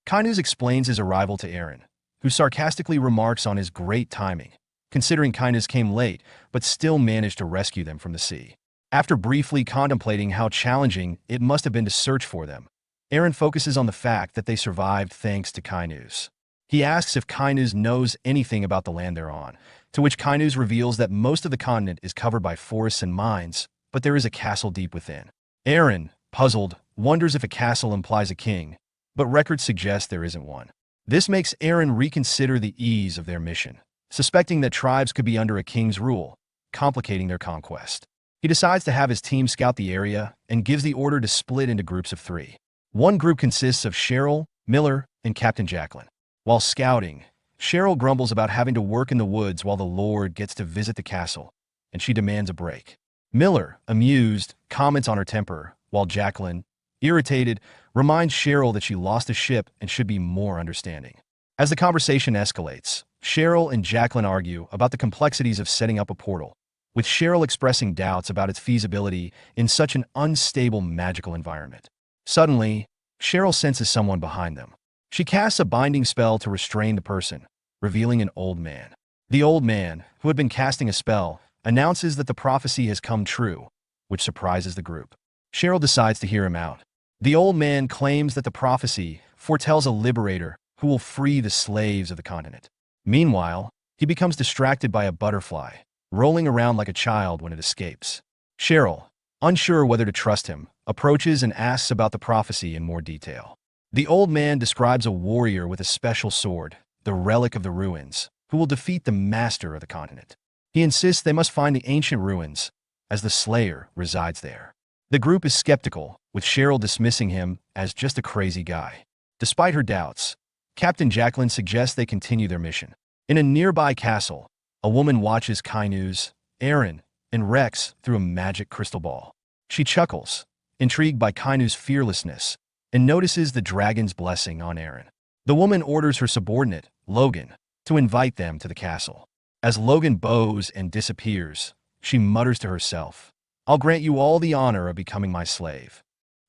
Kainuz explains his arrival to Aaron, who sarcastically remarks on his great timing, considering Kainuz came late but still managed to rescue them from the sea. After briefly contemplating how challenging it must have been to search for them, Aaron focuses on the fact that they survived thanks to Kainuz. He asks if Kainuz knows anything about the land they're on, to which Kainuz reveals that most of the continent is covered by forests and mines, but there is a castle deep within. Aaron, puzzled, wonders if a castle implies a king, but records suggest there isn't one. This makes Aaron reconsider the ease of their mission, suspecting that tribes could be under a king's rule, complicating their conquest. He decides to have his team scout the area and gives the order to split into groups of 3. One group consists of Cheryl, Miller, and Captain Jacqueline. While scouting, Cheryl grumbles about having to work in the woods while the Lord gets to visit the castle, and she demands a break. Miller, amused, comments on her temper, while Jacqueline, irritated, reminds Cheryl that she lost a ship and should be more understanding. As the conversation escalates, Cheryl and Jacqueline argue about the complexities of setting up a portal, with Cheryl expressing doubts about its feasibility in such an unstable magical environment. Suddenly, Cheryl senses someone behind them. She casts a binding spell to restrain the person, revealing an old man. The old man, who had been casting a spell, announces that the prophecy has come true, which surprises the group. Cheryl decides to hear him out. The old man claims that the prophecy foretells a liberator who will free the slaves of the continent. Meanwhile, he becomes distracted by a butterfly, rolling around like a child when it escapes. Cheryl, unsure whether to trust him, approaches and asks about the prophecy in more detail. The old man describes a warrior with a special sword, the relic of the ruins, who will defeat the master of the continent. He insists they must find the ancient ruins, as the Slayer resides there. The group is skeptical, with Cheryl dismissing him as just a crazy guy. Despite her doubts, Captain Jacqueline suggests they continue their mission. In a nearby castle, a woman watches Kainuz, Aaron, and Rex through a magic crystal ball. She chuckles, intrigued by Kainuz's fearlessness, and notices the dragon's blessing on Aaron. The woman orders her subordinate, Logan, to invite them to the castle. As Logan bows and disappears, she mutters to herself, "I'll grant you all the honor of becoming my slave."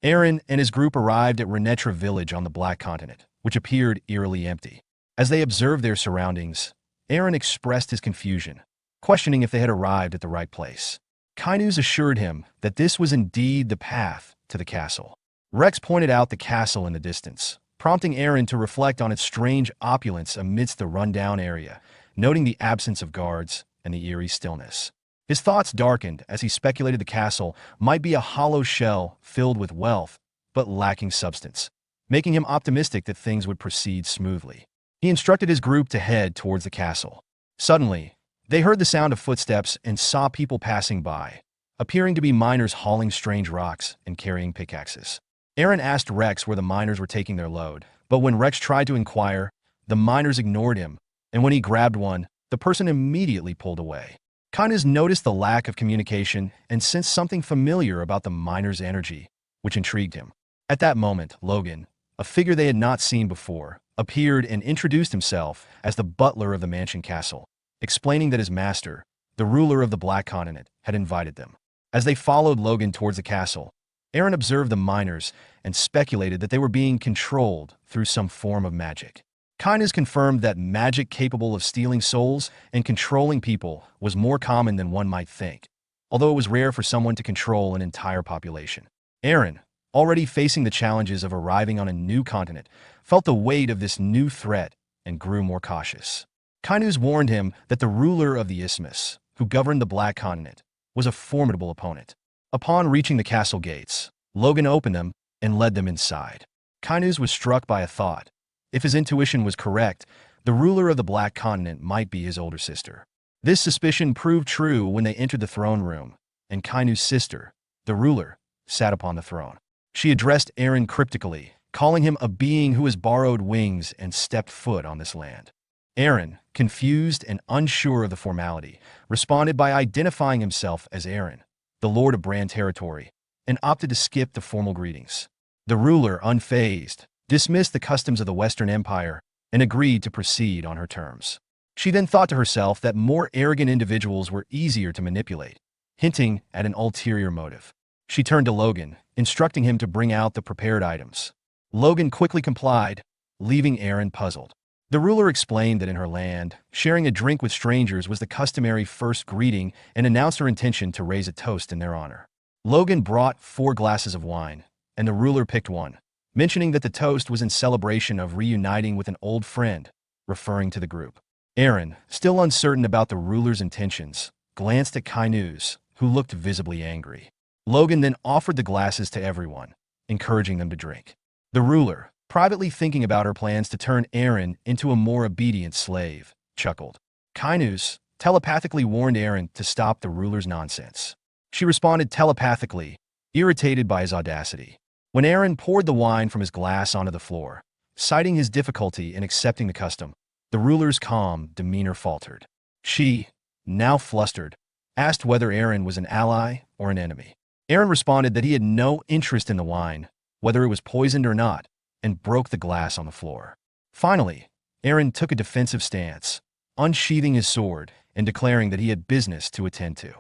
Aaron and his group arrived at Renetra village on the Black Continent, which appeared eerily empty. As they observed their surroundings, Aaron expressed his confusion, questioning if they had arrived at the right place. Kainuz assured him that this was indeed the path to the castle. Rex pointed out the castle in the distance, prompting Aaron to reflect on its strange opulence amidst the rundown area, noting the absence of guards and the eerie stillness. His thoughts darkened as he speculated the castle might be a hollow shell filled with wealth, but lacking substance, making him optimistic that things would proceed smoothly. He instructed his group to head towards the castle. Suddenly, they heard the sound of footsteps and saw people passing by, appearing to be miners hauling strange rocks and carrying pickaxes. Aaron asked Rex where the miners were taking their load, but when Rex tried to inquire, the miners ignored him, and when he grabbed one, the person immediately pulled away. Kainuz noticed the lack of communication and sensed something familiar about the miners' energy, which intrigued him. At that moment, Logan, a figure they had not seen before, appeared and introduced himself as the butler of the mansion castle, explaining that his master, the ruler of the Black Continent, had invited them. As they followed Logan towards the castle, Aaron observed the miners and speculated that they were being controlled through some form of magic. Kainuz confirmed that magic capable of stealing souls and controlling people was more common than one might think, although it was rare for someone to control an entire population. Eren, already facing the challenges of arriving on a new continent, felt the weight of this new threat and grew more cautious. Kainu's warned him that the ruler of the Isthmus, who governed the Black Continent, was a formidable opponent. Upon reaching the castle gates, Logan opened them and led them inside. Kainu's was struck by a thought. If his intuition was correct, the ruler of the Black Continent might be his older sister. This suspicion proved true when they entered the throne room, and Kainu's sister, the ruler, sat upon the throne. She addressed Eren cryptically, calling him a being who has borrowed wings and stepped foot on this land. Eren, confused and unsure of the formality, responded by identifying himself as Eren, the Lord of Brahn territory, and opted to skip the formal greetings. The ruler, unfazed, dismissed the customs of the Western Empire and agreed to proceed on her terms. She then thought to herself that more arrogant individuals were easier to manipulate, hinting at an ulterior motive. She turned to Logan, instructing him to bring out the prepared items. Logan quickly complied, leaving Eren puzzled. The ruler explained that in her land, sharing a drink with strangers was the customary first greeting and announced her intention to raise a toast in their honor. Logan brought 4 glasses of wine, and the ruler picked one, mentioning that the toast was in celebration of reuniting with an old friend, referring to the group. Eren, still uncertain about the ruler's intentions, glanced at Kainu's, who looked visibly angry. Logan then offered the glasses to everyone, encouraging them to drink. The ruler, privately thinking about her plans to turn Eren into a more obedient slave, chuckled. Kainu's telepathically warned Eren to stop the ruler's nonsense. She responded telepathically, irritated by his audacity. When Eren poured the wine from his glass onto the floor, citing his difficulty in accepting the custom, the ruler's calm demeanor faltered. She, now flustered, asked whether Eren was an ally or an enemy. Eren responded that he had no interest in the wine, whether it was poisoned or not, and broke the glass on the floor. Finally, Eren took a defensive stance, unsheathing his sword and declaring that he had business to attend to.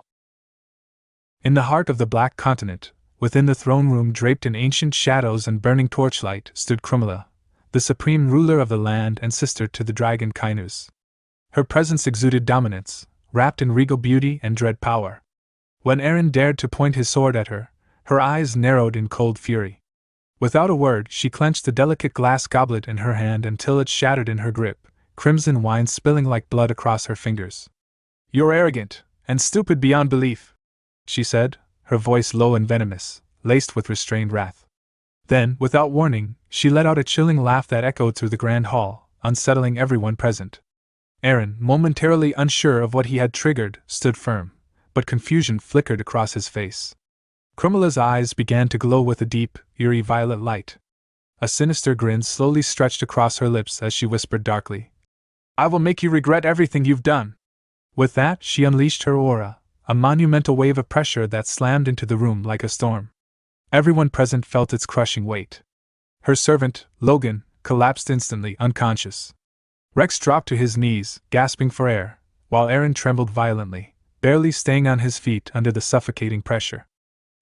In the heart of the Black Continent, within the throne room draped in ancient shadows and burning torchlight, stood Krumla, the supreme ruler of the land and sister to the dragon Kainu's. Her presence exuded dominance, wrapped in regal beauty and dread power. When Eren dared to point his sword at her, her eyes narrowed in cold fury. Without a word, she clenched the delicate glass goblet in her hand until it shattered in her grip, crimson wine spilling like blood across her fingers. "You're arrogant, and stupid beyond belief," she said, her voice low and venomous, laced with restrained wrath. Then, without warning, she let out a chilling laugh that echoed through the grand hall, unsettling everyone present. Eren, momentarily unsure of what he had triggered, stood firm, but confusion flickered across his face. Krumla's eyes began to glow with a deep, eerie violet light. A sinister grin slowly stretched across her lips as she whispered darkly, "I will make you regret everything you've done." With that, she unleashed her aura, a monumental wave of pressure that slammed into the room like a storm. Everyone present felt its crushing weight. Her servant, Logan, collapsed instantly, unconscious. Rex dropped to his knees, gasping for air, while Eren trembled violently, barely staying on his feet under the suffocating pressure.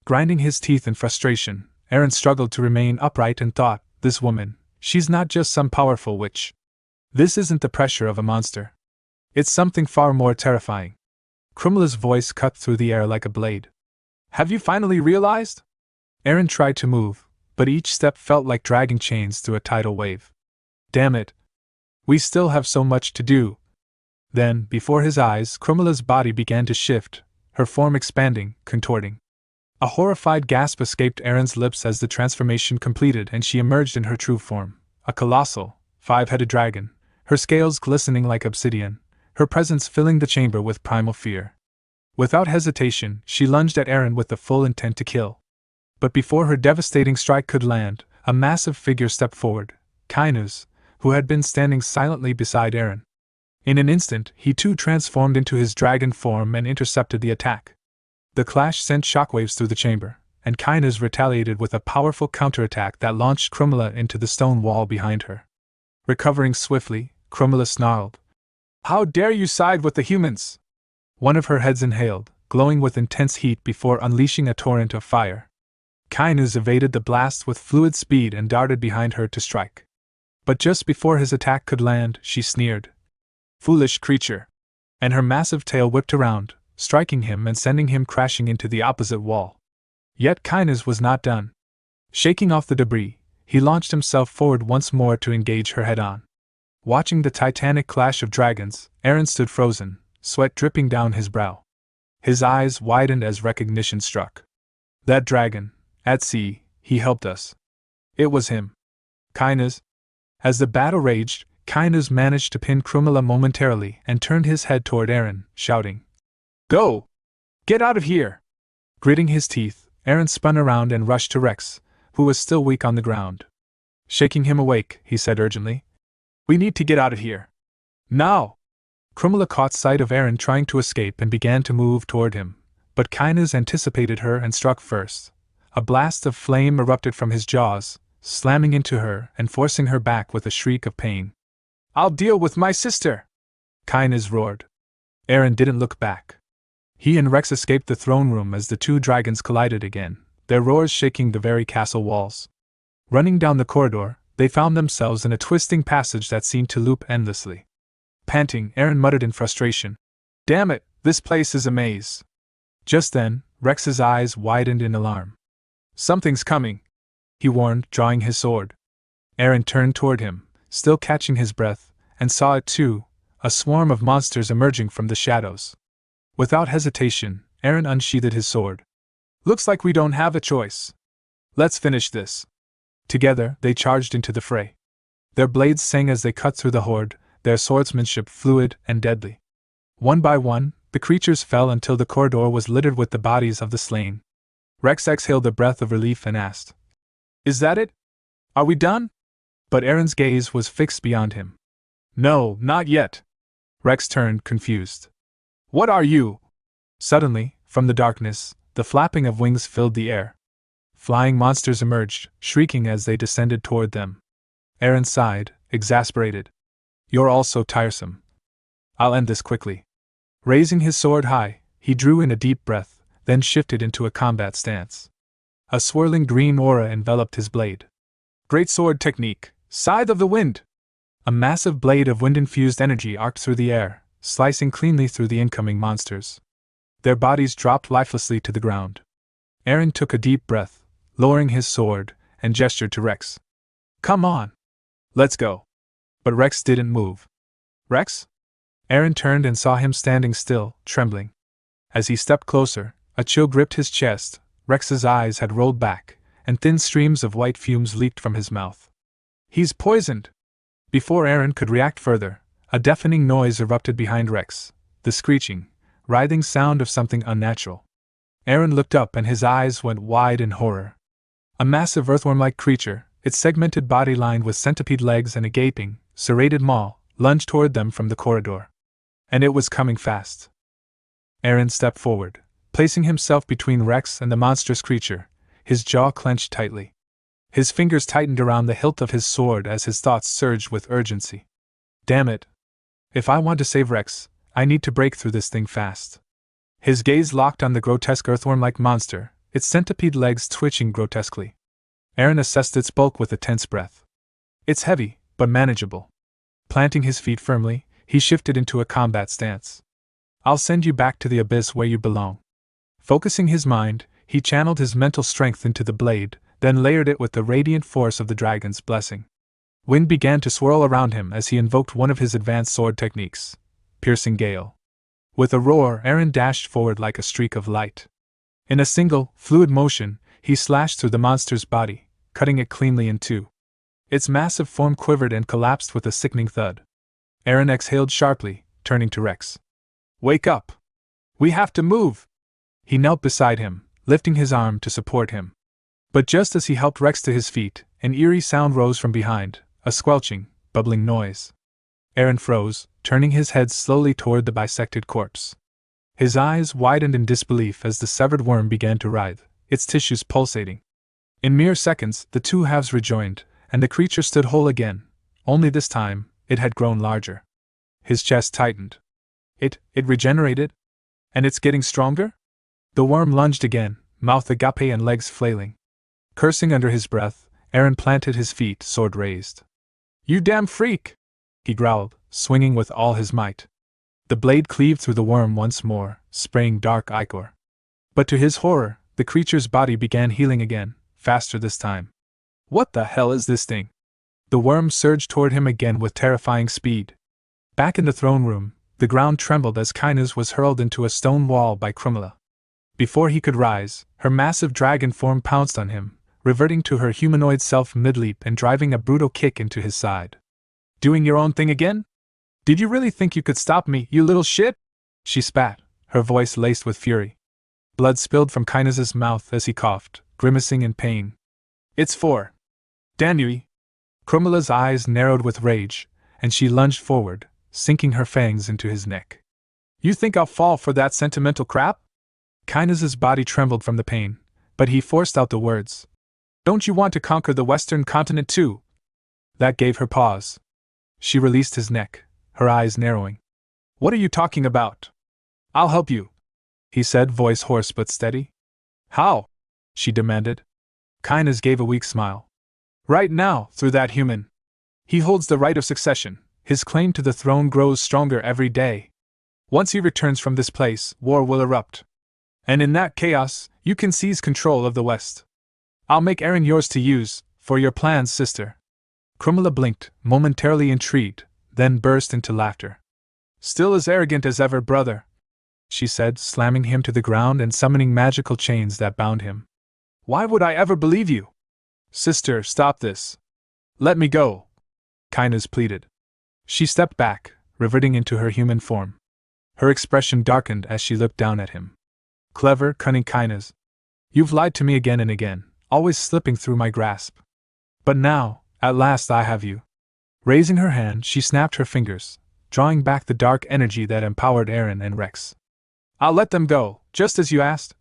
Grinding his teeth in frustration, Eren struggled to remain upright and thought, "This woman, she's not just some powerful witch. This isn't the pressure of a monster. It's something far more terrifying." Krumla's voice cut through the air like a blade. "Have you finally realized?" Eren tried to move, but each step felt like dragging chains through a tidal wave. "Damn it. We still have so much to do." Then, before his eyes, Krumla's body began to shift, her form expanding, contorting. A horrified gasp escaped Eren's lips as the transformation completed and she emerged in her true form, a colossal, 5-headed dragon, her scales glistening like obsidian, her presence filling the chamber with primal fear. Without hesitation, she lunged at Eren with the full intent to kill. But before her devastating strike could land, a massive figure stepped forward, Kainu's, who had been standing silently beside Eren. In an instant, he too transformed into his dragon form and intercepted the attack. The clash sent shockwaves through the chamber, and Kainu's retaliated with a powerful counterattack that launched Krumla into the stone wall behind her. Recovering swiftly, Krumla snarled, "How dare you side with the humans?" One of her heads inhaled, glowing with intense heat before unleashing a torrent of fire. Kainu's evaded the blast with fluid speed and darted behind her to strike. But just before his attack could land, she sneered, "Foolish creature!" And her massive tail whipped around, striking him and sending him crashing into the opposite wall. Yet Kynes was not done. Shaking off the debris, he launched himself forward once more to engage her head-on. Watching the titanic clash of dragons, Eren stood frozen, sweat dripping down his brow. His eyes widened as recognition struck. That dragon, at sea, he helped us. It was him. Kynes. As the battle raged, Kynes managed to pin Krumila momentarily and turned his head toward Eren, shouting, "Go! Get out of here!" Gritting his teeth, Eren spun around and rushed to Rex, who was still weak on the ground. Shaking him awake, he said urgently, "We need to get out of here. Now!" Krumila caught sight of Eren trying to escape and began to move toward him, but Kynes anticipated her and struck first. A blast of flame erupted from his jaws, slamming into her and forcing her back with a shriek of pain. "I'll deal with my sister!" Kynes roared. Eren didn't look back. He and Rex escaped the throne room as the two dragons collided again, their roars shaking the very castle walls. Running down the corridor, they found themselves in a twisting passage that seemed to loop endlessly. Panting, Eren muttered in frustration, "Damn it, this place is a maze." Just then, Rex's eyes widened in alarm. "Something's coming," he warned, drawing his sword. Eren turned toward him, still catching his breath, and saw it too, a swarm of monsters emerging from the shadows. Without hesitation, Eren unsheathed his sword. "Looks like we don't have a choice. Let's finish this." Together, they charged into the fray. Their blades sang as they cut through the horde, their swordsmanship fluid and deadly. One by one, the creatures fell until the corridor was littered with the bodies of the slain. Rex exhaled a breath of relief and asked, "Is that it? Are we done?" But Eren's gaze was fixed beyond him. "No, not yet." Rex turned, confused. "What are you?" Suddenly, from the darkness, the flapping of wings filled the air. Flying monsters emerged, shrieking as they descended toward them. Eren sighed, exasperated. "You're all so tiresome. I'll end this quickly." Raising his sword high, he drew in a deep breath, then shifted into a combat stance. A swirling green aura enveloped his blade. Great sword technique, Scythe of the Wind! A massive blade of wind-infused energy arced through the air, slicing cleanly through the incoming monsters. Their bodies dropped lifelessly to the ground. Eren took a deep breath, lowering his sword, and gestured to Rex. "Come on! Let's go!" But Rex didn't move. "Rex?" Eren turned and saw him standing still, trembling. As he stepped closer, a chill gripped his chest. Rex's eyes had rolled back, and thin streams of white fumes leaked from his mouth. "He's poisoned!" Before Eren could react further, a deafening noise erupted behind Rex, the screeching, writhing sound of something unnatural. Eren looked up and his eyes went wide in horror. A massive earthworm-like creature, its segmented body lined with centipede legs and a gaping, serrated maw, lunged toward them from the corridor. And it was coming fast. Eren stepped forward, placing himself between Rex and the monstrous creature, his jaw clenched tightly. His fingers tightened around the hilt of his sword as his thoughts surged with urgency. "Damn it! If I want to save Rex, I need to break through this thing fast." His gaze locked on the grotesque earthworm-like monster, its centipede legs twitching grotesquely. Eren assessed its bulk with a tense breath. "It's heavy, but manageable." Planting his feet firmly, he shifted into a combat stance. "I'll send you back to the abyss where you belong." Focusing his mind, he channeled his mental strength into the blade, then layered it with the radiant force of the dragon's blessing. Wind began to swirl around him as he invoked one of his advanced sword techniques, Piercing Gale. With a roar, Eren dashed forward like a streak of light. In a single, fluid motion, he slashed through the monster's body, cutting it cleanly in two. Its massive form quivered and collapsed with a sickening thud. Eren exhaled sharply, turning to Rex. "Wake up! We have to move!" He knelt beside him, lifting his arm to support him. But just as he helped Rex to his feet, an eerie sound rose from behind, a squelching, bubbling noise. Eren froze, turning his head slowly toward the bisected corpse. His eyes widened in disbelief as the severed worm began to writhe, its tissues pulsating. In mere seconds, the two halves rejoined, and the creature stood whole again, only this time, it had grown larger. His chest tightened. It regenerated? And it's getting stronger? The worm lunged again, mouth agape and legs flailing. Cursing under his breath, Eren planted his feet, sword raised. "You damn freak!" he growled, swinging with all his might. The blade cleaved through the worm once more, spraying dark ichor. But to his horror, the creature's body began healing again, faster this time. What the hell is this thing? The worm surged toward him again with terrifying speed. Back in the throne room, the ground trembled as Kynes was hurled into a stone wall by Krumla. Before he could rise, her massive dragon form pounced on him, reverting to her humanoid self mid-leap and driving a brutal kick into his side. Doing your own thing again? Did you really think you could stop me, you little shit? She spat, her voice laced with fury. Blood spilled from Kynes' mouth as he coughed, grimacing in pain. It's for Danui. Krumla's eyes narrowed with rage, and she lunged forward, sinking her fangs into his neck. You think I'll fall for that sentimental crap? Kynes' body trembled from the pain, but he forced out the words. Don't you want to conquer the western continent too? That gave her pause. She released his neck, her eyes narrowing. What are you talking about? I'll help you, he said, voice hoarse but steady. How? She demanded. Kynes gave a weak smile. Right now, through that human. He holds the right of succession. His claim to the throne grows stronger every day. Once he returns from this place, war will erupt. And in that chaos, you can seize control of the West. I'll make Eren yours to use, for your plans, sister. Krumla blinked, momentarily intrigued, then burst into laughter. Still as arrogant as ever, brother, she said, slamming him to the ground and summoning magical chains that bound him. Why would I ever believe you? Sister, stop this. Let me go, Kynes pleaded. She stepped back, reverting into her human form. Her expression darkened as she looked down at him. Clever, cunning Kynes. You've lied to me again and again, always slipping through my grasp. But now, at last I have you. Raising her hand, she snapped her fingers, drawing back the dark energy that empowered Eren and Rex. I'll let them go, just as you asked,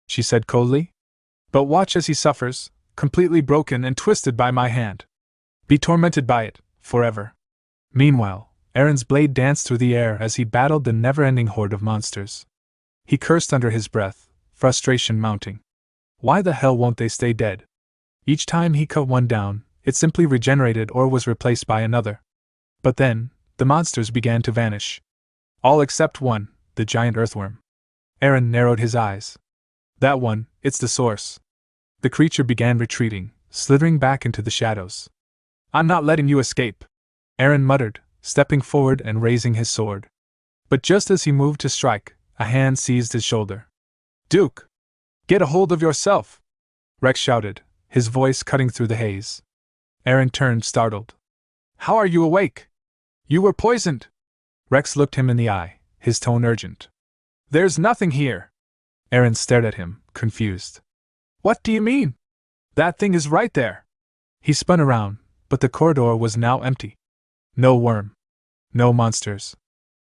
she said coldly. But watch as he suffers, completely broken and twisted by my hand. Be tormented by it, forever. Meanwhile, Eren's blade danced through the air as he battled the never-ending horde of monsters. He cursed under his breath, frustration mounting. Why the hell won't they stay dead? Each time he cut one down, it simply regenerated or was replaced by another. But then, the monsters began to vanish. All except one, the giant earthworm. Eren narrowed his eyes. That one, it's the source. The creature began retreating, slithering back into the shadows. I'm not letting you escape, Eren muttered, stepping forward and raising his sword. But just as he moved to strike, a hand seized his shoulder. Duke! Get a hold of yourself! Rex shouted, his voice cutting through the haze. Eren turned, startled. How are you awake? You were poisoned! Rex looked him in the eye, his tone urgent. There's nothing here! Eren stared at him, confused. What do you mean? That thing is right there! He spun around, but the corridor was now empty. No worm. No monsters.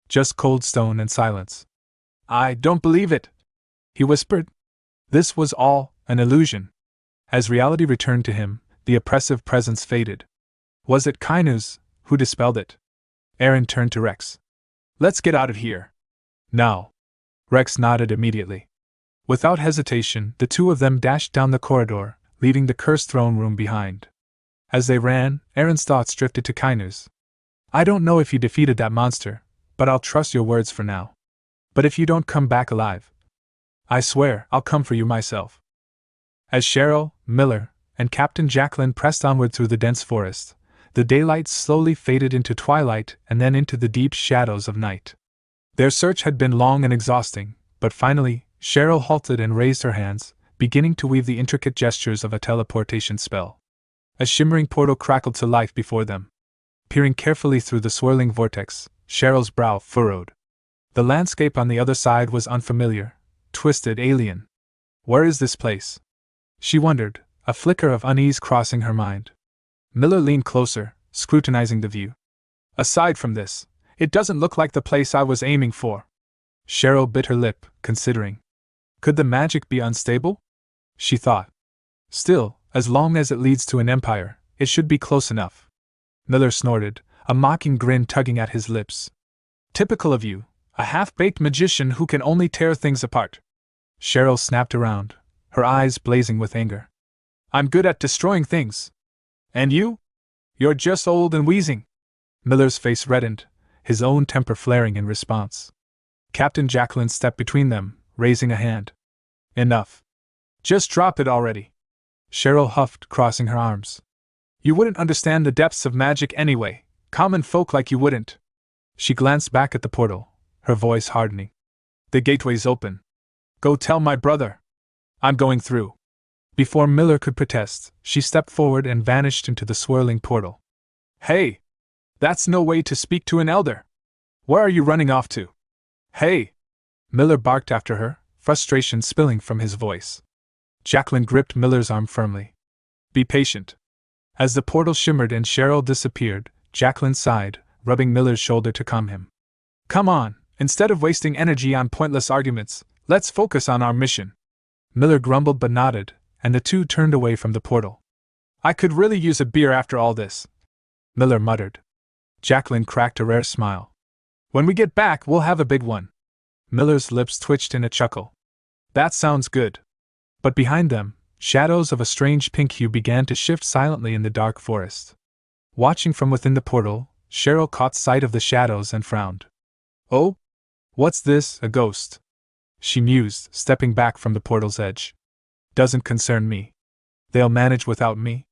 Just cold stone and silence. I don't believe it, he whispered. This was all an illusion. As reality returned to him, the oppressive presence faded. Was it Kynes who dispelled it? Eren turned to Rex. Let's get out of here. Now. Rex nodded immediately. Without hesitation, the two of them dashed down the corridor, leaving the cursed throne room behind. As they ran, Eren's thoughts drifted to Kynes. I don't know if you defeated that monster, but I'll trust your words for now. But if you don't come back alive, I swear I'll come for you myself. As Cheryl, Miller, and Captain Jacqueline pressed onward through the dense forest, the daylight slowly faded into twilight and then into the deep shadows of night. Their search had been long and exhausting, but finally, Cheryl halted and raised her hands, beginning to weave the intricate gestures of a teleportation spell. A shimmering portal crackled to life before them. Peering carefully through the swirling vortex, Cheryl's brow furrowed. The landscape on the other side was unfamiliar, twisted, alien. Where is this place? She wondered, a flicker of unease crossing her mind. Miller leaned closer, scrutinizing the view. Aside from this, it doesn't look like the place I was aiming for. Cheryl bit her lip, considering. Could the magic be unstable? She thought. Still, as long as it leads to an empire, it should be close enough. Miller snorted, a mocking grin tugging at his lips. Typical of you, a half-baked magician who can only tear things apart. Cheryl snapped around, her eyes blazing with anger. I'm good at destroying things. And you? You're just old and wheezing. Miller's face reddened, his own temper flaring in response. Captain Jacqueline stepped between them, raising a hand. Enough. Just drop it already. Cheryl huffed, crossing her arms. You wouldn't understand the depths of magic anyway. Common folk like you wouldn't. She glanced back at the portal, her voice hardening. The gateway's open. Go tell my brother. I'm going through. Before Miller could protest, she stepped forward and vanished into the swirling portal. Hey! That's no way to speak to an elder. Where are you running off to? Hey! Miller barked after her, frustration spilling from his voice. Jacqueline gripped Miller's arm firmly. Be patient. As the portal shimmered and Cheryl disappeared, Jacqueline sighed, rubbing Miller's shoulder to calm him. Come on, instead of wasting energy on pointless arguments, let's focus on our mission. Miller grumbled but nodded, and the two turned away from the portal. I could really use a beer after all this, Miller muttered. Jacqueline cracked a rare smile. When we get back, we'll have a big one. Miller's lips twitched in a chuckle. That sounds good. But behind them, shadows of a strange pink hue began to shift silently in the dark forest. Watching from within the portal, Cheryl caught sight of the shadows and frowned. Oh? What's this, a ghost? She mused, stepping back from the portal's edge. Doesn't concern me. They'll manage without me.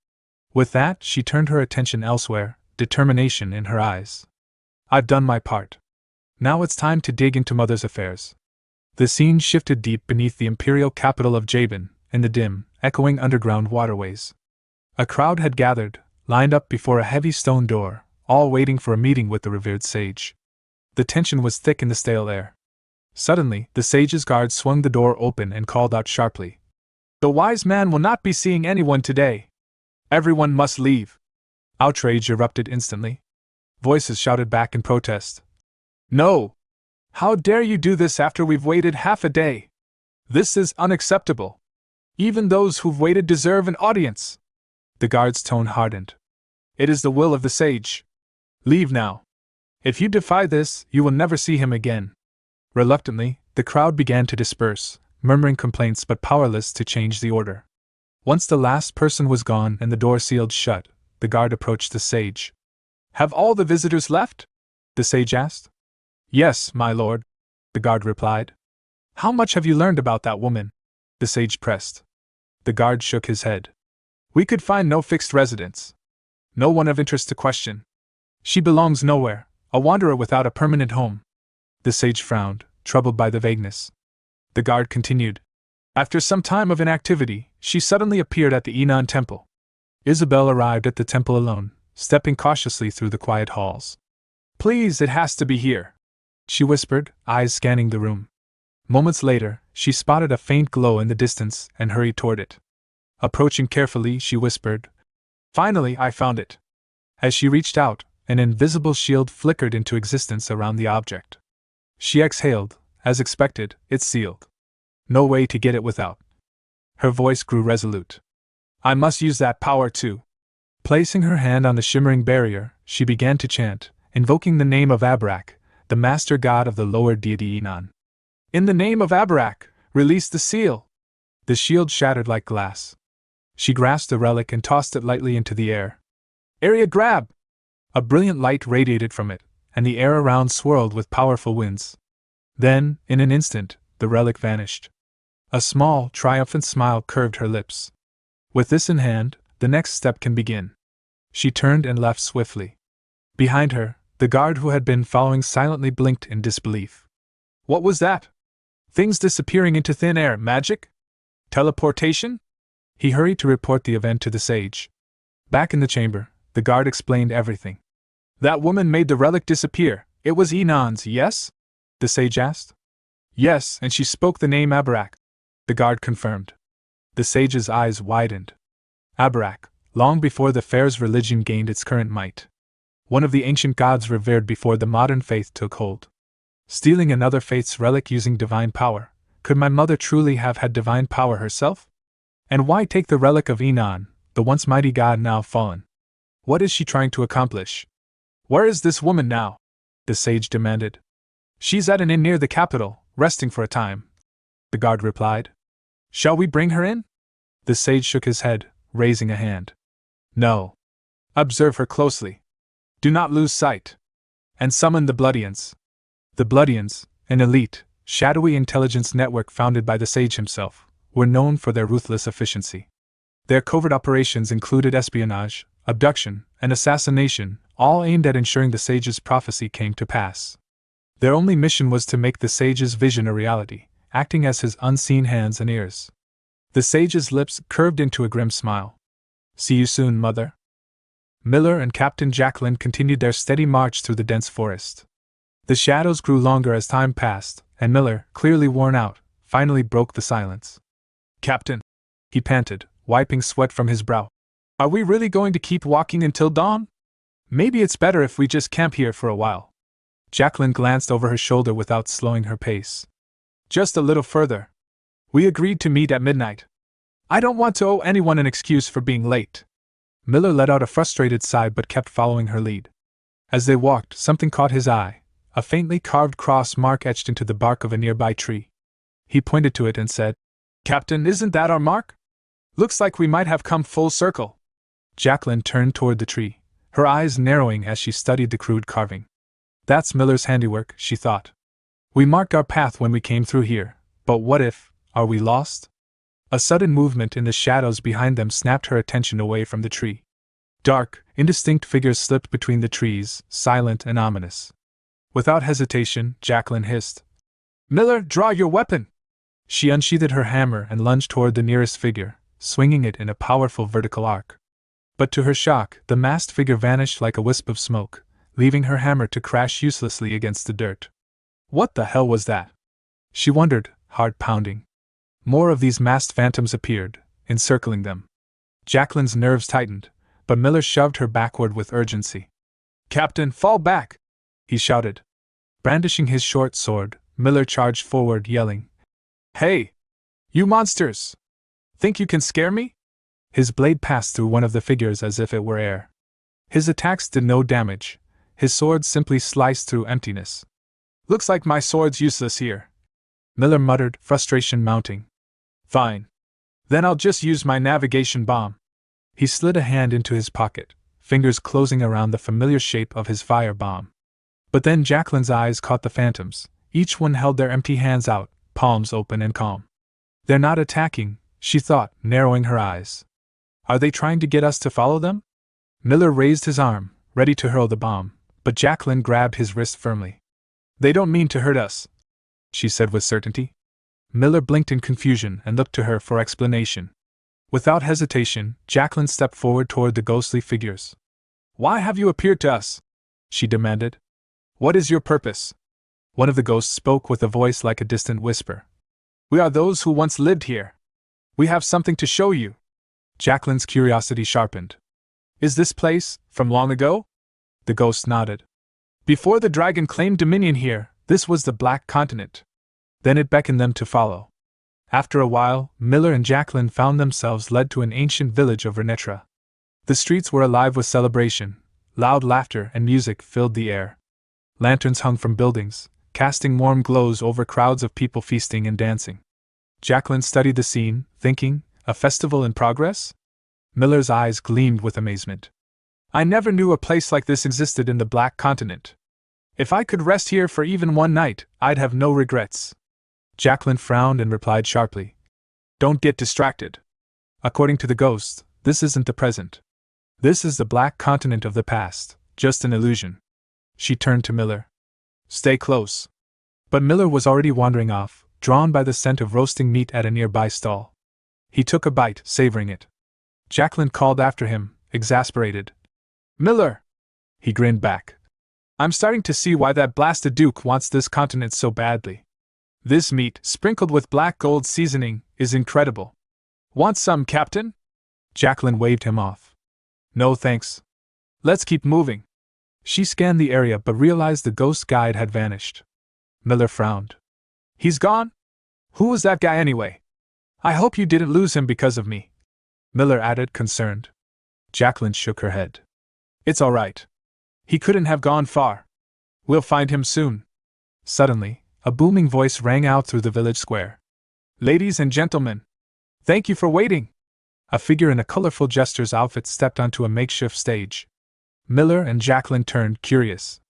With that, she turned her attention elsewhere, determination in her eyes. I've done my part. Now it's time to dig into Mother's affairs. The scene shifted deep beneath the imperial capital of Jabin, in the dim, echoing underground waterways. A crowd had gathered, lined up before a heavy stone door, all waiting for a meeting with the revered sage. The tension was thick in the stale air. Suddenly, the sage's guard swung the door open and called out sharply. The wise man will not be seeing anyone today. Everyone must leave. Outrage erupted instantly. Voices shouted back in protest. No! How dare you do this after we've waited half a day? This is unacceptable. Even those who've waited deserve an audience. The guard's tone hardened. It is the will of the sage. Leave now. If you defy this, you will never see him again. Reluctantly, the crowd began to disperse, murmuring complaints but powerless to change the order. Once the last person was gone and the door sealed shut, the guard approached the sage. Have all the visitors left? The sage asked. Yes, my lord, the guard replied. How much have you learned about that woman? The sage pressed. The guard shook his head. We could find no fixed residence. No one of interest to question. She belongs nowhere, a wanderer without a permanent home. The sage frowned, troubled by the vagueness. The guard continued. After some time of inactivity, she suddenly appeared at the Enon temple. Isabel arrived at the temple alone, stepping cautiously through the quiet halls. Please, it has to be here, she whispered, eyes scanning the room. Moments later, she spotted a faint glow in the distance and hurried toward it. Approaching carefully, she whispered, Finally, I found it. As she reached out, an invisible shield flickered into existence around the object. She exhaled. As expected, it's sealed. No way to get it without. Her voice grew resolute. I must use that power too. Placing her hand on the shimmering barrier, she began to chant, invoking the name of Abarak, the master god of the lower deity Enon. In the name of Abarak, release the seal! The shield shattered like glass. She grasped the relic and tossed it lightly into the air. Area grab! A brilliant light radiated from it, and the air around swirled with powerful winds. Then, in an instant, the relic vanished. A small, triumphant smile curved her lips. With this in hand, the next step can begin. She turned and left swiftly. Behind her, the guard who had been following silently blinked in disbelief. What was that? Things disappearing into thin air, magic? Teleportation? He hurried to report the event to the sage. Back in the chamber, the guard explained everything. That woman made the relic disappear. It was Enon's, yes? The sage asked. Yes, and she spoke the name Abarak. The guard confirmed. The sage's eyes widened. Abarak, long before the fair's religion gained its current might. One of the ancient gods revered before the modern faith took hold. Stealing another faith's relic using divine power, could my mother truly have had divine power herself? And why take the relic of Enon, the once mighty god now fallen? What is she trying to accomplish? Where is this woman now? The sage demanded. She's at an inn near the capital, resting for a time, the guard replied. Shall we bring her in? The sage shook his head, raising a hand. No. Observe her closely. Do not lose sight. and summon the Bloodians. The Bloodians, an elite, shadowy intelligence network founded by the sage himself, were known for their ruthless efficiency. Their covert operations included espionage, abduction, and assassination, all aimed at ensuring the sage's prophecy came to pass. Their only mission was to make the sage's vision a reality, acting as his unseen hands and ears. The sage's lips curved into a grim smile. "See you soon, Mother." Miller and Captain Jacqueline continued their steady march through the dense forest. The shadows grew longer as time passed, and Miller, clearly worn out, finally broke the silence. "Captain," he panted, wiping sweat from his brow. "Are we really going to keep walking until dawn? Maybe it's better if we just camp here for a while." Jacqueline glanced over her shoulder without slowing her pace. "Just a little further. We agreed to meet at midnight. I don't want to owe anyone an excuse for being late." Miller let out a frustrated sigh but kept following her lead. As they walked, something caught his eye, a faintly carved cross mark etched into the bark of a nearby tree. He pointed to it and said, "Captain, isn't that our mark? Looks like we might have come full circle." Jacqueline turned toward the tree, her eyes narrowing as she studied the crude carving. "That's Miller's handiwork," she thought. "We marked our path when we came through here, but what if, are we lost?" A sudden movement in the shadows behind them snapped her attention away from the tree. Dark, indistinct figures slipped between the trees, silent and ominous. Without hesitation, Jacqueline hissed, "Miller, draw your weapon!" She unsheathed her hammer and lunged toward the nearest figure, swinging it in a powerful vertical arc. But to her shock, the masked figure vanished like a wisp of smoke, leaving her hammer to crash uselessly against the dirt. What the hell was that? She wondered, heart pounding. More of these masked phantoms appeared, encircling them. Jacqueline's nerves tightened, but Miller shoved her backward with urgency. "Captain, fall back!" he shouted. Brandishing his short sword, Miller charged forward, yelling, "Hey! You monsters! Think you can scare me?" His blade passed through one of the figures as if it were air. His attacks did no damage. His sword simply sliced through emptiness. "Looks like my sword's useless here," Miller muttered, frustration mounting. "Fine. Then I'll just use my navigation bomb." He slid a hand into his pocket, fingers closing around the familiar shape of his fire bomb. But then Jacqueline's eyes caught the phantoms. Each one held their empty hands out, palms open and calm. "They're not attacking," she thought, narrowing her eyes. "Are they trying to get us to follow them?" Miller raised his arm, ready to hurl the bomb, but Jacqueline grabbed his wrist firmly. "They don't mean to hurt us," she said with certainty. Miller blinked in confusion and looked to her for explanation. Without hesitation, Jacqueline stepped forward toward the ghostly figures. "Why have you appeared to us?" she demanded. "What is your purpose?" One of the ghosts spoke with a voice like a distant whisper. "We are those who once lived here. We have something to show you." Jacqueline's curiosity sharpened. "Is this place from long ago?" The ghost nodded. "Before the dragon claimed dominion here, this was the Black Continent." Then it beckoned them to follow. After a while, Miller and Jacqueline found themselves led to an ancient village of Renetra. The streets were alive with celebration. Loud laughter and music filled the air. Lanterns hung from buildings, casting warm glows over crowds of people feasting and dancing. Jacqueline studied the scene, thinking, a festival in progress? Miller's eyes gleamed with amazement. "I never knew a place like this existed in the Black Continent. If I could rest here for even one night, I'd have no regrets." Jacqueline frowned and replied sharply, "Don't get distracted. According to the ghost, this isn't the present. This is the Black Continent of the past, just an illusion." She turned to Miller. "Stay close." But Miller was already wandering off, drawn by the scent of roasting meat at a nearby stall. He took a bite, savoring it. Jacqueline called after him, exasperated. "Miller!" He grinned back. "I'm starting to see why that blasted Duke wants this continent so badly. This meat, sprinkled with black gold seasoning, is incredible. Want some, Captain?" Jacqueline waved him off. "No thanks. Let's keep moving." She scanned the area but realized the ghost guide had vanished. Miller frowned. "He's gone? Who was that guy anyway? I hope you didn't lose him because of me," Miller added, concerned. Jacqueline shook her head. "It's all right. He couldn't have gone far. We'll find him soon." Suddenly, a booming voice rang out through the village square. "Ladies and gentlemen, thank you for waiting." A figure in a colorful jester's outfit stepped onto a makeshift stage. Miller and Jacqueline turned, curious.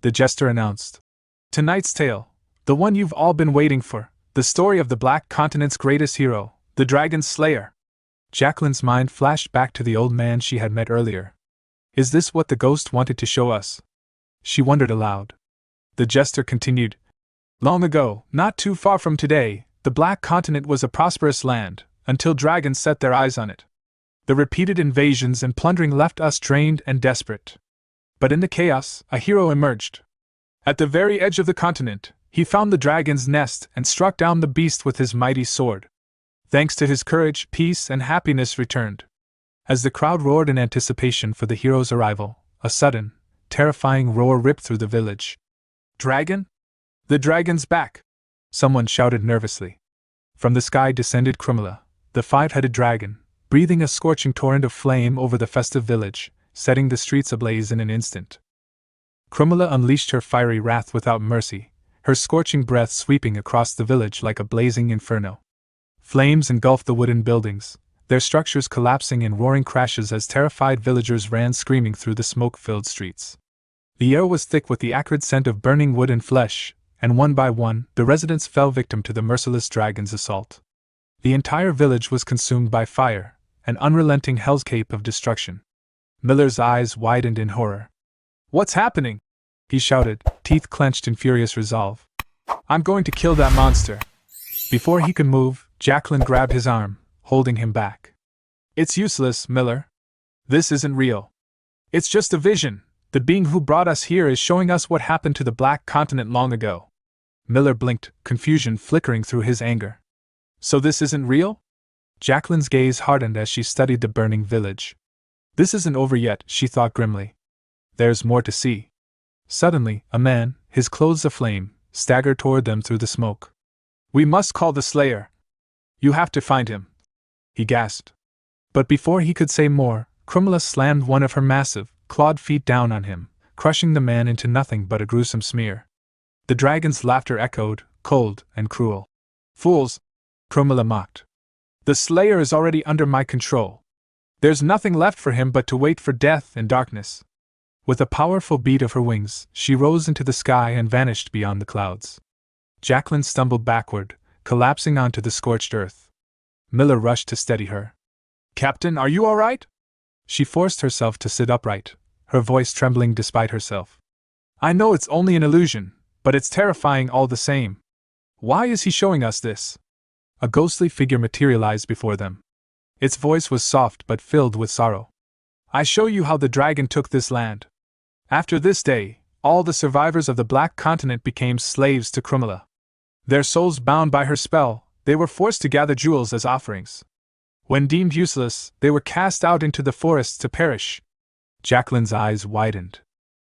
the jester announced. Tonight's tale, the one you've all been waiting for, the story of the Black Continent's greatest hero, the Dragon Slayer. Jacqueline's mind flashed back to the old man she had met earlier. Is this what the ghost wanted to show us? She wondered aloud. The jester continued. Long ago, not too far from today, the Black Continent was a prosperous land, until dragons set their eyes on it. The repeated invasions and plundering left us drained and desperate. But in the chaos, a hero emerged. At the very edge of the continent, he found the dragon's nest and struck down the beast with his mighty sword. Thanks to his courage, peace and happiness returned. As the crowd roared in anticipation for the hero's arrival, a sudden, terrifying roar ripped through the village. Dragon? The dragon's back! Someone shouted nervously. From the sky descended Crumula, the five-headed dragon, breathing a scorching torrent of flame over the festive village, setting the streets ablaze in an instant. Crumula unleashed her fiery wrath without mercy, her scorching breath sweeping across the village like a blazing inferno. Flames engulfed the wooden buildings, their structures collapsing in roaring crashes as terrified villagers ran screaming through the smoke-filled streets. The air was thick with the acrid scent of burning wood and flesh, and one by one, the residents fell victim to the merciless dragon's assault. The entire village was consumed by fire, an unrelenting hellscape of destruction. Miller's eyes widened in horror. What's happening? He shouted, teeth clenched in furious resolve. I'm going to kill that monster. Before he could move, Jacqueline grabbed his arm, holding him back. It's useless, Miller. This isn't real. It's just a vision. The being who brought us here is showing us what happened to the Black Continent long ago. Miller blinked, confusion flickering through his anger. So this isn't real? Jacqueline's gaze hardened as she studied the burning village. This isn't over yet, she thought grimly. There's more to see. Suddenly, a man, his clothes aflame, staggered toward them through the smoke. We must call the Slayer. You have to find him, he gasped. But before he could say more, Crumula slammed one of her massive, clawed feet down on him, crushing the man into nothing but a gruesome smear. The dragon's laughter echoed, cold and cruel. Fools! Crumula mocked. The Slayer is already under my control. There's nothing left for him but to wait for death and darkness. With a powerful beat of her wings, she rose into the sky and vanished beyond the clouds. Jacqueline stumbled backward, collapsing onto the scorched earth. Miller rushed to steady her. Captain, are you all right? She forced herself to sit upright, her voice trembling despite herself. I know it's only an illusion, but it's terrifying all the same. Why is he showing us this? A ghostly figure materialized before them. Its voice was soft but filled with sorrow. I show you how the dragon took this land. After this day, all the survivors of the Black Continent became slaves to Crumula. Their souls bound by her spell, they were forced to gather jewels as offerings. When deemed useless, they were cast out into the forests to perish. Jacqueline's eyes widened.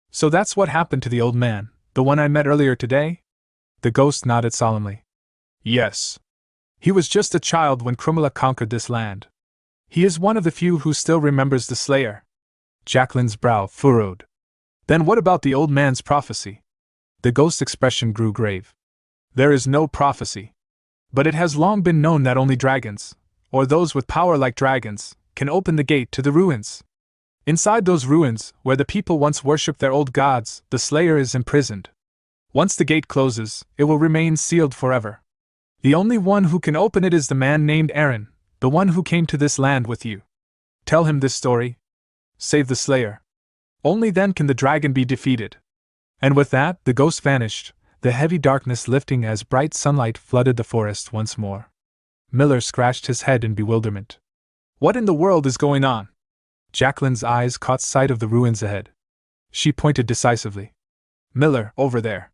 So that's what happened to the old man, the one I met earlier today? The ghost nodded solemnly. Yes. He was just a child when Crumula conquered this land. He is one of the few who still remembers the Slayer. Jacqueline's brow furrowed. Then what about the old man's prophecy? The ghost's expression grew grave. There is no prophecy. But it has long been known that only dragons, or those with power like dragons, can open the gate to the ruins. Inside those ruins, where the people once worshipped their old gods, the Slayer is imprisoned. Once the gate closes, it will remain sealed forever. The only one who can open it is the man named Aaron, the one who came to this land with you. Tell him this story. Save the Slayer. Only then can the dragon be defeated. And with that, the ghost vanished, the heavy darkness lifting as bright sunlight flooded the forest once more. Miller scratched his head in bewilderment. What in the world is going on? Jacqueline's eyes caught sight of the ruins ahead. She pointed decisively. Miller, over there.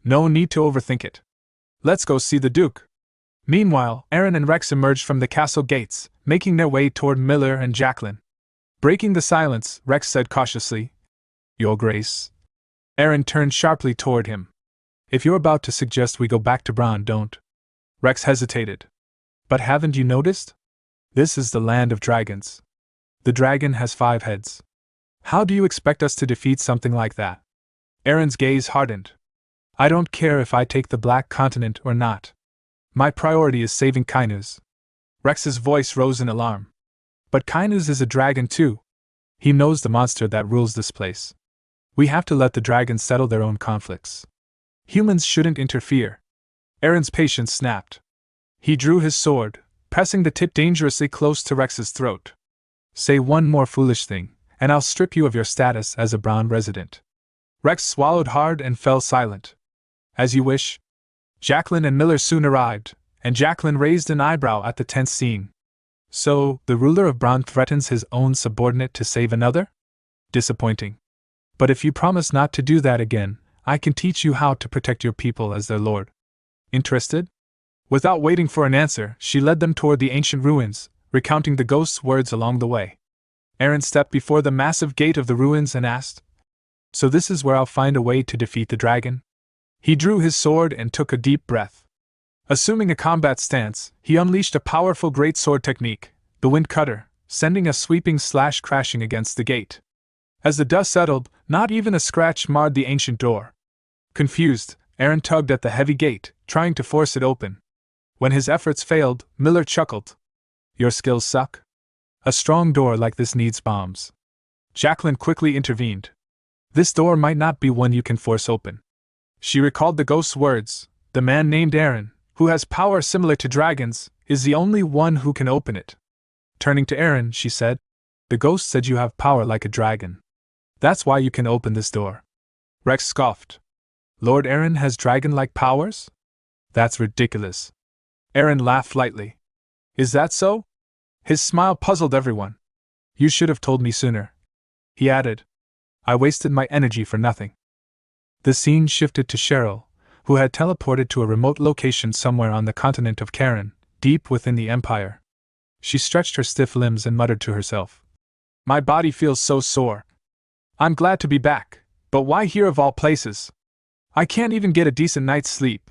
No need to overthink it. Let's go see the Duke. Meanwhile, Aaron and Rex emerged from the castle gates, making their way toward Miller and Jacqueline. Breaking the silence, Rex said cautiously, Your Grace. Aaron turned sharply toward him. If you're about to suggest we go back to Brahn, don't. Rex hesitated. But haven't you noticed? This is the land of dragons. The dragon has 5 heads. How do you expect us to defeat something like that? Aaron's gaze hardened. I don't care if I take the Black Continent or not. My priority is saving Kainuz. Rex's voice rose in alarm. But Kainuz is a dragon too. He knows the monster that rules this place. We have to let the dragons settle their own conflicts. Humans shouldn't interfere. Aaron's patience snapped. He drew his sword, pressing the tip dangerously close to Rex's throat. Say one more foolish thing, and I'll strip you of your status as a Brahn resident. Rex swallowed hard and fell silent. As you wish. Jacqueline and Miller soon arrived, and Jacqueline raised an eyebrow at the tense scene. So, the ruler of Brahn threatens his own subordinate to save another? Disappointing. But if you promise not to do that again, I can teach you how to protect your people as their lord. Interested? Without waiting for an answer, she led them toward the ancient ruins, recounting the ghost's words along the way. Aaron stepped before the massive gate of the ruins and asked, "So this is where I'll find a way to defeat the dragon?" He drew his sword and took a deep breath. Assuming a combat stance, he unleashed a powerful greatsword technique, the Wind Cutter, sending a sweeping slash crashing against the gate. As the dust settled, not even a scratch marred the ancient door. Confused, Aaron tugged at the heavy gate, trying to force it open. When his efforts failed, Miller chuckled. "Your skills suck? A strong door like this needs bombs." Jacqueline quickly intervened. "This door might not be one you can force open." She recalled the ghost's words. The man named Aaron, who has power similar to dragons, is the only one who can open it. Turning to Aaron, she said, "The ghost said you have power like a dragon. That's why you can open this door." Rex scoffed. "Lord Aaron has dragon-like powers? That's ridiculous." Aaron laughed lightly. "Is that so?" His smile puzzled everyone. "You should have told me sooner," he added. "I wasted my energy for nothing." The scene shifted to Cheryl, who had teleported to a remote location somewhere on the continent of Karen, deep within the Empire. She stretched her stiff limbs and muttered to herself, "My body feels so sore. I'm glad to be back, but why here of all places? I can't even get a decent night's sleep."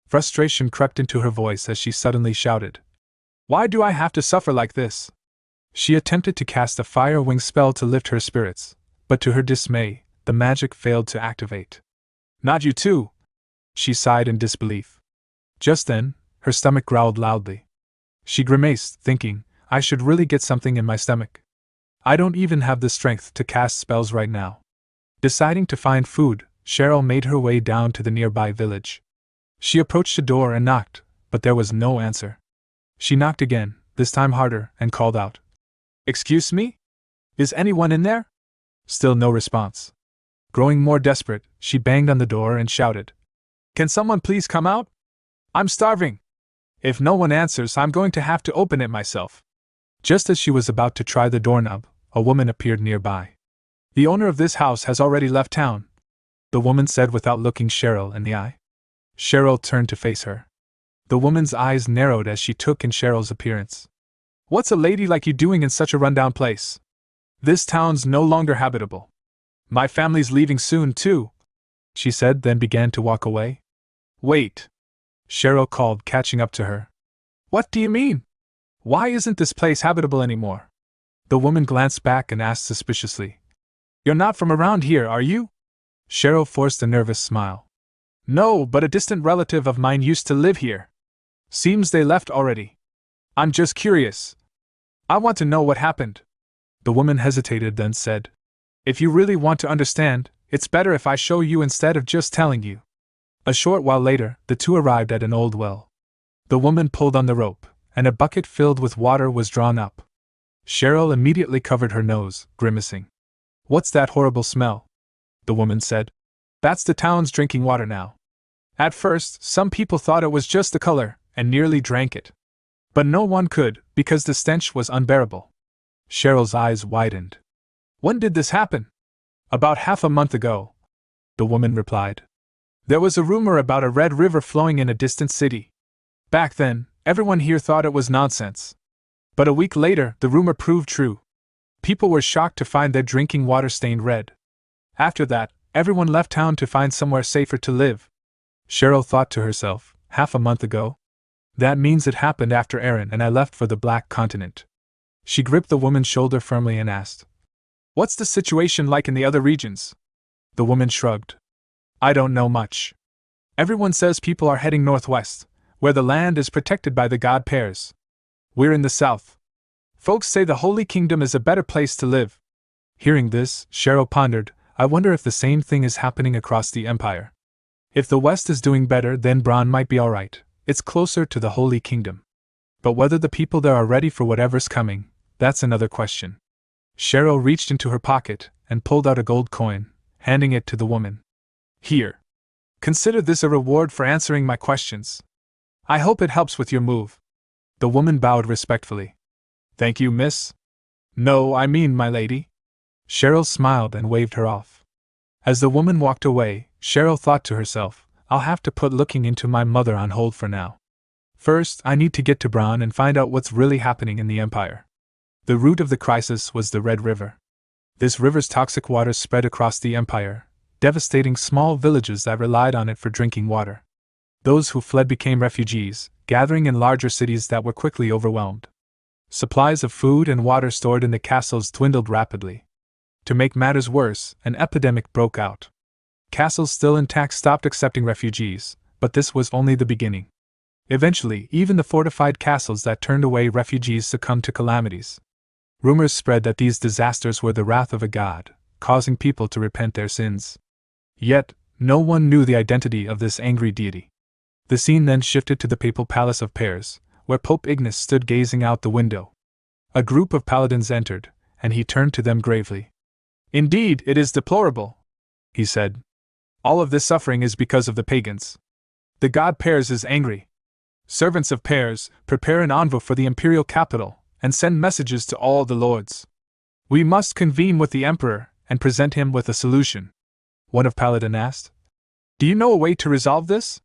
Frustration crept into her voice as she suddenly shouted, "Why do I have to suffer like this?" She attempted to cast a fire wing spell to lift her spirits, but to her dismay, the magic failed to activate. "Not you too," she sighed in disbelief. Just then, her stomach growled loudly. She grimaced, thinking, "I should really get something in my stomach. I don't even have the strength to cast spells right now." Deciding to find food, Cheryl made her way down to the nearby village. She approached the door and knocked, but there was no answer. She knocked again, this time harder, and called out, "Excuse me? Is anyone in there?" Still no response. Growing more desperate, she banged on the door and shouted, "Can someone please come out? I'm starving. If no one answers, I'm going to have to open it myself." Just as she was about to try the doorknob, a woman appeared nearby. "The owner of this house has already left town," the woman said without looking Cheryl in the eye. Cheryl turned to face her. The woman's eyes narrowed as she took in Cheryl's appearance. "What's a lady like you doing in such a rundown place? This town's no longer habitable. My family's leaving soon, too," she said, then began to walk away. "Wait," Cheryl called, catching up to her. "What do you mean? Why isn't this place habitable anymore?" The woman glanced back and asked suspiciously, "You're not from around here, are you?" Cheryl forced a nervous smile. "No, but a distant relative of mine used to live here. Seems they left already. I'm just curious. I want to know what happened." The woman hesitated, then said, "If you really want to understand, it's better if I show you instead of just telling you." A short while later, the two arrived at an old well. The woman pulled on the rope, and a bucket filled with water was drawn up. Cheryl immediately covered her nose, grimacing. "What's that horrible smell?" the woman said. "That's the town's drinking water now. At first, some people thought it was just the color, and nearly drank it. But no one could, because the stench was unbearable." Cheryl's eyes widened. "When did this happen?" "About half a month ago," the woman replied. "There was a rumor about a red river flowing in a distant city. Back then, everyone here thought it was nonsense. But a week later, the rumor proved true. People were shocked to find their drinking water stained red. After that, everyone left town to find somewhere safer to live." Cheryl thought to herself, half a month ago? That means it happened after Aaron and I left for the Black Continent. She gripped the woman's shoulder firmly and asked, "What's the situation like in the other regions?" The woman shrugged. "I don't know much. Everyone says people are heading northwest, where the land is protected by the god pears. We're in the south. Folks say the Holy Kingdom is a better place to live." Hearing this, Cheryl pondered, I wonder if the same thing is happening across the Empire. If the West is doing better, then Brahn might be alright. It's closer to the Holy Kingdom. But whether the people there are ready for whatever's coming, that's another question. Cheryl reached into her pocket and pulled out a gold coin, handing it to the woman. Here. Consider this a reward for answering my questions. I hope it helps with your move. The woman bowed respectfully. Thank you, miss. No, I mean, my lady. Cheryl smiled and waved her off. As the woman walked away, Cheryl thought to herself, I'll have to put looking into my mother on hold for now. First, I need to get to Brahn and find out what's really happening in the Empire. The root of the crisis was the Red River. This river's toxic waters spread across the Empire, devastating small villages that relied on it for drinking water. Those who fled became refugees, gathering in larger cities that were quickly overwhelmed. Supplies of food and water stored in the castles dwindled rapidly. To make matters worse, an epidemic broke out. Castles still intact stopped accepting refugees, but this was only the beginning. Eventually, even the fortified castles that turned away refugees succumbed to calamities. Rumors spread that these disasters were the wrath of a god, causing people to repent their sins. Yet, no one knew the identity of this angry deity. The scene then shifted to the papal palace of Pears, where Pope Ignace stood gazing out the window. A group of paladins entered, and he turned to them gravely. Indeed, it is deplorable, he said. All of this suffering is because of the pagans. The god Pears is angry. Servants of Pears, prepare an envoy for the imperial capital, and send messages to all the lords. We must convene with the emperor, and present him with a solution. One of Paladin asked. Do you know a way to resolve this?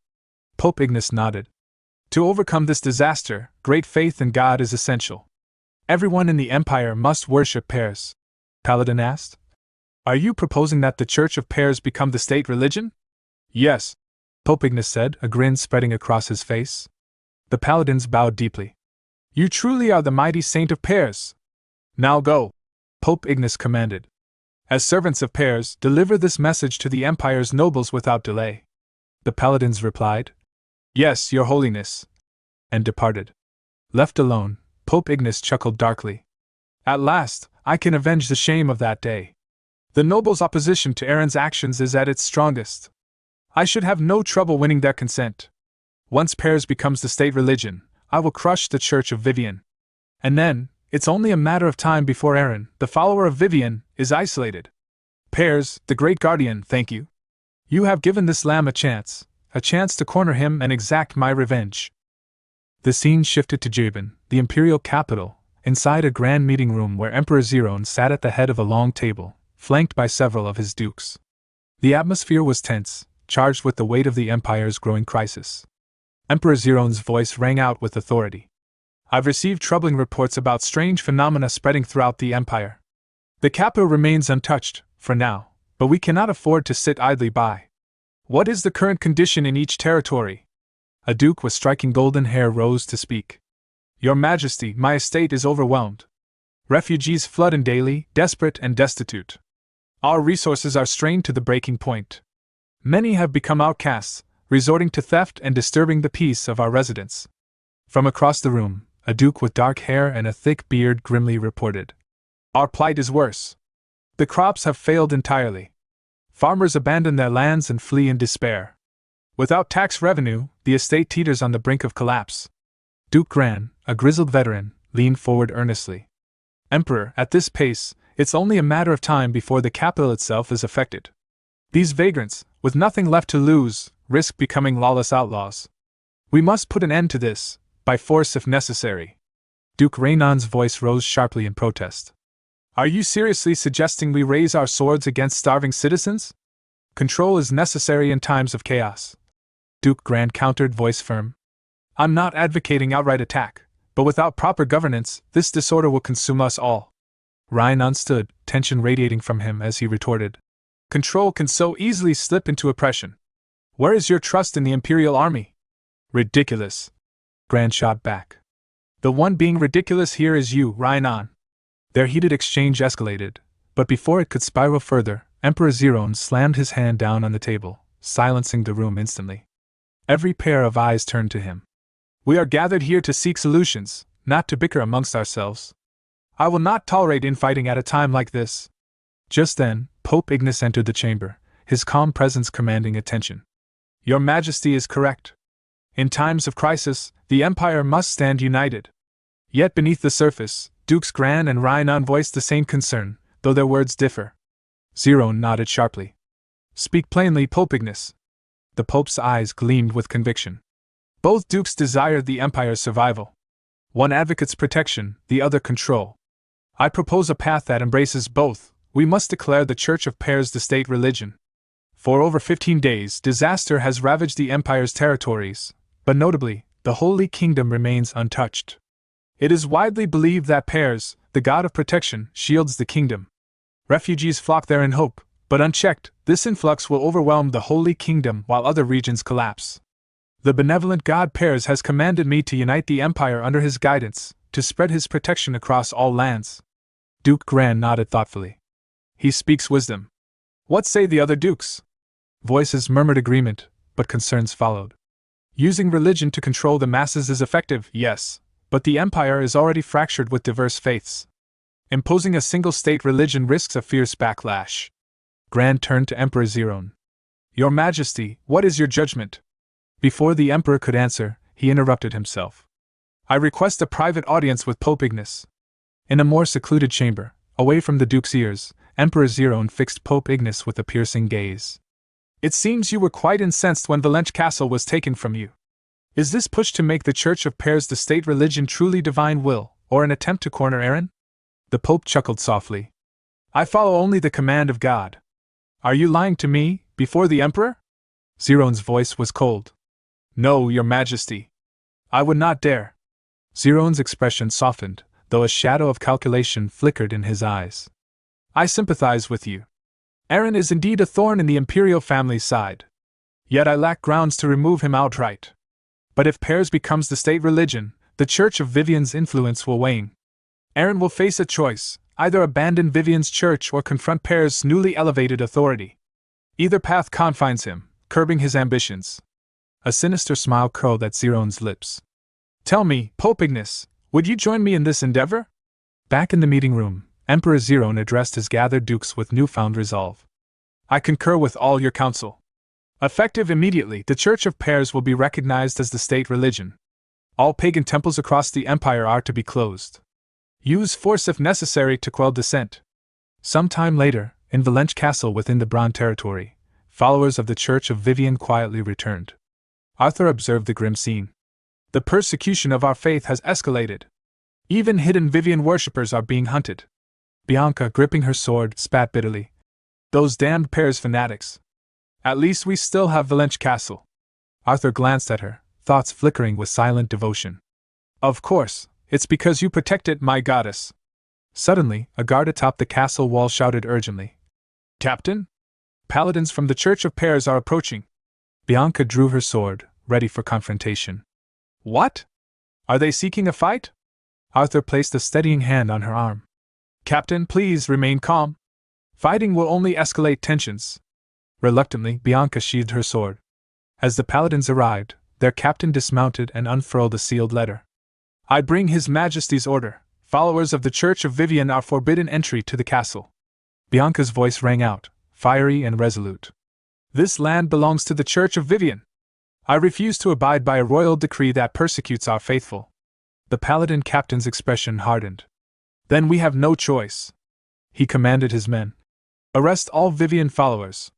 Pope Ignace nodded. To overcome this disaster, great faith in God is essential. Everyone in the empire must worship Pears. Paladin asked. Are you proposing that the Church of Pears become the state religion? Yes, Pope Ignace said, a grin spreading across his face. The paladins bowed deeply. You truly are the mighty saint of Pears. Now go, Pope Ignace commanded. As servants of Pears, deliver this message to the empire's nobles without delay. The paladins replied, Yes, your holiness, and departed. Left alone, Pope Ignace chuckled darkly. At last, I can avenge the shame of that day. The nobles' opposition to Aaron's actions is at its strongest. I should have no trouble winning their consent. Once Pears becomes the state religion, I will crush the Church of Vivian. And then, it's only a matter of time before Aaron, the follower of Vivian, is isolated. Pears, the great guardian, thank you. You have given this lamb a chance to corner him and exact my revenge. The scene shifted to Jabin, the imperial capital, inside a grand meeting room where Emperor Zerone sat at the head of a long table, flanked by several of his dukes. The atmosphere was tense, charged with the weight of the empire's growing crisis. Emperor Zerone's voice rang out with authority. I've received troubling reports about strange phenomena spreading throughout the empire. The capital remains untouched, for now, but we cannot afford to sit idly by. What is the current condition in each territory? A duke with striking golden hair rose to speak. Your Majesty, my estate is overwhelmed. Refugees flood in daily, desperate and destitute. Our resources are strained to the breaking point. Many have become outcasts, resorting to theft and disturbing the peace of our residents. From across the room, a duke with dark hair and a thick beard grimly reported. Our plight is worse. The crops have failed entirely. Farmers abandon their lands and flee in despair. Without tax revenue, the estate teeters on the brink of collapse. Duke Gran, a grizzled veteran, leaned forward earnestly. Emperor, at this pace, it's only a matter of time before the capital itself is affected. These vagrants, with nothing left to lose, risk becoming lawless outlaws. We must put an end to this, by force if necessary. Duke Raynon's voice rose sharply in protest. Are you seriously suggesting we raise our swords against starving citizens? Control is necessary in times of chaos. Duke Gran countered, voice firm. I'm not advocating outright attack, but without proper governance, this disorder will consume us all. Raynon stood, tension radiating from him as he retorted. Control can so easily slip into oppression. Where is your trust in the Imperial Army? Ridiculous. Gran shot back. The one being ridiculous here is you, Raynon. Their heated exchange escalated, but before it could spiral further, Emperor Zerone slammed his hand down on the table, silencing the room instantly. Every pair of eyes turned to him. We are gathered here to seek solutions, not to bicker amongst ourselves. I will not tolerate infighting at a time like this. Just then, Pope Ignace entered the chamber, his calm presence commanding attention. Your Majesty is correct. In times of crisis, the Empire must stand united. Yet beneath the surface, Dukes Gran and Rhinon voiced the same concern, though their words differ. Zerone nodded sharply. Speak plainly, Pope Ignace. The Pope's eyes gleamed with conviction. Both dukes desired the Empire's survival. One advocates protection, the other control. I propose a path that embraces both. We must declare the Church of Pairs the state religion. For over 15 days, disaster has ravaged the Empire's territories, but notably, the Holy Kingdom remains untouched. It is widely believed that Pairs, the god of protection, shields the kingdom. Refugees flock there in hope, but unchecked, this influx will overwhelm the Holy Kingdom while other regions collapse. The benevolent god Pairs has commanded me to unite the Empire under his guidance, to spread his protection across all lands. Duke Gran nodded thoughtfully. He speaks wisdom. What say the other dukes? Voices murmured agreement, but concerns followed. Using religion to control the masses is effective, yes, but the Empire is already fractured with diverse faiths. Imposing a single-state religion risks a fierce backlash. Gran turned to Emperor Zerone. Your Majesty, what is your judgment? Before the Emperor could answer, he interrupted himself. I request a private audience with Pope Ignace. In a more secluded chamber, away from the Duke's ears, Emperor Zerone fixed Pope Ignace with a piercing gaze. It seems you were quite incensed when Valenche Castle was taken from you. Is this push to make the Church of Pairs the state religion truly divine will, or an attempt to corner Aaron? The Pope chuckled softly. I follow only the command of God. Are you lying to me, before the Emperor? Zerone's voice was cold. No, Your Majesty. I would not dare. Zerone's expression softened, though a shadow of calculation flickered in his eyes. I sympathize with you. Aaron is indeed a thorn in the imperial family's side. Yet I lack grounds to remove him outright. But if Pairs becomes the state religion, the Church of Vivian's influence will wane. Aaron will face a choice, either abandon Vivian's church or confront Pairs' newly elevated authority. Either path confines him, curbing his ambitions. A sinister smile curled at Zerone's lips. Tell me, Pope Ignace, would you join me in this endeavor? Back in the meeting room, Emperor Zerone addressed his gathered dukes with newfound resolve. I concur with all your counsel. Effective immediately, the Church of Pairs will be recognized as the state religion. All pagan temples across the Empire are to be closed. Use force if necessary to quell dissent. Some time later, in Valenche Castle within the Brahn territory, followers of the Church of Vivian quietly returned. Arthur observed the grim scene. The persecution of our faith has escalated. Even hidden Vivian worshippers are being hunted. Bianca, gripping her sword, spat bitterly. Those damned Pairs fanatics. At least we still have Valenche Castle. Arthur glanced at her, thoughts flickering with silent devotion. Of course, it's because you protect it, my goddess. Suddenly, a guard atop the castle wall shouted urgently. Captain? Paladins from the Church of Pairs are approaching. Bianca drew her sword, ready for confrontation. What? Are they seeking a fight? Arthur placed a steadying hand on her arm. Captain, please remain calm. Fighting will only escalate tensions. Reluctantly, Bianca sheathed her sword. As the paladins arrived, their captain dismounted and unfurled a sealed letter. I bring His Majesty's order. Followers of the Church of Vivian are forbidden entry to the castle. Bianca's voice rang out, fiery and resolute. This land belongs to the Church of Vivian. I refuse to abide by a royal decree that persecutes our faithful. The paladin captain's expression hardened. Then we have no choice. He commanded his men. Arrest all Vivian followers.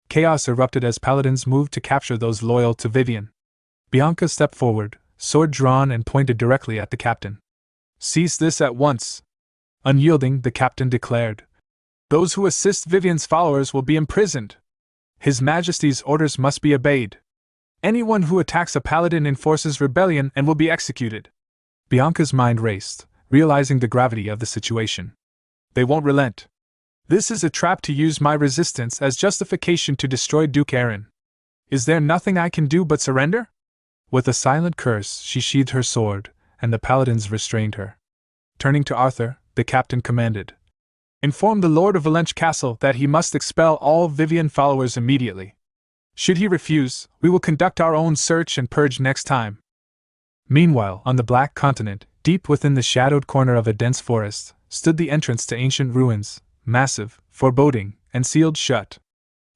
Chaos erupted as paladins moved to capture those loyal to Vivian. Bianca stepped forward, sword drawn, and pointed directly at the captain. Cease this at once. Unyielding, the captain declared. Those who assist Vivian's followers will be imprisoned. His Majesty's orders must be obeyed. Anyone who attacks a paladin enforces rebellion and will be executed. Bianca's mind raced, realizing the gravity of the situation. They won't relent. This is a trap to use my resistance as justification to destroy Duke Aaron. Is there nothing I can do but surrender? With a silent curse, she sheathed her sword, and the paladins restrained her. Turning to Arthur, the captain commanded. Inform the Lord of Valenche Castle that he must expel all Vivian followers immediately. Should he refuse, we will conduct our own search and purge next time. Meanwhile, on the Black Continent, deep within the shadowed corner of a dense forest, stood the entrance to ancient ruins, massive, foreboding, and sealed shut.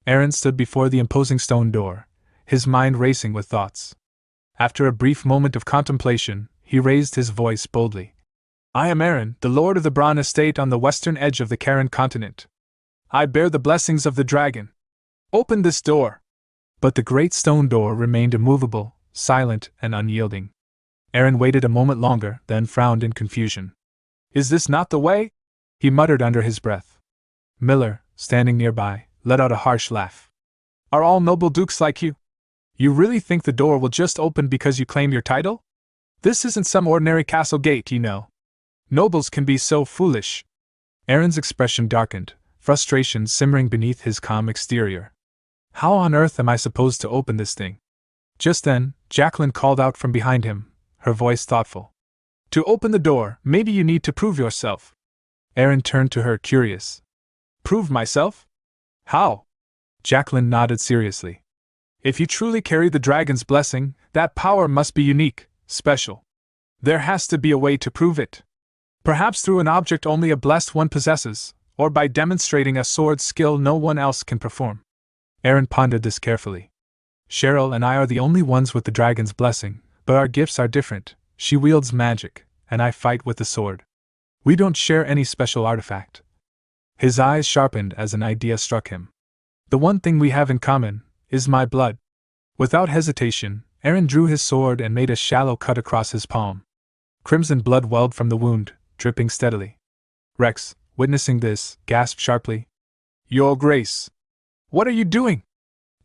Aaron stood before the imposing stone door, his mind racing with thoughts. After a brief moment of contemplation, he raised his voice boldly. I am Aaron, the lord of the Brahn estate on the western edge of the Karen continent. I bear the blessings of the dragon. Open this door. But the great stone door remained immovable, silent, and unyielding. Aaron waited a moment longer, then frowned in confusion. Is this not the way? He muttered under his breath. Miller, standing nearby, let out a harsh laugh. Are all noble dukes like you? You really think the door will just open because you claim your title? This isn't some ordinary castle gate, you know. Nobles can be so foolish. Aaron's expression darkened, frustration simmering beneath his calm exterior. How on earth am I supposed to open this thing? Just then, Jacqueline called out from behind him, her voice thoughtful. To open the door, maybe you need to prove yourself. Aaron turned to her, curious. Prove myself? How? Jacqueline nodded seriously. If you truly carry the dragon's blessing, that power must be unique, special. There has to be a way to prove it. Perhaps through an object only a blessed one possesses, or by demonstrating a sword skill no one else can perform. Aaron pondered this carefully. Cheryl and I are the only ones with the dragon's blessing, but our gifts are different. She wields magic, and I fight with the sword. We don't share any special artifact. His eyes sharpened as an idea struck him. The one thing we have in common is my blood. Without hesitation, Aaron drew his sword and made a shallow cut across his palm. Crimson blood welled from the wound, dripping steadily. Rex, witnessing this, gasped sharply. Your Grace! What are you doing?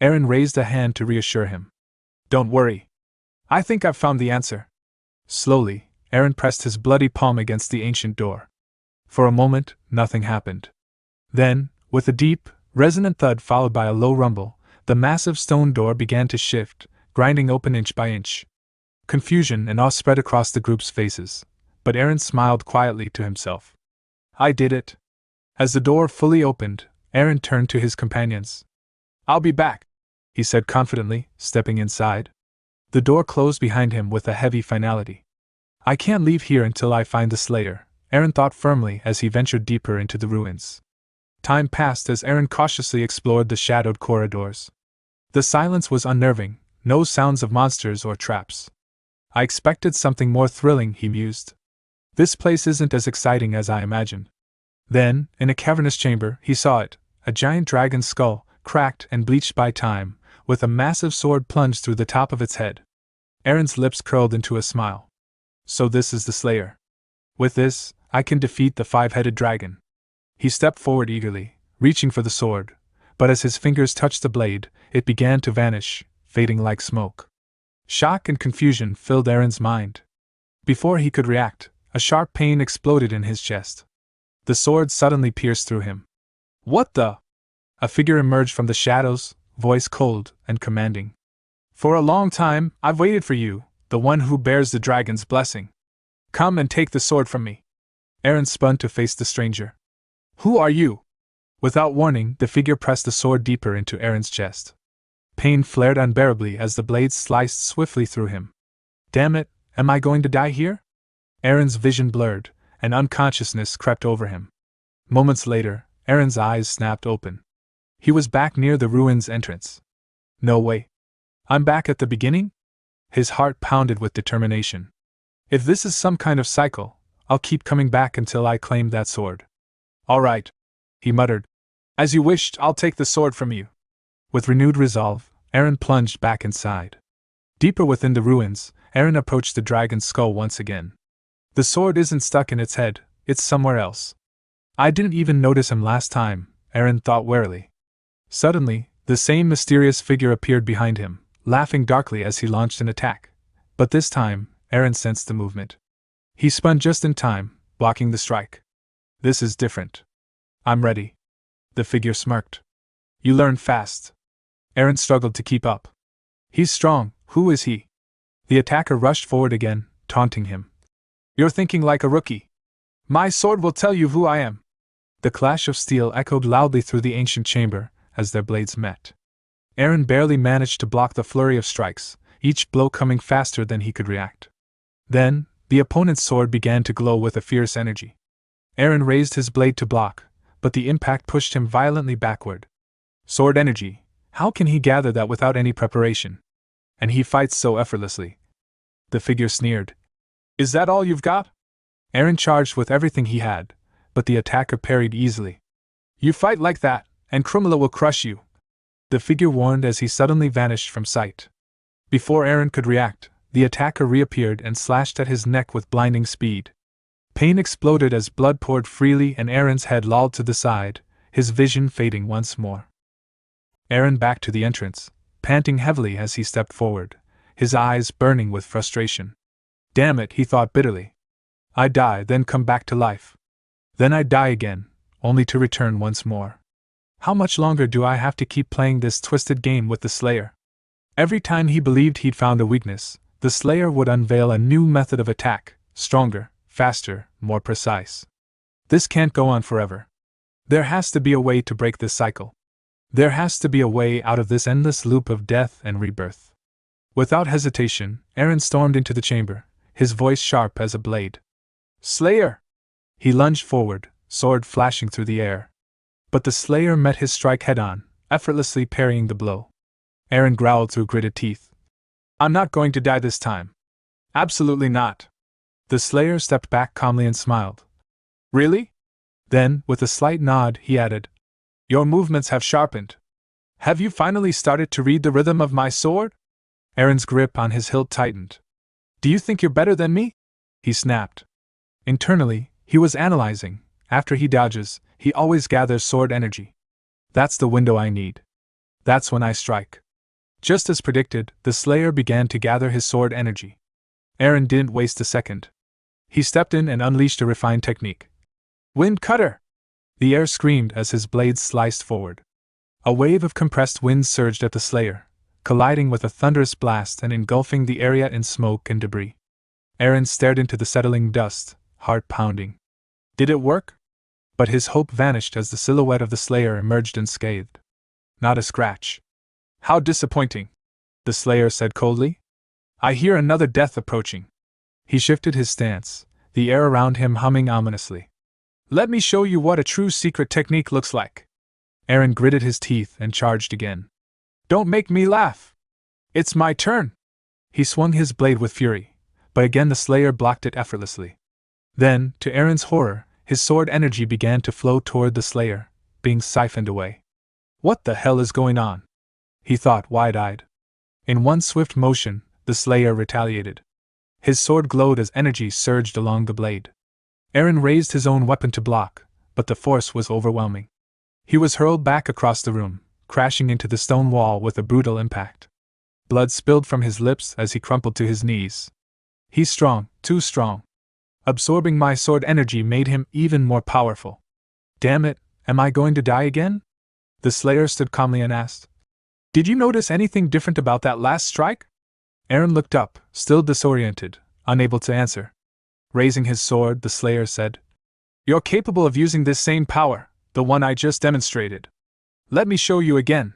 Aaron raised a hand to reassure him. Don't worry. I think I've found the answer. Slowly, Aaron pressed his bloody palm against the ancient door. For a moment, nothing happened. Then, with a deep, resonant thud followed by a low rumble, the massive stone door began to shift, grinding open inch by inch. Confusion and awe spread across the group's faces, but Aaron smiled quietly to himself. I did it. As the door fully opened, Aaron turned to his companions. I'll be back, he said confidently, stepping inside. The door closed behind him with a heavy finality. I can't leave here until I find the Slayer, Aaron thought firmly as he ventured deeper into the ruins. Time passed as Aaron cautiously explored the shadowed corridors. The silence was unnerving, no sounds of monsters or traps. I expected something more thrilling, he mused. This place isn't as exciting as I imagined. Then, in a cavernous chamber, he saw it, a giant dragon's skull, cracked and bleached by time, with a massive sword plunged through the top of its head. Aaron's lips curled into a smile. So this is the Slayer. With this, I can defeat the five-headed dragon. He stepped forward eagerly, reaching for the sword, but as his fingers touched the blade, it began to vanish, fading like smoke. Shock and confusion filled Aaron's mind. Before he could react, a sharp pain exploded in his chest. The sword suddenly pierced through him. What the? A figure emerged from the shadows, voice cold and commanding. For a long time, I've waited for you, the one who bears the dragon's blessing. Come and take the sword from me. Aaron spun to face the stranger. Who are you? Without warning, the figure pressed the sword deeper into Aaron's chest. Pain flared unbearably as the blade sliced swiftly through him. Damn it, am I going to die here? Aaron's vision blurred, and unconsciousness crept over him. Moments later, Aaron's eyes snapped open. He was back near the ruins entrance. No way. I'm back at the beginning? His heart pounded with determination. If this is some kind of cycle, I'll keep coming back until I claim that sword. All right, he muttered. As you wished, I'll take the sword from you. With renewed resolve, Aaron plunged back inside. Deeper within the ruins, Aaron approached the dragon's skull once again. The sword isn't stuck in its head, it's somewhere else. I didn't even notice him last time, Aaron thought warily. Suddenly, the same mysterious figure appeared behind him, laughing darkly as he launched an attack. But this time, Aaron sensed the movement. He spun just in time, blocking the strike. This is different. I'm ready. The figure smirked. You learn fast. Aaron struggled to keep up. He's strong, who is he? The attacker rushed forward again, taunting him. You're thinking like a rookie. My sword will tell you who I am. The clash of steel echoed loudly through the ancient chamber as their blades met. Aaron barely managed to block the flurry of strikes, each blow coming faster than he could react. Then, the opponent's sword began to glow with a fierce energy. Aaron raised his blade to block, but the impact pushed him violently backward. Sword energy, how can he gather that without any preparation? And he fights so effortlessly. The figure sneered. Is that all you've got? Eren charged with everything he had, but the attacker parried easily. You fight like that, and Krumla will crush you, the figure warned as he suddenly vanished from sight. Before Eren could react, the attacker reappeared and slashed at his neck with blinding speed. Pain exploded as blood poured freely and Eren's head lolled to the side, his vision fading once more. Eren backed to the entrance, panting heavily as he stepped forward, his eyes burning with frustration. Damn it, he thought bitterly. I die, then come back to life. Then I die again, only to return once more. How much longer do I have to keep playing this twisted game with the Slayer? Every time he believed he'd found a weakness, the Slayer would unveil a new method of attack, stronger, faster, more precise. This can't go on forever. There has to be a way to break this cycle. There has to be a way out of this endless loop of death and rebirth. Without hesitation, Eren stormed into the chamber, his voice sharp as a blade. Slayer! He lunged forward, sword flashing through the air. But the Slayer met his strike head-on, effortlessly parrying the blow. Eren growled through gritted teeth. I'm not going to die this time. Absolutely not. The Slayer stepped back calmly and smiled. Really? Then, with a slight nod, he added, Your movements have sharpened. Have you finally started to read the rhythm of my sword? Eren's grip on his hilt tightened. Do you think you're better than me? He snapped. Internally, he was analyzing. After he dodges, he always gathers sword energy. That's the window I need. That's when I strike. Just as predicted, the Slayer began to gather his sword energy. Eren didn't waste a second. He stepped in and unleashed a refined technique. Wind Cutter! The air screamed as his blades sliced forward. A wave of compressed wind surged at the Slayer, colliding with a thunderous blast and engulfing the area in smoke and debris. Eren stared into the settling dust, heart pounding. Did it work? But his hope vanished as the silhouette of the Slayer emerged unscathed. Not a scratch. How disappointing, the Slayer said coldly. I hear another death approaching. He shifted his stance, the air around him humming ominously. Let me show you what a true secret technique looks like. Eren gritted his teeth and charged again. Don't make me laugh. It's my turn. He swung his blade with fury, but again the Slayer blocked it effortlessly. Then, to Eren's horror, his sword energy began to flow toward the Slayer, being siphoned away. What the hell is going on? He thought, wide-eyed. In one swift motion, the Slayer retaliated. His sword glowed as energy surged along the blade. Eren raised his own weapon to block, but the force was overwhelming. He was hurled back across the room, crashing into the stone wall with a brutal impact. Blood spilled from his lips as he crumpled to his knees. He's strong, too strong. Absorbing my sword energy made him even more powerful. Damn it, am I going to die again? The Slayer stood calmly and asked. Did you notice anything different about that last strike? Eren looked up, still disoriented, unable to answer. Raising his sword, the Slayer said, You're capable of using this same power, the one I just demonstrated. Let me show you again.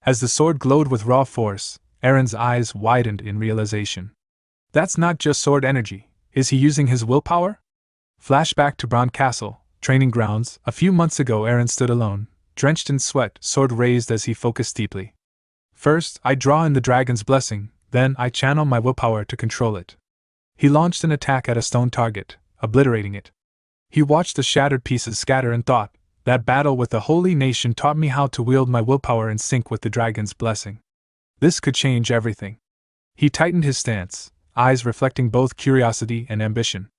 As the sword glowed with raw force, Eren's eyes widened in realization. That's not just sword energy. Is he using his willpower? Flashback to Brahn Castle, training grounds. A few months ago Eren stood alone, drenched in sweat, sword raised as he focused deeply. First, I draw in the dragon's blessing, then I channel my willpower to control it. He launched an attack at a stone target, obliterating it. He watched the shattered pieces scatter and thought, that battle with the holy nation taught me how to wield my willpower in sync with the dragon's blessing. This could change everything. He tightened his stance, eyes reflecting both curiosity and ambition.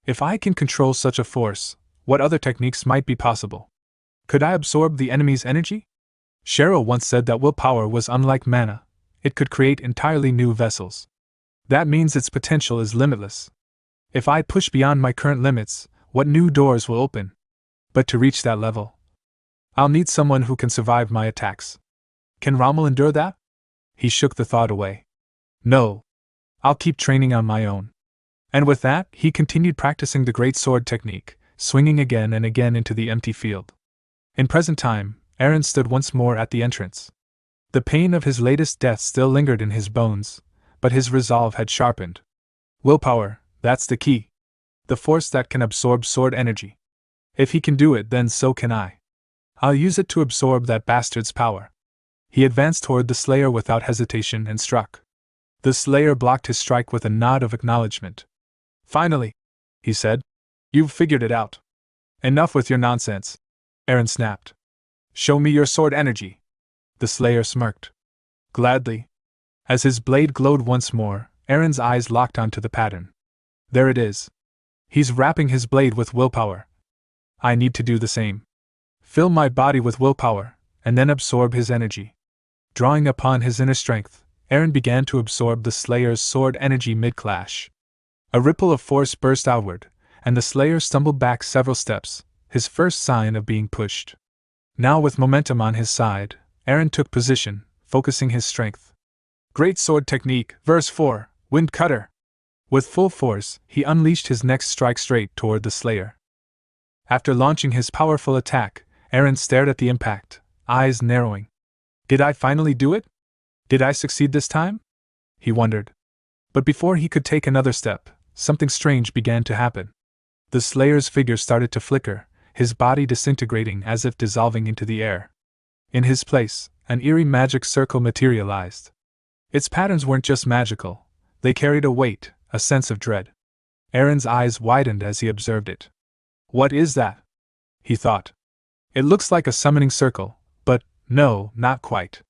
If I can control such a force, what other techniques might be possible? Could I absorb the enemy's energy? Cheryl once said that willpower was unlike mana. It could create entirely new vessels. That means its potential is limitless. If I push beyond my current limits, what new doors will open? But to reach that level, I'll need someone who can survive my attacks. Can Rommel endure that? He shook the thought away. No. I'll keep training on my own. And with that, he continued practicing the great sword technique, swinging again and again into the empty field. In present time, Eren stood once more at the entrance. The pain of his latest death still lingered in his bones, but his resolve had sharpened. Willpower, that's the key. The force that can absorb sword energy. If he can do it, then so can I. I'll use it to absorb that bastard's power. He advanced toward the Slayer without hesitation and struck. The Slayer blocked his strike with a nod of acknowledgement. Finally, he said. You've figured it out. Enough with your nonsense, Eren snapped. Show me your sword energy. The Slayer smirked. Gladly. As his blade glowed once more, Eren's eyes locked onto the pattern. There it is. He's wrapping his blade with willpower. I need to do the same. Fill my body with willpower, and then absorb his energy. Drawing upon his inner strength, Eren began to absorb the Slayer's sword energy mid-clash. A ripple of force burst outward, and the Slayer stumbled back several steps, his first sign of being pushed. Now with momentum on his side, Eren took position, focusing his strength. Great sword technique, verse 4, Wind Cutter. With full force, he unleashed his next strike straight toward the Slayer. After launching his powerful attack, Eren stared at the impact, eyes narrowing. Did I finally do it? Did I succeed this time? He wondered. But before he could take another step, something strange began to happen. The Slayer's figure started to flicker, his body disintegrating as if dissolving into the air. In his place, an eerie magic circle materialized. Its patterns weren't just magical, they carried a weight, a sense of dread. Eren's eyes widened as he observed it. What is that? He thought. It looks like a summoning circle, but no, not quite.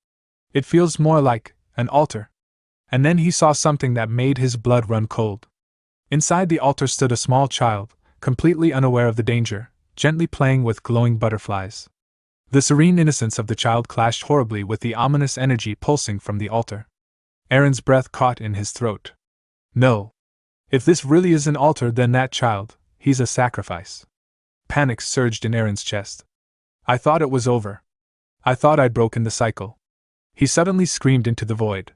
It feels more like an altar. And then he saw something that made his blood run cold. Inside the altar stood a small child, completely unaware of the danger, gently playing with glowing butterflies. The serene innocence of the child clashed horribly with the ominous energy pulsing from the altar. Eren's breath caught in his throat. No. If this really is an altar, then that child, he's a sacrifice. Panic surged in Eren's chest. I thought it was over. I thought I'd broken the cycle. He suddenly screamed into the void.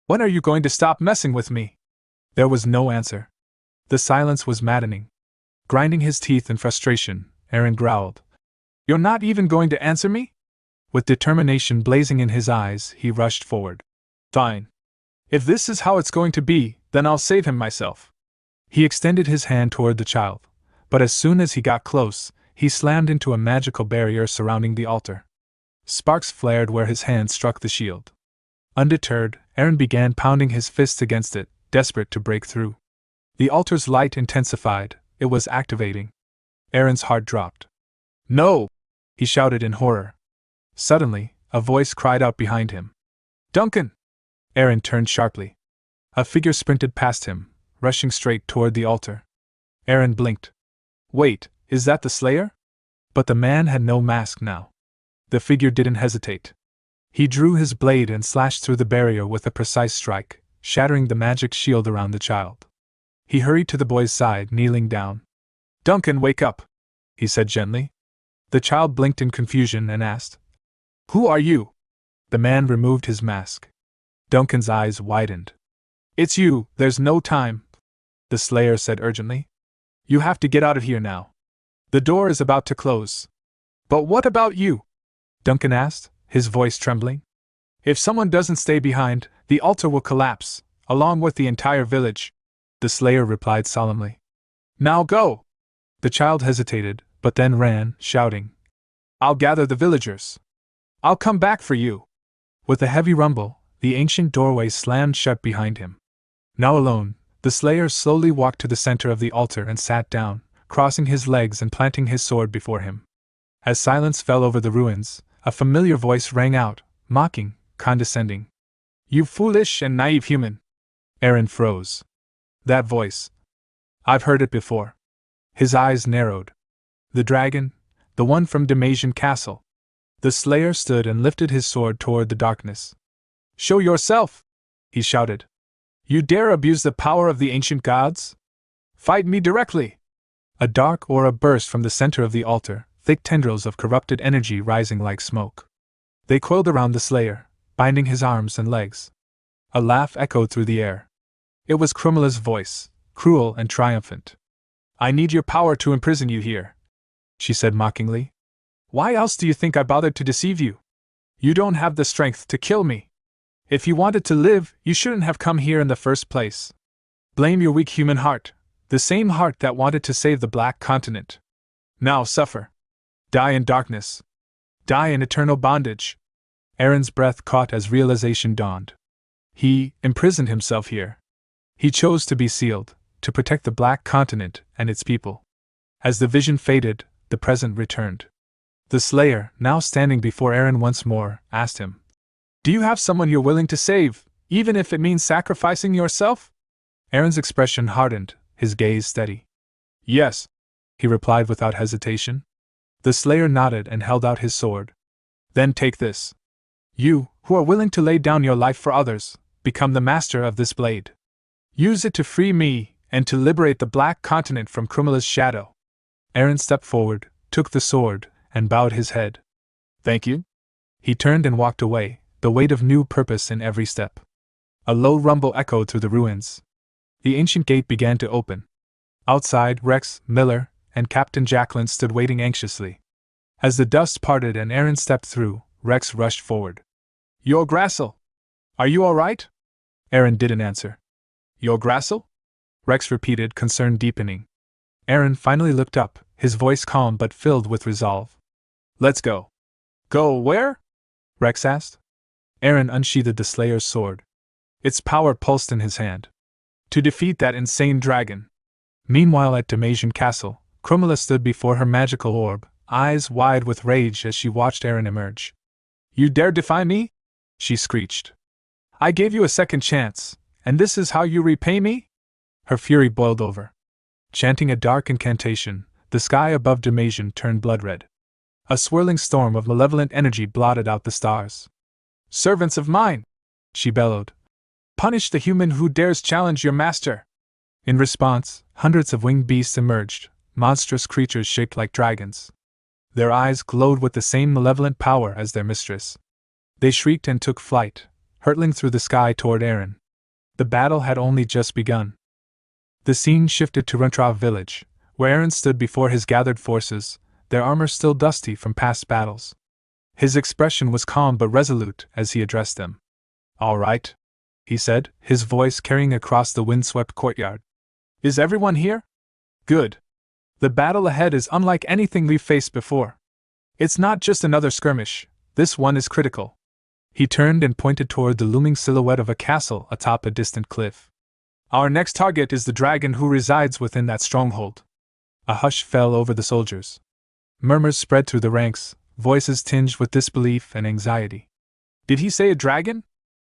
When are you going to stop messing with me? There was no answer. The silence was maddening. Grinding his teeth in frustration, Eren growled. You're not even going to answer me? With determination blazing in his eyes, he rushed forward. Fine. If this is how it's going to be, then I'll save him myself. He extended his hand toward the child, but as soon as he got close, he slammed into a magical barrier surrounding the altar. Sparks flared where his hand struck the shield. Undeterred, Eren began pounding his fists against it, desperate to break through. The altar's light intensified, it was activating. Eren's heart dropped. No! He shouted in horror. Suddenly, a voice cried out behind him. Duncan! Eren turned sharply. A figure sprinted past him, rushing straight toward the altar. Eren blinked. Wait, is that the Slayer? But the man had no mask now. The figure didn't hesitate. He drew his blade and slashed through the barrier with a precise strike, shattering the magic shield around the child. He hurried to the boy's side, kneeling down. Duncan, wake up, he said gently. The child blinked in confusion and asked, Who are you? The man removed his mask. Duncan's eyes widened. It's you, there's no time, the Slayer said urgently. You have to get out of here now. The door is about to close. But what about you? Duncan asked, his voice trembling. If someone doesn't stay behind, the altar will collapse, along with the entire village, the Slayer replied solemnly. Now go! The child hesitated, but then ran, shouting. I'll gather the villagers. I'll come back for you. With a heavy rumble, the ancient doorway slammed shut behind him. Now alone, the Slayer slowly walked to the center of the altar and sat down, crossing his legs and planting his sword before him. As silence fell over the ruins, a familiar voice rang out, mocking, condescending. You foolish and naive human! Eren froze. That voice. I've heard it before. His eyes narrowed. The dragon, the one from Damasian Castle. The Slayer stood and lifted his sword toward the darkness. Show yourself! He shouted. You dare abuse the power of the ancient gods? Fight me directly! A dark aura burst from the center of the altar, thick tendrils of corrupted energy rising like smoke. They coiled around the Slayer, binding his arms and legs. A laugh echoed through the air. It was Krumela's voice, cruel and triumphant. I need your power to imprison you here, she said mockingly. Why else do you think I bothered to deceive you? You don't have the strength to kill me. If you wanted to live, you shouldn't have come here in the first place. Blame your weak human heart, the same heart that wanted to save the Black Continent. Now suffer. Die in darkness. Die in eternal bondage. Aaron's breath caught as realization dawned. He imprisoned himself here. He chose to be sealed, to protect the Black Continent and its people. As the vision faded, the present returned. The Slayer, now standing before Aaron once more, asked him, "Do you have someone you're willing to save, even if it means sacrificing yourself?" Aaron's expression hardened, his gaze steady. "Yes," he replied without hesitation. The Slayer nodded and held out his sword. "Then take this. You, who are willing to lay down your life for others, become the master of this blade. Use it to free me, and to liberate the Black Continent from Krumila's shadow." Aaron stepped forward, took the sword, and bowed his head. "Thank you." He turned and walked away, the weight of new purpose in every step. A low rumble echoed through the ruins. The ancient gate began to open. Outside, Rex, Miller, and Captain Jacqueline stood waiting anxiously. As the dust parted and Aaron stepped through, Rex rushed forward. "Your Grassel! Are you all right?" Aaron didn't answer. "Your Grassel?" Rex repeated, concern deepening. Aaron finally looked up, his voice calm but filled with resolve. "Let's go." "Go where?" Rex asked. Aaron unsheathed the Slayer's sword. Its power pulsed in his hand. "To defeat that insane dragon." Meanwhile at Damasian Castle, Krumila stood before her magical orb, eyes wide with rage as she watched Aaron emerge. "You dare defy me?" she screeched. "I gave you a second chance, and this is how you repay me?" Her fury boiled over. Chanting a dark incantation, the sky above Damasian turned blood-red. A swirling storm of malevolent energy blotted out the stars. "Servants of mine!" she bellowed. "Punish the human who dares challenge your master!" In response, hundreds of winged beasts emerged, monstrous creatures shaped like dragons. Their eyes glowed with the same malevolent power as their mistress. They shrieked and took flight, hurtling through the sky toward Aaron. The battle had only just begun. The scene shifted to Runtrav village, where Aaron stood before his gathered forces, their armor still dusty from past battles. His expression was calm but resolute as he addressed them. "All right," he said, his voice carrying across the windswept courtyard. "Is everyone here? Good. The battle ahead is unlike anything we've faced before. It's not just another skirmish, this one is critical." He turned and pointed toward the looming silhouette of a castle atop a distant cliff. "Our next target is the dragon who resides within that stronghold." A hush fell over the soldiers. Murmurs spread through the ranks, voices tinged with disbelief and anxiety. "Did he say a dragon?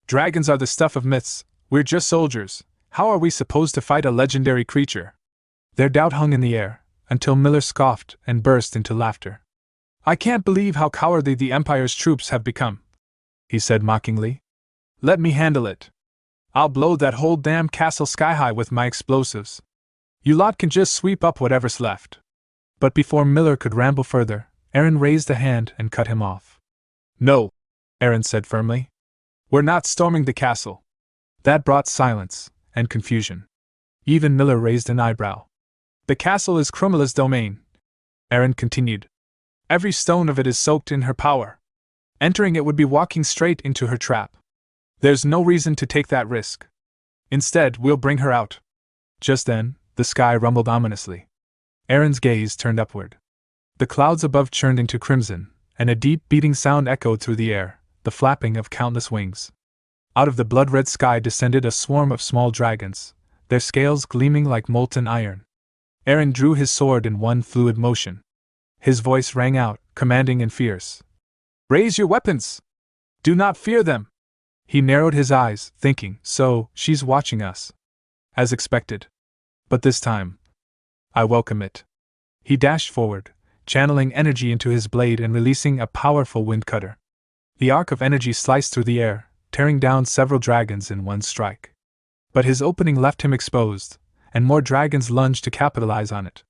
Dragons are the stuff of myths, we're just soldiers, how are we supposed to fight a legendary creature?" Their doubt hung in the air, until Miller scoffed and burst into laughter. "I can't believe how cowardly the Empire's troops have become," he said mockingly. "Let me handle it. I'll blow that whole damn castle sky-high with my explosives. You lot can just sweep up whatever's left." But before Miller could ramble further, Aaron raised a hand and cut him off. "No," Aaron said firmly. "We're not storming the castle." That brought silence and confusion. Even Miller raised an eyebrow. "The castle is Krumila's domain," Aaron continued. "Every stone of it is soaked in her power. Entering it would be walking straight into her trap. There's no reason to take that risk. Instead, we'll bring her out." Just then, the sky rumbled ominously. Aaron's gaze turned upward. The clouds above churned into crimson, and a deep beating sound echoed through the air, the flapping of countless wings. Out of the blood-red sky descended a swarm of small dragons, their scales gleaming like molten iron. Aaron drew his sword in one fluid motion. His voice rang out, commanding and fierce. "Raise your weapons! Do not fear them!" He narrowed his eyes, thinking, so, she's watching us. As expected. But this time, I welcome it. He dashed forward, channeling energy into his blade and releasing a powerful wind cutter. The arc of energy sliced through the air, tearing down several dragons in one strike. But his opening left him exposed, and more dragons lunged to capitalize on it.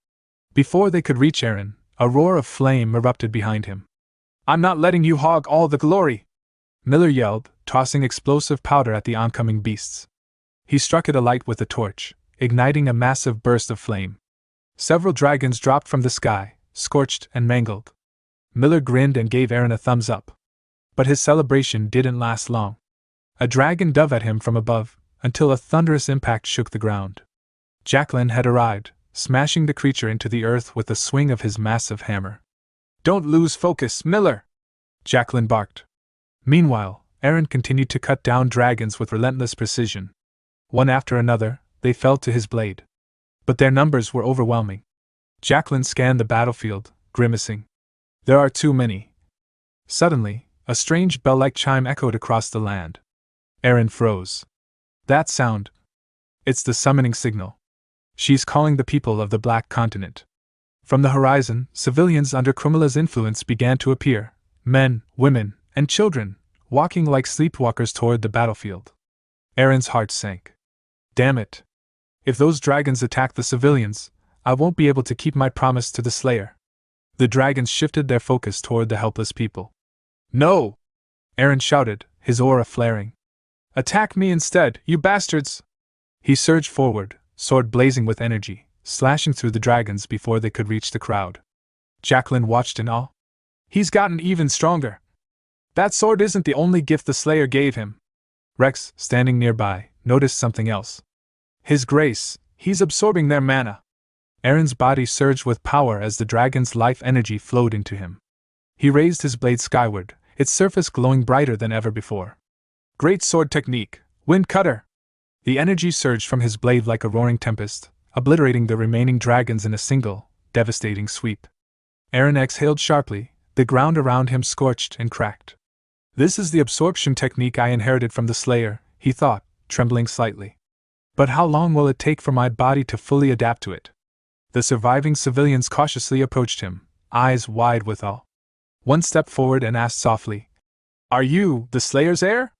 Before they could reach Aaron, a roar of flame erupted behind him. "I'm not letting you hog all the glory!" Miller yelled, tossing explosive powder at the oncoming beasts. He struck it alight with a torch, igniting a massive burst of flame. Several dragons dropped from the sky, scorched and mangled. Miller grinned and gave Aaron a thumbs up. But his celebration didn't last long. A dragon dove at him from above, until a thunderous impact shook the ground. Jacqueline had arrived, smashing the creature into the earth with the swing of his massive hammer. "Don't lose focus, Miller!" Jacqueline barked. Meanwhile, Aaron continued to cut down dragons with relentless precision. One after another, they fell to his blade. But their numbers were overwhelming. Jacqueline scanned the battlefield, grimacing. "There are too many." Suddenly, a strange bell-like chime echoed across the land. Aaron froze. "That sound. It's the summoning signal. She's calling the people of the Black Continent." From the horizon, civilians under Krumela's influence began to appear, men, women, and children, walking like sleepwalkers toward the battlefield. Aaron's heart sank. Damn it! If those dragons attack the civilians, I won't be able to keep my promise to the Slayer. The dragons shifted their focus toward the helpless people. "No!" Aaron shouted, his aura flaring. "Attack me instead, you bastards!" He surged forward, sword blazing with energy, slashing through the dragons before they could reach the crowd. Jacqueline watched in awe. "He's gotten even stronger. That sword isn't the only gift the Slayer gave him." Rex, standing nearby, noticed something else. "His grace, he's absorbing their mana." Aaron's body surged with power as the dragon's life energy flowed into him. He raised his blade skyward, its surface glowing brighter than ever before. "Great sword technique, Wind Cutter!" The energy surged from his blade like a roaring tempest, obliterating the remaining dragons in a single, devastating sweep. Aaron exhaled sharply, the ground around him scorched and cracked. "This is the absorption technique I inherited from the Slayer," he thought, trembling slightly. "But how long will it take for my body to fully adapt to it?" The surviving civilians cautiously approached him, eyes wide with awe. One stepped forward and asked softly, "Are you the Slayer's heir?"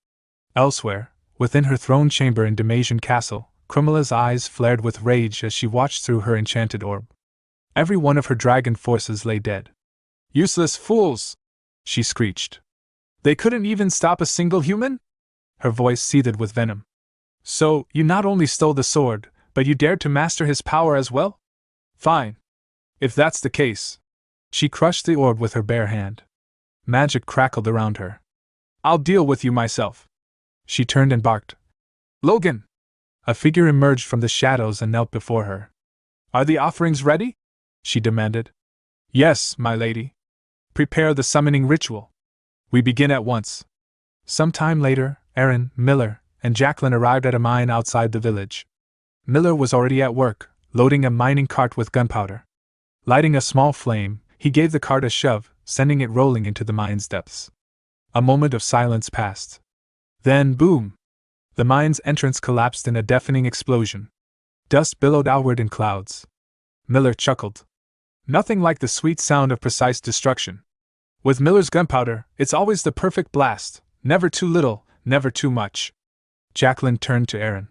Elsewhere, within her throne chamber in Damasian Castle, Krumela's eyes flared with rage as she watched through her enchanted orb. Every one of her dragon forces lay dead. "Useless fools!" she screeched. "They couldn't even stop a single human?" Her voice seethed with venom. "So, you not only stole the sword, but you dared to master his power as well? Fine. If that's the case." She crushed the orb with her bare hand. Magic crackled around her. "I'll deal with you myself." She turned and barked. "Logan!" A figure emerged from the shadows and knelt before her. "Are the offerings ready?" she demanded. "Yes, my lady." "Prepare the summoning ritual. We begin at once." Some time later, Aaron, Miller, and Jacqueline arrived at a mine outside the village. Miller was already at work, loading a mining cart with gunpowder. Lighting a small flame, he gave the cart a shove, sending it rolling into the mine's depths. A moment of silence passed. Then, boom! The mine's entrance collapsed in a deafening explosion. Dust billowed outward in clouds. Miller chuckled. Nothing like the sweet sound of precise destruction. With Miller's gunpowder, it's always the perfect blast, never too little, never too much. Jacqueline turned to Aaron.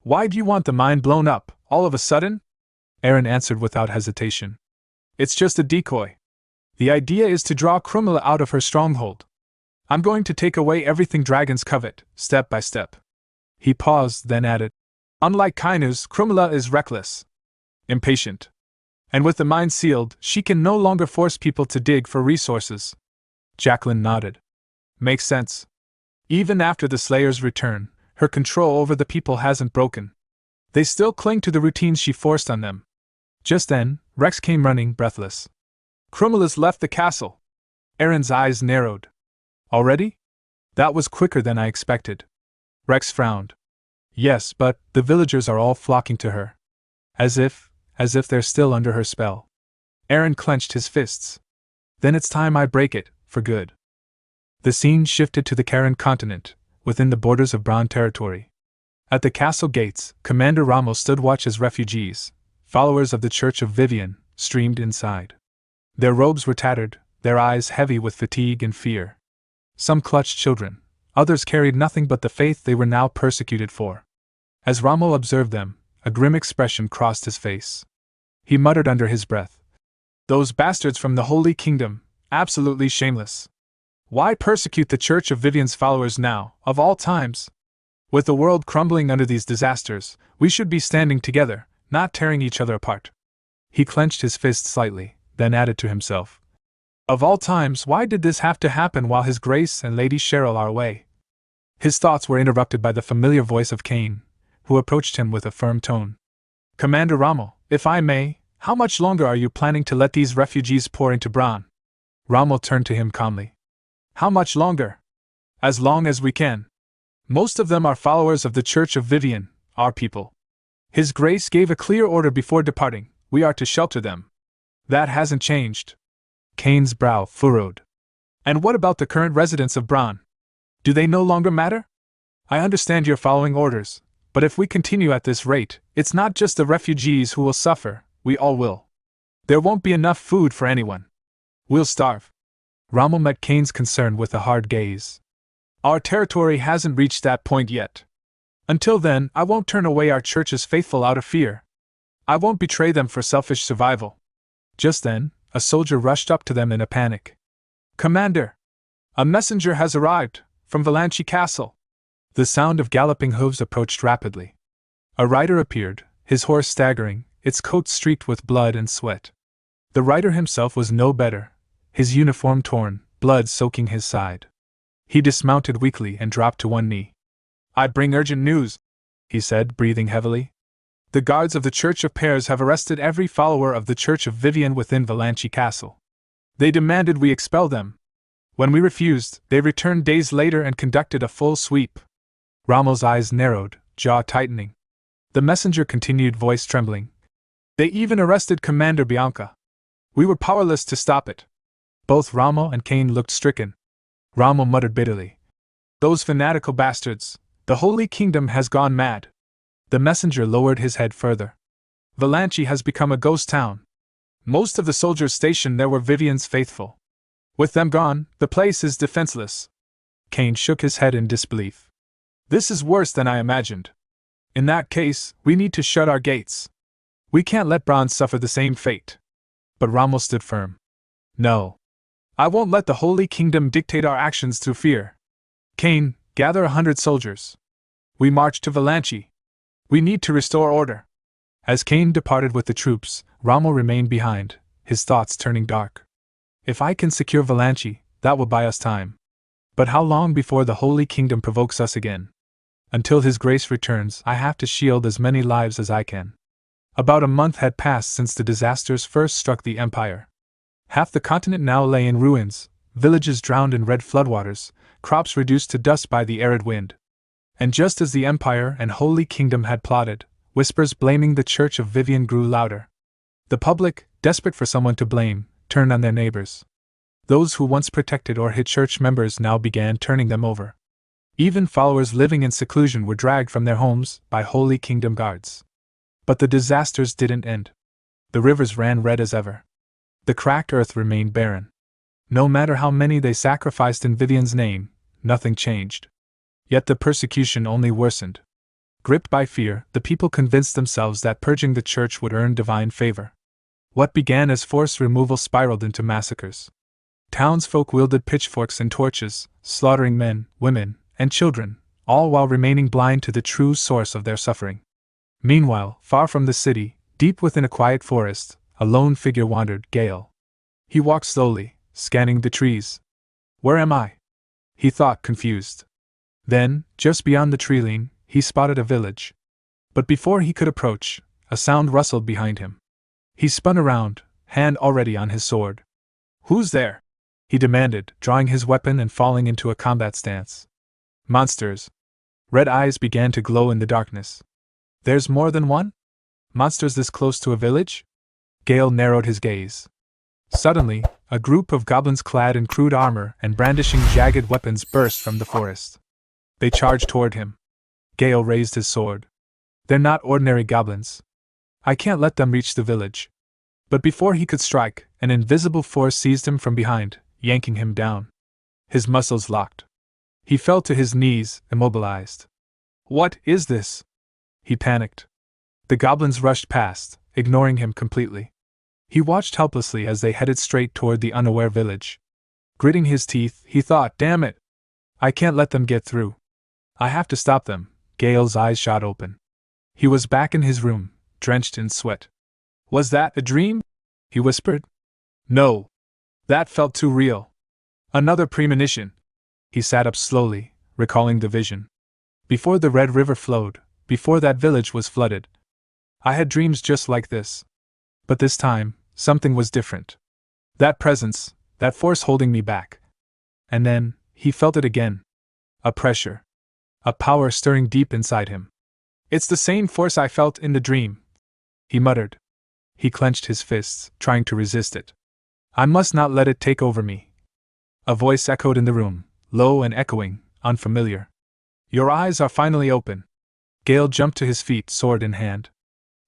"Why do you want the mine blown up, all of a sudden?" Aaron answered without hesitation. "It's just a decoy. The idea is to draw Krumela out of her stronghold. I'm going to take away everything dragons covet, step by step." He paused, then added, "Unlike Kainu's, Krumela is reckless. Impatient. And with the mine sealed, she can no longer force people to dig for resources." Jacqueline nodded. "Makes sense. Even after the Slayer's return, her control over the people hasn't broken. They still cling to the routines she forced on them." Just then, Rex came running, breathless. "Krumela's left the castle." Aaron's eyes narrowed. "Already? That was quicker than I expected." Rex frowned. "Yes, but the villagers are all flocking to her. As if they're still under her spell." Aaron clenched his fists. "Then it's time I break it, for good." The scene shifted to the Karen continent, within the borders of Brahn territory. At the castle gates, Commander Ramos stood watch as refugees, followers of the Church of Vivian, streamed inside. Their robes were tattered, their eyes heavy with fatigue and fear. Some clutched children, others carried nothing but the faith they were now persecuted for. As Rommel observed them, a grim expression crossed his face. He muttered under his breath, "Those bastards from the Holy Kingdom, absolutely shameless. Why persecute the Church of Vivian's followers now, of all times? With the world crumbling under these disasters, we should be standing together, not tearing each other apart." He clenched his fist slightly, then added to himself, "Of all times, why did this have to happen while His Grace and Lady Cheryl are away?" His thoughts were interrupted by the familiar voice of Kane, who approached him with a firm tone. "Commander Rommel, If I may, how much longer are you planning to let these refugees pour into Brahn? Rommel turned to him calmly. How much longer? As long as we can. Most of them are followers of the Church of Vivian, our people. His Grace gave a clear order before departing: we are to shelter them. That hasn't changed. Kane's brow furrowed. And what about the current residents of Brahn? Do they no longer matter? I understand you're following orders, but if we continue at this rate, it's not just the refugees who will suffer, we all will. There won't be enough food for anyone. We'll starve. Rommel met Kane's concern with a hard gaze. Our territory hasn't reached that point yet. Until then, I won't turn away our church's faithful out of fear. I won't betray them for selfish survival. Just then, a soldier rushed up to them in a panic. Commander! A messenger has arrived, from Valanchi Castle. The sound of galloping hooves approached rapidly. A rider appeared, his horse staggering, its coat streaked with blood and sweat. The rider himself was no better, his uniform torn, blood soaking his side. He dismounted weakly and dropped to one knee. I bring urgent news, he said, breathing heavily. The guards of the Church of Pears have arrested every follower of the Church of Vivian within Valanchi Castle. They demanded we expel them. When we refused, they returned days later and conducted a full sweep. Rommel's eyes narrowed, jaw tightening. The messenger continued, voice trembling. They even arrested Commander Bianca. We were powerless to stop it. Both Rommel and Kane looked stricken. Rommel muttered bitterly. Those fanatical bastards! The Holy Kingdom has gone mad. The messenger lowered his head further. Valanchi has become a ghost town. Most of the soldiers stationed there were Vivian's faithful. With them gone, the place is defenseless. Kane shook his head in disbelief. This is worse than I imagined. In that case, we need to shut our gates. We can't let Brahn suffer the same fate. But Rommel stood firm. No. I won't let the Holy Kingdom dictate our actions through fear. Kane, gather 100 soldiers. We march to Valanchi. We need to restore order. As Kane departed with the troops, Rommel remained behind, his thoughts turning dark. If I can secure Valanchi, that will buy us time. But how long before the Holy Kingdom provokes us again? Until His Grace returns, I have to shield as many lives as I can. About a month had passed since the disasters first struck the Empire. Half the continent now lay in ruins, villages drowned in red floodwaters, crops reduced to dust by the arid wind. And just as the Empire and Holy Kingdom had plotted, whispers blaming the Church of Vivian grew louder. The public, desperate for someone to blame, turned on their neighbors. Those who once protected or hid church members now began turning them over. Even followers living in seclusion were dragged from their homes by Holy Kingdom guards. But the disasters didn't end. The rivers ran red as ever. The cracked earth remained barren. No matter how many they sacrificed in Vivian's name, nothing changed. Yet the persecution only worsened. Gripped by fear, the people convinced themselves that purging the church would earn divine favor. What began as forced removal spiraled into massacres. Townsfolk wielded pitchforks and torches, slaughtering men, women, and children, all while remaining blind to the true source of their suffering. Meanwhile, far from the city, deep within a quiet forest, a lone figure wandered, Gayle. He walked slowly, scanning the trees. Where am I? He thought, confused. Then, just beyond the tree line, he spotted a village. But before he could approach, a sound rustled behind him. He spun around, hand already on his sword. Who's there? He demanded, drawing his weapon and falling into a combat stance. Monsters. Red eyes began to glow in the darkness. There's more than one? Monsters this close to a village? Gayle narrowed his gaze. Suddenly, a group of goblins clad in crude armor and brandishing jagged weapons burst from the forest. They charged toward him. Gayle raised his sword. They're not ordinary goblins. I can't let them reach the village. But before he could strike, an invisible force seized him from behind, yanking him down. His muscles locked. He fell to his knees, immobilized. What is this? He panicked. The goblins rushed past, ignoring him completely. He watched helplessly as they headed straight toward the unaware village. Gritting his teeth, he thought, damn it! I can't let them get through. I have to stop them. Gayle's eyes shot open. He was back in his room, drenched in sweat. Was that a dream? He whispered. No. That felt too real. Another premonition. He sat up slowly, recalling the vision. Before the Red River flowed, before that village was flooded. I had dreams just like this. But this time, something was different. That presence, that force holding me back. And then, he felt it again. A pressure. A power stirring deep inside him. It's the same force I felt in the dream, he muttered. He clenched his fists, trying to resist it. I must not let it take over me. A voice echoed in the room, low and echoing, unfamiliar. Your eyes are finally open. Gayle jumped to his feet, sword in hand.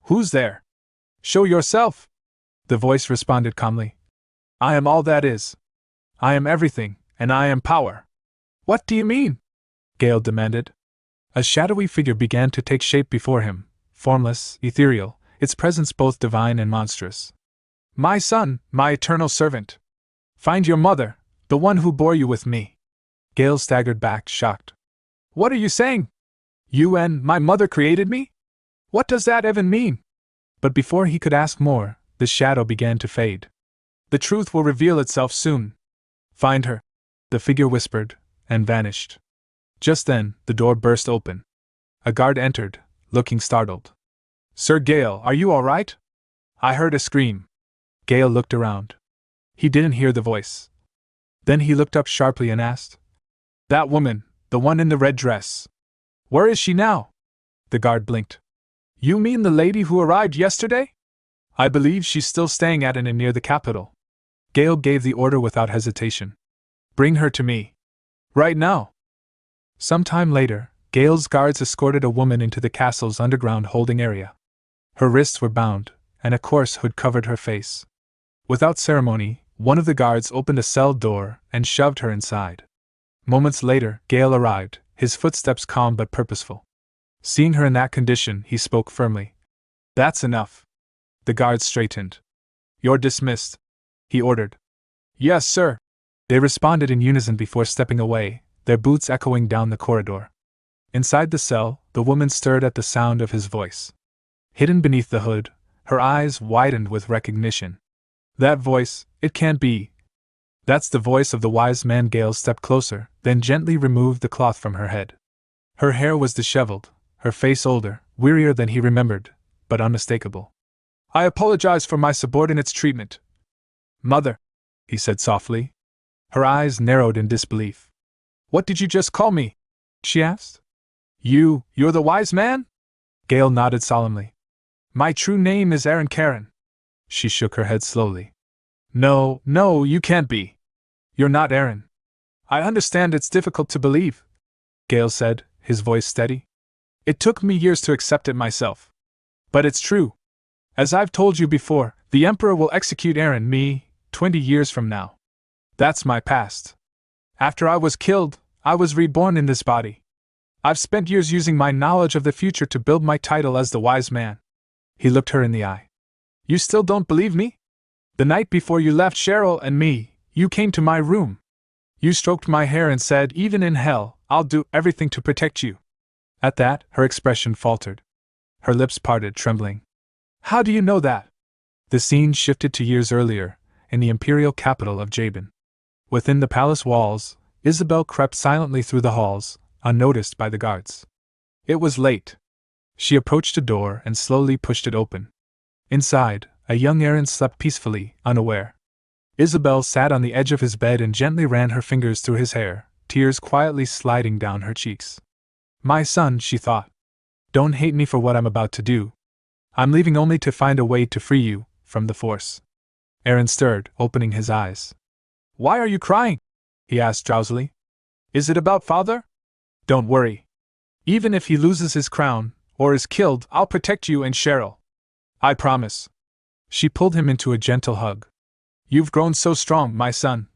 Who's there? Show yourself! The voice responded calmly. I am all that is. I am everything, and I am power. What do you mean? Gayle demanded. A shadowy figure began to take shape before him, formless, ethereal, its presence both divine and monstrous. My son, my eternal servant. Find your mother, the one who bore you with me. Gayle staggered back, shocked. What are you saying? You and my mother created me? What does that even mean? But before he could ask more, the shadow began to fade. The truth will reveal itself soon. Find her, the figure whispered, and vanished. Just then, the door burst open. A guard entered, looking startled. Sir Gayle, are you all right? I heard a scream. Gayle looked around. He didn't hear the voice. Then he looked up sharply and asked, That woman, the one in the red dress. Where is she now? The guard blinked. You mean the lady who arrived yesterday? I believe she's still staying at an inn near the capital. Gayle gave the order without hesitation. Bring her to me. Right now. Some time later, Gayle's guards escorted a woman into the castle's underground holding area. Her wrists were bound, and a coarse hood covered her face. Without ceremony, one of the guards opened a cell door and shoved her inside. Moments later, Gayle arrived, his footsteps calm but purposeful. Seeing her in that condition, he spoke firmly. That's enough. The guards straightened. You're dismissed, he ordered. Yes, sir. They responded in unison before stepping away, their boots echoing down the corridor. Inside the cell, the woman stirred at the sound of his voice. Hidden beneath the hood, her eyes widened with recognition. That voice, it can't be. That's the voice of the wise man. Gayle stepped closer, then gently removed the cloth from her head. Her hair was disheveled, her face older, wearier than he remembered, but unmistakable. I apologize for my subordinate's treatment. Mother, he said softly. Her eyes narrowed in disbelief. What did you just call me? She asked. You're the wise man? Gayle nodded solemnly. My true name is Aaron Karen. She shook her head slowly. No, you can't be. You're not Aaron. I understand it's difficult to believe, Gayle said, his voice steady. It took me years to accept it myself. But it's true. As I've told you before, the Emperor will execute Aaron, me, 20 years from now. That's my past. After I was killed, I was reborn in this body. I've spent years using my knowledge of the future to build my title as the wise man. He looked her in the eye. You still don't believe me? The night before you left Cheryl and me, you came to my room. You stroked my hair and said, even in hell, I'll do everything to protect you. At that, her expression faltered. Her lips parted, trembling. How do you know that? The scene shifted to years earlier, in the imperial capital of Jabin. Within the palace walls, Isabel crept silently through the halls, unnoticed by the guards. It was late. She approached a door and slowly pushed it open. Inside, a young Aaron slept peacefully, unaware. Isabel sat on the edge of his bed and gently ran her fingers through his hair, tears quietly sliding down her cheeks. My son, she thought. Don't hate me for what I'm about to do. I'm leaving only to find a way to free you from the Force. Aaron stirred, opening his eyes. Why are you crying? He asked drowsily. Is it about father? Don't worry. Even if he loses his crown, or is killed, I'll protect you and Cheryl. I promise. She pulled him into a gentle hug. You've grown so strong, my son.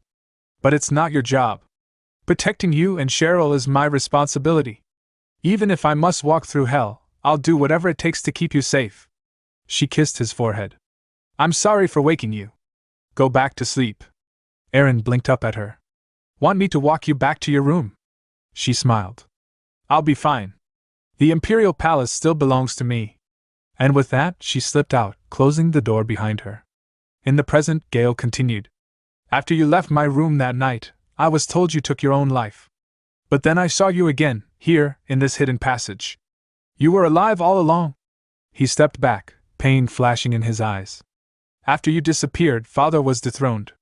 But it's not your job. Protecting you and Cheryl is my responsibility. Even if I must walk through hell, I'll do whatever it takes to keep you safe. She kissed his forehead. I'm sorry for waking you. Go back to sleep. Aaron blinked up at her. Want me to walk you back to your room? She smiled. I'll be fine. The Imperial Palace still belongs to me. And with that, she slipped out, closing the door behind her. In the present, Gayle continued. After you left my room that night, I was told you took your own life. But then I saw you again, here, in this hidden passage. You were alive all along. He stepped back, pain flashing in his eyes. After you disappeared, Father was dethroned.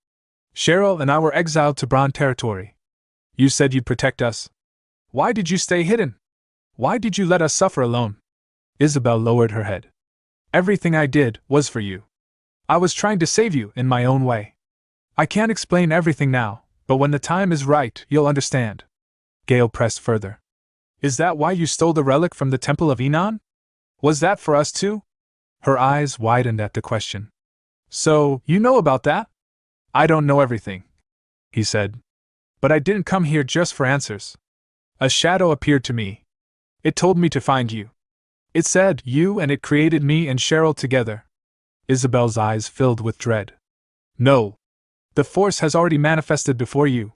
Cheryl and I were exiled to Brahn territory. You said you'd protect us. Why did you stay hidden? Why did you let us suffer alone? Isabel lowered her head. Everything I did was for you. I was trying to save you in my own way. I can't explain everything now, but when the time is right, you'll understand. Gayle pressed further. Is that why you stole the relic from the Temple of Enon? Was that for us too? Her eyes widened at the question. So, you know about that? I don't know everything, he said. But I didn't come here just for answers. A shadow appeared to me. It told me to find you. It said you, and it created me and Cheryl together. Isabel's eyes filled with dread. No. The Force has already manifested before you.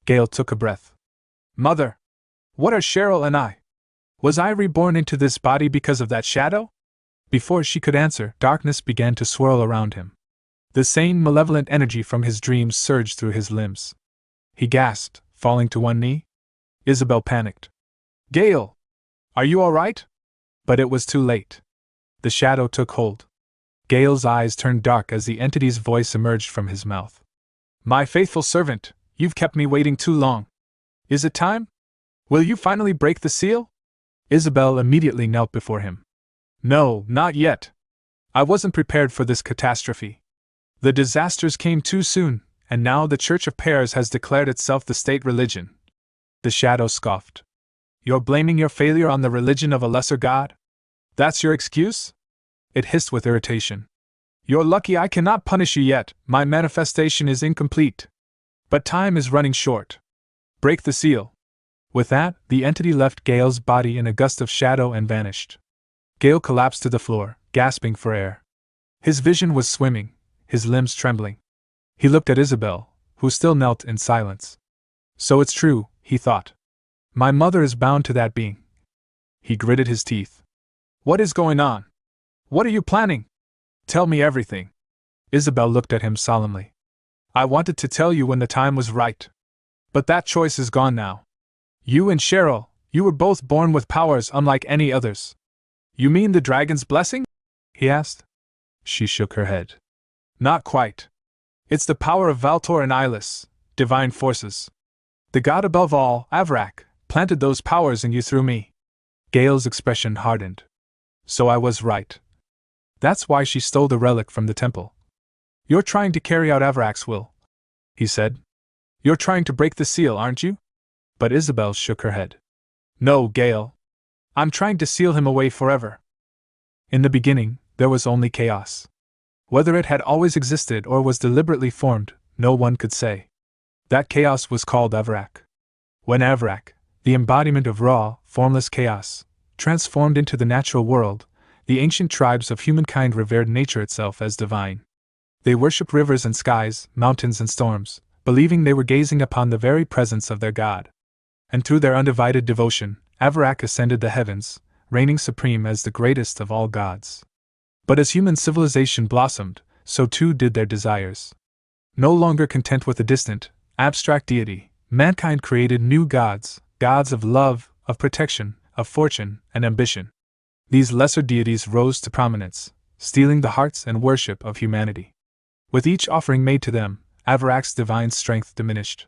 Gayle took a breath. Mother! What are Cheryl and I? Was I reborn into this body because of that shadow? Before she could answer, darkness began to swirl around him. The same malevolent energy from his dreams surged through his limbs. He gasped, falling to one knee. Isabel panicked. Gayle! Are you all right? But it was too late. The shadow took hold. Gayle's eyes turned dark as the entity's voice emerged from his mouth. My faithful servant, you've kept me waiting too long. Is it time? Will you finally break the seal? Isabel immediately knelt before him. No, not yet. I wasn't prepared for this catastrophe. The disasters came too soon, and now the Church of Pears has declared itself the state religion. The shadow scoffed. You're blaming your failure on the religion of a lesser god? That's your excuse? It hissed with irritation. You're lucky I cannot punish you yet, my manifestation is incomplete. But time is running short. Break the seal. With that, the entity left Gayle's body in a gust of shadow and vanished. Gayle collapsed to the floor, gasping for air. His vision was swimming, his limbs trembling. He looked at Isabel, who still knelt in silence. So it's true, he thought. My mother is bound to that being. He gritted his teeth. What is going on? What are you planning? Tell me everything. Isabel looked at him solemnly. I wanted to tell you when the time was right. But that choice is gone now. You and Cheryl, you were both born with powers unlike any others. You mean the dragon's blessing? He asked. She shook her head. Not quite. It's the power of Valtor and Eyeless, divine forces. The god above all, Avrak, planted those powers in you through me. Gayle's expression hardened. So I was right. That's why she stole the relic from the temple. You're trying to carry out Avrak's will, he said. You're trying to break the seal, aren't you? But Isabel shook her head. No, Gayle. I'm trying to seal him away forever. In the beginning, there was only chaos. Whether it had always existed or was deliberately formed, no one could say. That chaos was called Avrak. When Avrak, the embodiment of raw, formless chaos, transformed into the natural world, the ancient tribes of humankind revered nature itself as divine. They worshipped rivers and skies, mountains and storms, believing they were gazing upon the very presence of their god. And through their undivided devotion, Avrak ascended the heavens, reigning supreme as the greatest of all gods. But as human civilization blossomed, so too did their desires. No longer content with a distant, abstract deity, mankind created new gods, gods of love, of protection, of fortune, and ambition. These lesser deities rose to prominence, stealing the hearts and worship of humanity. With each offering made to them, Avrak's divine strength diminished.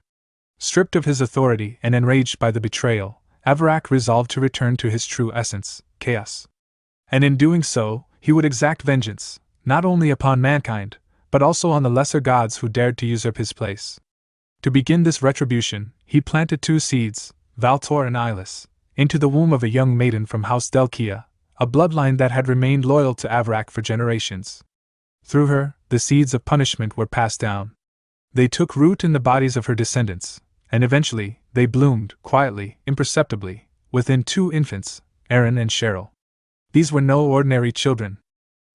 Stripped of his authority and enraged by the betrayal, Avrak resolved to return to his true essence, chaos. And in doing so, he would exact vengeance, not only upon mankind, but also on the lesser gods who dared to usurp his place. To begin this retribution, he planted two seeds, Valtor and Eyeless, into the womb of a young maiden from House Delkia, a bloodline that had remained loyal to Avrak for generations. Through her, the seeds of punishment were passed down. They took root in the bodies of her descendants, and eventually, they bloomed, quietly, imperceptibly, within two infants, Aaron and Cheryl. These were no ordinary children.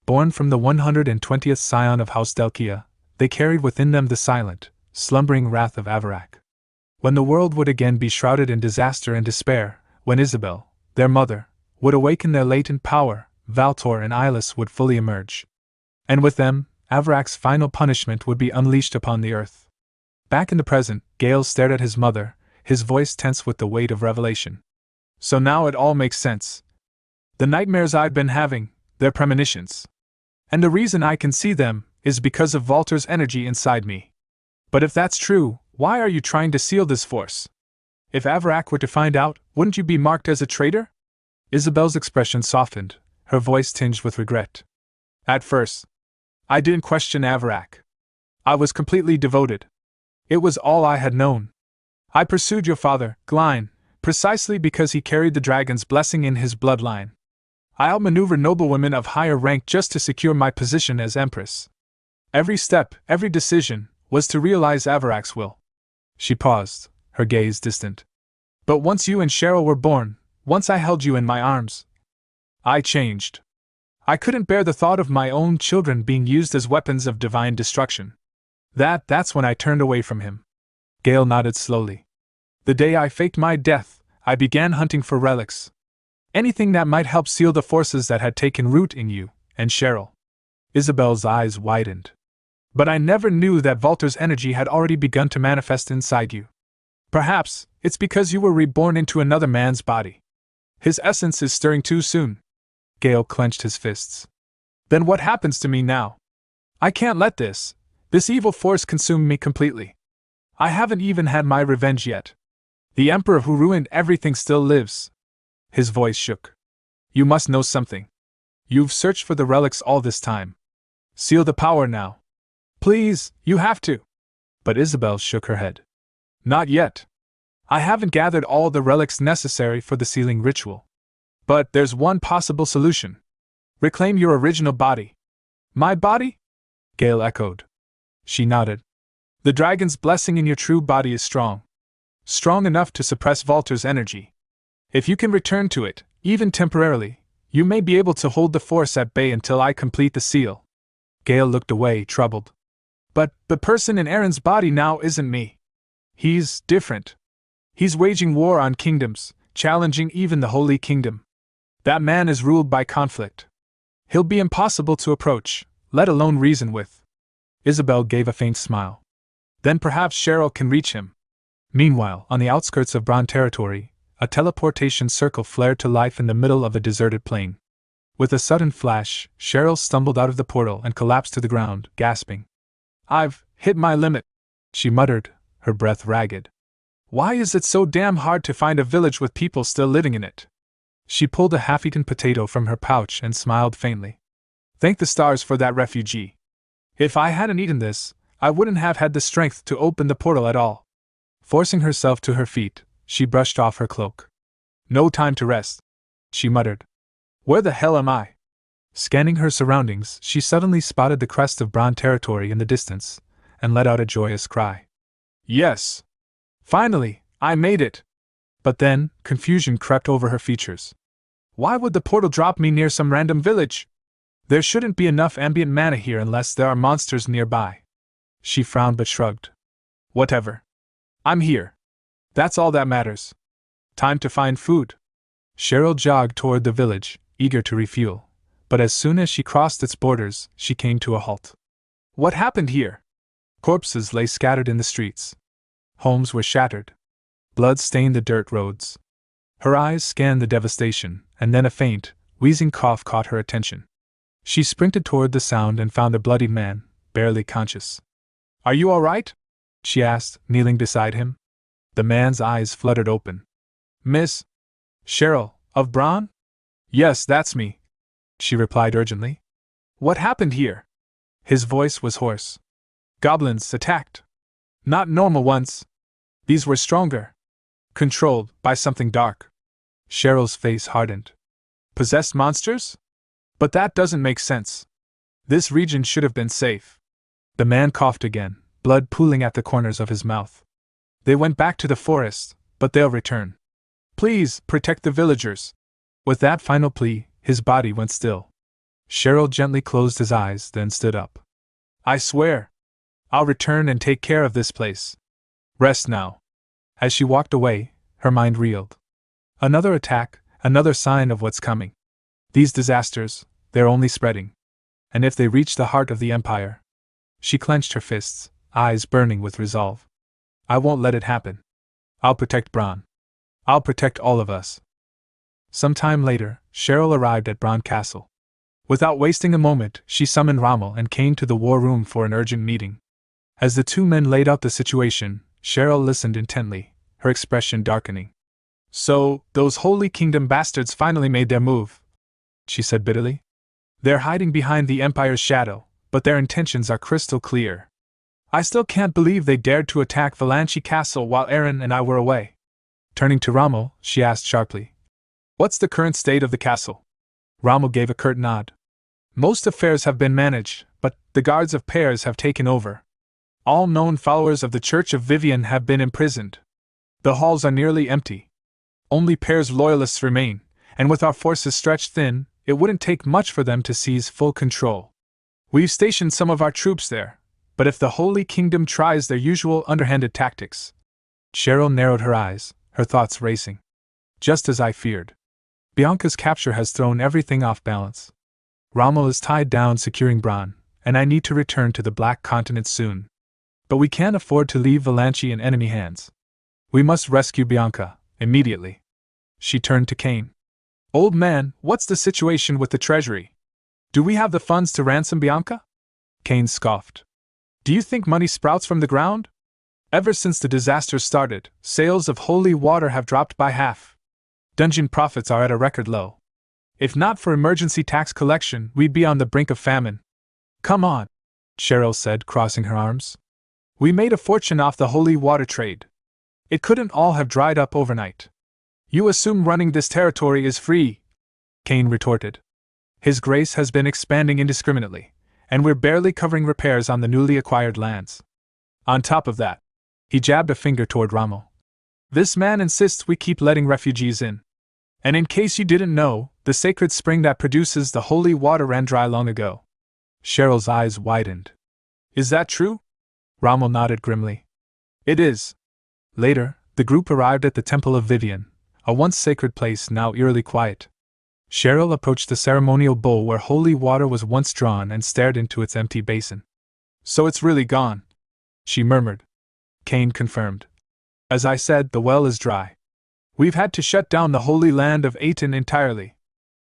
Born from the 120th scion of House Delkia, they carried within them the silent, slumbering wrath of Avrak. When the world would again be shrouded in disaster and despair, when Isabel, their mother, would awaken their latent power, Valtor and Eyeless would fully emerge. And with them, Avrak's final punishment would be unleashed upon the earth. Back in the present, Gayle stared at his mother, his voice tense with the weight of revelation. So now it all makes sense. The nightmares I've been having, They're premonitions. And the reason I can see them is because of Walter's energy inside me. But if that's true, why are you trying to seal this force? If Avarak were to find out, wouldn't you be marked as a traitor? Isabel's expression softened, her voice tinged with regret. At first, I didn't question Avarak. I was completely devoted. It was all I had known. I pursued your father, Glyne, precisely because he carried the dragon's blessing in his bloodline. I outmaneuvered noblewomen of higher rank just to secure my position as empress. Every step, every decision, was to realize Avarak's will. She paused, her gaze distant. But once you and Cheryl were born, once I held you in my arms, I changed. I couldn't bear the thought of my own children being used as weapons of divine destruction. That's when I turned away from him. Gayle nodded slowly. The day I faked my death, I began hunting for relics. Anything that might help seal the forces that had taken root in you and Cheryl. Isabel's eyes widened. But I never knew that Walter's energy had already begun to manifest inside you. Perhaps it's because you were reborn into another man's body. His essence is stirring too soon. Gayle clenched his fists. Then what happens to me now? I can't let this evil force consume me completely. I haven't even had my revenge yet. The Emperor who ruined everything still lives. His voice shook. You must know something. You've searched for the relics all this time. Seal the power now. Please, you have to. But Isabel shook her head. Not yet. I haven't gathered all the relics necessary for the sealing ritual. But there's one possible solution. Reclaim your original body. My body? Gayle echoed. She nodded. The dragon's blessing in your true body is strong. Strong enough to suppress Walter's energy. If you can return to it, even temporarily, you may be able to hold the force at bay until I complete the seal. Gayle looked away, troubled. But the person in Aaron's body now isn't me. He's different. He's waging war on kingdoms, challenging even the Holy Kingdom. That man is ruled by conflict. He'll be impossible to approach, let alone reason with. Isabel gave a faint smile. Then perhaps Cheryl can reach him. Meanwhile, on the outskirts of Brahn territory, a teleportation circle flared to life in the middle of a deserted plain. With a sudden flash, Cheryl stumbled out of the portal and collapsed to the ground, gasping. I've hit my limit, she muttered, her breath ragged. Why is it so damn hard to find a village with people still living in it? She pulled a half-eaten potato from her pouch and smiled faintly. Thank the stars for that refugee. If I hadn't eaten this, I wouldn't have had the strength to open the portal at all. Forcing herself to her feet, she brushed off her cloak. No time to rest, she muttered. Where the hell am I? Scanning her surroundings, she suddenly spotted the crest of Brahn territory in the distance, and let out a joyous cry. Yes! Finally, I made it! But then, confusion crept over her features. Why would the portal drop me near some random village? There shouldn't be enough ambient mana here unless there are monsters nearby. She frowned but shrugged. Whatever. I'm here. That's all that matters. Time to find food. Cheryl jogged toward the village, eager to refuel, but as soon as she crossed its borders, she came to a halt. What happened here? Corpses lay scattered in the streets. Homes were shattered. Blood stained the dirt roads. Her eyes scanned the devastation, and then a faint, wheezing cough caught her attention. She sprinted toward the sound and found a bloody man, barely conscious. Are you all right? She asked, kneeling beside him. The man's eyes fluttered open. Miss Cheryl, of Brahn? Yes, that's me, she replied urgently. What happened here? His voice was hoarse. Goblins attacked. Not normal ones. These were stronger. Controlled by something dark. Cheryl's face hardened. Possessed monsters? But that doesn't make sense. This region should have been safe. The man coughed again, blood pooling at the corners of his mouth. They went back to the forest, but they'll return. Please, protect the villagers. With that final plea, his body went still. Cheryl gently closed his eyes, then stood up. I swear. I'll return and take care of this place. Rest now. As she walked away, her mind reeled. Another attack, another sign of what's coming. These disasters, they're only spreading. And if they reach the heart of the Empire... She clenched her fists, eyes burning with resolve. I won't let it happen. I'll protect Brahn. I'll protect all of us. Some time later, Cheryl arrived at Brahn Castle. Without wasting a moment, she summoned Rommel and Cain to the war room for an urgent meeting. As the two men laid out the situation, Cheryl listened intently, her expression darkening. "So, those Holy Kingdom bastards finally made their move," she said bitterly. "They're hiding behind the Empire's shadow, but their intentions are crystal clear. I still can't believe they dared to attack Valanchi Castle while Aaron and I were away." Turning to Rommel, she asked sharply, "What's the current state of the castle?" Rommel gave a curt nod. "Most affairs have been managed, but the guards of Pears have taken over. All known followers of the Church of Vivian have been imprisoned. The halls are nearly empty. Only Pears loyalists remain, and with our forces stretched thin, it wouldn't take much for them to seize full control. We've stationed some of our troops there, but if the Holy Kingdom tries their usual underhanded tactics..." Cheryl narrowed her eyes, her thoughts racing. "Just as I feared. Bianca's capture has thrown everything off balance. Rommel is tied down securing Brahn, and I need to return to the Black Continent soon. But we can't afford to leave Valanchi in enemy hands. We must rescue Bianca, immediately." She turned to Cain. "Old man, what's the situation with the treasury? Do we have the funds to ransom Bianca?" Cain scoffed. "Do you think money sprouts from the ground? Ever since the disaster started, sales of holy water have dropped by half. Dungeon profits are at a record low. If not for emergency tax collection, we'd be on the brink of famine." "Come on," Cheryl said, crossing her arms. "We made a fortune off the holy water trade. It couldn't all have dried up overnight." "You assume running this territory is free," Cain retorted. "His Grace has been expanding indiscriminately, and we're barely covering repairs on the newly acquired lands. On top of that," he jabbed a finger toward Rommel, "this man insists we keep letting refugees in. And in case you didn't know, the sacred spring that produces the holy water ran dry long ago." Cheryl's eyes widened. "Is that true?" Rommel nodded grimly. "It is." Later, the group arrived at the Temple of Vivian, a once sacred place now eerily quiet. Cheryl approached the ceremonial bowl where holy water was once drawn and stared into its empty basin. "So it's really gone," she murmured. Cain confirmed. "As I said, the well is dry. We've had to shut down the holy land of Aten entirely.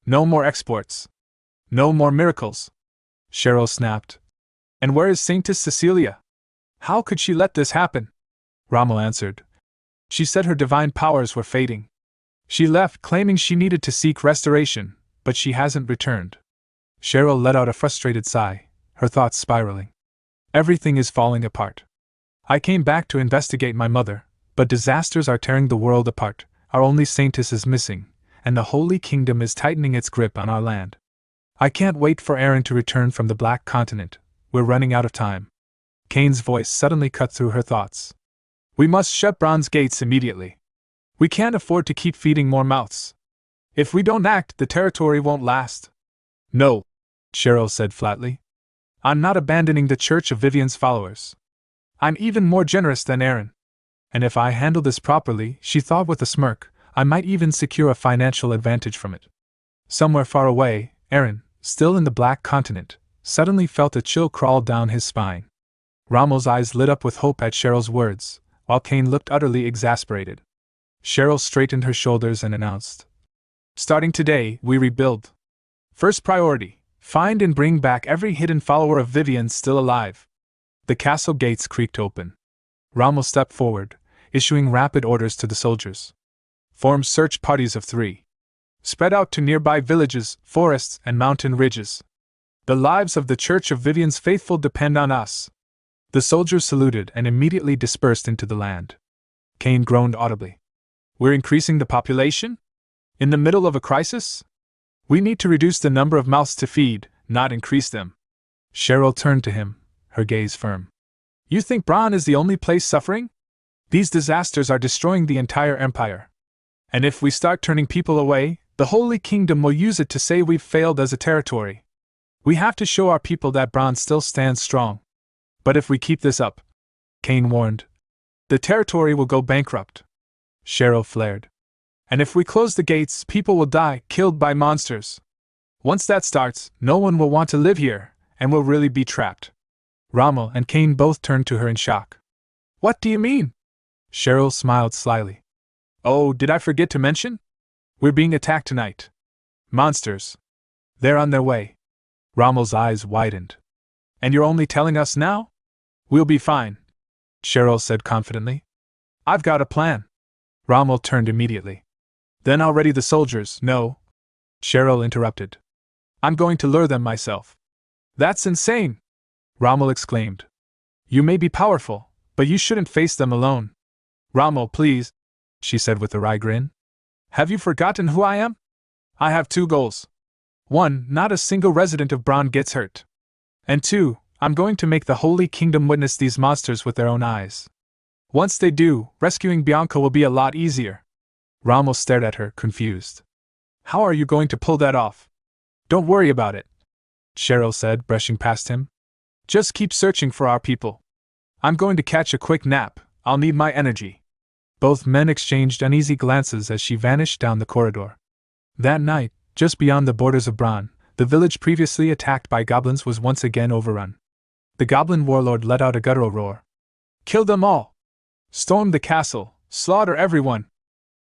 No more exports. No more miracles." Cheryl snapped. "And where is Saintess Cecilia? How could she let this happen?" Rommel answered. "She said her divine powers were fading. She left claiming she needed to seek restoration, but she hasn't returned." Cheryl let out a frustrated sigh, her thoughts spiraling. "Everything is falling apart. I came back to investigate my mother, but disasters are tearing the world apart. Our only Saintess is missing, and the Holy Kingdom is tightening its grip on our land. I can't wait for Aaron to return from the Black Continent. We're running out of time." Cain's voice suddenly cut through her thoughts. "We must shut Brahn's gates immediately. We can't afford to keep feeding more mouths. If we don't act, the territory won't last." "No," Cheryl said flatly. "I'm not abandoning the Church of Vivian's followers. I'm even more generous than Aaron. And if I handle this properly," she thought with a smirk, "I might even secure a financial advantage from it." Somewhere far away, Aaron, still in the Black Continent, suddenly felt a chill crawl down his spine. Rommel's eyes lit up with hope at Cheryl's words, while Cain looked utterly exasperated. Cheryl straightened her shoulders and announced, "Starting today, we rebuild. First priority, find and bring back every hidden follower of Vivian still alive." The castle gates creaked open. Rommel stepped forward, issuing rapid orders to the soldiers. "Form search parties of 3. Spread out to nearby villages, forests, and mountain ridges. The lives of the Church of Vivian's faithful depend on us." The soldiers saluted and immediately dispersed into the land. Cain groaned audibly. "We're increasing the population? In the middle of a crisis? We need to reduce the number of mouths to feed, not increase them." Cheryl turned to him, her gaze firm. "You think Brahn is the only place suffering? These disasters are destroying the entire empire. And if we start turning people away, the Holy Kingdom will use it to say we've failed as a territory. We have to show our people that Brahn still stands strong. But if we keep this up," Cain warned, "the territory will go bankrupt." Cheryl flared. "And if we close the gates, people will die, killed by monsters. Once that starts, no one will want to live here, and we'll really be trapped." Rommel and Cain both turned to her in shock. "What do you mean?" Cheryl smiled slyly. "Oh, did I forget to mention? We're being attacked tonight. Monsters. They're on their way." Rommel's eyes widened. And you're only telling us now? We'll be fine, Cheryl said confidently. I've got a plan. Rommel turned immediately. Then I'll ready the soldiers. No, Cheryl interrupted. I'm going to lure them myself. That's insane, Rommel exclaimed. You may be powerful, but you shouldn't face them alone. Rommel, please, she said with a wry grin. Have you forgotten who I am? I have 2 goals. 1, not a single resident of Brahn gets hurt. And 2, I'm going to make the Holy Kingdom witness these monsters with their own eyes. Once they do, rescuing Bianca will be a lot easier. Rommel stared at her, confused. How are you going to pull that off? Don't worry about it, Cheryl said, brushing past him. Just keep searching for our people. I'm going to catch a quick nap. I'll need my energy. Both men exchanged uneasy glances as she vanished down the corridor. That night, just beyond the borders of Brahn, the village previously attacked by goblins was once again overrun. The goblin warlord let out a guttural roar. Kill them all! Storm the castle! Slaughter everyone!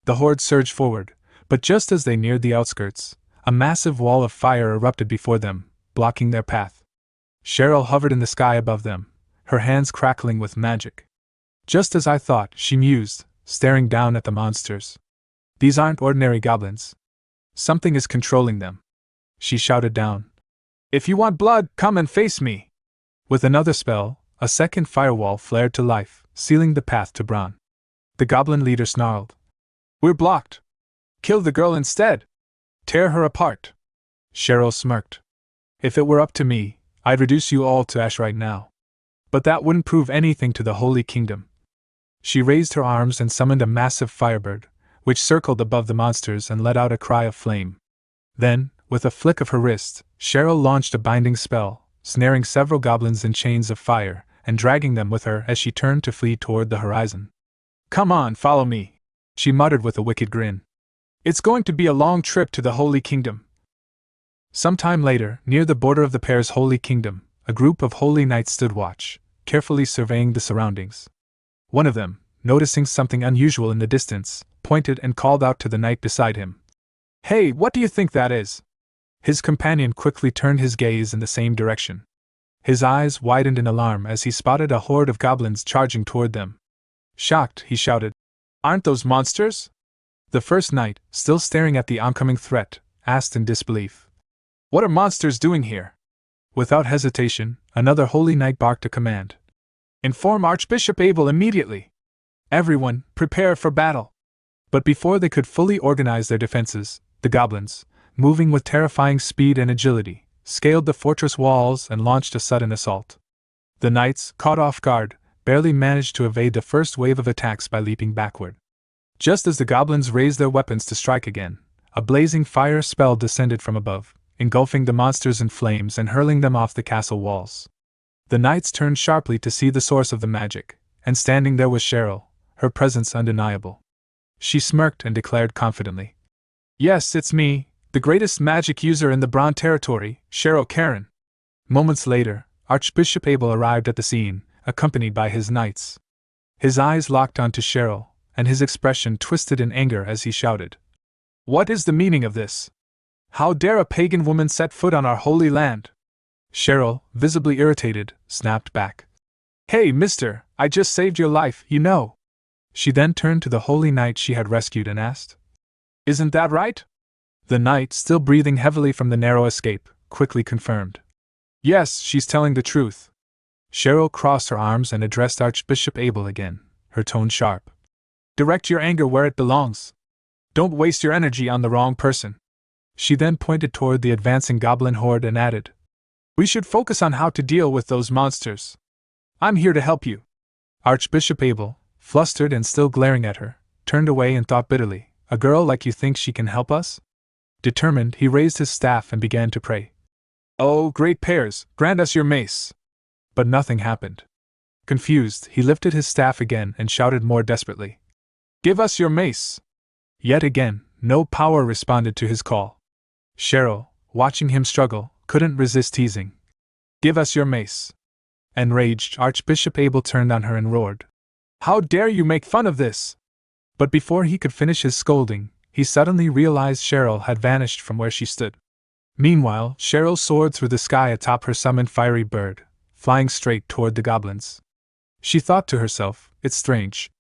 The horde surged forward, but just as they neared the outskirts, a massive wall of fire erupted before them, blocking their path. Cheryl hovered in the sky above them, her hands crackling with magic. Just as I thought, she mused, staring down at the monsters. These aren't ordinary goblins. Something is controlling them. She shouted down. If you want blood, come and face me! With another spell, a second firewall flared to life, sealing the path to Brahn. The goblin leader snarled. We're blocked. Kill the girl instead. Tear her apart. Cheryl smirked. If it were up to me, I'd reduce you all to ash right now. But that wouldn't prove anything to the Holy Kingdom. She raised her arms and summoned a massive firebird, which circled above the monsters and let out a cry of flame. Then, with a flick of her wrist, Cheryl launched a binding spell, snaring several goblins in chains of fire, and dragging them with her as she turned to flee toward the horizon. Come on, follow me, she muttered with a wicked grin. It's going to be a long trip to the Holy Kingdom. Some time later, near the border of the pair's Holy Kingdom, a group of holy knights stood watch, carefully surveying the surroundings. One of them, noticing something unusual in the distance, pointed and called out to the knight beside him. Hey, what do you think that is? His companion quickly turned his gaze in the same direction. His eyes widened in alarm as he spotted a horde of goblins charging toward them. Shocked, he shouted, Aren't those monsters? The first knight, still staring at the oncoming threat, asked in disbelief. What are monsters doing here? Without hesitation, another holy knight barked a command. Inform Archbishop Abel immediately. Everyone, prepare for battle. But before they could fully organize their defenses, the goblins, moving with terrifying speed and agility, scaled the fortress walls and launched a sudden assault. The knights, caught off guard, barely managed to evade the first wave of attacks by leaping backward. Just as the goblins raised their weapons to strike again, a blazing fire spell descended from above, engulfing the monsters in flames and hurling them off the castle walls. The knights turned sharply to see the source of the magic, and standing there was Cheryl, her presence undeniable. She smirked and declared confidently. Yes, it's me, the greatest magic user in the Brahn territory, Cheryl Karen. Moments later, Archbishop Abel arrived at the scene, accompanied by his knights. His eyes locked onto Cheryl, and his expression twisted in anger as he shouted. What is the meaning of this? How dare a pagan woman set foot on our holy land? Cheryl, visibly irritated, snapped back. Hey, mister, I just saved your life, you know. She then turned to the holy knight she had rescued and asked. Isn't that right? The knight, still breathing heavily from the narrow escape, quickly confirmed. Yes, she's telling the truth. Cheryl crossed her arms and addressed Archbishop Abel again, her tone sharp. Direct your anger where it belongs. Don't waste your energy on the wrong person. She then pointed toward the advancing goblin horde and added, We should focus on how to deal with those monsters. I'm here to help you. Archbishop Abel, flustered and still glaring at her, turned away and thought bitterly, A girl like you thinks she can help us? Determined, he raised his staff and began to pray. Oh, great pears, grant us your mace. But nothing happened. Confused, he lifted his staff again and shouted more desperately. Give us your mace. Yet again, no power responded to his call. Cheryl, watching him struggle, couldn't resist teasing. Give us your mace. Enraged, Archbishop Abel turned on her and roared. How dare you make fun of this? But before he could finish his scolding, he suddenly realized Cheryl had vanished from where she stood. Meanwhile, Cheryl soared through the sky atop her summoned fiery bird, flying straight toward the goblins. She thought to herself, it's strange.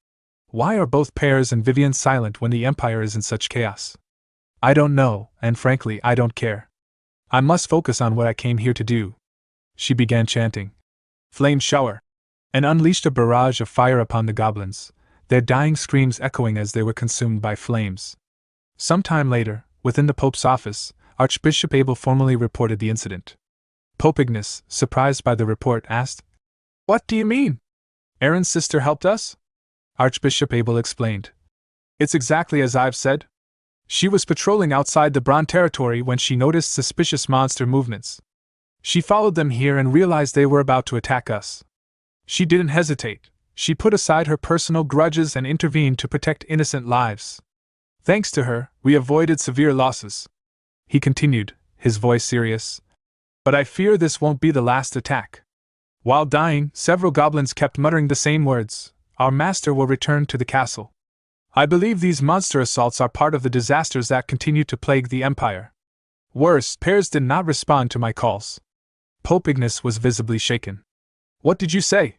Why are both Pears and Vivian silent when the Empire is in such chaos? I don't know, and frankly, I don't care. I must focus on what I came here to do. She began chanting. Flame shower! And unleashed a barrage of fire upon the goblins, their dying screams echoing as they were consumed by flames. Some time later, within the Pope's office, Archbishop Abel formally reported the incident. Pope Ignace, surprised by the report, asked, What do you mean? Aaron's sister helped us? Archbishop Abel explained. It's exactly as I've said. She was patrolling outside the Brahn territory when she noticed suspicious monster movements. She followed them here and realized they were about to attack us. She didn't hesitate. She put aside her personal grudges and intervened to protect innocent lives. Thanks to her, we avoided severe losses. He continued, his voice serious. But I fear this won't be the last attack. While dying, several goblins kept muttering the same words. Our master will return to the castle. I believe these monster assaults are part of the disasters that continue to plague the Empire. Worse, Pears did not respond to my calls. Pope Ignace was visibly shaken. What did you say?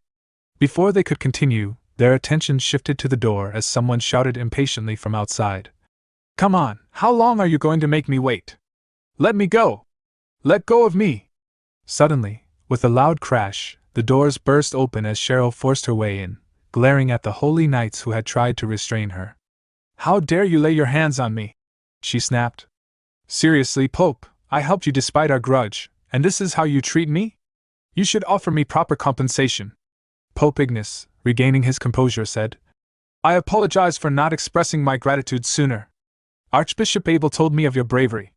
Before they could continue, their attention shifted to the door as someone shouted impatiently from outside. Come on, how long are you going to make me wait? Let me go! Let go of me! Suddenly, with a loud crash, the doors burst open as Cheryl forced her way in, glaring at the holy knights who had tried to restrain her. How dare you lay your hands on me? She snapped. Seriously, Pope, I helped you despite our grudge, and this is how you treat me? You should offer me proper compensation. Pope Ignace, regaining his composure, said, I apologize for not expressing my gratitude sooner. Archbishop Abel told me of your bravery.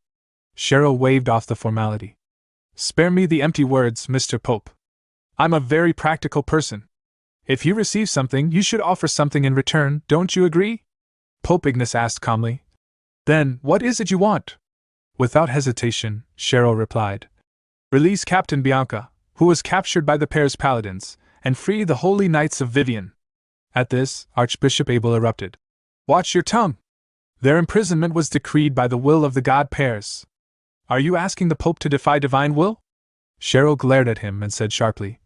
Cheryl waved off the formality. Spare me the empty words, Mr. Pope. I'm a very practical person. If you receive something, you should offer something in return, don't you agree? Pope Ignace asked calmly. Then, what is it you want? Without hesitation, Cheryl replied. Release Captain Bianca, who was captured by the Pears Paladins, and free the holy knights of Vivian. At this, Archbishop Abel erupted. Watch your tongue! Their imprisonment was decreed by the will of the god Pears. Are you asking the Pope to defy divine will? Cheryl glared at him and said sharply.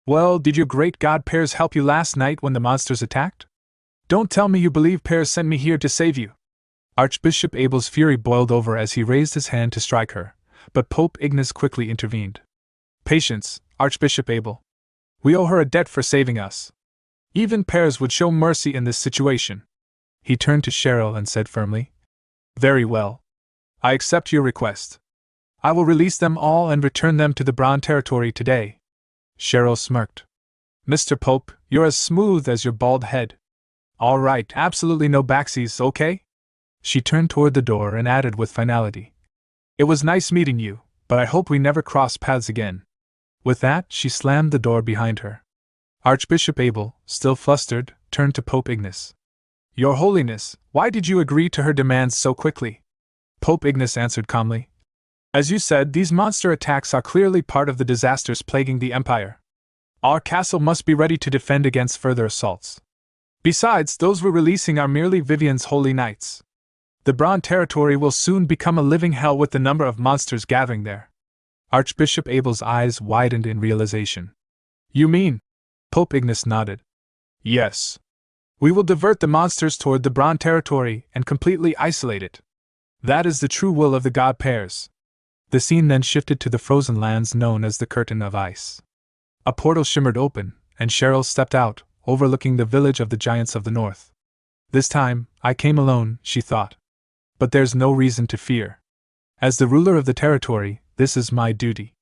Well, did your great god Pears help you last night when the monsters attacked? Don't tell me you believe Pears sent me here to save you. Archbishop Abel's fury boiled over as he raised his hand to strike her, but Pope Ignace quickly intervened. Patience, Archbishop Abel. We owe her a debt for saving us. Even Pears would show mercy in this situation. He turned to Cheryl and said firmly, Very well. I accept your request. I will release them all and return them to the Brahn territory today. Cheryl smirked. Mr. Pope, you're as smooth as your bald head. All right, absolutely no backsies, okay? She turned toward the door and added with finality. It was nice meeting you, but I hope we never cross paths again. With that, she slammed the door behind her. Archbishop Abel, still flustered, turned to Pope Ignace. Your Holiness, why did you agree to her demands so quickly? Pope Ignace answered calmly. As you said, these monster attacks are clearly part of the disasters plaguing the Empire. Our castle must be ready to defend against further assaults. Besides, those we're releasing are merely Vivian's holy knights. The Brahn territory will soon become a living hell with the number of monsters gathering there. Archbishop Abel's eyes widened in realization. You mean? Pope Ignace nodded. Yes. We will divert the monsters toward the Brahn territory and completely isolate it. That is the true will of the god Pears. The scene then shifted to the frozen lands known as the Curtain of Ice. A portal shimmered open, and Cheryl stepped out, overlooking the village of the Giants of the North. This time, I came alone, she thought. But there's no reason to fear. As the ruler of the territory, this is my duty.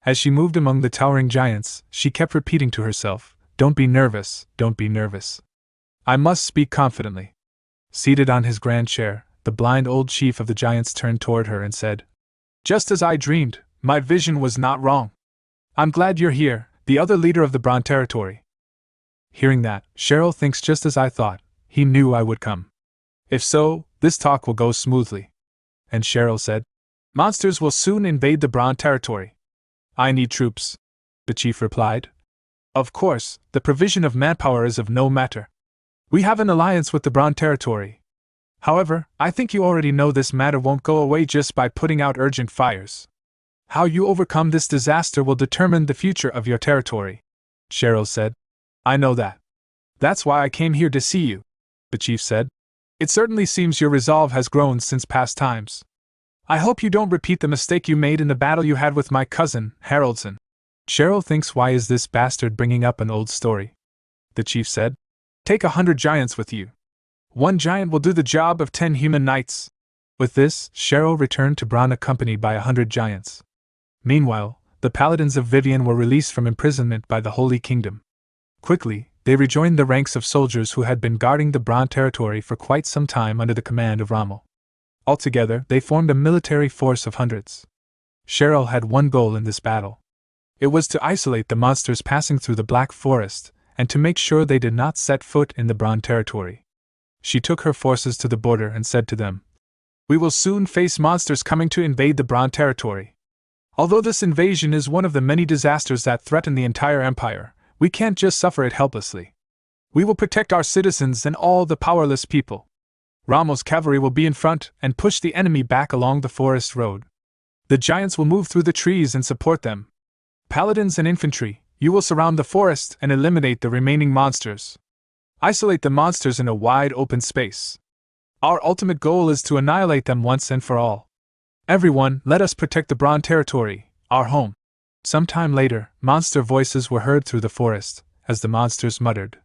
As she moved among the towering giants, she kept repeating to herself, Don't be nervous, don't be nervous. I must speak confidently. Seated on his grand chair, the blind old chief of the giants turned toward her and said, Just as I dreamed, my vision was not wrong. I'm glad you're here, the other leader of the Brahn territory. Hearing that, Cheryl thinks just as I thought, he knew I would come. If so, this talk will go smoothly. And Cheryl said, Monsters will soon invade the Brahn territory. I need troops, the chief replied. Of course, the provision of manpower is of no matter. We have an alliance with the Brahn territory. However, I think you already know this matter won't go away just by putting out urgent fires. How you overcome this disaster will determine the future of your territory, Cheryl said. I know that. That's why I came here to see you, the chief said. It certainly seems your resolve has grown since past times. I hope you don't repeat the mistake you made in the battle you had with my cousin, Haroldson. Cheryl thinks, why is this bastard bringing up an old story? The chief said. Take 100 giants with you. 1 giant will do the job of 10 human knights. With this, Cheryl returned to Brahn accompanied by 100 giants. Meanwhile, the paladins of Vivian were released from imprisonment by the Holy Kingdom. Quickly, they rejoined the ranks of soldiers who had been guarding the Brahn territory for quite some time under the command of Rommel. Altogether, they formed a military force of hundreds. Cheryl had one goal in this battle. It was to isolate the monsters passing through the Black Forest, and to make sure they did not set foot in the Brahn territory. She took her forces to the border and said to them, We will soon face monsters coming to invade the Brahn territory. Although this invasion is one of the many disasters that threaten the entire empire, we can't just suffer it helplessly. We will protect our citizens and all the powerless people. Rommel's cavalry will be in front and push the enemy back along the forest road. The giants will move through the trees and support them. Paladins and infantry, you will surround the forest and eliminate the remaining monsters. Isolate the monsters in a wide open space. Our ultimate goal is to annihilate them once and for all. Everyone, let us protect the Brahn territory, our home. Sometime later, monster voices were heard through the forest, as the monsters muttered,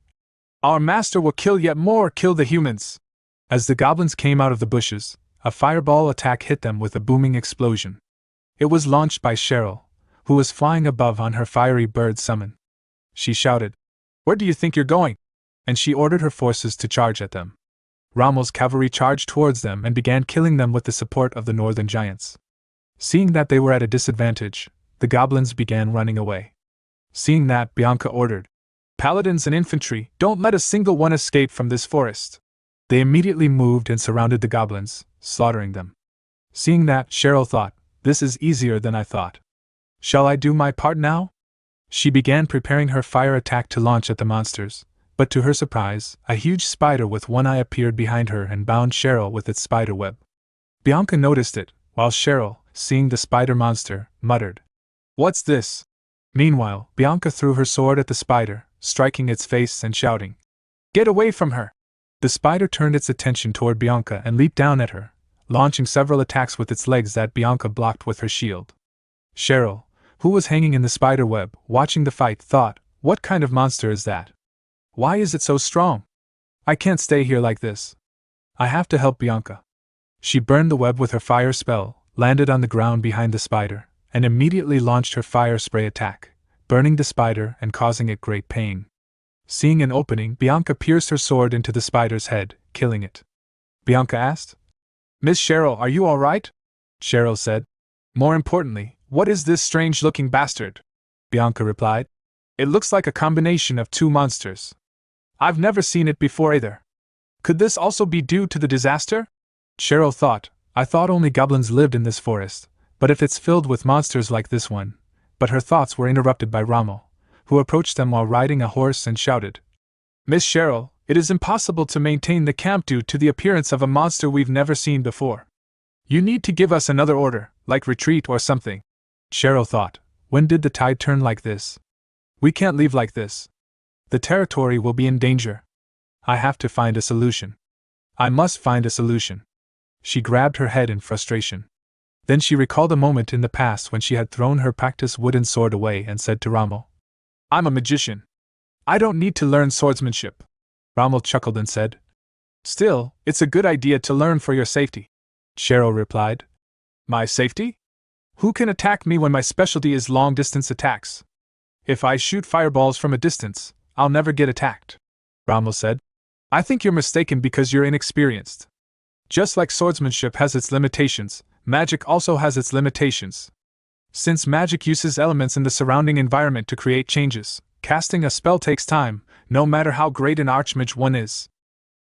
Our master will kill the humans. As the goblins came out of the bushes, a fireball attack hit them with a booming explosion. It was launched by Cheryl, who was flying above on her fiery bird summon. She shouted, Where do you think you're going? And she ordered her forces to charge at them. Rommel's cavalry charged towards them and began killing them with the support of the northern giants. Seeing that they were at a disadvantage, the goblins began running away. Seeing that, Bianca ordered, Paladins and infantry, don't let a single one escape from this forest. They immediately moved and surrounded the goblins, slaughtering them. Seeing that, Cheryl thought, This is easier than I thought. Shall I do my part now? She began preparing her fire attack to launch at the monsters, but to her surprise, a huge spider with one eye appeared behind her and bound Cheryl with its spider web. Bianca noticed it, while Cheryl, seeing the spider monster, muttered, What's this? Meanwhile, Bianca threw her sword at the spider, striking its face and shouting, Get away from her! The spider turned its attention toward Bianca and leaped down at her, launching several attacks with its legs that Bianca blocked with her shield. Cheryl, who was hanging in the spider web, watching the fight, thought, What kind of monster is that? Why is it so strong? I can't stay here like this. I have to help Bianca. She burned the web with her fire spell, landed on the ground behind the spider, and immediately launched her fire spray attack, burning the spider and causing it great pain. Seeing an opening, Bianca pierced her sword into the spider's head, killing it. Bianca asked, Miss Cheryl, are you all right? Cheryl said, More importantly, what is this strange-looking bastard? Bianca replied, It looks like a combination of 2 monsters. I've never seen it before either. Could this also be due to the disaster? Cheryl thought, I thought only goblins lived in this forest, but if it's filled with monsters like this one. But her thoughts were interrupted by Rommel, who approached them while riding a horse and shouted, Miss Cheryl, it is impossible to maintain the camp due to the appearance of a monster we've never seen before. You need to give us another order, like retreat or something. Cheryl thought, when did the tide turn like this? We can't leave like this. The territory will be in danger. I have to find a solution. I must find a solution. She grabbed her head in frustration. Then she recalled a moment in the past when she had thrown her practiced wooden sword away and said to Rommel, I'm a magician. I don't need to learn swordsmanship. Rommel chuckled and said, Still, it's a good idea to learn for your safety. Cheryl replied, My safety? Who can attack me when my specialty is long-distance attacks? If I shoot fireballs from a distance, I'll never get attacked. Rommel said, I think you're mistaken because you're inexperienced. Just like swordsmanship has its limitations, magic also has its limitations. Since magic uses elements in the surrounding environment to create changes, casting a spell takes time, no matter how great an archmage one is.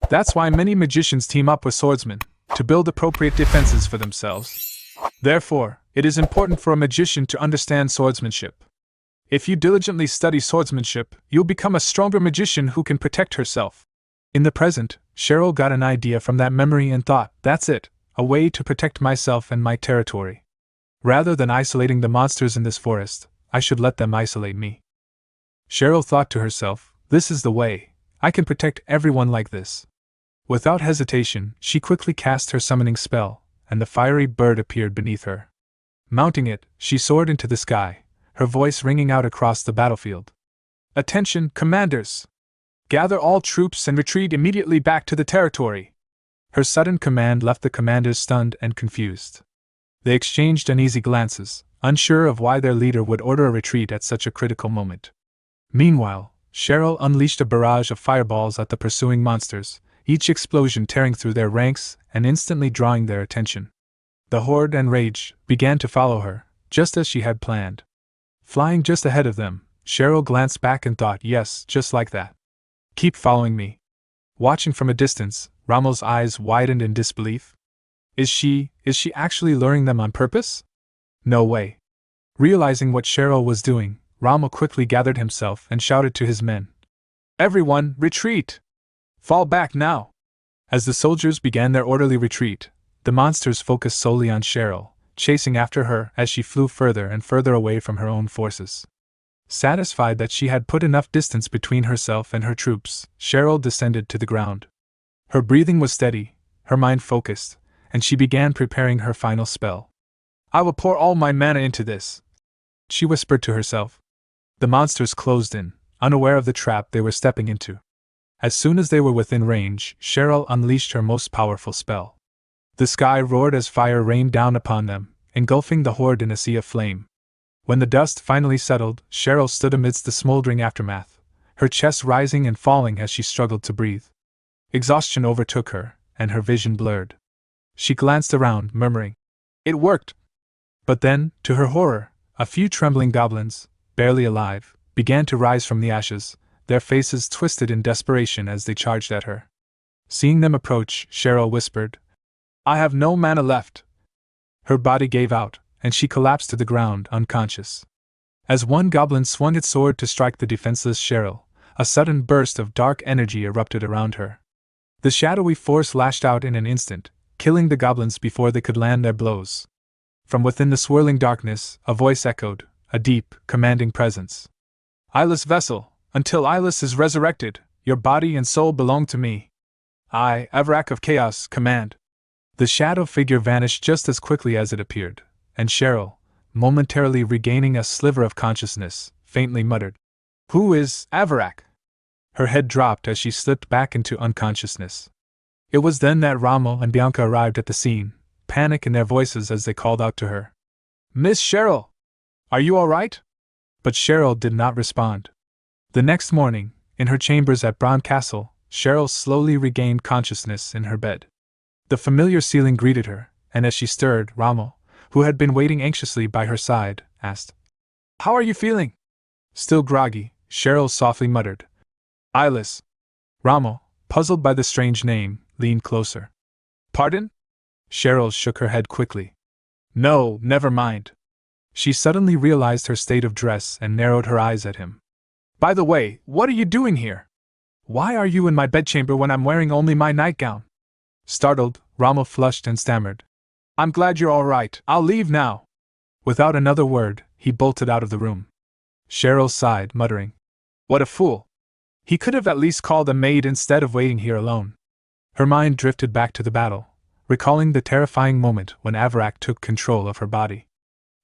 That's why many magicians team up with swordsmen, to build appropriate defenses for themselves. Therefore, it is important for a magician to understand swordsmanship. If you diligently study swordsmanship, you'll become a stronger magician who can protect herself. In the present, Cheryl got an idea from that memory and thought, that's it, a way to protect myself and my territory. Rather than isolating the monsters in this forest, I should let them isolate me. Cheryl thought to herself, this is the way, I can protect everyone like this. Without hesitation, she quickly cast her summoning spell, and the fiery bird appeared beneath her. Mounting it, she soared into the sky, her voice ringing out across the battlefield. Attention, commanders! Gather all troops and retreat immediately back to the territory. Her sudden command left the commanders stunned and confused. They exchanged uneasy glances, unsure of why their leader would order a retreat at such a critical moment. Meanwhile, Cheryl unleashed a barrage of fireballs at the pursuing monsters, each explosion tearing through their ranks and instantly drawing their attention. The horde, enraged, began to follow her, just as she had planned. Flying just ahead of them, Cheryl glanced back and thought, yes, just like that. Keep following me. Watching from a distance, Rommel's eyes widened in disbelief. Is she actually luring them on purpose? No way. Realizing what Cheryl was doing, Rommel quickly gathered himself and shouted to his men. Everyone, retreat! Fall back now! As the soldiers began their orderly retreat, the monsters focused solely on Cheryl, chasing after her as she flew further and further away from her own forces. Satisfied that she had put enough distance between herself and her troops, Cheryl descended to the ground. Her breathing was steady, her mind focused, and she began preparing her final spell. I will pour all my mana into this, she whispered to herself. The monsters closed in, unaware of the trap they were stepping into. As soon as they were within range, Cheryl unleashed her most powerful spell. The sky roared as fire rained down upon them, engulfing the horde in a sea of flame. When the dust finally settled, Cheryl stood amidst the smoldering aftermath, her chest rising and falling as she struggled to breathe. Exhaustion overtook her, and her vision blurred. She glanced around, murmuring, "It worked!" But then, to her horror, a few trembling goblins, barely alive, began to rise from the ashes, their faces twisted in desperation as they charged at her. Seeing them approach, Cheryl whispered, "I have no mana left." Her body gave out, and she collapsed to the ground, unconscious. As one goblin swung its sword to strike the defenseless Cheryl, a sudden burst of dark energy erupted around her. The shadowy force lashed out in an instant, killing the goblins before they could land their blows. From within the swirling darkness, a voice echoed, a deep, commanding presence. "Eyeless vessel, until Eyeless is resurrected, your body and soul belong to me. I, Avarak of Chaos, command." The shadow figure vanished just as quickly as it appeared, and Cheryl, momentarily regaining a sliver of consciousness, faintly muttered, "Who is Avarak?" Her head dropped as she slipped back into unconsciousness. It was then that Rommel and Bianca arrived at the scene, panic in their voices as they called out to her. "Miss Cheryl! Are you all right?" But Cheryl did not respond. The next morning, in her chambers at Brahn Castle, Cheryl slowly regained consciousness in her bed. The familiar ceiling greeted her, and as she stirred, Rommel, who had been waiting anxiously by her side, asked, "How are you feeling?" Still groggy, Cheryl softly muttered, "Eyeless." Rommel, puzzled by the strange name, leaned closer. "Pardon?" Cheryl shook her head quickly. "No, never mind." She suddenly realized her state of dress and narrowed her eyes at him. "By the way, what are you doing here? Why are you in my bedchamber when I'm wearing only my nightgown?" Startled, Rommel flushed and stammered, "I'm glad you're all right. I'll leave now." Without another word, he bolted out of the room. Cheryl sighed, muttering, "What a fool! He could have at least called a maid instead of waiting here alone." Her mind drifted back to the battle, recalling the terrifying moment when Avarak took control of her body.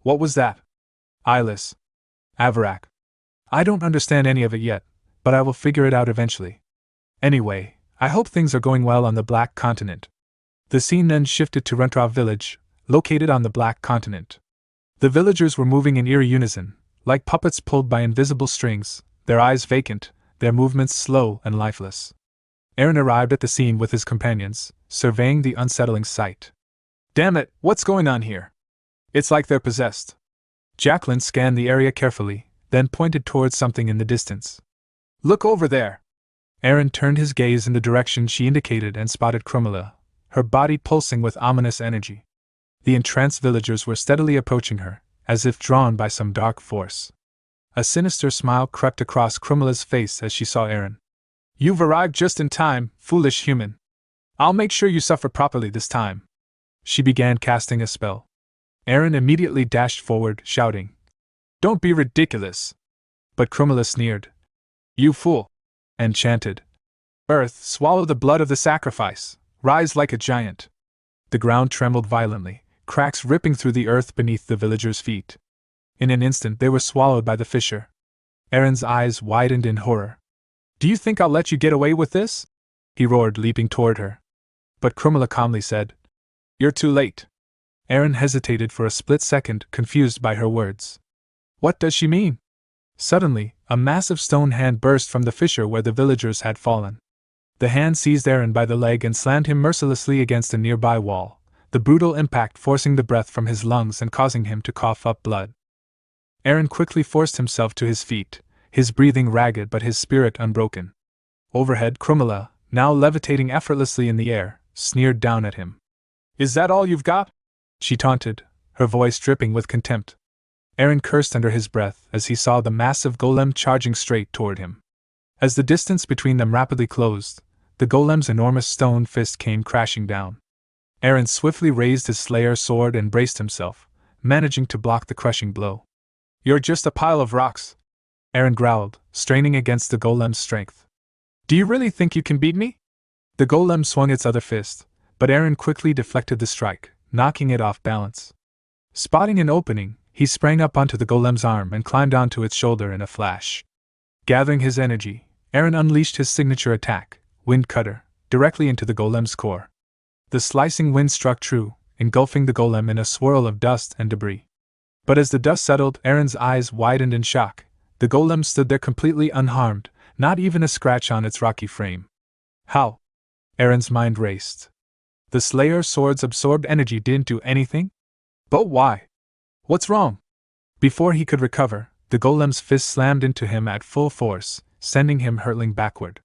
What was that? Eyeless. Avarak. I don't understand any of it yet, but I will figure it out eventually. Anyway, I hope things are going well on the Black Continent. The scene then shifted to Rentrav village, located on the Black Continent. The villagers were moving in eerie unison, like puppets pulled by invisible strings, their eyes vacant, their movements slow and lifeless. Aaron arrived at the scene with his companions, surveying the unsettling sight. "Damn it, what's going on here? It's like they're possessed." Jacqueline scanned the area carefully, then pointed towards something in the distance. "Look over there!" Aaron turned his gaze in the direction she indicated and spotted Crumilla, her body pulsing with ominous energy. The entranced villagers were steadily approaching her, as if drawn by some dark force. A sinister smile crept across Crumilla's face as she saw Aaron. "You've arrived just in time, foolish human," I'll make sure you suffer properly this time. She began casting a spell. Eren immediately dashed forward, shouting, Don't be ridiculous. But Krumila sneered. You fool! And chanted, Earth, swallow the blood of the sacrifice, rise like a giant. The ground trembled violently, cracks ripping through the earth beneath the villagers' feet. In an instant they were swallowed by the fissure. Eren's eyes widened in horror. Do you think I'll let you get away with this? He roared, leaping toward her. But Krumila calmly said, You're too late. Eren hesitated for a split second, confused by her words. What does she mean? Suddenly, a massive stone hand burst from the fissure where the villagers had fallen. The hand seized Eren by the leg and slammed him mercilessly against a nearby wall, the brutal impact forcing the breath from his lungs and causing him to cough up blood. Eren quickly forced himself to his feet, his breathing ragged but his spirit unbroken. Overhead, Krumila, now levitating effortlessly in the air, sneered down at him. Is that all you've got? She taunted, her voice dripping with contempt. Eren cursed under his breath as he saw the massive golem charging straight toward him. As the distance between them rapidly closed, the golem's enormous stone fist came crashing down. Eren swiftly raised his slayer sword and braced himself, managing to block the crushing blow. You're just a pile of rocks, Eren growled, straining against the golem's strength. Do you really think you can beat me? The golem swung its other fist, but Eren quickly deflected the strike, knocking it off balance. Spotting an opening, he sprang up onto the golem's arm and climbed onto its shoulder in a flash. Gathering his energy, Eren unleashed his signature attack, Wind Cutter, directly into the golem's core. The slicing wind struck true, engulfing the golem in a swirl of dust and debris. But as the dust settled, Eren's eyes widened in shock. The golem stood there completely unharmed, not even a scratch on its rocky frame. How? Eren's mind raced. The Slayer sword's absorbed energy didn't do anything? But why? What's wrong? Before he could recover, the golem's fist slammed into him at full force, sending him hurtling backward.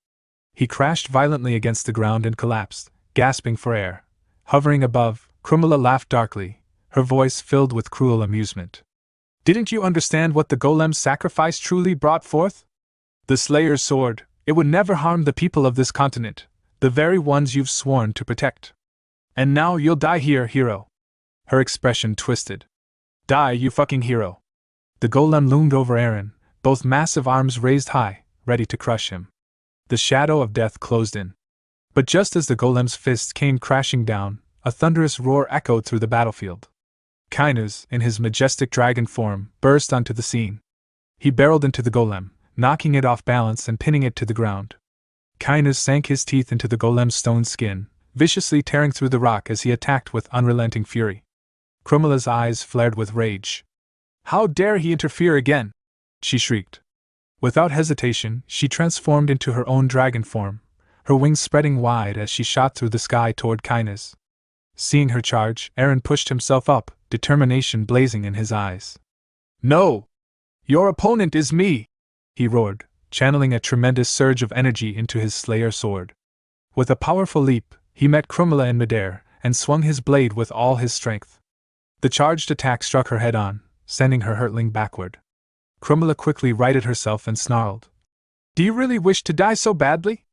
He crashed violently against the ground and collapsed, gasping for air. Hovering above, Krumila laughed darkly, her voice filled with cruel amusement. Didn't you understand what the golem's sacrifice truly brought forth? The Slayer's sword, it would never harm the people of this continent, the very ones you've sworn to protect. And now you'll die here, hero. Her expression twisted. Die, you fucking hero. The golem loomed over Eren, both massive arms raised high, ready to crush him. The shadow of death closed in. But just as the golem's fist came crashing down, a thunderous roar echoed through the battlefield. Kainuz, in his majestic dragon form, burst onto the scene. He barreled into the golem, knocking it off balance and pinning it to the ground. Kainuz sank his teeth into the golem's stone skin, viciously tearing through the rock as he attacked with unrelenting fury. Krumila's eyes flared with rage. How dare he interfere again? She shrieked. Without hesitation, she transformed into her own dragon form, her wings spreading wide as she shot through the sky toward Kainuz. Seeing her charge, Eren pushed himself up, determination blazing in his eyes. No! Your opponent is me! He roared, channeling a tremendous surge of energy into his Slayer sword. With a powerful leap, he met Krumila in midair, and swung his blade with all his strength. The charged attack struck her head-on, sending her hurtling backward. Krumila quickly righted herself and snarled. Do you really wish to die so badly?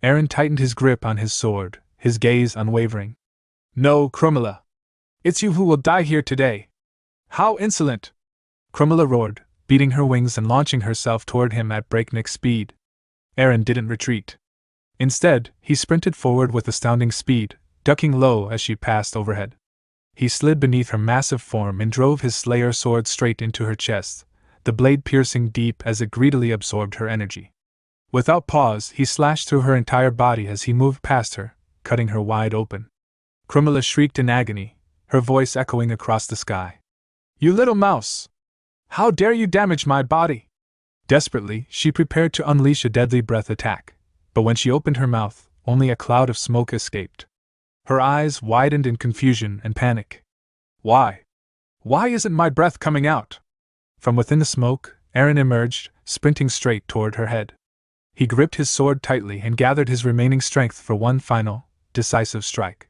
Eren tightened his grip on his sword, his gaze unwavering. No, Krumila. It's you who will die here today. How insolent! Krumila roared, beating her wings and launching herself toward him at breakneck speed. Eren didn't retreat. Instead, he sprinted forward with astounding speed, ducking low as she passed overhead. He slid beneath her massive form and drove his Slayer sword straight into her chest, the blade piercing deep as it greedily absorbed her energy. Without pause, he slashed through her entire body as he moved past her, cutting her wide open. Krumila shrieked in agony, her voice echoing across the sky. You little mouse! How dare you damage my body? Desperately, she prepared to unleash a deadly breath attack, but when she opened her mouth, only a cloud of smoke escaped. Her eyes widened in confusion and panic. Why? Why isn't my breath coming out? From within the smoke, Eren emerged, sprinting straight toward her head. He gripped his sword tightly and gathered his remaining strength for one final, decisive strike.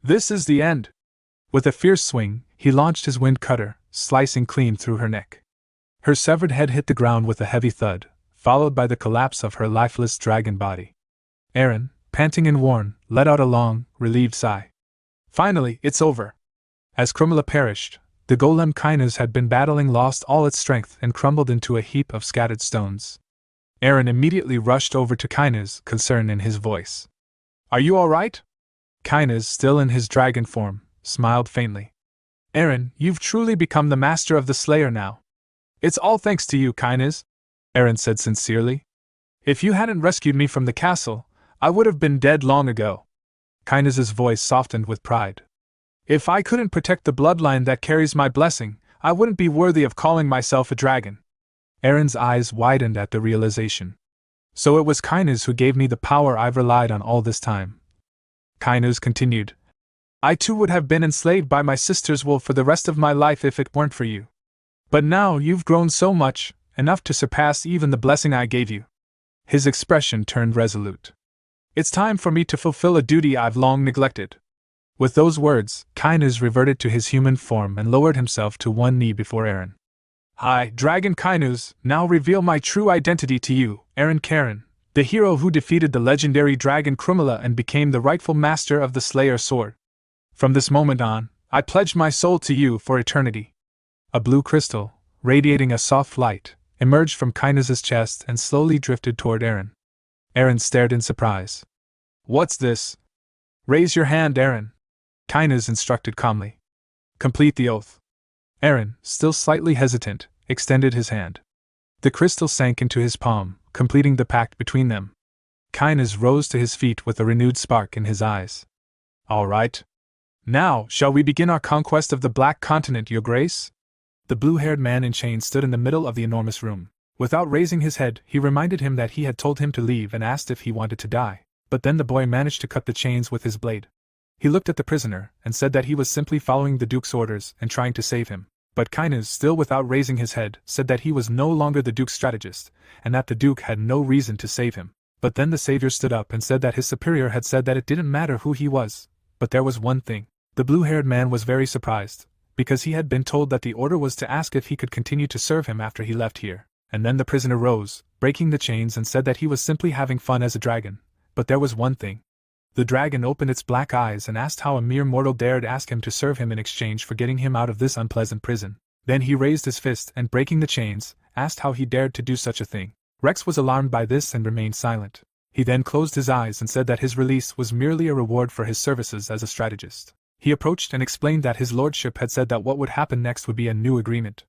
This is the end! With a fierce swing, he launched his wind cutter, slicing clean through her neck. Her severed head hit the ground with a heavy thud, followed by the collapse of her lifeless dragon body. Eren, panting and worn, let out a long, relieved sigh. Finally, it's over. As Krumla perished, the golem Kinus had been battling lost all its strength and crumbled into a heap of scattered stones. Eren immediately rushed over to Kinus, concern in his voice. Are you all right? Kinus, still in his dragon form, smiled faintly. Eren, you've truly become the master of the Slayer now. It's all thanks to you, Kinus, Eren said sincerely. If you hadn't rescued me from the castle, I would have been dead long ago. Kinus's voice softened with pride. If I couldn't protect the bloodline that carries my blessing, I wouldn't be worthy of calling myself a dragon. Eren's eyes widened at the realization. So it was Kinus who gave me the power I've relied on all this time. Kinus continued. I too would have been enslaved by my sister's wolf for the rest of my life if it weren't for you. But now you've grown so much, enough to surpass even the blessing I gave you. His expression turned resolute. It's time for me to fulfill a duty I've long neglected. With those words, Kinus reverted to his human form and lowered himself to one knee before Eren. I, Dragon Kinus, now reveal my true identity to you, Eren Karen, the hero who defeated the legendary dragon Krumla and became the rightful master of the Slayer Sword. From this moment on, I pledge my soul to you for eternity. A blue crystal, radiating a soft light, emerged from Kinus's chest and slowly drifted toward Eren. Eren stared in surprise. What's this? Raise your hand, Eren. Kinus instructed calmly. Complete the oath. Eren, still slightly hesitant, extended his hand. The crystal sank into his palm, completing the pact between them. Kinus rose to his feet with a renewed spark in his eyes. All right. Now, shall we begin our conquest of the Black Continent, Your Grace? The blue-haired man in chains stood in the middle of the enormous room. Without raising his head, he reminded him that he had told him to leave and asked if he wanted to die. But then the boy managed to cut the chains with his blade. He looked at the prisoner and said that he was simply following the Duke's orders and trying to save him. But Kinus, still without raising his head, said that he was no longer the Duke's strategist, and that the Duke had no reason to save him. But then the savior stood up and said that his superior had said that it didn't matter who he was. But there was one thing. The blue-haired man was very surprised, because he had been told that the order was to ask if he could continue to serve him after he left here. And then the prisoner rose, breaking the chains, and said that he was simply having fun as a dragon. But there was one thing. The dragon opened its black eyes and asked how a mere mortal dared ask him to serve him in exchange for getting him out of this unpleasant prison. Then he raised his fist and, breaking the chains, asked how he dared to do such a thing. Rex was alarmed by this and remained silent. He then closed his eyes and said that his release was merely a reward for his services as a strategist. He approached and explained that his lordship had said that what would happen next would be a new agreement.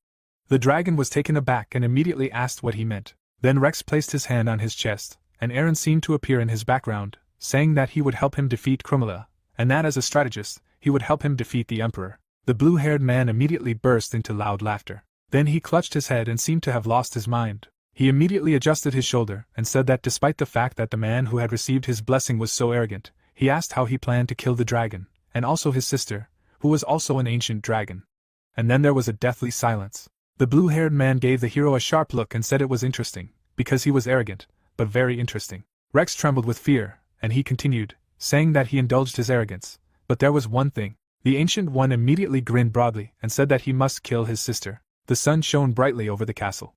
The dragon was taken aback and immediately asked what he meant. Then Rex placed his hand on his chest, and Eren seemed to appear in his background, saying that he would help him defeat Krumla, and that as a strategist, he would help him defeat the Emperor. The blue-haired man immediately burst into loud laughter. Then he clutched his head and seemed to have lost his mind. He immediately adjusted his shoulder and said that despite the fact that the man who had received his blessing was so arrogant, he asked how he planned to kill the dragon, and also his sister, who was also an ancient dragon. And then there was a deathly silence. The blue-haired man gave the hero a sharp look and said it was interesting, because he was arrogant, but very interesting. Rex trembled with fear, and he continued, saying that he indulged his arrogance. But there was one thing. The Ancient One immediately grinned broadly and said that he must kill his sister. The sun shone brightly over the castle.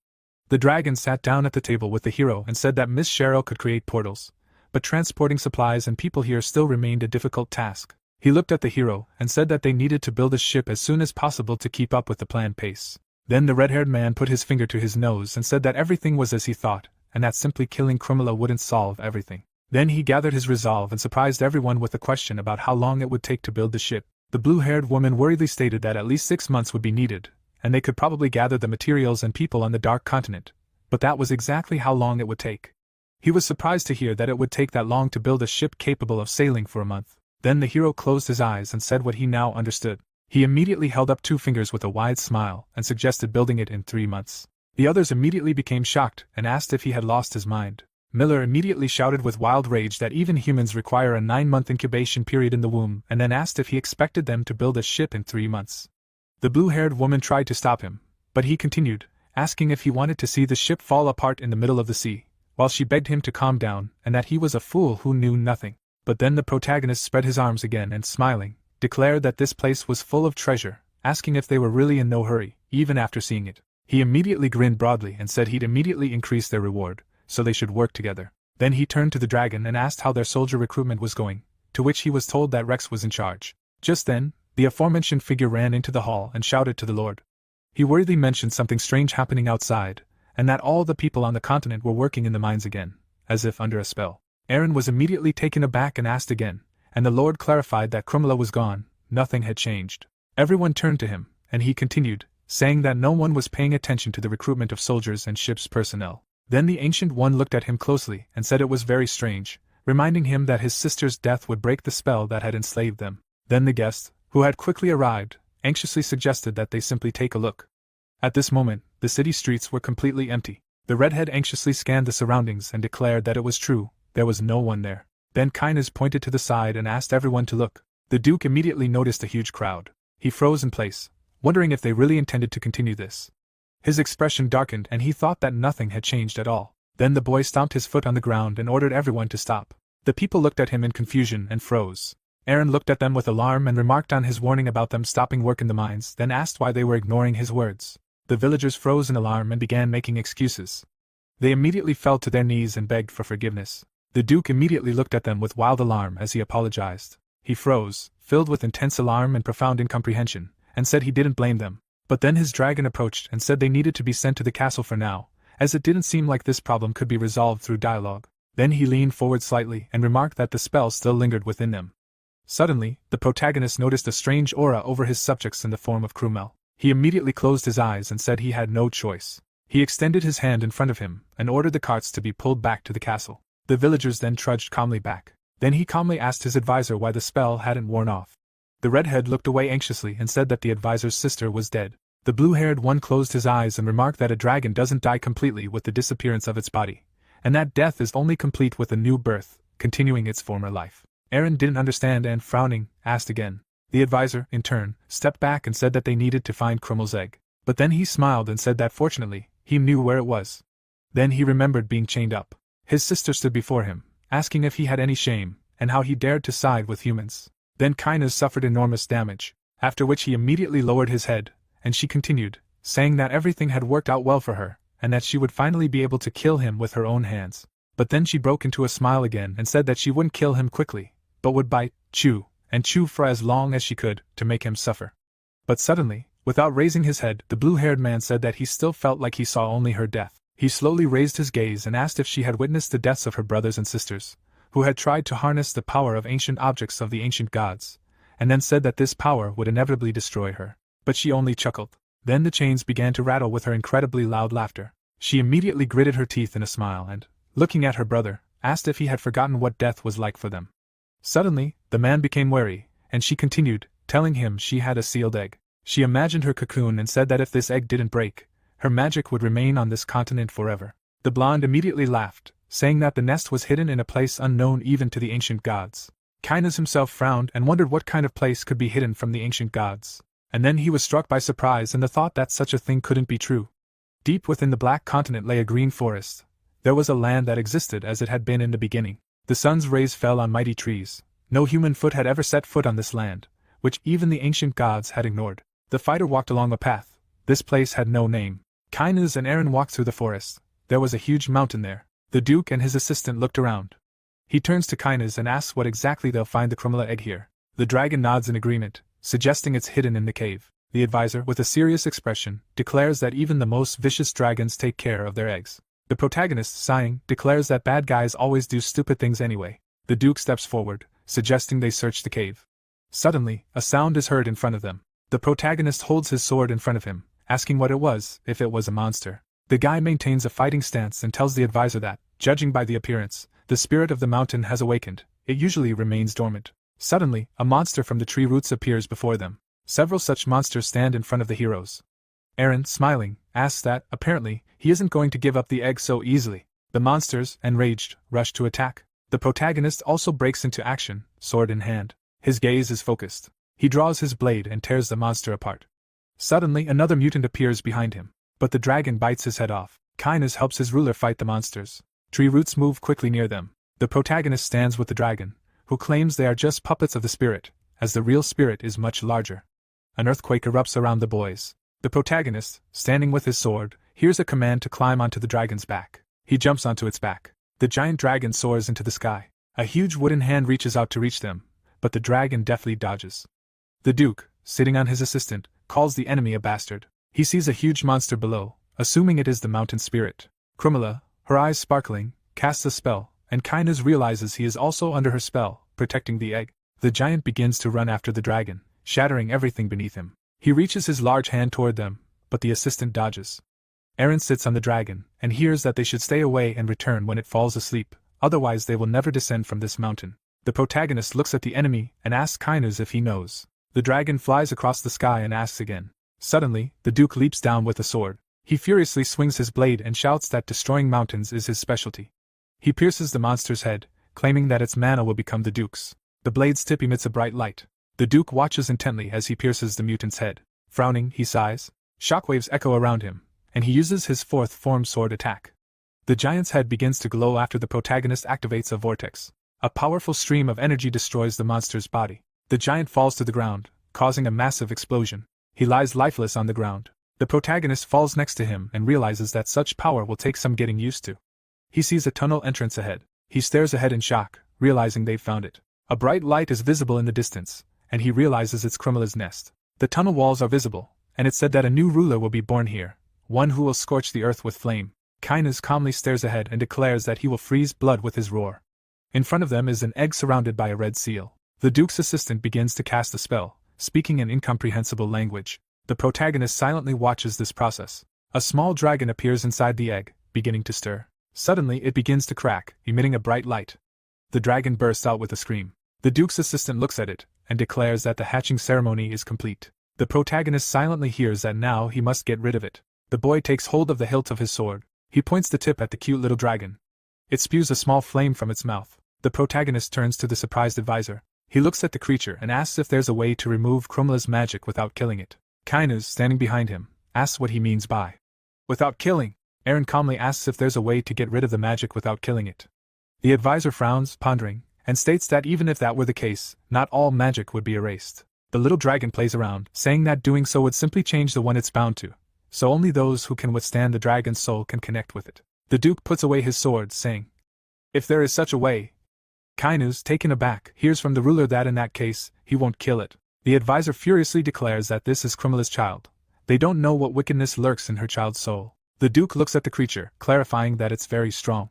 The dragon sat down at the table with the hero and said that Miss Cheryl could create portals, but transporting supplies and people here still remained a difficult task. He looked at the hero and said that they needed to build a ship as soon as possible to keep up with the planned pace. Then the red-haired man put his finger to his nose and said that everything was as he thought, and that simply killing Krumla wouldn't solve everything. Then he gathered his resolve and surprised everyone with a question about how long it would take to build the ship. The blue-haired woman worriedly stated that at least 6 months would be needed, and they could probably gather the materials and people on the Dark Continent, but that was exactly how long it would take. He was surprised to hear that it would take that long to build a ship capable of sailing for a month. Then the hero closed his eyes and said what he now understood. He immediately held up 2 fingers with a wide smile and suggested building it in 3 months. The others immediately became shocked and asked if he had lost his mind. Miller immediately shouted with wild rage that even humans require a 9-month incubation period in the womb, and then asked if he expected them to build a ship in 3 months. The blue-haired woman tried to stop him, but he continued, asking if he wanted to see the ship fall apart in the middle of the sea, while she begged him to calm down and that he was a fool who knew nothing. But then the protagonist spread his arms again and, smiling, declared that this place was full of treasure, asking if they were really in no hurry, even after seeing it. He immediately grinned broadly and said he'd immediately increase their reward, so they should work together. Then he turned to the dragon and asked how their soldier recruitment was going, to which he was told that Rex was in charge. Just then, the aforementioned figure ran into the hall and shouted to the Lord. He worriedly mentioned something strange happening outside, and that all the people on the continent were working in the mines again, as if under a spell. Aaron was immediately taken aback and asked again, and the Lord clarified that Krumla was gone, nothing had changed. Everyone turned to him, and he continued, saying that no one was paying attention to the recruitment of soldiers and ship's personnel. Then the Ancient One looked at him closely and said it was very strange, reminding him that his sister's death would break the spell that had enslaved them. Then the guest, who had quickly arrived, anxiously suggested that they simply take a look. At this moment, the city streets were completely empty. The redhead anxiously scanned the surroundings and declared that it was true, there was no one there. Then Kynes pointed to the side and asked everyone to look. The Duke immediately noticed a huge crowd. He froze in place, wondering if they really intended to continue this. His expression darkened and he thought that nothing had changed at all. Then the boy stomped his foot on the ground and ordered everyone to stop. The people looked at him in confusion and froze. Aaron looked at them with alarm and remarked on his warning about them stopping work in the mines, then asked why they were ignoring his words. The villagers froze in alarm and began making excuses. They immediately fell to their knees and begged for forgiveness. The Duke immediately looked at them with wild alarm as he apologized. He froze, filled with intense alarm and profound incomprehension, and said he didn't blame them. But then his dragon approached and said they needed to be sent to the castle for now, as it didn't seem like this problem could be resolved through dialogue. Then he leaned forward slightly and remarked that the spell still lingered within them. Suddenly, the protagonist noticed a strange aura over his subjects in the form of Krumel. He immediately closed his eyes and said he had no choice. He extended his hand in front of him and ordered the carts to be pulled back to the castle. The villagers then trudged calmly back. Then he calmly asked his advisor why the spell hadn't worn off. The redhead looked away anxiously and said that the advisor's sister was dead. The blue-haired one closed his eyes and remarked that a dragon doesn't die completely with the disappearance of its body, and that death is only complete with a new birth, continuing its former life. Aaron didn't understand and, frowning, asked again. The advisor, in turn, stepped back and said that they needed to find Krumel's egg. But then he smiled and said that fortunately, he knew where it was. Then he remembered being chained up. His sister stood before him, asking if he had any shame, and how he dared to side with humans. Then Kynes suffered enormous damage, after which he immediately lowered his head, and she continued, saying that everything had worked out well for her, and that she would finally be able to kill him with her own hands. But then she broke into a smile again and said that she wouldn't kill him quickly, but would bite, chew, and chew for as long as she could, to make him suffer. But suddenly, without raising his head, the blue-haired man said that he still felt like he saw only her death. He slowly raised his gaze and asked if she had witnessed the deaths of her brothers and sisters, who had tried to harness the power of ancient objects of the ancient gods, and then said that this power would inevitably destroy her. But she only chuckled. Then the chains began to rattle with her incredibly loud laughter. She immediately gritted her teeth in a smile and, looking at her brother, asked if he had forgotten what death was like for them. Suddenly, the man became wary, and she continued, telling him she had a sealed egg. She imagined her cocoon and said that if this egg didn't break, her magic would remain on this continent forever. The blonde immediately laughed, saying that the nest was hidden in a place unknown even to the ancient gods. Kynes himself frowned and wondered what kind of place could be hidden from the ancient gods. And then he was struck by surprise and the thought that such a thing couldn't be true. Deep within the Black Continent lay a green forest. There was a land that existed as it had been in the beginning. The sun's rays fell on mighty trees. No human foot had ever set foot on this land, which even the ancient gods had ignored. The fighter walked along a path. This place had no name. Kynes and Aaron walked through the forest. There was a huge mountain there. The Duke and his assistant looked around. He turns to Kynes and asks what exactly they'll find the Krumla egg here. The dragon nods in agreement, suggesting it's hidden in the cave. The advisor, with a serious expression, declares that even the most vicious dragons take care of their eggs. The protagonist, sighing, declares that bad guys always do stupid things anyway. The Duke steps forward, suggesting they search the cave. Suddenly, a sound is heard in front of them. The protagonist holds his sword in front of him, asking what it was, if it was a monster. The guy maintains a fighting stance and tells the advisor that, judging by the appearance, the spirit of the mountain has awakened. It usually remains dormant. Suddenly, a monster from the tree roots appears before them. Several such monsters stand in front of the heroes. Aaron, smiling, asks that, apparently, he isn't going to give up the egg so easily. The monsters, enraged, rush to attack. The protagonist also breaks into action, sword in hand. His gaze is focused. He draws his blade and tears the monster apart. Suddenly, another mutant appears behind him, but the dragon bites his head off. Kynes helps his ruler fight the monsters. Tree roots move quickly near them. The protagonist stands with the dragon, who claims they are just puppets of the spirit, as the real spirit is much larger. An earthquake erupts around the boys. The protagonist, standing with his sword, hears a command to climb onto the dragon's back. He jumps onto its back. The giant dragon soars into the sky. A huge wooden hand reaches out to reach them, but the dragon deftly dodges. The Duke, sitting on his assistant, calls the enemy a bastard. He sees a huge monster below, assuming it is the mountain spirit. Krumila, her eyes sparkling, casts a spell, and Kinus realizes he is also under her spell, protecting the egg. The giant begins to run after the dragon, shattering everything beneath him. He reaches his large hand toward them, but the assistant dodges. Eren sits on the dragon, and hears that they should stay away and return when it falls asleep, otherwise they will never descend from this mountain. The protagonist looks at the enemy and asks Kinus if he knows. The dragon flies across the sky and asks again. Suddenly, the Duke leaps down with a sword. He furiously swings his blade and shouts that destroying mountains is his specialty. He pierces the monster's head, claiming that its mana will become the Duke's. The blade's tip emits a bright light. The Duke watches intently as he pierces the mutant's head. Frowning, he sighs. Shockwaves echo around him, and he uses his fourth form sword attack. The giant's head begins to glow after the protagonist activates a vortex. A powerful stream of energy destroys the monster's body. The giant falls to the ground, causing a massive explosion. He lies lifeless on the ground. The protagonist falls next to him and realizes that such power will take some getting used to. He sees a tunnel entrance ahead. He stares ahead in shock, realizing they've found it. A bright light is visible in the distance, and he realizes it's Krumila's nest. The tunnel walls are visible, and it's said that a new ruler will be born here, one who will scorch the earth with flame. Kinus calmly stares ahead and declares that he will freeze blood with his roar. In front of them is an egg surrounded by a red seal. The Duke's assistant begins to cast a spell, speaking an incomprehensible language. The protagonist silently watches this process. A small dragon appears inside the egg, beginning to stir. Suddenly it begins to crack, emitting a bright light. The dragon bursts out with a scream. The Duke's assistant looks at it, and declares that the hatching ceremony is complete. The protagonist silently hears that now he must get rid of it. The boy takes hold of the hilt of his sword. He points the tip at the cute little dragon. It spews a small flame from its mouth. The protagonist turns to the surprised advisor. He looks at the creature and asks if there's a way to remove Krumila's magic without killing it. Kinus, standing behind him, asks what he means by without killing. Eren calmly asks if there's a way to get rid of the magic without killing it. The advisor frowns, pondering, and states that even if that were the case, not all magic would be erased. The little dragon plays around, saying that doing so would simply change the one it's bound to, so only those who can withstand the dragon's soul can connect with it. The Duke puts away his sword, saying, "If there is such a way." Kinus, taken aback, hears from the ruler that in that case, he won't kill it. The advisor furiously declares that this is Krumila's child. They don't know what wickedness lurks in her child's soul. The Duke looks at the creature, clarifying that it's very strong.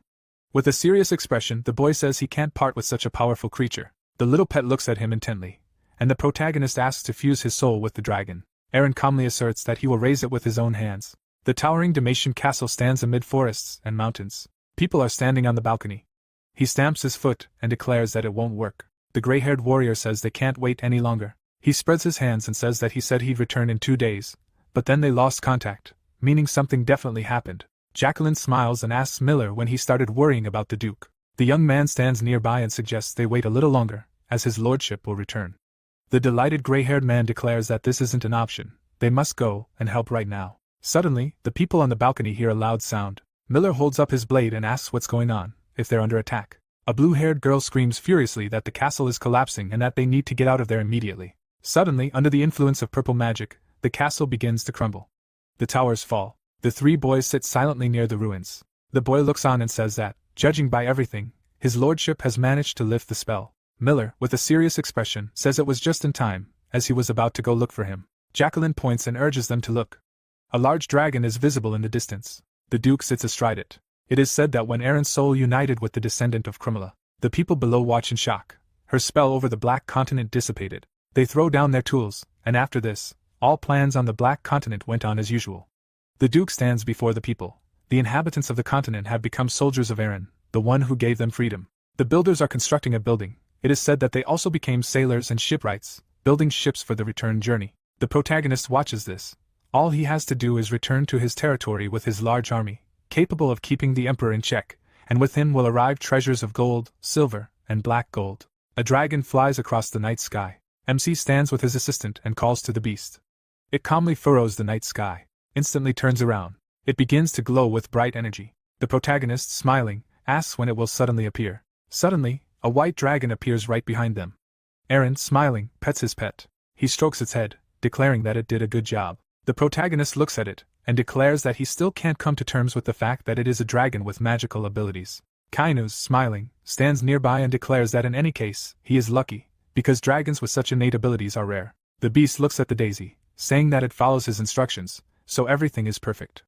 With a serious expression, the boy says he can't part with such a powerful creature. The little pet looks at him intently, and the protagonist asks to fuse his soul with the dragon. Eren calmly asserts that he will raise it with his own hands. The towering Dalmatian castle stands amid forests and mountains. People are standing on the balcony. He stamps his foot and declares that it won't work. The gray-haired warrior says they can't wait any longer. He spreads his hands and says that he said he'd return in 2 days, but then they lost contact, meaning something definitely happened. Jacqueline smiles and asks Miller when he started worrying about the Duke. The young man stands nearby and suggests they wait a little longer, as his lordship will return. The delighted gray-haired man declares that this isn't an option. They must go and help right now. Suddenly, the people on the balcony hear a loud sound. Miller holds up his blade and asks what's going on, if they're under attack. A blue-haired girl screams furiously that the castle is collapsing and that they need to get out of there immediately. Suddenly, under the influence of purple magic, the castle begins to crumble. The towers fall. The 3 boys sit silently near the ruins. The boy looks on and says that, judging by everything, his lordship has managed to lift the spell. Miller, with a serious expression, says it was just in time, as he was about to go look for him. Jacqueline points and urges them to look. A large dragon is visible in the distance. The Duke sits astride it. It is said that when Eren's soul united with the descendant of Krumila, the people below watch in shock. Her spell over the Black Continent dissipated. They throw down their tools, and after this, all plans on the Black Continent went on as usual. The Duke stands before the people. The inhabitants of the continent have become soldiers of Eren, the one who gave them freedom. The builders are constructing a building. It is said that they also became sailors and shipwrights, building ships for the return journey. The protagonist watches this. All he has to do is return to his territory with his large army, capable of keeping the Emperor in check, and with him will arrive treasures of gold, silver, and black gold. A dragon flies across the night sky. MC stands with his assistant and calls to the beast. It calmly furrows the night sky, instantly turns around. It begins to glow with bright energy. The protagonist, smiling, asks when it will suddenly appear. Suddenly, a white dragon appears right behind them. Eren, smiling, pets his pet. He strokes its head, declaring that it did a good job. The protagonist looks at it, and declares that he still can't come to terms with the fact that it is a dragon with magical abilities. Kainuz, smiling, stands nearby and declares that in any case, he is lucky, because dragons with such innate abilities are rare. The beast looks at the daisy, saying that it follows his instructions, so everything is perfect.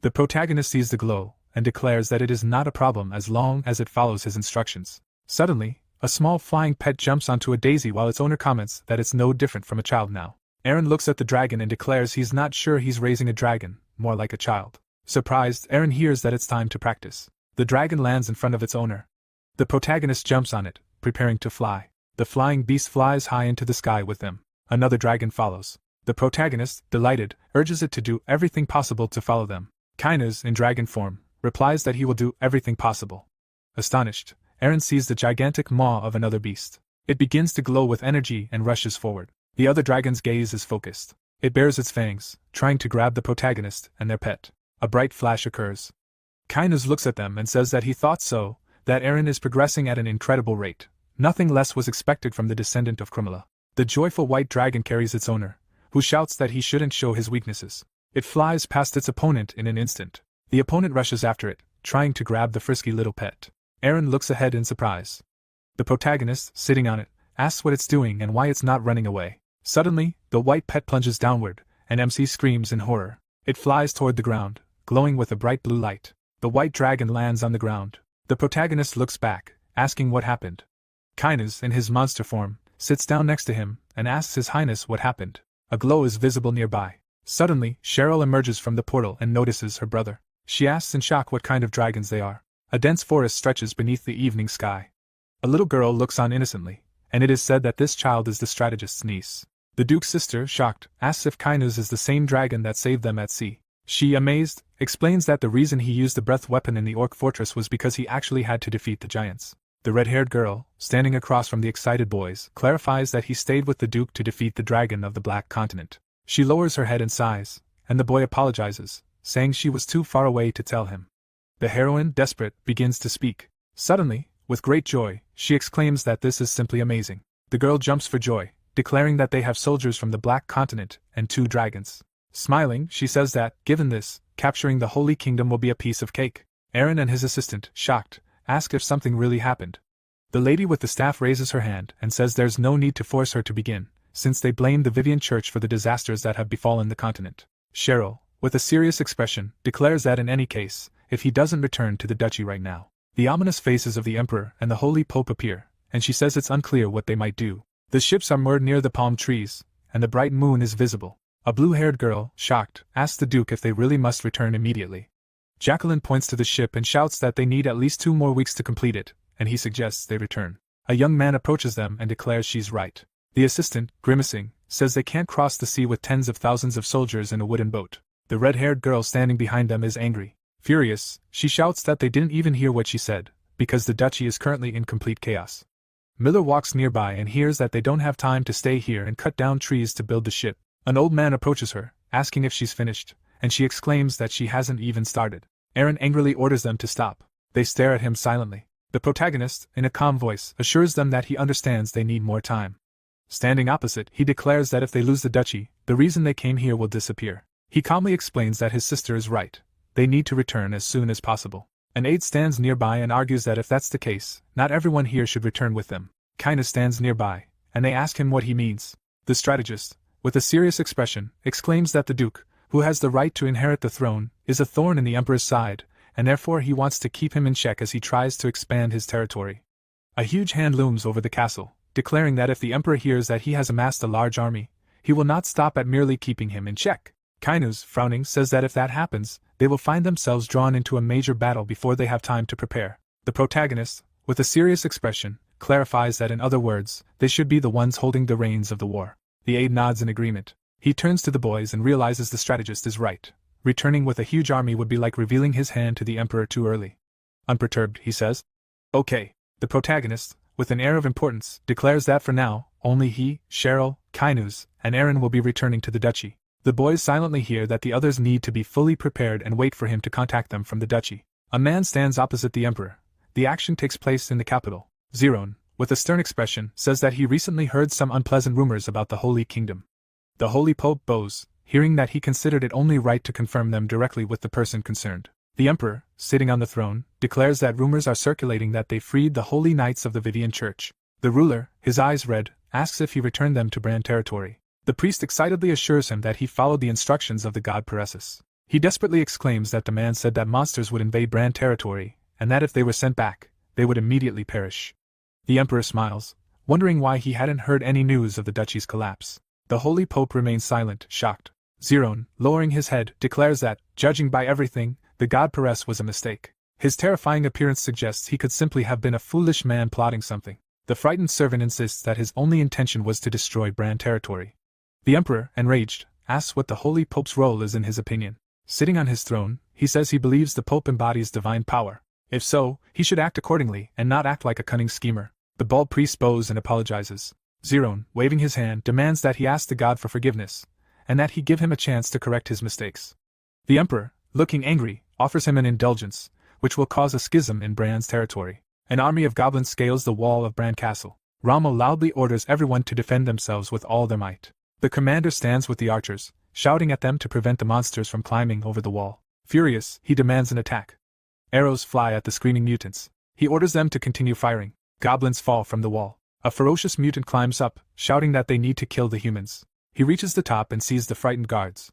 The protagonist sees the glow, and declares that it is not a problem as long as it follows his instructions. Suddenly, a small flying pet jumps onto a daisy while its owner comments that it's no different from a child now. Eren looks at the dragon and declares he's not sure he's raising a dragon, more like a child. Surprised, Eren hears that it's time to practice. The dragon lands in front of its owner. The protagonist jumps on it, preparing to fly. The flying beast flies high into the sky with them. Another dragon follows. The protagonist, delighted, urges it to do everything possible to follow them. Kainuz, in dragon form, replies that he will do everything possible. Astonished, Eren sees the gigantic maw of another beast. It begins to glow with energy and rushes forward. The other dragon's gaze is focused. It bares its fangs, trying to grab the protagonist and their pet. A bright flash occurs. Kainuz looks at them and says that he thought so, that Eren is progressing at an incredible rate. Nothing less was expected from the descendant of Krumla. The joyful white dragon carries its owner, who shouts that he shouldn't show his weaknesses. It flies past its opponent in an instant. The opponent rushes after it, trying to grab the frisky little pet. Eren looks ahead in surprise. The protagonist, sitting on it, asks what it's doing and why it's not running away. Suddenly, the white pet plunges downward, and MC screams in horror. It flies toward the ground, glowing with a bright blue light. The white dragon lands on the ground. The protagonist looks back, asking what happened. Kainuz, in his monster form, sits down next to him and asks His Highness what happened. A glow is visible nearby. Suddenly, Cheryl emerges from the portal and notices her brother. She asks in shock what kind of dragons they are. A dense forest stretches beneath the evening sky. A little girl looks on innocently, and it is said that this child is the strategist's niece. The Duke's sister, shocked, asks if Kainuz is the same dragon that saved them at sea. She, amazed, explains that the reason he used the breath weapon in the orc fortress was because he actually had to defeat the giants. The red-haired girl, standing across from the excited boys, clarifies that he stayed with the Duke to defeat the dragon of the Black Continent. She lowers her head and sighs, and the boy apologizes, saying she was too far away to tell him. The heroine, desperate, begins to speak. Suddenly, with great joy, she exclaims that this is simply amazing. The girl jumps for joy, declaring that they have soldiers from the Black Continent and 2 dragons. Smiling, she says that, given this, capturing the Holy Kingdom will be a piece of cake. Eren and his assistant, shocked, ask if something really happened. The lady with the staff raises her hand and says there's no need to force her to begin, since they blame the Vivian Church for the disasters that have befallen the continent. Cheryl, with a serious expression, declares that in any case, if he doesn't return to the duchy right now, the ominous faces of the Emperor and the Holy Pope appear, and she says it's unclear what they might do. The ships are moored near the palm trees, and the bright moon is visible. A blue-haired girl, shocked, asks the Duke if they really must return immediately. Jacqueline points to the ship and shouts that they need at least 2 more weeks to complete it, and he suggests they return. A young man approaches them and declares she's right. The assistant, grimacing, says they can't cross the sea with tens of thousands of soldiers in a wooden boat. The red-haired girl standing behind them is angry. Furious, she shouts that they didn't even hear what she said, because the duchy is currently in complete chaos. Miller walks nearby and hears that they don't have time to stay here and cut down trees to build the ship. An old man approaches her, asking if she's finished, and she exclaims that she hasn't even started. Eren angrily orders them to stop. They stare at him silently. The protagonist, in a calm voice, assures them that he understands they need more time. Standing opposite, he declares that if they lose the duchy, the reason they came here will disappear. He calmly explains that his sister is right. They need to return as soon as possible. An aide stands nearby and argues that if that's the case, not everyone here should return with them. Kainuz stands nearby, and they ask him what he means. The strategist, with a serious expression, exclaims that the Duke, who has the right to inherit the throne, is a thorn in the Emperor's side, and therefore he wants to keep him in check as he tries to expand his territory. A huge hand looms over the castle, declaring that if the Emperor hears that he has amassed a large army, he will not stop at merely keeping him in check. Kainuz, frowning, says that if that happens, they will find themselves drawn into a major battle before they have time to prepare. The protagonist, with a serious expression, clarifies that in other words, they should be the ones holding the reins of the war. The aide nods in agreement. He turns to the boys and realizes the strategist is right. Returning with a huge army would be like revealing his hand to the Emperor too early. Unperturbed, he says, "Okay." The protagonist, with an air of importance, declares that for now, only he, Cheryl, Kainuz, and Eren will be returning to the duchy. The boys silently hear that the others need to be fully prepared and wait for him to contact them from the duchy. A man stands opposite the Emperor. The action takes place in the capital. Zerone, with a stern expression, says that he recently heard some unpleasant rumors about the Holy Kingdom. The Holy Pope bows, hearing that he considered it only right to confirm them directly with the person concerned. The Emperor, sitting on the throne, declares that rumors are circulating that they freed the holy knights of the Vivian Church. The ruler, his eyes red, asks if he returned them to Brahn territory. The priest excitedly assures him that he followed the instructions of the god Paresis. He desperately exclaims that the man said that monsters would invade Brahn territory, and that if they were sent back, they would immediately perish. The Emperor smiles, wondering why he hadn't heard any news of the duchy's collapse. The Holy Pope remains silent, shocked. Zerone, lowering his head, declares that, judging by everything, the god Pares was a mistake. His terrifying appearance suggests he could simply have been a foolish man plotting something. The frightened servant insists that his only intention was to destroy Brahn territory. The Emperor, enraged, asks what the Holy Pope's role is in his opinion. Sitting on his throne, he says he believes the Pope embodies divine power. If so, he should act accordingly and not act like a cunning schemer. The bald priest bows and apologizes. Zerone, waving his hand, demands that he ask the god for forgiveness, and that he give him a chance to correct his mistakes. The Emperor, looking angry, offers him an indulgence, which will cause a schism in Brann's territory. An army of goblins scales the wall of Brahn Castle. Rommel loudly orders everyone to defend themselves with all their might. The commander stands with the archers, shouting at them to prevent the monsters from climbing over the wall. Furious, he demands an attack. Arrows fly at the screaming mutants. He orders them to continue firing. Goblins fall from the wall. A ferocious mutant climbs up, shouting that they need to kill the humans. He reaches the top and sees the frightened guards.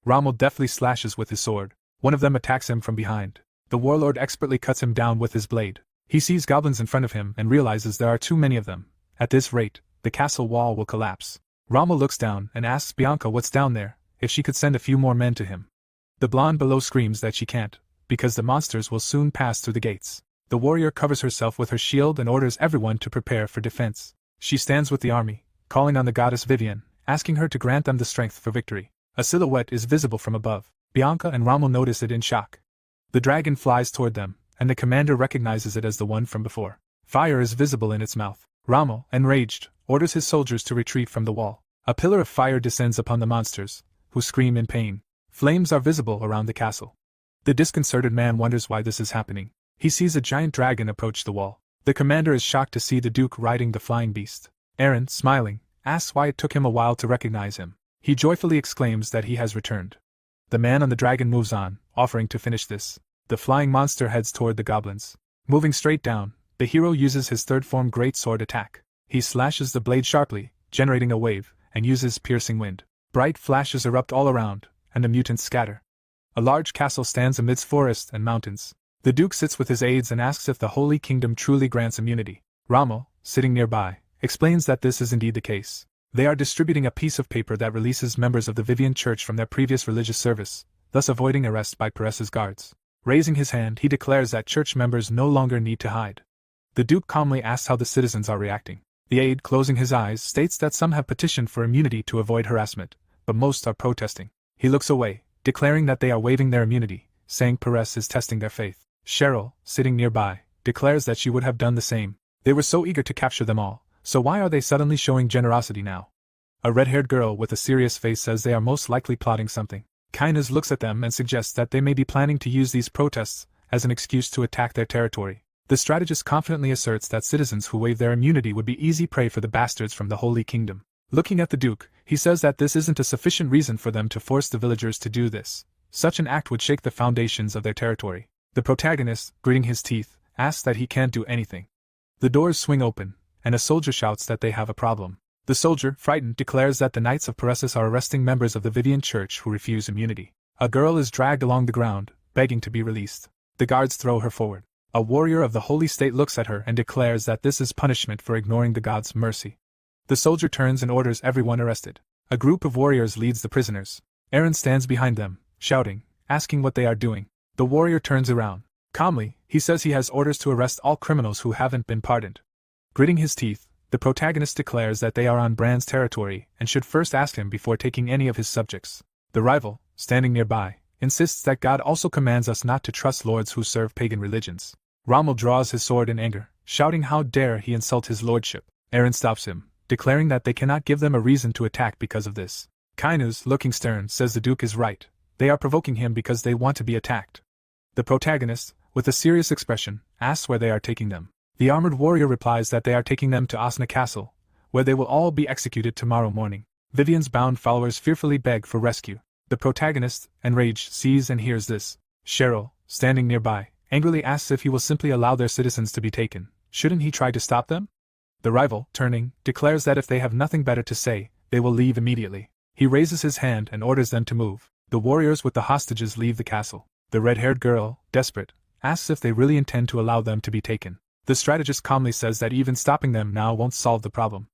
Rommel deftly slashes with his sword. One of them attacks him from behind. The warlord expertly cuts him down with his blade. He sees goblins in front of him and realizes there are too many of them. At this rate, the castle wall will collapse. Rommel looks down and asks Bianca what's down there, if she could send a few more men to him. The blonde below screams that she can't, because the monsters will soon pass through the gates. The warrior covers herself with her shield and orders everyone to prepare for defense. She stands with the army, calling on the goddess Vivian, asking her to grant them the strength for victory. A silhouette is visible from above. Bianca and Rommel notice it in shock. The dragon flies toward them, and the commander recognizes it as the one from before. Fire is visible in its mouth. Rommel, enraged, orders his soldiers to retreat from the wall. A pillar of fire descends upon the monsters, who scream in pain. Flames are visible around the castle. The disconcerted man wonders why this is happening. He sees a giant dragon approach the wall. The commander is shocked to see the Duke riding the flying beast. Aaron, smiling, asks why it took him a while to recognize him. He joyfully exclaims that he has returned. The man on the dragon moves on, offering to finish this. The flying monster heads toward the goblins. Moving straight down, the hero uses his third form greatsword attack. He slashes the blade sharply, generating a wave, and uses piercing wind. Bright flashes erupt all around, and the mutants scatter. A large castle stands amidst forests and mountains. The Duke sits with his aides and asks if the Holy Kingdom truly grants immunity. Rommel, sitting nearby, explains that this is indeed the case. They are distributing a piece of paper that releases members of the Vivian Church from their previous religious service, thus avoiding arrest by Pares's guards. Raising his hand, he declares that church members no longer need to hide. The Duke calmly asks how the citizens are reacting. The aide, closing his eyes, states that some have petitioned for immunity to avoid harassment, but most are protesting. He looks away, declaring that they are waiving their immunity, saying Pares is testing their faith. Cheryl, sitting nearby, declares that she would have done the same. They were so eager to capture them all, so why are they suddenly showing generosity now? A red-haired girl with a serious face says they are most likely plotting something. Kainas looks at them and suggests that they may be planning to use these protests as an excuse to attack their territory. The strategist confidently asserts that citizens who waive their immunity would be easy prey for the bastards from the Holy Kingdom. Looking at the Duke, he says that this isn't a sufficient reason for them to force the villagers to do this. Such an act would shake the foundations of their territory. The protagonist, gritting his teeth, asks that he can't do anything. The doors swing open, and a soldier shouts that they have a problem. The soldier, frightened, declares that the Knights of Paresis are arresting members of the Vivian Church who refuse immunity. A girl is dragged along the ground, begging to be released. The guards throw her forward. A warrior of the Holy State looks at her and declares that this is punishment for ignoring the god's mercy. The soldier turns and orders everyone arrested. A group of warriors leads the prisoners. Aaron stands behind them, shouting, asking what they are doing. The warrior turns around. Calmly, he says he has orders to arrest all criminals who haven't been pardoned. Gritting his teeth, the protagonist declares that they are on Brann's territory and should first ask him before taking any of his subjects. The rival, standing nearby, insists that God also commands us not to trust lords who serve pagan religions. Rommel draws his sword in anger, shouting how dare he insult his lordship. Aaron stops him, declaring that they cannot give them a reason to attack because of this. Kainuz, looking stern, says the Duke is right. They are provoking him because they want to be attacked. The protagonist, with a serious expression, asks where they are taking them. The armored warrior replies that they are taking them to Osna Castle, where they will all be executed tomorrow morning. Vivian's bound followers fearfully beg for rescue. The protagonist, enraged, sees and hears this. Cheryl, standing nearby, angrily asks if he will simply allow their citizens to be taken. Shouldn't he try to stop them? The rival, turning, declares that if they have nothing better to say, they will leave immediately. He raises his hand and orders them to move. The warriors with the hostages leave the castle. The red-haired girl, desperate, asks if they really intend to allow them to be taken. The strategist calmly says that even stopping them now won't solve the problem.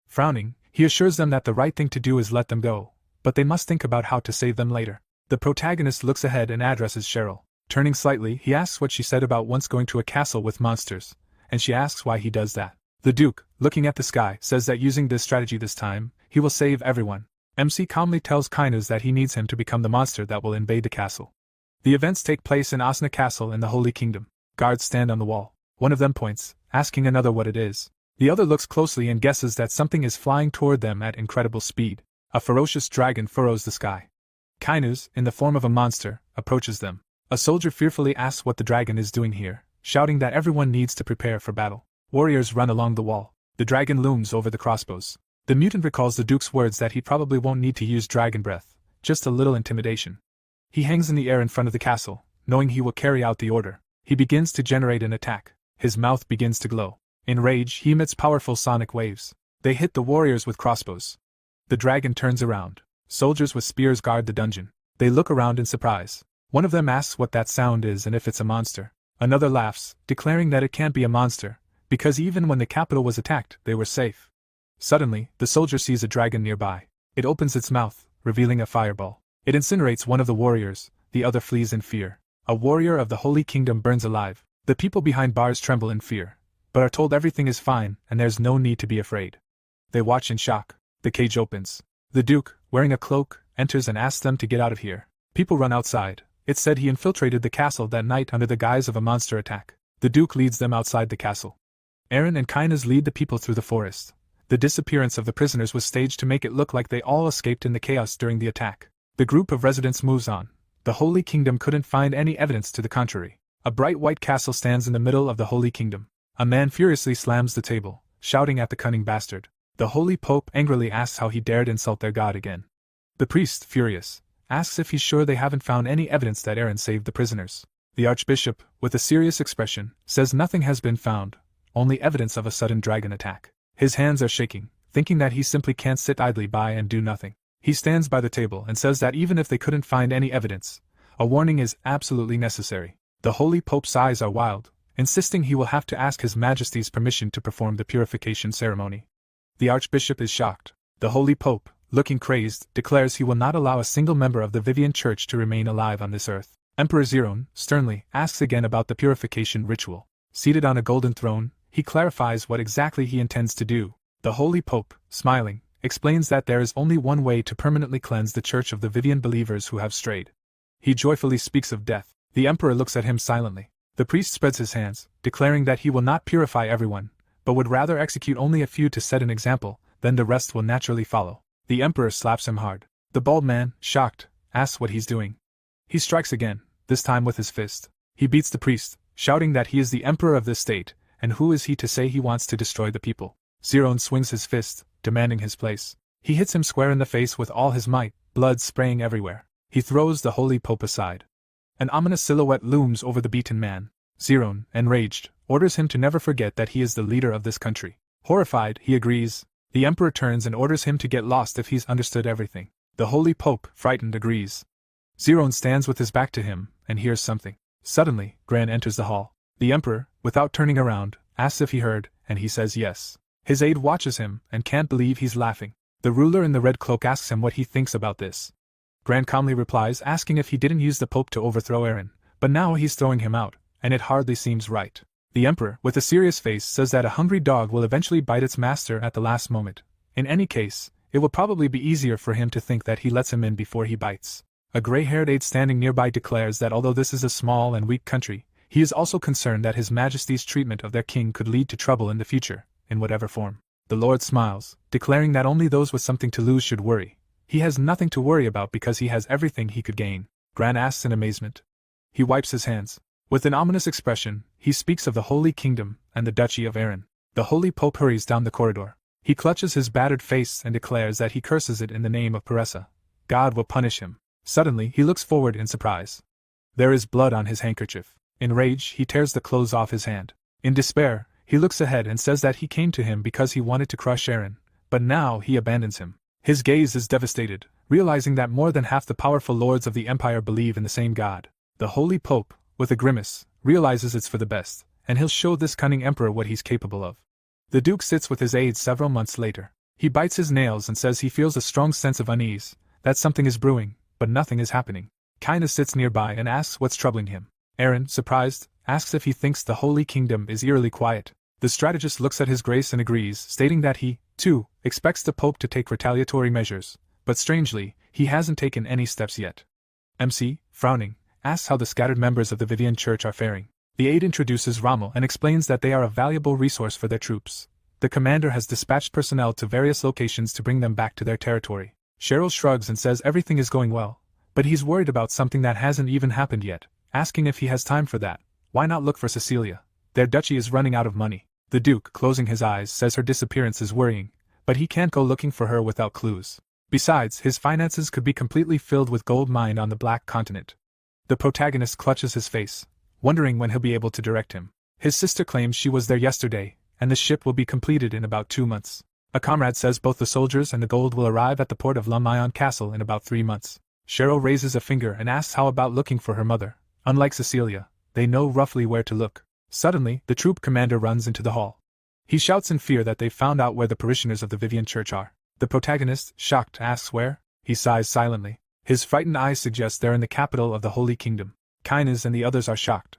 Frowning, he assures them that the right thing to do is let them go, but they must think about how to save them later. The protagonist looks ahead and addresses Cheryl. Turning slightly, he asks what she said about once going to a castle with monsters, and she asks why he does that. The Duke, looking at the sky, says that using this strategy this time, he will save everyone. MC calmly tells Kinuz that he needs him to become the monster that will invade the castle. The events take place in Asna Castle in the Holy Kingdom. Guards stand on the wall. One of them points, asking another what it is. The other looks closely and guesses that something is flying toward them at incredible speed. A ferocious dragon furrows the sky. Kinuz, in the form of a monster, approaches them. A soldier fearfully asks what the dragon is doing here, shouting that everyone needs to prepare for battle. Warriors run along the wall. The dragon looms over the crossbows. The mutant recalls the Duke's words that he probably won't need to use dragon breath, just a little intimidation. He hangs in the air in front of the castle, knowing he will carry out the order. He begins to generate an attack. His mouth begins to glow. In rage, he emits powerful sonic waves. They hit the warriors with crossbows. The dragon turns around. Soldiers with spears guard the dungeon. They look around in surprise. One of them asks what that sound is and if it's a monster. Another laughs, declaring that it can't be a monster, because even when the capital was attacked, they were safe. Suddenly, the soldier sees a dragon nearby. It opens its mouth, revealing a fireball. It incinerates one of the warriors, the other flees in fear. A warrior of the Holy Kingdom burns alive. The people behind bars tremble in fear, but are told everything is fine and there's no need to be afraid. They watch in shock. The cage opens. The Duke, wearing a cloak, enters and asks them to get out of here. People run outside. It's said he infiltrated the castle that night under the guise of a monster attack. The Duke leads them outside the castle. Aaron and Kinuz lead the people through the forest. The disappearance of the prisoners was staged to make it look like they all escaped in the chaos during the attack. The group of residents moves on. The Holy Kingdom couldn't find any evidence to the contrary. A bright white castle stands in the middle of the Holy Kingdom. A man furiously slams the table, shouting at the cunning bastard. The Holy Pope angrily asks how he dared insult their god again. The priest, furious, asks if he's sure they haven't found any evidence that Aaron saved the prisoners. The Archbishop, with a serious expression, says nothing has been found, only evidence of a sudden dragon attack. His hands are shaking, thinking that he simply can't sit idly by and do nothing. He stands by the table and says that even if they couldn't find any evidence, a warning is absolutely necessary. The Holy Pope's eyes are wild, insisting he will have to ask His Majesty's permission to perform the purification ceremony. The Archbishop is shocked. The Holy Pope, looking crazed, declares he will not allow a single member of the Vivian Church to remain alive on this earth. Emperor Zerone, sternly, asks again about the purification ritual. Seated on a golden throne, he clarifies what exactly he intends to do. The Holy Pope, smiling, explains that there is only one way to permanently cleanse the Church of the Vivian believers who have strayed. He joyfully speaks of death. The Emperor looks at him silently. The priest spreads his hands, declaring that he will not purify everyone, but would rather execute only a few to set an example, then the rest will naturally follow. The Emperor slaps him hard. The bald man, shocked, asks what he's doing. He strikes again, this time with his fist. He beats the priest, shouting that he is the Emperor of this state, and who is he to say he wants to destroy the people? Zerone swings his fist, demanding his place. He hits him square in the face with all his might, blood spraying everywhere. He throws the Holy Pope aside. An ominous silhouette looms over the beaten man. Zerone, enraged, orders him to never forget that he is the leader of this country. Horrified, he agrees. The Emperor turns and orders him to get lost if he's understood everything. The Holy Pope, frightened, agrees. Zerone stands with his back to him, and hears something. Suddenly, Gran enters the hall. The Emperor, without turning around, asks if he heard, and he says yes. His aide watches him, and can't believe he's laughing. The ruler in the red cloak asks him what he thinks about this. Gran calmly replies, asking if he didn't use the Pope to overthrow Aaron, but now he's throwing him out, and it hardly seems right. The Emperor, with a serious face, says that a hungry dog will eventually bite its master at the last moment. In any case, it will probably be easier for him to think that he lets him in before he bites. A gray-haired aide standing nearby declares that although this is a small and weak country, he is also concerned that His Majesty's treatment of their king could lead to trouble in the future, in whatever form. The Lord smiles, declaring that only those with something to lose should worry. He has nothing to worry about because he has everything he could gain. Gran asks in amazement. He wipes his hands. With an ominous expression, he speaks of the Holy Kingdom and the Duchy of Aaron. The Holy Pope hurries down the corridor. He clutches his battered face and declares that he curses it in the name of Paressa. God will punish him. Suddenly, he looks forward in surprise. There is blood on his handkerchief. In rage, he tears the clothes off his hand. In despair, he looks ahead and says that he came to him because he wanted to crush Aaron, but now he abandons him. His gaze is devastated, realizing that more than half the powerful lords of the empire believe in the same god. The Holy Pope, with a grimace, realizes it's for the best, and he'll show this cunning emperor what he's capable of. The Duke sits with his aides several months later. He bites his nails and says he feels a strong sense of unease, that something is brewing, but nothing is happening. Kaina sits nearby and asks what's troubling him. Aaron, surprised, asks if he thinks the Holy Kingdom is eerily quiet. The strategist looks at His Grace and agrees, stating that he, too, expects the Pope to take retaliatory measures, but strangely, he hasn't taken any steps yet. MC, frowning, asks how the scattered members of the Vivian Church are faring. The aide introduces Rommel and explains that they are a valuable resource for their troops. The commander has dispatched personnel to various locations to bring them back to their territory. Cheryl shrugs and says everything is going well, but he's worried about something that hasn't even happened yet, asking if he has time for that. Why not look for Cecilia? Their duchy is running out of money. The Duke, closing his eyes, says her disappearance is worrying, but he can't go looking for her without clues. Besides, his finances could be completely filled with gold mined on the Black Continent. The protagonist clutches his face, wondering when he'll be able to direct him. His sister claims she was there yesterday, and the ship will be completed in about 2 months. A comrade says both the soldiers and the gold will arrive at the port of Lumayon Castle in about 3 months. Cheryl raises a finger and asks how about looking for her mother. Unlike Cecilia, they know roughly where to look. Suddenly, the troop commander runs into the hall. He shouts in fear that they've found out where the parishioners of the Vivian Church are. The protagonist, shocked, asks where. He sighs silently. His frightened eyes suggest they're in the capital of the Holy Kingdom. Kainas and the others are shocked.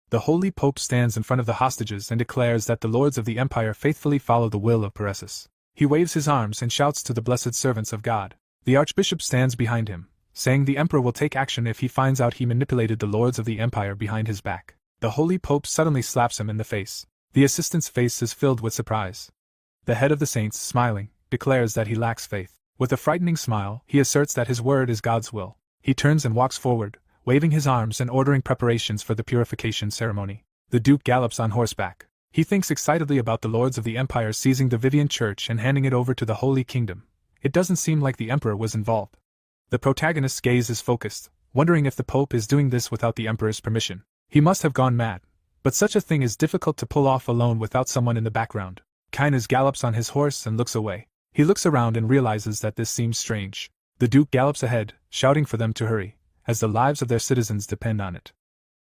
The Holy Pope stands in front of the hostages and declares that the lords of the empire faithfully follow the will of Paresis. He waves his arms and shouts to the blessed servants of God. The archbishop stands behind him, saying the emperor will take action if he finds out he manipulated the lords of the empire behind his back. The Holy Pope suddenly slaps him in the face. The assistant's face is filled with surprise. The head of the saints, smiling, declares that he lacks faith. With a frightening smile, he asserts that his word is God's will. He turns and walks forward, waving his arms and ordering preparations for the purification ceremony. The Duke gallops on horseback. He thinks excitedly about the lords of the empire seizing the Vivian Church and handing it over to the Holy Kingdom. It doesn't seem like the emperor was involved. The protagonist's gaze is focused, wondering if the Pope is doing this without the emperor's permission. He must have gone mad. But such a thing is difficult to pull off alone without someone in the background. Kainas gallops on his horse and looks away. He looks around and realizes that this seems strange. The Duke gallops ahead, shouting for them to hurry, as the lives of their citizens depend on it.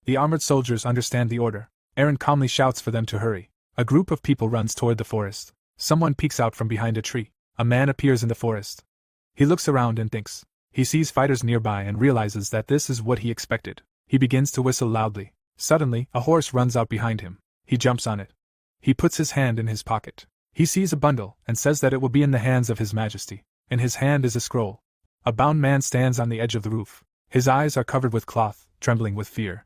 The armored soldiers understand the order. Aaron calmly shouts for them to hurry. A group of people runs toward the forest. Someone peeks out from behind a tree. A man appears in the forest. He looks around and thinks. He sees fighters nearby and realizes that this is what he expected. He begins to whistle loudly. Suddenly, a horse runs out behind him. He jumps on it. He puts his hand in his pocket. He sees a bundle and says that it will be in the hands of His Majesty. In his hand is a scroll. A bound man stands on the edge of the roof. His eyes are covered with cloth, trembling with fear.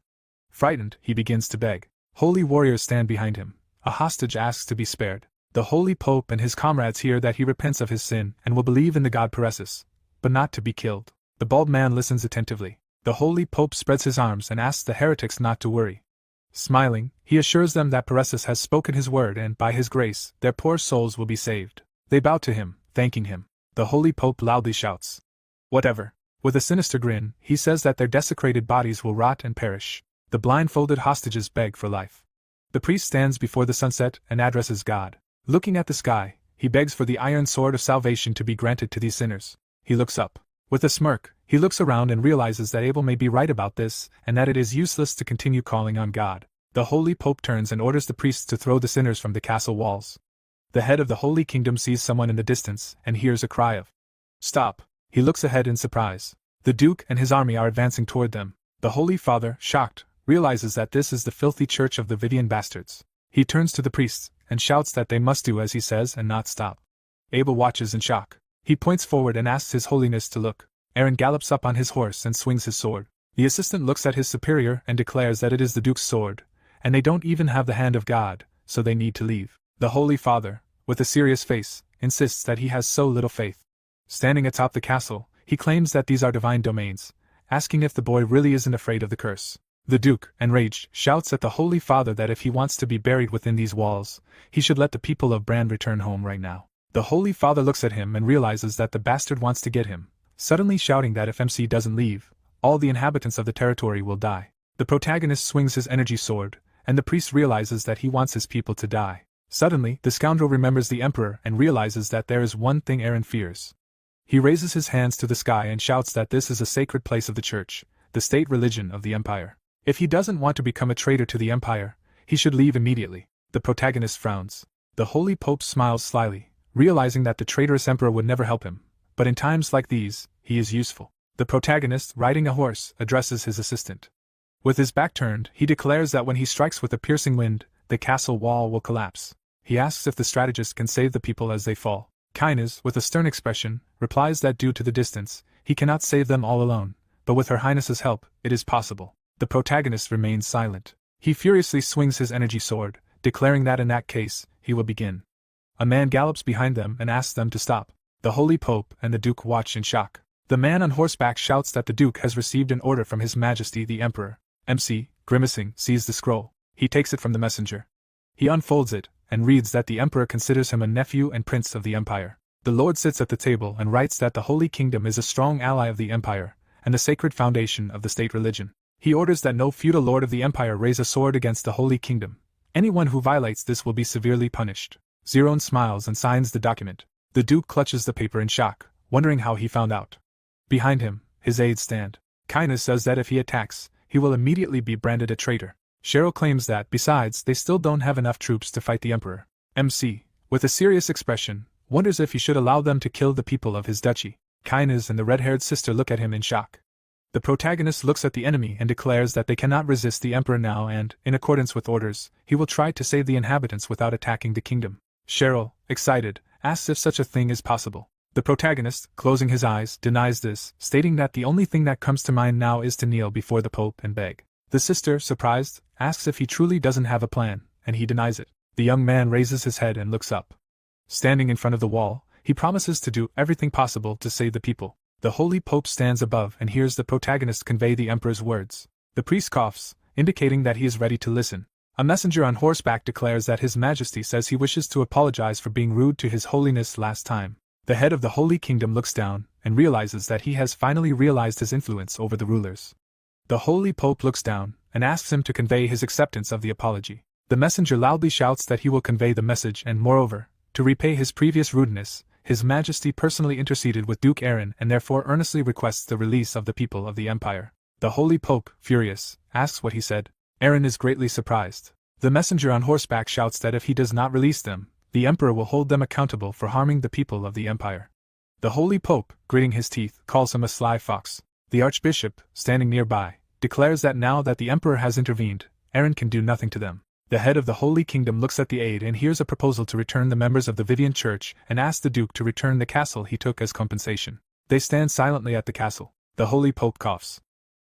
Frightened, he begins to beg. Holy warriors stand behind him. A hostage asks to be spared. The Holy Pope and his comrades hear that he repents of his sin and will believe in the god Paresis, but not to be killed. The bald man listens attentively. The Holy Pope spreads his arms and asks the heretics not to worry. Smiling, he assures them that Paresis has spoken his word and, by his grace, their poor souls will be saved. They bow to him, thanking him. The Holy Pope loudly shouts, "Whatever!" With a sinister grin, he says that their desecrated bodies will rot and perish. The blindfolded hostages beg for life. The priest stands before the sunset and addresses God. Looking at the sky, he begs for the iron sword of salvation to be granted to these sinners. He looks up. With a smirk, he looks around and realizes that Abel may be right about this, and that it is useless to continue calling on God. The Holy Pope turns and orders the priests to throw the sinners from the castle walls. The head of the Holy Kingdom sees someone in the distance and hears a cry of, "Stop!" He looks ahead in surprise. The Duke and his army are advancing toward them. The Holy Father, shocked, realizes that this is the filthy church of the Vivian bastards. He turns to the priests and shouts that they must do as he says and not stop. Abel watches in shock. He points forward and asks His Holiness to look. Aaron gallops up on his horse and swings his sword. The assistant looks at his superior and declares that it is the Duke's sword, and they don't even have the hand of God, so they need to leave. The Holy Father, with a serious face, insists that he has so little faith. Standing atop the castle, he claims that these are divine domains, asking if the boy really isn't afraid of the curse. The Duke, enraged, shouts at the Holy Father that if he wants to be buried within these walls, he should let the people of Brand return home right now. The Holy Father looks at him and realizes that the bastard wants to get him, suddenly shouting that if MC doesn't leave, all the inhabitants of the territory will die. The protagonist swings his energy sword, and the priest realizes that he wants his people to die. Suddenly, the scoundrel remembers the emperor and realizes that there is one thing Eren fears. He raises his hands to the sky and shouts that this is a sacred place of the church, the state religion of the empire. If he doesn't want to become a traitor to the empire, he should leave immediately. The protagonist frowns. The holy pope smiles slyly, realizing that the traitorous emperor would never help him, but in times like these, he is useful. The protagonist, riding a horse, addresses his assistant. With his back turned, he declares that when he strikes with a piercing wind, the castle wall will collapse. He asks if the strategist can save the people as they fall. Kynes, with a stern expression, replies that due to the distance, he cannot save them all alone, but with Her Highness's help, it is possible. The protagonist remains silent. He furiously swings his energy sword, declaring that in that case, he will begin. A man gallops behind them and asks them to stop. The holy pope and the duke watch in shock. The man on horseback shouts that the duke has received an order from His Majesty the Emperor. MC, grimacing, sees the scroll. He takes it from the messenger. He unfolds it, and reads that the emperor considers him a nephew and prince of the empire. The lord sits at the table and writes that the Holy Kingdom is a strong ally of the empire, and the sacred foundation of the state religion. He orders that no feudal lord of the empire raise a sword against the Holy Kingdom. Anyone who violates this will be severely punished. Zerone smiles and signs the document. The duke clutches the paper in shock, wondering how he found out. Behind him, his aides stand. Kynes says that if he attacks, he will immediately be branded a traitor. Cheryl claims that, besides, they still don't have enough troops to fight the emperor. MC, with a serious expression, wonders if he should allow them to kill the people of his duchy. Kynes and the red-haired sister look at him in shock. The protagonist looks at the enemy and declares that they cannot resist the emperor now and, in accordance with orders, he will try to save the inhabitants without attacking the kingdom. Cheryl, excited, asks if such a thing is possible. The protagonist, closing his eyes, denies this, stating that the only thing that comes to mind now is to kneel before the pope and beg. The sister, surprised, asks if he truly doesn't have a plan, and he denies it. The young man raises his head and looks up. Standing in front of the wall, he promises to do everything possible to save the people. The holy pope stands above and hears the protagonist convey the emperor's words. The priest coughs, indicating that he is ready to listen. A messenger on horseback declares that His Majesty says he wishes to apologize for being rude to His Holiness last time. The head of the Holy Kingdom looks down and realizes that he has finally realized his influence over the rulers. The holy pope looks down and asks him to convey his acceptance of the apology. The messenger loudly shouts that he will convey the message and, moreover, to repay his previous rudeness, His Majesty personally interceded with Duke Eren and therefore earnestly requests the release of the people of the empire. The holy pope, furious, asks what he said. Eren is greatly surprised. The messenger on horseback shouts that if he does not release them, the emperor will hold them accountable for harming the people of the empire. The holy pope, gritting his teeth, calls him a sly fox. The archbishop, standing nearby, declares that now that the emperor has intervened, Eren can do nothing to them. The head of the Holy Kingdom looks at the aide and hears a proposal to return the members of the Vivian Church and asks the duke to return the castle he took as compensation. They stand silently at the castle. The holy pope coughs.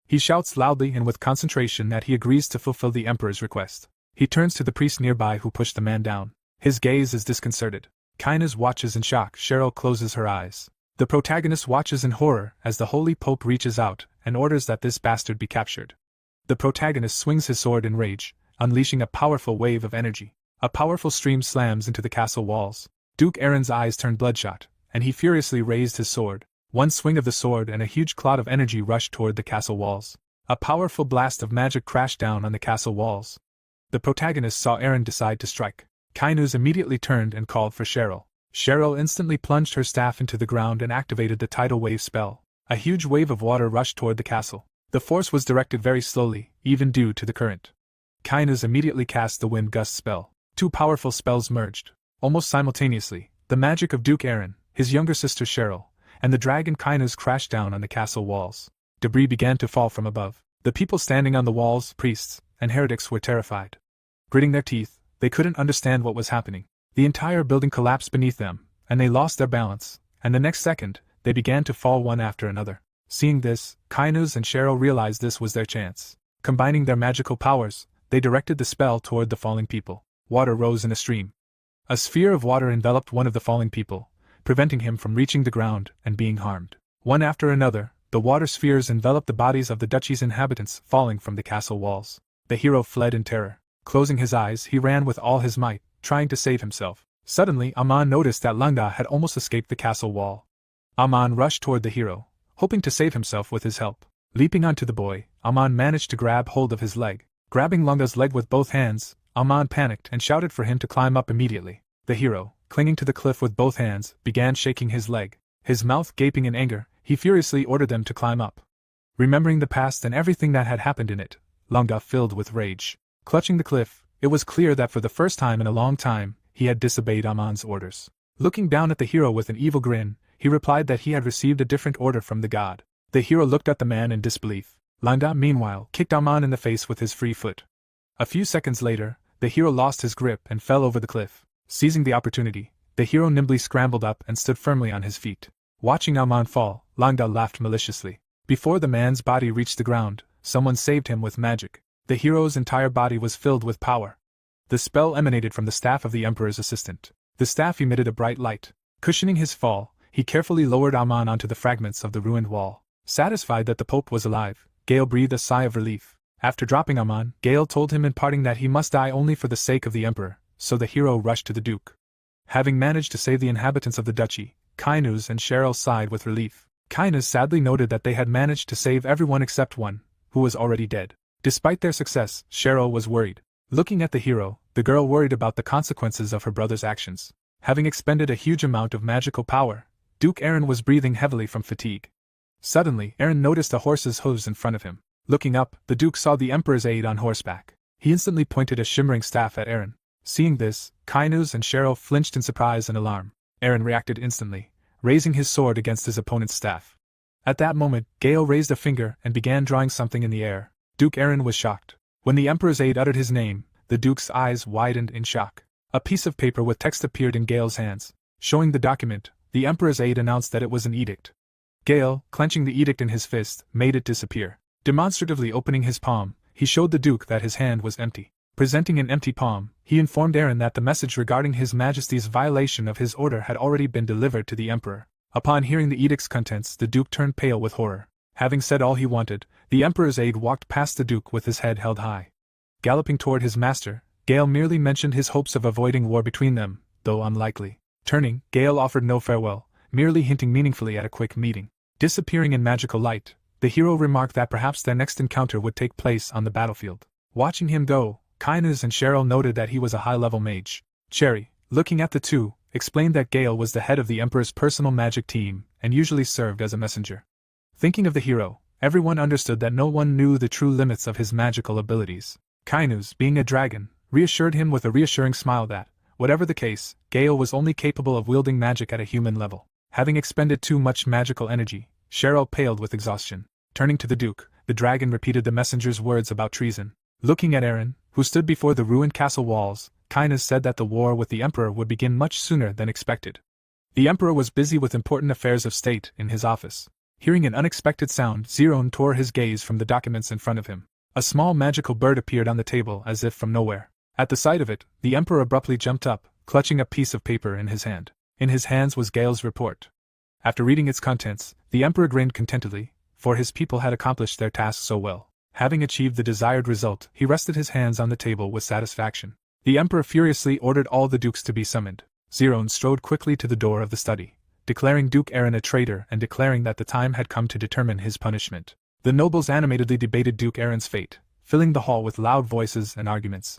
He shouts loudly and with concentration that he agrees to fulfill the emperor's request. He turns to the priest nearby who pushed the man down. His gaze is disconcerted. Kynes watches in shock. Cheryl closes her eyes. The protagonist watches in horror as the holy pope reaches out and orders that this bastard be captured. The protagonist swings his sword in rage, unleashing a powerful wave of energy. A powerful stream slams into the castle walls. Duke Eren's eyes turn bloodshot, and he furiously raised his sword. One swing of the sword and a huge cloud of energy rushed toward the castle walls. A powerful blast of magic crashed down on the castle walls. The protagonist saw Eren decide to strike. Kynes immediately turned and called for Cheryl. Cheryl instantly plunged her staff into the ground and activated the tidal wave spell. A huge wave of water rushed toward the castle. The force was directed very slowly, even due to the current. Kynes immediately cast the wind gust spell. Two powerful spells merged. Almost simultaneously, the magic of Duke Eren, his younger sister Cheryl, and the dragon Kynes crashed down on the castle walls. Debris began to fall from above. The people standing on the walls, priests, and heretics were terrified. Gritting their teeth, they couldn't understand what was happening. The entire building collapsed beneath them, and they lost their balance, and the next second, they began to fall one after another. Seeing this, Kynes and Cheryl realized this was their chance. Combining their magical powers, they directed the spell toward the falling people. Water rose in a stream. A sphere of water enveloped one of the falling people, preventing him from reaching the ground and being harmed. One after another, the water spheres enveloped the bodies of the duchy's inhabitants falling from the castle walls. The hero fled in terror. Closing his eyes, he ran with all his might, trying to save himself. Suddenly, Amon noticed that Lungda had almost escaped the castle wall. Amon rushed toward the hero, hoping to save himself with his help. Leaping onto the boy, Amon managed to grab hold of his leg. Grabbing Lunga's leg with both hands, Amon panicked and shouted for him to climb up immediately. The hero, clinging to the cliff with both hands, began shaking his leg. His mouth gaping in anger, he furiously ordered them to climb up. Remembering the past and everything that had happened in it, Lunga filled with rage. Clutching the cliff, it was clear that for the first time in a long time, he had disobeyed Amon's orders. Looking down at the hero with an evil grin, he replied that he had received a different order from the god. The hero looked at the man in disbelief. Lunga, meanwhile, kicked Amon in the face with his free foot. A few seconds later, the hero lost his grip and fell over the cliff. Seizing the opportunity, the hero nimbly scrambled up and stood firmly on his feet. Watching Amon fall, Lunga laughed maliciously. Before the man's body reached the ground, someone saved him with magic. The hero's entire body was filled with power. The spell emanated from the staff of the Emperor's assistant. The staff emitted a bright light. Cushioning his fall, he carefully lowered Amon onto the fragments of the ruined wall. Satisfied that the Pope was alive, Gayle breathed a sigh of relief. After dropping Amon, Gayle told him in parting that he must die only for the sake of the Emperor, so the hero rushed to the Duke. Having managed to save the inhabitants of the duchy, Kainuz and Cheryl sighed with relief. Kainuz sadly noted that they had managed to save everyone except one, who was already dead. Despite their success, Cheryl was worried. Looking at the hero, the girl worried about the consequences of her brother's actions. Having expended a huge amount of magical power, Duke Aaron was breathing heavily from fatigue. Suddenly, Aaron noticed a horse's hooves in front of him. Looking up, the Duke saw the Emperor's aide on horseback. He instantly pointed a shimmering staff at Aaron. Seeing this, Kainuz and Cheryl flinched in surprise and alarm. Aaron reacted instantly, raising his sword against his opponent's staff. At that moment, Gayle raised a finger and began drawing something in the air. Duke Aaron was shocked. When the Emperor's aide uttered his name, the Duke's eyes widened in shock. A piece of paper with text appeared in Gale's hands. Showing the document, the Emperor's aide announced that it was an edict. Gayle, clenching the edict in his fist, made it disappear. Demonstratively opening his palm, he showed the Duke that his hand was empty. Presenting an empty palm, he informed Aaron that the message regarding His Majesty's violation of his order had already been delivered to the Emperor. Upon hearing the edict's contents, the Duke turned pale with horror. Having said all he wanted, the Emperor's aide walked past the Duke with his head held high. Galloping toward his master, Gayle merely mentioned his hopes of avoiding war between them, though unlikely. Turning, Gayle offered no farewell, merely hinting meaningfully at a quick meeting. Disappearing in magical light, the hero remarked that perhaps their next encounter would take place on the battlefield. Watching him go, Kainuz and Cheryl noted that he was a high-level mage. Cherry, looking at the two, explained that Gayle was the head of the Emperor's personal magic team and usually served as a messenger. Thinking of the hero, everyone understood that no one knew the true limits of his magical abilities. Kainuz, being a dragon, reassured him with a reassuring smile that, whatever the case, Gayle was only capable of wielding magic at a human level. Having expended too much magical energy, Cheryl paled with exhaustion. Turning to the Duke, the dragon repeated the messenger's words about treason. Looking at Aaron, who stood before the ruined castle walls, Kainuz said that the war with the Emperor would begin much sooner than expected. The Emperor was busy with important affairs of state in his office. Hearing an unexpected sound, Zerone tore his gaze from the documents in front of him. A small magical bird appeared on the table as if from nowhere. At the sight of it, the Emperor abruptly jumped up, clutching a piece of paper in his hand. In his hands was Gale's report. After reading its contents, the Emperor grinned contentedly, for his people had accomplished their task so well. Having achieved the desired result, he rested his hands on the table with satisfaction. The Emperor furiously ordered all the dukes to be summoned. Zerone strode quickly to the door of the study, declaring Duke Aaron a traitor and declaring that the time had come to determine his punishment. The nobles animatedly debated Duke Aaron's fate, filling the hall with loud voices and arguments.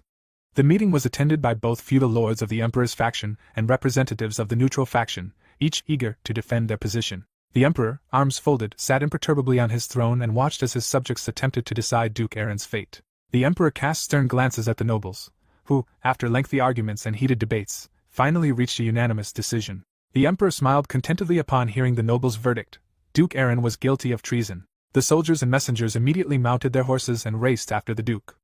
The meeting was attended by both feudal lords of the Emperor's faction and representatives of the neutral faction, each eager to defend their position. The Emperor, arms folded, sat imperturbably on his throne and watched as his subjects attempted to decide Duke Aaron's fate. The Emperor cast stern glances at the nobles, who, after lengthy arguments and heated debates, finally reached a unanimous decision. The Emperor smiled contentedly upon hearing the nobles' verdict. Duke Aaron was guilty of treason. The soldiers and messengers immediately mounted their horses and raced after the Duke.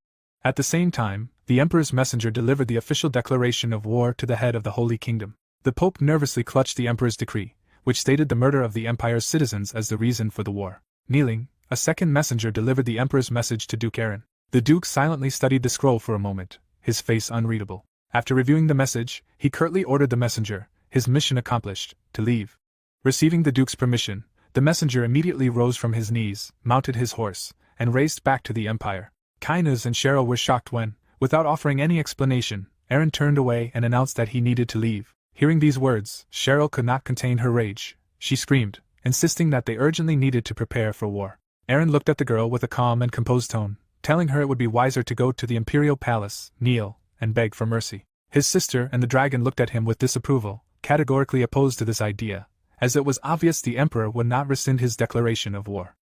At the same time, the Emperor's messenger delivered the official declaration of war to the head of the Holy Kingdom. The Pope nervously clutched the Emperor's decree, which stated the murder of the Empire's citizens as the reason for the war. Kneeling, a second messenger delivered the Emperor's message to Duke Aaron. The Duke silently studied the scroll for a moment, his face unreadable. After reviewing the message, he curtly ordered the messenger, his mission accomplished, to leave. Receiving the Duke's permission, the messenger immediately rose from his knees, mounted his horse, and raced back to the Empire. Kainuz and Cheryl were shocked when, without offering any explanation, Aaron turned away and announced that he needed to leave. Hearing these words, Cheryl could not contain her rage. She screamed, insisting that they urgently needed to prepare for war. Aaron looked at the girl with a calm and composed tone, telling her it would be wiser to go to the imperial palace, kneel, and beg for mercy. His sister and the dragon looked at him with disapproval, categorically opposed to this idea, as it was obvious the emperor would not rescind his declaration of war.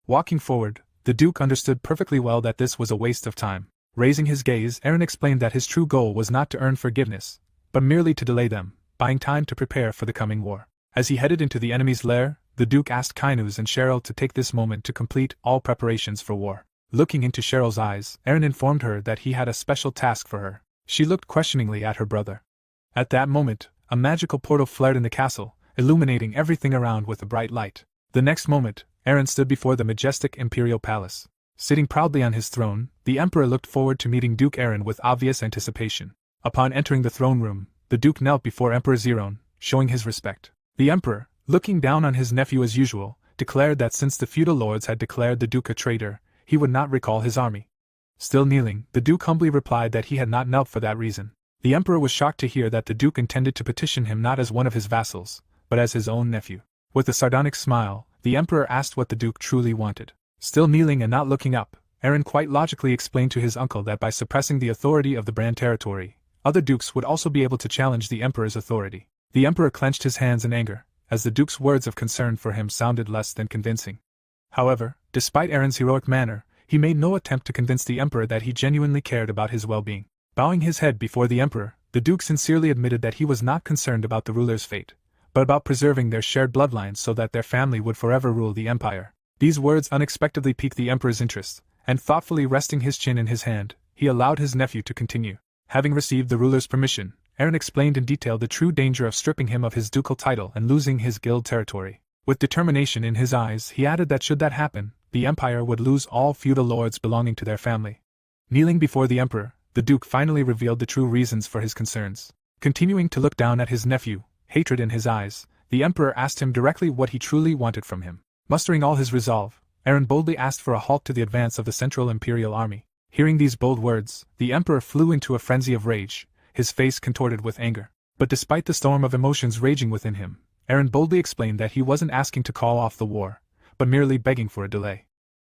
Walking forward, the Duke understood perfectly well that this was a waste of time. Raising his gaze, Aaron explained that his true goal was not to earn forgiveness, but merely to delay them, buying time to prepare for the coming war. As he headed into the enemy's lair, the Duke asked Kainuz and Cheryl to take this moment to complete all preparations for war. Looking into Cheryl's eyes, Aaron informed her that he had a special task for her. She looked questioningly at her brother. At that moment, a magical portal flared in the castle, illuminating everything around with a bright light. The next moment, Aaron stood before the majestic imperial palace. Sitting proudly on his throne, the emperor looked forward to meeting Duke Aaron with obvious anticipation. Upon entering the throne room, the Duke knelt before Emperor Zerone, showing his respect. The emperor, looking down on his nephew as usual, declared that since the feudal lords had declared the Duke a traitor, he would not recall his army. Still kneeling, the Duke humbly replied that he had not knelt for that reason. The emperor was shocked to hear that the Duke intended to petition him not as one of his vassals, but as his own nephew. With a sardonic smile, the emperor asked what the Duke truly wanted. Still kneeling and not looking up, Aaron quite logically explained to his uncle that by suppressing the authority of the Brahn territory, other dukes would also be able to challenge the emperor's authority. The emperor clenched his hands in anger, as the duke's words of concern for him sounded less than convincing. However, despite Aaron's heroic manner, he made no attempt to convince the emperor that he genuinely cared about his well-being. Bowing his head before the emperor, the duke sincerely admitted that he was not concerned about the ruler's fate, but about preserving their shared bloodlines so that their family would forever rule the empire. These words unexpectedly piqued the emperor's interest, and thoughtfully resting his chin in his hand, he allowed his nephew to continue. Having received the ruler's permission, Aaron explained in detail the true danger of stripping him of his ducal title and losing his guild territory. With determination in his eyes, he added that should that happen, the empire would lose all feudal lords belonging to their family. Kneeling before the emperor, the duke finally revealed the true reasons for his concerns. Continuing to look down at his nephew, hatred in his eyes, the emperor asked him directly what he truly wanted from him. Mustering all his resolve, Aaron boldly asked for a halt to the advance of the Central Imperial Army. Hearing these bold words, the emperor flew into a frenzy of rage, his face contorted with anger. But despite the storm of emotions raging within him, Aaron boldly explained that he wasn't asking to call off the war, but merely begging for a delay.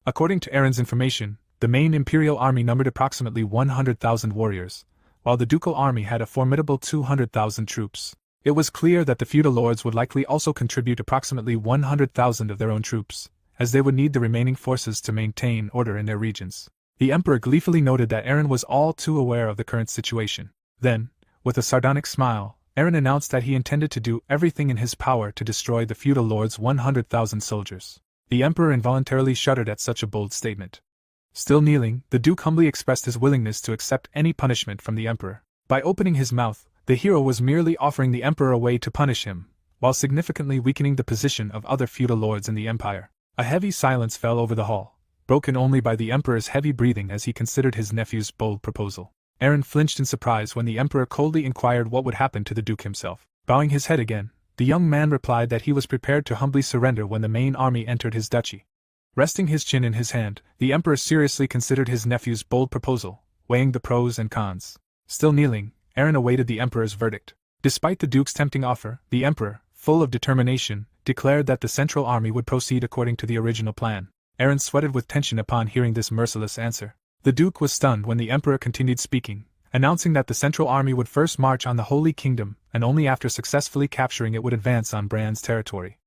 According to Aaron's information, the main imperial army numbered approximately 100,000 warriors, while the ducal army had a formidable 200,000 troops. It was clear that the feudal lords would likely also contribute approximately 100,000 of their own troops, as they would need the remaining forces to maintain order in their regions. The emperor gleefully noted that Aaron was all too aware of the current situation. Then, with a sardonic smile, Aaron announced that he intended to do everything in his power to destroy the feudal lords' 100,000 soldiers. The emperor involuntarily shuddered at such a bold statement. Still kneeling, the duke humbly expressed his willingness to accept any punishment from the emperor. By opening his mouth, the hero was merely offering the emperor a way to punish him, while significantly weakening the position of other feudal lords in the empire. A heavy silence fell over the hall, broken only by the emperor's heavy breathing as he considered his nephew's bold proposal. Aaron flinched in surprise when the emperor coldly inquired what would happen to the duke himself. Bowing his head again, the young man replied that he was prepared to humbly surrender when the main army entered his duchy. Resting his chin in his hand, the emperor seriously considered his nephew's bold proposal, weighing the pros and cons. Still kneeling, Aaron awaited the emperor's verdict. Despite the duke's tempting offer, the emperor, full of determination, declared that the central army would proceed according to the original plan. Aaron sweated with tension upon hearing this merciless answer. The duke was stunned when the emperor continued speaking, announcing that the central army would first march on the Holy Kingdom, and only after successfully capturing it would advance on Brann's territory.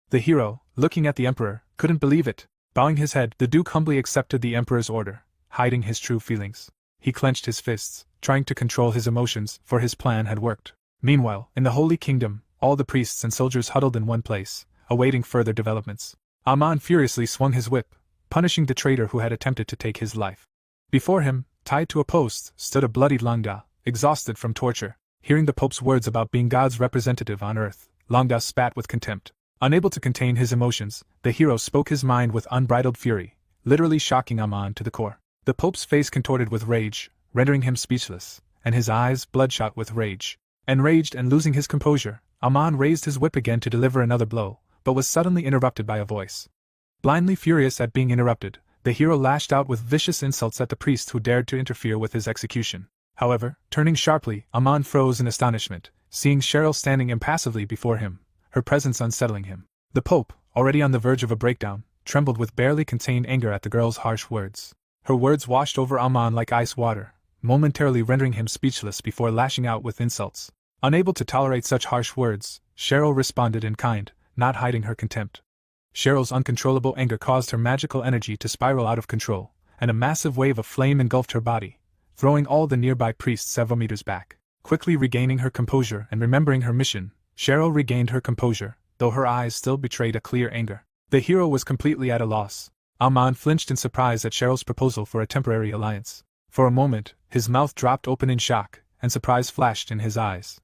The hero, looking at the emperor, couldn't believe it. Bowing his head, the duke humbly accepted the emperor's order, hiding his true feelings. He clenched his fists, trying to control his emotions, for his plan had worked. Meanwhile, in the Holy Kingdom, all the priests and soldiers huddled in one place, awaiting further developments. Amon furiously swung his whip, punishing the traitor who had attempted to take his life. Before him, tied to a post, stood a bloodied Langda, exhausted from torture. Hearing the Pope's words about being God's representative on earth, Langda spat with contempt. Unable to contain his emotions, the hero spoke his mind with unbridled fury, literally shocking Amon to the core. The Pope's face contorted with rage, rendering him speechless, and his eyes bloodshot with rage. Enraged and losing his composure, Amon raised his whip again to deliver another blow, but was suddenly interrupted by a voice. Blindly furious at being interrupted, the hero lashed out with vicious insults at the priest who dared to interfere with his execution. However, turning sharply, Amon froze in astonishment, seeing Cheryl standing impassively before him, her presence unsettling him. The Pope, already on the verge of a breakdown, trembled with barely contained anger at the girl's harsh words. Her words washed over Amon like ice water, momentarily rendering him speechless before lashing out with insults. Unable to tolerate such harsh words, Cheryl responded in kind, not hiding her contempt. Cheryl's uncontrollable anger caused her magical energy to spiral out of control, and a massive wave of flame engulfed her body, throwing all the nearby priests several meters back. Quickly regaining her composure and remembering her mission, Cheryl regained her composure, though her eyes still betrayed a clear anger. The hero was completely at a loss. Amon flinched in surprise at Cheryl's proposal for a temporary alliance. For a moment, his mouth dropped open in shock, and surprise flashed in his eyes.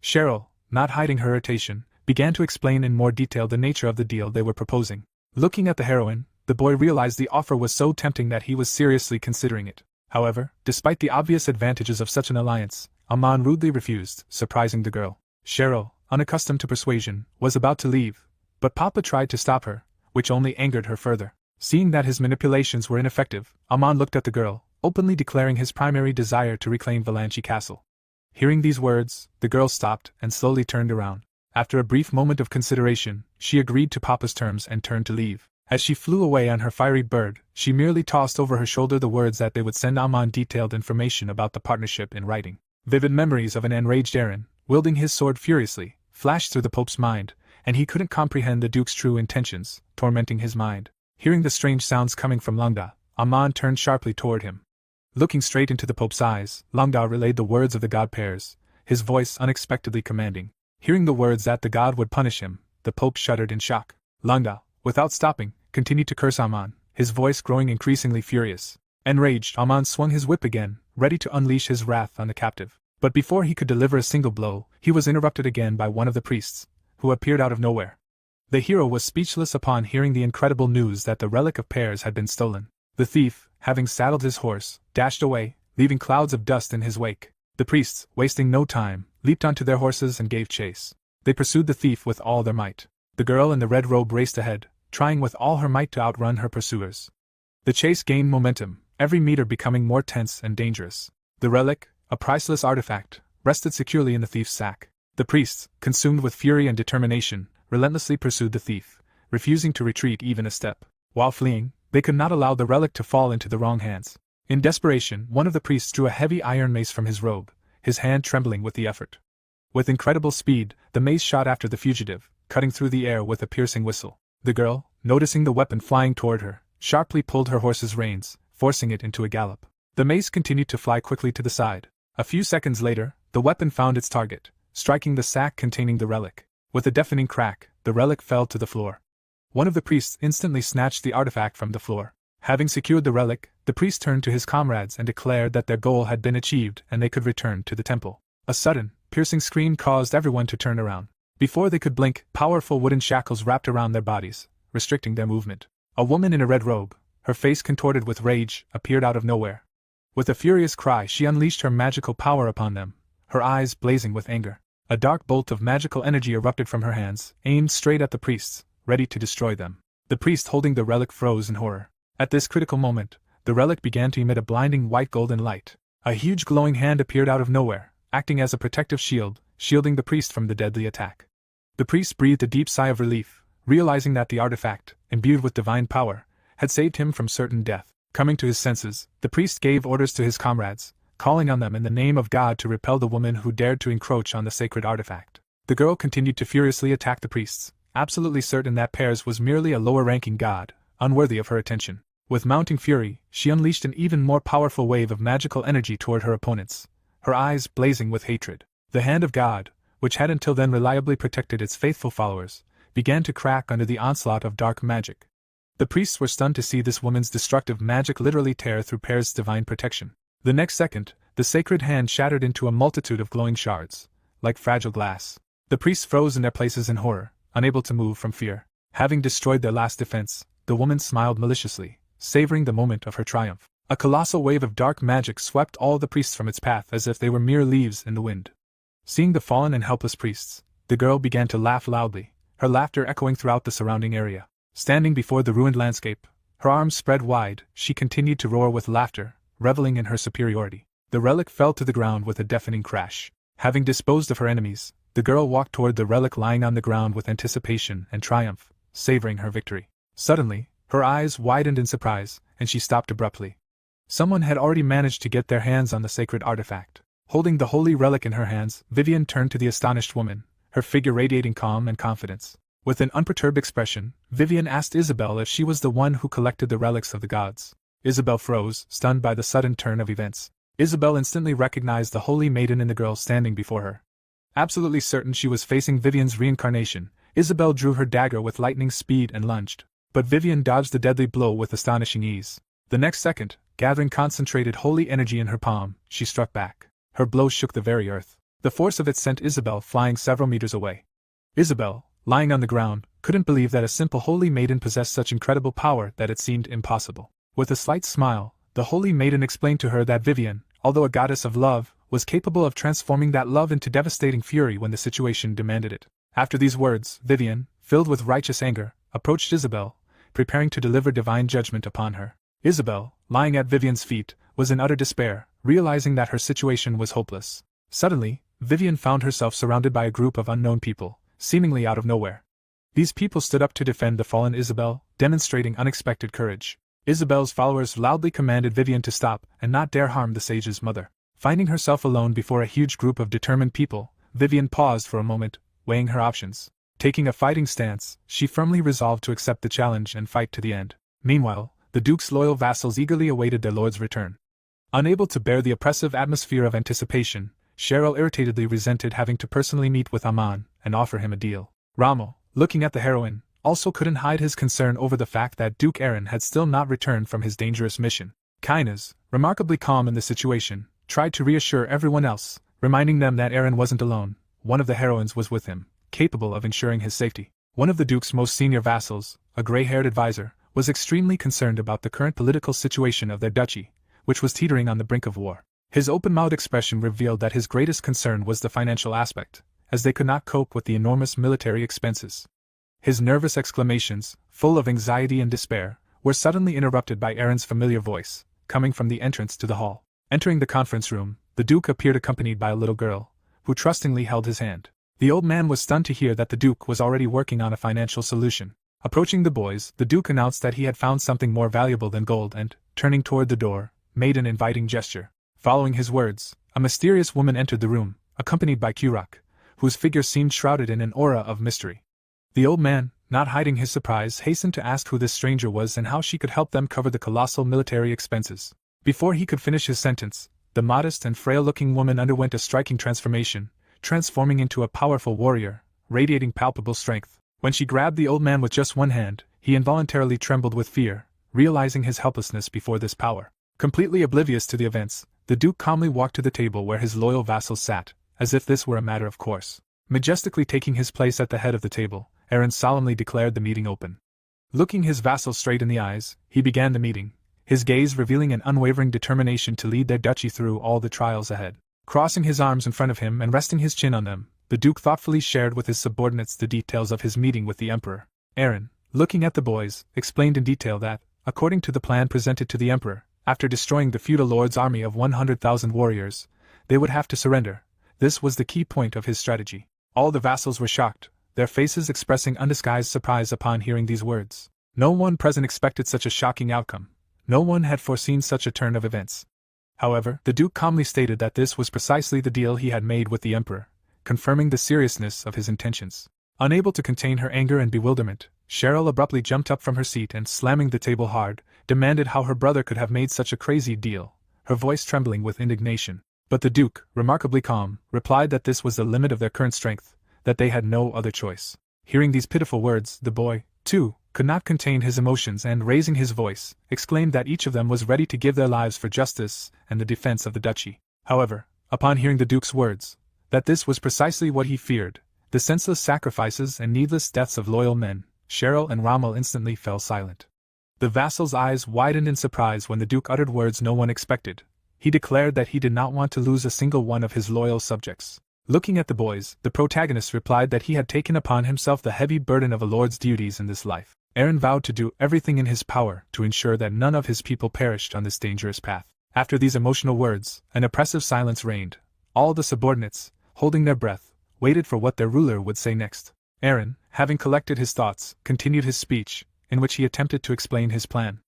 Cheryl, not hiding her irritation, began to explain in more detail the nature of the deal they were proposing. Looking at the heroine, the boy realized the offer was so tempting that he was seriously considering it. However, despite the obvious advantages of such an alliance, Amon rudely refused, surprising the girl. Cheryl, unaccustomed to persuasion, was about to leave, but Papa tried to stop her, which only angered her further. Seeing that his manipulations were ineffective, Amon looked at the girl, openly declaring his primary desire to reclaim Valanchi Castle. Hearing these words, the girl stopped and slowly turned around. After a brief moment of consideration, she agreed to Papa's terms and turned to leave. As she flew away on her fiery bird, she merely tossed over her shoulder the words that they would send Amon detailed information about the partnership in writing. Vivid memories of an enraged Aaron, wielding his sword furiously, flashed through the Pope's mind, and he couldn't comprehend the Duke's true intentions, tormenting his mind. Hearing the strange sounds coming from Lungda, Amon turned sharply toward him. Looking straight into the Pope's eyes, Lungda relayed the words of the god pairs, his voice unexpectedly commanding. Hearing the words that the god would punish him, the Pope shuddered in shock. Lungda, without stopping, continued to curse Amon, his voice growing increasingly furious. Enraged, Amon swung his whip again, ready to unleash his wrath on the captive. But before he could deliver a single blow, he was interrupted again by one of the priests, who appeared out of nowhere. The hero was speechless upon hearing the incredible news that the relic of Pears had been stolen. The thief, having saddled his horse, dashed away, leaving clouds of dust in his wake. The priests, wasting no time, leaped onto their horses and gave chase. They pursued the thief with all their might. The girl in the red robe raced ahead, trying with all her might to outrun her pursuers. The chase gained momentum, every meter becoming more tense and dangerous. The relic, a priceless artifact, rested securely in the thief's sack. The priests, consumed with fury and determination, relentlessly pursued the thief, refusing to retreat even a step. While fleeing, they could not allow the relic to fall into the wrong hands. In desperation, one of the priests drew a heavy iron mace from his robe, his hand trembling with the effort. With incredible speed, the mace shot after the fugitive, cutting through the air with a piercing whistle. The girl, noticing the weapon flying toward her, sharply pulled her horse's reins, forcing it into a gallop. The mace continued to fly quickly to the side. A few seconds later, the weapon found its target, striking the sack containing the relic. With a deafening crack, the relic fell to the floor. One of the priests instantly snatched the artifact from the floor. Having secured the relic, the priest turned to his comrades and declared that their goal had been achieved and they could return to the temple. A sudden, piercing scream caused everyone to turn around. Before they could blink, powerful wooden shackles wrapped around their bodies, restricting their movement. A woman in a red robe, her face contorted with rage, appeared out of nowhere. With a furious cry, she unleashed her magical power upon them, her eyes blazing with anger. A dark bolt of magical energy erupted from her hands, aimed straight at the priests, ready to destroy them. The priest holding the relic froze in horror. At this critical moment, the relic began to emit a blinding white golden light. A huge glowing hand appeared out of nowhere, acting as a protective shield, shielding the priest from the deadly attack. The priest breathed a deep sigh of relief, realizing that the artifact, imbued with divine power, had saved him from certain death. Coming to his senses, the priest gave orders to his comrades, calling on them in the name of God to repel the woman who dared to encroach on the sacred artifact. The girl continued to furiously attack the priests, absolutely certain that Pears was merely a lower-ranking god, unworthy of her attention. With mounting fury, she unleashed an even more powerful wave of magical energy toward her opponents, her eyes blazing with hatred. The hand of God, which had until then reliably protected its faithful followers, began to crack under the onslaught of dark magic. The priests were stunned to see this woman's destructive magic literally tear through Pears' divine protection. The next second, the sacred hand shattered into a multitude of glowing shards, like fragile glass. The priests froze in their places in horror, unable to move from fear. Having destroyed their last defense, the woman smiled maliciously, savoring the moment of her triumph. A colossal wave of dark magic swept all the priests from its path as if they were mere leaves in the wind. Seeing the fallen and helpless priests, the girl began to laugh loudly, her laughter echoing throughout the surrounding area. Standing before the ruined landscape, her arms spread wide, she continued to roar with laughter, reveling in her superiority. The relic fell to the ground with a deafening crash. Having disposed of her enemies, the girl walked toward the relic lying on the ground with anticipation and triumph, savoring her victory. Suddenly, Her eyes widened in surprise, and she stopped abruptly. Someone had already managed to get their hands on the sacred artifact. Holding the holy relic in her hands, Vivian turned to the astonished woman, her figure radiating calm and confidence. With an unperturbed expression, Vivian asked Isabel if she was the one who collected the relics of the gods. Isabel froze, stunned by the sudden turn of events. Isabel instantly recognized the holy maiden in the girl standing before her. Absolutely certain she was facing Vivian's reincarnation, Isabel drew her dagger with lightning speed and lunged. But Vivian dodged the deadly blow with astonishing ease. The next second, gathering concentrated holy energy in her palm, she struck back. Her blow shook the very earth. The force of it sent Isabel flying several meters away. Isabel, lying on the ground, couldn't believe that a simple holy maiden possessed such incredible power that it seemed impossible. With a slight smile, the holy maiden explained to her that Vivian, although a goddess of love, was capable of transforming that love into devastating fury when the situation demanded it. After these words, Vivian, filled with righteous anger, approached Isabel, preparing to deliver divine judgment upon her. Isabel, lying at Vivian's feet, was in utter despair, realizing that her situation was hopeless. Suddenly, Vivian found herself surrounded by a group of unknown people, seemingly out of nowhere. These people stood up to defend the fallen Isabel, demonstrating unexpected courage. Isabel's followers loudly commanded Vivian to stop and not dare harm the sage's mother. Finding herself alone before a huge group of determined people, Vivian paused for a moment, weighing her options. Taking a fighting stance, she firmly resolved to accept the challenge and fight to the end. Meanwhile, the Duke's loyal vassals eagerly awaited their lord's return. Unable to bear the oppressive atmosphere of anticipation, Cheryl irritatedly resented having to personally meet with Aman and offer him a deal. Rommel, looking at the heroine, also couldn't hide his concern over the fact that Duke Aaron had still not returned from his dangerous mission. Kainas, remarkably calm in the situation, tried to reassure everyone else, reminding them that Aaron wasn't alone. One of the heroines was with him, capable of ensuring his safety. One of the Duke's most senior vassals, a gray-haired advisor, was extremely concerned about the current political situation of their duchy, which was teetering on the brink of war. His open-mouthed expression revealed that his greatest concern was the financial aspect, as they could not cope with the enormous military expenses. His nervous exclamations, full of anxiety and despair, were suddenly interrupted by Aaron's familiar voice, coming from the entrance to the hall. Entering the conference room, the Duke appeared accompanied by a little girl, who trustingly held his hand. The old man was stunned to hear that the Duke was already working on a financial solution. Approaching the boys, the Duke announced that he had found something more valuable than gold and, turning toward the door, made an inviting gesture. Following his words, a mysterious woman entered the room, accompanied by Kurak, whose figure seemed shrouded in an aura of mystery. The old man, not hiding his surprise, hastened to ask who this stranger was and how she could help them cover the colossal military expenses. Before he could finish his sentence, the modest and frail-looking woman underwent a striking transformation, transforming into a powerful warrior, radiating palpable strength. When she grabbed the old man with just one hand, he involuntarily trembled with fear, realizing his helplessness before this power. Completely oblivious to the events, the Duke calmly walked to the table where his loyal vassals sat, as if this were a matter of course. Majestically taking his place at the head of the table, Aaron solemnly declared the meeting open. Looking his vassals straight in the eyes, he began the meeting, his gaze revealing an unwavering determination to lead their duchy through all the trials ahead. Crossing his arms in front of him and resting his chin on them, the Duke thoughtfully shared with his subordinates the details of his meeting with the Emperor. Aaron, looking at the boys, explained in detail that, according to the plan presented to the Emperor, after destroying the feudal lord's army of 100,000 warriors, they would have to surrender. This was the key point of his strategy. All the vassals were shocked, their faces expressing undisguised surprise upon hearing these words. No one present expected such a shocking outcome. No one had foreseen such a turn of events. However, the Duke calmly stated that this was precisely the deal he had made with the Emperor, confirming the seriousness of his intentions. Unable to contain her anger and bewilderment, Cheryl abruptly jumped up from her seat and, slamming the table hard, demanded how her brother could have made such a crazy deal, her voice trembling with indignation. But the Duke, remarkably calm, replied that this was the limit of their current strength, that they had no other choice. Hearing these pitiful words, the boy, too, could not contain his emotions and, raising his voice, exclaimed that each of them was ready to give their lives for justice and the defense of the duchy. However, upon hearing the Duke's words, that this was precisely what he feared, the senseless sacrifices and needless deaths of loyal men, Cheryl and Rommel instantly fell silent. The vassal's eyes widened in surprise when the Duke uttered words no one expected. He declared that he did not want to lose a single one of his loyal subjects. Looking at the boys, the protagonist replied that he had taken upon himself the heavy burden of a lord's duties in this life. Aaron vowed to do everything in his power to ensure that none of his people perished on this dangerous path. After these emotional words, an oppressive silence reigned. All the subordinates, holding their breath, waited for what their ruler would say next. Aaron, having collected his thoughts, continued his speech, in which he attempted to explain his plan.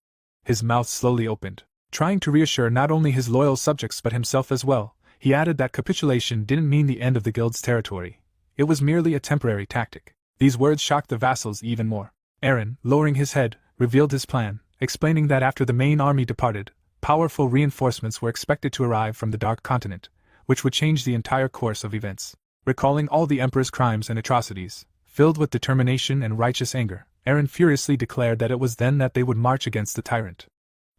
His mouth slowly opened, trying to reassure not only his loyal subjects but himself as well. He added that capitulation didn't mean the end of the guild's territory. It was merely a temporary tactic. These words shocked the vassals even more. Eren, lowering his head, revealed his plan, explaining that after the main army departed, powerful reinforcements were expected to arrive from the Dark Continent, which would change the entire course of events. Recalling all the Emperor's crimes and atrocities, filled with determination and righteous anger, Eren furiously declared that it was then that they would march against the tyrant.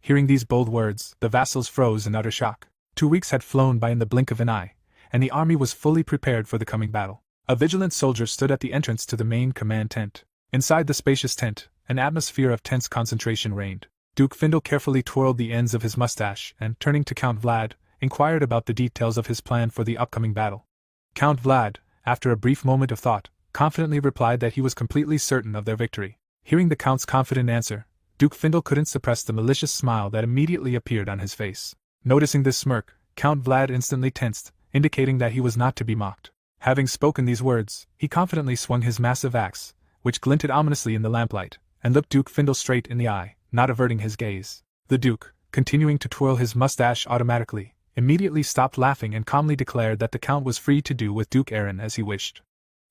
Hearing these bold words, the vassals froze in utter shock. 2 weeks had flown by in the blink of an eye, and the army was fully prepared for the coming battle. A vigilant soldier stood at the entrance to the main command tent. Inside the spacious tent, an atmosphere of tense concentration reigned. Duke Findle carefully twirled the ends of his mustache and, turning to Count Vlad, inquired about the details of his plan for the upcoming battle. Count Vlad, after a brief moment of thought, confidently replied that he was completely certain of their victory. Hearing the Count's confident answer, Duke Findle couldn't suppress the malicious smile that immediately appeared on his face. Noticing this smirk, Count Vlad instantly tensed, indicating that he was not to be mocked. Having spoken these words, he confidently swung his massive axe, which glinted ominously in the lamplight, and looked Duke Findle straight in the eye, not averting his gaze. The Duke, continuing to twirl his mustache automatically, immediately stopped laughing and calmly declared that the Count was free to do with Duke Eren as he wished.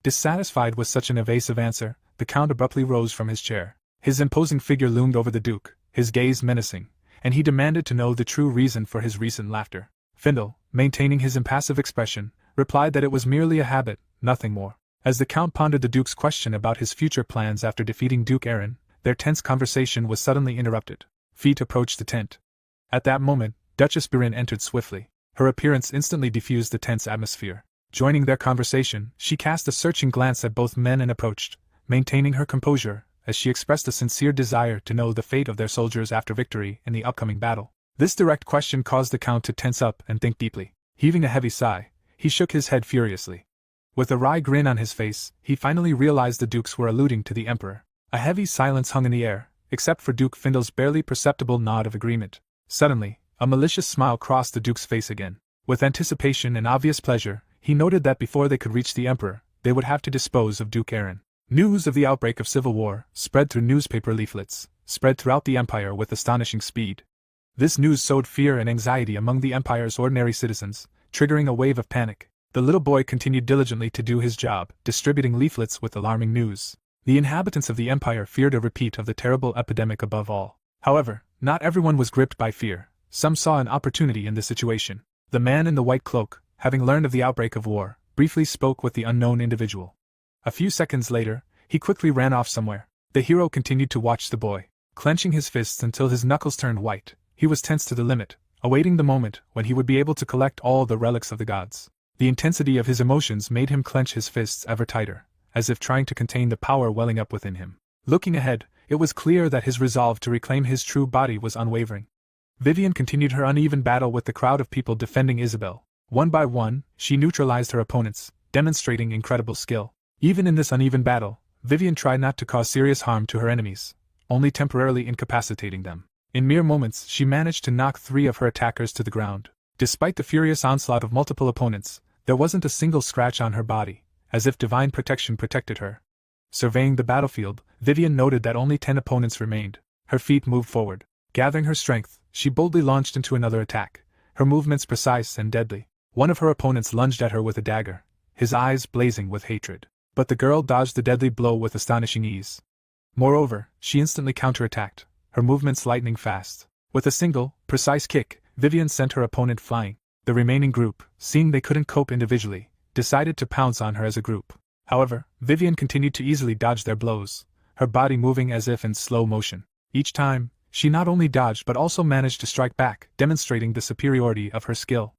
Dissatisfied with such an evasive answer, the Count abruptly rose from his chair. His imposing figure loomed over the Duke, his gaze menacing, and he demanded to know the true reason for his recent laughter. Findle, maintaining his impassive expression, replied that it was merely a habit, nothing more. As the Count pondered the Duke's question about his future plans after defeating Duke Eren, their tense conversation was suddenly interrupted. Feet approached the tent. At that moment, Duchess Barren entered swiftly. Her appearance instantly diffused the tense atmosphere. Joining their conversation, she cast a searching glance at both men and approached, maintaining her composure, as she expressed a sincere desire to know the fate of their soldiers after victory in the upcoming battle. This direct question caused the Count to tense up and think deeply. Heaving a heavy sigh, he shook his head furiously. With a wry grin on his face, he finally realized the Dukes were alluding to the Emperor. A heavy silence hung in the air, except for Duke Findle's barely perceptible nod of agreement. Suddenly, a malicious smile crossed the Duke's face again. With anticipation and obvious pleasure, he noted that before they could reach the Emperor, they would have to dispose of Duke Eren. News of the outbreak of civil war, spread through newspaper leaflets, spread throughout the Empire with astonishing speed. This news sowed fear and anxiety among the Empire's ordinary citizens, triggering a wave of panic. The little boy continued diligently to do his job, distributing leaflets with alarming news. The inhabitants of the Empire feared a repeat of the terrible epidemic above all. However, not everyone was gripped by fear. Some saw an opportunity in the situation. The man in the white cloak, having learned of the outbreak of war, briefly spoke with the unknown individual. A few seconds later, he quickly ran off somewhere. The hero continued to watch the boy, clenching his fists until his knuckles turned white. He was tense to the limit, awaiting the moment when he would be able to collect all the relics of the gods. The intensity of his emotions made him clench his fists ever tighter, as if trying to contain the power welling up within him. Looking ahead, it was clear that his resolve to reclaim his true body was unwavering. Vivian continued her uneven battle with the crowd of people defending Isabel. One by one, she neutralized her opponents, demonstrating incredible skill. Even in this uneven battle, Vivian tried not to cause serious harm to her enemies, only temporarily incapacitating them. In mere moments, she managed to knock 3 of her attackers to the ground. Despite the furious onslaught of multiple opponents, there wasn't a single scratch on her body, as if divine protection protected her. Surveying the battlefield, Vivian noted that only 10 opponents remained. Her feet moved forward. Gathering her strength, she boldly launched into another attack, her movements precise and deadly. One of her opponents lunged at her with a dagger, his eyes blazing with hatred. But the girl dodged the deadly blow with astonishing ease. Moreover, she instantly counterattacked, her movements lightning fast. With a single, precise kick, Vivian sent her opponent flying. The remaining group, seeing they couldn't cope individually, decided to pounce on her as a group. However, Vivian continued to easily dodge their blows, her body moving as if in slow motion. Each time, she not only dodged but also managed to strike back, demonstrating the superiority of her skill.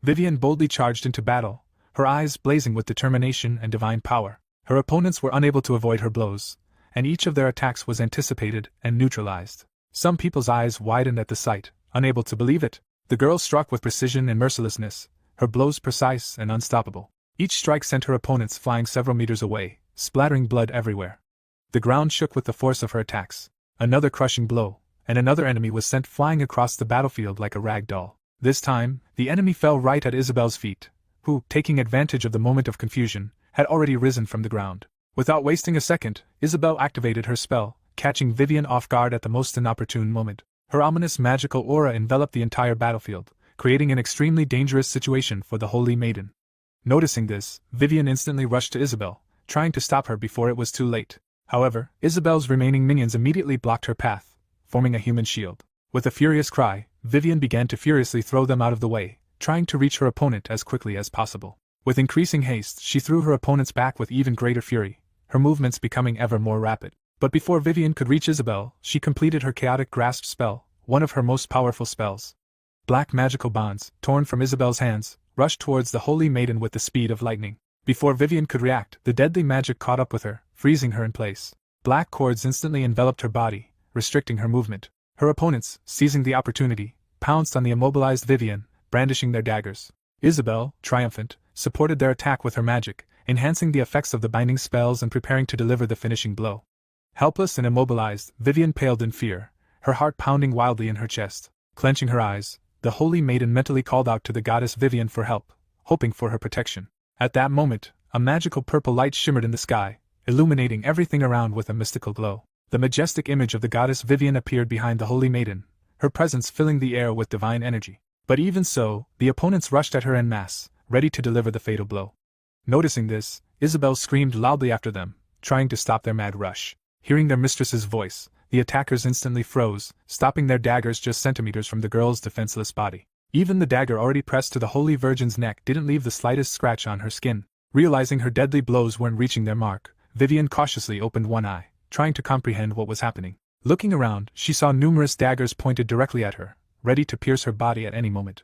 Vivian boldly charged into battle, her eyes blazing with determination and divine power. Her opponents were unable to avoid her blows, and each of their attacks was anticipated and neutralized. Some people's eyes widened at the sight, unable to believe it. The girl struck with precision and mercilessness, her blows precise and unstoppable. Each strike sent her opponents flying several meters away, splattering blood everywhere. The ground shook with the force of her attacks. Another crushing blow, and another enemy was sent flying across the battlefield like a rag doll. This time, the enemy fell right at Isabel's feet, who, taking advantage of the moment of confusion, had already risen from the ground. Without wasting a second, Isabel activated her spell, catching Vivian off guard at the most inopportune moment. Her ominous magical aura enveloped the entire battlefield, creating an extremely dangerous situation for the Holy Maiden. Noticing this, Vivian instantly rushed to Isabel, trying to stop her before it was too late. However, Isabel's remaining minions immediately blocked her path, forming a human shield. With a furious cry, Vivian began to furiously throw them out of the way, trying to reach her opponent as quickly as possible. With increasing haste, she threw her opponents back with even greater fury, her movements becoming ever more rapid. But before Vivian could reach Isabel, she completed her chaotic grasp spell, one of her most powerful spells. Black magical bonds, torn from Isabel's hands, rushed towards the Holy Maiden with the speed of lightning. Before Vivian could react, the deadly magic caught up with her, freezing her in place. Black cords instantly enveloped her body, restricting her movement. Her opponents, seizing the opportunity, pounced on the immobilized Vivian, brandishing their daggers. Isabel, triumphant, supported their attack with her magic, enhancing the effects of the binding spells and preparing to deliver the finishing blow. Helpless and immobilized, Vivian paled in fear, her heart pounding wildly in her chest. Clenching her eyes, the Holy Maiden mentally called out to the goddess Vivian for help, hoping for her protection. At that moment, a magical purple light shimmered in the sky, illuminating everything around with a mystical glow. The majestic image of the goddess Vivian appeared behind the Holy Maiden, her presence filling the air with divine energy. But even so, the opponents rushed at her en masse, ready to deliver the fatal blow. Noticing this, Isabel screamed loudly after them, trying to stop their mad rush. Hearing their mistress's voice, the attackers instantly froze, stopping their daggers just centimeters from the girl's defenseless body. Even the dagger already pressed to the Holy Virgin's neck didn't leave the slightest scratch on her skin. Realizing her deadly blows weren't reaching their mark, Vivian cautiously opened one eye, trying to comprehend what was happening. Looking around, she saw numerous daggers pointed directly at her, ready to pierce her body at any moment.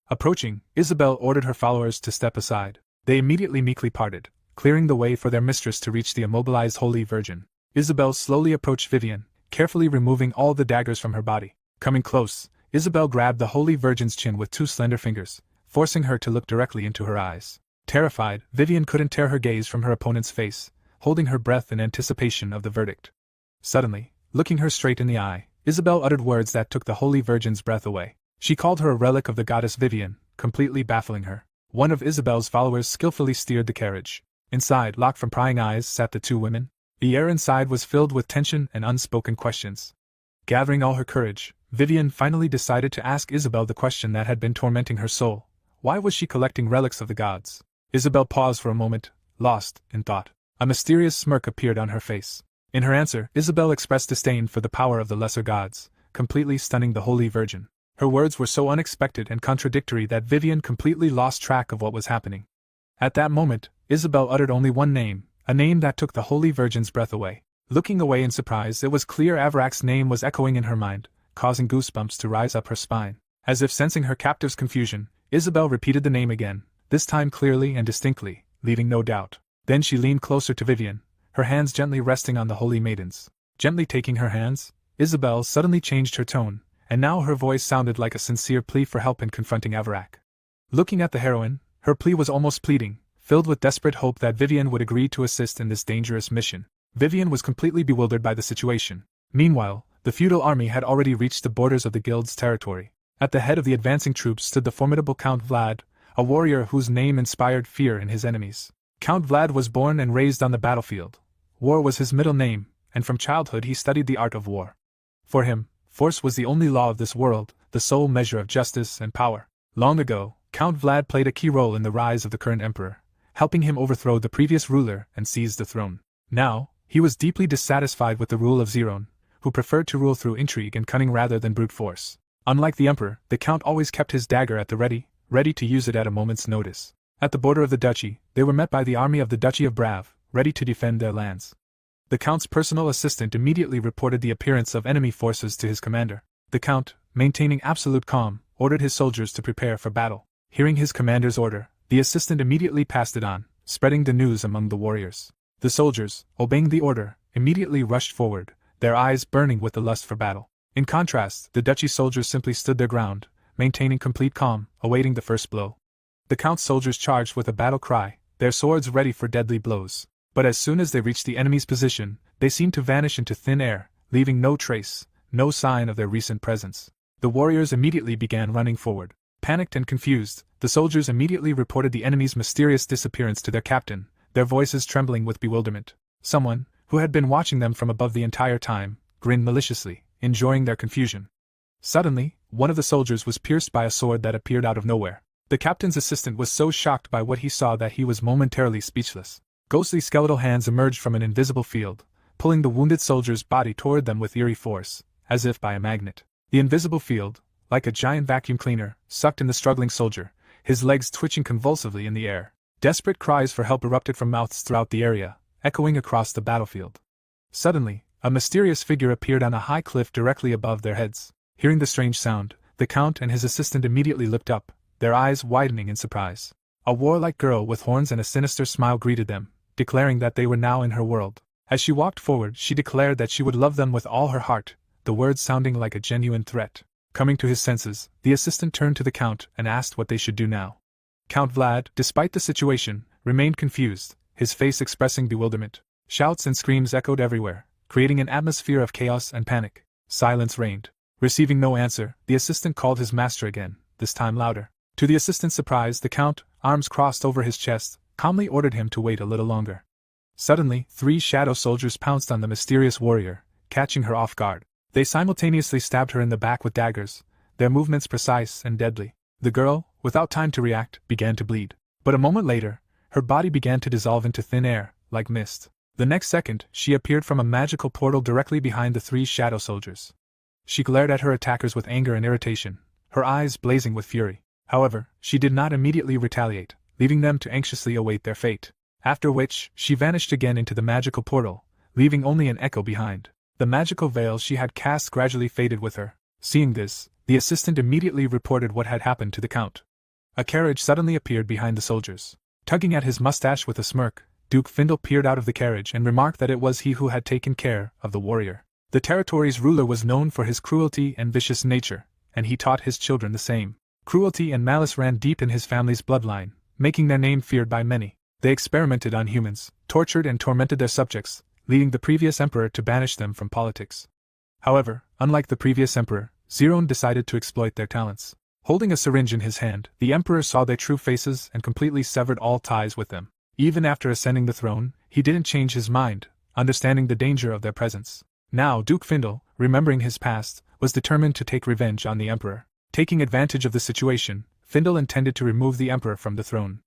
Approaching, Isabel ordered her followers to step aside. They immediately meekly parted, clearing the way for their mistress to reach the immobilized Holy Virgin. Isabel slowly approached Vivian, carefully removing all the daggers from her body. Coming close, Isabel grabbed the Holy Virgin's chin with two slender fingers, forcing her to look directly into her eyes. Terrified, Vivian couldn't tear her gaze from her opponent's face, holding her breath in anticipation of the verdict. Suddenly, looking her straight in the eye, Isabel uttered words that took the Holy Virgin's breath away. She called her a relic of the goddess Vivian, completely baffling her. One of Isabel's followers skillfully steered the carriage. Inside, locked from prying eyes, sat the two women. The air inside was filled with tension and unspoken questions. Gathering all her courage, Vivian finally decided to ask Isabel the question that had been tormenting her soul. Why was she collecting relics of the gods? Isabel paused for a moment, lost in thought. A mysterious smirk appeared on her face. In her answer, Isabel expressed disdain for the power of the lesser gods, completely stunning the Holy Virgin. Her words were so unexpected and contradictory that Vivian completely lost track of what was happening. At that moment, Isabel uttered only one name, a name that took the Holy Virgin's breath away. Looking away in surprise, it was clear Avarak's name was echoing in her mind, causing goosebumps to rise up her spine. As if sensing her captive's confusion, Isabel repeated the name again, this time clearly and distinctly, leaving no doubt. Then she leaned closer to Vivian, her hands gently resting on the Holy Maiden's. Gently taking her hands, Isabel suddenly changed her tone, and now her voice sounded like a sincere plea for help in confronting Avarak. Looking at the heroine, her plea was almost pleading, filled with desperate hope that Vivian would agree to assist in this dangerous mission. Vivian was completely bewildered by the situation. Meanwhile, the feudal army had already reached the borders of the guild's territory. At the head of the advancing troops stood the formidable Count Vlad, a warrior whose name inspired fear in his enemies. Count Vlad was born and raised on the battlefield. War was his middle name, and from childhood he studied the art of war. For him, force was the only law of this world, the sole measure of justice and power. Long ago, Count Vlad played a key role in the rise of the current emperor, helping him overthrow the previous ruler and seize the throne. Now, he was deeply dissatisfied with the rule of Zerone, who preferred to rule through intrigue and cunning rather than brute force. Unlike the emperor, the count always kept his dagger at the ready to use it at a moment's notice. At the border of the duchy, they were met by the army of the Duchy of Brav, ready to defend their lands. The count's personal assistant immediately reported the appearance of enemy forces to his commander. The count, maintaining absolute calm, ordered his soldiers to prepare for battle. Hearing his commander's order, the assistant immediately passed it on, spreading the news among the warriors. The soldiers, obeying the order, immediately rushed forward, their eyes burning with the lust for battle. In contrast, the duchy soldiers simply stood their ground, maintaining complete calm, awaiting the first blow. The count's soldiers charged with a battle cry, their swords ready for deadly blows. But as soon as they reached the enemy's position, they seemed to vanish into thin air, leaving no trace, no sign of their recent presence. The warriors immediately began running forward. Panicked and confused, the soldiers immediately reported the enemy's mysterious disappearance to their captain, their voices trembling with bewilderment. Someone, who had been watching them from above the entire time, grinned maliciously, enjoying their confusion. Suddenly, one of the soldiers was pierced by a sword that appeared out of nowhere. The captain's assistant was so shocked by what he saw that he was momentarily speechless. Ghostly skeletal hands emerged from an invisible field, pulling the wounded soldier's body toward them with eerie force, as if by a magnet. The invisible field, like a giant vacuum cleaner, sucked in the struggling soldier, his legs twitching convulsively in the air. Desperate cries for help erupted from mouths throughout the area, echoing across the battlefield. Suddenly, a mysterious figure appeared on a high cliff directly above their heads. Hearing the strange sound, the Count and his assistant immediately looked up, their eyes widening in surprise. A warlike girl with horns and a sinister smile greeted them, declaring that they were now in her world. As she walked forward, she declared that she would love them with all her heart, the words sounding like a genuine threat. Coming to his senses, the assistant turned to the Count and asked what they should do now. Count Vlad, despite the situation, remained confused, his face expressing bewilderment. Shouts and screams echoed everywhere, creating an atmosphere of chaos and panic. Silence reigned. Receiving no answer, the assistant called his master again, this time louder. To the assistant's surprise, the Count, arms crossed over his chest, calmly ordered him to wait a little longer. Suddenly, 3 shadow soldiers pounced on the mysterious warrior, catching her off guard. They simultaneously stabbed her in the back with daggers, their movements precise and deadly. The girl, without time to react, began to bleed. But a moment later, her body began to dissolve into thin air, like mist. The next second, she appeared from a magical portal directly behind the 3 shadow soldiers. She glared at her attackers with anger and irritation, her eyes blazing with fury. However, she did not immediately retaliate, leaving them to anxiously await their fate. After which, she vanished again into the magical portal, leaving only an echo behind. The magical veil she had cast gradually faded with her. Seeing this, the assistant immediately reported what had happened to the Count. A carriage suddenly appeared behind the soldiers. Tugging at his mustache with a smirk, Duke Findle peered out of the carriage and remarked that it was he who had taken care of the warrior. The territory's ruler was known for his cruelty and vicious nature, and he taught his children the same. Cruelty and malice ran deep in his family's bloodline, making their name feared by many. They experimented on humans, tortured and tormented their subjects, leading the previous emperor to banish them from politics. However, unlike the previous emperor, Zerone decided to exploit their talents. Holding a syringe in his hand, the emperor saw their true faces and completely severed all ties with them. Even after ascending the throne, he didn't change his mind, understanding the danger of their presence. Now Duke Findle, remembering his past, was determined to take revenge on the emperor. Taking advantage of the situation, Findle intended to remove the emperor from the throne.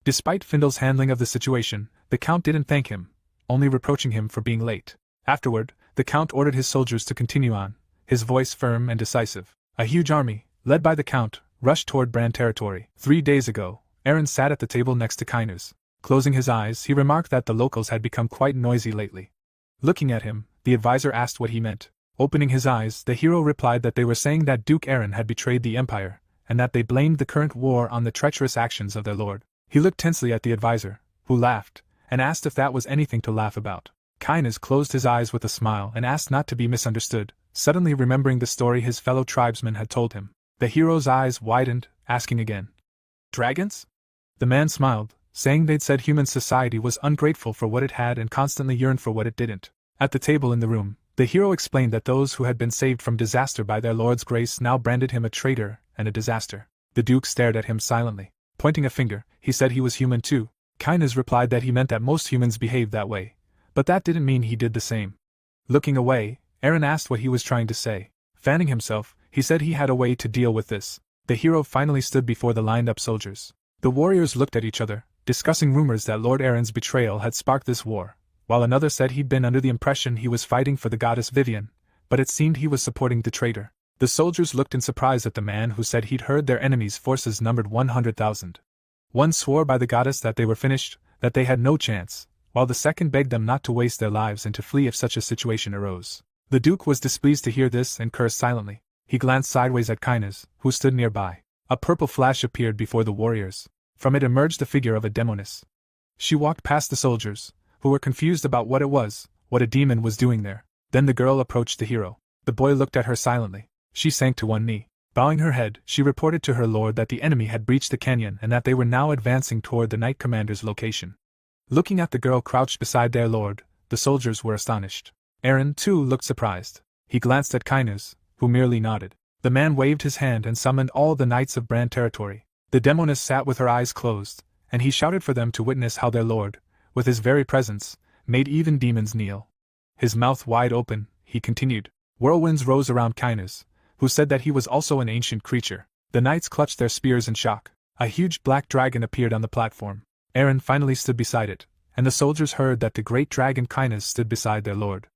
Despite Findle's handling of the situation, the Count didn't thank him, only reproaching him for being late. Afterward, the Count ordered his soldiers to continue on, his voice firm and decisive. A huge army, led by the Count, rushed toward Brahn territory. 3 days ago, Aaron sat at the table next to Kainuz. Closing his eyes, he remarked that the locals had become quite noisy lately. Looking at him, the advisor asked what he meant. Opening his eyes, the hero replied that they were saying that Duke Aaron had betrayed the empire, and that they blamed the current war on the treacherous actions of their lord. He looked tensely at the advisor, who laughed, and asked if that was anything to laugh about. Kainuz closed his eyes with a smile and asked not to be misunderstood, suddenly remembering the story his fellow tribesmen had told him. The hero's eyes widened, asking again, "Dragons?" The man smiled, saying they'd said human society was ungrateful for what it had and constantly yearned for what it didn't. At the table in the room, the hero explained that those who had been saved from disaster by their lord's grace now branded him a traitor and a disaster. The Duke stared at him silently. Pointing a finger, he said he was human too. Kainuz replied that he meant that most humans behaved that way, but that didn't mean he did the same. Looking away, Aaron asked what he was trying to say. Fanning himself, he said he had a way to deal with this. The hero finally stood before the lined-up soldiers. The warriors looked at each other, discussing rumors that Lord Aaron's betrayal had sparked this war, while another said he'd been under the impression he was fighting for the goddess Vivian, but it seemed he was supporting the traitor. The soldiers looked in surprise at the man who said he'd heard their enemies' forces numbered 100,000. One swore by the goddess that they were finished, that they had no chance, while the second begged them not to waste their lives and to flee if such a situation arose. The Duke was displeased to hear this and cursed silently. He glanced sideways at Kainuz, who stood nearby. A purple flash appeared before the warriors. From it emerged the figure of a demoness. She walked past the soldiers, who were confused about what it was, what a demon was doing there. Then the girl approached the hero. The boy looked at her silently. She sank to one knee. Bowing her head, she reported to her lord that the enemy had breached the canyon and that they were now advancing toward the Knight Commander's location. Looking at the girl crouched beside their lord, the soldiers were astonished. Aaron, too, looked surprised. He glanced at Kainuz, who merely nodded. The man waved his hand and summoned all the knights of Brahn territory. The demoness sat with her eyes closed, and he shouted for them to witness how their lord, with his very presence, made even demons kneel. His mouth wide open, he continued. Whirlwinds rose around Kynes, who said that he was also an ancient creature. The knights clutched their spears in shock. A huge black dragon appeared on the platform. Eren finally stood beside it, and the soldiers heard that the great dragon Kynes stood beside their lord.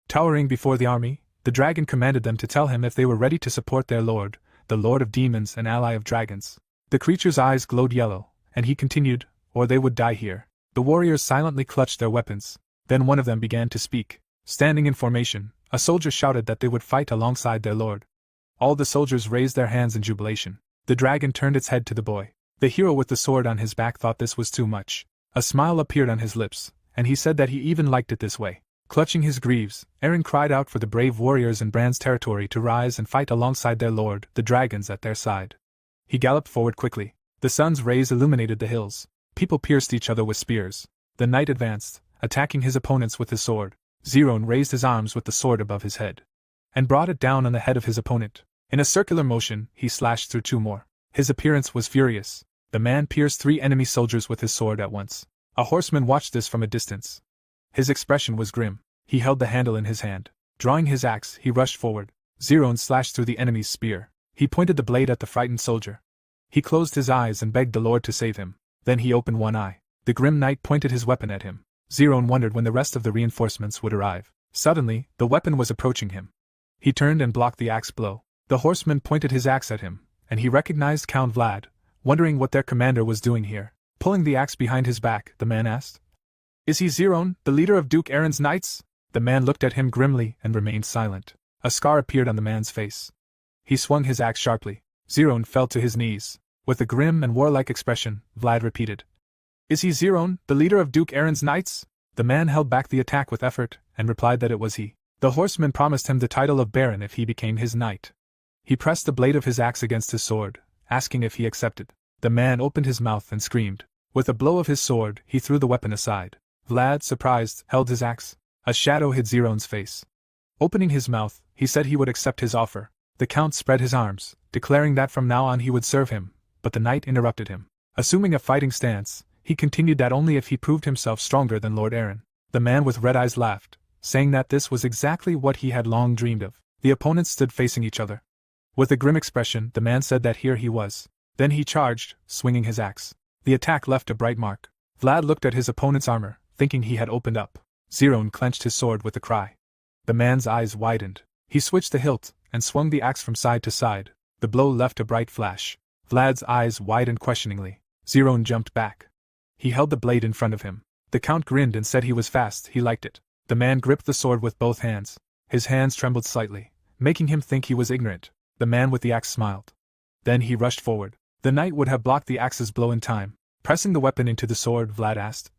Towering before the army, the dragon commanded them to tell him if they were ready to support their lord, the lord of demons and ally of dragons. The creature's eyes glowed yellow, and he continued, or they would die here. The warriors silently clutched their weapons. Then one of them began to speak. Standing in formation, a soldier shouted that they would fight alongside their lord. All the soldiers raised their hands in jubilation. The dragon turned its head to the boy. The hero with the sword on his back thought this was too much. A smile appeared on his lips, and he said that he even liked it this way. Clutching his greaves, Eren cried out for the brave warriors in Brann's territory to rise and fight alongside their lord, the dragons at their side. He galloped forward quickly. The sun's rays illuminated the hills. People pierced each other with spears. The knight advanced, attacking his opponents with his sword. Zerone raised his arms with the sword above his head, and brought it down on the head of his opponent. In a circular motion, he slashed through two more. His appearance was furious. The man pierced 3 enemy soldiers with his sword at once. A horseman watched this from a distance. His expression was grim. He held the handle in his hand. Drawing his axe, he rushed forward. Zerone slashed through the enemy's spear. He pointed the blade at the frightened soldier. He closed his eyes and begged the Lord to save him. Then he opened one eye. The grim knight pointed his weapon at him. Zerone wondered when the rest of the reinforcements would arrive. Suddenly, the weapon was approaching him. He turned and blocked the axe blow. The horseman pointed his axe at him, and he recognized Count Vlad, wondering what their commander was doing here. Pulling the axe behind his back, the man asked, "Is he Zerone, the leader of Duke Eren's knights?" The man looked at him grimly and remained silent. A scar appeared on the man's face. He swung his axe sharply. Zerone fell to his knees. With a grim and warlike expression, Vlad repeated, "Is he Zerone, the leader of Duke Eren's knights?" The man held back the attack with effort, and replied that it was he. The horseman promised him the title of Baron if he became his knight. He pressed the blade of his axe against his sword, asking if he accepted. The man opened his mouth and screamed. With a blow of his sword, he threw the weapon aside. Vlad, surprised, held his axe. A shadow hid Zerone's face. Opening his mouth, he said he would accept his offer. The count spread his arms, declaring that from now on he would serve him, but the knight interrupted him. Assuming a fighting stance, he continued that only if he proved himself stronger than Lord Eren. The man with red eyes laughed, saying that this was exactly what he had long dreamed of. The opponents stood facing each other. With a grim expression, the man said that here he was. Then he charged, swinging his axe. The attack left a bright mark. Vlad looked at his opponent's armor, thinking he had opened up. Zerone clenched his sword with a cry. The man's eyes widened. He switched the hilt, and swung the axe from side to side. The blow left a bright flash. Vlad's eyes widened questioningly. Zerone jumped back. He held the blade in front of him. The count grinned and said he was fast, he liked it. The man gripped the sword with both hands. His hands trembled slightly, making him think he was ignorant. The man with the axe smiled. Then he rushed forward. The knight would have blocked the axe's blow in time. Pressing the weapon into the sword, Vlad asked,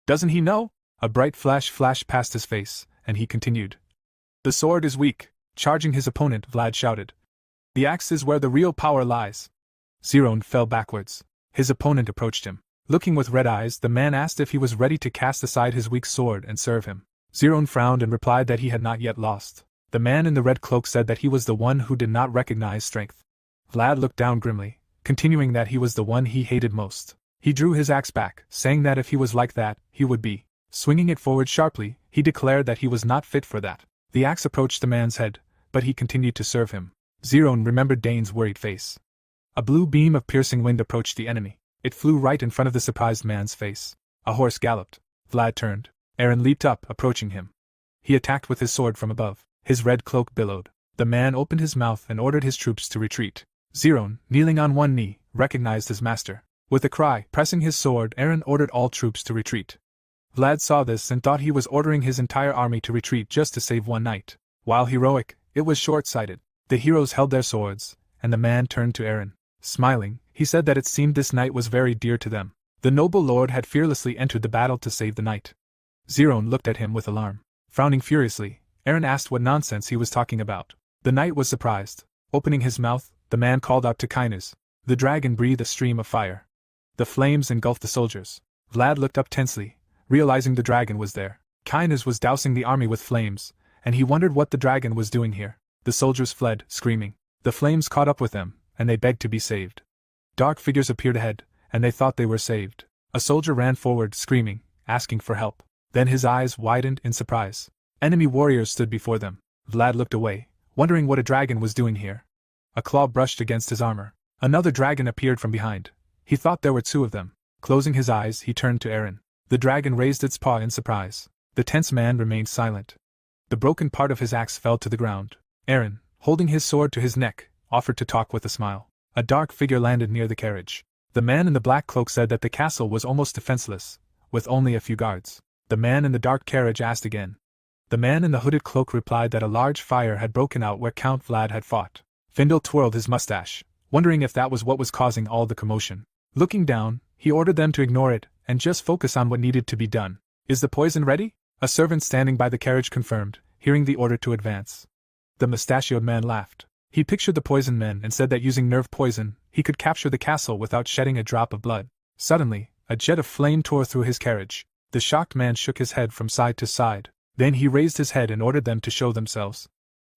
"Doesn't he know?" A bright flash flashed past his face, and he continued, "The sword is weak." Charging his opponent, Vlad shouted, "The axe is where the real power lies." Zerone fell backwards. His opponent approached him. Looking with red eyes, the man asked if he was ready to cast aside his weak sword and serve him. Zerone frowned and replied that he had not yet lost. The man in the red cloak said that he was the one who did not recognize strength. Vlad looked down grimly, continuing that he was the one he hated most. He drew his axe back, saying that if he was like that, he would be. Swinging it forward sharply, he declared that he was not fit for that. The axe approached the man's head, but he continued to serve him. Zerone remembered Dane's worried face. A blue beam of piercing wind approached the enemy. It flew right in front of the surprised man's face. A horse galloped. Vlad turned. Eren leaped up, approaching him. He attacked with his sword from above. His red cloak billowed. The man opened his mouth and ordered his troops to retreat. Zerone, kneeling on one knee, recognized his master. With a cry, pressing his sword, Eren ordered all troops to retreat. Vlad saw this and thought he was ordering his entire army to retreat just to save one knight. While heroic, it was short-sighted. The heroes held their swords, and the man turned to Eren. Smiling, he said that it seemed this knight was very dear to them. The noble lord had fearlessly entered the battle to save the knight. Zerone looked at him with alarm. Frowning furiously, Eren asked what nonsense he was talking about. The knight was surprised. Opening his mouth, the man called out to Kynes. The dragon breathed a stream of fire. The flames engulfed the soldiers. Vlad looked up tensely, realizing the dragon was there. Kynes was dousing the army with flames, and he wondered what the dragon was doing here. The soldiers fled, screaming. The flames caught up with them, and they begged to be saved. Dark figures appeared ahead, and they thought they were saved. A soldier ran forward, screaming, asking for help. Then his eyes widened in surprise. Enemy warriors stood before them. Vlad looked away, wondering what a dragon was doing here. A claw brushed against his armor. Another dragon appeared from behind. He thought there were two of them. Closing his eyes, he turned to Aaron. The dragon raised its paw in surprise. The tense man remained silent. The broken part of his axe fell to the ground. Aaron, holding his sword to his neck, offered to talk with a smile. A dark figure landed near the carriage. The man in the black cloak said that the castle was almost defenseless, with only a few guards. The man in the dark carriage asked again. The man in the hooded cloak replied that a large fire had broken out where Count Vlad had fought. Findle twirled his mustache, wondering if that was what was causing all the commotion. Looking down, he ordered them to ignore it and just focus on what needed to be done. "Is the poison ready?" A servant standing by the carriage confirmed, hearing the order to advance. The mustachioed man laughed. He pictured the poisoned men and said that using nerve poison, he could capture the castle without shedding a drop of blood. Suddenly, a jet of flame tore through his carriage. The shocked man shook his head from side to side. Then he raised his head and ordered them to show themselves.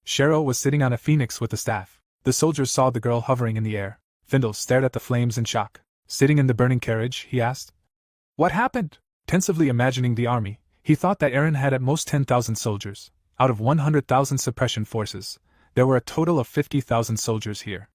Cheryl was sitting on a phoenix with a staff. The soldiers saw the girl hovering in the air. Findle stared at the flames in shock. Sitting in the burning carriage, he asked, "What happened?" Tensively imagining the army, he thought that Aaron had at most 10,000 soldiers. Out of 100,000 suppression forces, there were a total of 50,000 soldiers here.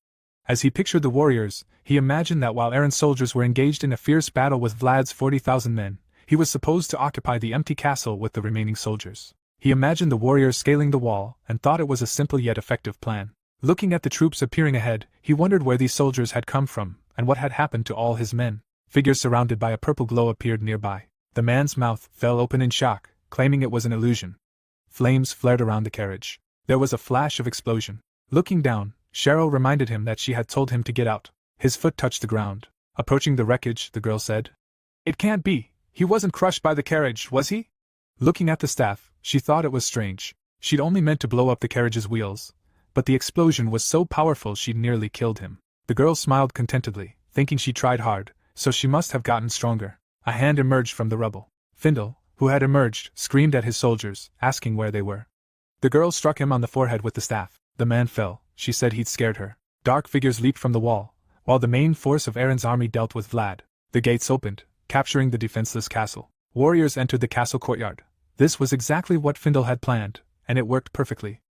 As he pictured the warriors, he imagined that while Aaron's soldiers were engaged in a fierce battle with Vlad's 40,000 men, he was supposed to occupy the empty castle with the remaining soldiers. He imagined the warriors scaling the wall and thought it was a simple yet effective plan. Looking at the troops appearing ahead, he wondered where these soldiers had come from and what had happened to all his men. Figures surrounded by a purple glow appeared nearby. The man's mouth fell open in shock, claiming it was an illusion. Flames flared around the carriage. There was a flash of explosion. Looking down, Cheryl reminded him that she had told him to get out. His foot touched the ground. Approaching the wreckage, the girl said, "It can't be. He wasn't crushed by the carriage, was he?" Looking at the staff, she thought it was strange. She'd only meant to blow up the carriage's wheels, but the explosion was so powerful she'd nearly killed him. The girl smiled contentedly, thinking she tried hard, so she must have gotten stronger. A hand emerged from the rubble. Findle, who had emerged, screamed at his soldiers, asking where they were. The girl struck him on the forehead with the staff. The man fell. She said he'd scared her. Dark figures leaped from the wall, while the main force of Aaron's army dealt with Vlad. The gates opened, capturing the defenseless castle. Warriors entered the castle courtyard. This was exactly what Findle had planned, and it worked perfectly.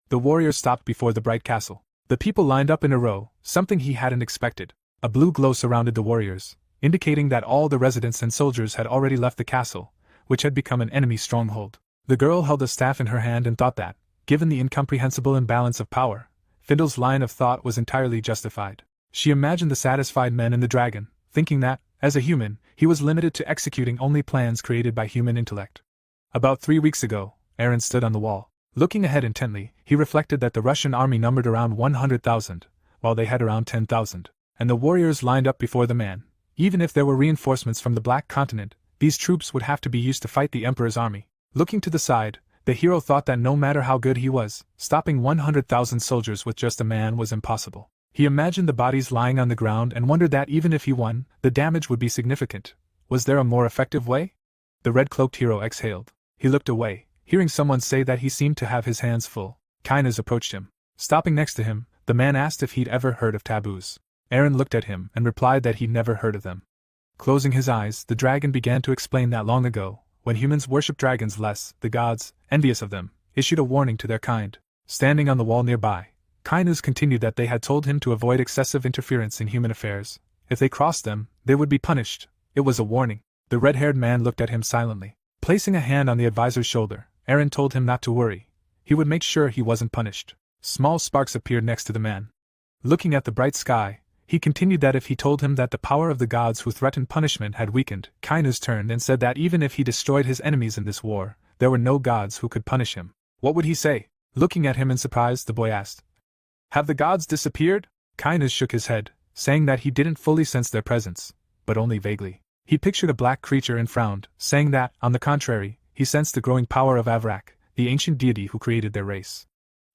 The warriors stopped before the bright castle. The people lined up in a row, something he hadn't expected. A blue glow surrounded the warriors, indicating that all the residents and soldiers had already left the castle, which had become an enemy stronghold. The girl held a staff in her hand and thought that, given the incomprehensible imbalance of power, Findle's line of thought was entirely justified. She imagined the satisfied men in the dragon, thinking that, as a human, he was limited to executing only plans created by human intellect. About 3 weeks ago, Aaron stood on the wall. Looking ahead intently, he reflected that the Russian army numbered around 100,000, while they had around 10,000, and the warriors lined up before the man. Even if there were reinforcements from the Black Continent, these troops would have to be used to fight the Emperor's army. Looking to the side, the hero thought that no matter how good he was, stopping 100,000 soldiers with just a man was impossible. He imagined the bodies lying on the ground and wondered that even if he won, the damage would be significant. Was there a more effective way? The red-cloaked hero exhaled. He looked away, hearing someone say that he seemed to have his hands full. Kainas approached him. Stopping next to him, the man asked if he'd ever heard of taboos. Aaron looked at him and replied that he'd never heard of them. Closing his eyes, the dragon began to explain that long ago, when humans worshipped dragons less, the gods, envious of them, issued a warning to their kind. Standing on the wall nearby, Kainas continued that they had told him to avoid excessive interference in human affairs. If they crossed them, they would be punished. It was a warning. The red-haired man looked at him silently. Placing a hand on the advisor's shoulder, Aaron told him not to worry. He would make sure he wasn't punished. Small sparks appeared next to the man. Looking at the bright sky, he continued that if he told him that the power of the gods who threatened punishment had weakened, Kainas turned and said that even if he destroyed his enemies in this war, there were no gods who could punish him. What would he say? Looking at him in surprise, the boy asked, "Have the gods disappeared?" Kainas shook his head, saying that he didn't fully sense their presence, but only vaguely. He pictured a black creature and frowned, saying that, on the contrary, he sensed the growing power of Avrak, the ancient deity who created their race.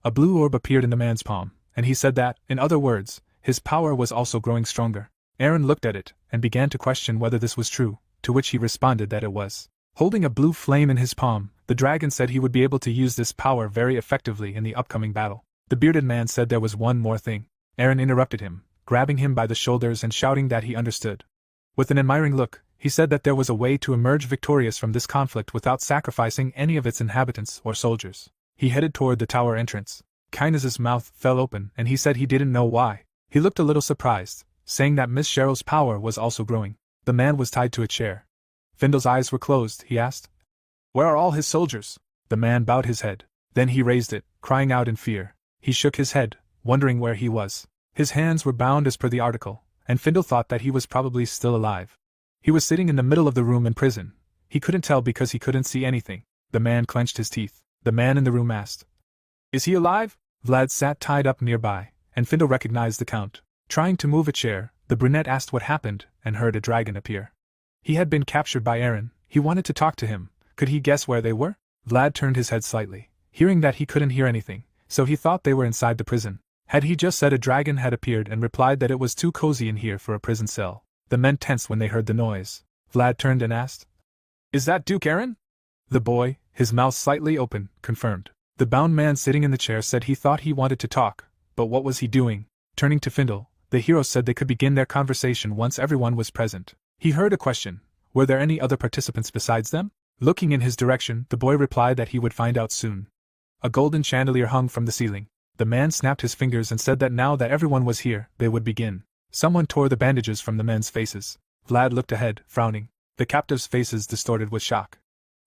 A blue orb appeared in the man's palm, and he said that, in other words, his power was also growing stronger. Aaron looked at it, and began to question whether this was true, to which he responded that it was. Holding a blue flame in his palm, the dragon said he would be able to use this power very effectively in the upcoming battle. The bearded man said there was one more thing. Aaron interrupted him, grabbing him by the shoulders and shouting that he understood. With an admiring look, He said that there was a way to emerge victorious from this conflict without sacrificing any of its inhabitants or soldiers. He headed toward the tower entrance. Kynas's mouth fell open and he said he didn't know why. He looked a little surprised, saying that Miss Cheryl's power was also growing. The man was tied to a chair. Findle's eyes were closed, he asked. Where are all his soldiers? The man bowed his head. Then he raised it, crying out in fear. He shook his head, wondering where he was. His hands were bound as per the article, and Findle thought that he was probably still alive. He was sitting in the middle of the room in prison. He couldn't tell because he couldn't see anything. The man clenched his teeth. The man in the room asked, Is he alive? Vlad sat tied up nearby, and Findle recognized the Count. Trying to move a chair, the brunette asked what happened, and heard a dragon appear. He had been captured by Aaron. He wanted to talk to him. Could he guess where they were? Vlad turned his head slightly, hearing that he couldn't hear anything, so he thought they were inside the prison. Had he just said a dragon had appeared and replied that it was too cozy in here for a prison cell? The men tensed when they heard the noise. Vlad turned and asked, Is that Duke Aaron? The boy, his mouth slightly open, confirmed. The bound man sitting in the chair said he thought he wanted to talk, but what was he doing? Turning to Findle, the hero said they could begin their conversation once everyone was present. He heard a question. Were there any other participants besides them? Looking in his direction, the boy replied that he would find out soon. A golden chandelier hung from the ceiling. The man snapped his fingers and said that now that everyone was here, they would begin. Someone tore the bandages from the men's faces. Vlad looked ahead, frowning. The captives' faces distorted with shock.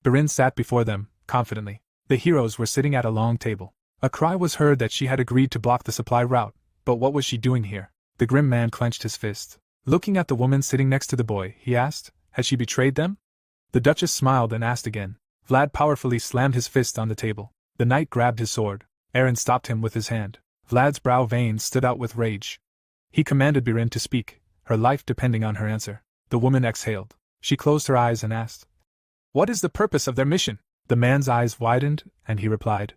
Barren sat before them, confidently. The heroes were sitting at a long table. A cry was heard that she had agreed to block the supply route, but what was she doing here? The grim man clenched his fist. Looking at the woman sitting next to the boy, he asked, Had she betrayed them? The Duchess smiled and asked again. Vlad powerfully slammed his fist on the table. The knight grabbed his sword. Aaron stopped him with his hand. Vlad's brow veins stood out with rage. He commanded Barren to speak, her life depending on her answer. The woman exhaled. She closed her eyes and asked, What is the purpose of their mission? The man's eyes widened, and he replied,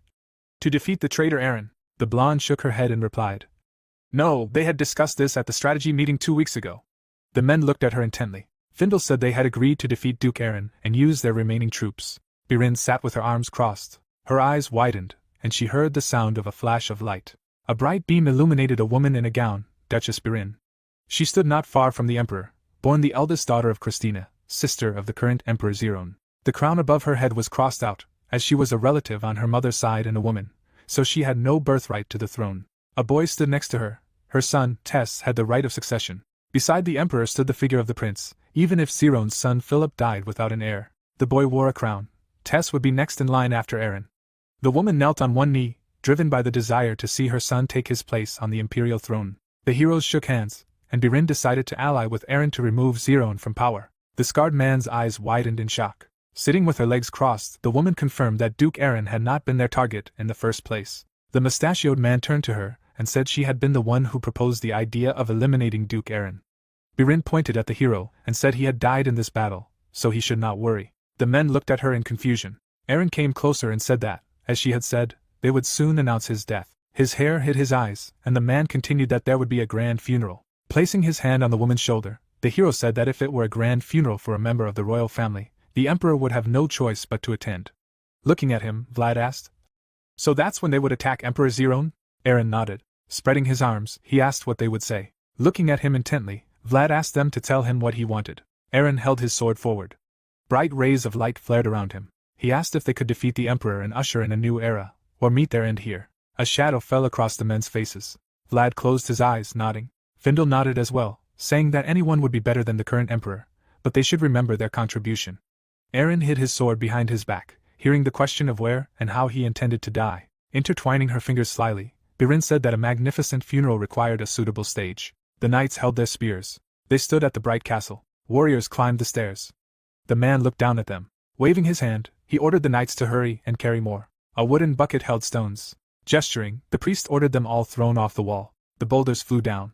To defeat the traitor Aaron. The blonde shook her head and replied, No, they had discussed this at the strategy meeting 2 weeks ago. The men looked at her intently. Findle said they had agreed to defeat Duke Aaron and use their remaining troops. Barren sat with her arms crossed. Her eyes widened, and she heard the sound of a flash of light. A bright beam illuminated a woman in a gown, Duchess Barren. She stood not far from the Emperor, born the eldest daughter of Christina, sister of the current Emperor Zerone. The crown above her head was crossed out, as she was a relative on her mother's side and a woman, so she had no birthright to the throne. A boy stood next to her. Her son, Tess, had the right of succession. Beside the Emperor stood the figure of the prince. Even if Zerone's son Philip died without an heir, the boy wore a crown. Tess would be next in line after Aaron. The woman knelt on one knee, driven by the desire to see her son take his place on the imperial throne. The heroes shook hands, and Barren decided to ally with Aaron to remove Zerone from power. The scarred man's eyes widened in shock. Sitting with her legs crossed, the woman confirmed that Duke Aaron had not been their target in the first place. The mustachioed man turned to her and said she had been the one who proposed the idea of eliminating Duke Aaron. Barren pointed at the hero and said he had died in this battle, so he should not worry. The men looked at her in confusion. Aaron came closer and said that, as she had said, they would soon announce his death. His hair hid his eyes, and the man continued that there would be a grand funeral. Placing his hand on the woman's shoulder, the hero said that if it were a grand funeral for a member of the royal family, the emperor would have no choice but to attend. Looking at him, Vlad asked, So that's when they would attack Emperor Zerone? Aaron nodded. Spreading his arms, he asked what they would say. Looking at him intently, Vlad asked them to tell him what he wanted. Aaron held his sword forward. Bright rays of light flared around him. He asked if they could defeat the emperor and usher in a new era, or meet their end here. A shadow fell across the men's faces. Vlad closed his eyes, nodding. Findle nodded as well, saying that anyone would be better than the current emperor, but they should remember their contribution. Aaron hid his sword behind his back, hearing the question of where and how he intended to die. Intertwining her fingers slyly, Barren said that a magnificent funeral required a suitable stage. The knights held their spears. They stood at the bright castle. Warriors climbed the stairs. The man looked down at them. Waving his hand, he ordered the knights to hurry and carry more. A wooden bucket held stones. Gesturing, the priest ordered them all thrown off the wall. The boulders flew down.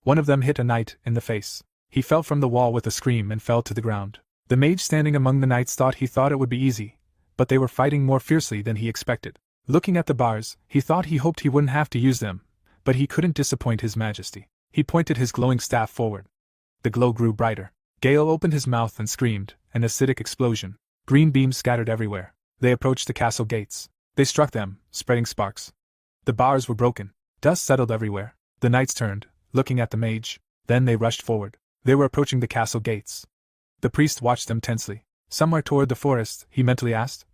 One of them hit a knight in the face. He fell from the wall with a scream and fell to the ground. The mage standing among the knights thought it would be easy, but they were fighting more fiercely than he expected. Looking at the bars, he thought he hoped he wouldn't have to use them, but he couldn't disappoint his majesty. He pointed his glowing staff forward. The glow grew brighter. Gayle opened his mouth and screamed, an acidic explosion. Green beams scattered everywhere. They approached the castle gates. They struck them, spreading sparks. The bars were broken. Dust settled everywhere. The knights turned, looking at the mage. Then they rushed forward. They were approaching the castle gates. The priest watched them tensely. Somewhere toward the forest, he mentally asked.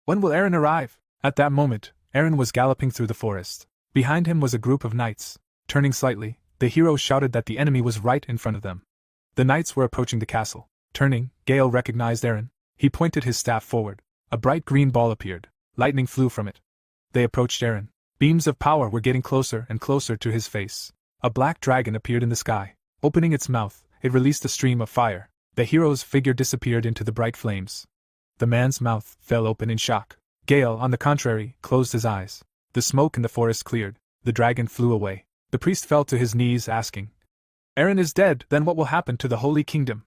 When will Aaron arrive? At that moment, Aaron was galloping through the forest. Behind him was a group of knights. Turning slightly, the hero shouted that the enemy was right in front of them. The knights were approaching the castle. Turning, Gayle recognized Aaron. He pointed his staff forward. A bright green ball appeared. Lightning flew from it. They approached Aaron. Beams of power were getting closer and closer to his face. A black dragon appeared in the sky. Opening its mouth, it released a stream of fire. The hero's figure disappeared into the bright flames. The man's mouth fell open in shock. Gayle, on the contrary, closed his eyes. The smoke in the forest cleared. The dragon flew away. The priest fell to his knees, asking, Aaron is dead, then what will happen to the Holy Kingdom?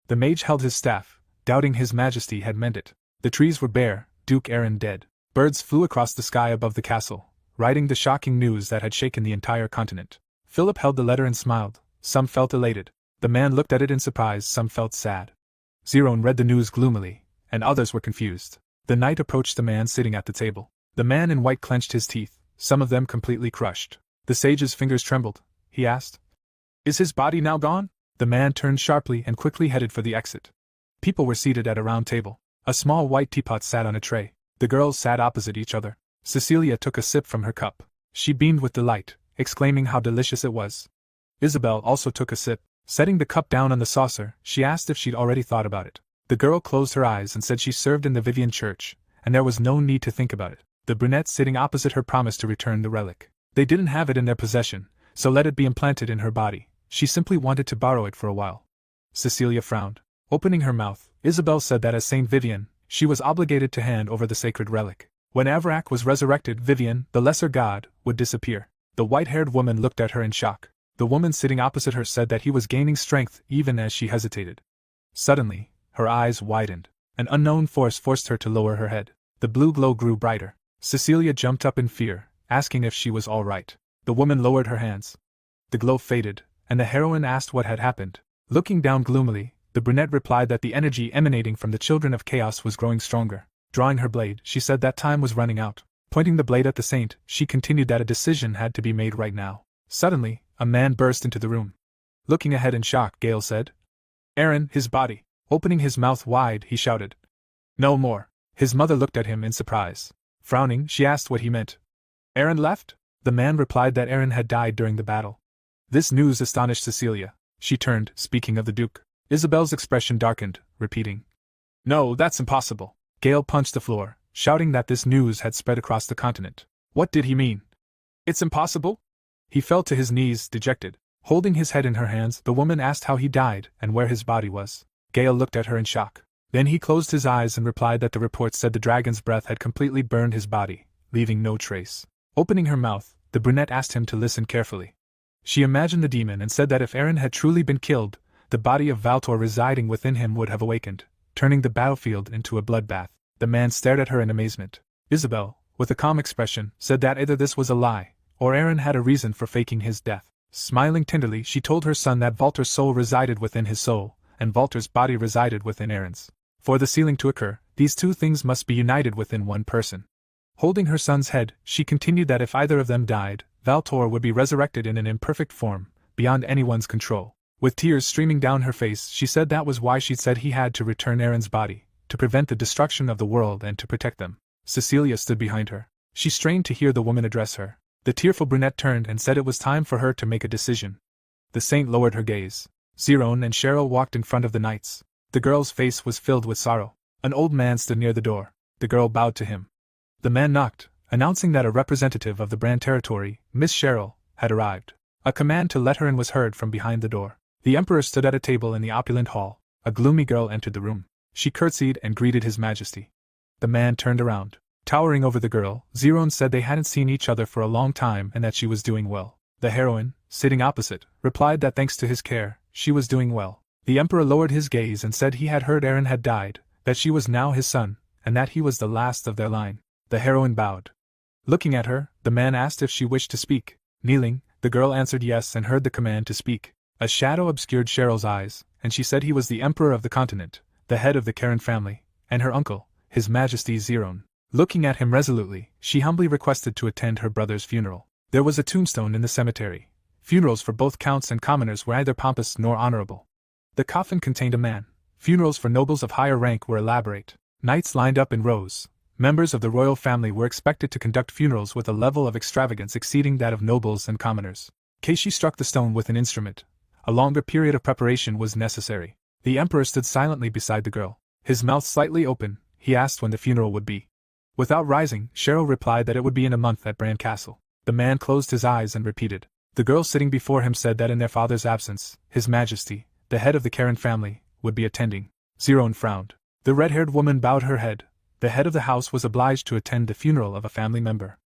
The mage held his staff, doubting his majesty had meant it. The trees were bare, Duke Aaron dead. Birds flew across the sky above the castle, writing the shocking news that had shaken the entire continent. Philip held the letter and smiled. Some felt elated. The man looked at it in surprise, some felt sad. Zerone read the news gloomily, and others were confused. The knight approached the man sitting at the table. The man in white clenched his teeth, some of them completely crushed. The sage's fingers trembled. He asked, Is his body now gone? The man turned sharply and quickly headed for the exit. People were seated at a round table. A small white teapot sat on a tray. The girls sat opposite each other. Cecilia took a sip from her cup. She beamed with delight, exclaiming how delicious it was. Isabel also took a sip. Setting the cup down on the saucer, she asked if she'd already thought about it. The girl closed her eyes and said she served in the Vivian Church, and there was no need to think about it. The brunette sitting opposite her promised to return the relic. They didn't have it in their possession, so let it be implanted in her body. She simply wanted to borrow it for a while. Cecilia frowned. Opening her mouth, Isabel said that as Saint Vivian, she was obligated to hand over the sacred relic. When Avarak was resurrected, Vivian, the lesser god, would disappear. The white-haired woman looked at her in shock. The woman sitting opposite her said that he was gaining strength even as she hesitated. Suddenly, her eyes widened. An unknown force forced her to lower her head. The blue glow grew brighter. Cecilia jumped up in fear, asking if she was all right. The woman lowered her hands. The glow faded, and the heroine asked what had happened. Looking down gloomily, the brunette replied that the energy emanating from the children of chaos was growing stronger. Drawing her blade, she said that time was running out. Pointing the blade at the saint, she continued that a decision had to be made right now. Suddenly, a man burst into the room. Looking ahead in shock, Gayle said, Aaron, his body. Opening his mouth wide, he shouted, No more. His mother looked at him in surprise. Frowning, she asked what he meant. Aaron left? The man replied that Aaron had died during the battle. This news astonished Cecilia. She turned, speaking of the Duke. Isabel's expression darkened, repeating, No, that's impossible. Gayle punched the floor, shouting that this news had spread across the continent. What did he mean? It's impossible? He fell to his knees, dejected. Holding his head in her hands, the woman asked how he died and where his body was. Gayle looked at her in shock. Then he closed his eyes and replied that the report said the dragon's breath had completely burned his body, leaving no trace. Opening her mouth, the brunette asked him to listen carefully. She imagined the demon and said that if Aaron had truly been killed, the body of Valtor residing within him would have awakened, turning the battlefield into a bloodbath. The man stared at her in amazement. Isabel, with a calm expression, said that either this was a lie, or Aaron had a reason for faking his death. Smiling tenderly, she told her son that Valtor's soul resided within his soul, and Valtor's body resided within Aaron's. For the sealing to occur, these two things must be united within one person. Holding her son's head, she continued that if either of them died, Valtor would be resurrected in an imperfect form, beyond anyone's control. With tears streaming down her face, she said that was why she'd said he had to return Aaron's body, to prevent the destruction of the world and to protect them. Cecilia stood behind her. She strained to hear the woman address her. The tearful brunette turned and said it was time for her to make a decision. The saint lowered her gaze. Zerone and Cheryl walked in front of the knights. The girl's face was filled with sorrow. An old man stood near the door. The girl bowed to him. The man knocked, announcing that a representative of the Brand territory, Miss Cheryl, had arrived. A command to let her in was heard from behind the door. The emperor stood at a table in the opulent hall. A gloomy girl entered the room. She curtsied and greeted his majesty. The man turned around. Towering over the girl, Zerone said they hadn't seen each other for a long time and that she was doing well. The heroine, sitting opposite, replied that thanks to his care, she was doing well. The emperor lowered his gaze and said he had heard Aaron had died, that she was now his son, and that he was the last of their line. The heroine bowed. Looking at her, the man asked if she wished to speak. Kneeling, the girl answered yes and heard the command to speak. A shadow obscured Cheryl's eyes, and she said he was the emperor of the continent, the head of the Karen family, and her uncle, His Majesty Zerone. Looking at him resolutely, she humbly requested to attend her brother's funeral. There was a tombstone in the cemetery. Funerals for both counts and commoners were neither pompous nor honorable. The coffin contained a man, Funerals for nobles of higher rank were elaborate. Knights lined up in rows. Members of the royal family were expected to conduct funerals with a level of extravagance exceeding that of nobles and commoners. Keishi struck the stone with an instrument. A longer period of preparation was necessary. The emperor stood silently beside the girl. His mouth slightly open, he asked when the funeral would be. Without rising, Cheryl replied that it would be in a month at Brahn Castle. The man closed his eyes and repeated. The girl sitting before him said that in their father's absence, His Majesty, the head of the Karen family, would be attending. Zerone frowned. The red-haired woman bowed her head. The head of the house was obliged to attend the funeral of a family member.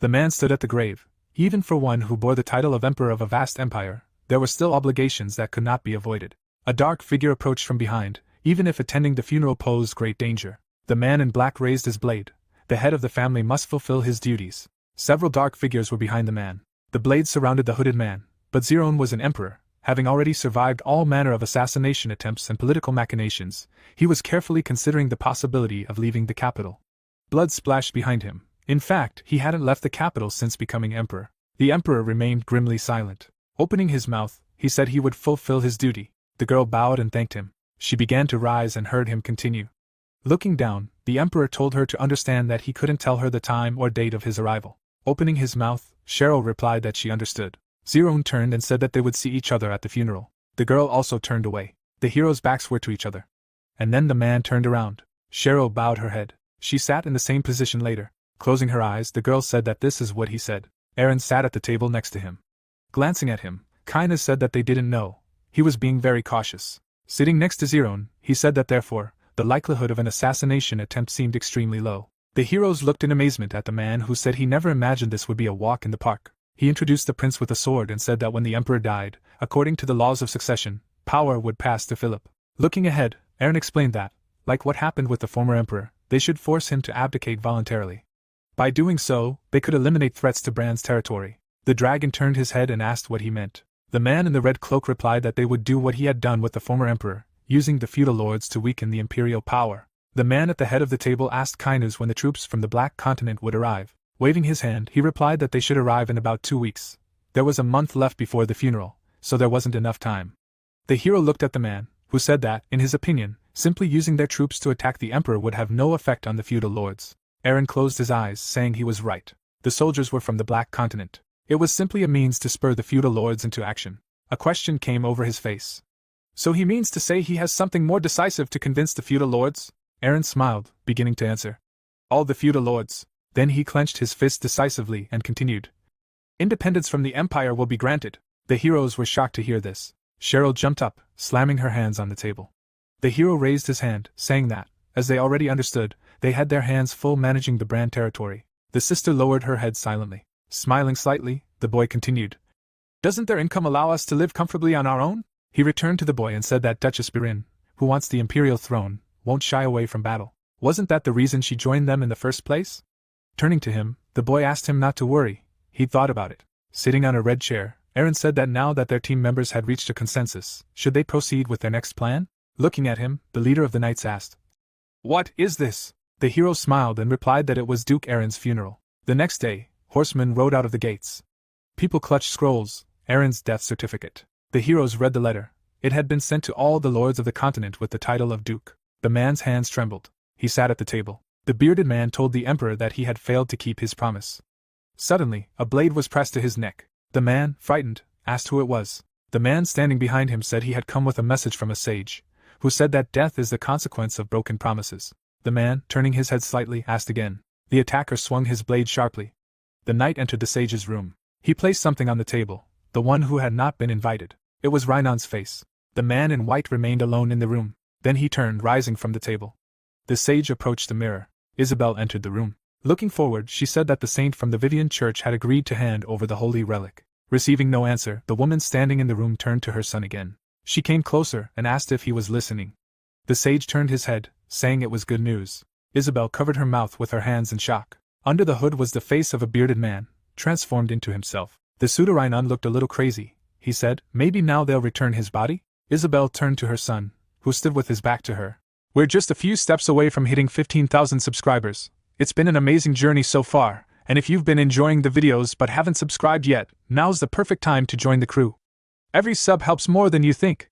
The man stood at the grave. Even for one who bore the title of emperor of a vast empire, there were still obligations that could not be avoided. A dark figure approached from behind, even if attending the funeral posed great danger. The man in black raised his blade. The head of the family must fulfill his duties. Several dark figures were behind the man. The blades surrounded the hooded man, but Zerone was an emperor. Having already survived all manner of assassination attempts and political machinations, he was carefully considering the possibility of leaving the capital. Blood splashed behind him. In fact, he hadn't left the capital since becoming emperor. The emperor remained grimly silent. Opening his mouth, he said he would fulfill his duty. The girl bowed and thanked him. She began to rise and heard him continue. Looking down, the emperor told her to understand that he couldn't tell her the time or date of his arrival. Opening his mouth, Cheryl replied that she understood. Zerone turned and said that they would see each other at the funeral. The girl also turned away. The heroes' backs were to each other. And then the man turned around. Cheryl bowed her head. She sat in the same position later. Closing her eyes, the girl said that this is what he said. Aaron sat at the table next to him. Glancing at him, Kaina said that they didn't know. He was being very cautious. Sitting next to Zerone, he said that therefore, the likelihood of an assassination attempt seemed extremely low. The heroes looked in amazement at the man who said he never imagined this would be a walk in the park. He introduced the prince with a sword and said that when the emperor died, according to the laws of succession, power would pass to Philip. Looking ahead, Aaron explained that, like what happened with the former emperor, they should force him to abdicate voluntarily. By doing so, they could eliminate threats to Brann's territory. The dragon turned his head and asked what he meant. The man in the red cloak replied that they would do what he had done with the former emperor, using the feudal lords to weaken the imperial power. The man at the head of the table asked Kainuz when the troops from the Black Continent would arrive. Waving his hand, he replied that they should arrive in about 2 weeks. There was a month left before the funeral, so there wasn't enough time. The hero looked at the man, who said that, in his opinion, simply using their troops to attack the emperor would have no effect on the feudal lords. Aaron closed his eyes, saying he was right. The soldiers were from the Black Continent. It was simply a means to spur the feudal lords into action. A question came over his face. So he means to say he has something more decisive to convince the feudal lords? Aaron smiled, beginning to answer. All the feudal lords. Then he clenched his fist decisively and continued. Independence from the empire will be granted. The heroes were shocked to hear this. Cheryl jumped up, slamming her hands on the table. The hero raised his hand, saying that, as they already understood, they had their hands full managing the Brand territory. The sister lowered her head silently. Smiling slightly, the boy continued. Doesn't their income allow us to live comfortably on our own? He returned to the boy and said that Duchess Barren, who wants the imperial throne, won't shy away from battle. Wasn't that the reason she joined them in the first place? Turning to him, the boy asked him not to worry. He'd thought about it. Sitting on a red chair, Aaron said that now that their team members had reached a consensus, should they proceed with their next plan? Looking at him, the leader of the knights asked, What is this? The hero smiled and replied that it was Duke Aaron's funeral. The next day, horsemen rode out of the gates. People clutched scrolls, Aaron's death certificate. The heroes read the letter. It had been sent to all the lords of the continent with the title of Duke. The man's hands trembled. He sat at the table. The bearded man told the emperor that he had failed to keep his promise. Suddenly, a blade was pressed to his neck. The man, frightened, asked who it was. The man standing behind him said he had come with a message from a sage, who said that death is the consequence of broken promises. The man, turning his head slightly, asked again. The attacker swung his blade sharply. The knight entered the sage's room. He placed something on the table, the one who had not been invited. It was Rhinon's face. The man in white remained alone in the room. Then he turned, rising from the table. The sage approached the mirror. Isabel entered the room. Looking forward, she said that the saint from the Vivian Church had agreed to hand over the holy relic. Receiving no answer, the woman standing in the room turned to her son again. She came closer and asked if he was listening. The sage turned his head, saying it was good news. Isabel covered her mouth with her hands in shock. Under the hood was the face of a bearded man, transformed into himself. The Pseudo-Rhinon looked a little crazy, he said. Maybe now they'll return his body? Isabel turned to her son, who stood with his back to her. We're just a few steps away from hitting 15,000 subscribers. It's been an amazing journey so far, and if you've been enjoying the videos but haven't subscribed yet, now's the perfect time to join the crew. Every sub helps more than you think.